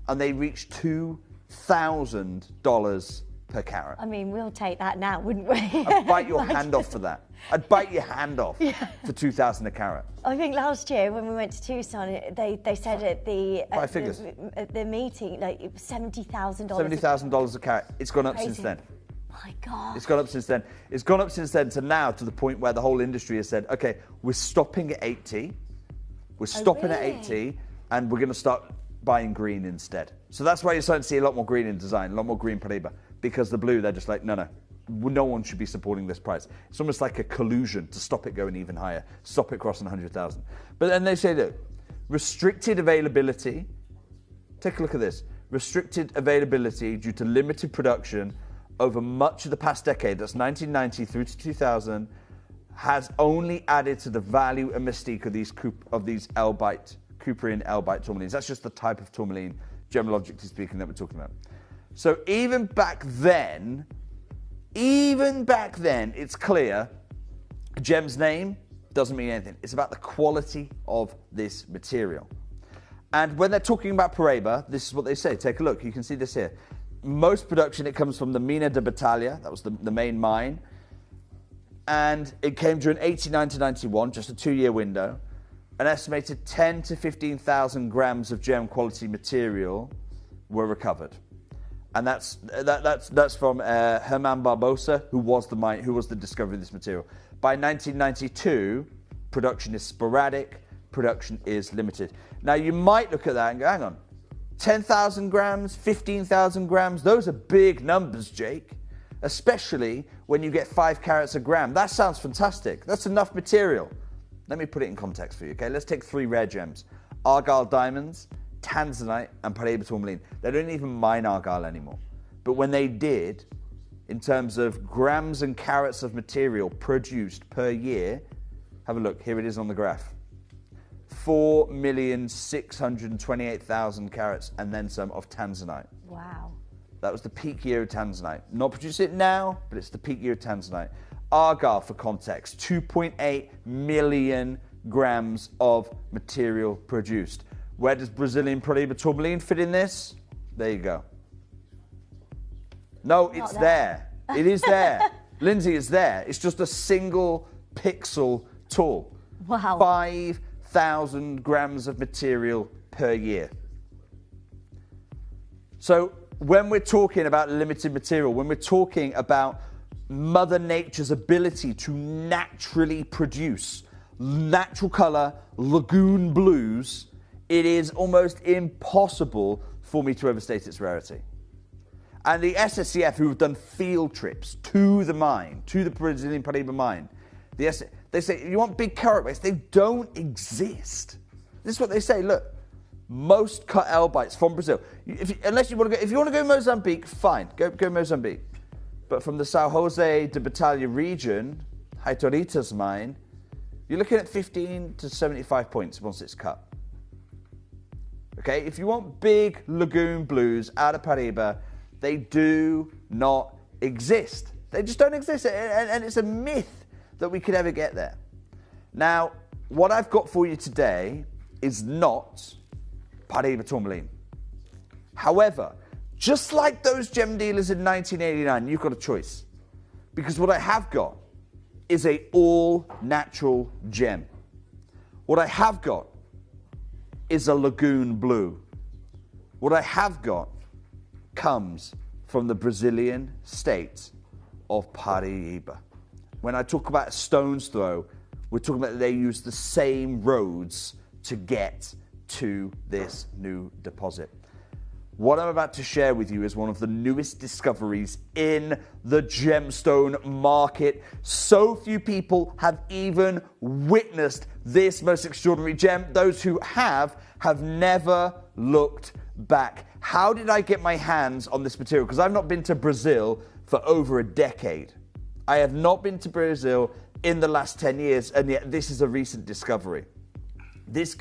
Speaker 9: and they reached $2,000 per carat.
Speaker 17: I mean, we'll take that now, wouldn't we?
Speaker 9: I'd bite your hand off for that. I'd bite your hand off for $2,000 a carat.
Speaker 17: I think last year when we went to Tucson, they said at the meeting, like it was $70,000.
Speaker 9: $70,000 a carat. It's gone up since then.
Speaker 17: My God.
Speaker 9: It's gone up since then. It's gone up since then to now, to the point where the whole industry has said, okay, we're stopping at 80. We're stopping at 80, and we're going to start buying green instead. So that's why you're starting to see a lot more green in design, a lot more green Paraiba, because the blue, they're just like, no one should be supporting this price. It's almost like a collusion to stop it going even higher, stop it crossing 100,000. But then they say, look, restricted availability, take a look at this, restricted availability due to limited production over much of the past decade, that's 1990 through to 2000, has only added to the value and mystique of these Cooperian L-bite tourmalines. That's just the type of tourmaline, gemologically speaking, that we're talking about. So even back then, it's clear a gem's name doesn't mean anything. It's about the quality of this material. And when they're talking about Paraiba, this is what they say. Take a look. You can see this here. Most production, it comes from the Mina de Batalha. That was the main mine. And it came during 89 to 91, just a 2-year window. An estimated 10 to 15,000 grams of gem quality material were recovered. And that's from Herman Barbosa, who was the discoverer of this material. By 1992, production is sporadic, production is limited. Now you might look at that and go, hang on, 10,000 grams, 15,000 grams, those are big numbers, Jake. Especially when you get 5 carats a gram. That sounds fantastic. That's enough material. Let me put it in context for you, okay? Let's take 3 rare gems. Argyle diamonds, Tanzanite, and Paraiba tourmaline. They don't even mine Argyle anymore. But when they did, in terms of grams and carats of material produced per year, have a look, here it is on the graph. 4,628,000 carats and then some of Tanzanite.
Speaker 17: Wow.
Speaker 9: That was the peak year of Tanzanite. Not producing it now, but it's the peak year of Tanzanite. Argyle, for context, 2.8 million grams of material produced. Where does Brazilian Paraiba tourmaline fit in this? There you go. No, it's there. It is there. Lindsay, it's there. It's just a single pixel tall.
Speaker 17: Wow.
Speaker 9: 5,000 grams of material per year. So when we're talking about limited material, when we're talking about Mother Nature's ability to naturally produce natural colour, lagoon blues, it is almost impossible for me to overstate its rarity. And the SSCF, who have done field trips to the mine, to the Brazilian Paraiba mine, they say, you want big carat weights? They don't exist. This is what they say, look, most cut elbites from Brazil. If you want to go Mozambique, fine, go Mozambique. But from the São José de Batalha region, Heitorita's mine, you're looking at 15 to 75 points once it's cut. Okay, if you want big lagoon blues out of Paraiba, they do not exist. They just don't exist, and it's a myth that we could ever get there. Now, what I've got for you today is not Paraiba tourmaline. However, just like those gem dealers in 1989, you've got a choice. Because what I have got is a all-natural gem. What I have got is a lagoon blue. What I have got comes from the Brazilian state of Paraiba. When I talk about a stone's throw, we're talking about they use the same roads to get to this new deposit. What I'm about to share with you is one of the newest discoveries in the gemstone market. So few people have even witnessed this most extraordinary gem. Those who have never looked back. How did I get my hands on this material? Because I've not been to Brazil for over a decade. I have not been to Brazil in the last 10 years, and yet this is a recent discovery. This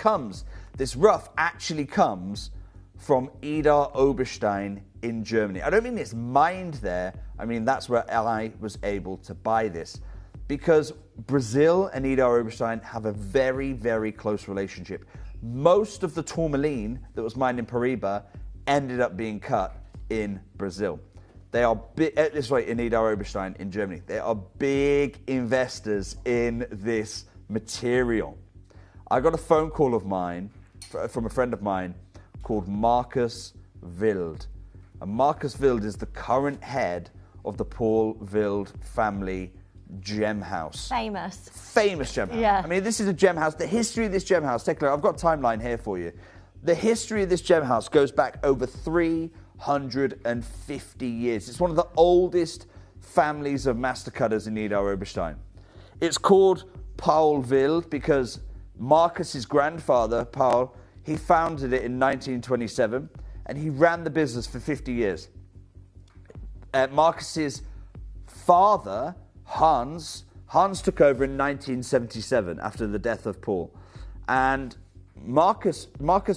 Speaker 9: rough actually comes from Ida Oberstein in Germany. I don't mean it's mined there, I mean that's where I was able to buy this. Because Brazil and Ida Oberstein have a very, very close relationship. Most of the tourmaline that was mined in Paraiba ended up being cut in Brazil. They are in Ida Oberstein in Germany. They are big investors in this material. I got a phone call of mine from a friend of mine called Marcus Wild. And Marcus Wild is the current head of the Paul Wild family gem house. Famous gem house.
Speaker 17: Yeah.
Speaker 9: I mean, this is a gem house. The history of this gem house, take a look. I've got a timeline here for you. The history of this gem house goes back over 350 years. It's one of the oldest families of master cutters in Ida Oberstein. It's called Paul Wild because Marcus's grandfather, Paul, he founded it in 1927 and he ran the business for 50 years. Marcus's father, Hans took over in 1977 after the death of Paul. And Marcus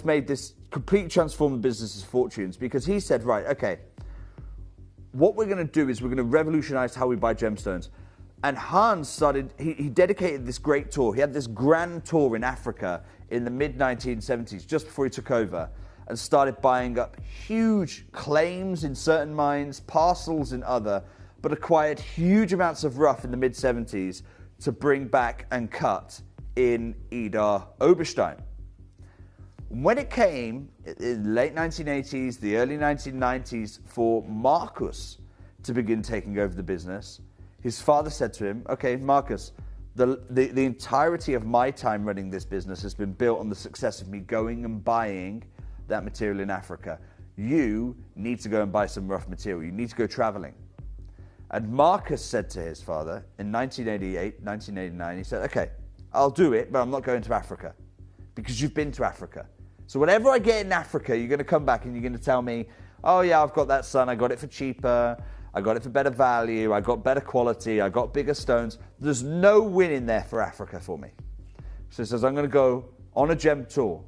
Speaker 9: made this completely transformed the business's fortunes because he said, right, okay, what we're going to do is we're going to revolutionize how we buy gemstones. And Hans started, he dedicated this great tour. He had this grand tour in Africa in the mid-1970s, just before he took over, and started buying up huge claims in certain mines, parcels in other, but acquired huge amounts of rough in the mid-70s to bring back and cut in Ida Oberstein. When it came in the late 1980s, the early 1990s, for Marcus to begin taking over the business, his father said to him, okay, Marcus, the entirety of my time running this business has been built on the success of me going and buying that material in Africa. You need to go and buy some rough material. You need to go traveling. And Marcus said to his father in 1988, 1989, he said, okay, I'll do it, but I'm not going to Africa because you've been to Africa. So whatever I get in Africa, you're going to come back and you're going to tell me, oh yeah, I've got that son, I got it for cheaper, I got it for better value, I got better quality, I got bigger stones. There's no win in there for Africa for me. So it says I'm going to go on a gem tour,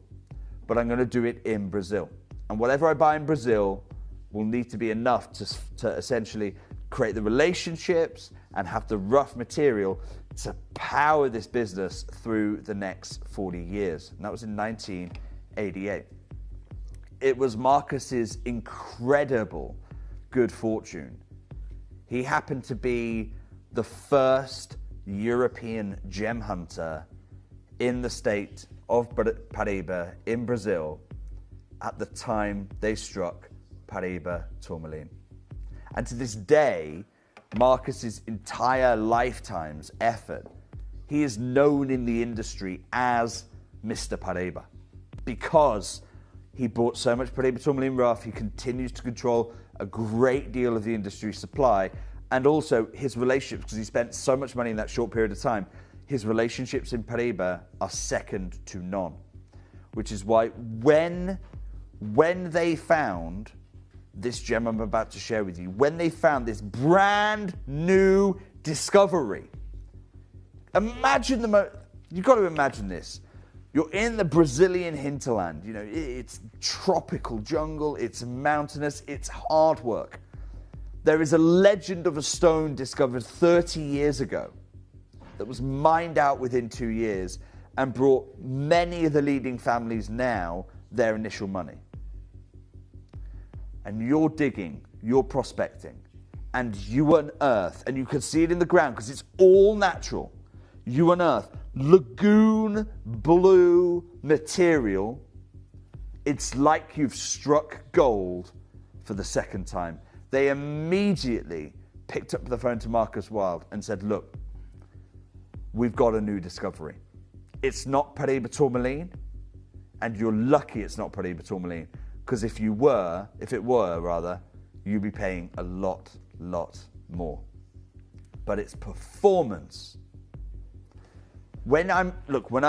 Speaker 9: but I'm going to do it in Brazil. And whatever I buy in Brazil will need to be enough to essentially create the relationships and have the rough material to power this business through the next 40 years. And that was in 1988. It was Marcus's incredible good fortune. He happened to be the first European gem hunter in the state of Paraíba in Brazil at the time they struck Paraíba tourmaline. And to this day, Marcus's entire lifetime's effort, he is known in the industry as Mr. Paraíba because he bought so much Paraíba tourmaline rough. He continues to control a great deal of the industry supply, and also his relationships, because he spent so much money in that short period of time. His relationships in Paraíba are second to none, which is why when they found this gem I'm about to share with you, when they found this brand new discovery, imagine you've got to imagine this. You're in the Brazilian hinterland, you know, it's tropical jungle, it's mountainous, it's hard work. There is a legend of a stone discovered 30 years ago that was mined out within 2 years and brought many of the leading families now their initial money. And you're digging, you're prospecting, and you unearth, and you can see it in the ground because it's all natural, you unearth lagoon blue material. It's like you've struck gold for the second time. They immediately picked up the phone to Marcus Wilde and said, look, we've got a new discovery. It's not Paraíba tourmaline, and you're lucky it's not Paraíba tourmaline, because if it were, you'd be paying a lot more. But it's performance. When I'm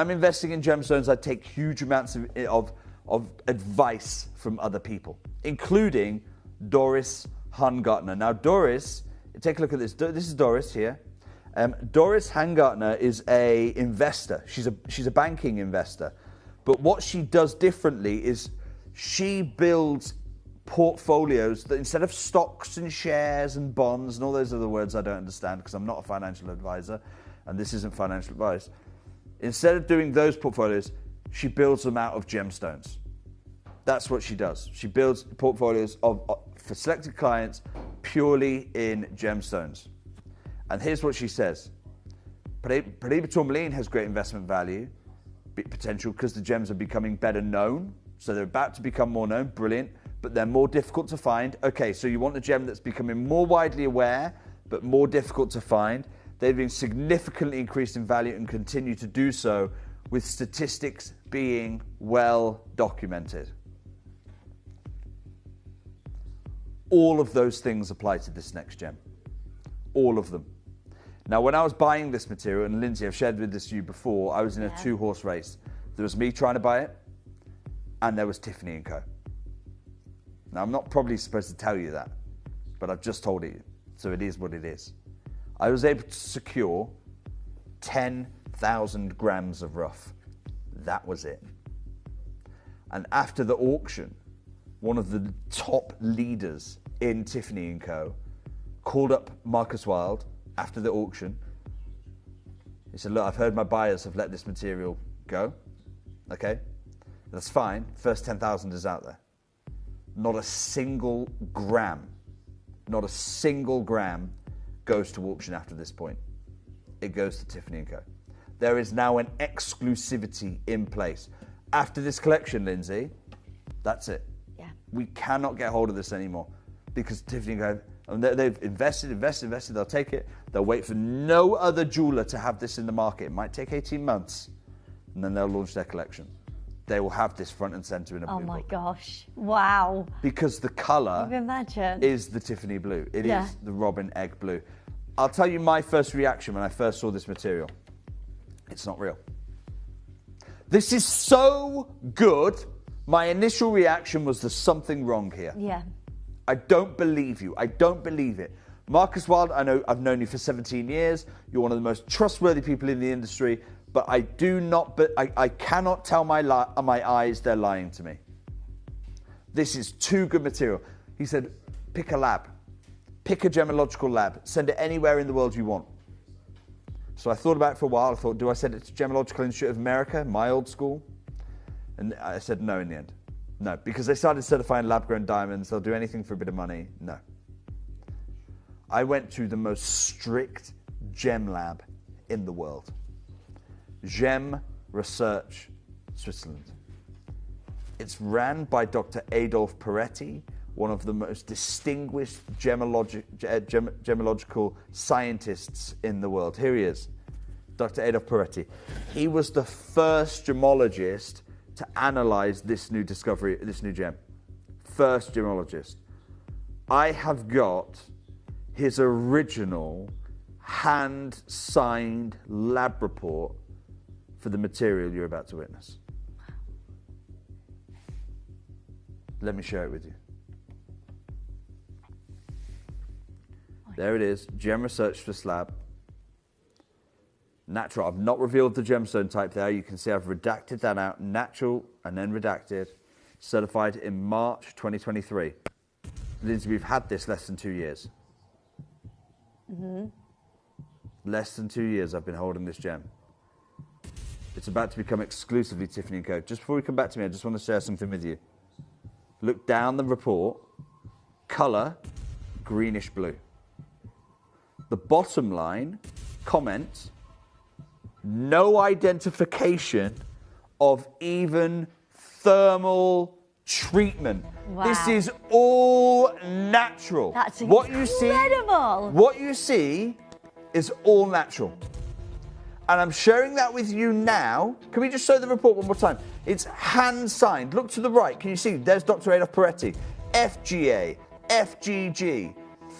Speaker 9: investing in gemstones, I take huge amounts of advice from other people, including Doris Hangartner. Now, Doris, take a look at this. This is Doris here. Doris Hangartner is a investor. She's a banking investor. But what she does differently is she builds portfolios that instead of stocks and shares and bonds and all those other words I don't understand because I'm not a financial advisor and this isn't financial advice. Instead of doing those portfolios, she builds them out of gemstones. That's what she does. She builds portfolios for selected clients purely in gemstones. And here's what she says. Paraíba tourmaline has great investment value, potential because the gems are becoming better known. So they're about to become more known, brilliant, but they're more difficult to find. Okay, so you want a gem that's becoming more widely aware, but more difficult to find. They've been significantly increased in value and continue to do so, with statistics being well documented. All of those things apply to this next gem. All of them. Now, when I was buying this material, and Lindsay, I've shared this with you before, I was in a 2-horse race. There was me trying to buy it, and there was Tiffany & Co. Now, I'm not probably supposed to tell you that, but I've just told you, so it is what it is. I was able to secure 10,000 grams of rough. That was it. And after the auction, one of the top leaders in Tiffany & Co. called up Marcus Wilde after the auction. He said, look, I've heard my buyers have let this material go. Okay, that's fine. First 10,000 is out there. Not a single gram goes to auction after this point. It goes to Tiffany & Co. There is now an exclusivity in place. After this collection, Lindsay, that's it.
Speaker 17: Yeah.
Speaker 9: We cannot get hold of this anymore because Tiffany & Co. They've invested, they'll take it. They'll wait for no other jeweler to have this in the market. It might take 18 months, and then they'll launch their collection. They will have this front and center in a blue
Speaker 17: Oh my
Speaker 9: book.
Speaker 17: gosh. Wow.
Speaker 9: Because the color is the Tiffany blue. It is the robin egg blue. I'll tell you my first reaction when I first saw this material. It's not real. This is so good My initial reaction was there's something wrong here.
Speaker 17: Yeah.
Speaker 9: I don't believe you. I don't believe it. Marcus Wilde, I know I've known you for 17 years. You're one of the most trustworthy people in the industry, but I do not, but I cannot tell my eyes they're lying to me. This is too good material. He said, pick a lab. Pick a gemological lab. Send it anywhere in the world you want. So I thought about it for a while. I thought, do I send it to Gemological Institute of America, my old school? And I said no in the end. No, because they started certifying lab-grown diamonds. They'll do anything for a bit of money. No. I went to the most strict gem lab in the world. Gem Research, Switzerland. It's ran by Dr. Adolf Peretti, one of the most distinguished gemological scientists in the world. Here he is, Dr. Adolf Peretti. He was the first gemologist to analyze this new discovery, this new gem. First gemologist. I have got his original hand-signed lab report for the material you're about to witness. Let me share it with you. There it is, Gem Research Swiss Lab. Natural, I've not revealed the gemstone type there. You can see I've redacted that out. Natural and then redacted. Certified in March 2023. Lindsay, we've had this less than 2 years. Less than 2 years I've been holding this gem. It's about to become exclusively Tiffany & Co. Just before we come back to me, I just want to share something with you. Look down the report. Colour, greenish blue. The bottom line, comment, no identification of even thermal treatment.
Speaker 17: Wow.
Speaker 9: This is all natural.
Speaker 17: That's
Speaker 9: what
Speaker 17: incredible.
Speaker 9: What you see is all natural. And I'm sharing that with you now. Can we just show the report one more time? It's hand-signed. Look to the right. Can you see? There's Dr. Adolf Peretti, FGA, FGG,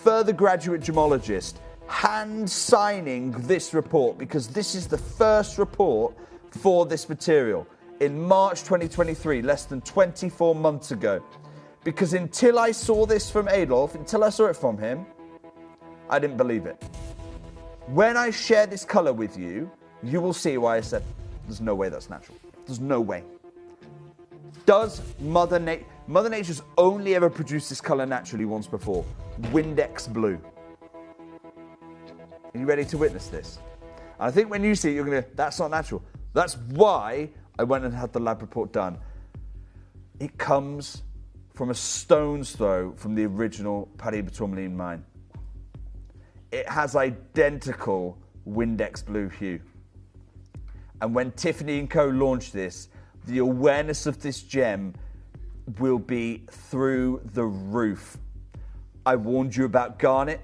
Speaker 9: further graduate gemologist, hand-signing this report because this is the first report for this material in March 2023, less than 24 months ago. Because until I saw this from Adolf, until I saw it from him, I didn't believe it. When I share this colour with you, you will see why I said, there's no way that's natural. There's no way. Does Mother Nature's only ever produced this colour naturally once before? Windex blue. Are you ready to witness this? And I think when you see it, you're going to, that's not natural. That's why I went and had the lab report done. It comes from a stone's throw from the original Paraiba tourmaline mine. It has identical Windex blue hue. And when Tiffany & Co. launched this, the awareness of this gem will be through the roof. I warned you about garnet.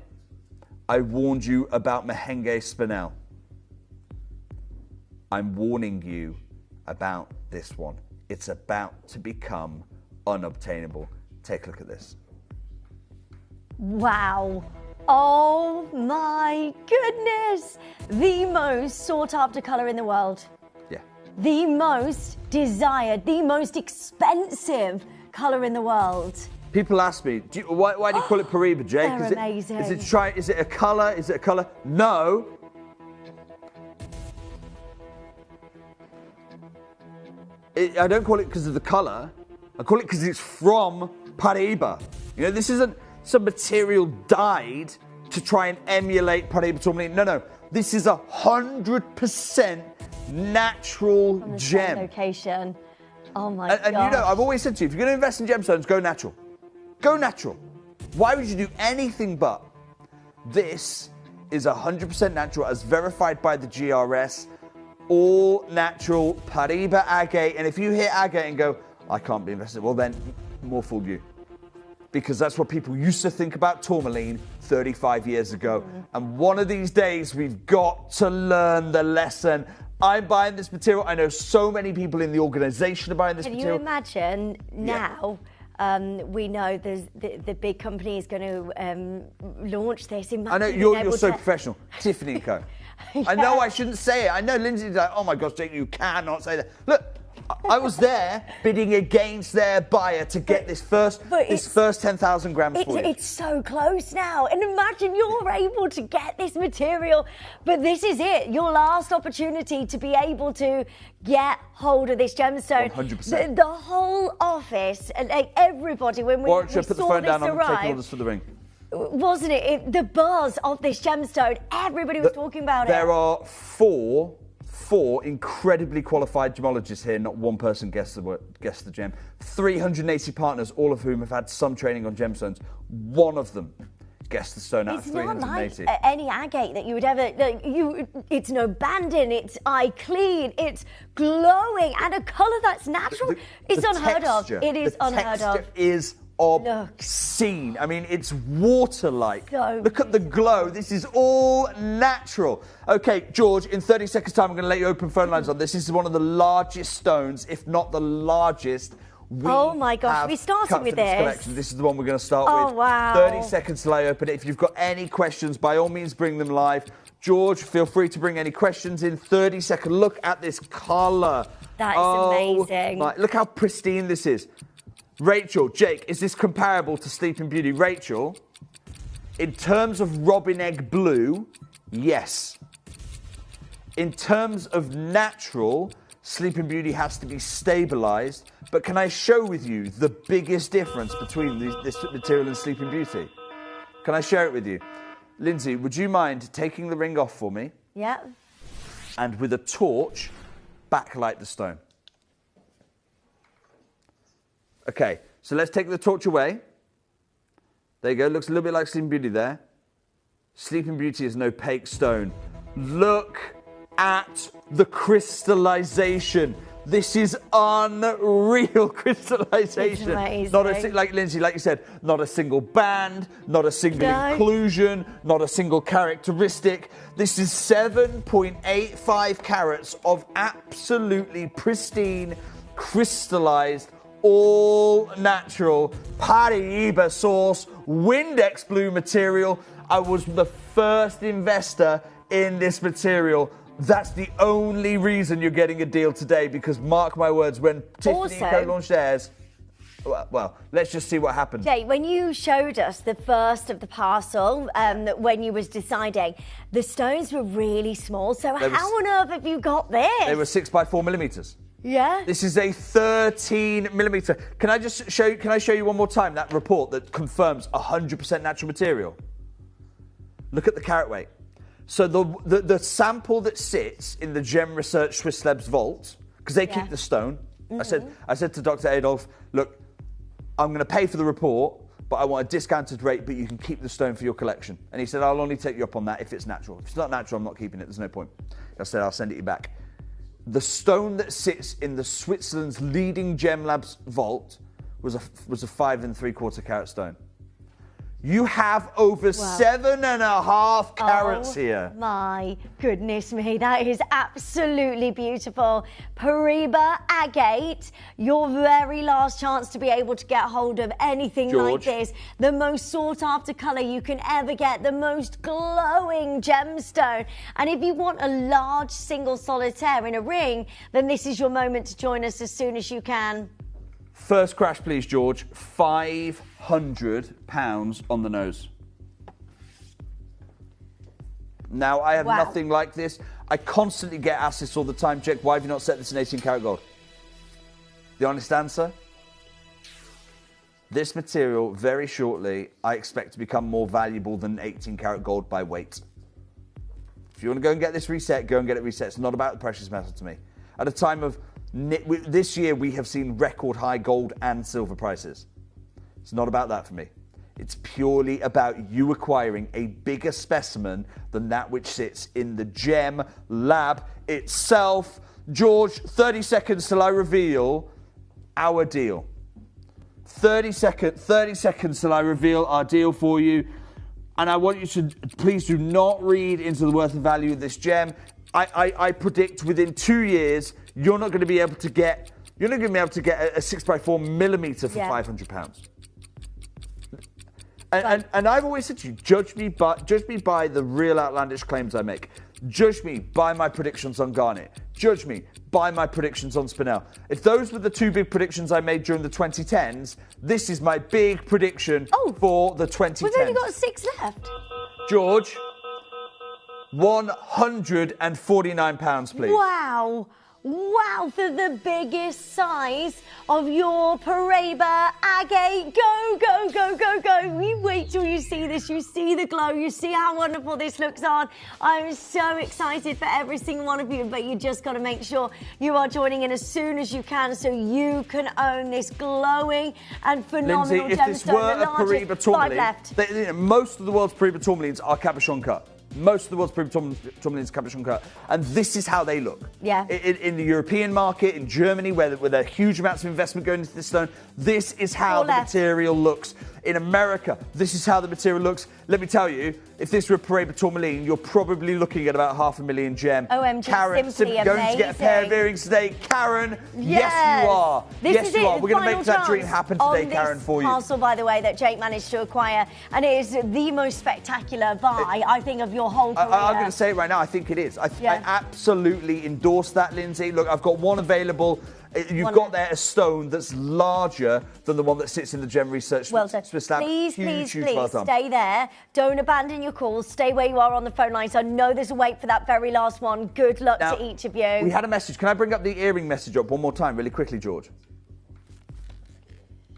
Speaker 9: I warned you about Mahenge spinel. I'm warning you about this one. It's about to become unobtainable. Take a look at this.
Speaker 17: Wow. Oh my goodness. The most sought after colour in the world.
Speaker 9: Yeah.
Speaker 17: The most desired, the most expensive colour in the world.
Speaker 9: People ask me, why do you call it Paraiba, Jade?
Speaker 17: They're amazing.
Speaker 9: Is it a colour? Is it a colour? No. I don't call it because of the colour. I call it because it's from Paraiba. You know, this isn't some material dyed to try and emulate Paraiba tourmaline. No. This is 100% natural
Speaker 17: On the
Speaker 9: gem.
Speaker 17: same location. Oh my god.
Speaker 9: And you know, I've always said to you, if you're going to invest in gemstones, go natural. Go natural. Why would you do anything but? This is 100% natural, as verified by the GRS. All natural Paraiba agate. And if you hear agate and go, I can't be invested, well then, more fool you. Because that's what people used to think about tourmaline 35 years ago. And one of these days, we've got to learn the lesson. I'm buying this material. I know so many people in the organisation are buying this material.
Speaker 17: Can you imagine now? We know there's the big company is going to launch this. Imagine
Speaker 9: I know you're so professional, Tiffany & Co.
Speaker 17: Yeah.
Speaker 9: I know I shouldn't say it. I know Lindsay's like, oh my gosh, Jake, you cannot say that. Look, I was there bidding against their buyer to get this first 10,000 grams for you.
Speaker 17: It's so close now. And imagine you're able to get this material. But this is it. Your last opportunity to be able to get hold of this gemstone.
Speaker 9: 100%.
Speaker 17: The whole office, like everybody, when we
Speaker 9: Warren, should I
Speaker 17: saw
Speaker 9: put the phone down? I'm
Speaker 17: arrive,
Speaker 9: taking orders for the ring.
Speaker 17: wasn't it? The buzz of this gemstone. Everybody was talking about it.
Speaker 9: There are four incredibly qualified gemologists here. Not one person guessed the gem. 380 partners, all of whom have had some training on gemstones. One of them guessed the stone out of 380.
Speaker 17: It's not like any agate that you would ever. It's no banding. It's eye clean. It's glowing and a colour that's natural. It's unheard of. It is unheard of.
Speaker 9: The texture is obscene. I mean, it's water-like. Look at the glow. This is all natural. Okay, George, in 30 seconds' time, I'm going to let you open phone lines on this. This is one of the largest stones, if not the largest.
Speaker 17: Oh my gosh, we're starting with this.
Speaker 9: Collection. This is the one we're going to start with.
Speaker 17: Oh, wow.
Speaker 9: 30 seconds till I open it. If you've got any questions, by all means, bring them live. George, feel free to bring any questions in. 30 seconds. Look at this colour.
Speaker 17: That is amazing.
Speaker 9: Look how pristine this is. Rachel, Jake, is this comparable to Sleeping Beauty? Rachel, in terms of robin egg blue, yes. In terms of natural, Sleeping Beauty has to be stabilised. But can I show with you the biggest difference between this material and Sleeping Beauty? Can I share it with you? Lindsay, would you mind taking the ring off for me?
Speaker 17: Yeah.
Speaker 9: And with a torch, backlight the stone. Okay, so let's take the torch away. There you go, looks a little bit like Sleeping Beauty there. Sleeping Beauty is an opaque stone. Look at the crystallization. This is unreal crystallization. Not like Lindsay, like you said, not a single band, not a single inclusion, not a single characteristic. This is 7.85 carats of absolutely pristine, crystallized, all natural Paraíba source Windex blue material. I was the first investor in this material. That's the only reason you're getting a deal today, because mark my words, when Tiffany and Co launched theirs, well, let's just see what happens.
Speaker 17: Jay, when you showed us the first of the parcel, when you was deciding, the stones were really small. So how on earth have you got this?
Speaker 9: They were 6 by 4 millimetres.
Speaker 17: Yeah.
Speaker 9: This is a 13 millimetre. Can I just show you? Can I show you one more time that report that confirms 100% natural material? Look at the carat weight. So the sample that sits in the Gem Research Swiss Labs vault, because they keep the stone. Mm-hmm. I said to Dr. Adolf, look, I'm going to pay for the report, but I want a discounted rate, but you can keep the stone for your collection. And he said, I'll only take you up on that if it's natural. If it's not natural, I'm not keeping it. There's no point. I said, I'll send it you back. The stone that sits in the Switzerland's leading Gem Labs vault was a 5 3/4 carat stone. You have over 7.5 carats here.
Speaker 17: My goodness me, that is absolutely beautiful. Paraíba agate, your very last chance to be able to get hold of anything like this. The most sought after colour you can ever get, the most glowing gemstone. And if you want a large single solitaire in a ring, then this is your moment to join us as soon as you can.
Speaker 9: First crash, please, George. £500 on the nose. Now, I have nothing like this. I constantly get asked this all the time. Jake, why have you not set this in 18 karat gold? The honest answer? This material, very shortly, I expect to become more valuable than 18 karat gold by weight. If you want to go and get this reset, go and get it reset. It's not about the precious metal to me. At a time of this year, we have seen record high gold and silver prices. It's not about that for me. It's purely about you acquiring a bigger specimen than that which sits in the Gem Lab itself. George, 30 seconds till I reveal our deal. 30 seconds till I reveal our deal for you. And I want you to please do not read into the worth and value of this gem. I predict within 2 years, you're not going to be able to get a 6 by 4 millimetre for £500. And I've always said to you, judge me by the real outlandish claims I make. Judge me by my predictions on garnet. Judge me by my predictions on spinel. If those were the two big predictions I made during the 2010s, this is my big prediction for the 2010s.
Speaker 17: We've only got 6 left.
Speaker 9: George, £149, please.
Speaker 17: Wow. Wow, for the biggest size of your Paraiba agate. Go, go, go, go, go. You wait till you see this. You see the glow. You see how wonderful this looks on. I'm so excited for every single one of you, but you just got to make sure you are joining in as soon as you can so you can own this glowing and phenomenal
Speaker 9: Lindsay, if this
Speaker 17: gemstone.
Speaker 9: were a Paraiba tourmaline, most of the world's Paraiba tourmalines are cabochon cut. Most of the world's Paraiba tourmalines are cabochon cut. And this is how they look.
Speaker 17: Yeah.
Speaker 9: In the European market, in Germany, where there are huge amounts of investment going into this stone, this is how the material looks. In America, this is how the material looks. Let me tell you, if this were a Paraiba tourmaline, you're probably looking at about $500,000 gem.
Speaker 17: OMG,
Speaker 9: Karen,
Speaker 17: simply
Speaker 9: going
Speaker 17: amazing.
Speaker 9: to get a pair of earrings today. Karen, yes you are.
Speaker 17: This
Speaker 9: yes
Speaker 17: is
Speaker 9: you
Speaker 17: it,
Speaker 9: are. We're going to make that
Speaker 17: final
Speaker 9: dream
Speaker 17: chance
Speaker 9: happen today,
Speaker 17: on
Speaker 9: Karen,
Speaker 17: this
Speaker 9: for you.
Speaker 17: parcel, by the way, that Jake managed to acquire, and it is the most spectacular buy, I think, of your whole career.
Speaker 9: I'm going to say it right now. I think it is. I absolutely endorse that, Lindsay. Look, I've got one available. You've got there a stone that's larger than the one that sits in the Gem Research Swiss Lab.
Speaker 17: Please,
Speaker 9: huge,
Speaker 17: please,
Speaker 9: well done.
Speaker 17: stay there. Don't abandon your calls. Stay where you are on the phone lines. I know there's a wait for that very last one. Good luck
Speaker 9: Now,
Speaker 17: to each of you.
Speaker 9: We had a message. Can I bring up the earring message up one more time, really quickly, George?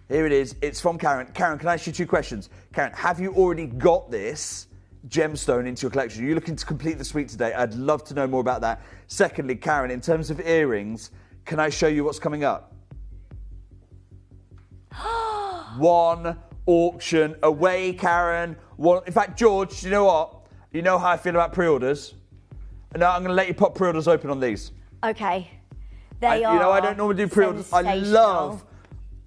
Speaker 9: Here it is. It's from Karen. Karen, can I ask you 2 questions? Karen, have you already got this gemstone into your collection? Are you looking to complete the suite today? I'd love to know more about that. Secondly, Karen, in terms of earrings, can I show you what's coming up? One auction away, Karen. In fact, George, you know what? You know how I feel about pre-orders. No, I'm going to let you pop pre-orders open on these.
Speaker 17: Okay.
Speaker 9: You know, I don't normally do pre-orders. I love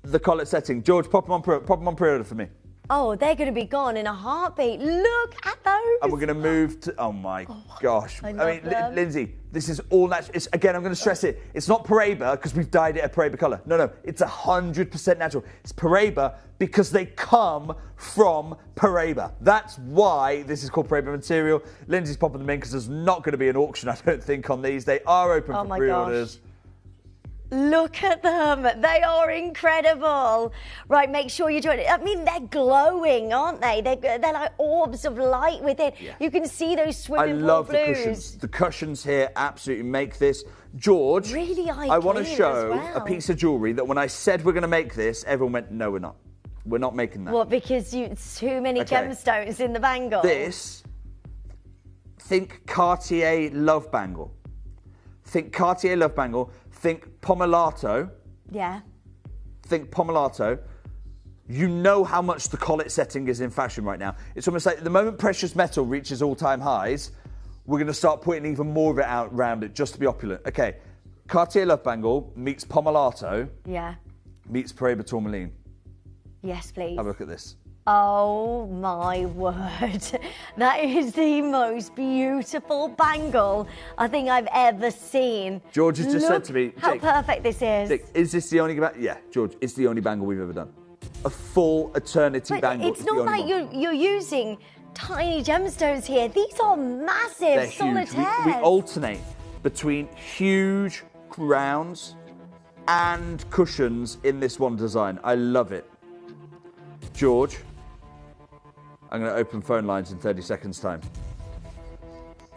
Speaker 9: the collet setting. George, pop them on pre-order for me.
Speaker 17: Oh, they're going to be gone in a heartbeat. Look at those.
Speaker 9: And we're going to move to... Oh, my gosh.
Speaker 17: I mean,
Speaker 9: Lindsay, this is all natural. Again, I'm going to stress it. It's not Paraiba because we've dyed it a Paraiba colour. No. It's 100% natural. It's Paraiba because they come from Paraiba. That's why this is called Paraiba material. Lindsay's popping them in because there's not going to be an auction, I don't think, on these. They are open for pre-orders.
Speaker 17: Gosh. Look at them. They are incredible. Right, make sure you join it. I mean, they're glowing, aren't they? They're like orbs of light within. Yeah. You can see those swimming pool blues.
Speaker 9: The cushions. The cushions here absolutely make this. George,
Speaker 17: really
Speaker 9: I want to show a piece of jewellery that when I said we're going to make this, everyone went, no, we're not. We're not making that.
Speaker 17: What, because it's too many gemstones in the bangle?
Speaker 9: Think Cartier Love Bangle. Think Cartier Love Bangle. Think Pomelato.
Speaker 17: Yeah.
Speaker 9: Think Pomelato. You know how much the collet setting is in fashion right now. It's almost like the moment precious metal reaches all-time highs, we're going to start putting even more of it out around it just to be opulent. Okay, Cartier Love Bangle meets Pomelato.
Speaker 17: Yeah.
Speaker 9: Meets Paraiba tourmaline.
Speaker 17: Yes, please.
Speaker 9: Have a look at this.
Speaker 17: Oh my word. That is the most beautiful bangle I think I've ever seen.
Speaker 9: George has just said to me,
Speaker 17: how perfect this is.
Speaker 9: Jake, is this the only bangle? Yeah, George, it's the only bangle we've ever done. A full eternity bangle.
Speaker 17: It's not like you're using tiny gemstones here. These are massive solitaires.
Speaker 9: We alternate between huge crowns and cushions in this one design. I love it. George, I'm going to open phone lines in 30 seconds' time.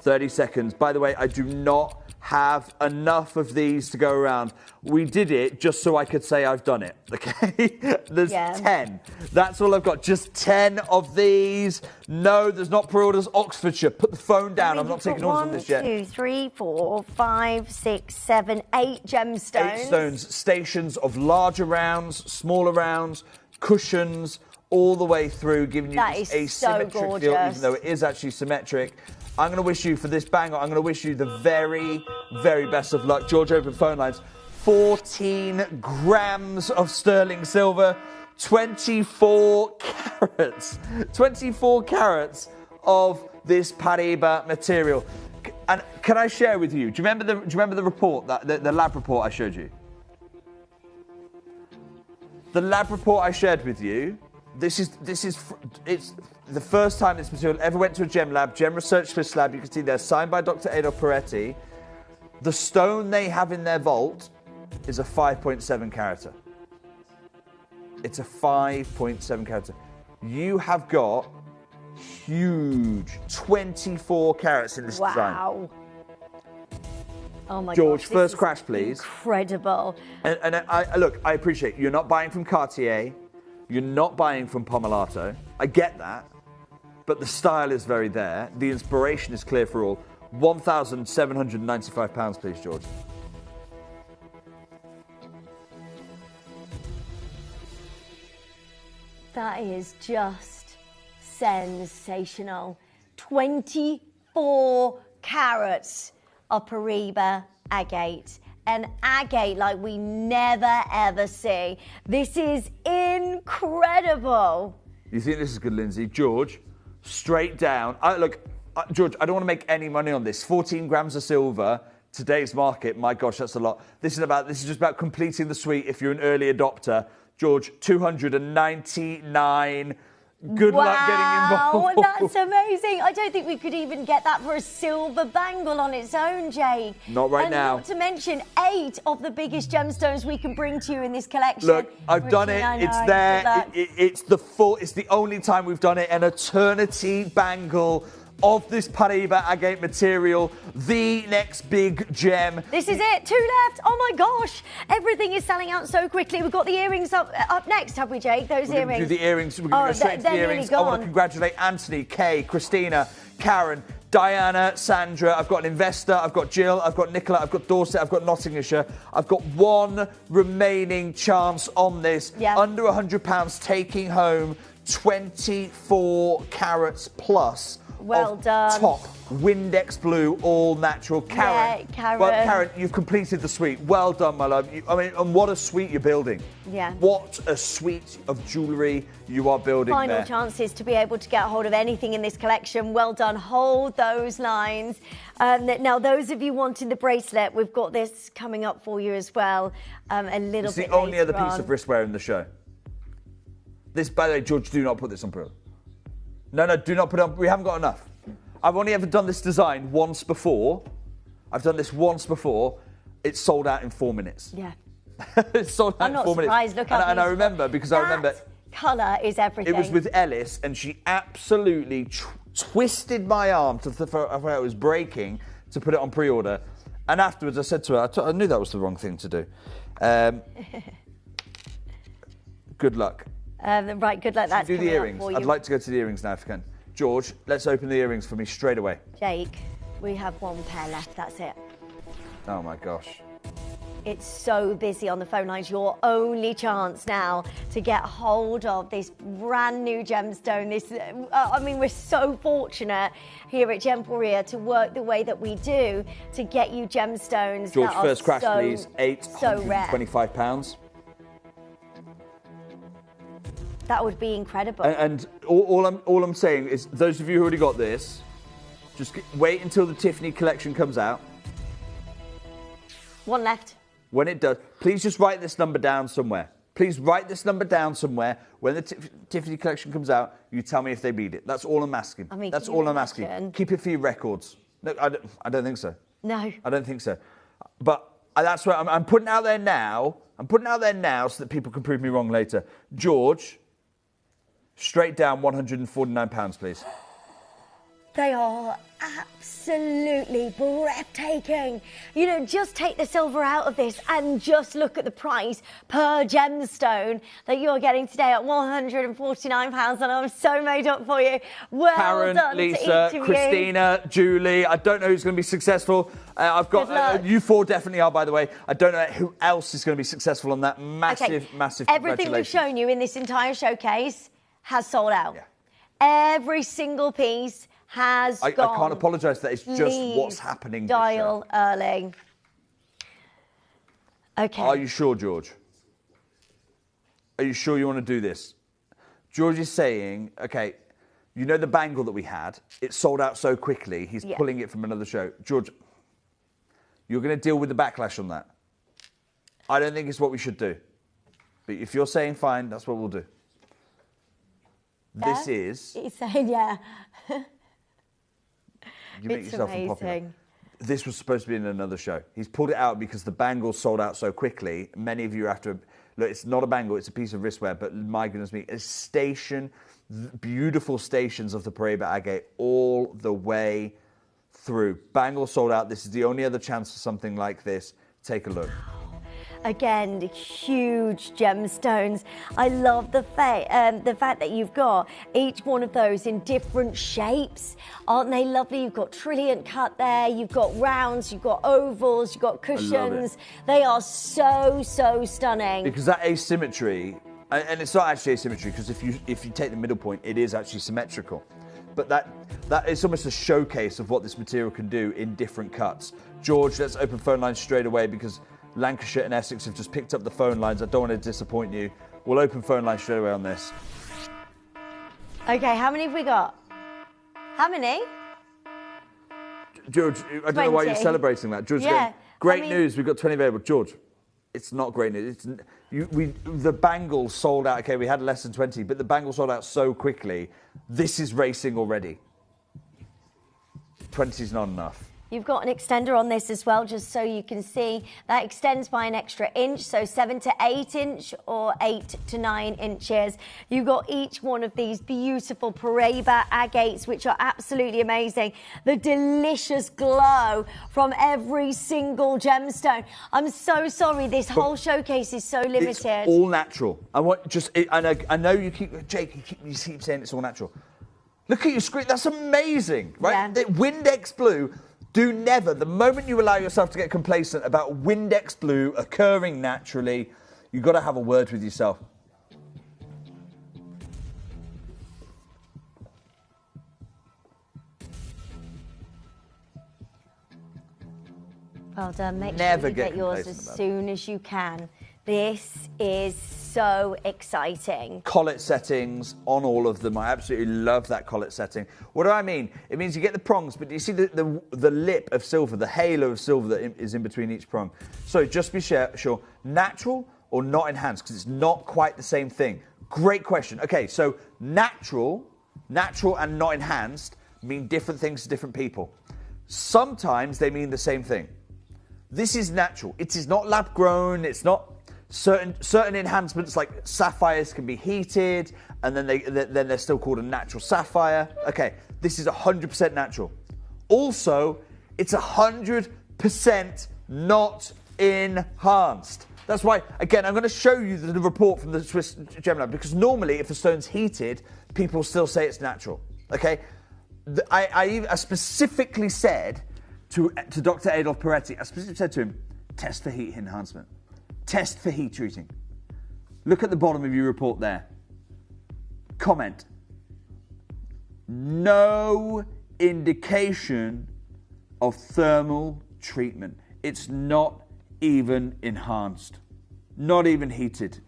Speaker 9: 30 seconds. By the way, I do not have enough of these to go around. We did it just so I could say I've done it, okay? There's 10. That's all I've got. Just 10 of these. No, there's not pre-orders. Oxfordshire, put the phone down. I'm not taking orders on this yet.
Speaker 17: 1, 2, 3, 4, 5, 6, 7, 8 gemstones.
Speaker 9: 8 stones. Stations of larger rounds, smaller rounds, cushions, all the way through, giving you this asymmetric feel, even though it is actually symmetric. I'm going to wish you, for this bangle, I'm going to wish you the very, very best of luck. George, open phone lines. 14 grams of sterling silver, 24 carats. 24 carats of this Paraiba material. And can I share with you, do you remember the report, the lab report I showed you? The lab report I shared with you it's the first time this material ever went to a gem lab, Gem Research Swiss lab. You can see there, signed by Dr. Adolf Peretti. The stone they have in their vault is a 5.7 carat. It's a 5.7 carat. You have got huge 24 carats in this design.
Speaker 17: Wow. Oh my
Speaker 9: George,
Speaker 17: gosh,
Speaker 9: first crash, please.
Speaker 17: Incredible.
Speaker 9: And look, I appreciate you're not buying from Cartier, you're not buying from Pomelato. I get that, but the style is very there. The inspiration is clear for all. £1,795, please, George.
Speaker 17: That is just sensational. 24 carats of Paraiba agate. An agate like we never ever see. This is incredible.
Speaker 9: You think this is good, Lindsay? George, straight down. George, I don't want to make any money on this. 14 grams of silver, today's market, my gosh, that's a lot. This is just about completing the suite if you're an early adopter. George, 299. Good luck getting involved.
Speaker 17: Wow, that's amazing. I don't think we could even get that for a silver bangle on its own, Jade.
Speaker 9: Not right now.
Speaker 17: Not to mention 8 of the biggest gemstones we can bring to you in this collection.
Speaker 9: Look, I've done it. It's there. It's the only time we've done it. An eternity bangle of this Paraiba agate material, the next big gem.
Speaker 17: This is it. 2 left. Oh my gosh. Everything is selling out so quickly. We've got the earrings up next, have we, Jake? Those
Speaker 9: We're
Speaker 17: earrings.
Speaker 9: We're going to go straight to the earrings. I want to congratulate Anthony, Kay, Christina, Karen, Diana, Sandra. I've got an investor. I've got Jill. I've got Nicola. I've got Dorset. I've got Nottinghamshire. I've got one remaining chance on this.
Speaker 17: Yeah.
Speaker 9: Under £100, taking home 24 carats plus.
Speaker 17: Well done.
Speaker 9: Top Windex blue, all natural. Karen.
Speaker 17: Yeah, Karen.
Speaker 9: Well, Karen, you've completed the suite. Well done, my love. And what a suite you're building.
Speaker 17: Yeah.
Speaker 9: What a suite of jewellery you are building
Speaker 17: Final
Speaker 9: there.
Speaker 17: chances to be able to get hold of anything in this collection. Well done. Hold those lines. Now, those of you wanting the bracelet, we've got this coming up for you as well. A little bit
Speaker 9: It's the only other piece
Speaker 17: on.
Speaker 9: of wristwear in the show. This, by the way, George, do not put this on Pearl. No, do not put it on. We haven't got enough. I've only ever done this design once before. I've done this once before. It's sold out in 4 minutes.
Speaker 17: Yeah.
Speaker 9: It's sold out
Speaker 17: I'm
Speaker 9: in
Speaker 17: not
Speaker 9: 4 minutes.
Speaker 17: surprised. Look how
Speaker 9: and I remember because I remember
Speaker 17: colour is everything.
Speaker 9: it was with Ellis, and she absolutely twisted my arm to where it was breaking to put it on pre-order. And afterwards, I said to her, I knew that was the wrong thing to do. Good luck.
Speaker 17: Right, good luck. That's
Speaker 9: do the
Speaker 17: coming up
Speaker 9: earrings.
Speaker 17: for you.
Speaker 9: I'd like to go to the earrings now if you can. George, let's open the earrings for me straight away.
Speaker 17: Jake, we have 1 pair left. That's it.
Speaker 9: Oh my gosh.
Speaker 17: It's so busy on the phone lines. Your only chance now to get hold of this brand new gemstone. We're so fortunate here at Gemporia to work the way that we do to get you gemstones.
Speaker 9: George,
Speaker 17: that
Speaker 9: first
Speaker 17: are
Speaker 9: crash,
Speaker 17: so,
Speaker 9: please.
Speaker 17: so rare.
Speaker 9: £825.
Speaker 17: That would be incredible.
Speaker 9: And all I'm saying is, those of you who already got this, just wait until the Tiffany collection comes out.
Speaker 17: 1 left.
Speaker 9: When it does, please just write this number down somewhere. Please write this number down somewhere. When the Tiffany collection comes out, you tell me if they beat it. That's all I'm asking. That's all I'm asking. Keep it for your records. No, I don't think so.
Speaker 17: No.
Speaker 9: I don't think so. But that's what I'm putting out there now. I'm putting out there now so that people can prove me wrong later. George, straight down £149, please.
Speaker 17: They are absolutely breathtaking. You know, just take the silver out of this and just look at the price per gemstone that you're getting today at £149, and I'm so made up for you. Well
Speaker 9: Karen,
Speaker 17: done
Speaker 9: Lisa,
Speaker 17: to each of
Speaker 9: Christina, Julie. I don't know who's going to be successful. I've got you 4 definitely are, by the way. I don't know who else is going to be successful on that massive
Speaker 17: Everything we've shown you in this entire showcase has sold out.
Speaker 9: Yeah.
Speaker 17: Every single piece has gone.
Speaker 9: I can't apologise for that. It's just what's happening.
Speaker 17: Dial early. Okay.
Speaker 9: Are you sure, George? Are you sure you want to do this? George is saying, okay, you know the bangle that we had? It sold out so quickly, he's pulling it from another show. George, you're going to deal with the backlash on that. I don't think it's what we should do. But if you're saying fine, that's what we'll do. This is...
Speaker 17: He's saying, yeah.
Speaker 9: You make
Speaker 17: It's
Speaker 9: yourself unpopular.
Speaker 17: amazing.
Speaker 9: This was supposed to be in another show. He's pulled it out because the bangles sold out so quickly. Many of you are after... Look, it's not a bangle, it's a piece of wristwear, but my goodness me, a station, beautiful stations of the Paraiba agate all the way through. Bangles sold out. This is the only other chance for something like this. Take a look.
Speaker 17: Again, huge gemstones. I love the fact that you've got each one of those in different shapes. Aren't they lovely? You've got trilliant cut there, you've got rounds, you've got ovals, you've got cushions. They are so, so stunning.
Speaker 9: Because that asymmetry, and it's not actually asymmetry, because if you take the middle point, it is actually symmetrical. But that is almost a showcase of what this material can do in different cuts. George, let's open phone lines straight away because Lancashire and Essex have just picked up the phone lines. I don't want to disappoint you. We'll open phone lines straight away on this.
Speaker 17: Okay, how many have we got? How many?
Speaker 9: George, I don't know why you're celebrating that. George,
Speaker 17: Yeah,
Speaker 9: great news. We've got 20 available. George, it's not great news. The bangles sold out. Okay, we had less than 20, but the bangles sold out so quickly. This is racing already. 20 is not enough.
Speaker 17: You've got an extender on this as well, just so you can see. That extends by an extra inch, so 7 to 8 inch or 8 to 9 inches. You've got each one of these beautiful Paraiba agates, which are absolutely amazing. The delicious glow from every single gemstone. I'm so sorry, this whole showcase is so limited.
Speaker 9: It's all natural. I know you keep, Jake, you keep saying it's all natural. Look at your screen, that's amazing, right?
Speaker 17: Yeah.
Speaker 9: The Windex Blue. Do never, the moment you allow yourself to get complacent about Windex Blue occurring naturally, you've got to have a word with yourself.
Speaker 17: Well done. Make
Speaker 9: Never
Speaker 17: sure you
Speaker 9: get
Speaker 17: get yours
Speaker 9: complacent
Speaker 17: as
Speaker 9: about it.
Speaker 17: soon as you can. This is so exciting.
Speaker 9: Collet settings on all of them. I absolutely love that collet setting. What do I mean? It means you get the prongs, but you see the lip of silver, the halo of silver that is in between each prong. So just be sure, natural or not enhanced, because it's not quite the same thing. Great question. Okay, so natural and not enhanced mean different things to different people. Sometimes they mean the same thing. This is natural. It is not lab grown. It's not certain enhancements like sapphires can be heated and then they're still called a natural sapphire. Okay, this is 100% natural. Also, it's 100% not enhanced. That's why, again, I'm going to show you the report from the Swiss Gem Lab, because normally if the stone's heated, people still say it's natural. Okay, I specifically said to Dr. Adolf Peretti, I specifically said to him, test for heat enhancement. Test for heat treating. Look at the bottom of your report there. Comment. No indication of thermal treatment. It's not even enhanced. Not even heated.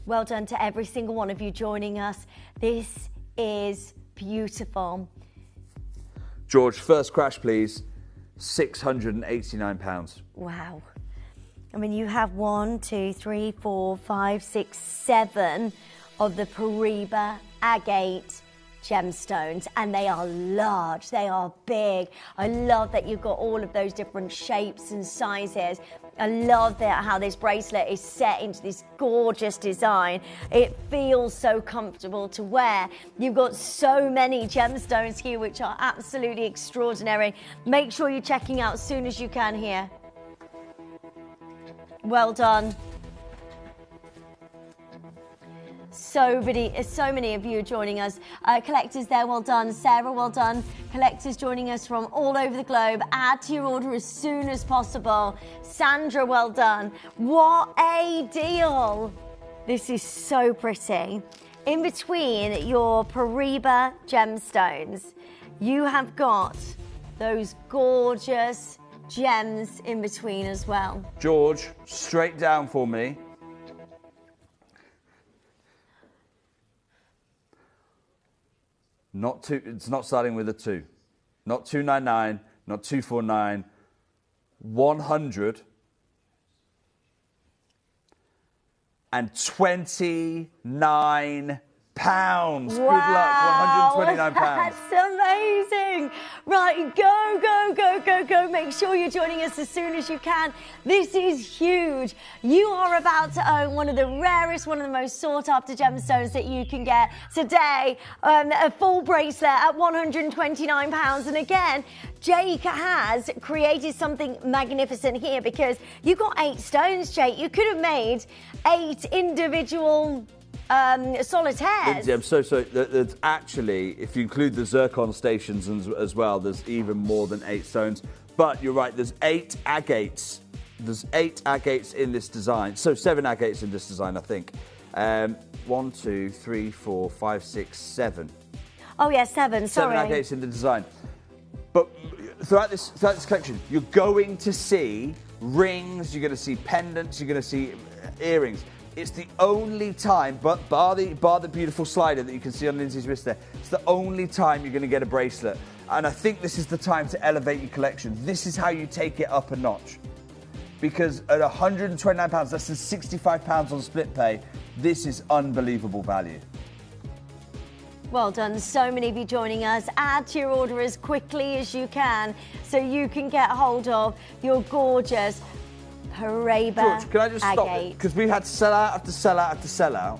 Speaker 17: Well done to every single one of you joining us. This is beautiful.
Speaker 9: George, first crash, please. £689.
Speaker 17: Wow. I mean, you have 1, 2, 3, 4, 5, 6, 7 of the Paraiba agate gemstones, and they are large, they are big. I love that you've got all of those different shapes and sizes. I love how this bracelet is set into this gorgeous design. It feels so comfortable to wear. You've got so many gemstones here, which are absolutely extraordinary. Make sure you're checking out as soon as you can here. Well done. So many of you are joining us. Collectors there, well done. Sarah, well done. Collectors joining us from all over the globe. Add to your order as soon as possible. Sandra, well done. What a deal. This is so pretty. In between your Paraiba gemstones, you have got those gorgeous gems in between as well.
Speaker 9: George, straight down for me. It's not starting with a 2. Not 299, not 249, 100 £129. Good luck,
Speaker 17: Wow,
Speaker 9: £129.
Speaker 17: that's amazing. Right, go, go, go, go, go. Make sure you're joining us as soon as you can. This is huge. You are about to own one of the rarest, one of the most sought after gemstones that you can get today. A full bracelet at £129. And again, Jake has created something magnificent here because you've got 8 stones, Jake. You could have made 8 individual solitaires.
Speaker 9: Yeah, so there's actually, if you include the zircon stations as well, there's even more than 8 stones. But you're right, there's 8 agates. There's 8 agates in this design. So 7 agates in this design, I think. 1, 2, 3, 4, 5, 6, 7.
Speaker 17: Oh yeah, 7. Sorry.
Speaker 9: 7 agates in the design. But throughout this collection, you're going to see rings, you're going to see pendants, you're going to see earrings. It's the only time, but bar the beautiful slider that you can see on Lindsay's wrist there, it's the only time you're going to get a bracelet. And I think this is the time to elevate your collection. This is how you take it up a notch. Because at £129, less than £65 on split pay, this is unbelievable value.
Speaker 17: Well done. So many of you joining us. Add to your order as quickly as you can so you can get hold of your gorgeous Paraiba
Speaker 9: George, can I just stop it? Because we've had sellout after sellout after sellout.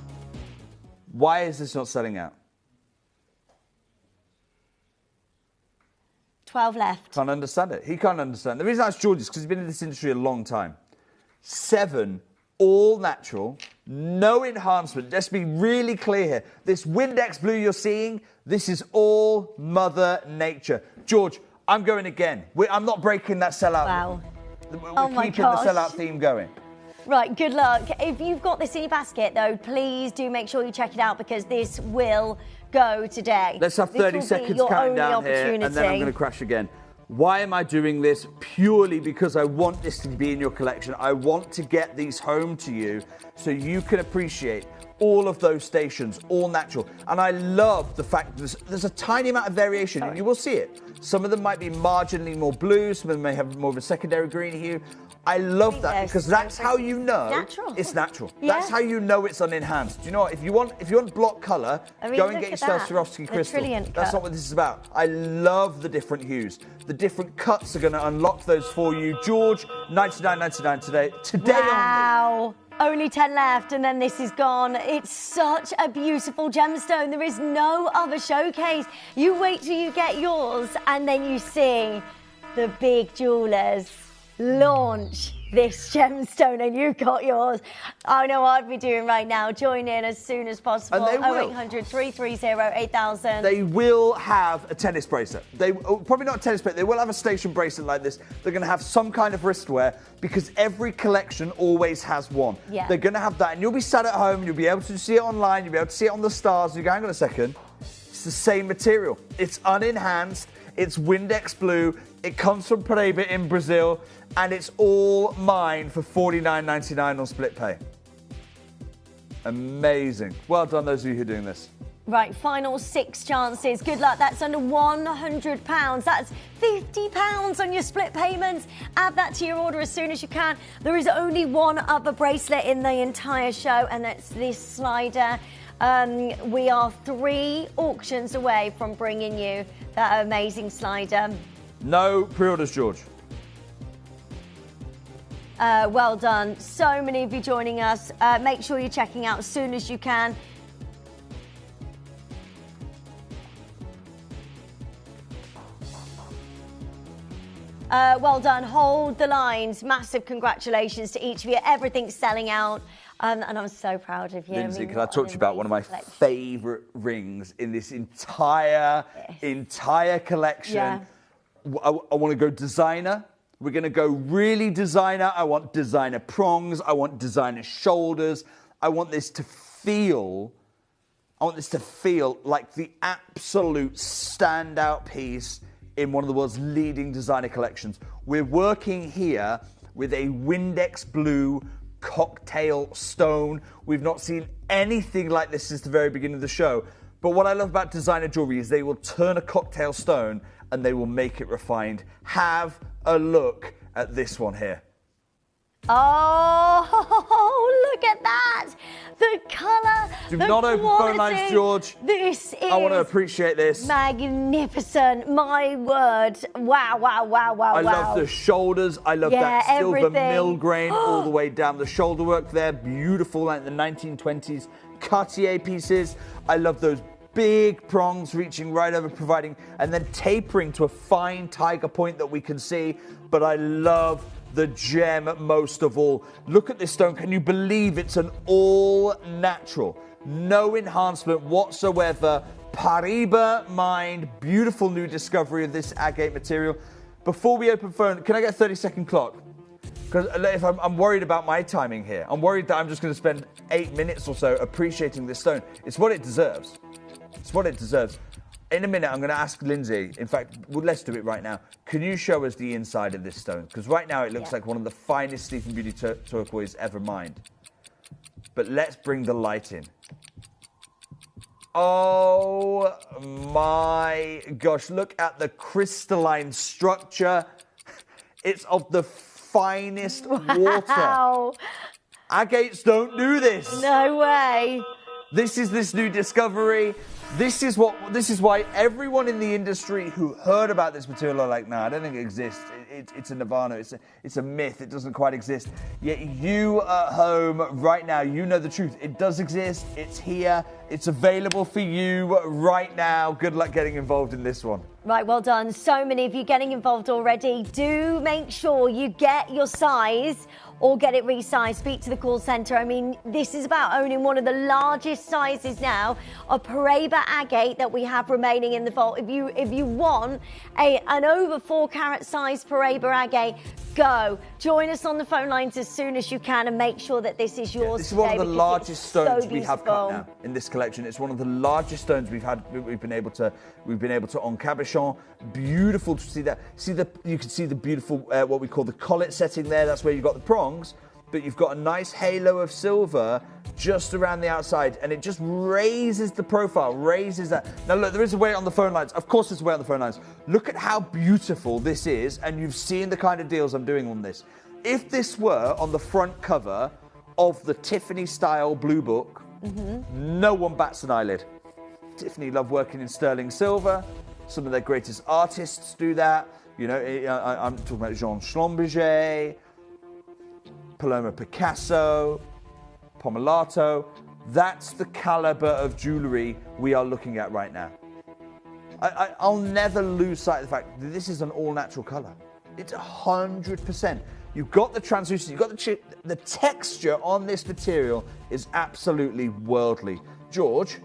Speaker 9: Why is this not selling out?
Speaker 17: 12 left.
Speaker 9: Can't understand it. He can't understand. The reason I asked George is because he's been in this industry a long time. 7 all natural, no enhancement. Let's be really clear here. This Windex blue you're seeing, this is all Mother Nature. George, I'm going again. I'm not breaking that sellout.
Speaker 17: Wow.
Speaker 9: We're keeping the sellout theme going.
Speaker 17: Right, good luck. If you've got this in your basket, though, please do make sure you check it out because this will go today.
Speaker 9: Let's have 30 seconds counting down here, and then I'm going to crash again. Why am I doing this? Purely because I want this to be in your collection. I want to get these home to you so you can appreciate all of those stations, all natural. And I love the fact that there's a tiny amount of variation, and you will see it. Some of them might be marginally more blue, some of them may have more of a secondary green hue. I love that because that's how you know it's natural.
Speaker 17: Yeah.
Speaker 9: That's how you know it's unenhanced. Do you know what? If you want block colour, go and get yourself Swarovski crystal. That's not what this is about. I love the different hues. The different cuts are going to unlock those for you. George, $99.99 today.
Speaker 17: Wow. Only 10 left and then this is gone. It's such a beautiful gemstone. There is no other showcase. You wait till you get yours and then you see the big jewellers launch this gemstone and you got yours. I know what I'd be doing right now. Join in as soon as possible.
Speaker 9: And they will.
Speaker 17: 0800 330 8000.
Speaker 9: They will have a tennis bracelet. Probably not a tennis bracelet. They will have a station bracelet like this. They're going to have some kind of wristwear because every collection always has one.
Speaker 17: Yeah.
Speaker 9: They're going to have that, and you'll be sat at home. You'll be able to see it online. You'll be able to see it on the stars. You go, hang on a second. It's the same material. It's unenhanced. It's Windex blue. It comes from Paraiba in Brazil, and it's all mine for $49.99 on split pay. Amazing. Well done, those of you who are doing this.
Speaker 17: Right, final 6 chances. Good luck. That's under £100. That's £50 on your split payments. Add that to your order as soon as you can. There is only one other bracelet in the entire show, and that's this slider. We are 3 auctions away from bringing you that amazing slider.
Speaker 9: No pre-orders, George.
Speaker 17: Well done. So many of you joining us. Make sure you're checking out as soon as you can. Well done. Hold the lines. Massive congratulations to each of you. Everything's selling out. And I'm so proud of you.
Speaker 9: Lindsay, can I talk to you about one of my favourite rings in this entire collection?
Speaker 17: Yeah.
Speaker 9: I want to go designer. We're going to go really designer. I want designer prongs. I want designer shoulders. I want this to feel like the absolute standout piece in one of the world's leading designer collections. We're working here with a Windex blue cocktail stone. We've not seen anything like this since the very beginning of the show. But what I love about designer jewelry is they will turn a cocktail stone and they will make it refined. Have a look at this one here.
Speaker 17: Oh, Look at that. The colour,
Speaker 9: Do
Speaker 17: the
Speaker 9: not open phone
Speaker 17: quality.
Speaker 9: lines, George.
Speaker 17: This is
Speaker 9: I want to appreciate this.
Speaker 17: magnificent. My word. Wow, wow, wow, wow,
Speaker 9: I
Speaker 17: wow.
Speaker 9: love the shoulders. I love
Speaker 17: Yeah,
Speaker 9: that silver
Speaker 17: everything.
Speaker 9: mill grain all the way down. The shoulder work there, beautiful, like the 1920s Cartier pieces. I love those big prongs reaching right over, providing, and then tapering to a fine tiger point that we can see. But I love the gem most of all. Look at this stone. Can you believe it's an all natural? No enhancement whatsoever. Paraiba mined. Beautiful new discovery of this agate material. Before we open phone, can I get a 30-second clock? Because if I'm worried about my timing here. I'm worried that I'm just going to spend 8 minutes or so appreciating this stone. It's what it deserves. It's what it deserves. In a minute, I'm going to ask Lindsay. In fact, well, let's do it right now. Can you show us the inside of this stone? Because right now it looks like one of the finest Sleeping Beauty turquoise ever mined. But let's bring the light in. Oh my gosh, look at the crystalline structure. It's of the finest water. Agates don't do this.
Speaker 17: No way.
Speaker 9: This is this new discovery. This is why everyone in the industry who heard about this material are like, no, I don't think it exists. It's a nirvana. It's a myth. It doesn't quite exist. Yet you at home right now, you know the truth. It does exist. It's here. It's available for you right now. Good luck getting involved in this one.
Speaker 17: Right, well done. So many of you getting involved already. Do make sure you get your size or get it resized. Speak to the call centre. I mean, this is about owning one of the largest sizes now of Paraiba agate that we have remaining in the vault. If you want an over 4 carat size Paraiba agate, go. Join us on the phone lines as soon as you can and make sure that this is yours.
Speaker 9: This is one of the largest stones we have cut
Speaker 17: beautiful.
Speaker 9: now in this collection. It's one of the largest stones we've been able to en cabochon. Beautiful to see that. You can see the beautiful what we call the collet setting there. That's where you've got the prongs, but you've got a nice halo of silver just around the outside, and it just raises the profile, raises that. Now look, there is a way on the phone lines. Of course there's a way on the phone lines. Look at how beautiful this is, and you've seen the kind of deals I'm doing on this. If this were on the front cover of the Tiffany style blue book, no one bats an eyelid. Tiffany love working in sterling silver. Some of their greatest artists do that. You know, I'm talking about Jean Schlumberger, Paloma Picasso, Pomelato. That's the caliber of jewellery we are looking at right now. I'll never lose sight of the fact that this is an all-natural colour. It's 100%. You've got the translucency, you've got the texture on this material is absolutely worldly. George,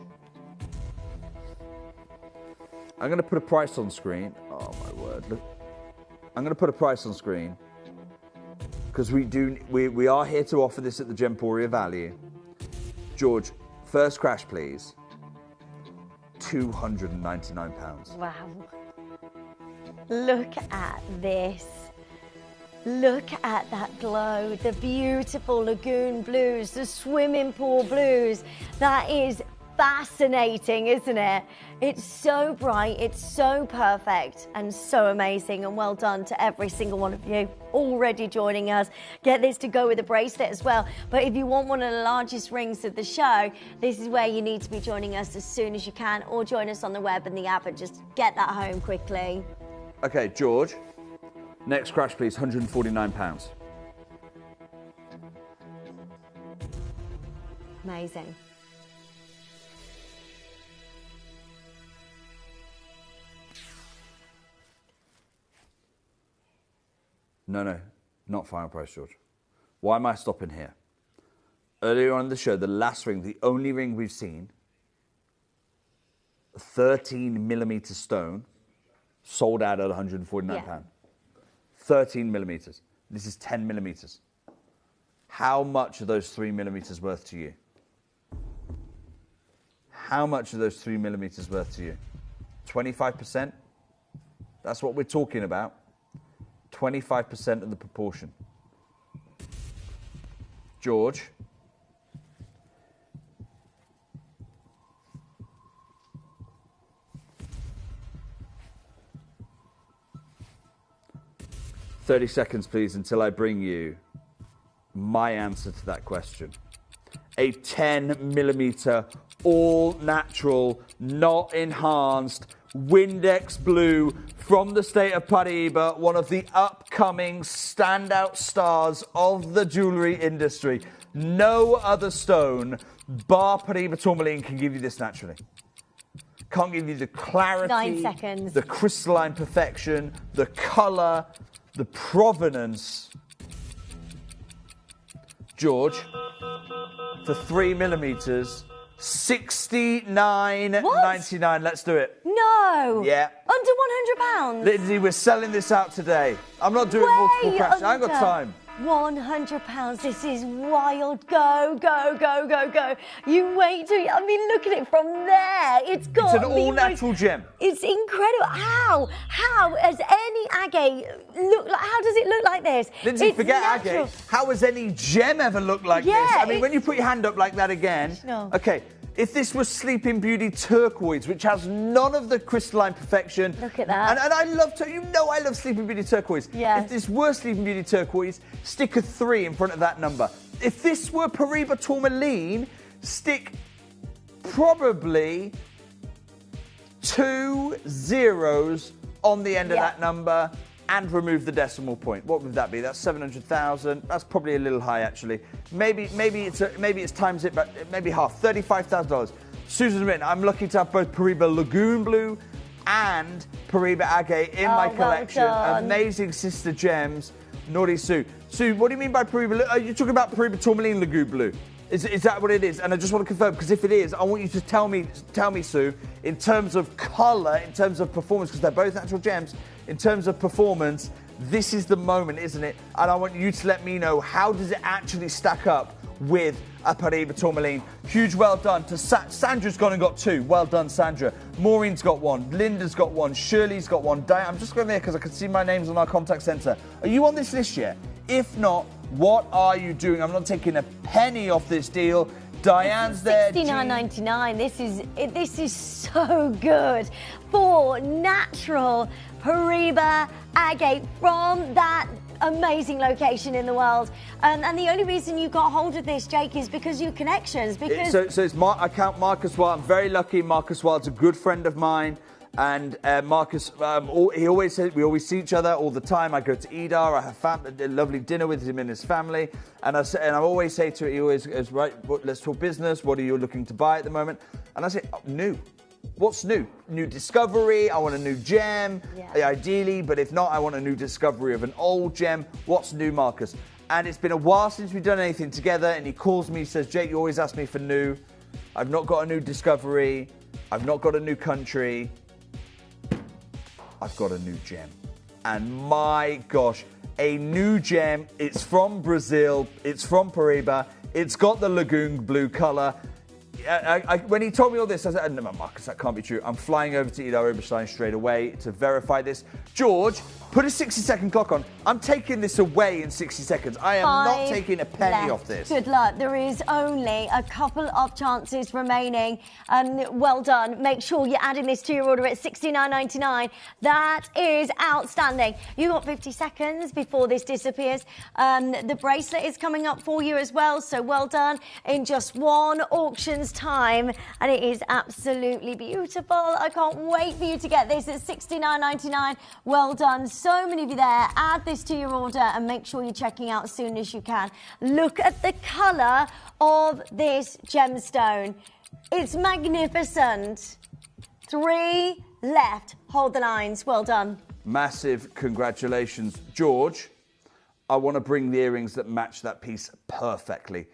Speaker 9: I'm going to put a price on screen. Oh my word! Look, I'm going to put a price on screen because we are here to offer this at the Gemporia value. George, first crash, please. £299.
Speaker 17: Wow. Look at this. Look at that glow. The beautiful lagoon blues, the swimming pool blues. That is fascinating, isn't it? It's so bright, it's so perfect and so amazing, and well done to every single one of you already joining us. Get this to go with a bracelet as well, but if you want one of the largest rings of the show, this is where you need to be joining us as soon as you can, or join us on the web and the app and just get that home quickly.
Speaker 9: Okay, George, next crash please, £149.
Speaker 17: Amazing.
Speaker 9: No, not final price, George. Why am I stopping here? Earlier on in the show, the last ring, the only ring we've seen, 13mm stone, sold out at £149.
Speaker 17: Yeah.
Speaker 9: 13mm. This is 10mm. How much are those 3mm worth to you? How much are those 3mm worth to you? 25%? That's what we're talking about. 25% of the proportion. George. $30 seconds, please, until I bring you my answer to that question. a 10mm, all natural, not enhanced, Windex blue from the state of Paraíba, one of the upcoming standout stars of the jewellery industry. No other stone, bar Paraíba tourmaline, can give you this naturally. Can't give you the clarity,
Speaker 17: 9 seconds.
Speaker 9: the crystalline perfection, the colour, the provenance. George, for 3mm, $69.99. Let's do it.
Speaker 17: No.
Speaker 9: Yeah.
Speaker 17: Under £100.
Speaker 9: Lindsay, we're selling this out today. I'm not doing multiple crashes. I ain't got time.
Speaker 17: £100. This is wild. Go, go, go, go, go. You wait till I mean, look at it from there. It's got.
Speaker 9: It's an all-natural gem.
Speaker 17: It's incredible. How has any agate look like? How does it look like this?
Speaker 9: Lindsay,
Speaker 17: It's
Speaker 9: forget
Speaker 17: natural.
Speaker 9: agate. How has any gem ever looked like this? I mean, when you put your hand up like that again.
Speaker 17: No.
Speaker 9: Okay. If this was Sleeping Beauty turquoise, which has none of the crystalline perfection.
Speaker 17: Look at that.
Speaker 9: And I love, I love Sleeping Beauty turquoise.
Speaker 17: Yes.
Speaker 9: If this were Sleeping Beauty turquoise, stick a 3 in front of that number. If this were Paraíba tourmaline, stick probably 2 zeros on the end of that number and remove the decimal point. What would that be? That's 700,000. That's probably a little high, actually. Maybe it's times it, but maybe half. $35,000. Susan's written, I'm lucky to have both Paraíba Lagoon Blue and Paraíba Agate in my collection.
Speaker 17: done.
Speaker 9: Amazing sister gems. Naughty Sue. Sue, what do you mean by Paraíba? Are you talking about Paraíba Tourmaline Lagoon Blue? Is that what it is? And I just want to confirm, because if it is, I want you to tell me, Sue, in terms of colour, in terms of performance, because they're both natural gems, in terms of performance, this is the moment, isn't it? And I want you to let me know, how does it actually stack up with a Paraíba tourmaline? Huge well done to Sandra's gone and got 2. Well done, Sandra. Maureen's got 1. Linda's got 1. Shirley's got 1. I'm just going there because I can see my names on our contact centre. Are you on this list yet? If not, what are you doing? I'm not taking a penny off this deal. Diane's there.
Speaker 17: $69.99. This is so good for natural Paraíba agate from that amazing location in the world. And the only reason you got hold of this, Jake, is because your connections. Because
Speaker 9: so it's I count Marcus Wild. I'm very lucky. Marcus Wild's a good friend of mine. And Marcus, he always says, we always see each other all the time. I go to Idar, I have a lovely dinner with him and his family. And I always say to him, he always goes, right, let's talk business. What are you looking to buy at the moment? And I say, new. What's new? New discovery. I want a new gem, ideally. But if not, I want a new discovery of an old gem. What's new, Marcus? And it's been a while since we've done anything together. And he calls me, says, Jake, you always ask me for new. I've not got a new discovery. I've not got a new country. I've got a new gem. And my gosh, a new gem. It's from Brazil. It's from Paraíba. It's got the lagoon blue colour. When he told me all this, I said, no, Marcus, that can't be true. I'm flying over to Idar Oberstein straight away to verify this. George, put a 60-second clock on. I'm taking this away in 60 seconds. I am not taking a penny off this.
Speaker 17: Good luck. There is only a couple of chances remaining. Well done. Make sure you're adding this to your order at $69.99. That is outstanding. You've got 50 seconds before this disappears. The bracelet is coming up for you as well, so well done. In just one auction's time, and it is absolutely beautiful. I can't wait for you to get this at $69.99. Well done. So many of you there. Add this to your order and make sure you're checking out as soon as you can. Look at the colour of this gemstone. It's magnificent. 3 left. Hold the lines. Well done.
Speaker 9: Massive congratulations. George, I want to bring the earrings that match that piece perfectly.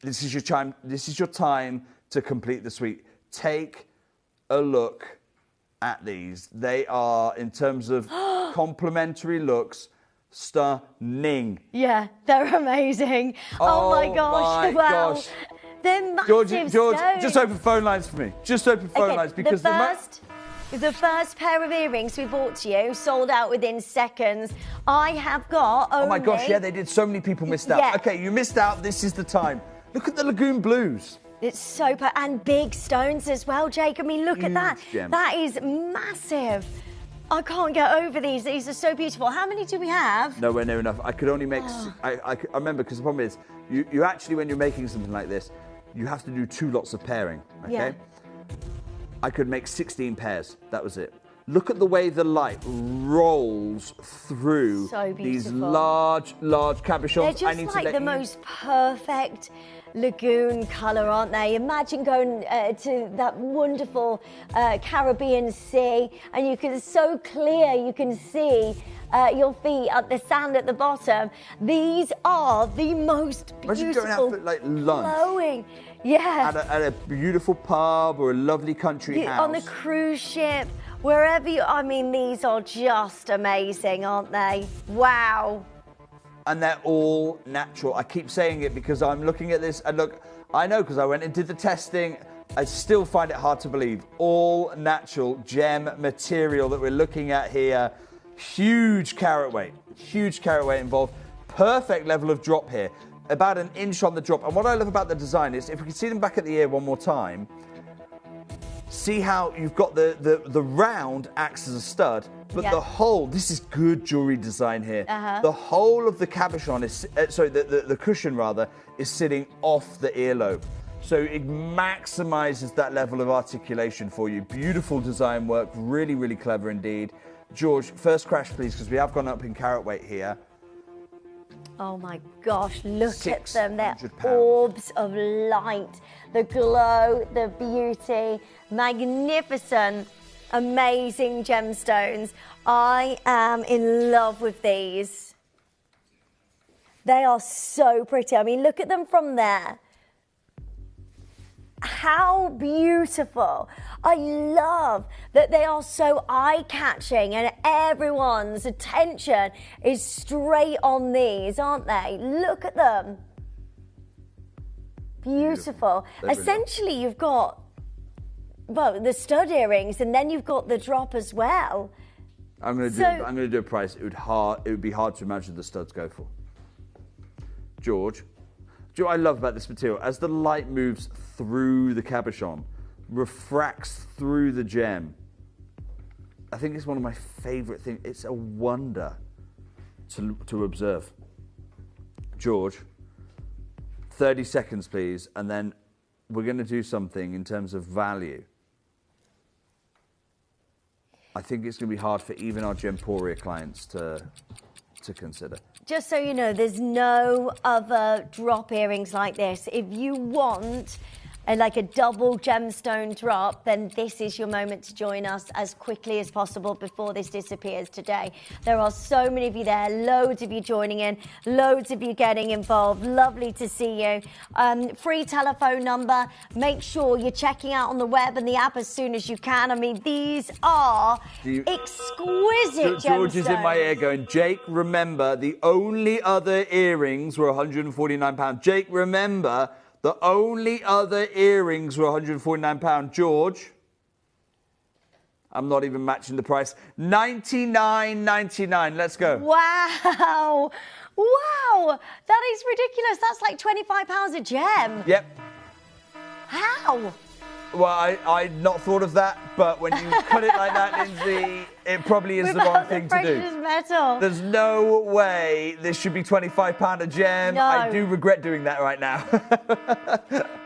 Speaker 9: This is your time to complete the suite. Take a look at these. They are, in terms of complementary looks, stunning.
Speaker 17: Yeah, they're amazing. Oh my gosh.
Speaker 9: Gosh.
Speaker 17: They're massive.
Speaker 9: George,
Speaker 17: stones.
Speaker 9: just open phone lines for me. Just open phone lines, because
Speaker 17: the first pair of earrings we bought to you sold out within seconds. I have got only...
Speaker 9: Oh my gosh, yeah, they did. So many people missed out.
Speaker 17: Yeah.
Speaker 9: Okay, you missed out. This is the time. Look at the Lagoon Blues.
Speaker 17: It's so... And big stones as well, Jake. I mean, look at that.
Speaker 9: Gem.
Speaker 17: That is massive. I can't get over these. These are so beautiful. How many do we have?
Speaker 9: Nowhere near enough. I could only make... I remember, because the problem is, you actually, when you're making something like this, you have to do 2 lots of pairing, okay?
Speaker 17: Yeah.
Speaker 9: I could make 16 pairs, that was it. Look at the way the light rolls through these large cabochons.
Speaker 17: They're just like the most perfect lagoon colour, aren't they? Imagine going to that wonderful Caribbean Sea, and you can so clear, you can see your feet at the sand at the bottom. These are the most beautiful.
Speaker 9: Imagine going out for like lunch.
Speaker 17: Glowing. Yeah.
Speaker 9: At a beautiful pub or a lovely country house.
Speaker 17: On the cruise ship, wherever you, I mean, these are just amazing, aren't they? Wow.
Speaker 9: And they're all natural. I keep saying it because I'm looking at this, and look, I know because I went and did the testing. I still find it hard to believe. All natural gem material that we're looking at here. Huge carat weight involved. Perfect level of drop here. About an inch on the drop. And what I love about the design is, if we can see them back at the ear one more time, see how you've got the round acts as a stud, but the whole, this is good jewelry design here. The whole of the cabochon is, the cushion rather, is sitting off the earlobe. So it maximizes that level of articulation for you. Beautiful design work, really, really clever indeed. George, first crash please, because we have gone up in carat weight here.
Speaker 17: Oh my gosh, look at them. They're orbs of light. The glow, the beauty, magnificent, amazing gemstones. I am in love with these. They are so pretty. I mean, look at them from there. How beautiful. I love that they are so eye-catching and everyone's attention is straight on these, aren't they? Look at them. Beautiful. Essentially, you've got, well, the stud earrings, and then you've got the drop as well.
Speaker 9: I'm going to do a price. It would be hard to imagine the studs go for. George. Do you know what I love about this material? As the light moves through the cabochon, refracts through the gem, I think it's one of my favourite things. It's a wonder to observe. George, 30 seconds, please, and then we're going to do something in terms of value. I think it's going to be hard for even our Gemporia clients to consider.
Speaker 17: Just so you know, there's no other drop earrings like this. If you want like a double gemstone drop, then this is your moment to join us as quickly as possible before this disappears today. There are so many of you there, loads of you joining in, loads of you getting involved. Lovely to see you. Free telephone number. Make sure you're checking out on the web and the app as soon as you can. I mean, these are exquisite gemstones.
Speaker 9: George is in my ear going, Jake, remember, the only other earrings were £149. Jake, remember, the only other earrings were £149. George, I'm not even matching the price. $99.99. Let's go.
Speaker 17: Wow. Wow. That is ridiculous. That's like £25 a gem.
Speaker 9: Yep.
Speaker 17: How?
Speaker 9: Well, I'd not thought of that, but when you cut it like that, Lindsay, it probably is the wrong thing to do.
Speaker 17: Precious metal.
Speaker 9: There's no way this should be £25 a gem.
Speaker 17: No.
Speaker 9: I do regret doing that right now.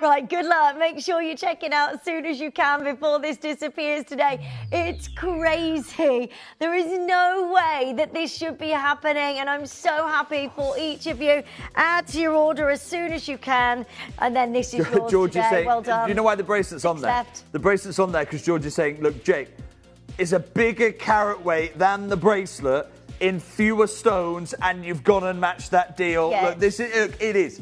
Speaker 17: Right, good luck. Make sure you check it out as soon as you can before this disappears today. It's crazy. There is no way that this should be happening, and I'm so happy for each of you. Add to your order as soon as you can, and then this is yours
Speaker 9: George
Speaker 17: today.
Speaker 9: is saying,
Speaker 17: well done.
Speaker 9: Do you know why the bracelet's on there?
Speaker 17: Left.
Speaker 9: The bracelet's on there because George is saying, look, Jake, it's a bigger carat weight than the bracelet in fewer stones, and you've gone and matched that deal.
Speaker 17: Yes.
Speaker 9: Look, it is.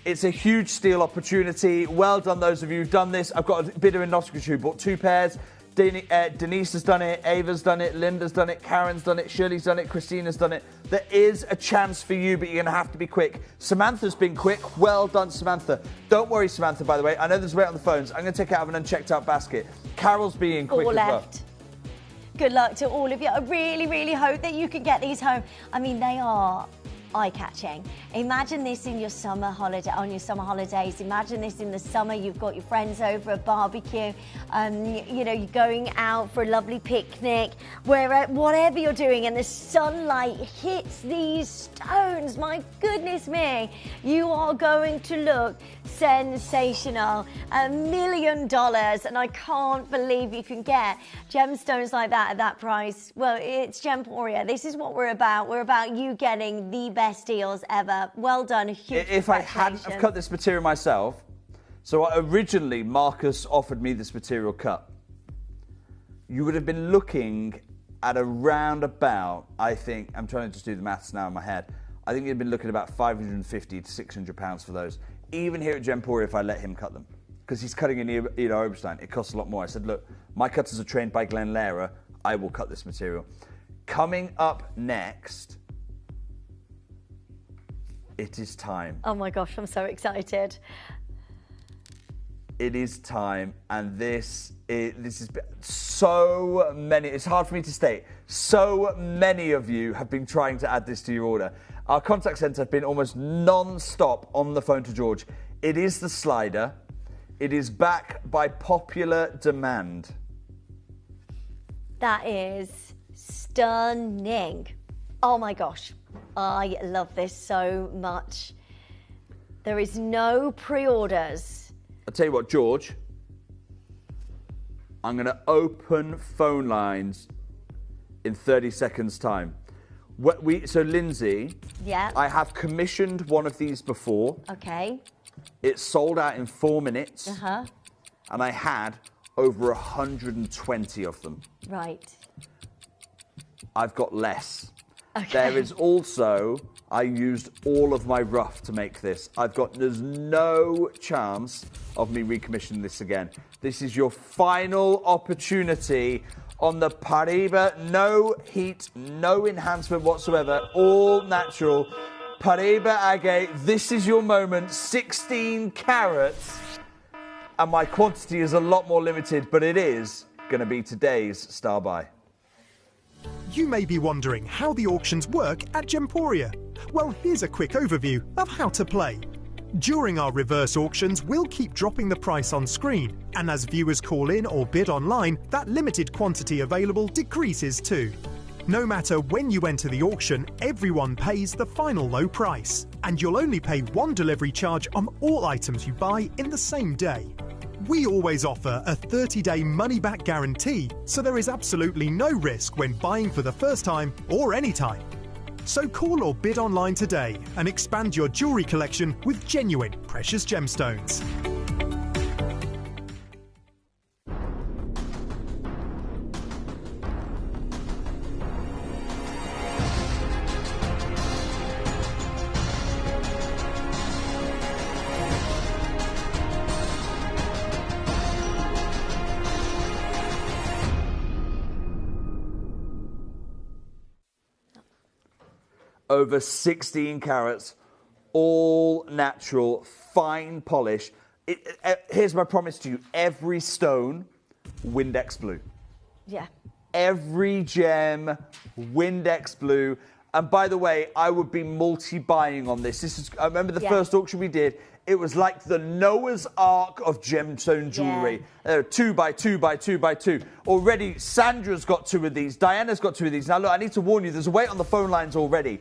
Speaker 9: It's a huge steal opportunity. Well done, those of you who've done this. I've got a bit of a notice who bought 2 pairs. Denise has done it, Ava's done it, Linda's done it, Karen's done it, Shirley's done it, Christina's done it. There is a chance for you, but you're going to have to be quick. Samantha's been quick. Well done, Samantha. Don't worry, Samantha, by the way. I know there's a weight on the phones. I'm going to take it out of an unchecked out basket. Carol's being quick as well.
Speaker 17: Good luck to all of you. I really, really hope that you can get these home. I mean, they are eye-catching. Imagine this in your summer holiday, on your summer holidays. Imagine this in the summer. You've got your friends over, a barbecue. You know, you're going out for a lovely picnic, whatever you're doing, and the sunlight hits these stones. My goodness me, you are going to look sensational. $1 million, and I can't believe you can get gemstones like that at that price. Well, it's Gemporia. This is what we're about. We're about you getting the best deals ever. Well done. A huge
Speaker 9: If I hadn't have cut this material myself, so originally Marcus offered me this material cut, you would have been looking at around about, I think, I'm trying to just do the maths now in my head, I think you'd been looking at about 550 to 600 pounds for those. Even here at Gemporia, if I let him cut them, because he's cutting in Ida Oberstein, it costs a lot more. I said, look, my cutters are trained by Glenn Lehrer, I will cut this material. Coming up next, it is time.
Speaker 17: Oh my gosh, I'm so excited.
Speaker 9: It is time, and this is so many, it's hard for me to state, so many of you have been trying to add this to your order. Our contact centre have been almost non-stop on the phone to George. It is the slider. It is back by popular demand.
Speaker 17: That is stunning. Oh my gosh, I love this so much. There is no pre-orders.
Speaker 9: I'll tell you what, George, I'm going to open phone lines in 30 seconds' time. So, Lindsay,
Speaker 17: yeah,
Speaker 9: I have commissioned one of these before.
Speaker 17: Okay.
Speaker 9: It sold out in 4 minutes.
Speaker 17: Uh-huh.
Speaker 9: And I had over 120 of them.
Speaker 17: Right.
Speaker 9: I've got less.
Speaker 17: Okay.
Speaker 9: There is also, I used all of my rough to make this. There's no chance of me recommissioning this again. This is your final opportunity on the Paraiba. No heat, no enhancement whatsoever, all natural. Paraiba agate, this is your moment, 16 carats. And my quantity is a lot more limited, but it is going to be today's star buy.
Speaker 1: You may be wondering how the auctions work at Gemporia. Well, here's a quick overview of how to play. During our reverse auctions, we'll keep dropping the price on screen, and as viewers call in or bid online, that limited quantity available decreases too. No matter when you enter the auction, everyone pays the final low price, and you'll only pay one delivery charge on all items you buy in the same day. We always offer a 30-day money-back guarantee, so there is absolutely no risk when buying for the first time or any time. So call or bid online today and expand your jewellery collection with genuine precious gemstones.
Speaker 9: Over 16 carats, all natural, fine polish. Here's my promise to you. Every stone, Windex blue.
Speaker 17: Yeah.
Speaker 9: Every gem, Windex blue. And by the way, I would be multi-buying on this. I remember the first auction we did. It was like the Noah's Ark of gemstone jewellery. 2 by 2 by 2 by 2. Already, Sandra's got 2 of these. Diana's got 2 of these. Now, look, I need to warn you, there's a wait on the phone lines already.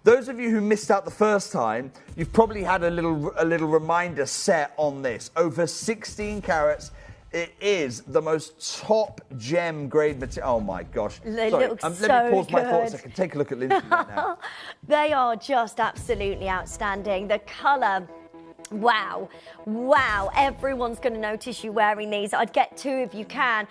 Speaker 9: Those of you who missed out the first time, you've probably had a little reminder set on this. Over 16 carats. It is the most top gem grade material. Oh my gosh.
Speaker 17: They
Speaker 9: Sorry,
Speaker 17: look
Speaker 9: let me pause my thoughts. I can take a look at Lindsay right now.
Speaker 17: They are just absolutely outstanding. The colour. Wow, wow, everyone's going to notice you wearing these. I'd get 2 if you can.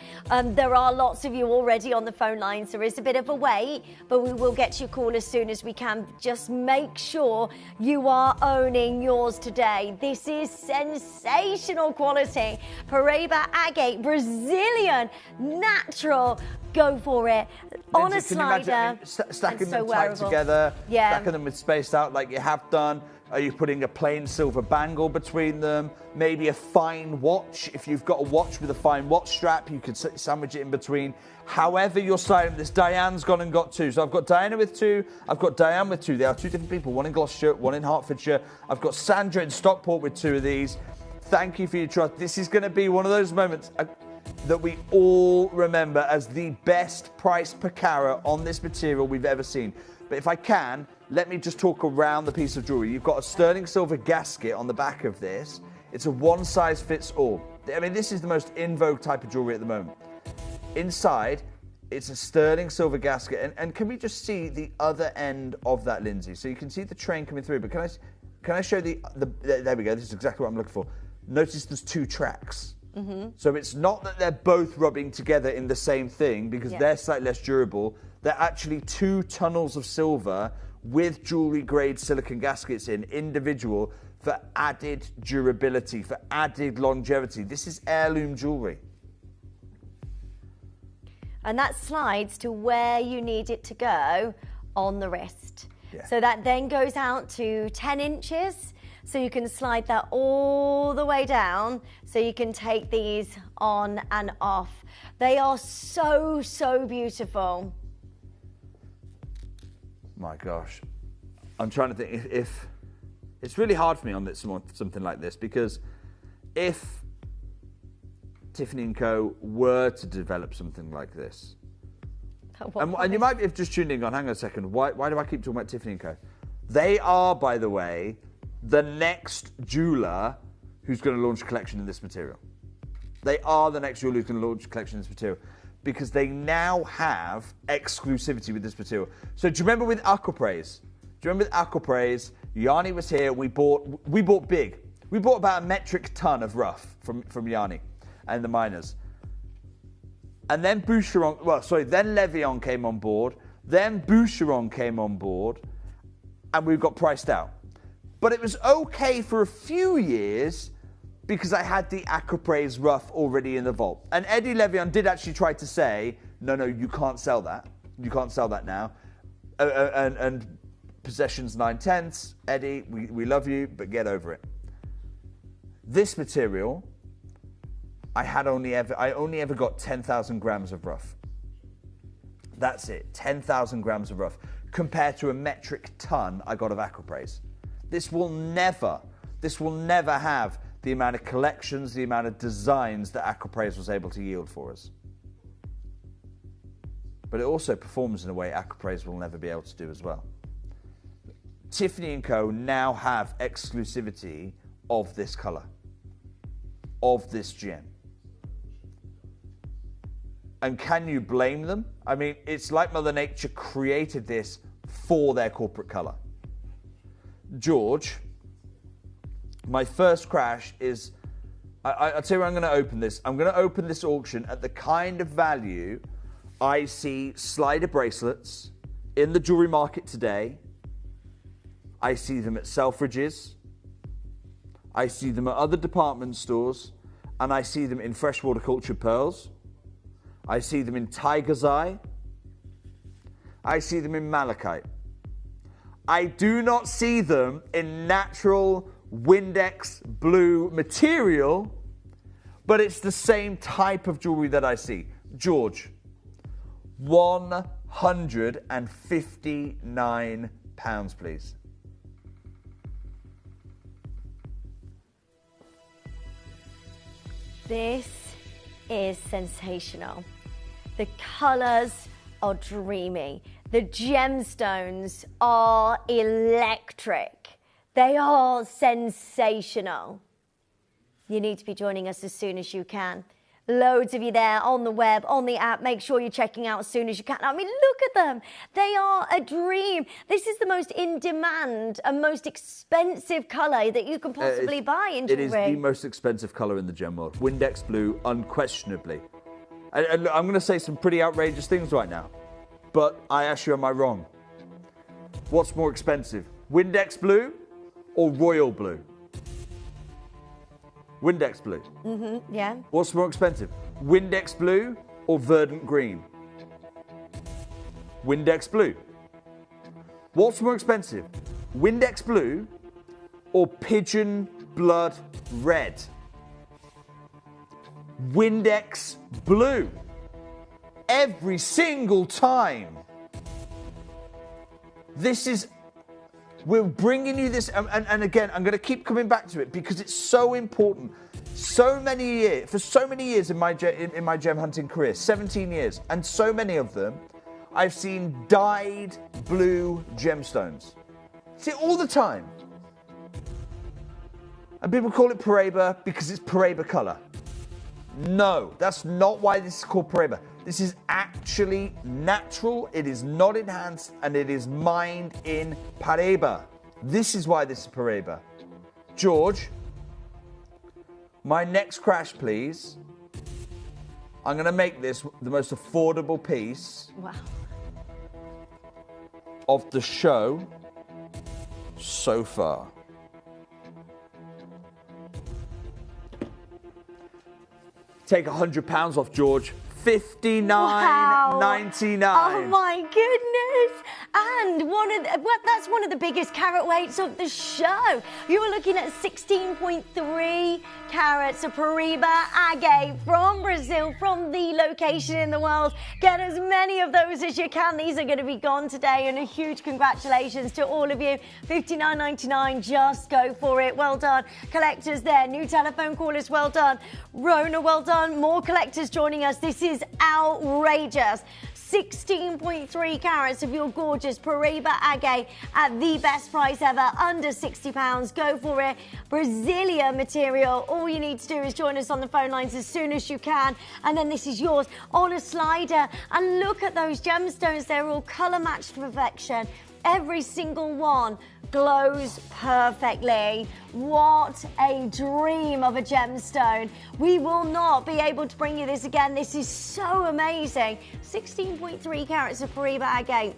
Speaker 17: There are lots of you already on the phone lines. There is a bit of a wait, but we will get your call as soon as we can. Just make sure you are owning yours today. This is sensational quality. Paraiba agate, Brazilian, natural. Go for it. On a slider.
Speaker 9: Stacking them tight together, stacking them with spaced out like you have done. Are you putting a plain silver bangle between them? Maybe a fine watch. If you've got a watch with a fine watch strap, you could sandwich it in between. However you're styling this, Diane's gone and got 2. So I've got Diana with 2. I've got Diane with 2. They are 2 different people. One in Gloucestershire, one in Hertfordshire. I've got Sandra in Stockport with 2 of these. Thank you for your trust. This is going to be one of those moments that we all remember as the best price per carat on this material we've ever seen. But if I can, let me just talk around the piece of jewellery. You've got a sterling silver gasket on the back of this. It's a one-size-fits-all. I mean, this is the most in vogue type of jewellery at the moment. Inside, it's a sterling silver gasket. And can we just see the other end of that, Lindsay? So you can see the train coming through, but can I show the there we go, this is exactly what I'm looking for. Notice there's 2 tracks.
Speaker 17: Mm-hmm.
Speaker 9: So it's not that they're both rubbing together in the same thing because they're slightly less durable. They're actually 2 tunnels of silver with jewellery grade silicon gaskets in, individual, for added durability, for added longevity. This is heirloom jewellery.
Speaker 17: And that slides to where you need it to go on the wrist.
Speaker 9: Yeah.
Speaker 17: So that then goes out to 10 inches. So you can slide that all the way down. So you can take these on and off. They are so, so beautiful.
Speaker 9: My gosh. I'm trying to think if it's really hard for me on this, something like this, because if Tiffany & Co. were to develop something like this, and you might be just tuning in on, hang on a second, why do I keep talking about Tiffany & Co.? They are, by the way, the next jeweller who's going to launch a collection in this material. They are the next jeweller who's going to launch a collection in this material because they now have exclusivity with this material. So do you remember with Aquapraise? Do you remember with Aquapraise? Yanni was here. We bought big. We bought about a metric ton of rough from Yanni and the miners. And then then Levion came on board. Then Boucheron came on board, and we got priced out. But it was okay for a few years because I had the Aquapraise rough already in the vault. And Eddie Levion did actually try to say, no, you can't sell that. You can't sell that now. And Possessions 9/10, Eddie, we love you, but get over it. This material, I only ever got 10,000 grams of rough. That's it, 10,000 grams of rough, compared to a metric ton I got of Aquapraise. This will never have the amount of collections, the amount of designs that Aquapraise was able to yield for us. But it also performs in a way Aquapraise will never be able to do as well. Tiffany & Co. now have exclusivity of this colour, of this gem. And can you blame them? I mean, it's like Mother Nature created this for their corporate colour. George, my first crash is, I'll tell you where I'm going to open this. I'm going to open this auction at the kind of value I see slider bracelets in the jewellery market today. I see them at Selfridges. I see them at other department stores. And I see them in freshwater cultured pearls. I see them in tiger's eye. I see them in malachite. I do not see them in natural Windex blue material, but it's the same type of jewellery that I see. George, £159, please.
Speaker 17: This is sensational. The colours are dreamy. The gemstones are electric. They are sensational. You need to be joining us as soon as you can. Loads of you there on the web, on the app. Make sure you're checking out as soon as you can. I mean, look at them. They are a dream. This is the most in-demand and most expensive colour that you can possibly buy in jewellery.
Speaker 9: It is the most expensive colour in the gem world. Windex blue, unquestionably. And I'm going to say some pretty outrageous things right now. But I ask you, am I wrong? What's more expensive? Windex blue or royal blue? Windex blue.
Speaker 17: Mm-hmm, yeah.
Speaker 9: What's more expensive? Windex blue or verdant green? Windex blue. What's more expensive? Windex blue or pigeon blood red? Windex blue. Every single time. This is... We're bringing you this, and again, I'm going to keep coming back to it because it's so important. For so many years in my gem hunting career, 17 years, and so many of them, I've seen dyed blue gemstones. See it all the time. And people call it Paraiba because it's Paraiba colour. No, that's not why this is called Paraiba. This is actually natural, it is not enhanced, and it is mined in Paraiba. This is why this is Paraiba. George, my next crash, please. I'm going to make this the most affordable piece of the show so far. Take £100 off, George. $59.99.
Speaker 17: Oh my goodness! And that's one of the biggest carat weights of the show. You were looking at 16.3 carats of Paraiba agate from Brazil, from the location in the world. Get as many of those as you can. These are going to be gone today, and a huge congratulations to all of you. $59.99. Just go for it. Well done, collectors there. New telephone callers. Well done, Rona. Well done. More collectors joining us. This is outrageous. 16.3 carats of your gorgeous Paraiba agate at the best price ever, under £60. Go for it. Brazilian material. All you need to do is join us on the phone lines as soon as you can, and then this is yours on a slider. And look at those gemstones. They're all colour matched to perfection. Every single one glows perfectly. What a dream of a gemstone. We will not be able to bring you this again. This is so amazing. 16.3 carats of Paraiba agate.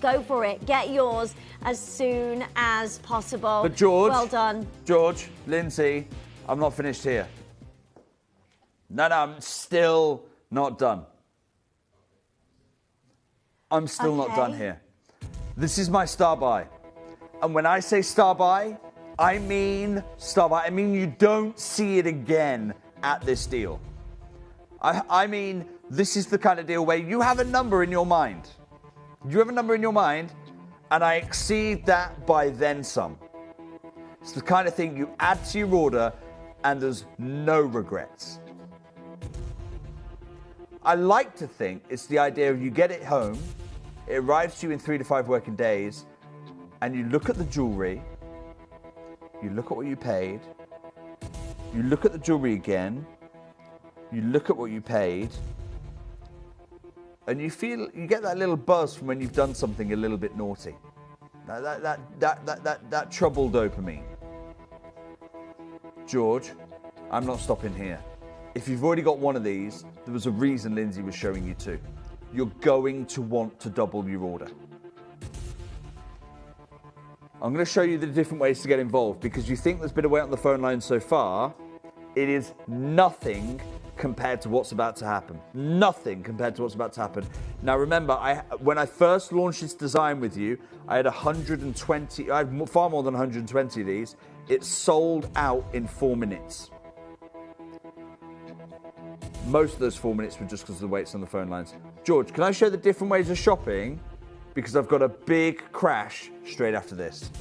Speaker 17: Go for it. Get yours as soon as possible.
Speaker 9: But George,
Speaker 17: well done.
Speaker 9: George, Lindsay, I'm not finished here. No, I'm still not done. I'm still not done here. This is my star buy. And when I say star buy, I mean star buy. I mean you don't see it again at this deal. I mean this is the kind of deal where you have a number in your mind. You have a number in your mind, and I exceed that by then some. It's the kind of thing you add to your order, and there's no regrets. I like to think it's the idea of you get it home, it arrives to you in 3 to 5 working days, and you look at the jewellery, you look at what you paid, you look at the jewellery again, you look at what you paid, and you get that little buzz from when you've done something a little bit naughty. That trouble dopamine. George, I'm not stopping here. If you've already got one of these, there was a reason Lindsay was showing you two. You're going to want to double your order. I'm going to show you the different ways to get involved, because you think there's been a wait on the phone line so far. It is nothing compared to what's about to happen. Nothing compared to what's about to happen. Now remember, when I first launched this design with you, I had 120, I had far more than 120 of these. It sold out in 4 minutes. Most of those 4 minutes were just because of the waits on the phone lines. George, can I show the different ways of shopping? Because I've got a big crash straight after this.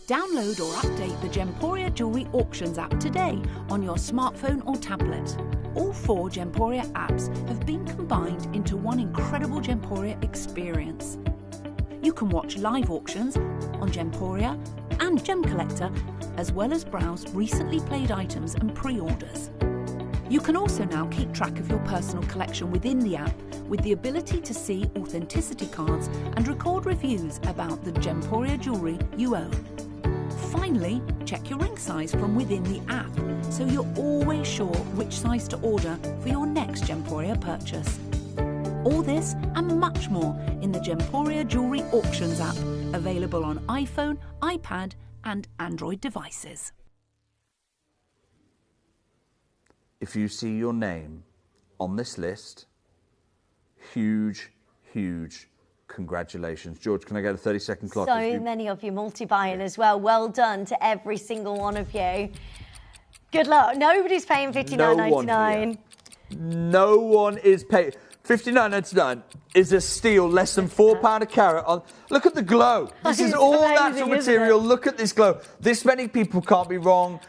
Speaker 11: Download or update the Gemporia Jewelry Auctions app today on your smartphone or tablet. All 4 Gemporia apps have been combined into one incredible Gemporia experience. You can watch live auctions on Gemporia and Gem Collector, as well as browse recently played items and pre-orders. You can also now keep track of your personal collection within the app with the ability to see authenticity cards and record reviews about the Gemporia jewellery you own. Finally, check your ring size from within the app so you're always sure which size to order for your next Gemporia purchase. All this and much more in the Gemporia Jewellery Auctions app, available on iPhone, iPad and Android devices.
Speaker 9: If you see your name on this list, huge congratulations. George, can I get a 30-second clock?
Speaker 17: So many of you multi-buying as well. Well done to every single one of you. Good luck. Nobody's paying $59.99.
Speaker 9: No one is paying. $59.99 is a steal, less than £4 a carat. Look at the glow. This is all natural material. Look at this glow. This many people can't be wrong.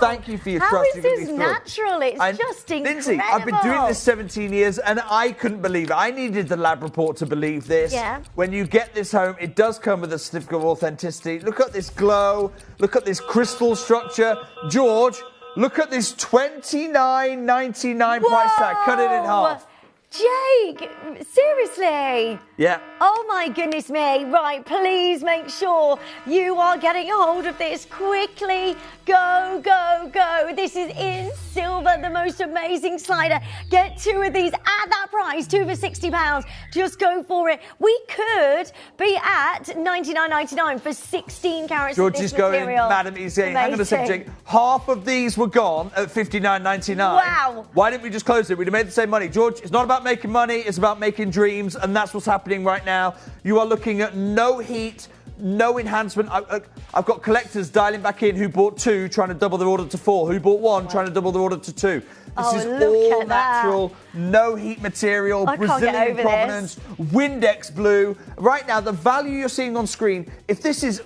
Speaker 9: Thank you for your trust.
Speaker 17: How is this natural? It's just incredible.
Speaker 9: Lindsay, I've been doing this 17 years and I couldn't believe it. I needed the lab report to believe this.
Speaker 17: Yeah.
Speaker 9: When you get this home, it does come with a certificate of authenticity. Look at this glow. Look at this crystal structure. George, look at this $29.99 price tag. Cut it in half.
Speaker 17: Jake, seriously?
Speaker 9: Yeah.
Speaker 17: Oh my goodness me. Right, please make sure you are getting a hold of this quickly. Go, go, go. This is in silver, the most amazing slider. Get 2 of these at that price, 2 for £60. Just go for it. We could be at $99.99 for 16 carats
Speaker 9: George
Speaker 17: of this
Speaker 9: is going,
Speaker 17: material.
Speaker 9: Madam, he's saying, hang on a second, Jake. Half of these were gone at $59.99.
Speaker 17: Wow.
Speaker 9: Why didn't we just close it? We'd have made the same money. George, it's not about making money, it's about making dreams, and that's what's happening right now. You are looking at no heat, no enhancement. I've got collectors dialing back in who bought 2, trying to double their order to 4, who bought 1, trying to double their order to 2. This is all natural, no heat material, Brazilian provenance, Windex blue. Right now, the value you're seeing on screen, if this is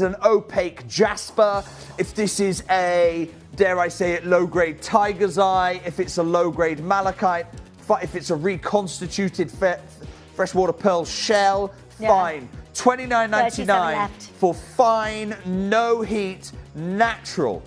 Speaker 9: an opaque jasper, if this is a, dare I say it, low-grade tiger's eye, if it's a low-grade malachite, if it's a reconstituted freshwater pearl shell, fine. $29.99 for fine, no heat, natural.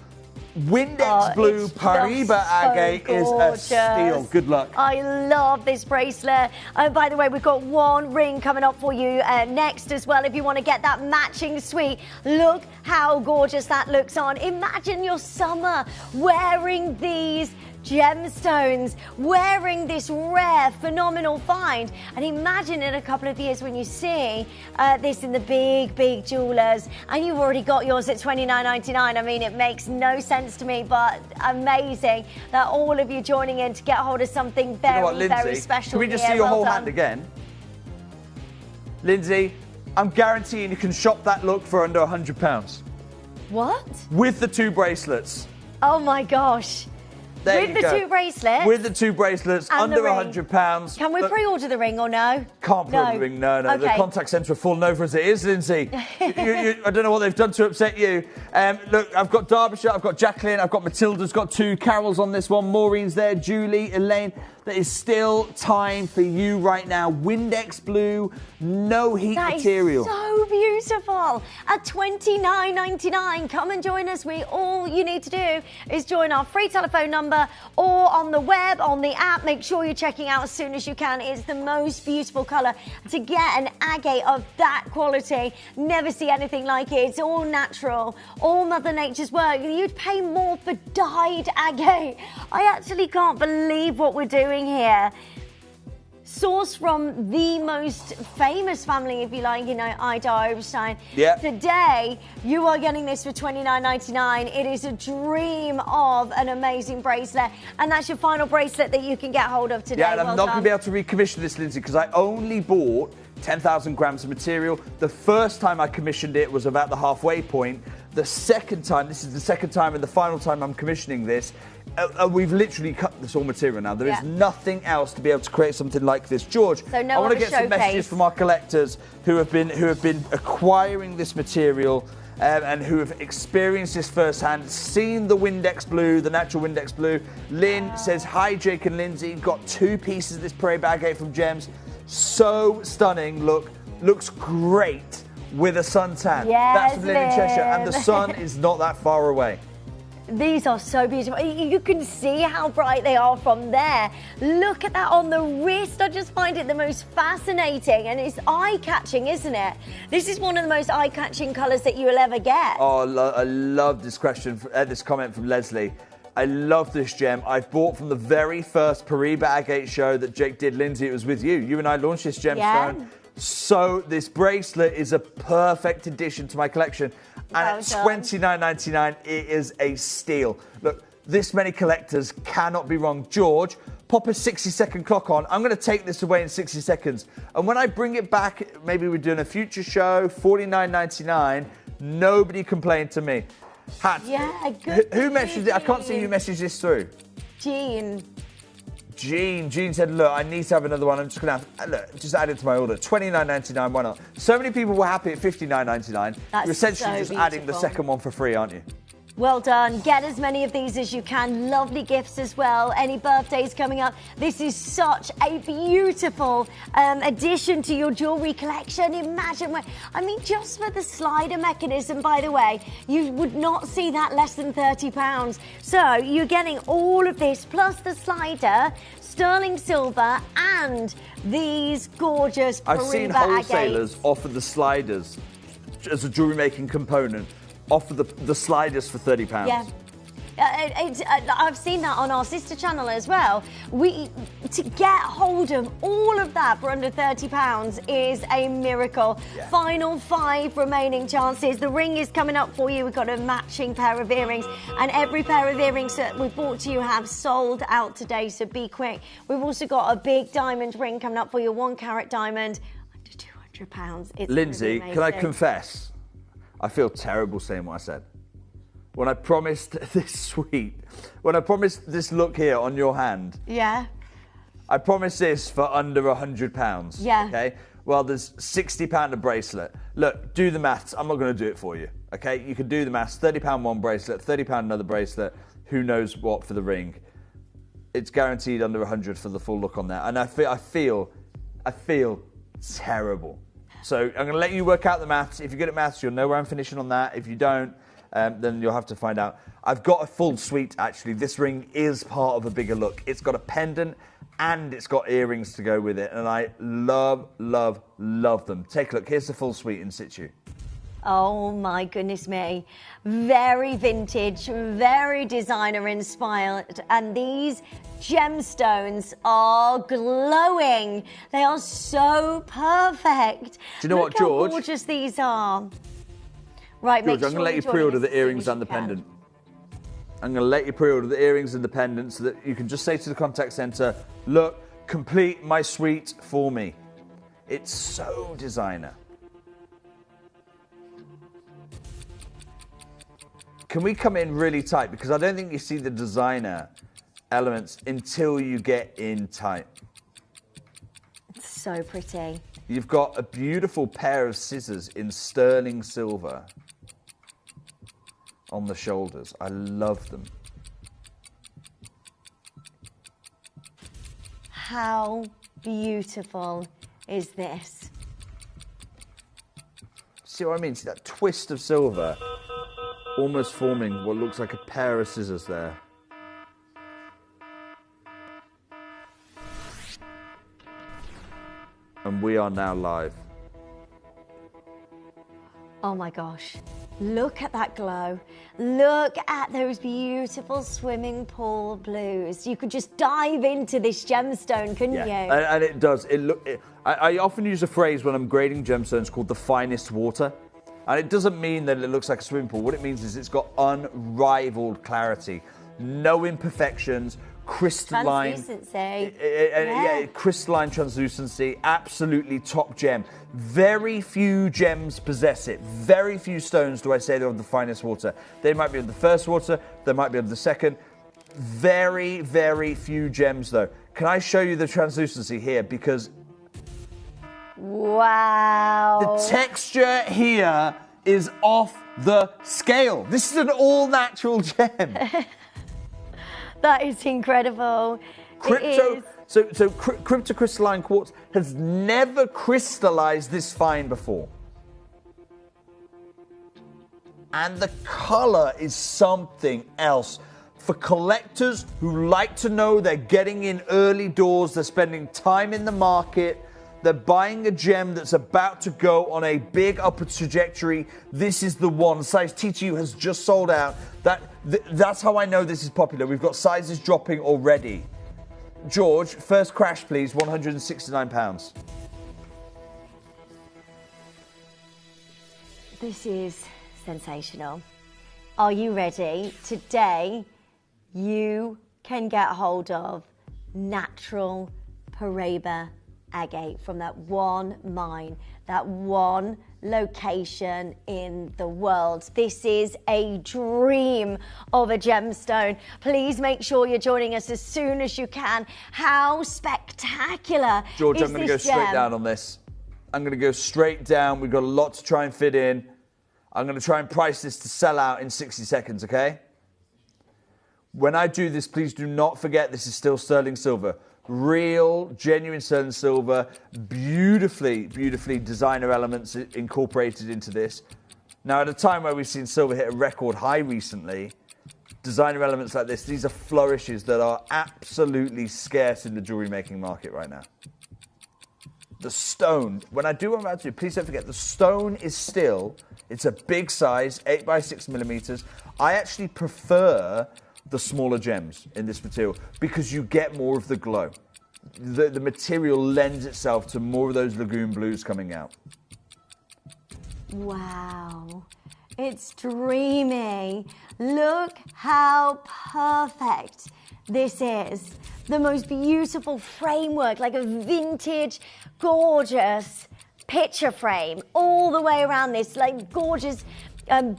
Speaker 9: Windex blue Paribas agate is a steal. Good luck.
Speaker 17: I love this bracelet. By the way, we've got one ring coming up for you next as well. If you want to get that matching suite, look how gorgeous that looks on. Imagine your summer wearing these gemstones, wearing this rare, phenomenal find. And imagine in a couple of years when you see this in the big jewellers and you've already got yours at $29.99. I mean, it makes no sense to me, but amazing that all of you joining in to get hold of something very, very special.
Speaker 9: Can we just see your whole hand again? Lindsay, I'm guaranteeing you can shop that look for under £100.
Speaker 17: What?
Speaker 9: With the 2 bracelets.
Speaker 17: Oh my gosh. With the 2 bracelets?
Speaker 9: With the 2 bracelets, under £100.
Speaker 17: Can we pre-order the ring or no?
Speaker 9: Can't pre-order the ring, no.
Speaker 17: Okay.
Speaker 9: The contact centre are falling over as it is, Lindsay. I don't know what they've done to upset you. Look, I've got Derbyshire, I've got Jacqueline, I've got Matilda's got 2, Carol's on this one, Maureen's there, Julie, Elaine. There is still time for you right now. Windex blue, no heat material.
Speaker 17: That is so beautiful. At $29.99. Come and join us. All you need to do is join our free telephone number or on the web, on the app. Make sure you're checking out as soon as you can. It's the most beautiful colour. To get an agate of that quality, never see anything like it. It's all natural, all Mother Nature's work. You'd pay more for dyed agate. I actually can't believe what we're doing here. Sourced from the most famous family, if you like, Ida Oberstein.
Speaker 9: Yeah.
Speaker 17: Today, you are getting this for $29.99. It is a dream of an amazing bracelet, and that's your final bracelet that you can get hold of today.
Speaker 9: Yeah, and I'm not going to be able to recommission this, Lindsay, because I only bought 10,000 grams of material. The first time I commissioned it was about the halfway point. The second time, this is the second time and the final time I'm commissioning this, we've literally cut this all material now. There is nothing else to be able to create something like this. George,
Speaker 17: so
Speaker 9: I want to get some messages from our collectors who have been acquiring this material and who have experienced this firsthand, seen the Windex blue, the natural Windex blue. Lynn says, hi, Jake and Lindsay. Got 2 pieces of this Paribas agate from Gems. So stunning. Looks great with a suntan.
Speaker 17: Yes,
Speaker 9: that's from Lynn in Cheshire, and the sun is not that far away.
Speaker 17: These are so beautiful. You can see how bright they are from there. Look at that on the wrist. I just find it the most fascinating, and it's eye-catching, isn't it? This is one of the most eye-catching colours that you will ever get.
Speaker 9: Oh, I love this question, this comment from Leslie. I love this gem. I've bought from the very first Peridot agate show that Jake did. Lindsay, it was with you. You and I launched this gemstone.
Speaker 17: Yeah.
Speaker 9: So this bracelet is a perfect addition to my collection. And at $29.99, it is a steal. Look, this many collectors cannot be wrong. George, pop a 60-second clock on. I'm going to take this away in 60 seconds. And when I bring it back, maybe we're doing a future show, $49.99, nobody complained to me. Hat,
Speaker 17: yeah, good.
Speaker 9: Who messaged it? I can't see who messaged this through.
Speaker 17: Jean.
Speaker 9: Jean said, look, I need to have another one. I'm just going to have, look, just add it to my order. $29.99, why not? So many people were happy at $59.99. You're essentially just adding the second one for free, aren't you?
Speaker 17: Well done. Get as many of these as you can. Lovely gifts as well. Any birthdays coming up. This is such a beautiful addition to your jewellery collection. Imagine I mean, just for the slider mechanism, by the way, you would not see that less than £30. So you're getting all of this plus the slider, sterling silver, and these gorgeous Peridot
Speaker 9: I've seen wholesalers offer the sliders as a jewellery making component. Offer the sliders for £30.
Speaker 17: Yeah. I've seen that on our sister channel as well. To get hold of all of that for under £30 is a miracle. Yeah. Final 5 remaining chances. The ring is coming up for you. We've got a matching pair of earrings, and every pair of earrings that we've brought to you have sold out today, so be quick. We've also got a big diamond ring coming up for you, 1 carat diamond, under £200. It's
Speaker 9: Lindsay, can I confess? I feel terrible saying what I said. When I promised this suite, when I promised this look here on your hand.
Speaker 17: Yeah.
Speaker 9: I promised this for under £100.
Speaker 17: Yeah.
Speaker 9: Okay. Well, there's £60 a bracelet. Look, do the maths. I'm not going to do it for you. Okay. You can do the maths. £30 one bracelet, £30 another bracelet. Who knows what for the ring? It's guaranteed under 100 for the full look on that. And I feel terrible. So I'm going to let you work out the maths. If you're good at maths, you'll know where I'm finishing on that. If you don't, then you'll have to find out. I've got a full suite, actually. This ring is part of a bigger look. It's got a pendant and it's got earrings to go with it. And I love, love, love them. Take a look. Here's the full suite in situ.
Speaker 17: Oh my goodness me. Very vintage, very designer inspired, and these gemstones are glowing. They are so perfect.
Speaker 9: Do you know what, George?
Speaker 17: How gorgeous these are. Right,
Speaker 9: George, I'm going to let you pre-order the earrings and the pendant. I'm going to let you pre-order the earrings and the pendant so that you can just say to the contact centre, look, complete my suite for me. It's so designer. Can we come in really tight? Because I don't think you see the designer elements until you get in tight.
Speaker 17: It's so pretty.
Speaker 9: You've got a beautiful pair of scissors in sterling silver on the shoulders. I love them.
Speaker 17: How beautiful is this?
Speaker 9: See what I mean? See that twist of silver? Almost forming what looks like a pair of scissors there. And we are now live.
Speaker 17: Oh my gosh. Look at that glow. Look at those beautiful swimming pool blues. You could just dive into this gemstone, couldn't you?
Speaker 9: And it does. I often use a phrase when I'm grading gemstones called the finest water. And it doesn't mean that it looks like a swimming pool. What it means is it's got unrivaled clarity, no imperfections, crystalline.
Speaker 17: Translucency.
Speaker 9: Crystalline translucency, absolutely top gem. Very few gems possess it. Very few stones do I say they're of the finest water. They might be of the first water, they might be of the second. Very, very few gems though. Can I show you the translucency here? Because
Speaker 17: wow.
Speaker 9: the texture here is off the scale. This is an all-natural gem.
Speaker 17: That is incredible.
Speaker 9: Cryptocrystalline quartz has never crystallized this fine before. and the color is something else. For collectors who like to know they're getting in early doors, they're spending time in the market, they're buying a gem that's about to go on a big upward trajectory, this is the one. Size T2 has just sold out. That's how I know this is popular. We've got sizes dropping already. George, first crash please, £169.
Speaker 17: This is sensational. Are you ready? Today, you can get hold of natural Paraiba agate from that one mine, that one location in the world. This is a dream of a gemstone. Please make sure you're joining us as soon as you can. How spectacular
Speaker 9: George,
Speaker 17: is
Speaker 9: I'm going to go
Speaker 17: this
Speaker 9: straight
Speaker 17: gem?
Speaker 9: down on this. I'm going to go straight down. We've got a lot to try and fit in. I'm going to try and price this to sell out in 60 seconds, okay? When I do this, please do not forget this is still sterling silver. Real, genuine sterling silver, beautifully designer elements incorporated into this. Now, at a time where we've seen silver hit a record high recently, designer elements like this, these are flourishes that are absolutely scarce in the jewelry making market right now. The stone, when I do what I'm about to do, please don't forget, the stone is still, it's a big size, 8 by 6 millimeters. I actually prefer the smaller gems in this material because you get more of the glow. The material lends itself to more of those lagoon blues coming out.
Speaker 17: Wow, it's dreamy. Look how perfect this is. The most beautiful framework, like a vintage, gorgeous picture frame all the way around this, like gorgeous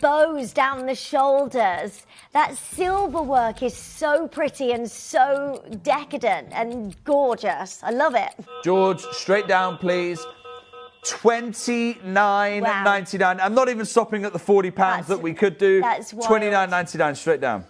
Speaker 17: bows down the shoulders. That silver work is so pretty and so decadent and gorgeous. I love it.
Speaker 9: George, straight down, please. $29.99. Wow. I'm not even stopping at the £40 that we could do.
Speaker 17: That's wild.
Speaker 9: $29.99, straight down.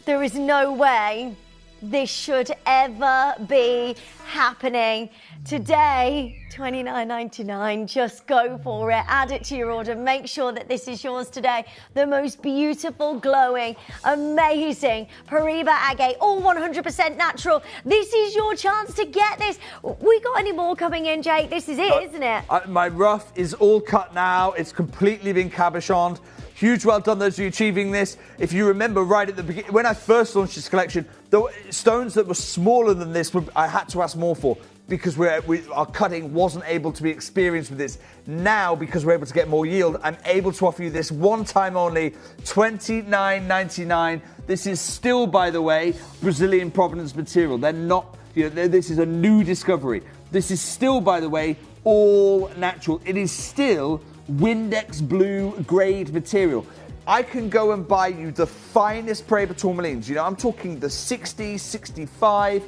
Speaker 17: There is no way this should ever be happening. Today, $29.99, just go for it. Add it to your order. Make sure that this is yours today. The most beautiful, glowing, amazing Paraiba agate, all 100% natural. This is your chance to get this. We got any more coming in, Jake? This is it, isn't it?
Speaker 9: My rough is all cut now. It's completely been cabochoned. Huge well done those of you achieving this. If you remember right at the beginning, when I first launched this collection, the stones that were smaller than this, I had to ask more for because our cutting wasn't able to be experienced with this. Now, because we're able to get more yield, I'm able to offer you this one time only, $29.99. This is still, by the way, Brazilian provenance material. They're not, this is a new discovery. This is still, by the way, all natural. It is still Windex blue grade material. I can go and buy you the finest Paraiba tourmalines. I'm talking the $60, $65,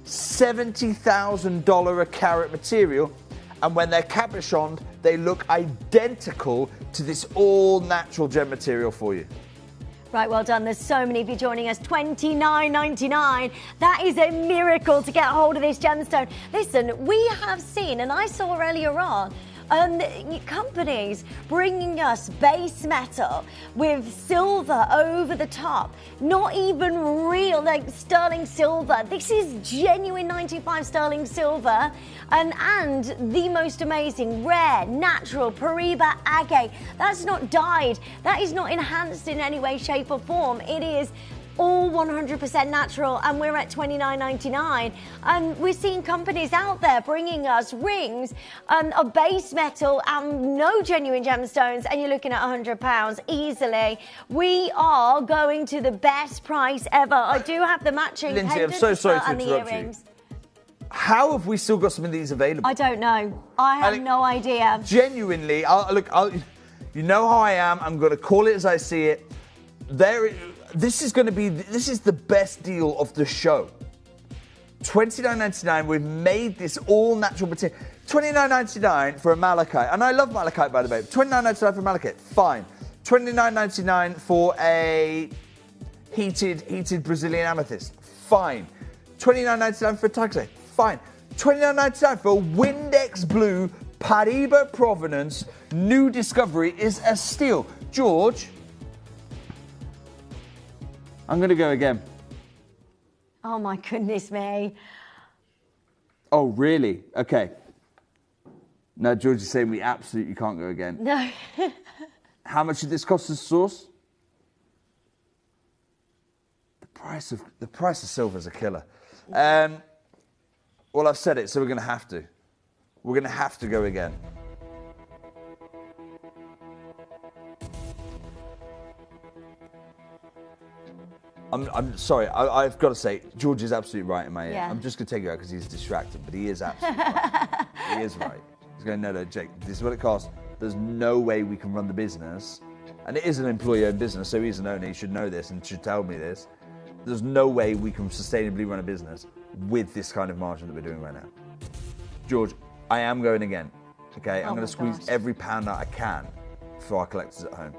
Speaker 9: $70,000 a carat material. And when they're cabochoned, they look identical to this all natural gem material for you.
Speaker 17: Right, well done. There's so many of you joining us. $29.99. That is a miracle to get hold of this gemstone. Listen, we have seen, and I saw earlier on, companies bringing us base metal with silver over the top. Not even real, like sterling silver. This is genuine 95 sterling silver. And the most amazing, rare, natural Paraiba agate. That's not dyed. That is not enhanced in any way, shape or form. It is all 100% natural, and we're at $29.99. And we're seeing companies out there bringing us rings of base metal and no genuine gemstones, and you're looking at £100 easily. We are going to the best price ever. I do have the matching
Speaker 9: Lindsay, I'm
Speaker 17: pendant
Speaker 9: so sorry to
Speaker 17: and the
Speaker 9: interrupt
Speaker 17: earrings.
Speaker 9: you. How have we still got some of these available?
Speaker 17: I don't know. I have no idea.
Speaker 9: Genuinely, you know how I am. I'm going to call it as I see it. This is the best deal of the show. $29.99. We've made this all natural material. $29.99 for a malachite, and I love malachite, by the way. $29.99 for malachite, fine. $29.99 for a heated Brazilian amethyst, fine. $29.99 for a tigerite, fine. $29.99 for a Windex blue Paribas provenance, new discovery is a steal. George, I'm going to go again.
Speaker 17: Oh my goodness me.
Speaker 9: Oh, really? Okay. No, George is saying we absolutely can't go again.
Speaker 17: No.
Speaker 9: How much did this cost us to source? The price of silver is a killer. Well, I've said it, so we're going to have to. We're going to have to go again. I'm sorry, I've got to say, George is absolutely right in my ear.
Speaker 17: Yeah.
Speaker 9: I'm just going to take it out because he's distracted, but he is absolutely right. He is right. He's going, no, Jake, this is what it costs. There's no way we can run the business. And it is an employee-owned business, so he's an owner. He should know this and should tell me this. There's no way we can sustainably run a business with this kind of margin that we're doing right now. George, I am going again. Okay, I'm going to squeeze every pound that I can for our collectors at home.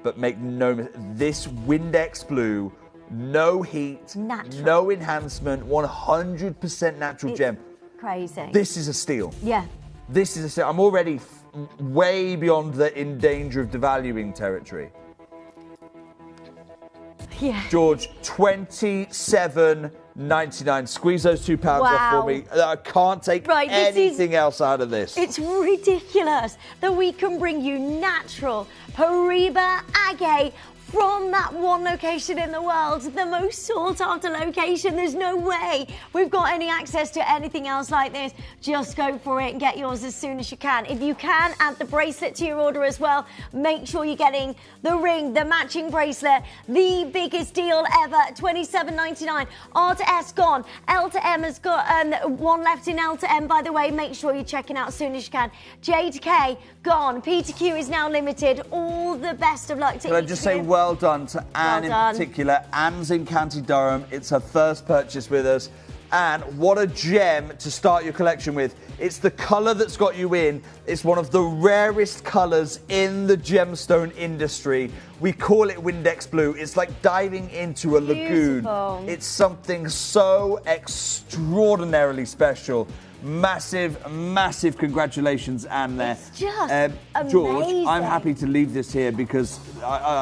Speaker 9: But make no mistake, this Windex Blue, no heat, no enhancement, 100% natural gem.
Speaker 17: Crazy.
Speaker 9: This is a steal.
Speaker 17: Yeah.
Speaker 9: This is a steal. I'm already way beyond the in danger of devaluing territory.
Speaker 17: Yeah.
Speaker 9: George, $27.99. Squeeze those £2 off for me. I can't take anything else out of this.
Speaker 17: It's ridiculous that we can bring you natural Paribas agate from that one location in the world, the most sought after location. There's no way we've got any access to anything else like this. Just go for it and get yours as soon as you can. If you can, add the bracelet to your order as well. Make sure you're getting the ring, the matching bracelet, the biggest deal ever, $27.99. R to S gone. L to M has got one left in L to M, by the way. Make sure you're checking out as soon as you can. J to K gone. P to Q is now limited. All the best of luck to each
Speaker 9: Can I just say well done to Anne in particular. Anne's in County Durham. It's her first purchase with us. And what a gem to start your collection with. It's the colour that's got you in. It's one of the rarest colours in the gemstone industry. We call it Windex Blue. It's like diving into a lagoon. It's something so extraordinarily special. Massive, massive congratulations, Anne, there.
Speaker 17: It's just
Speaker 9: George,
Speaker 17: amazing.
Speaker 9: I'm happy to leave this here because,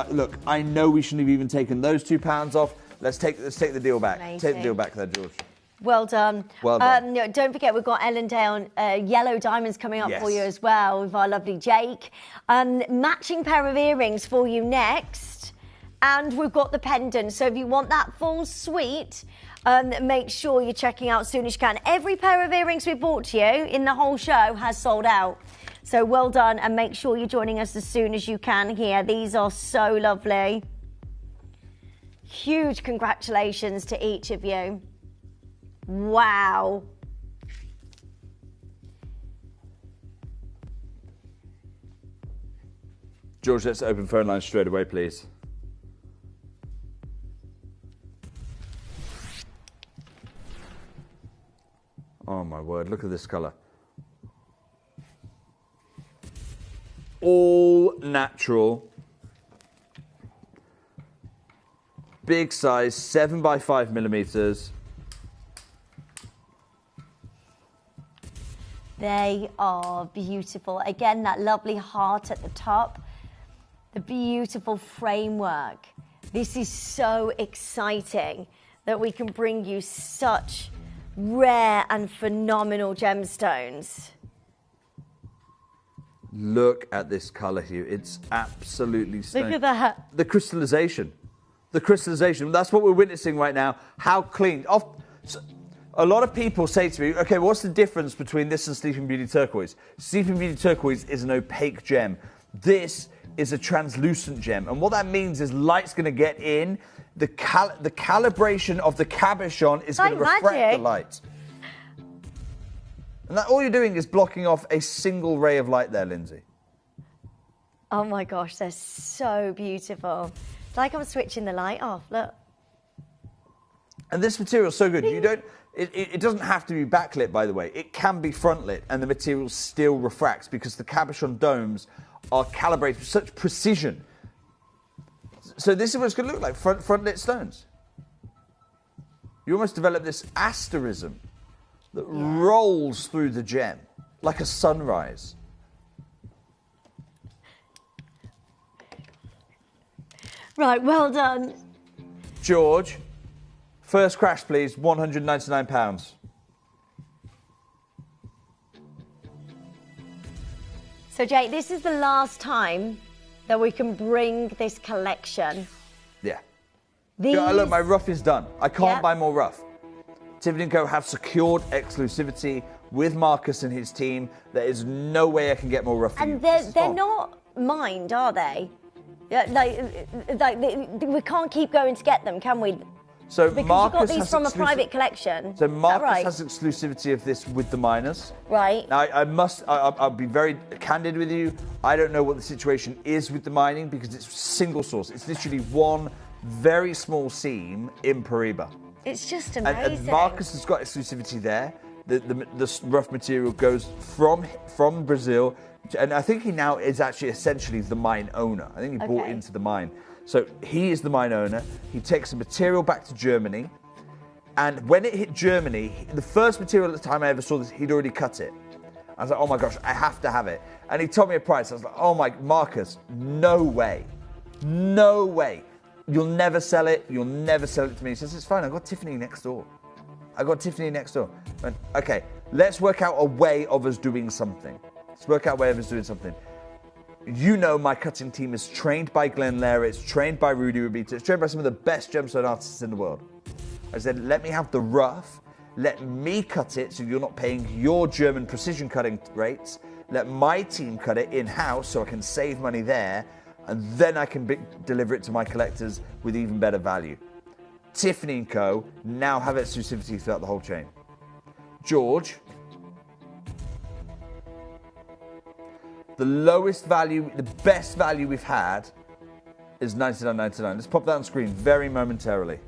Speaker 9: look, I know we shouldn't have even taken those £2 off. Let's take the deal back.
Speaker 17: Amazing.
Speaker 9: Take the deal back there, George.
Speaker 17: Well done.
Speaker 9: Well done.
Speaker 17: Don't forget, we've got Ellendale yellow diamonds coming up for you as well with our lovely Jake. Matching pair of earrings for you next. And we've got the pendant. So if you want that full suite, make sure you're checking out as soon as you can. Every pair of earrings we brought to you in the whole show has sold out. So well done, and make sure you're joining us as soon as you can here. These are so lovely. Huge congratulations to each of you. Wow.
Speaker 9: George, let's open phone lines straight away, please. Oh my word, look at this colour. All natural. Big size, 7 by 5 millimeters.
Speaker 17: They are beautiful. Again, that lovely heart at the top. The beautiful framework. This is so exciting that we can bring you such rare and phenomenal gemstones.
Speaker 9: Look at this colour here. It's absolutely stunning.
Speaker 17: Look at that.
Speaker 9: The crystallization. The crystallization. That's what we're witnessing right now. How clean. A lot of people say to me, okay, what's the difference between this and Sleeping Beauty turquoise? Sleeping Beauty turquoise is an opaque gem. This is a translucent gem. And what that means is light's going to get in. The calibration of the cabochon is going to refract the light. And all you're doing is blocking off a single ray of light there, Lindsay.
Speaker 17: Oh my gosh, they're so beautiful. It's like I'm switching the light off, look.
Speaker 9: And this material is so good. It doesn't have to be backlit, by the way. It can be frontlit, and the material still refracts because the cabochon domes are calibrated with such precision. So this is what it's going to look like, frontlit stones. You almost develop this asterism that rolls through the gem. like a sunrise.
Speaker 17: Right, well done.
Speaker 9: George, first crash, please. £199.
Speaker 17: So, Jade, this is the last time that we can bring this collection.
Speaker 9: Yeah.
Speaker 17: These...
Speaker 9: Yeah, look, my rough is done. I can't
Speaker 17: Yep.
Speaker 9: buy more rough. Tiffany & Co. have secured exclusivity with Marcus and his team. There is no way I can get more rough for you.
Speaker 17: And they're not mined, are they? Yeah, we can't keep going to get them, can we?
Speaker 9: So
Speaker 17: because
Speaker 9: Marcus
Speaker 17: you got these
Speaker 9: has
Speaker 17: from a
Speaker 9: exclusive-
Speaker 17: private collection.
Speaker 9: So
Speaker 17: Is that
Speaker 9: Marcus
Speaker 17: right?
Speaker 9: has exclusivity of this with the miners.
Speaker 17: Right.
Speaker 9: Now, I'll be very candid with you. I don't know what the situation is with the mining because it's single source. It's literally one very small seam in Peridot.
Speaker 17: It's just
Speaker 9: And
Speaker 17: amazing.
Speaker 9: Marcus has got exclusivity there. The rough material goes from Brazil, and I think he now is actually essentially the mine owner. I think he bought
Speaker 17: Okay.
Speaker 9: into the mine. So he is the mine owner. He takes the material back to Germany, and when it hit Germany, the first material at the time I ever saw this, he'd already cut it. I was like, oh my gosh, I have to have it. And he told me a price. I was like, oh my, Marcus, no way. No way. You'll never sell it. You'll never sell it to me. He says, it's fine. I've got Tiffany next door. I went, okay, let's work out a way of us doing something. You know my cutting team is trained by Glenn Lara, it's trained by Rudy Rubita, it's trained by some of the best gemstone artists in the world. I said, let me have the rough, let me cut it so you're not paying your German precision cutting rates, let my team cut it in-house so I can save money there, and then I can deliver it to my collectors with even better value. Tiffany & Co. now have exclusivity throughout the whole chain. George, the lowest value, the best value we've had is $99.99. Let's pop that on screen very momentarily.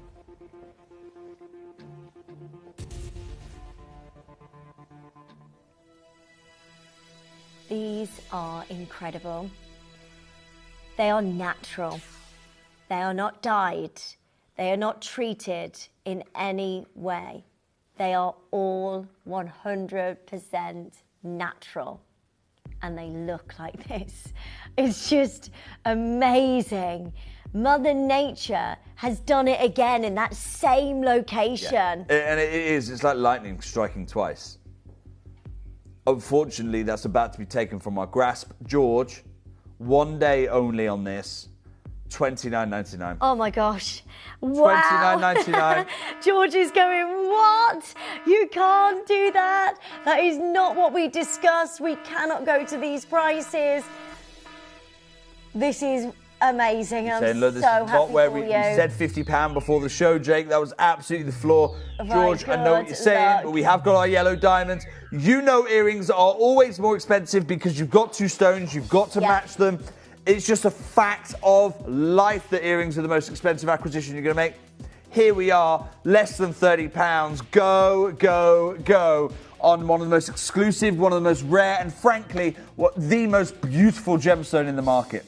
Speaker 17: These are incredible. They are natural. They are not dyed. They are not treated in any way. They are all 100% natural. And they look like this. It's just amazing. Mother Nature has done it again in that same location.
Speaker 9: Yeah. And it is, it's like lightning striking twice. Unfortunately, that's about to be taken from our grasp. George, one day only on this, $29.99.
Speaker 17: Oh my gosh. Wow.
Speaker 9: $29.99.
Speaker 17: George is going, what? You can't do that. That is not what we discussed. We cannot go to these prices. This is amazing. I'm
Speaker 9: Saying, look, this
Speaker 17: so
Speaker 9: is not
Speaker 17: happy
Speaker 9: where
Speaker 17: for
Speaker 9: we
Speaker 17: you.
Speaker 9: said £50 before the show, Jake. That was absolutely the floor.
Speaker 17: Right,
Speaker 9: George, I know what
Speaker 17: good
Speaker 9: you're saying,
Speaker 17: luck.
Speaker 9: but we have got our yellow diamonds. You know earrings are always more expensive because you've got two stones, you've got to match them. It's just a fact of life that earrings are the most expensive acquisition you're going to make. Here we are, less than £30. Go, go, go on one of the most exclusive, one of the most rare, and frankly, the most beautiful gemstone in the market.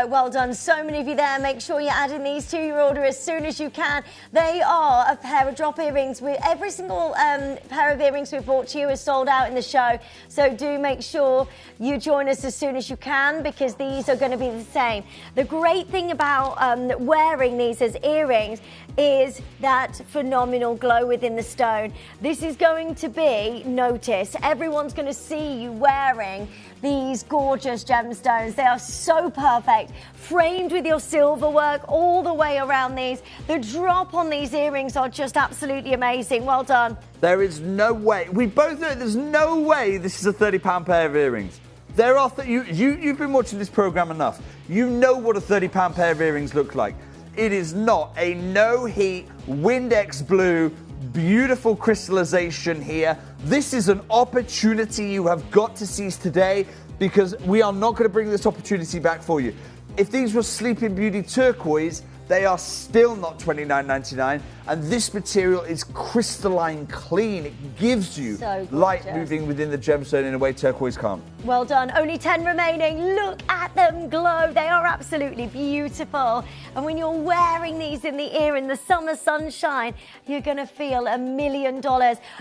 Speaker 17: Well done. So many of you there. Make sure you're adding these to your order as soon as you can. They are a pair of drop earrings. Every single pair of earrings we've brought to you is sold out in the show. So do make sure you join us as soon as you can because these are going to be the same. The great thing about wearing these as earrings is that phenomenal glow within the stone. This is going to be noticed. Everyone's going to see you wearing these gorgeous gemstones. They are so perfect, framed with your silver work all the way around these. The drop on these earrings are just absolutely amazing. Well done.
Speaker 9: There is no way. We both know there's no way this is a £30 pair of earrings. There are you've been watching this program enough. You know what a £30 pair of earrings look like. It is not a no-heat Windex blue, beautiful crystallization here. This is an opportunity you have got to seize today because we are not going to bring this opportunity back for you. If these were Sleeping Beauty turquoise, They are still not $29.99, and this material is crystalline clean. It gives you
Speaker 17: So
Speaker 9: light
Speaker 17: gorgeous.
Speaker 9: moving within the gemstone in a way turquoise can't.
Speaker 17: Well done. Only 10 remaining. Look at them glow. They are absolutely beautiful. And when you're wearing these in the ear in the summer sunshine, you're going to feel $1 million.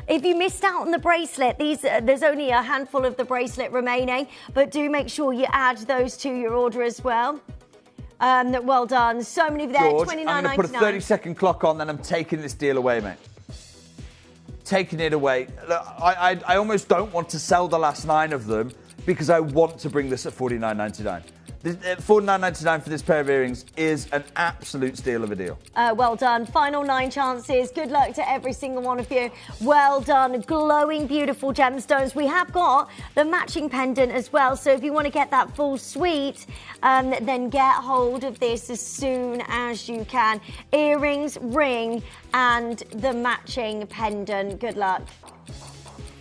Speaker 17: If you missed out on the bracelet, there's only a handful of the bracelet remaining, but do make sure you add those to your order as well. Well done. So many there.
Speaker 9: George,
Speaker 17: $29.99.
Speaker 9: I'm going to put a 30-second clock on, then I'm taking this deal away, mate. Taking it away. Look, I almost don't want to sell the last 9 of them because I want to bring this at $49.99. $49.99 for this pair of earrings is an absolute steal of a deal.
Speaker 17: Well done. Final 9 chances. Good luck to every single one of you. Well done. Glowing, beautiful gemstones. We have got the matching pendant as well. So if you want to get that full suite, then get hold of this as soon as you can. Earrings, ring, and the matching pendant. Good luck.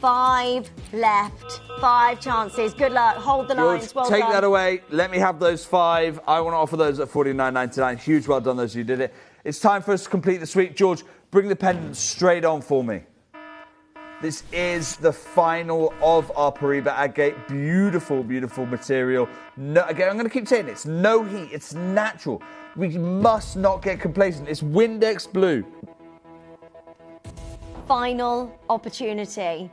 Speaker 17: 5 left. 5 chances. Good luck. Hold the
Speaker 9: George,
Speaker 17: lines. Well
Speaker 9: take
Speaker 17: done.
Speaker 9: that away. Let me have those 5. I want to offer those at $49.99. Huge well done, those who did it. It's time for us to complete the suite. George, bring the pendant straight on for me. This is the final of our Peridot agate. Beautiful, beautiful material. No, again, I'm going to keep saying it. It's no heat. It's natural. We must not get complacent. It's Windex blue.
Speaker 17: Final opportunity.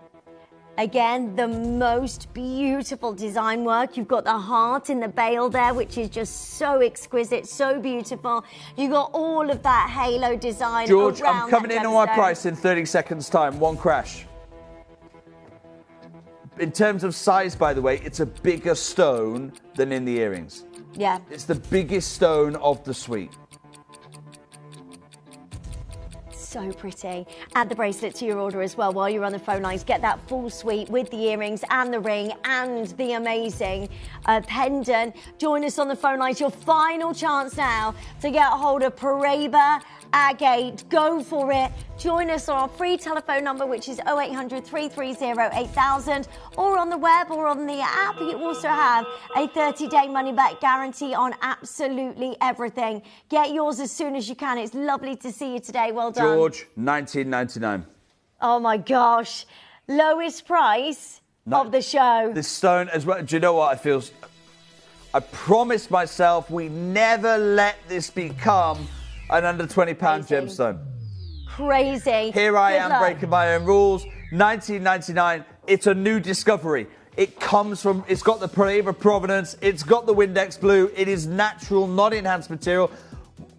Speaker 17: Again, the most beautiful design work. You've got the heart in the bail there, which is just so exquisite, so beautiful. You've got all of that halo design.
Speaker 9: George,
Speaker 17: around
Speaker 9: I'm coming
Speaker 17: that
Speaker 9: in on my
Speaker 17: gemstone.
Speaker 9: price in 30 seconds' time. 1 crash. In terms of size, by the way, it's a bigger stone than in the earrings.
Speaker 17: Yeah.
Speaker 9: It's the biggest stone of the suite.
Speaker 17: So pretty. Add the bracelet to your order as well while you're on the phone lines. Get that full suite with the earrings and the ring and the amazing pendant. Join us on the phone lines. Your final chance now to get a hold of Peridot agate. Go for it. Join us on our free telephone number, which is 0800 330 8000, or on the web or on the app. You also have a 30-day money-back guarantee on absolutely everything. Get yours as soon as you can. It's lovely to see you today. Well done.
Speaker 9: George, $19.99.
Speaker 17: Oh my gosh. Lowest price of the show.
Speaker 9: This stone as well. Do you know what? I promised myself we never let this become an under £20 gemstone.
Speaker 17: Crazy.
Speaker 9: Here I
Speaker 17: Good
Speaker 9: am
Speaker 17: luck.
Speaker 9: breaking my own rules. $19.99. It's a new discovery. It's got the Peridot provenance. It's got the Windex blue. It is natural, not enhanced material.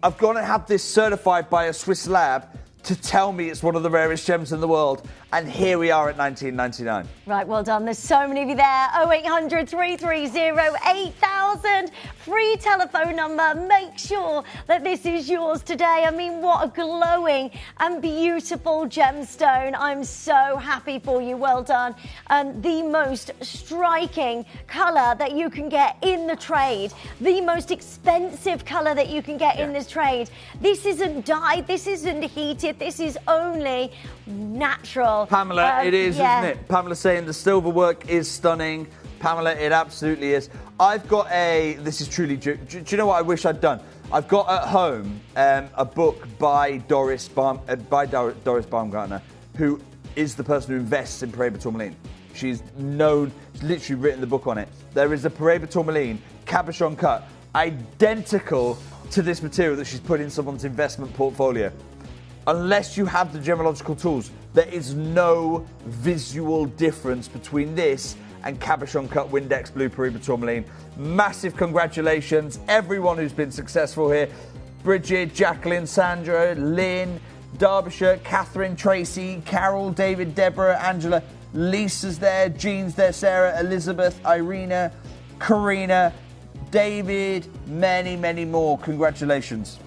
Speaker 9: I've got to have this certified by a Swiss lab to tell me it's one of the rarest gems in the world. And here we are at $19.99.
Speaker 17: Right, well done. There's so many of you there. 0800 330 8000. Free telephone number. Make sure that this is yours today. I mean, what a glowing and beautiful gemstone. I'm so happy for you. Well done. The most striking colour that you can get in the trade. The most expensive colour that you can get in this trade. This isn't dyed. This isn't heated. This is only natural.
Speaker 9: Pamela, it is, isn't it? Pamela saying the silver work is stunning. Pamela, it absolutely is. I've got this is truly, do you know what I wish I'd done? I've got at home a book by Doris Baumgartner, who is the person who invests in Peridot tourmaline. She's known, she's literally written the book on it. There is a Peridot tourmaline cabochon cut, identical to this material that she's put in someone's investment portfolio. Unless you have the gemological tools, there is no visual difference between this and cabochon cut Windex blue Peridot tourmaline. Massive congratulations, everyone who's been successful here. Bridget, Jacqueline, Sandra, Lynn, Derbyshire, Catherine, Tracy, Carol, David, Deborah, Angela, Lisa's there, Jean's there, Sarah, Elizabeth, Irina, Karina, David, many, many more. Congratulations.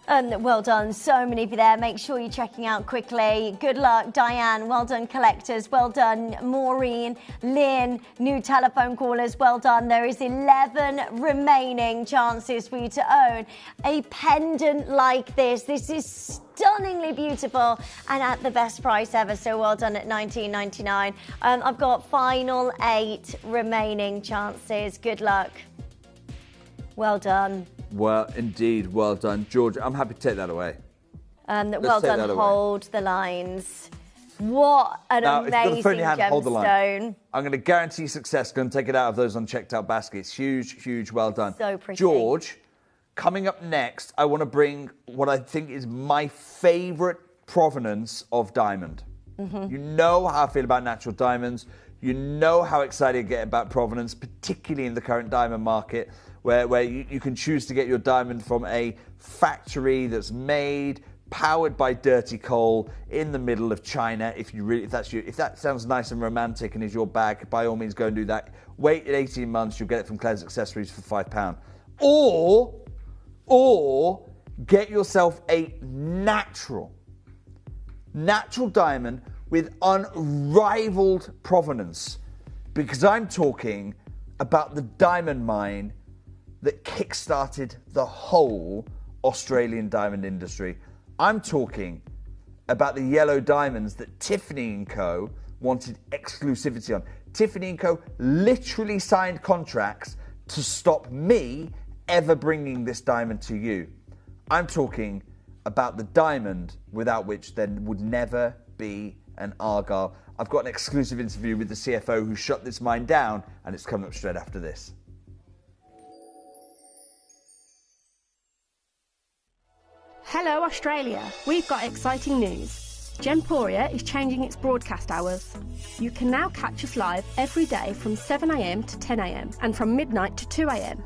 Speaker 17: And well done, so many of you there. Make sure you're checking out quickly. Good luck, Diane. Well done, collectors. Well done, Maureen, Lynn, new telephone callers. Well done. There is 11 remaining chances for you to own a pendant like this. This is stunningly beautiful and at the best price ever. So well done at $19.99. I've got final 8 remaining chances. Good luck. Well done.
Speaker 9: Well, indeed, well done, George. I'm happy to take that away.
Speaker 17: Well done, hold the lines. What an amazing gemstone.
Speaker 9: I'm going to guarantee success. Going to take it out of those unchecked out baskets. Huge, huge, well done.
Speaker 17: So pretty.
Speaker 9: George, coming up next, I want to bring what I think is my favourite provenance of diamond. You know how I feel about natural diamonds. You know how excited I get about provenance, particularly in the current diamond market, where you can choose to get your diamond from a factory that's made, powered by dirty coal in the middle of China. If that sounds nice and romantic and is your bag, by all means go and do that. Wait 18 months, you'll get it from Claire's Accessories for £5. Or get yourself a natural diamond with unrivaled provenance, because I'm talking about the diamond mine that kick-started the whole Australian diamond industry. I'm talking about the yellow diamonds that Tiffany & Co. wanted exclusivity on. Tiffany & Co. literally signed contracts to stop me ever bringing this diamond to you. I'm talking about the diamond without which there would never be an Argyle. I've got an exclusive interview with the CFO who shut this mine down, and it's coming up straight after this.
Speaker 18: Hello Australia, we've got exciting news. Gemporia is changing its broadcast hours. You can now catch us live every day from 7 a.m. to 10 a.m. and from midnight to 2 a.m.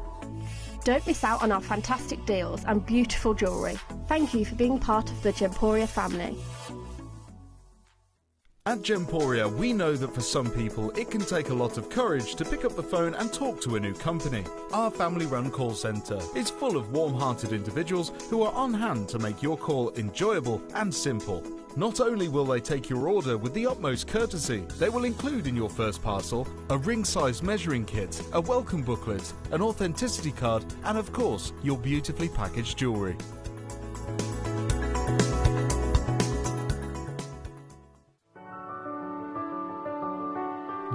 Speaker 18: Don't miss out on our fantastic deals and beautiful jewellery. Thank you for being part of the Gemporia family.
Speaker 3: At Gemporia, we know that for some people, it can take a lot of courage to pick up the phone and talk to a new company. Our family-run call centre is full of warm-hearted individuals who are on hand to make your call enjoyable and simple. Not only will they take your order with the utmost courtesy, they will include in your first parcel a ring-size measuring kit, a welcome booklet, an authenticity card, and of course, your beautifully packaged jewellery.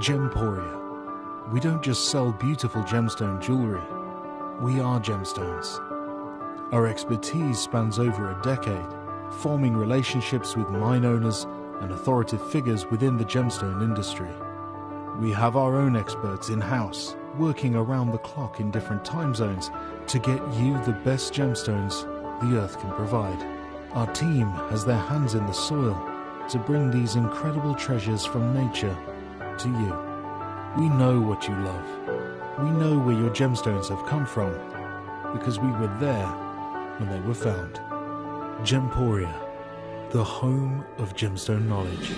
Speaker 3: Gemporia. We don't just sell beautiful gemstone jewellery, we are gemstones. Our expertise spans over a decade, forming relationships with mine owners and authoritative figures within the gemstone industry. We have our own experts in-house, working around the clock in different time zones to get you the best gemstones the earth can provide. Our team has their hands in the soil to bring these incredible treasures from nature to you. We know what you love. We know where your gemstones have come from, because we were there when they were found. Gemporia, the home of gemstone knowledge.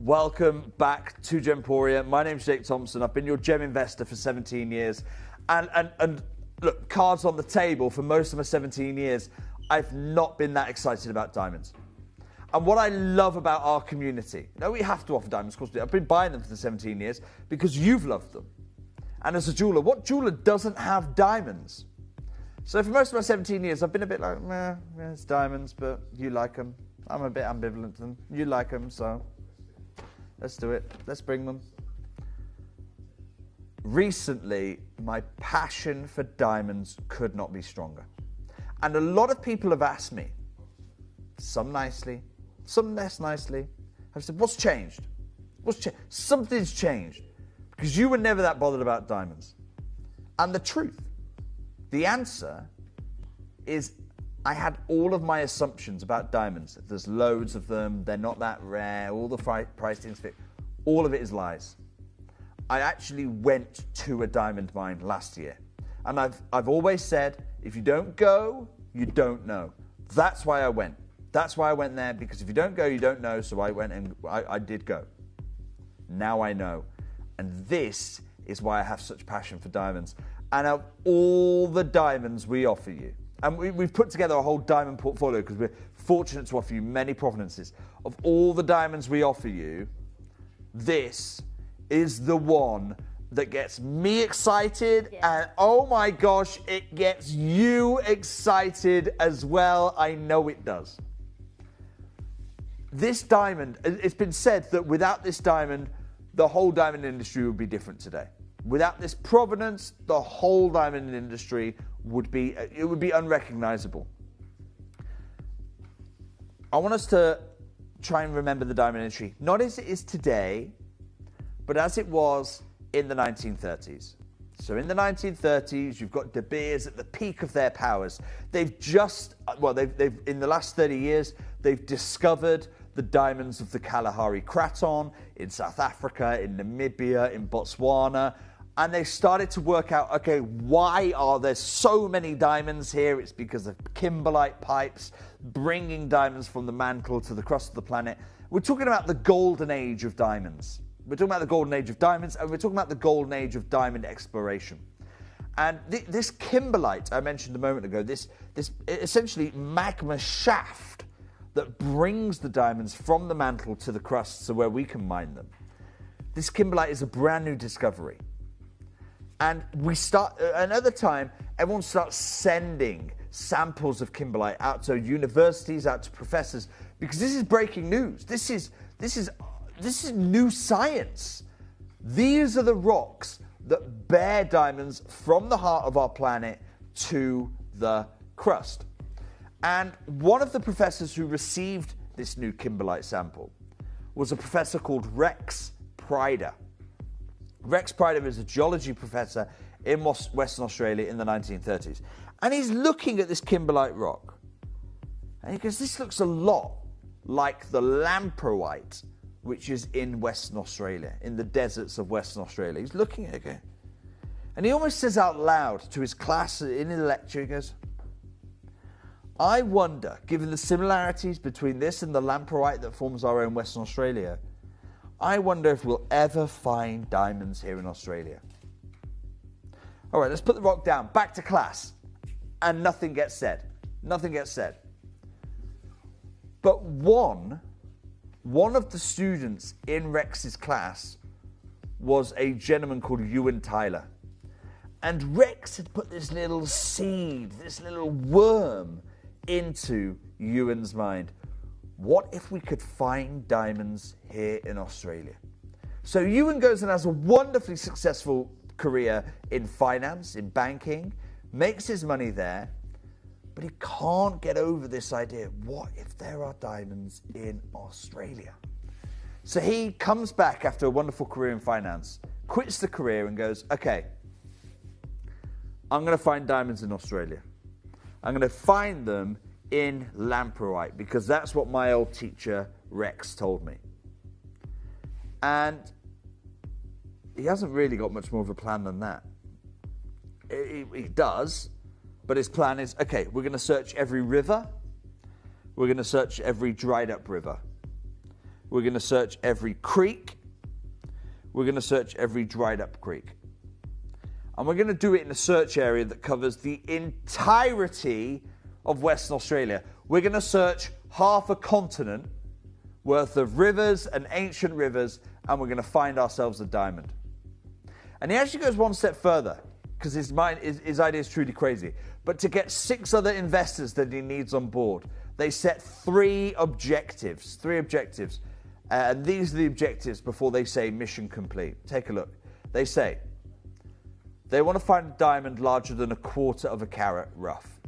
Speaker 9: Welcome back to Gemporia. My name's Jake Thompson. I've been your gem investor for 17 years. And look, cards on the table, for most of my 17 years, I've not been that excited about diamonds. And what I love about our community, no, we have to offer diamonds, of course we do. I've been buying them for the 17 years because you've loved them. And as a jeweller, what jeweller doesn't have diamonds? So for most of my 17 years, I've been a bit like, meh, it's diamonds, but you like them. I'm a bit ambivalent to them. You like them, so let's do it. Let's bring them. Recently, my passion for diamonds could not be stronger. And a lot of people have asked me, some nicely, some less nicely, have said, what's changed? Something's changed. Because you were never that bothered about diamonds. And the truth, the answer is I had all of my assumptions about diamonds. There's loads of them, they're not that rare, all the price things fit. All of it is lies. I actually went to a diamond mine last year. And I've always said, if you don't go, you don't know. That's why I went. That's why I went there, because if you don't go, you don't know. So I went and I did go. Now I know. And this is why I have such passion for diamonds. And of all the diamonds we offer you, and we've put together a whole diamond portfolio because we're fortunate to offer you many provenances. Of all the diamonds we offer you, this is the one that gets me excited, and oh my gosh, it gets you excited as well. I know it does. This diamond, it's been said that without this diamond, the whole diamond industry would be different today. Without this provenance, the whole diamond industry would be unrecognizable. I want us to try and remember the diamond industry, not as it is today, but as it was in the 1930s. So in the 1930s, you've got De Beers at the peak of their powers. They've in the last 30 years, they've discovered the diamonds of the Kalahari Craton in South Africa, in Namibia, in Botswana. And they started to work out, okay, why are there so many diamonds here? It's because of kimberlite pipes bringing diamonds from the mantle to the crust of the planet. We're talking about the golden age of diamonds. We're talking about the golden age of diamonds, and we're talking about the golden age of diamond exploration. And this kimberlite I mentioned a moment ago, this essentially magma shaft that brings the diamonds from the mantle to the crust so where we can mine them. This kimberlite is a brand new discovery. And another time, everyone starts sending samples of kimberlite out to universities, out to professors, because this is breaking news. This is new science. These are the rocks that bear diamonds from the heart of our planet to the crust. And one of the professors who received this new kimberlite sample was a professor called Rex Pryder. Rex Pryder is a geology professor in Western Australia in the 1930s. And he's looking at this kimberlite rock. And he goes, this looks a lot like the lamproite, which is in Western Australia, in the deserts of Western Australia. He's looking at it. And he almost says out loud to his class in the lecture, he goes, I wonder, given the similarities between this and the lamproite that forms our own Western Australia, I wonder if we'll ever find diamonds here in Australia. All right, let's put the rock down. Back to class. And nothing gets said. Nothing gets said. But one of the students in Rex's class was a gentleman called Ewan Tyler. And Rex had put this little seed, this little worm into Ewan's mind. What if we could find diamonds here in Australia? So Ewan goes and has a wonderfully successful career in finance, in banking, makes his money there, but he can't get over this idea. What if there are diamonds in Australia? So he comes back after a wonderful career in finance, quits the career and goes, okay, I'm going to find diamonds in Australia. I'm going to find them in lamproite, because that's what my old teacher Rex told me. And he hasn't really got much more of a plan than that. He does, but his plan is, okay, we're going to search every river. We're going to search every dried up river. We're going to search every creek. We're going to search every dried up creek. And we're going to do it in a search area that covers the entirety of Western Australia. We're going to search half a continent worth of rivers and ancient rivers, and we're going to find ourselves a diamond. And he actually goes one step further, because his idea is truly crazy. But to get 6 other investors that he needs on board, they set 3 objectives. And these are the objectives before they say mission complete. Take a look. They say they want to find a diamond larger than 1/4 of a carat rough.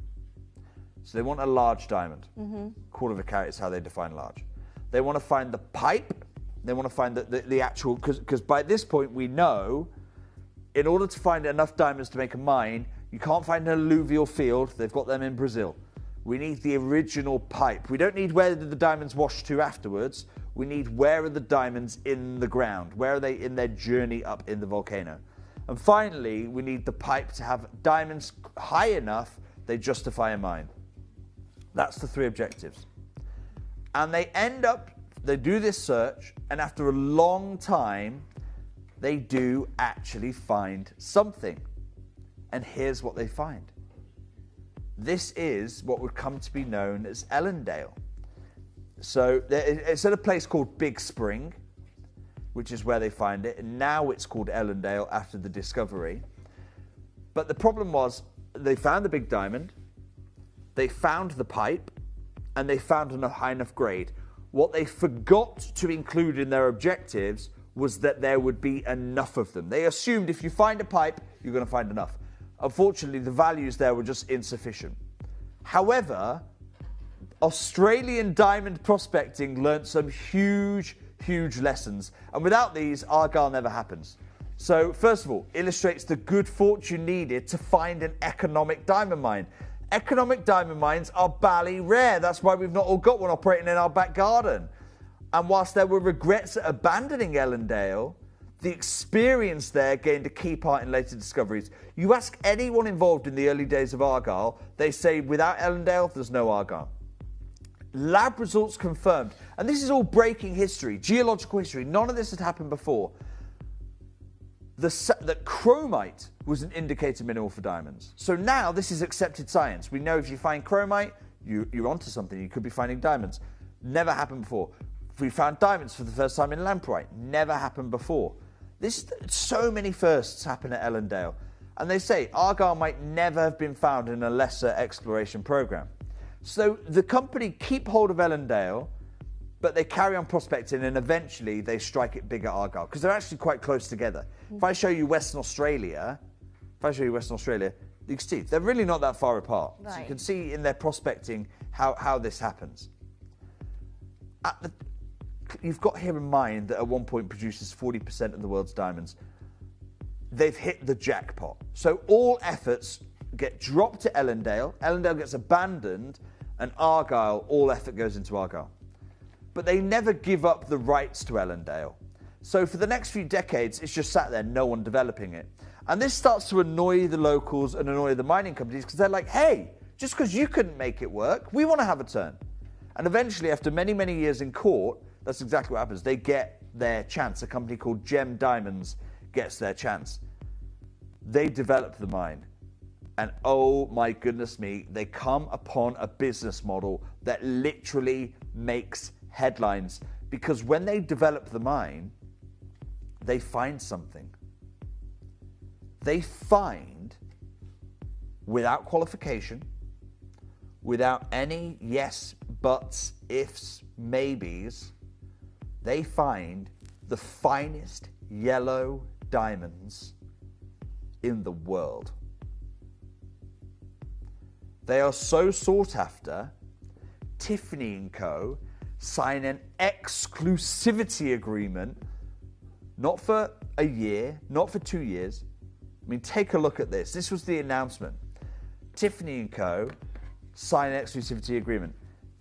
Speaker 9: So they want a large diamond. 1/4 of a carat is how they define large. They want to find the pipe. They want to find the actual, because by this point we know, in order to find enough diamonds to make a mine, you can't find an alluvial field. They've got them in Brazil. We need the original pipe. We don't need where did the diamonds wash to afterwards. We need where are the diamonds in the ground? Where are they in their journey up in the volcano? And finally, we need the pipe to have diamonds high enough they justify a mine. That's the 3 objectives. And they do this search, and after a long time, they do actually find something. And here's what they find. This is what would come to be known as Ellendale. So it's at a place called Big Spring, which is where they find it. And now it's called Ellendale after the discovery. But the problem was they found the big diamond, they found the pipe, and they found a high enough grade. What they forgot to include in their objectives was that there would be enough of them. They assumed if you find a pipe, you're going to find enough. Unfortunately, the values there were just insufficient. However, Australian diamond prospecting learnt some huge lessons. And without these, Argyle never happens. So, first of all, illustrates the good fortune needed to find an economic diamond mine. Economic diamond mines are bally rare. That's why we've not all got one operating in our back garden. And whilst there were regrets at abandoning Ellendale, the experience there gained a key part in later discoveries. You ask anyone involved in the early days of Argyle, they say without Ellendale, there's no Argyle. Lab results confirmed, and this is all breaking history, geological history. None of this had happened before. That chromite was an indicator mineral for diamonds. So now this is accepted science. We know if you find chromite, you're onto something. You could be finding diamonds. Never happened before. We found diamonds for the first time in lamproite. Never happened before. So many firsts happen at Ellendale. And they say Argyle might never have been found in a lesser exploration program. So the company keep hold of Ellendale, but they carry on prospecting, and eventually they strike it big at Argyle because they're actually quite close together. If I show you Western Australia, you can see they're really not that far apart. Right. So you can see in their prospecting how this happens. You've got here in mind that at one point produces 40% of the world's diamonds. They've hit the jackpot. So all efforts get dropped to Ellendale. Ellendale gets abandoned, and Argyle, all effort goes into Argyle. But they never give up the rights to Ellendale. So for the next few decades, it's just sat there, no one developing it. And this starts to annoy the locals and annoy the mining companies because they're like, hey, just because you couldn't make it work, we want to have a turn. And eventually, after many, many years in court, that's exactly what happens. They get their chance. A company called Gem Diamonds gets their chance. They develop the mine. And oh my goodness me, they come upon a business model that literally makes headlines. Because when they develop the mine, they find something. They find, without qualification, without any yes, buts, ifs, maybes, they find the finest yellow diamonds in the world. They are so sought after, Tiffany & Co. sign an exclusivity agreement, not for a year, not for 2 years. I mean, take a look at this. This was the announcement. Tiffany & Co. sign an exclusivity agreement.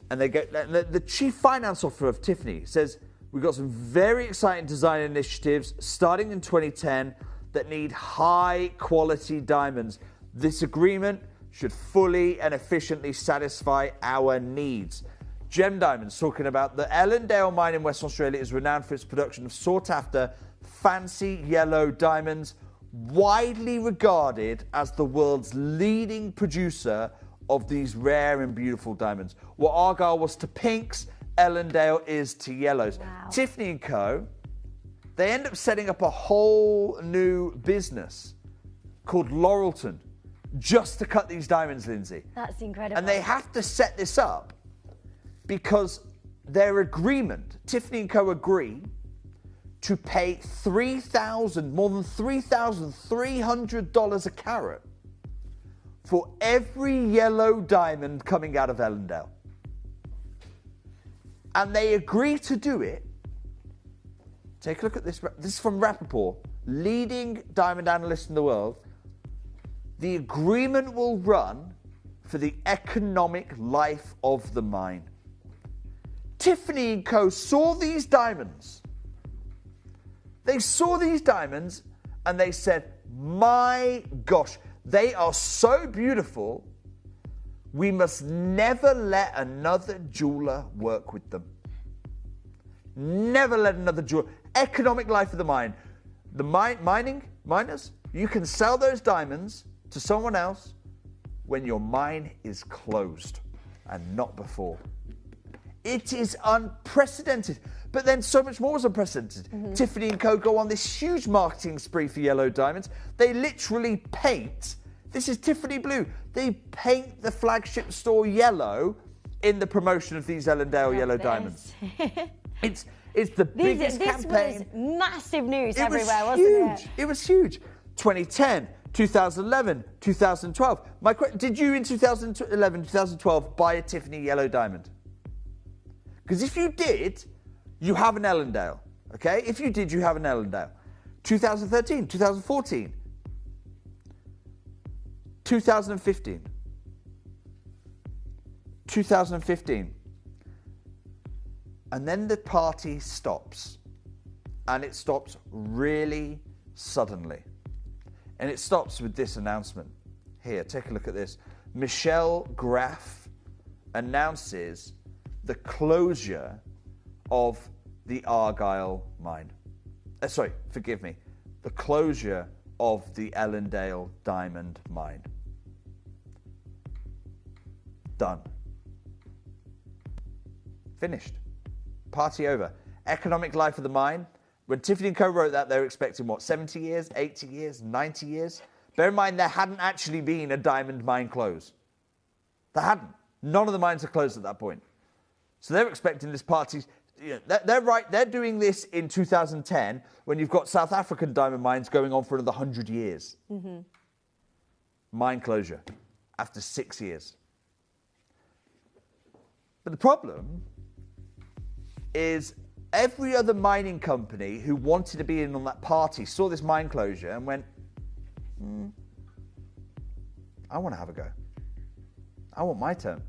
Speaker 9: And they get the chief finance officer of Tiffany says, we've got some very exciting design initiatives starting in 2010 that need high quality diamonds. This agreement should fully and efficiently satisfy our needs. Gem Diamonds, talking about the Ellendale mine in Western Australia, is renowned for its production of sought after fancy yellow diamonds, widely regarded as the world's leading producer of these rare and beautiful diamonds. What Argyle was to pinks, Ellendale is to yellows. Wow. Tiffany & Co., they end up setting up a whole new business called Laurelton just to cut these diamonds, Lindsay.
Speaker 17: That's incredible.
Speaker 9: And they have to set this up because their agreement, Tiffany & Co. agree to pay more than $3,300 a carat for every yellow diamond coming out of Ellendale. And they agree to do it. Take a look at this. This is from Rappaport, leading diamond analyst in the world. The agreement will run for the economic life of the mine. Tiffany & Co. saw these diamonds. They saw these diamonds and they said, my gosh, they are so beautiful, we must never let another jeweler work with them. Never let another jeweler. Economic life of the mine. The miners, you can sell those diamonds to someone else when your mine is closed and not before. It is unprecedented. But then so much more was unprecedented. Tiffany & Co. go on this huge marketing spree for yellow diamonds. They literally paint, this is Tiffany Blue, they paint the flagship store yellow in the promotion of these Ellendale yellow diamonds. It's the biggest campaign.
Speaker 17: This was massive news everywhere,
Speaker 9: wasn't
Speaker 17: it?
Speaker 9: It was huge. 2010, 2011, 2012. Did you in 2011, 2012 buy a Tiffany yellow diamond? Because if you did, you have an Ellendale, okay? If you did, you have an Ellendale. 2013, 2014, 2015, 2015. And then the party stops. And it stops really suddenly. And it stops with this announcement. Here, take a look at this. Michelle Graff announces the closure of the Argyle mine. The closure of the Ellendale diamond mine. Done. Finished. Party over. Economic life of the mine. When Tiffany & Co. wrote that, they were expecting, 70 years, 80 years, 90 years? Bear in mind, there hadn't actually been a diamond mine close. There hadn't. None of the mines are closed at that point. So they're expecting this party. They're right. They're doing this in 2010 when you've got South African diamond mines going on for another 100 years. Mine closure after 6 years. But the problem is every other mining company who wanted to be in on that party saw this mine closure and went, I want to have a go. I want my turn.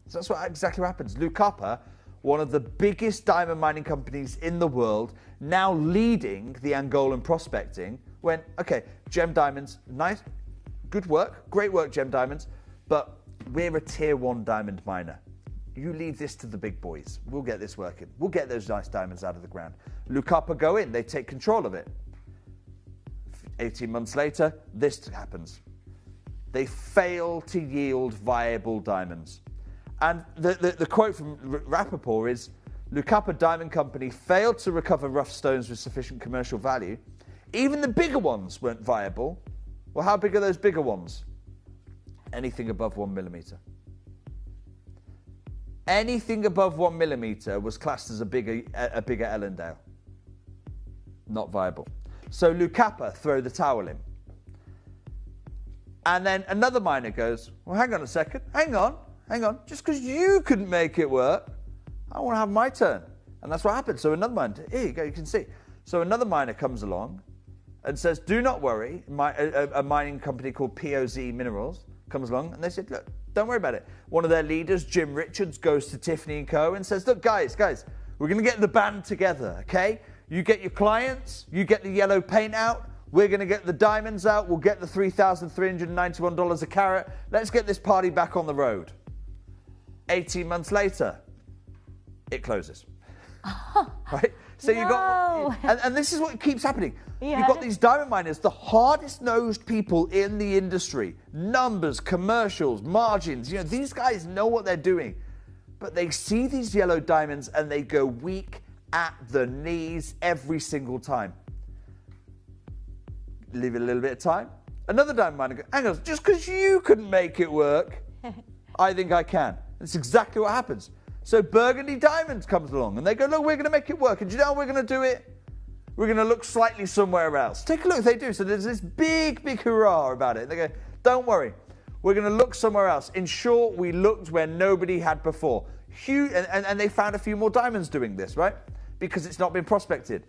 Speaker 9: So that's what exactly happens. Lukapa, one of the biggest diamond mining companies in the world, now leading the Angolan prospecting, went, okay, Gem Diamonds, nice, good work, great work, Gem Diamonds, but we're a tier 1 diamond miner. You leave this to the big boys. We'll get this working. We'll get those nice diamonds out of the ground. Lukapa go in, they take control of it. 18 months later, this happens. They fail to yield viable diamonds. And the quote from Rappaport is, Lukapa Diamond Company failed to recover rough stones with sufficient commercial value. Even the bigger ones weren't viable. Well, how big are those bigger ones? Anything above 1 millimetre. Anything above 1 millimetre was classed as a bigger Ellendale. Not viable. So Lukapa throw the towel in. And then another miner goes, well, hang on a second. Hang on. Just because you couldn't make it work, I want to have my turn. And that's what happened. So another miner, here you go, you can see. So another miner comes along and says, do not worry. A mining company called POZ Minerals comes along and they said, look, don't worry about it. One of their leaders, Jim Richards, goes to Tiffany & Co. and says, look, guys, we're going to get the band together, okay? You get your clients, you get the yellow paint out, we're going to get the diamonds out, we'll get the $3,391 a carat. Let's get this party back on the road. 18 months later, it closes. Right? So you've got, and this is what keeps happening. Yeah. You've got these diamond miners, the hardest nosed people in the industry. Numbers, commercials, margins. These guys know what they're doing. But they see these yellow diamonds and they go weak at the knees every single time. Leave it a little bit of time. Another diamond miner goes, hang on, just because you couldn't make it work, I think I can. That's exactly what happens. So Burgundy Diamonds comes along and they go, look, we're going to make it work. And do you know how we're going to do it? We're going to look slightly somewhere else. Take a look, they do. So there's this big, big hurrah about it. They go, don't worry, we're going to look somewhere else. In short, we looked where nobody had before. Huge, and they found a few more diamonds doing this, right? Because it's not been prospected.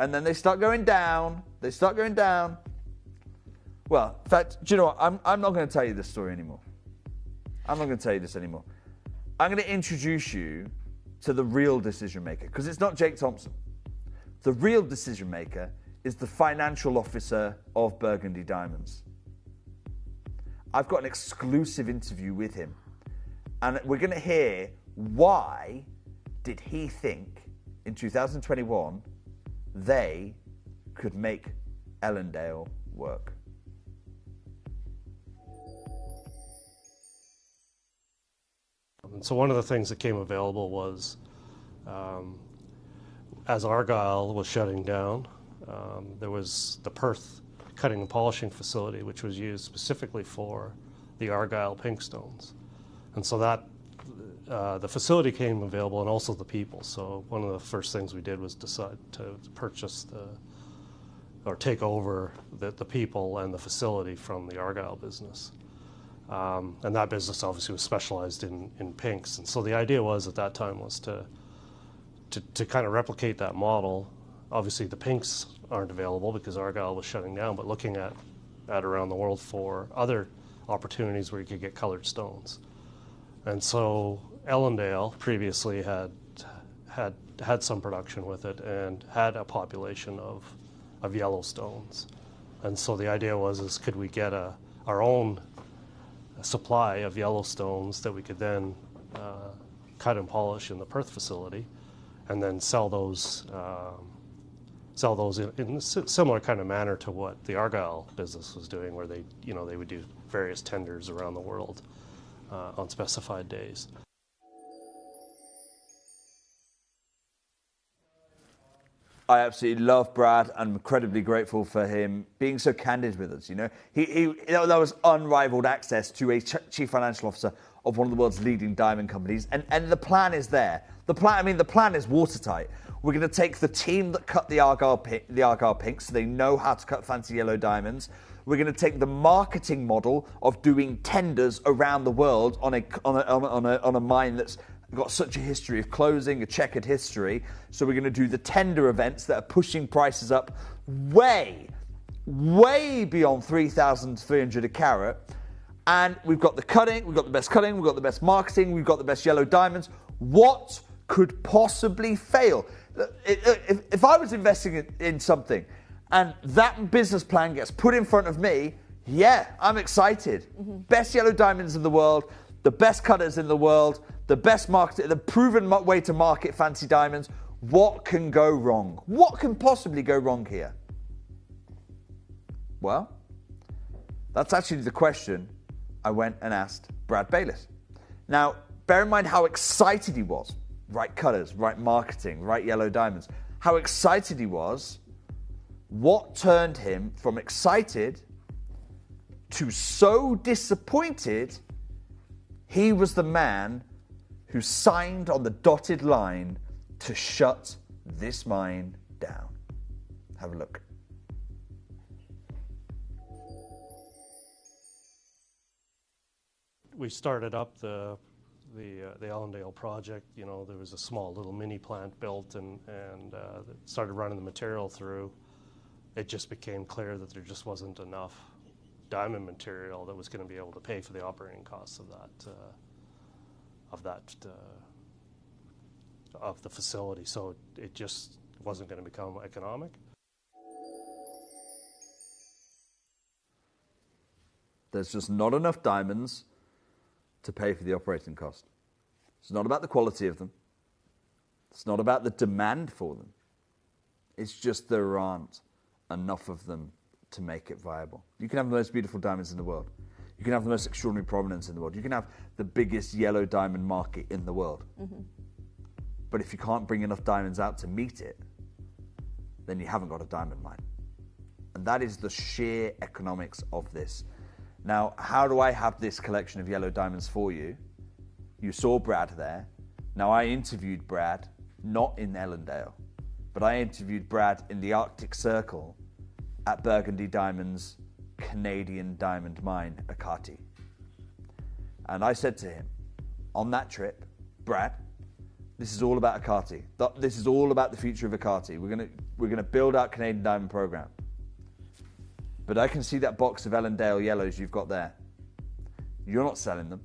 Speaker 9: And then they start going down. They start going down. Well, in fact, do you know what? I'm not going to tell you this story anymore. I'm not going to tell you this anymore. I'm going to introduce you to the real decision maker, because it's not Jake Thompson. The real decision maker is the financial officer of Burgundy Diamonds. I've got an exclusive interview with him, and we're going to hear why did he think in 2021 they could make Ellendale work.
Speaker 19: And so one of the things that came available was, as Argyle was shutting down, there was the Perth cutting and polishing facility, which was used specifically for the Argyle pink stones. And so that the facility came available, and also the people. So one of the first things we did was decide to purchase or take over the people and the facility from the Argyle business. And that business obviously was specialized in pinks. And so the idea was at that time was to kind of replicate that model. Obviously the pinks aren't available because Argyle was shutting down, but looking at around the world for other opportunities where you could get colored stones. And so Ellendale previously had some production with it and had a population of yellow stones. And so the idea was could we get our own supply of yellow stones that we could then cut and polish in the Perth facility, and then sell those in a similar kind of manner to what the Argyle business was doing, where they would do various tenders around the world on specified days.
Speaker 9: I absolutely love Brad. I'm incredibly grateful for him being so candid with us. That was unrivaled access to a chief financial officer of one of the world's leading diamond companies, and the plan is there. The plan is watertight. We're going to take the team that cut the Argyle pinks, so they know how to cut fancy yellow diamonds. We're going to take the marketing model of doing tenders around the world on a mine that's got such a history of closing, a checkered history. So we're going to do the tender events that are pushing prices up way beyond 3,300 a carat. And we've got the cutting, we've got the best cutting, we've got the best marketing, we've got the best yellow diamonds. What could possibly fail? If I was investing in something and that business plan gets put in front of me, yeah, I'm excited. Mm-hmm. Best yellow diamonds in the world, the best cutters in the world, the best market, the proven way to market fancy diamonds. What can go wrong? What can possibly go wrong here? Well, that's actually the question I went and asked Brad Bayliss. Now, bear in mind how excited he was. Right cutters, right marketing, right yellow diamonds. How excited he was. What turned him from excited to so disappointed, he was the man who signed on the dotted line to shut this mine down. Have a look.
Speaker 19: We started up the Ellendale project. There was a small little mini plant built and started running the material through. It just became clear that there just wasn't enough diamond material that was going to be able to pay for the operating costs of the facility. So it just wasn't going to become economic.
Speaker 9: There's just not enough diamonds to pay for the operating cost. It's not about the quality of them. It's not about the demand for them. It's just there aren't enough of them to make it viable. You can have the most beautiful diamonds in the world. You can have the most extraordinary provenance in the world. You can have the biggest yellow diamond market in the world. Mm-hmm. But if you can't bring enough diamonds out to meet it, then you haven't got a diamond mine. And that is the sheer economics of this. Now, how do I have this collection of yellow diamonds for you? You saw Brad there. Now, I interviewed Brad, not in Ellendale, but I interviewed Brad in the Arctic Circle at Burgundy Diamonds' Canadian diamond mine, Agate. And I said to him, on that trip, Brad, this is all about Agate. This is all about the future of Agate. We're gonna build our Canadian diamond program. But I can see that box of Ellendale yellows you've got there. You're not selling them.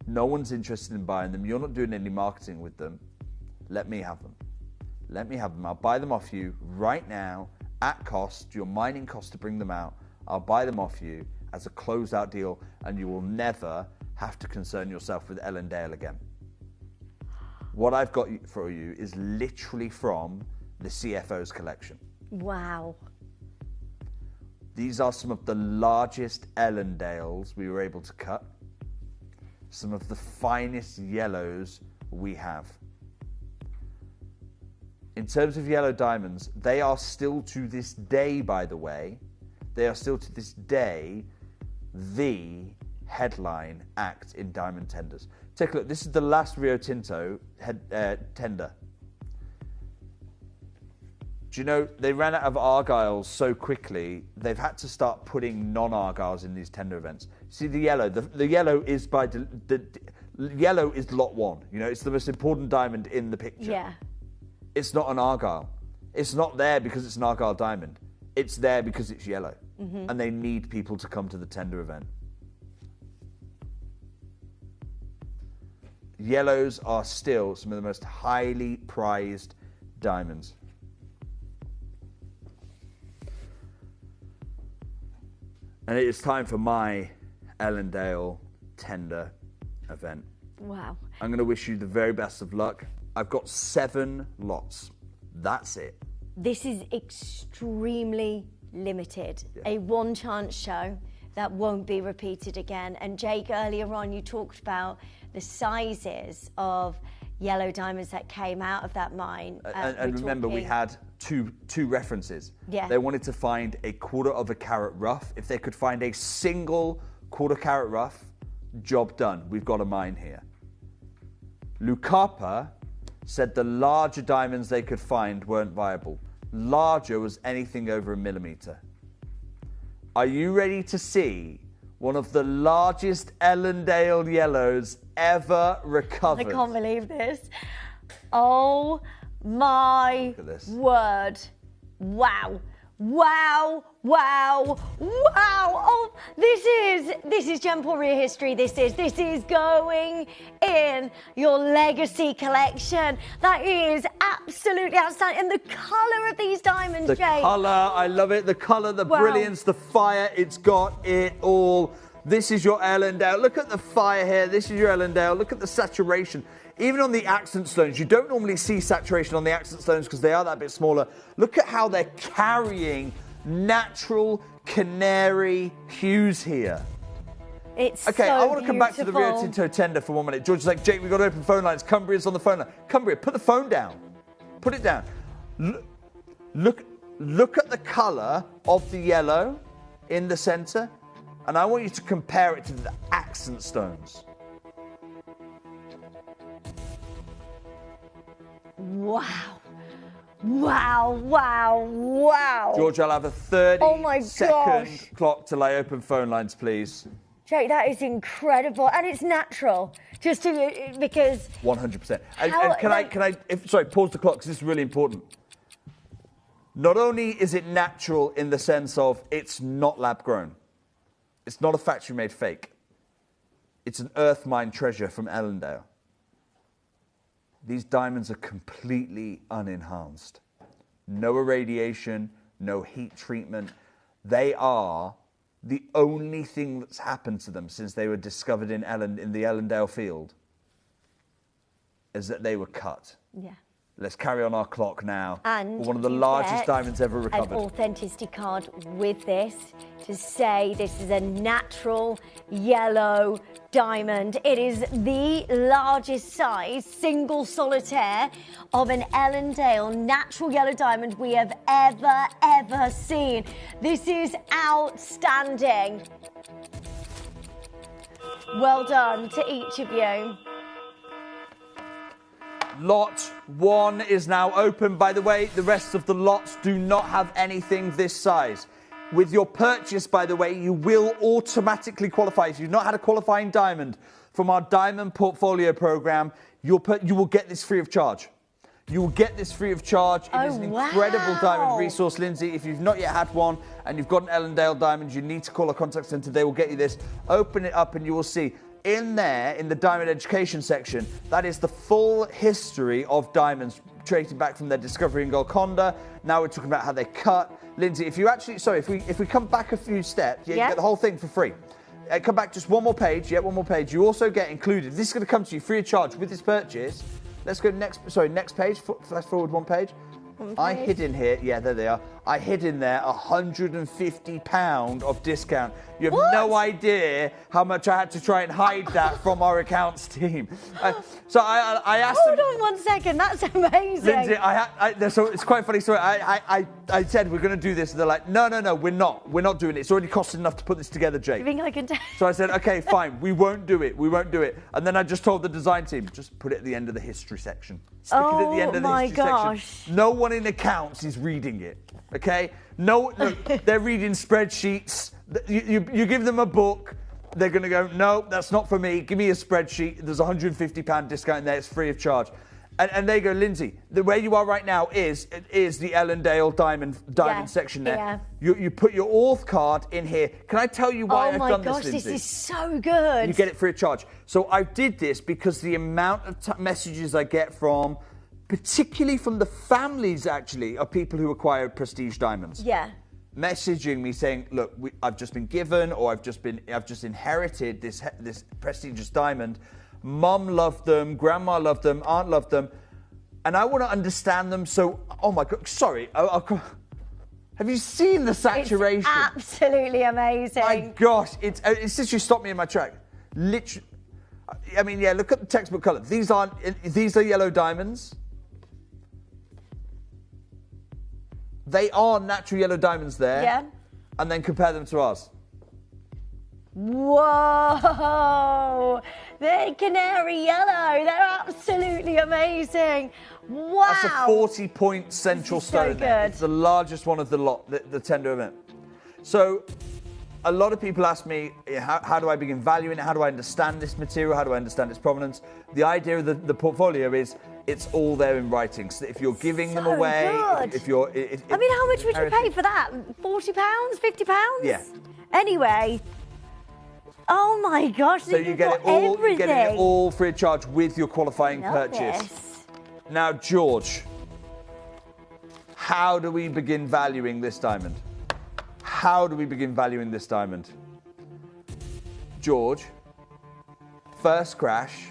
Speaker 9: No one's interested in buying them. You're not doing any marketing with them. Let me have them. Let me have them. I'll buy them off you right now at cost, your mining cost to bring them out. I'll buy them off you as a closeout deal, and you will never have to concern yourself with Ellendale again. What I've got for you is literally from the CFO's collection.
Speaker 17: Wow.
Speaker 9: These are some of the largest Ellendales we were able to cut. Some of the finest yellows we have. In terms of yellow diamonds, they are still to this day, by the way, they are still to this day the headline act in diamond tenders. Take a look. This is the last Rio Tinto tender. Do you know, they ran out of Argyles so quickly, they've had to start putting non-Argyles in these tender events. See the yellow? The yellow is the yellow is lot one. You know, it's the most important diamond in the picture.
Speaker 17: Yeah.
Speaker 9: It's not an Argyle. It's not there because it's an Argyle diamond. It's there because it's yellow.
Speaker 17: Mm-hmm.
Speaker 9: And they need people to come to the tender event. Yellows are still some of the most highly prized diamonds. And it is time for my Ellendale tender event.
Speaker 17: Wow.
Speaker 9: I'm going to wish you the very best of luck. I've got 7 lots. That's it.
Speaker 17: This is extremely limited. Yeah. A one chance show that won't be repeated again. And Jake, earlier on, you talked about the sizes of yellow diamonds that came out of that mine.
Speaker 9: And remember, we had two references.
Speaker 17: Yeah.
Speaker 9: They wanted to find a 1/4 of a carat rough. If they could find a single 1/4 carat rough, job done. We've got a mine here. Lucapa said the larger diamonds they could find weren't viable. Larger was anything over 1 millimeter. Are you ready to see one of the largest Ellendale yellows ever recovered?
Speaker 17: I can't believe this. Oh my word. Wow. Wow, wow, wow. Oh, this is Gemporia history. This is going in your legacy collection. That is absolutely outstanding. And the colour of these diamonds,
Speaker 9: The
Speaker 17: Jade.
Speaker 9: colour, I love it. The colour, the brilliance, the fire, it's got it all. This is your Ellendale. Look at the fire here. This is your Ellendale. Look at the saturation. Even on the accent stones, you don't normally see saturation on the accent stones because they are that bit smaller. Look at how they're carrying natural canary hues here.
Speaker 17: It's
Speaker 9: okay,
Speaker 17: so
Speaker 9: I want to come back to the Rio
Speaker 17: beautiful.
Speaker 9: Tinto tender for 1 minute. George is like, Jake, we've got to open phone lines. Cumbria's on the phone line. Cumbria, put the phone down. Put it down. Look at the colour of the yellow in the centre, and I want you to compare it to the accent stones.
Speaker 17: Wow. Wow, wow, wow.
Speaker 9: George, I'll have a 30-second
Speaker 17: gosh.
Speaker 9: clock till I open phone lines, please.
Speaker 17: Jake, that is incredible. And it's natural. Just to, because...
Speaker 9: 100%. And can I pause the clock because this is really important. Not only is it natural in the sense of it's not lab grown. It's not a factory made fake. It's an earth mine treasure from Ellendale. These diamonds are completely unenhanced. No irradiation, no heat treatment. They are the only thing that's happened to them since they were discovered in the Ellendale field is that they were cut.
Speaker 17: Yeah.
Speaker 9: Let's carry on our clock now.
Speaker 17: And
Speaker 9: one of the
Speaker 17: you
Speaker 9: largest
Speaker 17: get
Speaker 9: diamonds ever recovered.
Speaker 17: An authenticity card with this to say this is a natural yellow diamond. It is the largest size single solitaire of an Ellendale natural yellow diamond we have ever seen. This is outstanding. Well done to each of you.
Speaker 9: Lot 1 is now open. By the way, the rest of the lots do not have anything this size. With your purchase, by the way, you will automatically qualify. If you've not had a qualifying diamond from our diamond portfolio program, you will get this free of charge. You will get this free of charge. It is an incredible diamond resource, Lindsay. If you've not yet had one and you've got an Ellendale diamond, you need to call a contact centre. They will get you this. Open it up and you will see in there, in the diamond education section, that is the full history of diamonds tracing back from their discovery in Golconda. Now we're talking about how they cut. Lindsay, if you actually, sorry, if we come back a few steps, you get the whole thing for free. Come back just one more page. One more page. You also get included. This is going to come to you free of charge with this purchase. Let's go next page. Flash forward one page. I hid in here, there they are. I hid in there £150 of discount. You have no idea how much I had to try and hide that from our accounts team. So I asked them.
Speaker 17: Hold on 1 second, that's amazing.
Speaker 9: Lindsay, so it's quite funny. So I said we're going to do this, and they're like, no, we're not. We're not doing it. It's already costed enough to put this together, Jake.
Speaker 17: You think I can?
Speaker 9: So I said, okay, fine, we won't do it. And then I just told the design team, just put it at the end of the history section. Stick it at the end of the history section. No one in accounts is reading it. Okay? No, they're reading spreadsheets. You give them a book, they're going to go, no, that's not for me. Give me a spreadsheet. There's a £150 discount in there. It's free of charge. And they go, Lindsay, the way you are right now is the Ellendale diamond section there. Yeah. You put your auth card in here. Can I tell you why I've done this, Lindsay? Oh my gosh,
Speaker 17: this is so good.
Speaker 9: You get it free of charge. So I did this because the amount of messages I get from, particularly from the families, actually, of people who acquire prestige diamonds.
Speaker 17: Yeah.
Speaker 9: Messaging me saying, look, I've just been given, or I've just inherited this prestigious diamond. Mum loved them, grandma loved them, aunt loved them, and I want to understand them. So, oh my God, sorry. Have you seen the saturation?
Speaker 17: It's absolutely amazing.
Speaker 9: My gosh, it's just you stopped me in my track. Literally, I mean, look at the textbook colour. These are yellow diamonds. They are natural yellow diamonds there.
Speaker 17: Yeah.
Speaker 9: And then compare them to ours.
Speaker 17: Whoa! They're canary yellow. They're absolutely amazing. Wow!
Speaker 9: That's a 40-point central stone. There. It's the largest one of the lot, the tender event. So, a lot of people ask me, how do I begin valuing it? How do I understand this material? How do I understand its provenance? The idea of the portfolio is it's all there in writing. So if you're giving them away, if you're... I
Speaker 17: mean, how much would you pay for that? £40? £50?
Speaker 9: Yeah.
Speaker 17: Anyway... Oh my gosh,
Speaker 9: so you get it all free of charge with your qualifying purchase.
Speaker 17: This.
Speaker 9: Now, George, how do we begin valuing this diamond? How do we begin valuing this diamond? George, first crash,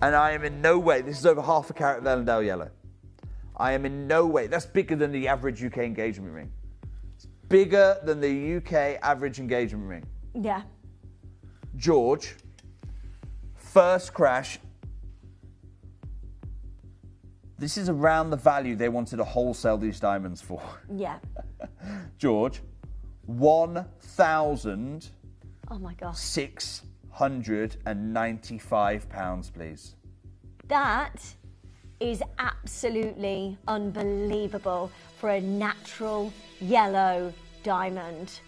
Speaker 9: and I am in no way, this is over half a carat of Ellendale yellow. I am in no way, that's bigger than the average UK engagement ring. It's bigger than the UK average engagement ring.
Speaker 17: Yeah.
Speaker 9: George, first crash. This is around the value they wanted to wholesale these diamonds for.
Speaker 17: Yeah.
Speaker 9: George, 1,000.
Speaker 17: Oh my gosh.
Speaker 9: £695, please.
Speaker 17: That is absolutely unbelievable for a natural yellow diamond.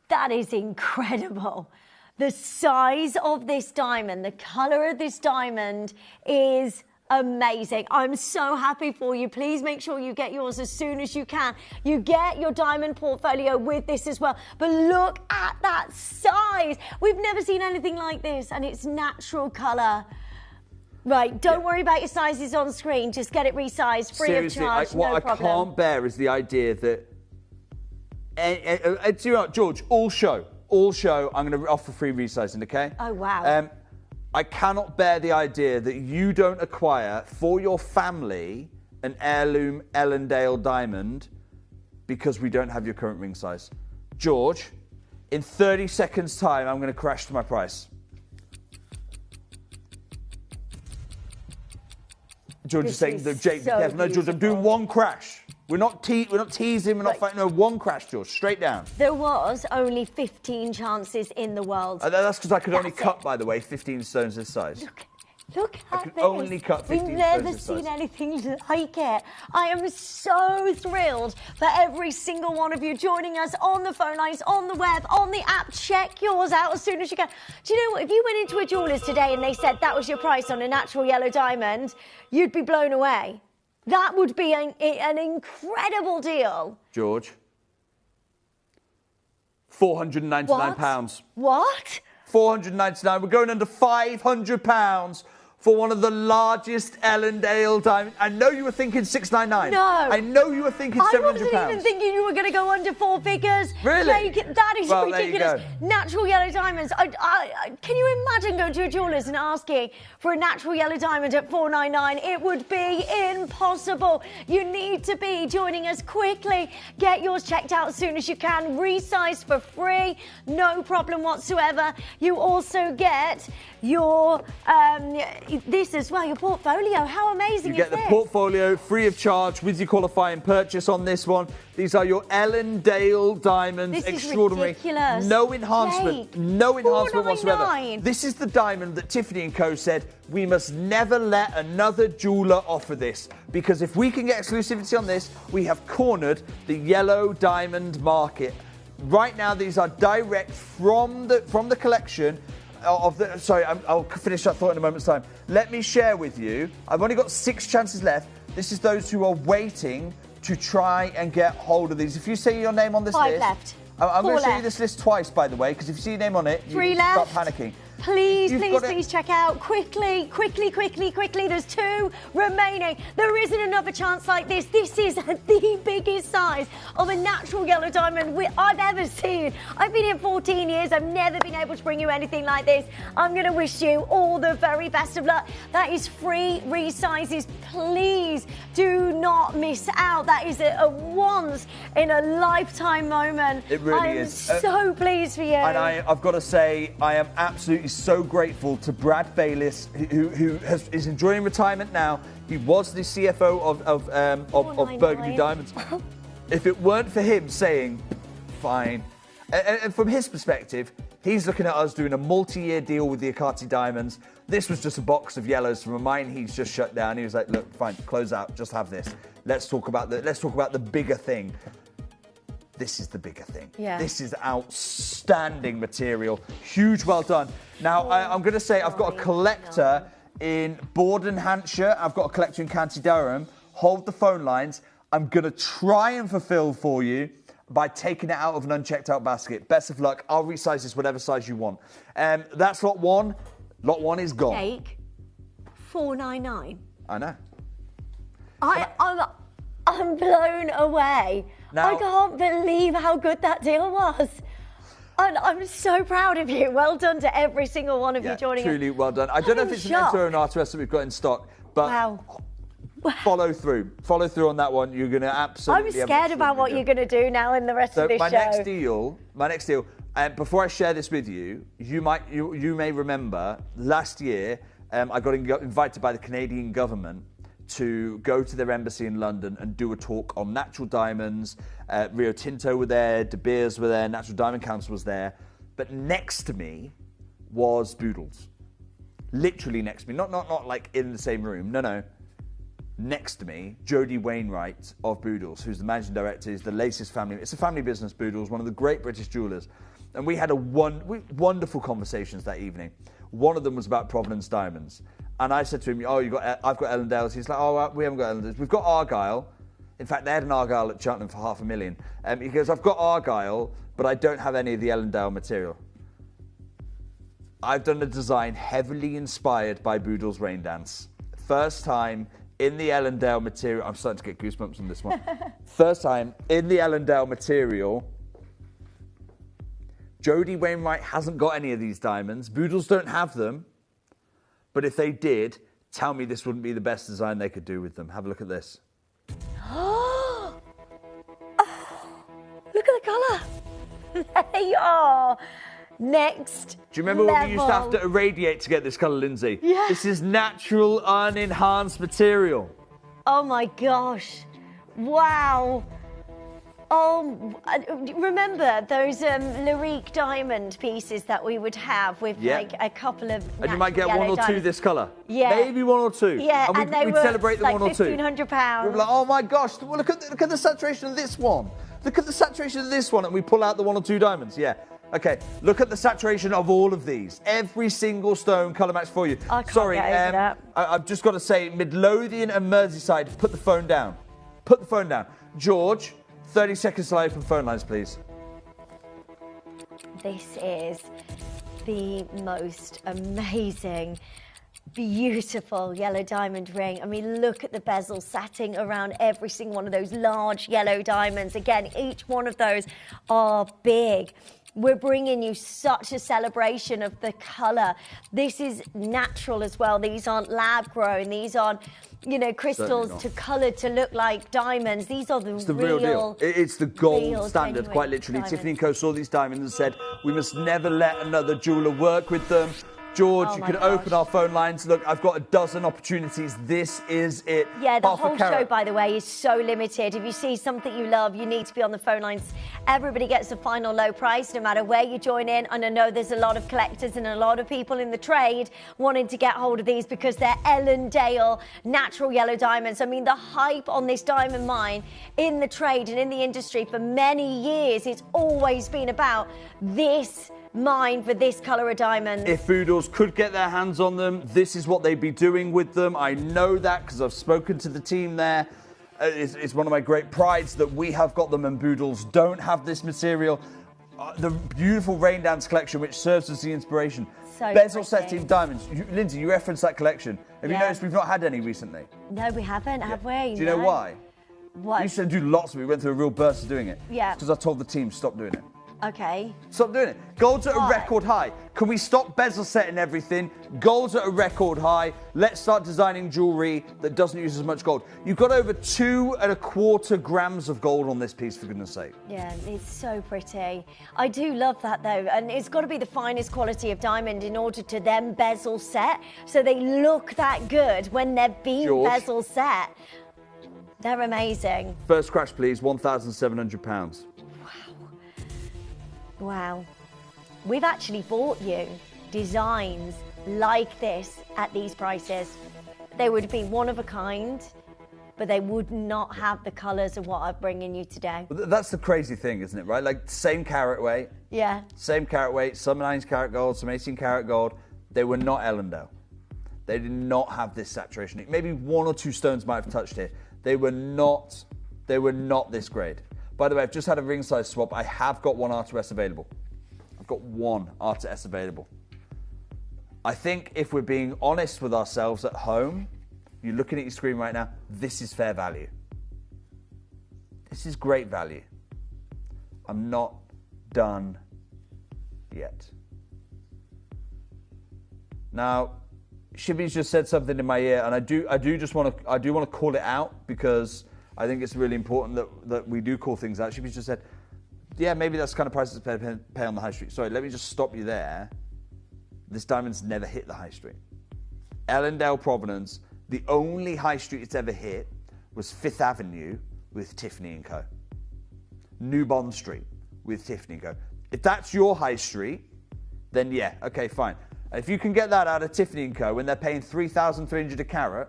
Speaker 17: That is incredible. The size of this diamond, the colour of this diamond is amazing. I'm so happy for you. Please make sure you get yours as soon as you can. You get your diamond portfolio with this as well. But look at that size. We've never seen anything like this, and it's natural colour. Right, don't worry about your sizes on screen. Just get it resized, free of charge, no problem.
Speaker 9: What I can't bear is the idea that do you know what, George, all show, I'm going to offer free resizing, okay?
Speaker 17: Oh, wow.
Speaker 9: I cannot bear the idea that you don't acquire for your family an heirloom Ellendale diamond because we don't have your current ring size. George, in 30 seconds' time, I'm going to crash to my price. George is saying that Jade,
Speaker 17: so
Speaker 9: no, George, I'm doing one crash. We're not teasing, we're not fighting. No, one crash, George, straight down.
Speaker 17: There was only 15 chances in the world.
Speaker 9: That's because I could only cut, by the way, 15 stones this size.
Speaker 17: Look
Speaker 9: I
Speaker 17: at
Speaker 9: could
Speaker 17: this.
Speaker 9: only cut 15
Speaker 17: We've never
Speaker 9: stones this
Speaker 17: seen
Speaker 9: size.
Speaker 17: anything like it. I am so thrilled for every single one of you joining us on the phone lines, on the web, on the app. Check yours out as soon as you can. Do you know what? If you went into a jeweller's today and they said that was your price on a natural yellow diamond, you'd be blown away. That would be an incredible deal.
Speaker 9: George, £499.
Speaker 17: What?
Speaker 9: £499. We're going under £500 for one of the largest Ellendale diamonds. I know you were thinking $699.
Speaker 17: No.
Speaker 9: I know you were thinking £700.
Speaker 17: I wasn't even thinking you were going to go under 4 figures.
Speaker 9: Really?
Speaker 17: That is
Speaker 9: Well, there you
Speaker 17: ridiculous.
Speaker 9: go.
Speaker 17: Natural yellow diamonds. Can you imagine going to a jeweller's and asking for a natural yellow diamond at $499? It would be impossible. You need to be joining us quickly. Get yours checked out as soon as you can. Resized for free. No problem whatsoever. You also get your this as well, your portfolio. How amazing
Speaker 9: You get
Speaker 17: is
Speaker 9: the
Speaker 17: this?
Speaker 9: portfolio free of charge with your qualifying purchase on this one. These are your Ellendale diamonds.
Speaker 17: This is
Speaker 9: Extraordinary.
Speaker 17: ridiculous.
Speaker 9: No enhancement.
Speaker 17: Jake,
Speaker 9: No enhancement whatsoever.
Speaker 17: $499.
Speaker 9: This is the diamond that Tiffany & Co. said we must never let another jeweller offer this, because if we can get exclusivity on this, we have cornered the yellow diamond market. Right now, these are direct from the collection. I'll finish that thought in a moment's time. Let me share with you. I've only got 6 chances left. This is those who are waiting to try and get hold of these. If you see your name on this
Speaker 17: 5
Speaker 9: list,
Speaker 17: left.
Speaker 9: I'm going
Speaker 17: 4
Speaker 9: to show you
Speaker 17: left.
Speaker 9: this list twice, by the way, because if you see your name on it,
Speaker 17: 3
Speaker 9: you
Speaker 17: left.
Speaker 9: start panicking.
Speaker 17: Please,
Speaker 9: You've
Speaker 17: please,
Speaker 9: got it.
Speaker 17: please check out quickly. There's 2 remaining. There isn't another chance like this. This is the biggest size of a natural yellow diamond I've ever seen. I've been here 14 years. I've never been able to bring you anything like this. I'm going to wish you all the very best of luck. That is free resizes. Please do not miss out. That is a once in a lifetime moment.
Speaker 9: It really
Speaker 17: I'm
Speaker 9: is.
Speaker 17: so pleased for you.
Speaker 9: And I've got to say, I am absolutely so grateful to Brad Bayliss, who is enjoying retirement now. He was the CFO of Burgundy Diamonds. If it weren't for him saying, fine, and from his perspective, he's looking at us doing a multi-year deal with the Agate Diamonds. This was just a box of yellows from a mine he's just shut down. He was like, look, fine, close out, just have this. Let's talk about the bigger thing. This is the bigger thing.
Speaker 17: Yeah.
Speaker 9: This is outstanding material. Huge, well done. Now, I'm going to say I've got a collector in Borden, Hampshire. I've got a collector in County Durham. Hold the phone lines. I'm going to try and fulfill for you by taking it out of an unchecked out basket. Best of luck. I'll resize this whatever size you want. That's lot 1. Lot 1 is gone.
Speaker 17: Jake, $499.
Speaker 9: I know.
Speaker 17: I'm blown away.
Speaker 9: Now-
Speaker 17: I can't believe how good that deal was. And I'm so proud of you. Well done to every single one of you joining
Speaker 9: truly
Speaker 17: us.
Speaker 9: well done. I don't know if it's an Enter or an RTS that we've got in stock, but follow through. Follow through on that one. You're going to
Speaker 17: I'm
Speaker 9: absolutely have
Speaker 17: scared about what you're going to do now in the rest
Speaker 9: So
Speaker 17: of this
Speaker 9: my
Speaker 17: show.
Speaker 9: next deal, before I share this with you, you may remember last year I got invited by the Canadian government to go to their embassy in London and do a talk on natural diamonds. Rio Tinto were there, De Beers were there, Natural Diamond Council was there. But next to me was Boodles. Literally next to me. Not like in the same room. No. Next to me, Jodie Wainwright of Boodles, who's the managing director, is the latest family. It's a family business, Boodles, one of the great British jewellers. And we had wonderful conversations that evening. One of them was about Provenance diamonds. And I said to him, I've got Ellendales. He's like, we haven't got Ellendales. We've got Argyle. In fact, they had an Argyle at Cheltenham for $500,000. He goes, I've got Argyle, but I don't have any of the Ellendale material. I've done a design heavily inspired by Boodle's Rain Dance. First time in the Ellendale material. I'm starting to get goosebumps on this one. First time in the Ellendale material. Jodie Wainwright hasn't got any of these diamonds. Boodles don't have them. But if they did, tell me this wouldn't be the best design they could do with them. Have a look at this.
Speaker 17: Oh, look at the colour. They are next.
Speaker 9: Do you remember when we used to have
Speaker 17: level.
Speaker 9: to irradiate to get this colour, Lindsay?
Speaker 17: Yeah.
Speaker 9: This is natural, unenhanced material.
Speaker 17: Oh my gosh. Wow. Oh, remember those Lyrique diamond pieces that we would have with like a couple of
Speaker 9: And you might get one or two this colour.
Speaker 17: Yeah.
Speaker 9: Maybe one or two.
Speaker 17: Yeah,
Speaker 9: and
Speaker 17: they
Speaker 9: we'd
Speaker 17: were
Speaker 9: celebrate the
Speaker 17: like
Speaker 9: one or two.
Speaker 17: £1,500.
Speaker 9: We'd be like, oh my gosh, well, look at the saturation of this one. Look at the saturation of this one. And we pull out the 1 or 2 diamonds. Yeah. Okay, look at the saturation of all of these. Every single stone colour match for you.
Speaker 17: I can't
Speaker 9: Sorry,
Speaker 17: get over that.
Speaker 9: I've just got to say, Midlothian and Merseyside, put the phone down. Put the phone down. George, 30 seconds to open phone lines, please.
Speaker 17: This is the most amazing, beautiful yellow diamond ring. I mean, look at the bezel setting around every single one of those large yellow diamonds. Again, each one of those are big. We're bringing you such a celebration of the colour. This is natural as well. These aren't lab grown. These aren't, you know, crystals to coloured to look like diamonds. These are the,
Speaker 9: Real deal. It's the gold
Speaker 17: real,
Speaker 9: standard,
Speaker 17: genuine
Speaker 9: quite literally.
Speaker 17: diamonds.
Speaker 9: Tiffany & Co. saw these diamonds and said, we must never let another jeweller work with them. George,
Speaker 17: Oh
Speaker 9: you
Speaker 17: my
Speaker 9: can open our phone lines. Look, I've got a dozen opportunities. This is it.
Speaker 17: Yeah, the
Speaker 9: Half a
Speaker 17: whole
Speaker 9: carat.
Speaker 17: show, by the way, is so limited. If you see something you love, you need to be on the phone lines. Everybody gets the final low price, no matter where you join in. And I know there's a lot of collectors and a lot of people in the trade wanting to get hold of these because they're Ellendale natural yellow diamonds. I mean, the hype on this diamond mine in the trade and in the industry for many years, it's always been about this mine for this colour of diamond.
Speaker 9: If Boodles could get their hands on them, this is what they'd be doing with them. I know that because I've spoken to the team there. It's one of my great prides that we have got them and Boodles don't have this material. The beautiful Rain Dance collection, which serves as the inspiration.
Speaker 17: So
Speaker 9: Bezel
Speaker 17: pretty.
Speaker 9: setting diamonds. Lindsay, you referenced that collection. Have you
Speaker 17: Yeah.
Speaker 9: noticed we've not had any recently?
Speaker 17: No, we haven't, have we?
Speaker 9: Do you know why?
Speaker 17: What?
Speaker 9: We used to do lots of it. We went through a real burst of doing it.
Speaker 17: Yeah.
Speaker 9: Because I told the team, stop doing it.
Speaker 17: Okay.
Speaker 9: Stop doing it. Gold's at a
Speaker 17: Why?
Speaker 9: record high. Can we stop bezel setting everything? Gold's at a record high. Let's start designing jewellery that doesn't use as much gold. You've got over 2¼ grams of gold on this piece, for goodness sake.
Speaker 17: Yeah, it's so pretty. I do love that though, and it's got to be the finest quality of diamond in order to then bezel set, so they look that good when they're being
Speaker 9: George.
Speaker 17: bezel set. They're amazing.
Speaker 9: First scratch, please. £1,700.
Speaker 17: Wow. We've actually bought you designs like this at these prices. They would be one of a kind, but they would not have the colours of what I'm bringing you today.
Speaker 9: But that's the crazy thing, isn't it, right? Like, same carat weight.
Speaker 17: Yeah.
Speaker 9: Same carat weight. Some 9 carat gold, some 18 carat gold. They were not Ellendale. They did not have this saturation. Maybe 1 or 2 stones might have touched it. They were not this grade. By the way, I've just had a ring size swap. I have got one R2S available. I've got one R2S available. I think if we're being honest with ourselves at home, you're looking at your screen right now, this is fair value. This is great value. I'm not done yet. Now, Shibby's just said something in my ear, and I do want to call it out because I think it's really important that we do call things out. Shibby's just said, yeah, maybe that's the kind of prices to pay on the high street. Sorry, let me just stop you there. This diamond's never hit the high street. Ellendale Provenance, the only high street it's ever hit was 5th Avenue with Tiffany & Co. New Bond Street with Tiffany & Co. If that's your high street, then yeah, okay, fine. If you can get that out of Tiffany & Co. when they're paying $3,300 a carat,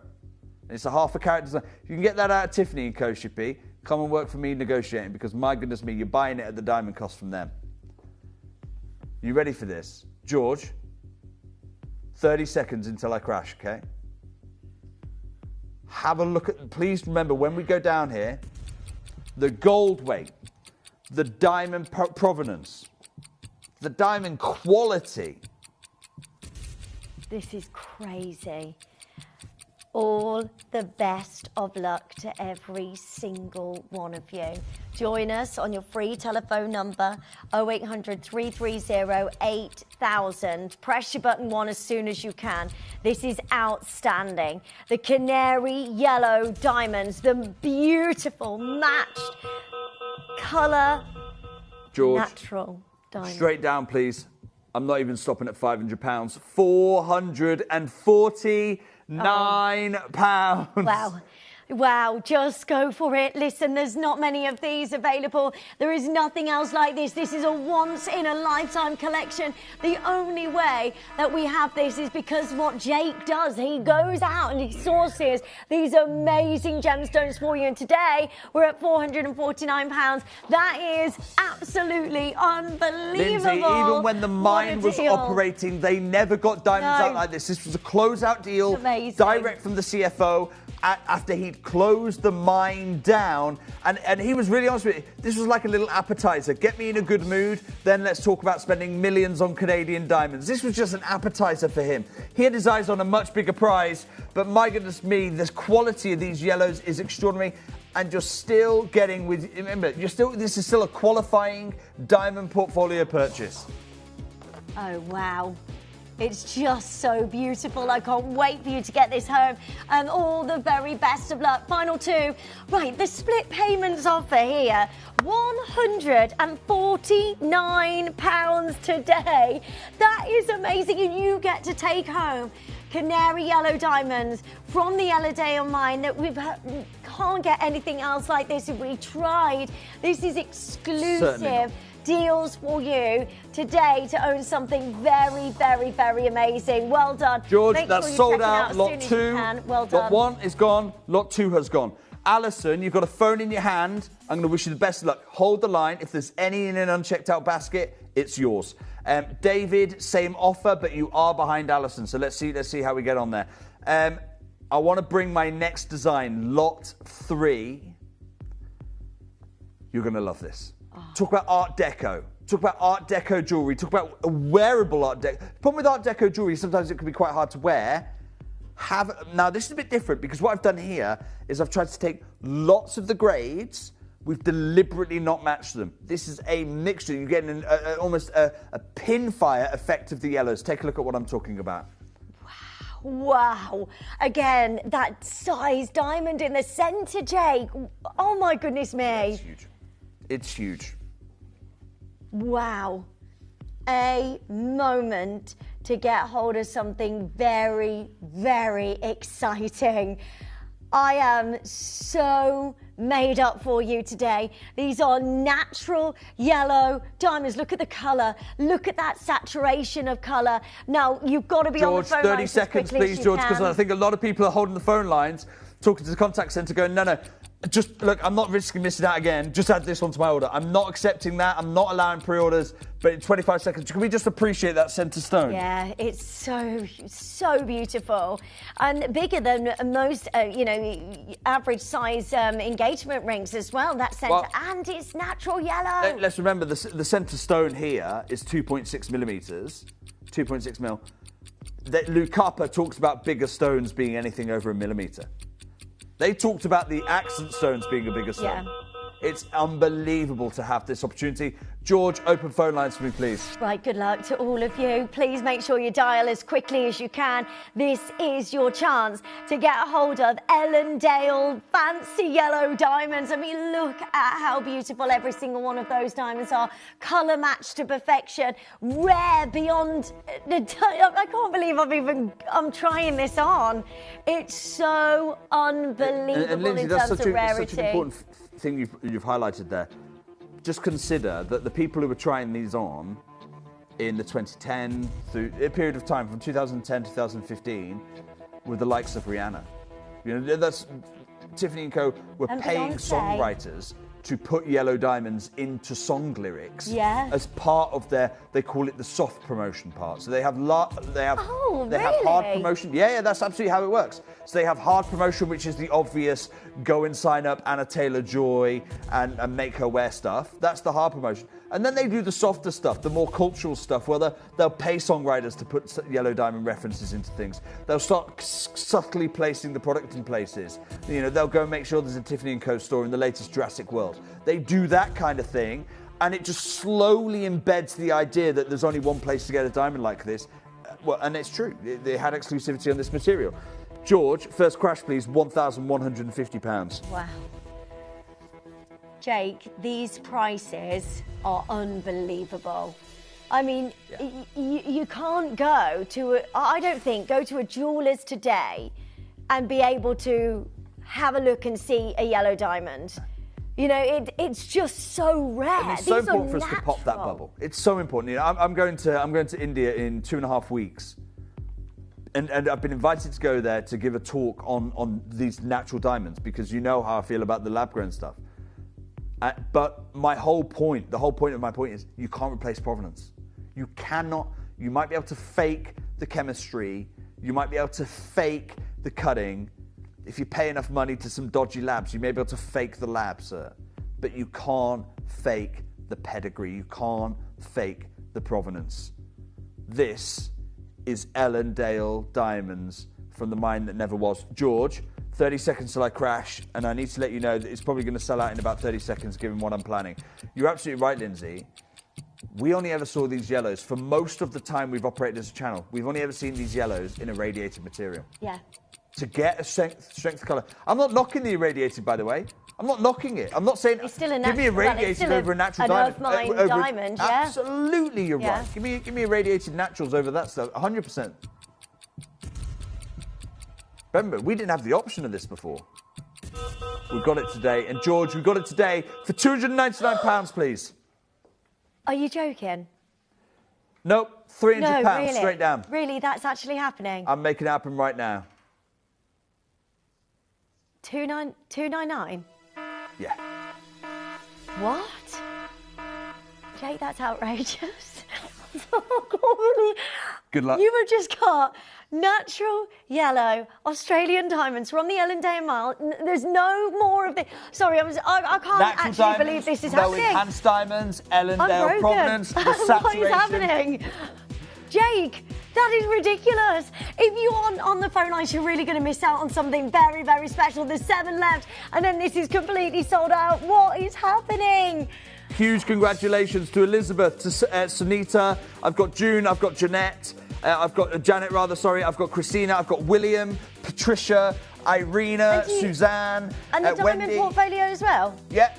Speaker 9: and it's a ½ carat design, if you can get that out of Tiffany & Co. Shippy, come and work for me negotiating, because my goodness me, you're buying it at the diamond cost from them. You ready for this? George, 30 seconds until I crash, okay? Have a look at, please remember, when we go down here, the gold weight, the diamond provenance, the diamond quality.
Speaker 17: This is crazy. all the best of luck to every single one of you. Join us on your free telephone number 0800 330 8000. Press your button 1 as soon as you can. This is outstanding. The canary yellow diamonds, the beautiful matched colour,
Speaker 9: George,
Speaker 17: natural diamonds.
Speaker 9: straight down, please. I'm not even stopping at £500. £449.
Speaker 17: Wow. Wow, just go for it. Listen, there's not many of these available. There is nothing else like this. This is a once-in-a-lifetime collection. The only way that we have this is because what Jake does. He goes out and he sources these amazing gemstones for you. And today, we're at £449. That is absolutely unbelievable.
Speaker 9: Lindsay, even when the mine was operating, they never got diamonds out like this. This was a closeout deal, direct from the CFO. After he'd closed the mine down, and he was really honest with me. This was like a little appetizer. Get me in a good mood, then let's talk about spending millions on Canadian diamonds. This was just an appetizer for him. He had his eyes on a much bigger prize, but my goodness me, the quality of these yellows is extraordinary. And you're still getting with, remember, this is still a qualifying diamond portfolio purchase.
Speaker 17: Oh, wow. It's just so beautiful. I can't wait for you to get this home. And all the very best of luck. Final two. Right, the split payments offer here. £149 today. That is amazing. And you get to take home canary yellow diamonds from the Yellowdale mine that we can't get anything else like this if we tried. This is exclusive deals for you today to own something very, very, very amazing. Well done.
Speaker 9: George,
Speaker 17: Make
Speaker 9: that's
Speaker 17: sure you
Speaker 9: sold
Speaker 17: check it
Speaker 9: out.
Speaker 17: as
Speaker 9: Lot
Speaker 17: soon as
Speaker 9: 2.
Speaker 17: you can. Well done.
Speaker 9: Lot 1 is gone. Lot 2 has gone. Alison, you've got a phone in your hand. I'm going to wish you the best of luck. Hold the line. If there's any in an unchecked out basket, it's yours. David, same offer, but you are behind Alison. So let's see how we get on there. I want to bring my next design, Lot 3. You're going to love this. Talk about Art Deco. Talk about Art Deco jewellery. Talk about a wearable Art Deco. The problem with Art Deco jewellery, sometimes it can be quite hard to wear. Now, this is a bit different because what I've done here is I've tried to take lots of the grades. We've deliberately not matched them. This is a mixture. You're getting almost a pinfire effect of the yellows. Take a look at what I'm talking about.
Speaker 17: Wow. Again, that size diamond in the centre, Jake. Oh, my goodness me.
Speaker 9: Yeah, it's huge. It's huge.
Speaker 17: Wow. A moment to get hold of something very, very exciting. I am so made up for you today. These are natural yellow diamonds. Look at the colour. Look at that saturation of colour. Now, you've got to be on the phone
Speaker 9: George, 30
Speaker 17: lines
Speaker 9: seconds,
Speaker 17: as quickly
Speaker 9: please,
Speaker 17: as you
Speaker 9: George, because
Speaker 17: can.
Speaker 9: I think a lot of people are holding the phone lines, talking to the contact centre, going, no, just look, I'm not risking missing out again. Just add this onto my order. I'm not accepting that. I'm not allowing pre-orders. But in 25 seconds, can we just appreciate that centre stone?
Speaker 17: Yeah, it's so beautiful and bigger than most, average size engagement rings as well. That centre, and it's natural yellow.
Speaker 9: Let's remember the centre stone here is 2.6 millimetres, 2.6 mil. Lou Carper talks about bigger stones being anything over a millimetre. They talked about the accent stones being a bigger stone.
Speaker 17: Yeah.
Speaker 9: It's unbelievable to have this opportunity. George, open phone lines for me, please.
Speaker 17: Right, good luck to all of you. Please make sure you dial as quickly as you can. This is your chance to get a hold of Ellendale fancy yellow diamonds. I mean, look at how beautiful every single one of those diamonds are. Colour matched to perfection. Rare beyond... I can't believe I'm trying this on. It's so unbelievable
Speaker 9: and Lindsay,
Speaker 17: in
Speaker 9: that's
Speaker 17: terms
Speaker 9: such
Speaker 17: of rarity.
Speaker 9: such an important thing you've highlighted there. Just consider that the people who were trying these on in the 2010 through a period of time from 2010 to 2015 were the likes of Rihanna. That's Tiffany & Co. were
Speaker 17: And
Speaker 9: paying
Speaker 17: Beyonce.
Speaker 9: songwriters to put yellow diamonds into song lyrics as part of they call it the soft promotion part. So they have have hard promotion. Yeah, that's absolutely how it works. So they have hard promotion, which is the obvious go and sign up Anna Taylor-Joy and make her wear stuff. That's the hard promotion. And then they do the softer stuff, the more cultural stuff, where they'll pay songwriters to put yellow diamond references into things. They'll start subtly placing the product in places. You know, they'll go and make sure there's a Tiffany & Co. store in the latest Jurassic World. They do that kind of thing, and it just slowly embeds the idea that there's only one place to get a diamond like this. Well, and it's true. They had exclusivity on this material. George, first crash, please, £1,150.
Speaker 17: Wow. Jake, these prices are unbelievable. I mean, you can't go to, I don't think, go to a jeweller's today and be able to have a look and see a yellow diamond. You know, it's just so rare.
Speaker 9: And it's so important for us to pop that bubble. It's so important. You know, I'm going to India in 2.5 weeks. And I've been invited to go there to give a talk on these natural diamonds, because you know how I feel about the lab-grown stuff. But the whole point of my point is you can't replace provenance. You cannot. You might be able to fake the chemistry. You might be able to fake the cutting. If you pay enough money to some dodgy labs, you may be able to fake the lab, sir. But you can't fake the pedigree. You can't fake the provenance. This is Ellendale diamonds from the mine that never was. George, 30 seconds till I crash, and I need to let you know that it's probably going to sell out in about 30 seconds given what I'm planning. You're absolutely right, Lindsay. We only ever saw these yellows. For most of the time we've operated as a channel, we've only ever seen these yellows in irradiated material.
Speaker 17: Yeah.
Speaker 9: To get a strength of colour. I'm not knocking the irradiated, by the way. I'm not knocking it. I'm not saying
Speaker 17: it's still
Speaker 9: give me irradiated over a natural diamond.
Speaker 17: Earth mine diamond, yeah.
Speaker 9: Absolutely, you're right. Give me irradiated naturals over that stuff. 100%. Remember, we didn't have the option of this before. We've got it today. And George, we've got it today for £299, please.
Speaker 17: Are you joking?
Speaker 9: Nope, £300
Speaker 17: no, really?
Speaker 9: Straight down.
Speaker 17: Really, that's actually happening?
Speaker 9: I'm making it happen right now.
Speaker 17: 299?
Speaker 9: Yeah.
Speaker 17: What? Jake, that's outrageous.
Speaker 9: Good luck.
Speaker 17: You have just got natural yellow Australian diamonds from the Ellendale Mile. There's no more of this. Sorry, I can't
Speaker 9: natural
Speaker 17: actually
Speaker 9: diamonds,
Speaker 17: believe this is
Speaker 9: no
Speaker 17: happening.
Speaker 9: enhanced diamonds, Ellendale provenance, the
Speaker 17: What
Speaker 9: saturation.
Speaker 17: is happening? Jake, that is ridiculous. If you aren't on the phone lines, you're really going to miss out on something very, very special. There's 7 left, and then this is completely sold out. What is happening?
Speaker 9: Huge congratulations to Elizabeth, to Sunita. I've got June, I've got Jeanette, I've got Janet, rather, I've got Christina, I've got William, Patricia, Irina, Suzanne,
Speaker 17: And the diamond
Speaker 9: Wendy.
Speaker 17: portfolio as well?
Speaker 9: Yeah.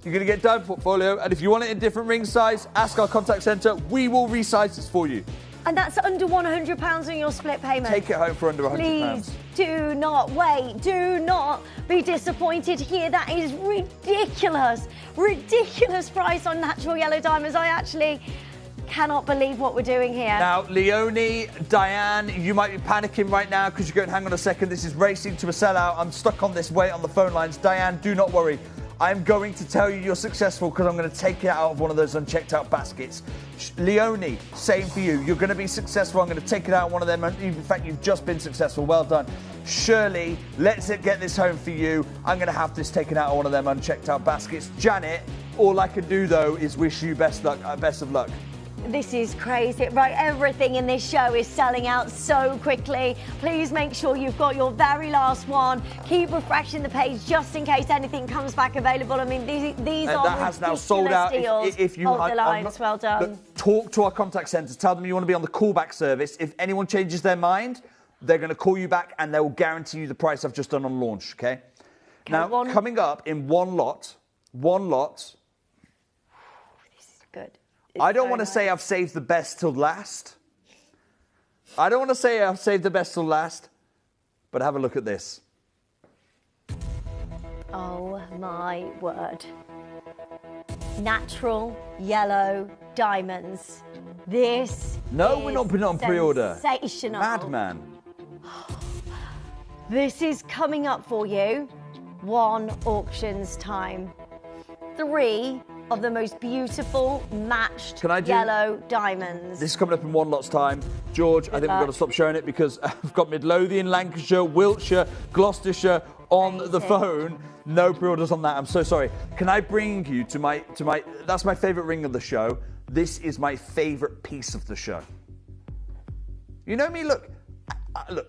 Speaker 9: You're going to get diamond portfolio, and if you want it in different ring size, ask our contact centre. We will resize this for you.
Speaker 17: And that's under £100 on your split payment.
Speaker 9: Take it home for under £100.
Speaker 17: Please do not wait. Do not be disappointed here. That is ridiculous. Ridiculous price on natural yellow diamonds. I actually cannot believe what we're doing here.
Speaker 9: Now, Leonie, Diane, you might be panicking right now because you're going, hang on a second, this is racing to a sellout. I'm stuck on this wait on the phone lines. Diane, do not worry. I'm going to tell you you're successful because I'm going to take it out of one of those unchecked out baskets. Leonie, same for you. You're going to be successful. I'm going to take it out of one of them. In fact, you've just been successful. Well done. Shirley, let's get this home for you. I'm going to have this taken out of one of them unchecked out baskets. Janet, all I can do, though, is wish you best of luck.
Speaker 17: This is crazy. Right, everything in this show is selling out so quickly. Please make sure you've got your very last one. Keep refreshing the page just in case anything comes back available. I mean, these are
Speaker 9: that has now sold out. If you
Speaker 17: hold the lines. Well done.
Speaker 9: Look, talk to our contact centres. Tell them you want to be on the callback service. If anyone changes their mind, they're going to call you back and they will guarantee you the price I've just done on launch, okay? Now, coming up in one lot.
Speaker 17: This is good.
Speaker 9: I don't want to say I've saved the best till last. But have a look at this.
Speaker 17: Oh my word. Natural yellow diamonds. This
Speaker 9: we're not putting it on pre-order.
Speaker 17: Sensational.
Speaker 9: Madman.
Speaker 17: This is coming up for you. 1 auction's time. 3 of the most beautiful matched yellow diamonds.
Speaker 9: This is coming up in 1 lot's time. George, I think we've got to stop showing it because I've got Midlothian, Lancashire, Wiltshire, Gloucestershire, on the phone. No pre-orders on that. I'm so sorry. Can I bring you to my? That's my favourite ring of the show. This is my favourite piece of the show. You know me. Look,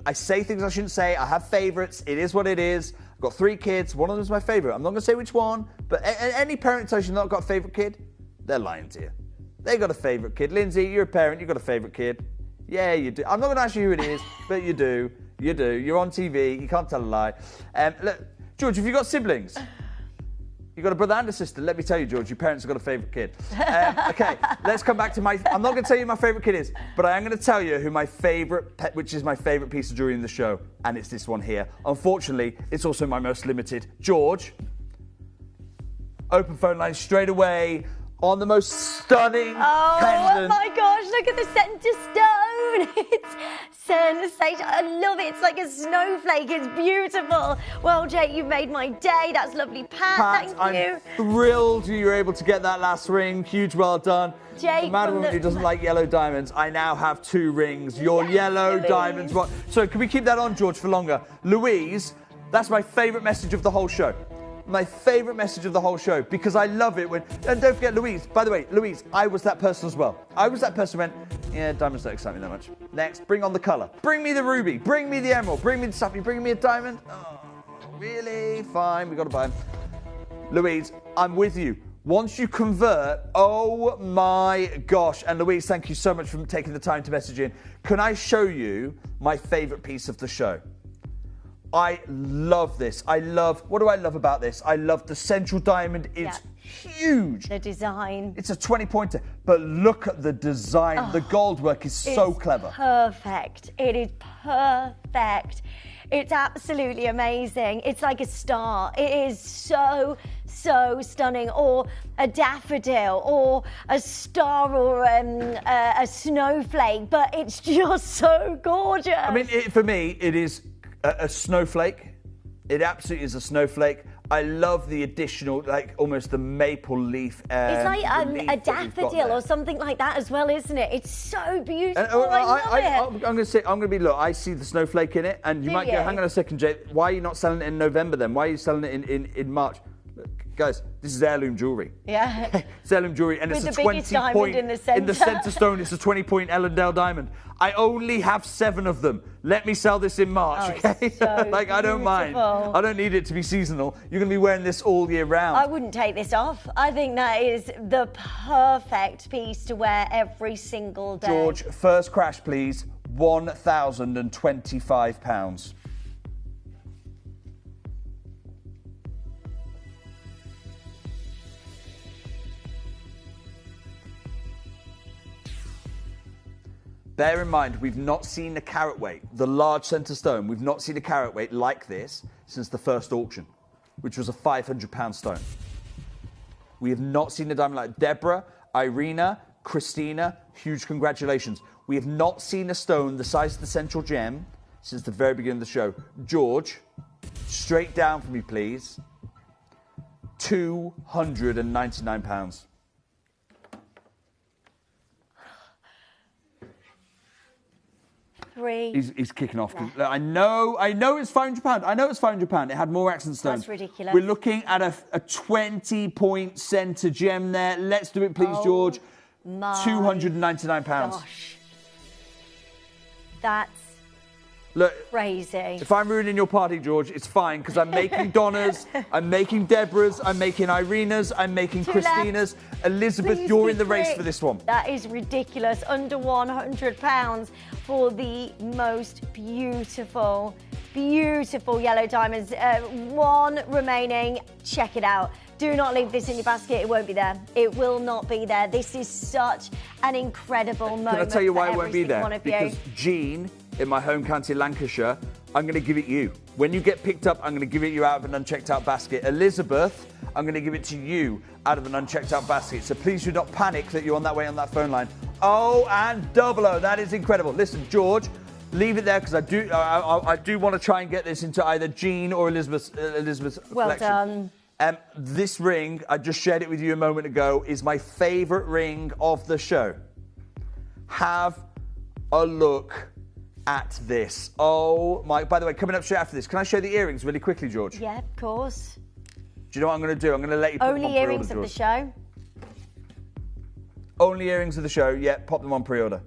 Speaker 9: I say things I shouldn't say. I have favourites. It is what it is. I've got 3 kids. One of them is my favourite. I'm not going to say which one, but any parent tells you not got a favourite kid, they're lying to you. They got a favourite kid. Lindsay, you're a parent. You've got a favourite kid. Yeah, you do. I'm not going to ask you who it is, but you do. You do. You're on TV. You can't tell a lie. Look, George, have you got siblings? You've got a brother and a sister. Let me tell you, George, your parents have got a favourite kid. Okay, let's come back to I'm not going to tell you who my favourite kid is, but I am going to tell you who my favourite, which is my favourite piece of jewellery in the show, and it's this one here. Unfortunately, it's also my most limited. George, open phone line straight away on the most stunning pendant.
Speaker 17: Oh my gosh, look at the centre stone. It's sensational. I love it. It's like a snowflake. It's beautiful. Well, Jade, you've made my day. That's lovely, Pat. Thank you.
Speaker 9: I'm thrilled you were able to get that last ring. Huge well done.
Speaker 17: Jade,
Speaker 9: the man who doesn't like yellow diamonds, I now have 2 rings. Your yellow diamonds. So can we keep that on, George, for longer? Louise, that's my favourite message of the whole show. My favourite message of the whole show, because I love it when... And don't forget Louise. By the way, Louise, I was that person as well. I was that person who went, yeah, diamonds don't excite me that much. Next, bring on the colour. Bring me the ruby. Bring me the emerald. Bring me the sapphire. Bring me a diamond. Oh, really? Fine, we've got to buy them. Louise, I'm with you. Once you convert, oh my gosh. And Louise, thank you so much for taking the time to message in. Can I show you my favourite piece of the show? I love this. What do I love about this? I love the central diamond. It's huge.
Speaker 17: The design.
Speaker 9: It's a 20-pointer. But look at the design. The gold work is so clever.
Speaker 17: Perfect. It is perfect. It's absolutely amazing. It's like a star. It is so stunning. Or a daffodil, or a star, or a snowflake. But it's just so gorgeous.
Speaker 9: I mean, for me, it is a snowflake. It absolutely is a snowflake. I love the additional, like almost the maple leaf.
Speaker 17: It's like a daffodil or something like that as well, isn't it? It's so beautiful. I love it.
Speaker 9: I'm going to be. Look, I see the snowflake in it, and you might go, hang on a second, Jade. Why are you not selling it in November then? Why are you selling it in March? Look, guys, this is heirloom jewellery.
Speaker 17: Yeah.
Speaker 9: It's heirloom jewellery, and
Speaker 17: With
Speaker 9: it's
Speaker 17: the
Speaker 9: a 20-point
Speaker 17: in the centre.
Speaker 9: In the centre stone, it's a 20-point Ellendale diamond. I only have 7 of them. Let me sell this in March, okay?
Speaker 17: So
Speaker 9: like, I don't mind. I don't need it to be seasonal. You're going to be wearing this all year round.
Speaker 17: I wouldn't take this off. I think that is the perfect piece to wear every single day.
Speaker 9: George, first crash, please. £1,025. Bear in mind, we've not seen a carat weight, the large centre stone, we've not seen a carat weight like this since the first auction, which was a £500 stone. We have not seen a diamond like Deborah, Irina, Christina, huge congratulations. We have not seen a stone the size of the central gem since the very beginning of the show. George, straight down for me, please. £299. He's kicking off. I know it's £500. I know it's £500. It had more accent stones.
Speaker 17: That's ridiculous.
Speaker 9: We're looking at a 20-point centre gem there. Let's do it, please, George. £299.
Speaker 17: Gosh. That's crazy.
Speaker 9: If I'm ruining your party, George, it's fine, because I'm making Donna's, I'm making Deborah's, I'm making Irina's, I'm making Christina's. Elizabeth, you're in the race for this one.
Speaker 17: That is ridiculous. Under £100 for the most beautiful yellow diamonds. 1 remaining. Check it out. Do not leave this in your basket. It won't be there. It will not be there. This is such an incredible moment.
Speaker 9: Can I tell you why it won't be there?
Speaker 17: One of
Speaker 9: Because Jean, in my home county Lancashire, I'm going to give it you. When you get picked up, I'm going to give it you out of an unchecked out basket. Elizabeth, I'm going to give it to you out of an unchecked out basket. So please do not panic that you're on that way on that phone line. Oh, and 00. That is incredible. Listen, George, leave it there, because I do want to try and get this into either Jean or Elizabeth's
Speaker 17: well
Speaker 9: collection.
Speaker 17: Done.
Speaker 9: This ring, I just shared it with you a moment ago, is my favourite ring of the show. Have a look at this. Oh my, by the way, coming up straight after this, can I show the earrings really quickly, George?
Speaker 17: Yeah, of course.
Speaker 9: Do you know what I'm going to do? I'm going to let you put them on
Speaker 17: Only
Speaker 9: pre-order,
Speaker 17: earrings of the
Speaker 9: George.
Speaker 17: show.
Speaker 9: Only earrings of the show, yeah, pop them on pre-order.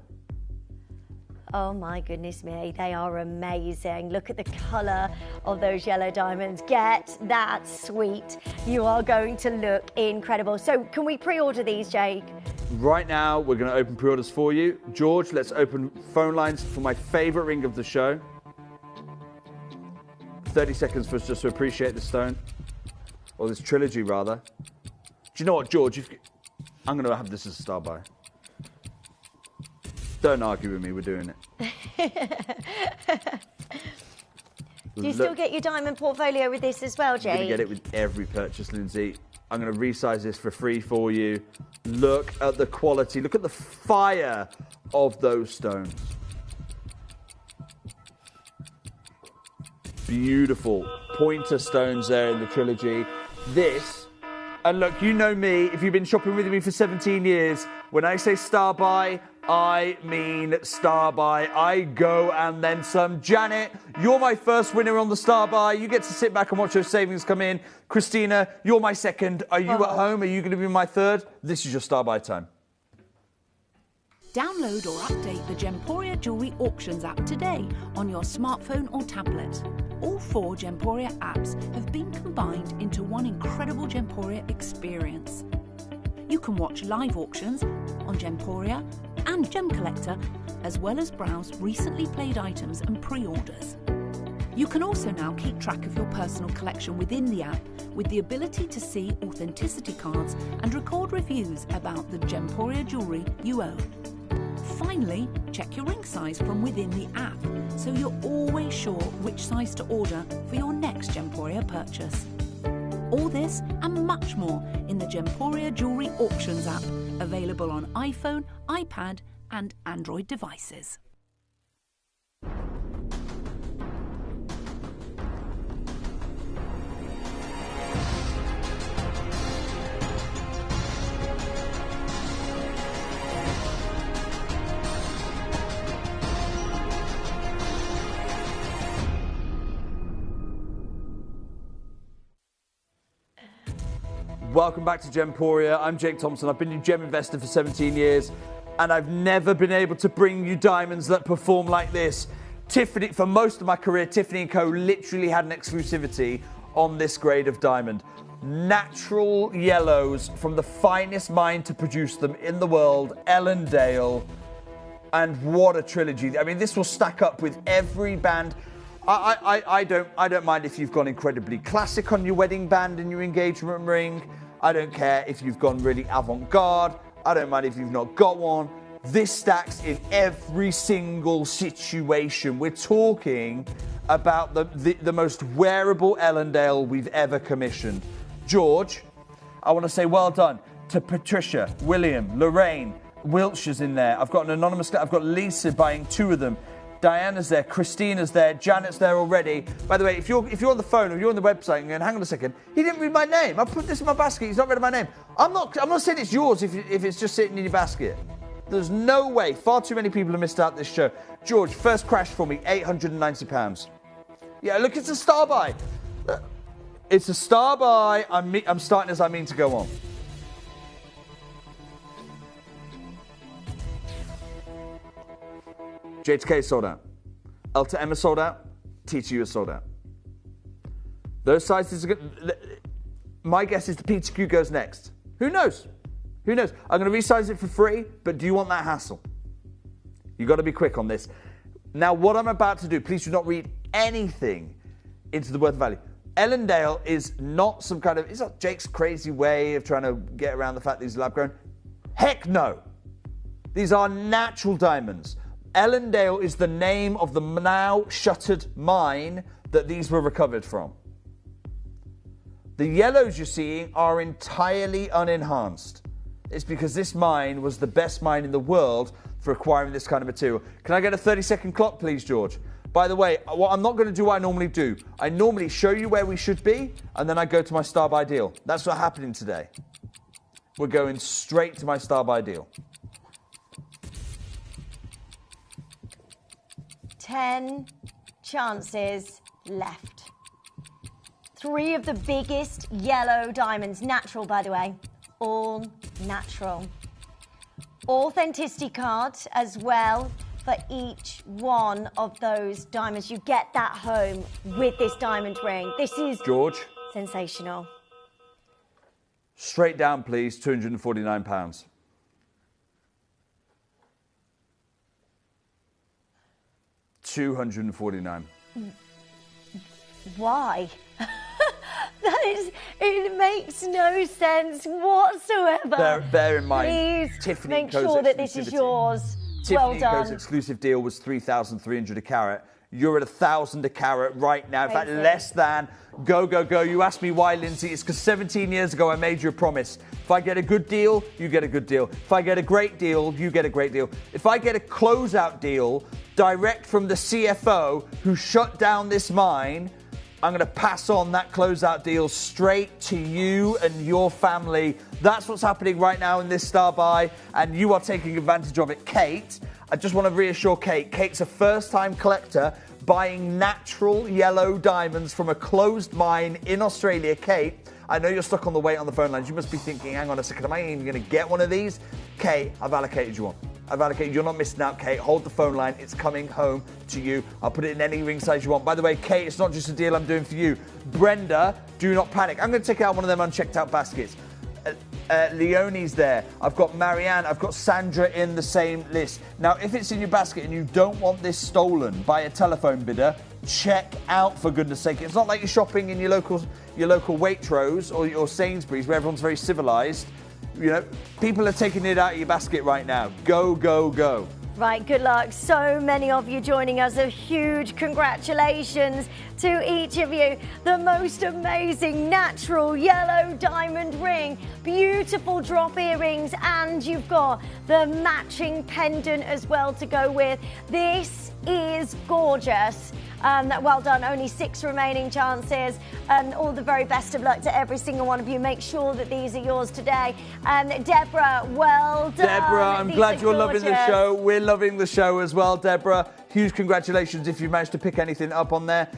Speaker 17: Oh my goodness me, they are amazing. Look at the colour of those yellow diamonds. Get that sweet. You are going to look incredible. So can we pre-order these, Jake?
Speaker 9: Right now, we're going to open pre-orders for you. George, let's open phone lines for my favourite ring of the show. 30 seconds for us just to appreciate the stone. Or this trilogy, rather. Do you know what, George? I'm going to have this as a star buy. Don't argue with me, we're doing it.
Speaker 17: Do you still get your diamond portfolio with this as well, Jade?
Speaker 9: You're going to get it with every purchase, Lindsay. I'm going to resize this for free for you. Look at the quality. Look at the fire of those stones. Beautiful pointer stones there in the trilogy. This, and look, you know me, if you've been shopping with me for 17 years, when I say star buy, I mean star buy. I go and then some. Janet, you're my first winner on the star buy. You get to sit back and watch those savings come in. Christina, you're my second. Are you at home? Are you going to be my third? This is your star buy time.
Speaker 11: Download or update the Gemporia Jewellery Auctions app today on your smartphone or tablet. All 4 Gemporia apps have been combined into one incredible Gemporia experience. You can watch live auctions on Gemporia and Gem Collector, as well as browse recently played items and pre-orders. You can also now keep track of your personal collection within the app with the ability to see authenticity cards and record reviews about the Gemporia jewellery you own. Finally, check your ring size from within the app, so you're always sure which size to order for your next Gemporia purchase. All this and much more in the Gemporia Jewellery Auctions app, available on iPhone, iPad and Android devices.
Speaker 9: Welcome back to Gemporia. I'm Jake Thompson. I've been a gem investor for 17 years, and I've never been able to bring you diamonds that perform like this. Tiffany, for most of my career, Tiffany & Co. literally had an exclusivity on this grade of diamond. Natural yellows from the finest mine to produce them in the world, Ellendale. And what a trilogy. I mean, this will stack up with every band. I don't mind if you've gone incredibly classic on your wedding band and your engagement ring. I don't care if you've gone really avant-garde. I don't mind if you've not got one. This stacks in every single situation. We're talking about the most wearable Ellendale we've ever commissioned. George, I want to say well done to Patricia, William, Lorraine, Wiltshire's in there. I've got an anonymous, I've got Lisa buying 2 of them. Diana's there, Christina's there, Janet's there already. By the way, if you're on the phone or you're on the website and going, hang on a second, he didn't read my name. I put this in my basket. He's not read my name. I'm not saying it's yours if it's just sitting in your basket. There's no way. Far too many people have missed out this show. George, first crash for me, £890. Yeah, look, it's a star buy. It's a star buy. I'm starting as I mean to go on. J to K is sold out. L to M is sold out. T to U is sold out. Those sizes are good. My guess is the P to Q goes next. Who knows? Who knows? I'm going to resize it for free, but do you want that hassle? You've got to be quick on this. Now, what I'm about to do, please do not read anything into the word value. Ellendale is not some kind of, it's not Jake's crazy way of trying to get around the fact that these are lab grown. Heck no. These are natural diamonds. Ellendale is the name of the now shuttered mine that these were recovered from. The yellows you're seeing are entirely unenhanced. It's because this mine was the best mine in the world for acquiring this kind of material. Can I get a 30-second clock, please, George? By the way, what I'm not going to do what I normally do. I normally show you where we should be, and then I go to my star buy deal. That's what's happening today. We're going straight to my star buy deal.
Speaker 17: 10 chances left. 3 of the biggest yellow diamonds, natural by the way, all natural. Authenticity cards as well for each one of those diamonds. You get that home with this diamond ring. This is
Speaker 9: George.
Speaker 17: sensational.
Speaker 9: Straight down, please, £249. £249.
Speaker 17: Why? It makes no sense whatsoever.
Speaker 9: Bear in mind,
Speaker 17: please
Speaker 9: Tiffany
Speaker 17: make
Speaker 9: Co's
Speaker 17: sure that this is
Speaker 9: exclusivity.
Speaker 17: yours.
Speaker 9: Tiffany
Speaker 17: well
Speaker 9: Co's
Speaker 17: done.
Speaker 9: exclusive deal was 3,300 a carat. You're at 1,000 a carat right now. In fact,
Speaker 17: Crazy.
Speaker 9: less than. Go, go, go. You asked me why, Lindsay. It's because 17 years ago I made you a promise. If I get a good deal, you get a good deal. If I get a great deal, you get a great deal. If I get a closeout deal direct from the CFO who shut down this mine, I'm going to pass on that closeout deal straight to you and your family. That's what's happening right now in this star buy, and you are taking advantage of it. Kate, I just want to reassure Kate. Kate's a first-time collector buying natural yellow diamonds from a closed mine in Australia. Kate, I know you're stuck on the wait on the phone lines. You must be thinking, hang on a second, am I even going to get one of these? Kate, I've allocated you one. I've allocated. You're not missing out, Kate. Hold the phone line. It's coming home to you. I'll put it in any ring size you want. By the way, Kate, it's not just a deal I'm doing for you. Brenda, do not panic. I'm going to take out one of them unchecked out baskets. Leonie's there. I've got Marianne. I've got Sandra in the same list. Now, if it's in your basket and you don't want this stolen by a telephone bidder, check out, for goodness sake. It's not like you're shopping in your local Waitrose or your Sainsbury's where everyone's very civilised. You know, people are taking it out of your basket right now. Go, go, go.
Speaker 17: Right, good luck. So many of you joining us. A huge congratulations to each of you. The most amazing natural yellow diamond ring, beautiful drop earrings, and you've got the matching pendant as well to go with. This is gorgeous. Well done, only 6 remaining chances. All the very best of luck to every single one of you. Make sure that these are yours today. Deborah, well done.
Speaker 9: Deborah, I'm glad you're loving the show. We're loving the show as well, Deborah. Huge congratulations if you managed to pick anything up on there.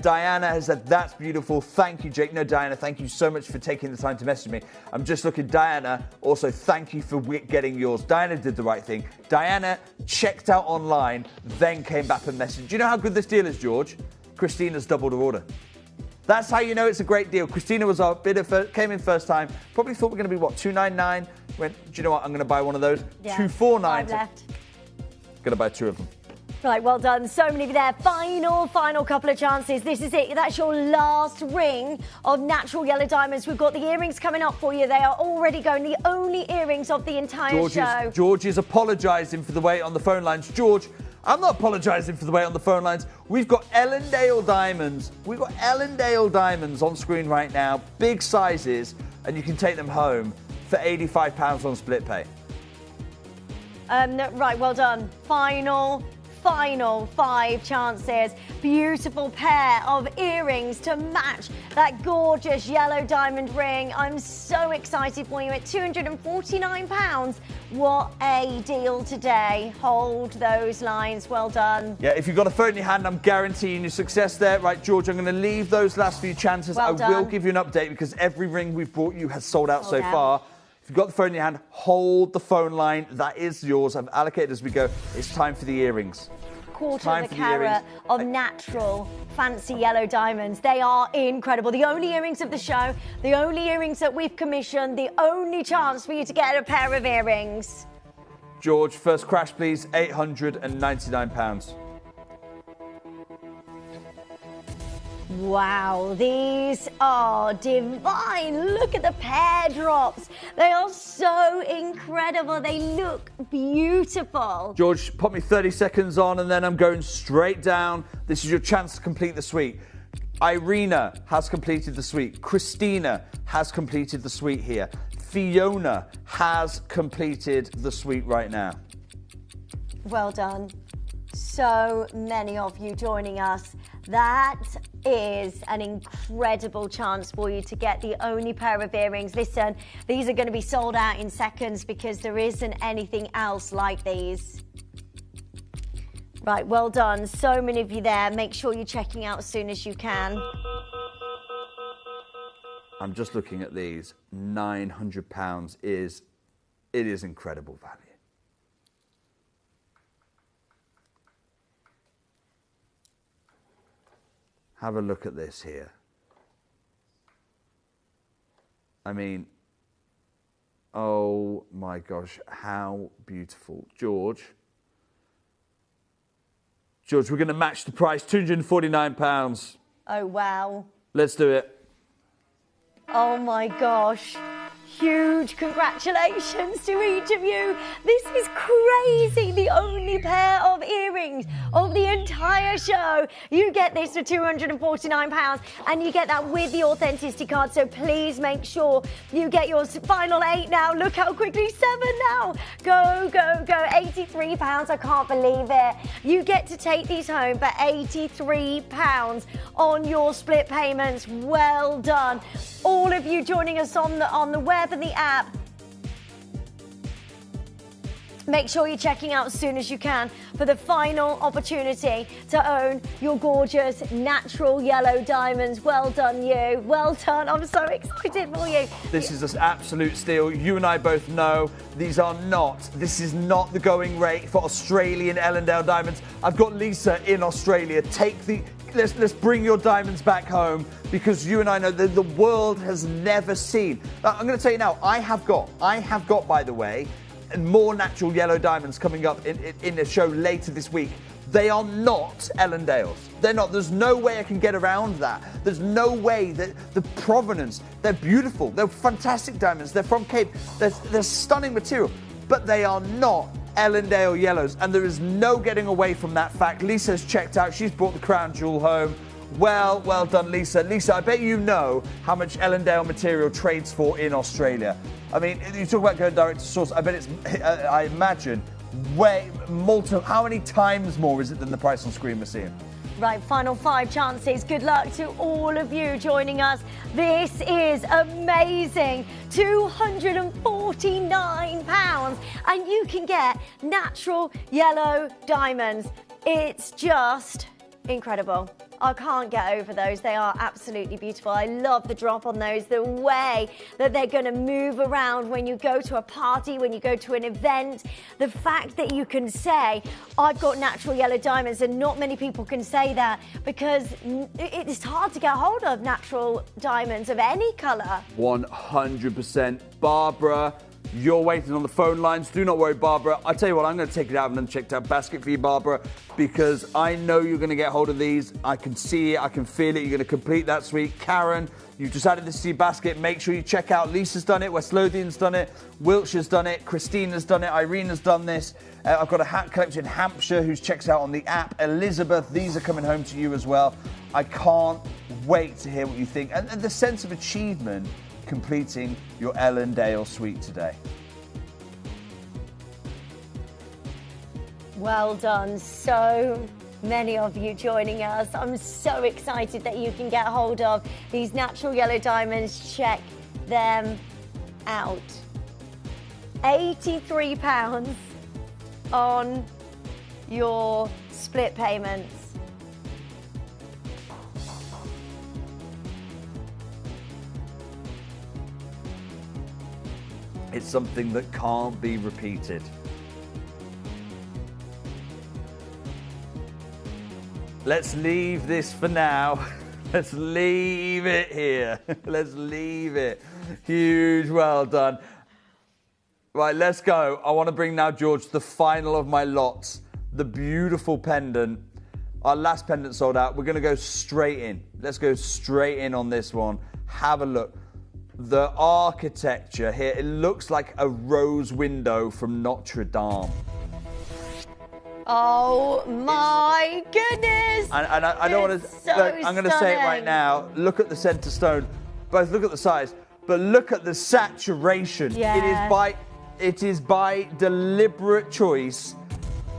Speaker 9: Diana has said, that's beautiful. Thank you, Jake. No, Diana, thank you so much for taking the time to message me. I'm just looking. Diana, also thank you for getting yours. Diana did the right thing. Diana checked out online, then came back and messaged. Do you know how good this deal is, George? Christina's doubled her order. That's how you know it's a great deal. Christina was our bidder, came in first time. Probably thought we're going to be, what, 299? Went, do you know what? I'm going to buy one of those.
Speaker 17: Yeah,
Speaker 9: 249.
Speaker 17: 5 left.
Speaker 9: Going to buy 2 of them.
Speaker 17: Right, well done. So many of you there. Final couple of chances. This is it. That's your last ring of natural yellow diamonds. We've got the earrings coming up for you. They are already going. The only earrings of the entire show.
Speaker 9: George is apologising for the wait on the phone lines. George, I'm not apologising for the wait on the phone lines. We've got Ellendale diamonds. We've got Ellendale diamonds on screen right now. Big sizes, and you can take them home for £85 on split pay.
Speaker 17: Right, well done. Final 5 chances. Beautiful pair of earrings to match that gorgeous yellow diamond ring. I'm so excited for you at £249. What a deal today. Hold those lines. Well done.
Speaker 9: Yeah, if you've got a phone in your hand, I'm guaranteeing you success there. Right, George, I'm going to leave those last few chances.
Speaker 17: Well
Speaker 9: I will
Speaker 17: done.
Speaker 9: give you an update because every ring we've brought you has sold out so far. If you've got the phone in your hand, hold the phone line. That is yours. I've allocated as we go. It's time for the earrings.
Speaker 17: Quarter of a carat of natural fancy yellow diamonds. They are incredible. The only earrings of the show, the only earrings that we've commissioned, the only chance for you to get a pair of earrings.
Speaker 9: George, first crash, please. £899.
Speaker 17: Wow, these are divine. Look at the pear drops. They are so incredible. They look beautiful.
Speaker 9: George, pop me 30 seconds on and then I'm going straight down. This is your chance to complete the suite. Irina has completed the suite. Christina has completed the suite here. Fiona has completed the suite right now.
Speaker 17: Well done. So many of you joining us. That is an incredible chance for you to get the only pair of earrings. Listen, these are going to be sold out in seconds because there isn't anything else like these. Right, well done. So many of you there. Make sure you're checking out as soon as you can.
Speaker 9: I'm just looking at these. £900 is incredible value. Have a look at this here. I mean, oh my gosh, how beautiful. George, we're going to match the price, £249.
Speaker 17: Oh, wow.
Speaker 9: Let's do it.
Speaker 17: Oh my gosh. Huge congratulations to each of you. This is crazy. The only pair of earrings of the entire show. You get this for £249 and you get that with the authenticity card. So please make sure you get your final 8 now. Look how quickly 7 now. Go, go, go. £83. I can't believe it. You get to take these home for £83 on your split payments. Well done. All of you joining us on the web and the app. Make sure you're checking out as soon as you can for the final opportunity to own your gorgeous natural yellow diamonds. Well done, you. Well done. I'm so excited for you.
Speaker 9: This is an absolute steal. You and I both know this is not the going rate for Australian Ellendale diamonds. I've got Lisa in Australia. Let's bring your diamonds back home, because you and I know that the world has never seen. I'm going to tell you now, I have got, by the way, more natural yellow diamonds coming up in a show later this week. They are not Ellendales. They're not. There's no way I can get around that. There's no way that the provenance, they're beautiful. They're fantastic diamonds. They're from Cape. They're stunning material, but they are not Ellendale yellows, and there is no getting away from that fact. Lisa's checked out. She's brought the crown jewel home. Well done, Lisa. Lisa, I bet you know how much Ellendale material trades for in Australia. I mean, you talk about going direct to source. I bet it's, I imagine, how many times more is it than the price on screen we're seeing?
Speaker 17: Right, final 5 chances. Good luck to all of you joining us. This is amazing. £249. And you can get natural yellow diamonds. It's just incredible. I can't get over those. They are absolutely beautiful. I love the drop on those, the way that they're going to move around when you go to a party, when you go to an event. The fact that you can say, I've got natural yellow diamonds, and not many people can say that, because it's hard to get hold of natural diamonds of any colour.
Speaker 9: 100%. Barbara, you're waiting on the phone lines. Do not worry, Barbara. I tell you what, I'm going to take it out and check out basket for you, Barbara, because I know you're going to get hold of these. I can see it. I can feel it. You're going to complete that suite. Karen, you've just added this to your basket. Make sure you check out. Lisa's done it. West Lothian's done it. Wiltshire's done it. Christina's done it. Irena's done this. I've got a hat collector in Hampshire who checks out on the app. Elizabeth, these are coming home to you as well. I can't wait to hear what you think. And the sense of achievement completing your Ellendale suite today.
Speaker 17: Well done. So many of you joining us. I'm so excited that you can get hold of these natural yellow diamonds. Check them out. £83 on your split payments.
Speaker 9: It's something that can't be repeated. Let's leave this for now. Let's leave it here. Let's leave it. Huge, well done. Right, let's go. I want to bring now, George, the final of my lots. The beautiful pendant. Our last pendant sold out. We're going to go straight in. Let's go straight in on this one. Have a look. The architecture here, it looks like a rose window from Notre Dame.
Speaker 17: Oh my goodness!
Speaker 9: And I don't want to.
Speaker 17: So
Speaker 9: I'm going to say it right now. Look at the centre stone. Both look at the size, but look at the saturation.
Speaker 17: Yeah.
Speaker 9: It is by deliberate choice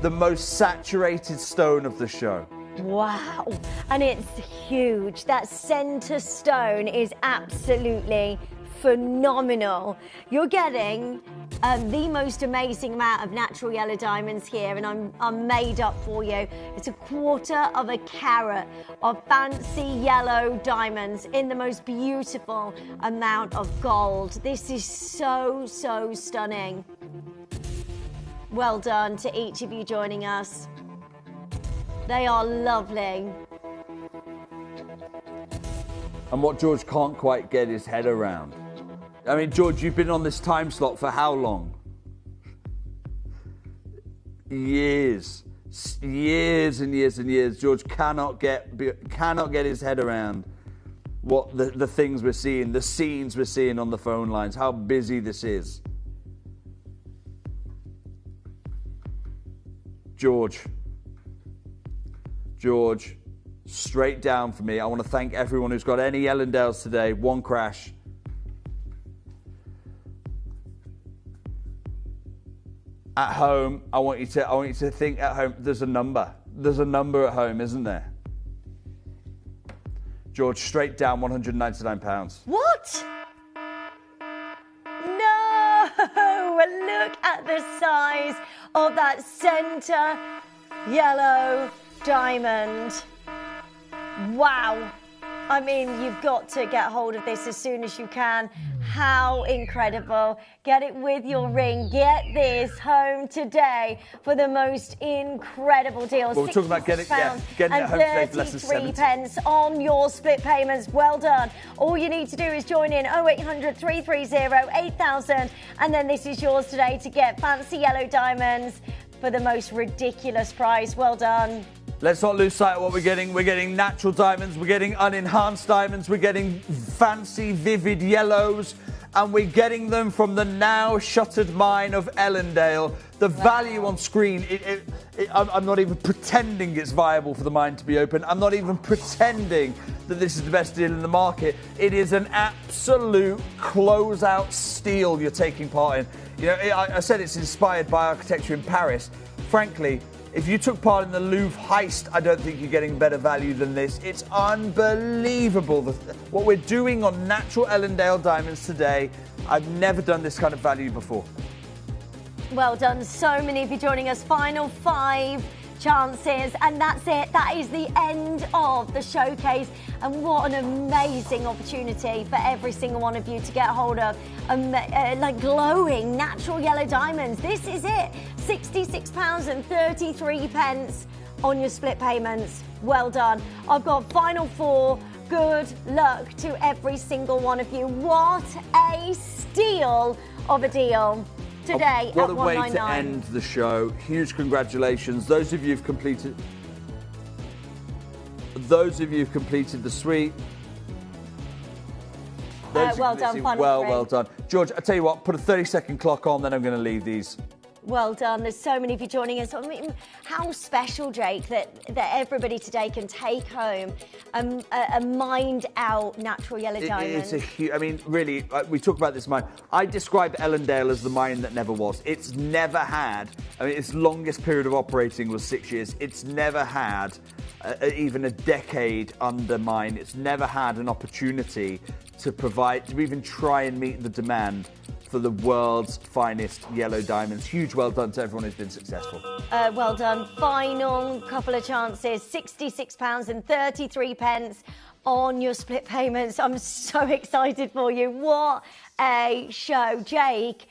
Speaker 9: the most saturated stone of the show.
Speaker 17: Wow, and it's huge. That centre stone is absolutely phenomenal. You're getting the most amazing amount of natural yellow diamonds here, and I'm made up for you. It's 1/4 of a carat of fancy yellow diamonds in the most beautiful amount of gold. This is so, so stunning. Well done to each of you joining us. They are lovely.
Speaker 9: And what George can't quite get his head around. I mean, George, you've been on this time slot for how long? Years. Years and years and years. George cannot get his head around what the things we're seeing, the scenes we're seeing on the phone lines, how busy this is. George, straight down for me. I want to thank everyone who's got any Ellendales today. One crash. At home, I want you to think at home. There's a number. There's a number at home, isn't there? George, straight down, £199.
Speaker 17: What? No! Look at the size of that centre yellow diamond. Wow. I mean, you've got to get hold of this as soon as you can. How incredible. Get it with your ring. Get this home today for the most incredible deal.
Speaker 9: Well, we're talking about getting it home today for less than 70
Speaker 17: pence on your split payments. Well done. All you need to do is join in 0800 330 8000, and then this is yours today to get fancy yellow diamonds for the most ridiculous price. Well done.
Speaker 9: Let's not lose sight of what we're getting. We're getting natural diamonds, we're getting unenhanced diamonds, we're getting fancy, vivid yellows, and we're getting them from the now shuttered mine of Ellendale. The value on screen, I'm not even pretending it's viable for the mine to be open. I'm not even pretending that this is the best deal in the market. It is an absolute closeout steal you're taking part in. You know, I said it's inspired by architecture in Paris. Frankly, if you took part in the Louvre heist, I don't think you're getting better value than this. It's unbelievable what we're doing on natural Ellendale diamonds today. I've never done this kind of value before.
Speaker 17: Well done. So many of you joining us. Final 5 chances, and that's it. That is the end of the showcase, and what an amazing opportunity for every single one of you to get hold of like glowing natural yellow diamonds. This is it. £66.33 on your split payments. Well done. I've got final 4. Good luck to every single one of you. What a steal of a deal today
Speaker 9: what
Speaker 17: at
Speaker 9: a way
Speaker 17: $199.
Speaker 9: to end the show. Huge congratulations. Those of you who've completed the suite.
Speaker 17: Well done, final 3.
Speaker 9: Well done. George, I tell you what, put a 30-second clock on, then I'm going to leave these.
Speaker 17: Well done. There's so many of you joining us. I mean, how special, Jake, that everybody today can take home a mined out natural yellow diamond.
Speaker 9: It's a huge, I mean, really, we talk about this mine. I describe Ellendale as the mine that never was. It's never had, I mean, its longest period of operating was 6 years. It's never had even a decade under mine. It's never had an opportunity to provide, to even try and meet the demand for the world's finest yellow diamonds. Huge well done to everyone who's been successful.
Speaker 17: Well done. Final couple of chances. £66.33 on your split payments. I'm so excited for you. What a show. Jake,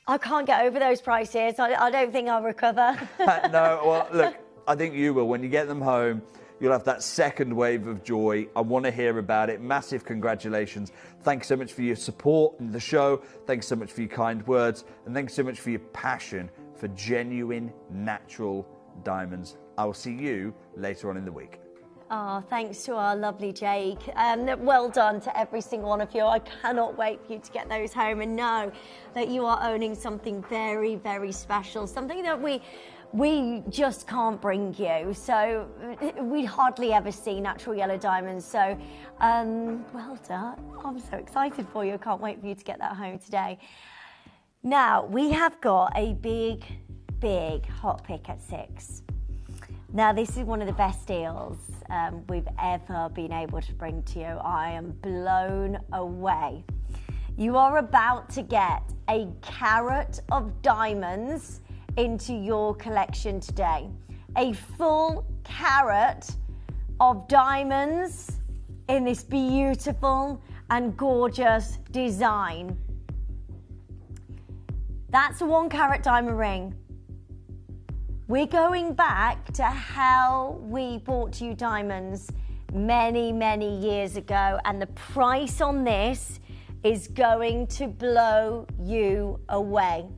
Speaker 17: I can't get over those prices. I don't think I'll recover.
Speaker 9: No, well, look, I think you will. When you get them home, you'll have that second wave of joy. I want to hear about it. Massive congratulations. Thanks so much for your support in the show. Thanks so much for your kind words. And thanks so much for your passion for genuine, natural diamonds. I will see you later on in the week.
Speaker 17: Oh, thanks to our lovely Jake. Well done to every single one of you. I cannot wait for you to get those home and know that you are owning something very, very special. Something that we just can't bring you. So we hardly ever see natural yellow diamonds. So well done. I'm so excited for you. I can't wait for you to get that home today. Now, we have got a big, big hot pick at 6. Now, this is one of the best deals we've ever been able to bring to you. I am blown away. You are about to get a carat of diamonds into your collection today. A full carat of diamonds in this beautiful and gorgeous design. That's a 1 carat diamond ring. We're going back to how we bought you diamonds many, many years ago, and the price on this is going to blow you away.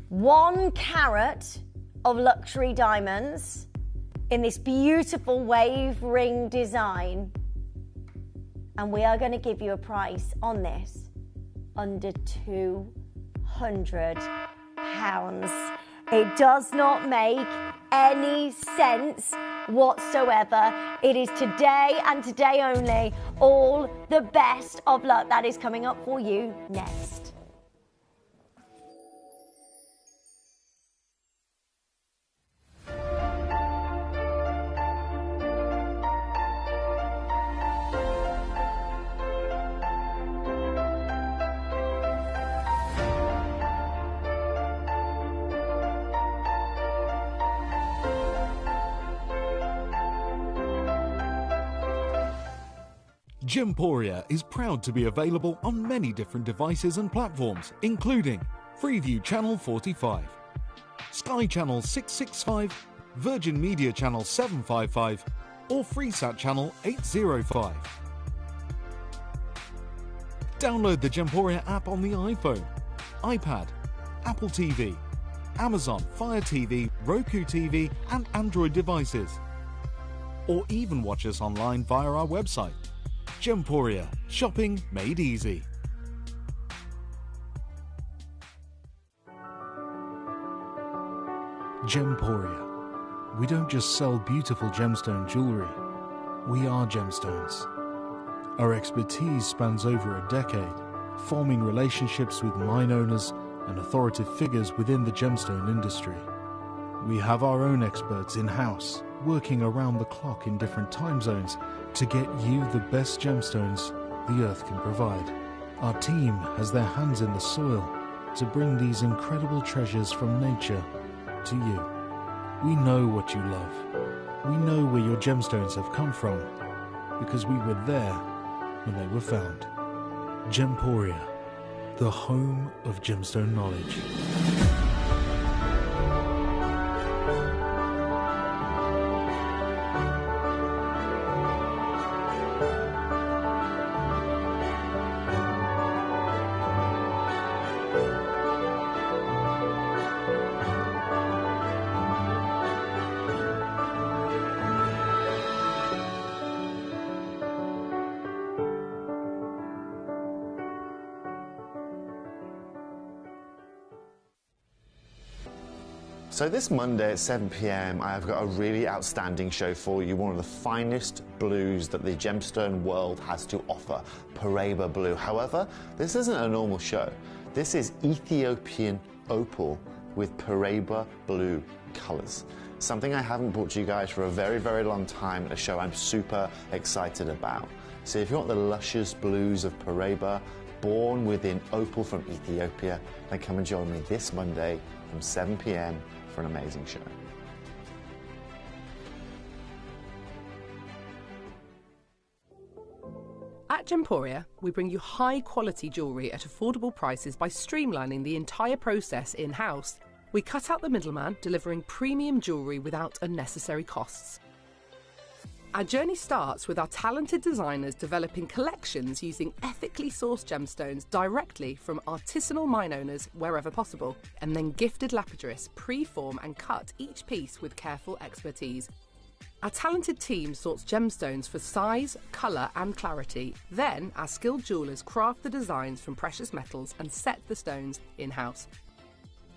Speaker 17: 1 carat of luxury diamonds in this beautiful wave ring design, and we are going to give you a price on this under £200. It does not make any sense whatsoever. It is today and today only. All the best of luck. That is coming up for you next.
Speaker 3: Gemporia is proud to be available on many different devices and platforms, including Freeview Channel 45, Sky Channel 665, Virgin Media Channel 755, or Freesat Channel 805. Download the Gemporia app on the iPhone, iPad, Apple TV, Amazon Fire TV, Roku TV, and Android devices. Or even watch us online via our website. Gemporia, shopping made easy. Gemporia. We don't just sell beautiful gemstone jewellery, we are gemstones. Our expertise spans over a decade, forming relationships with mine owners and authoritative figures within the gemstone industry. We have our own experts in-house, working around the clock in different time zones to get you the best gemstones the earth can provide. Our team has their hands in the soil to bring these incredible treasures from nature to you. We know what you love. We know where your gemstones have come from because we were there when they were found. Gemporia, the home of gemstone knowledge.
Speaker 7: So this Monday at 7 p.m, I've got a really outstanding show for you, one of the finest blues that the gemstone world has to offer, Paraiba blue. However, this isn't a normal show. This is Ethiopian opal with Paraiba blue colours. Something I haven't brought to you guys for a very, very long time, and a show I'm super excited about. So if you want the luscious blues of Paraiba, born within opal from Ethiopia, then come and join me this Monday from 7 p.m. for an amazing show.
Speaker 8: At Gemporia, we bring you high-quality jewellery at affordable prices by streamlining the entire process in-house. We cut out the middleman, delivering premium jewellery without unnecessary costs. Our journey starts with our talented designers developing collections using ethically sourced gemstones directly from artisanal mine owners wherever possible, and then gifted lapidarists pre-form and cut each piece with careful expertise. Our talented team sorts gemstones for size, colour and clarity. Then our skilled jewellers craft the designs from precious metals and set the stones in-house.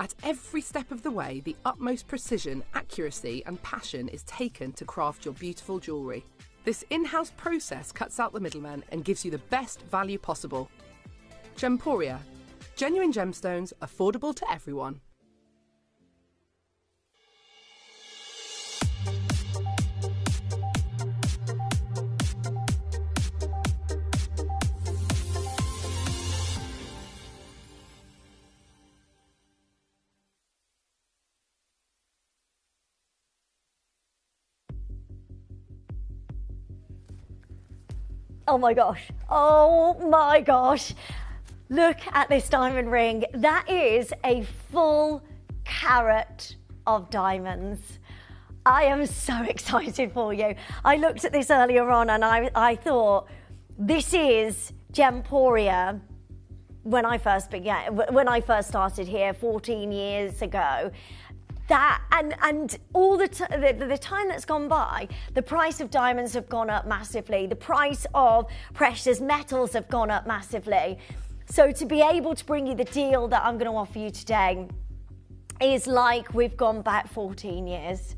Speaker 8: At every step of the way, the utmost precision, accuracy and passion is taken to craft your beautiful jewellery. This in-house process cuts out the middleman and gives you the best value possible. Gemporia. Genuine gemstones, affordable to everyone.
Speaker 17: Oh my gosh. Oh my gosh. Look at this diamond ring. That is a full carat of diamonds. I am so excited for you. I looked at this earlier on and I thought, this is Gemporia when I first started here 14 years ago. That and all the time that's gone by, the price of diamonds have gone up massively. The price of precious metals have gone up massively. So to be able to bring you the deal that I'm going to offer you today is like we've gone back 14 years.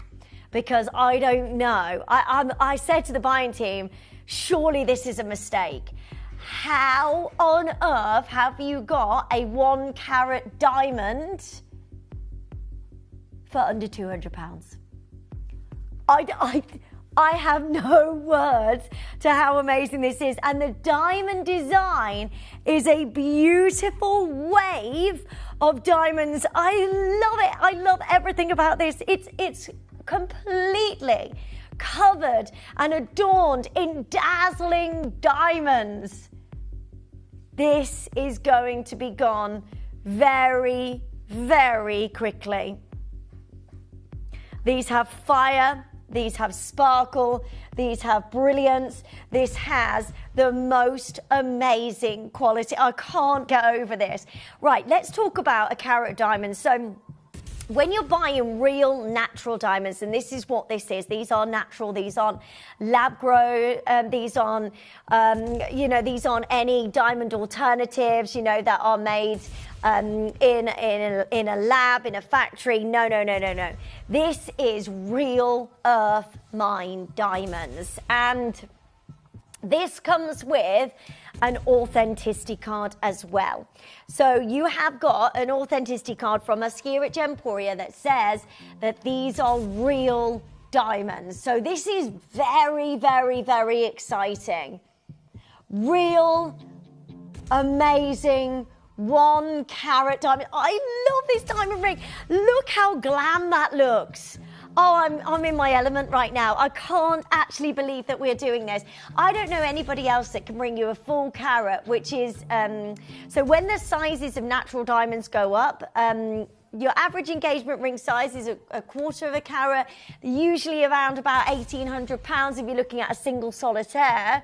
Speaker 17: Because I don't know. I said to the buying team, surely this is a mistake. How on earth have you got a 1 carat diamond for under £200? I have no words to how amazing this is. And the diamond design is a beautiful wave of diamonds. I love it. I love everything about this. It's completely covered and adorned in dazzling diamonds. This is going to be gone very, very quickly. These have fire, these have sparkle, these have brilliance. This has the most amazing quality. I can't get over this. Right, let's talk about a carat diamond. So when you're buying real natural diamonds, and this is what this is, these are natural, these aren't lab grown, these aren't, these aren't any diamond alternatives, that are made in a lab, in a factory. No. This is real earth mine diamonds. And this comes with an authenticity card as well. So you have got an authenticity card from us here at Gemporia that says that these are real diamonds. So this is very, very, very exciting. Real, amazing 1 carat diamond. I love this diamond ring. Look how glam that looks. Oh, I'm in my element right now. I can't actually believe that we're doing this. I don't know anybody else that can bring you a full carat, which is, so when the sizes of natural diamonds go up, your average engagement ring size is a quarter of a carat, usually around about £1,800 if you're looking at a single solitaire.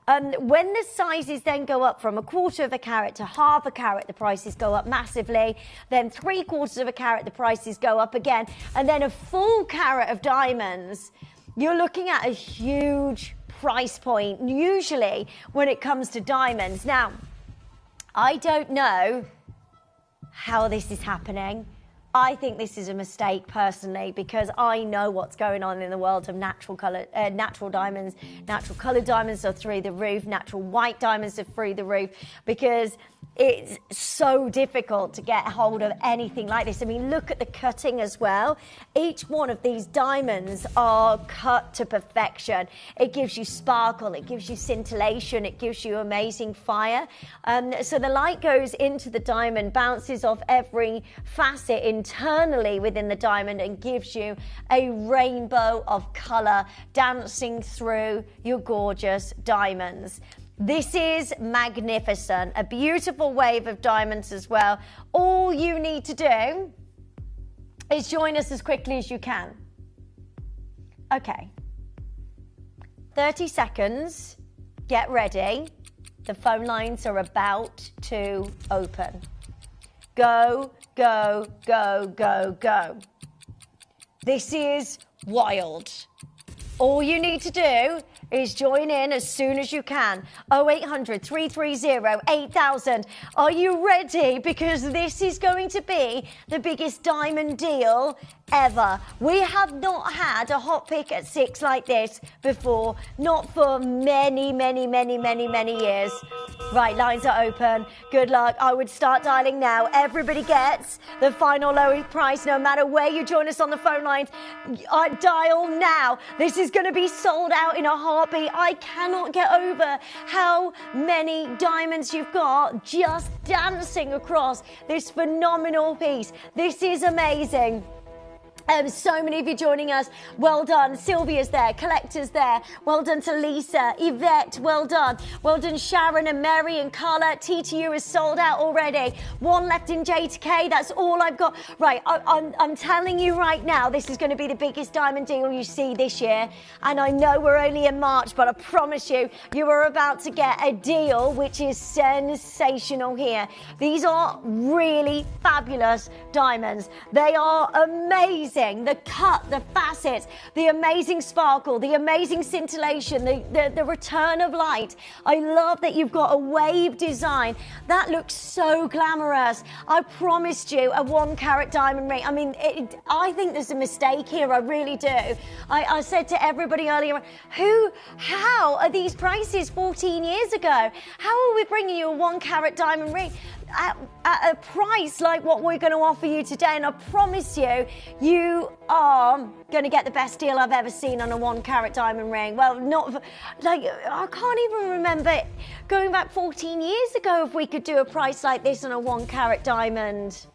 Speaker 17: When the sizes then go up from a quarter of a carat to half a carat, the prices go up massively. Then 3/4 of a carat, the prices go up again. And then a full carat of diamonds, you're looking at a huge price point, usually when it comes to diamonds. Now, I don't know how this is happening. I think this is a mistake personally, because I know what's going on in the world of natural diamonds. Natural coloured diamonds are through the roof. Natural white diamonds are through the roof, because it's so difficult to get hold of anything like this. I mean, look at the cutting as well. Each one of these diamonds are cut to perfection. It gives you sparkle, it gives you scintillation, it gives you amazing fire. So the light goes into the diamond, bounces off every facet internally within the diamond, and gives you a rainbow of colour dancing through your gorgeous diamonds. This is magnificent, a beautiful wave of diamonds as well. All you need to do is join us as quickly as you can. Okay, 30 seconds, get ready. The phone lines are about to open. Go, go, go, go, go. This is wild. All you need to do is join in as soon as you can. 0800 330 8000. Are you ready? Because this is going to be the biggest diamond deal ever. We have not had a hot pick at 6 like this before. Not for many, many, many, many, many years. Right, lines are open. Good luck. I would start dialing now. Everybody gets the final lowest price, no matter where you join us on the phone lines. Dial now. This is going to be sold out in a heartbeat. I cannot get over how many diamonds you've got just dancing across this phenomenal piece. This is amazing. So many of you joining us. Well done. Sylvia's there. Collector's there. Well done to Lisa. Yvette, well done. Well done Sharon and Mary and Carla. TTU is sold out already. One left in J2K. That's all I've got. Right, I'm telling you right now, this is going to be the biggest diamond deal you see this year. And I know we're only in March, but I promise you, you are about to get a deal which is sensational here. These are really fabulous diamonds. They are amazing. The cut, the facets, the amazing sparkle, the amazing scintillation, the return of light. I love that you've got a wave design. That looks so glamorous. I promised you a 1 carat diamond ring. I mean, I think there's a mistake here. I really do. I said to everybody earlier, how are these prices 14 years ago? How are we bringing you a 1 carat diamond ring at a price like what we're going to offer you today? And I promise you, you are going to get the best deal I've ever seen on a 1 carat diamond ring. Well, not like, I can't even remember going back 14 years ago if we could do a price like this on a 1 carat diamond.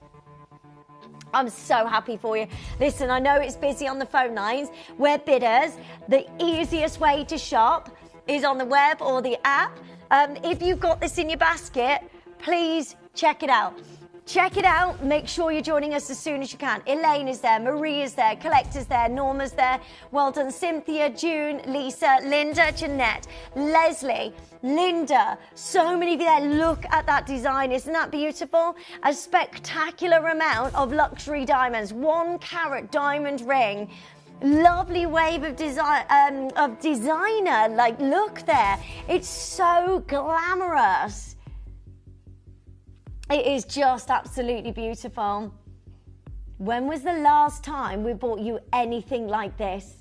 Speaker 17: I'm so happy for you. Listen, I know it's busy on the phone lines. We're bidders. The easiest way to shop is on the web or the app. If you've got this in your basket, please check it out. Check it out. Make sure you're joining us as soon as you can. Elaine is there. Marie is there. Collector's there. Norma's there. Well done. Cynthia, June, Lisa, Linda, Jeanette, Leslie, Linda. So many of you there. Look at that design. Isn't that beautiful? A spectacular amount of luxury diamonds. 1 carat diamond ring. Lovely wave of design, of designer. Like, look there. It's so glamorous. It is just absolutely beautiful. When was the last time we bought you anything like this?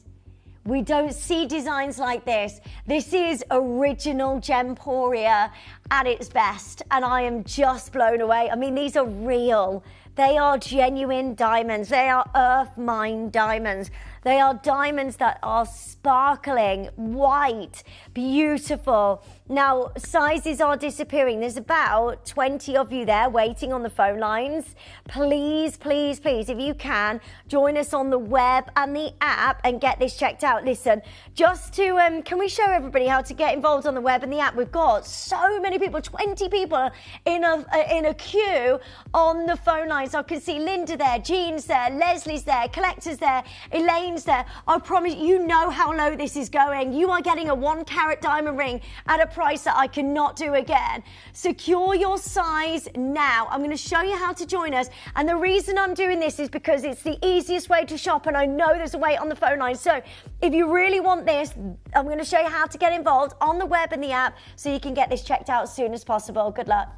Speaker 17: We don't see designs like this. This is original Gemporia at its best, and I am just blown away. I mean, these are real. They are genuine diamonds. They are earth mine diamonds. They are diamonds that are sparkling, white, beautiful. Now, sizes are disappearing. There's about 20 of you there waiting on the phone lines. Please, please, please, if you can, join us on the web and the app and get this checked out. Listen, just to, can we show everybody how to get involved on the web and the app? We've got so many people, 20 people in a queue on the phone lines. I can see Linda there, Jean's there, Leslie's there, Collector's there, Elaine's there. I promise you know how low this is going. You are getting a 1 carat diamond ring at a price that I cannot do again. Secure your size now. I'm going to show you how to join us. And the reason I'm doing this is because it's the easiest way to shop, and I know there's a wait on the phone line. So if you really want this, I'm going to show you how to get involved on the web and the app so you can get this checked out as soon as possible. Good luck.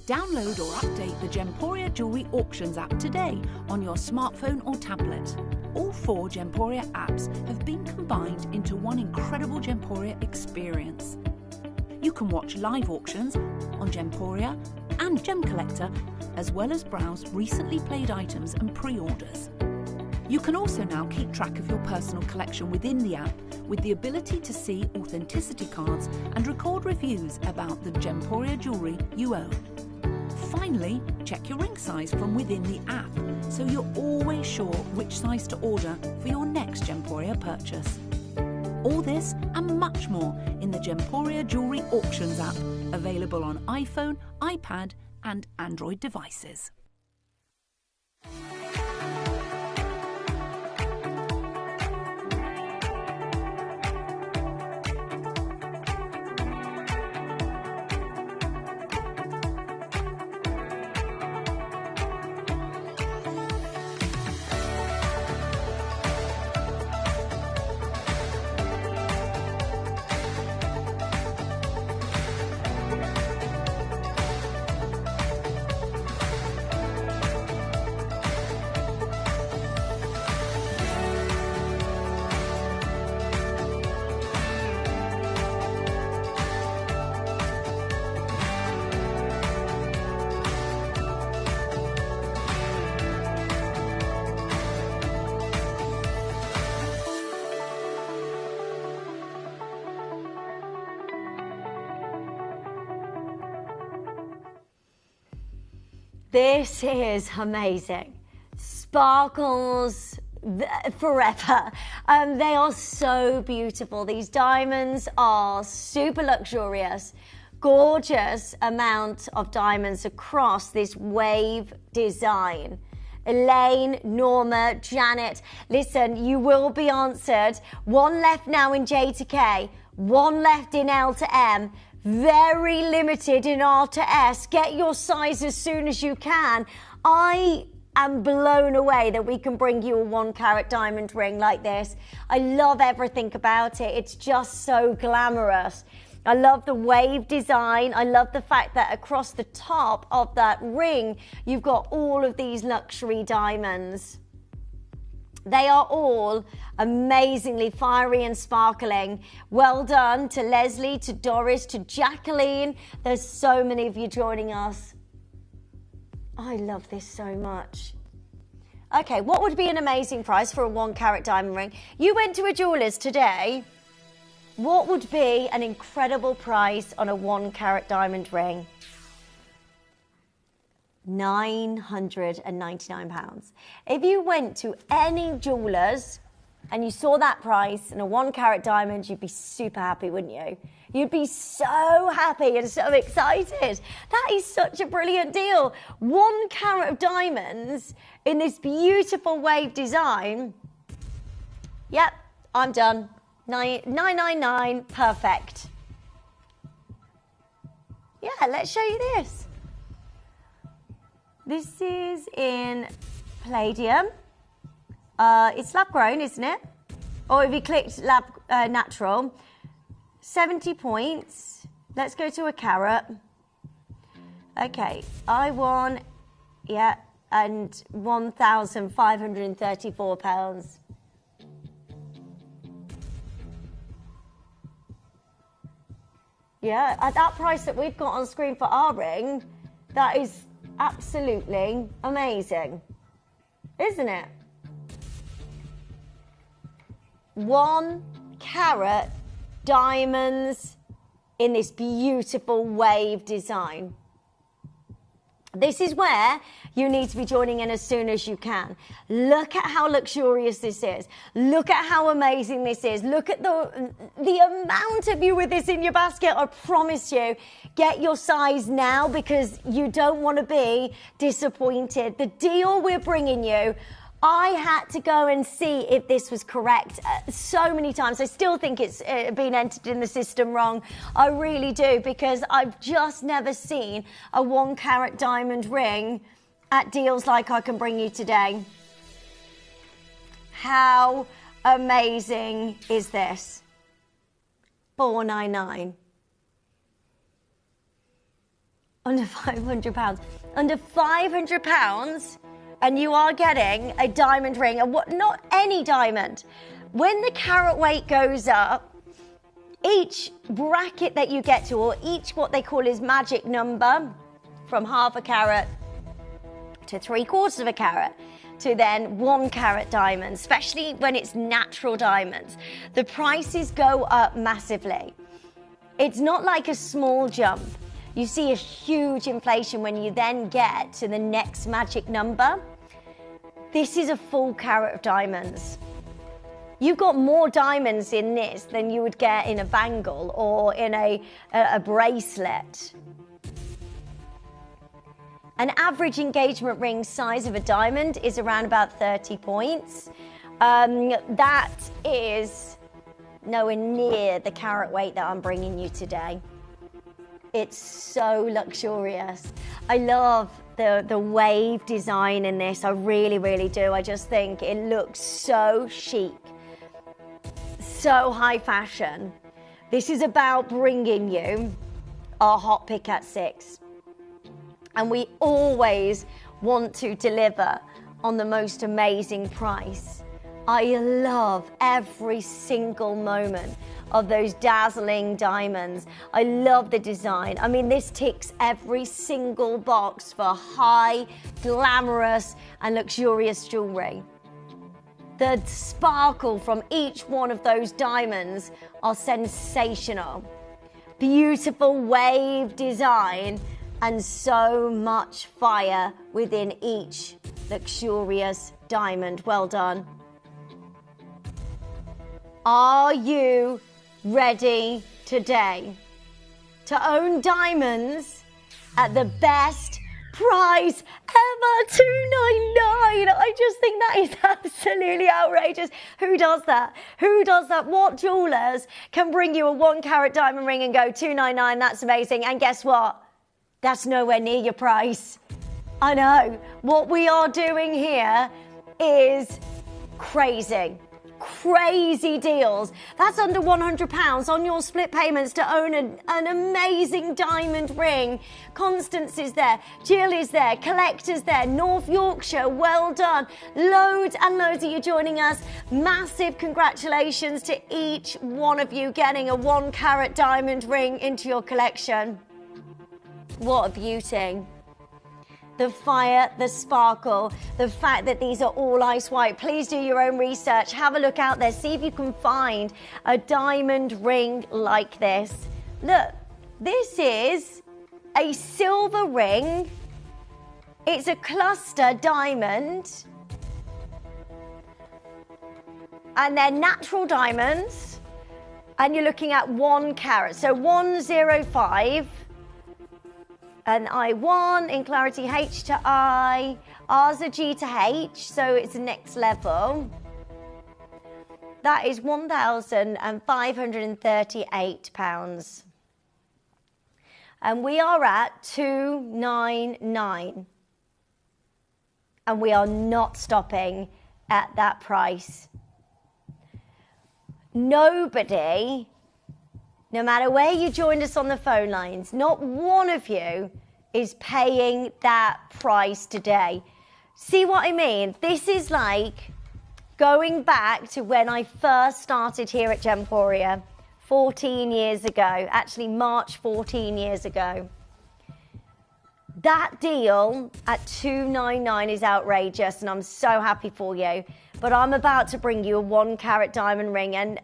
Speaker 11: Download or update the Gemporia Jewellery Auctions app today on your smartphone or tablet. All 4 Gemporia apps have been combined into one incredible Gemporia experience. You can watch live auctions on Gemporia and Gem Collector, as well as browse recently played items and pre-orders. You can also now keep track of your personal collection within the app with the ability to see authenticity cards and record reviews about the Gemporia jewellery you own. Finally, check your ring size from within the app so you're always sure which size to order for your next Gemporia purchase. All this and much more in the Gemporia Jewellery Auctions app, available on iPhone, iPad and Android devices.
Speaker 17: This is amazing. Sparkles, forever. They are so beautiful. These diamonds are super luxurious. Gorgeous amount of diamonds across this wave design. Elaine, Norma, Janet, listen, you will be answered. One left now in J to K, one left in L to M, very limited in R to S. Get your size as soon as you can. I am blown away that we can bring you a 1 carat diamond ring like this. I love everything about it. It's just so glamorous. I love the wave design. I love the fact that across the top of that ring, you've got all of these luxury diamonds. They are all amazingly fiery and sparkling. Well done to Leslie, to Doris, to Jacqueline. There's so many of you joining us. I love this so much. Okay, what would be an amazing price for a 1 carat diamond ring? You went to a jeweller's today. What would be an incredible price on a 1 carat diamond ring? £999. If you went to any jewellers and you saw that price and a 1 carat diamond, you'd be super happy, wouldn't you? You'd be so happy and so excited. That is such a brilliant deal. 1 carat of diamonds in this beautiful wave design. Yep, I'm done. 999, perfect. Yeah, let's show you this. This is in palladium. It's lab grown, isn't it? Or if you clicked lab natural, 70 points. Let's go to a carat. Okay, I won, yeah, and £1,534. Yeah, at that price that we've got on screen for our ring, that is absolutely amazing, isn't it? 1 carat diamonds in this beautiful wave design. This is where you need to be joining in as soon as you can. Look at how luxurious this is. Look at how amazing this is. Look at the amount of you with this in your basket. I promise you, get your size now because you don't want to be disappointed. The deal we're bringing you, I had to go and see if this was correct so many times. I still think it's been entered in the system wrong. I really do, because I've just never seen a 1 carat diamond ring at deals like I can bring you today. How amazing is this? $499. Under £500. Under £500. And you are getting a diamond ring, and not any diamond. When the carat weight goes up, each bracket that you get to, or each what they call is magic number, from ½ a carat to ¾ of a carat, to then 1 carat diamonds, especially when it's natural diamonds, the prices go up massively. It's not like a small jump. You see a huge inflation when you then get to the next magic number. This is a full carat of diamonds. You've got more diamonds in this than you would get in a bangle or in a bracelet. An average engagement ring size of a diamond is around about 30 points. That is nowhere near the carat weight that I'm bringing you today. It's so luxurious. I love the wave design in this. I really, really do. I just think it looks so chic, so high fashion. This is about bringing you our hot pick at 6. And we always want to deliver on the most amazing price. I love every single moment of those dazzling diamonds. I love the design. I mean, this ticks every single box for high, glamorous, and luxurious jewelry. The sparkle from each one of those diamonds are sensational. Beautiful wave design and so much fire within each luxurious diamond. Well done. Are you ready today to own diamonds at the best price ever? $299. I just think that is absolutely outrageous. Who does that? Who does that? What jewelers can bring you a 1 carat diamond ring and go $299? That's amazing. And guess what? That's nowhere near your price. I know. What we are doing here is crazy. Crazy deals. That's under £100 on your split payments to own an amazing diamond ring. Constance is there, Jill is there, Collector's there, North Yorkshire, well done. Loads and loads of you joining us. Massive congratulations to each one of you getting a 1 carat diamond ring into your collection. What a beauty. The fire, the sparkle, the fact that these are all ice white. Please do your own research. Have a look out there. See if you can find a diamond ring like this. Look, this is a silver ring. It's a cluster diamond. And they're natural diamonds. And you're looking at 1 carat. So 105. And I1 in clarity, H to I, R's a G to H, so it's the next level. That is £1,538. And we are at $299. And we are not stopping at that price. Nobody, no matter where you joined us on the phone lines, not one of you is paying that price today. See what I mean? This is like going back to when I first started here at Gemporia 14 years ago, actually March 14 years ago. That deal at $299 is outrageous, and I'm so happy for you. But I'm about to bring you a 1 carat diamond ring and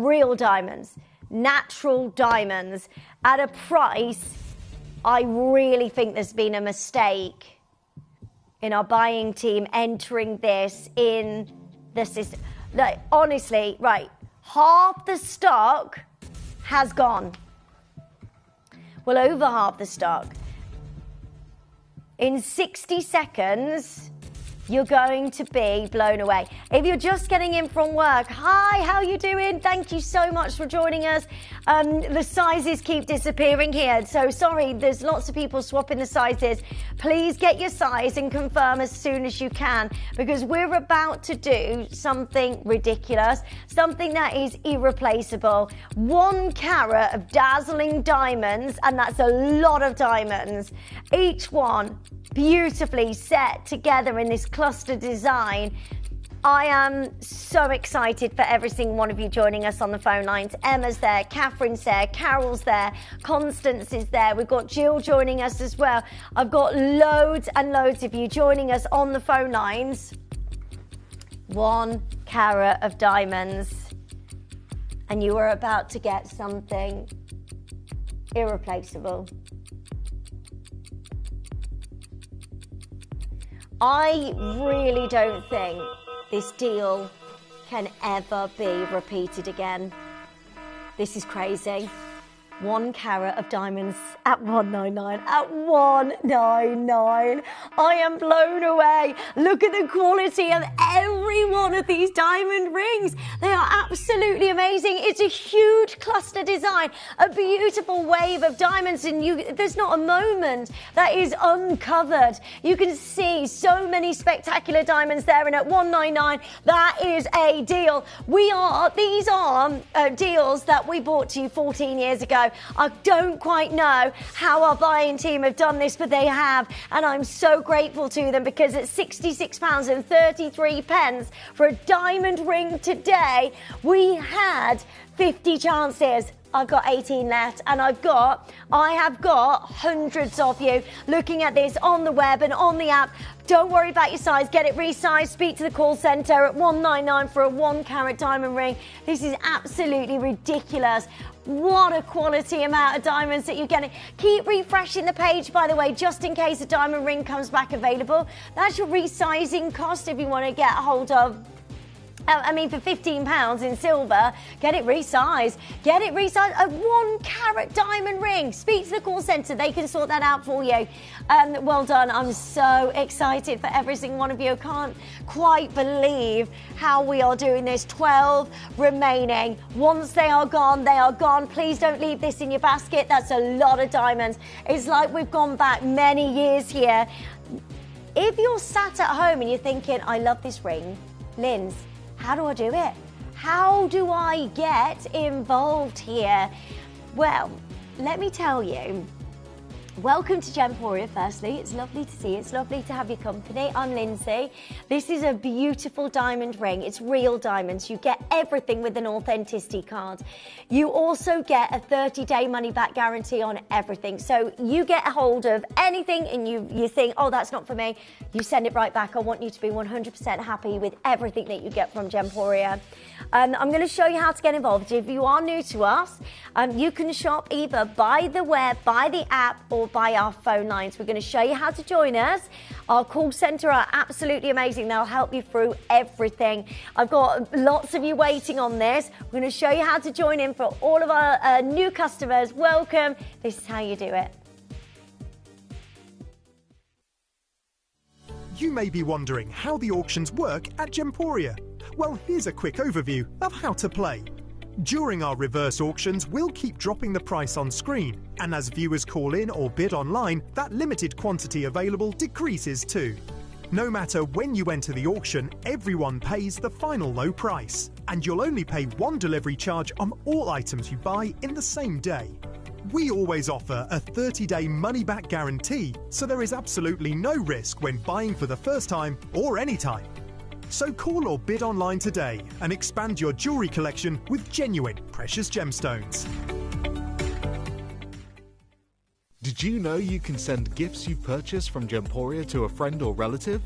Speaker 17: real diamonds. Natural diamonds at a price. I really think there's been a mistake in our buying team entering this in the system. Like, honestly, right, half the stock has gone. Well, over half the stock. In 60 seconds, you're going to be blown away. If you're just getting in from work, hi, how you doing? Thank you so much for joining us. The sizes keep disappearing here, so sorry, there's lots of people swapping the sizes. Please get your size and confirm as soon as you can, because we're about to do something ridiculous, something that is irreplaceable. 1 carat of dazzling diamonds, and that's a lot of diamonds. Each one beautifully set together in this cluster design. I am so excited for every single one of you joining us on the phone lines. Emma's there, Catherine's there, Carol's there, Constance is there. We've got Jill joining us as well. I've got loads and loads of you joining us on the phone lines. 1 carat of diamonds. And you are about to get something irreplaceable. I really don't think this deal can ever be repeated again. This is crazy. 1 carat of diamonds at $199. At $199. I am blown away. Look at the quality of every one of these diamond rings. They are absolutely amazing. It's a huge cluster design, a beautiful wave of diamonds, and there's not a moment that is uncovered. You can see so many spectacular diamonds there, and at $199, that is a deal. These are deals that we bought to you 14 years ago. I don't quite know how our buying team have done this, but they have, and I'm so grateful to them, because at £66.33 for a diamond ring today, we had 50 chances. I've got 18 left, and I have got hundreds of you looking at this on the web and on the app. Don't worry about your size. Get it resized. Speak to the call centre at $199 for a 1 carat diamond ring. This is absolutely ridiculous. What a quality amount of diamonds that you're getting. Keep refreshing the page, by the way, just in case a diamond ring comes back available. That's your resizing cost if you want to get a hold of I mean, for £15 in silver, get it resized. Get it resized. A 1 carat diamond ring. Speak to the call centre. They can sort that out for you. Well done. I'm so excited for every single one of you. I can't quite believe how we are doing this. 12 remaining. Once they are gone, they are gone. Please don't leave this in your basket. That's a lot of diamonds. It's like we've gone back many years here. If you're sat at home and you're thinking, I love this ring, Linz, how do I do it? How do I get involved here? Well, let me tell you. Welcome to Gemporia, firstly. It's lovely to see you. It's lovely to have your company. I'm Lindsay. This is a beautiful diamond ring. It's real diamonds. You get everything with an authenticity card. You also get a 30-day money-back guarantee on everything. So you get a hold of anything and you think, oh, that's not for me. You send it right back. I want you to be 100% happy with everything that you get from Gemporia. I'm going to show you how to get involved. If you are new to us, you can shop either by the web, by the app, or by our phone lines. We're going to show you how to join us. Our call centre are absolutely amazing. They'll help you through everything. I've got lots of you waiting on this. We're going to show you how to join in for all of our new customers. Welcome. This is how you do it.
Speaker 1: You may be wondering how the auctions work at Gemporia. Well, here's a quick overview of how to play. During our reverse auctions, we'll keep dropping the price on screen, and as viewers call in or bid online, that limited quantity available decreases too. No matter when you enter the auction, everyone pays the final low price, and you'll only pay one delivery charge on all items you buy in the same day. We always offer a 30-day money-back guarantee, so there is absolutely no risk when buying for the first time or any time. So call or bid online today and expand your jewellery collection with genuine precious gemstones.
Speaker 3: Did you know you can send gifts you've purchased from Gemporia to a friend or relative?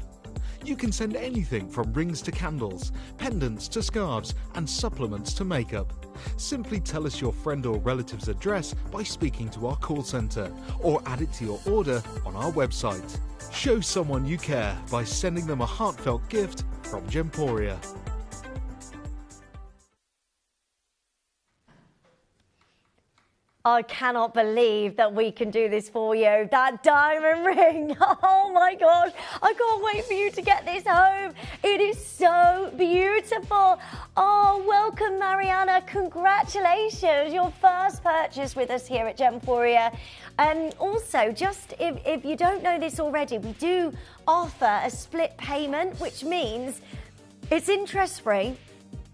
Speaker 3: You can send anything from rings to candles, pendants to scarves, and supplements to makeup. Simply tell us your friend or relative's address by speaking to our call centre, or add it to your order on our website. Show someone you care by sending them a heartfelt gift from Gemporia.
Speaker 17: I cannot believe that we can do this for you. That diamond ring. Oh my gosh. I can't wait for you to get this home. It is so beautiful. Oh, welcome, Mariana. Congratulations. Your first purchase with us here at Gemporia. Also, just if you don't know this already, we do offer a split payment, which means it's interest-free.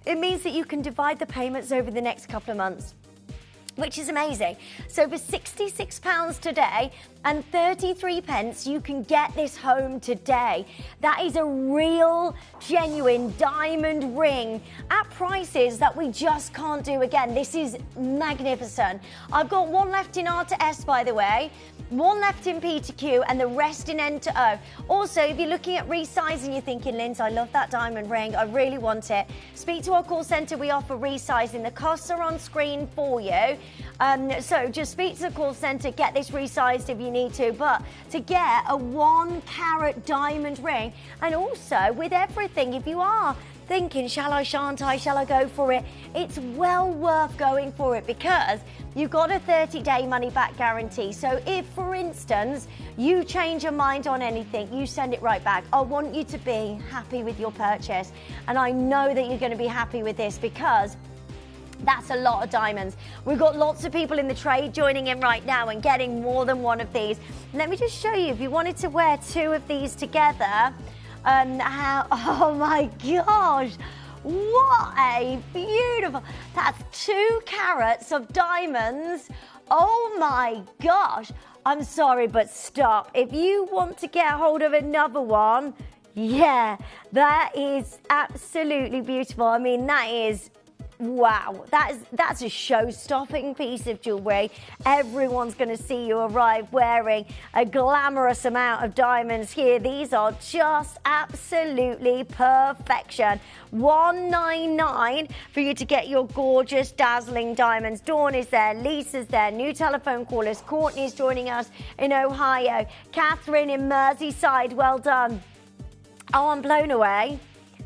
Speaker 17: It means that you can divide the payments over the next couple of months, which is amazing. So for £66 today and 33 pence, you can get this home today. That is a real, genuine diamond ring at prices that we just can't do again. This is magnificent. I've got one left in R to S, by the way, one left in P to Q, and the rest in N to O. Also, if you're looking at resizing, you're thinking, Linz, I love that diamond ring, I really want it. Speak to our call centre, we offer resizing. The costs are on screen for you. So just speak to the call centre, get this resized if you need to. But to get a 1 carat diamond ring, and also with everything, if you are thinking, shall I, shan't I, shall I go for it? It's well worth going for it because you've got a 30-day money-back guarantee. So if, for instance, you change your mind on anything, you send it right back. I want you to be happy with your purchase. And I know that you're going to be happy with this because that's a lot of diamonds. We've got lots of people in the trade joining in right now and getting more than one of these. Let me just show you, if you wanted to wear 2 of these together, oh my gosh, what a beautiful, that's 2 carats of diamonds. Oh my gosh, I'm sorry, but stop. If you want to get hold of another one, yeah, that is absolutely beautiful. I mean, that is, wow, that's a show-stopping piece of jewellery. Everyone's going to see you arrive wearing a glamorous amount of diamonds here. These are just absolutely perfection. $199 for you to get your gorgeous, dazzling diamonds. Dawn is there, Lisa's there, new telephone callers. Courtney's joining us in Ohio. Catherine in Merseyside, well done. Oh, I'm blown away.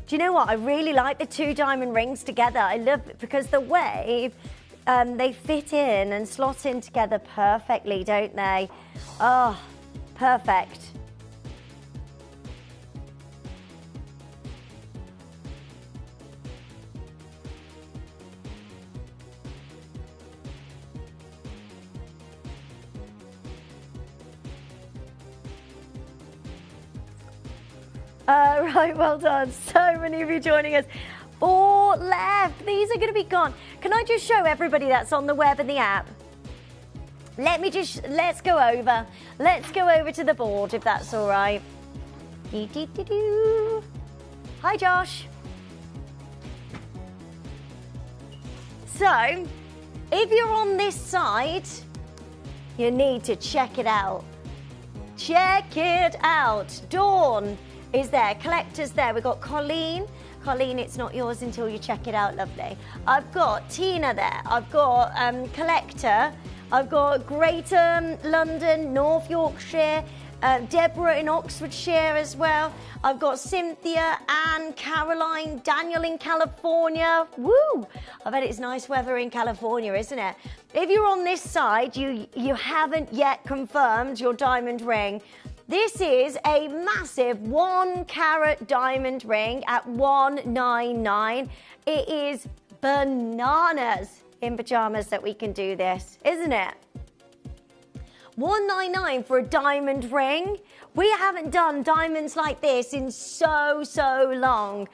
Speaker 17: Do you know what? I really like the 2 diamond rings together. I love it because the way they fit in and slot in together perfectly, don't they? Oh, perfect. Right, well done. So many of you joining us. 4 left. These are going to be gone. Can I just show everybody that's on the web and the app? Let's go over. Let's go over to the board if that's all right. Hi, Josh. So, if you're on this side, you need to check it out. Check it out. Dawn is there. Collector's there. We've got Colleen. Colleen, it's not yours until you check it out, lovely. I've got Tina there. I've got Collector. I've got Greater London, North Yorkshire, Deborah in Oxfordshire as well. I've got Cynthia, Anne, Caroline, Daniel in California. Woo! I bet it's nice weather in California, isn't it? If you're on this side, you haven't yet confirmed your diamond ring. This is a massive 1 carat diamond ring at $199. It is bananas in pajamas that we can do this, isn't it? $199 for a diamond ring. We haven't done diamonds like this in so long.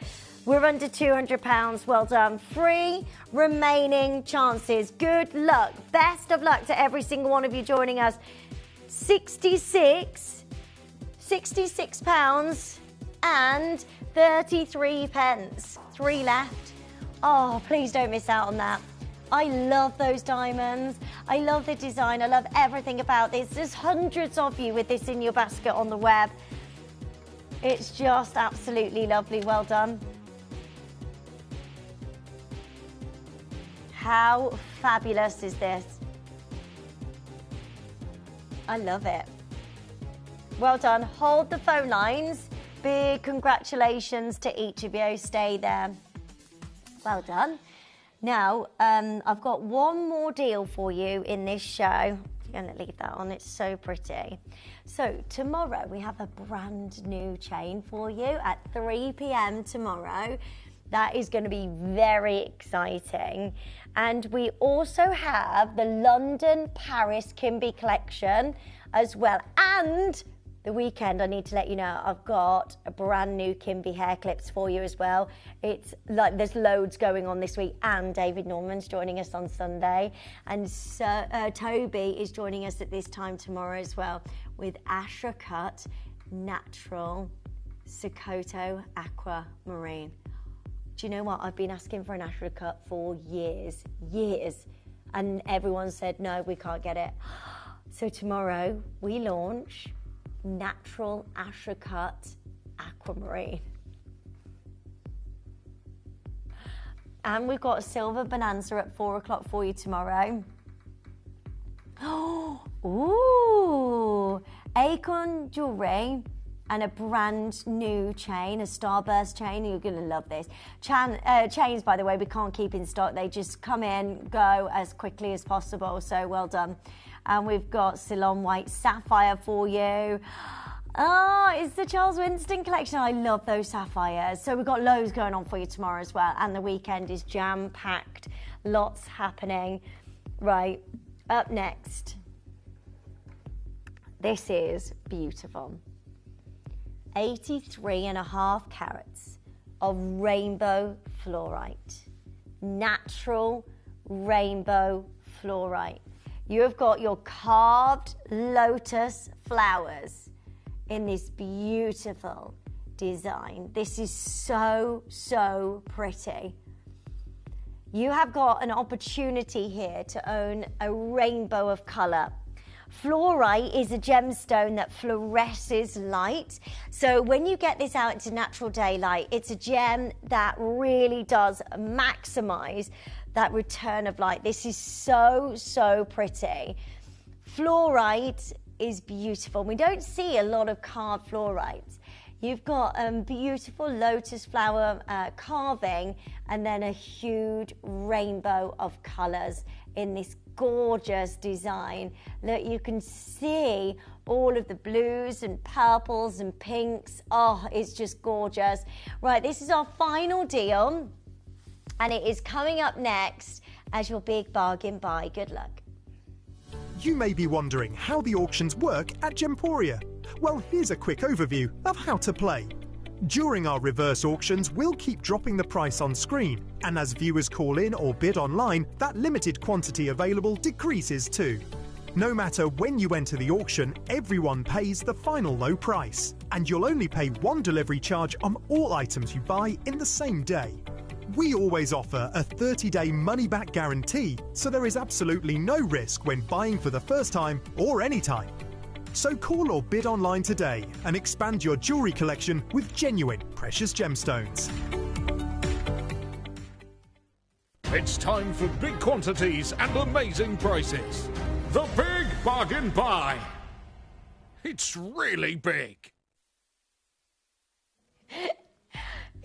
Speaker 17: We're under £200. Well done. 3 remaining chances. Good luck. Best of luck to every single one of you joining us. £66 and 33 pence. 3 left. Oh, please don't miss out on that. I love those diamonds. I love the design. I love everything about this. There's hundreds of you with this in your basket on the web. It's just absolutely lovely. Well done. How fabulous is this? I love it. Well done. Hold the phone lines. Big congratulations to each of you. Stay there. Well done. Now, I've got one more deal for you in this show. I'm going to leave that on. It's so pretty. So tomorrow we have a brand new chain for you at 3 p.m. tomorrow. That is going to be very exciting. And we also have the London Paris Kimby collection as well. And the weekend, I need to let you know, I've got a brand new Kimby hair clips for you as well. It's like there's loads going on this week, and David Norman's joining us on Sunday, and Toby is joining us at this time tomorrow as well with Ashra Cut Natural Sokoto Aquamarine. Do you know what? I've been asking for an Ashra Cut for years, and everyone said no, we can't get it. So tomorrow we launch Natural Ashra Cut Aquamarine. And we've got a silver bonanza at 4 o'clock for you tomorrow. Oh, ooh, Acorn jewellery and a brand new chain, a Starburst chain. You're going to love this. Chains, by the way, we can't keep in stock. They just come in, go as quickly as possible. So well done. And we've got Ceylon White Sapphire for you. Oh, it's the Charles Winston collection. I love those sapphires. So we've got loads going on for you tomorrow as well. And the weekend is jam-packed. Lots happening. Right, up next. This is beautiful. 83.5 carats of rainbow fluorite. Natural rainbow fluorite. You have got your carved lotus flowers in this beautiful design. This is so pretty. You have got an opportunity here to own a rainbow of colour. Fluorite is a gemstone that fluoresces light. So when you get this out into natural daylight, it's a gem that really does maximise that return of light. This is so pretty. Fluorite is beautiful. We don't see a lot of carved fluorites. You've got beautiful lotus flower carving and then a huge rainbow of colours in this gorgeous design. Look, you can see all of the blues and purples and pinks. Oh, it's just gorgeous. Right, this is our final deal and it is coming up next as your big bargain buy. Good luck.
Speaker 1: You may be wondering how the auctions work at Gemporia. Well, here's a quick overview of how to play. During our reverse auctions, we'll keep dropping the price on screen, and as viewers call in or bid online, that limited quantity available decreases too. No matter when you enter the auction, everyone pays the final low price, and you'll only pay one delivery charge on all items you buy in the same day. We always offer a 30-day money-back guarantee, so there is absolutely no risk when buying for the first time or any time. So call or bid online today and expand your jewellery collection with genuine precious gemstones.
Speaker 20: It's time for big quantities and amazing prices. The Big Bargain Buy. It's really big.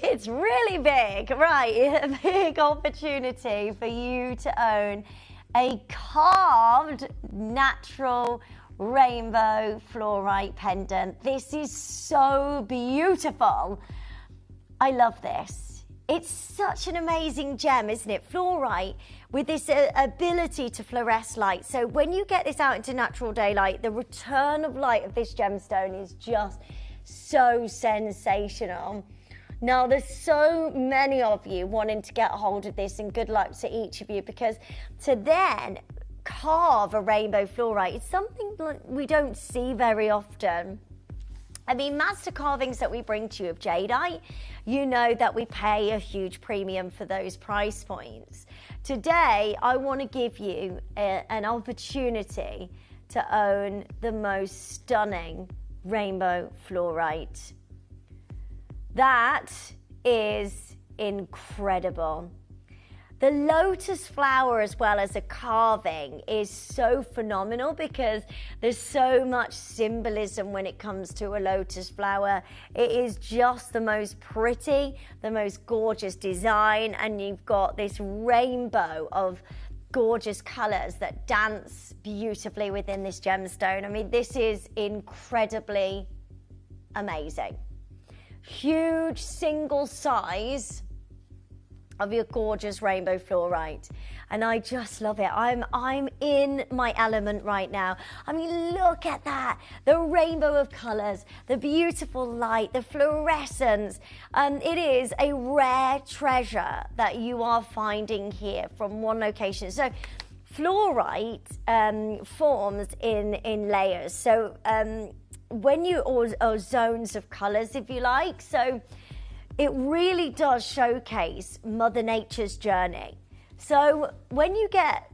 Speaker 17: It's really big, right? A big opportunity for you to own a carved natural rainbow fluorite pendant. This is so beautiful. I love this. It's such an amazing gem, isn't it? Fluorite with this ability to fluoresce light. So when you get this out into natural daylight, the return of light of this gemstone is just so sensational. Now, there's so many of you wanting to get a hold of this, and good luck to each of you, because to then carve a rainbow fluorite, it's something we don't see very often. I mean, master carvings that we bring to you of jadeite, you know that we pay a huge premium for those price points. Today, I want to give you an opportunity to own the most stunning rainbow fluorite. That is incredible. The lotus flower, as well as a carving, is so phenomenal because there's so much symbolism when it comes to a lotus flower. It is just the most pretty, the most gorgeous design, and you've got this rainbow of gorgeous colours that dance beautifully within this gemstone. I mean, this is incredibly amazing. Huge single size of your gorgeous rainbow fluorite, and I just love it. I'm in my element right now. I mean, look at that, the rainbow of colors, the beautiful light, the fluorescence. It is a rare treasure that you are finding here from one location. So fluorite forms in layers, so when you or zones of colors, if you like. So it really does showcase Mother Nature's journey. So when you get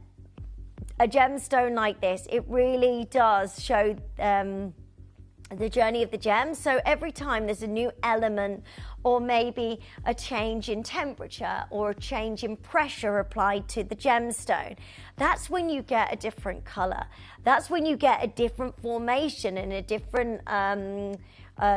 Speaker 17: a gemstone like this, it really does show the journey of the gem. So every time there's a new element, or maybe a change in temperature or a change in pressure applied to the gemstone, that's when you get a different color. That's when you get a different formation and a different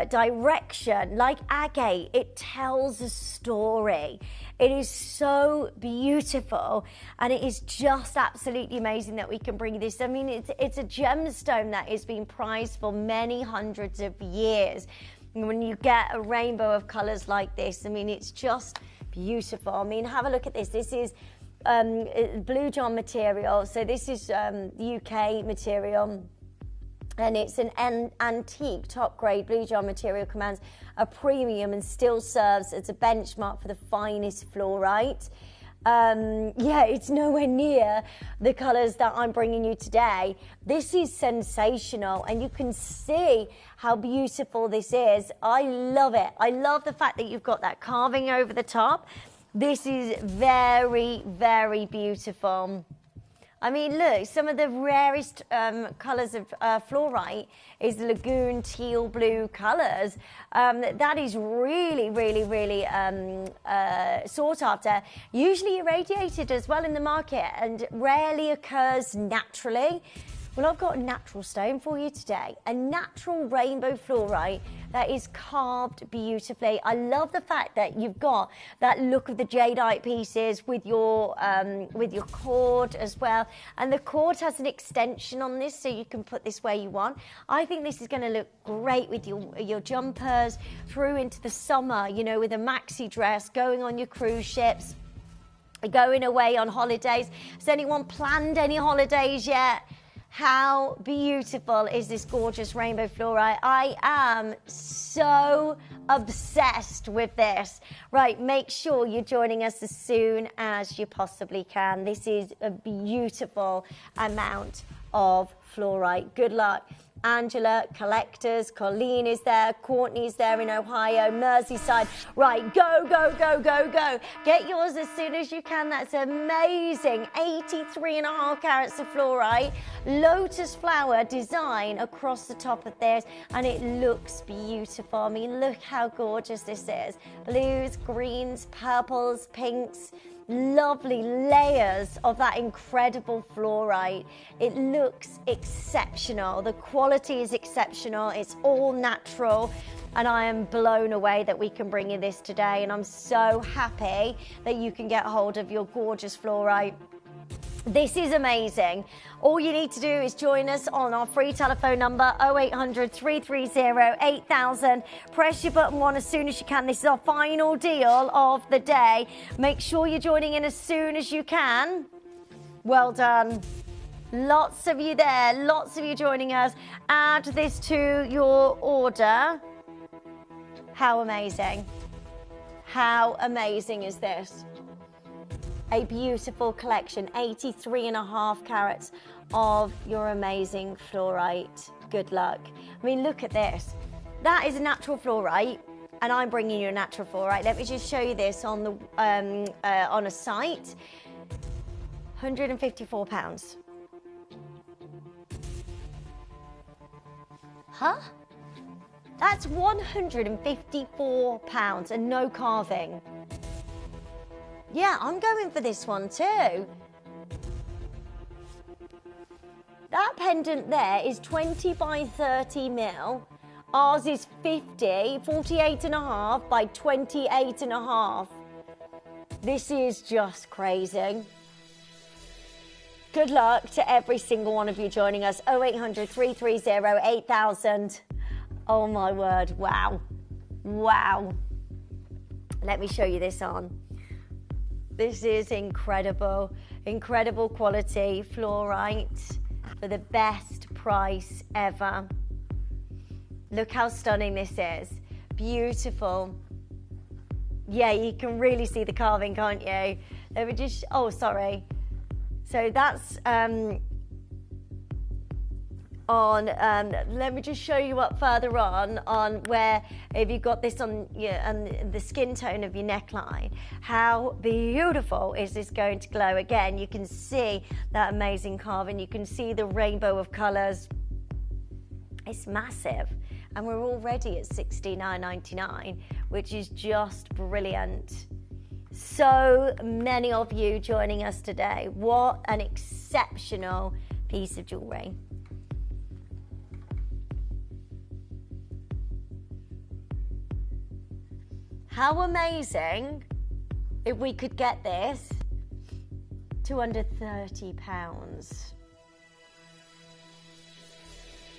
Speaker 17: direction. Like agate, it tells a story. It is so beautiful, and it is just absolutely amazing that we can bring this. I mean, it's a gemstone that has been prized for many hundreds of years. And when you get a rainbow of colors like this, I mean, it's just beautiful. I mean, have a look at this. This is blue john material. So this is UK material, and it's an antique top grade blue john material, commands a premium and still serves as a benchmark for the finest fluorite. Yeah, it's nowhere near the colors that I'm bringing you today. This is sensational, and you can see how beautiful this is. I love it. I love the fact that you've got that carving over the top. This is very, very beautiful. I mean, look, some of the rarest colours of fluorite is lagoon teal blue colours. That is really, really, really sought after. Usually irradiated as well in the market, and rarely occurs naturally. Well, I've got a natural stone for you today, a natural rainbow fluorite that is carved beautifully. I love the fact that you've got that look of the jadeite pieces with your cord as well, and the cord has an extension on this, so you can put this where you want. I think this is going to look great with your jumpers through into the summer, you know, with a maxi dress, going on your cruise ships, going away on holidays. Has anyone planned any holidays yet? How beautiful is this gorgeous rainbow fluorite? I am so obsessed with this. Right, make sure you're joining us as soon as you possibly can. This is a beautiful amount of fluorite. Good luck. Angela, collectors, Colleen is there, Courtney's there in Ohio, Merseyside. Right, go, go, go, go, go. Get yours as soon as you can. That's amazing. 83.5 carats of fluorite, lotus flower design across the top of this, and it looks beautiful. I mean, look how gorgeous this is. Blues, greens, purples, pinks. Lovely layers of that incredible fluorite. It looks exceptional. The quality is exceptional. It's all natural, and I am blown away that we can bring you this today, and I'm so happy that you can get hold of your gorgeous fluorite. This is amazing. All you need to do is join us on our free telephone number 0800 330 8000. Press your button 1 as soon as you can. This is our final deal of the day. Make sure you're joining in as soon as you can. Well done. Lots of you there, lots of you joining us. Add this to your order. How amazing. How amazing is this? A beautiful collection, 83.5 carats of your amazing fluorite. Good luck. I mean, look at this. That is a natural fluorite, and I'm bringing you a natural fluorite. Let me just show you this on the on a site. £154. Huh? That's £154 and no carving. Yeah, I'm going for this one too. That pendant there is 20 by 30 mil. Ours is 48.5 by 28.5. This is just crazy. Good luck to every single one of you joining us. 0800 330 8000. Oh my word, wow. Wow. Let me show you this on. This is incredible, incredible quality fluorite for the best price ever. Look how stunning this is. Beautiful. Yeah, you can really see the carving, can't you? Let me just, oh, sorry. So that's let me just show you up further on where, if you've got this on and the skin tone of your neckline, how beautiful is this going to glow? Again, you can see that amazing carving. You can see the rainbow of colours. It's massive. And we're already at $69.99, which is just brilliant. So many of you joining us today. What an exceptional piece of jewellery. How amazing if we could get this to under £30.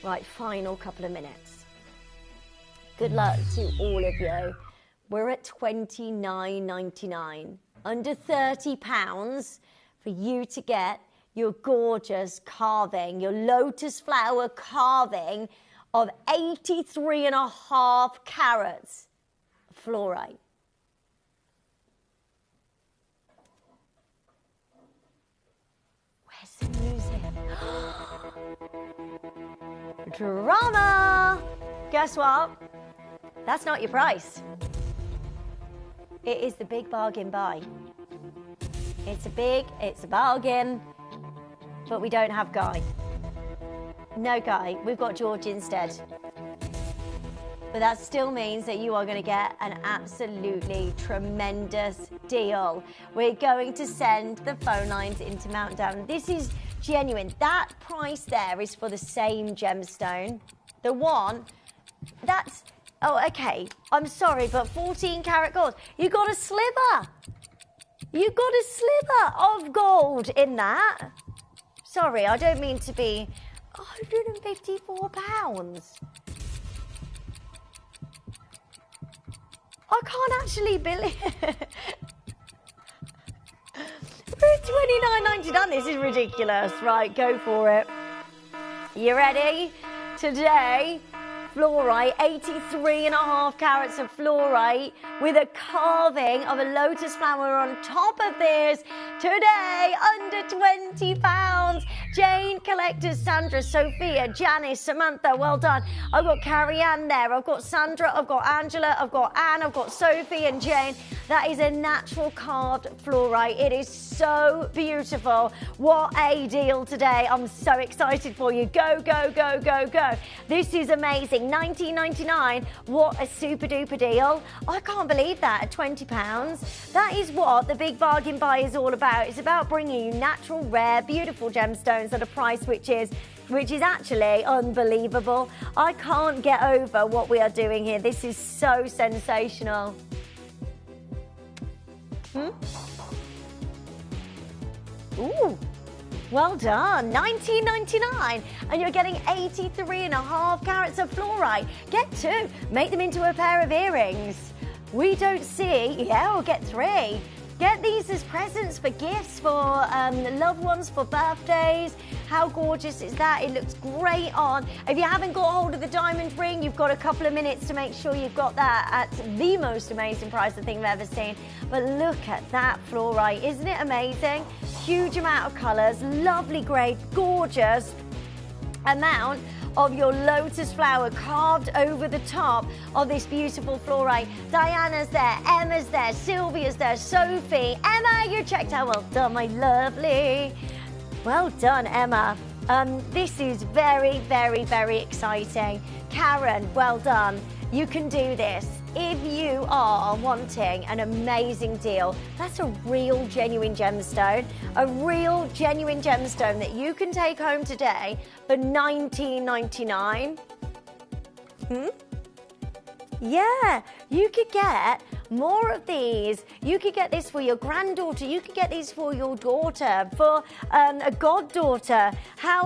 Speaker 17: Right, final couple of minutes. Good luck to all of you. We're at $29.99. Under £30 for you to get your gorgeous carving, your lotus flower carving of 83.5 carats. Fluorite. Where's the music? Drama! Guess what? That's not your price. It is the big bargain buy. It's a bargain, but we don't have Guy. No Guy, we've got George instead. But that still means that you are going to get an absolutely tremendous deal. We're going to send the phone lines into Mountdown. This is genuine. That price there is for the same gemstone. The one, that's, oh, okay, I'm sorry, but 14 karat gold. You got a sliver. You got a sliver of gold in that. Sorry, I don't mean to be £154. I can't actually believe it. £29.99, this is ridiculous. Right, go for it. You ready? Today, fluorite, 83.5 carats of fluorite with a carving of a lotus flower on top of this. Today, under £20. Jane, collectors, Sandra, Sophia, Janice, Samantha, well done. I've got Carrie Ann there. I've got Sandra, I've got Angela, I've got Anne, I've got Sophie and Jane. That is a natural carved fluorite. It is so beautiful. What a deal today. I'm so excited for you. Go, go, go, go, go. This is amazing. £19.99. What a super duper deal. I can't believe that at £20. That is what the Big Bargain Buy is all about. It's about bringing you natural, rare, beautiful gemstones at a price which is actually unbelievable. I can't get over what we are doing here. This is so sensational. Ooh, well done. £19.99, and you're getting 83.5 carats of fluorite. Get two, make them into a pair of earrings. We don't see, yeah, or get three. Get these as presents for gifts, for loved ones, for birthdays. How gorgeous is that? It looks great on. If you haven't got hold of the diamond ring, you've got a couple of minutes to make sure you've got that at the most amazing price I think I've ever seen. But look at that fluorite. Isn't it amazing? Huge amount of colours, lovely grade, gorgeous amount of your lotus flower carved over the top of this beautiful fluorite. Diana's there, Emma's there, Sylvia's there, Sophie. Emma, you're checked out. Well done, my lovely. Well done, Emma. This is very, very, very exciting. Karen, well done. You can do this. If you are wanting an amazing deal, that's a real genuine gemstone, that you can take home today for £19.99. Yeah, you could get more of these. You could get this for your granddaughter. You could get these for your daughter, for a goddaughter. How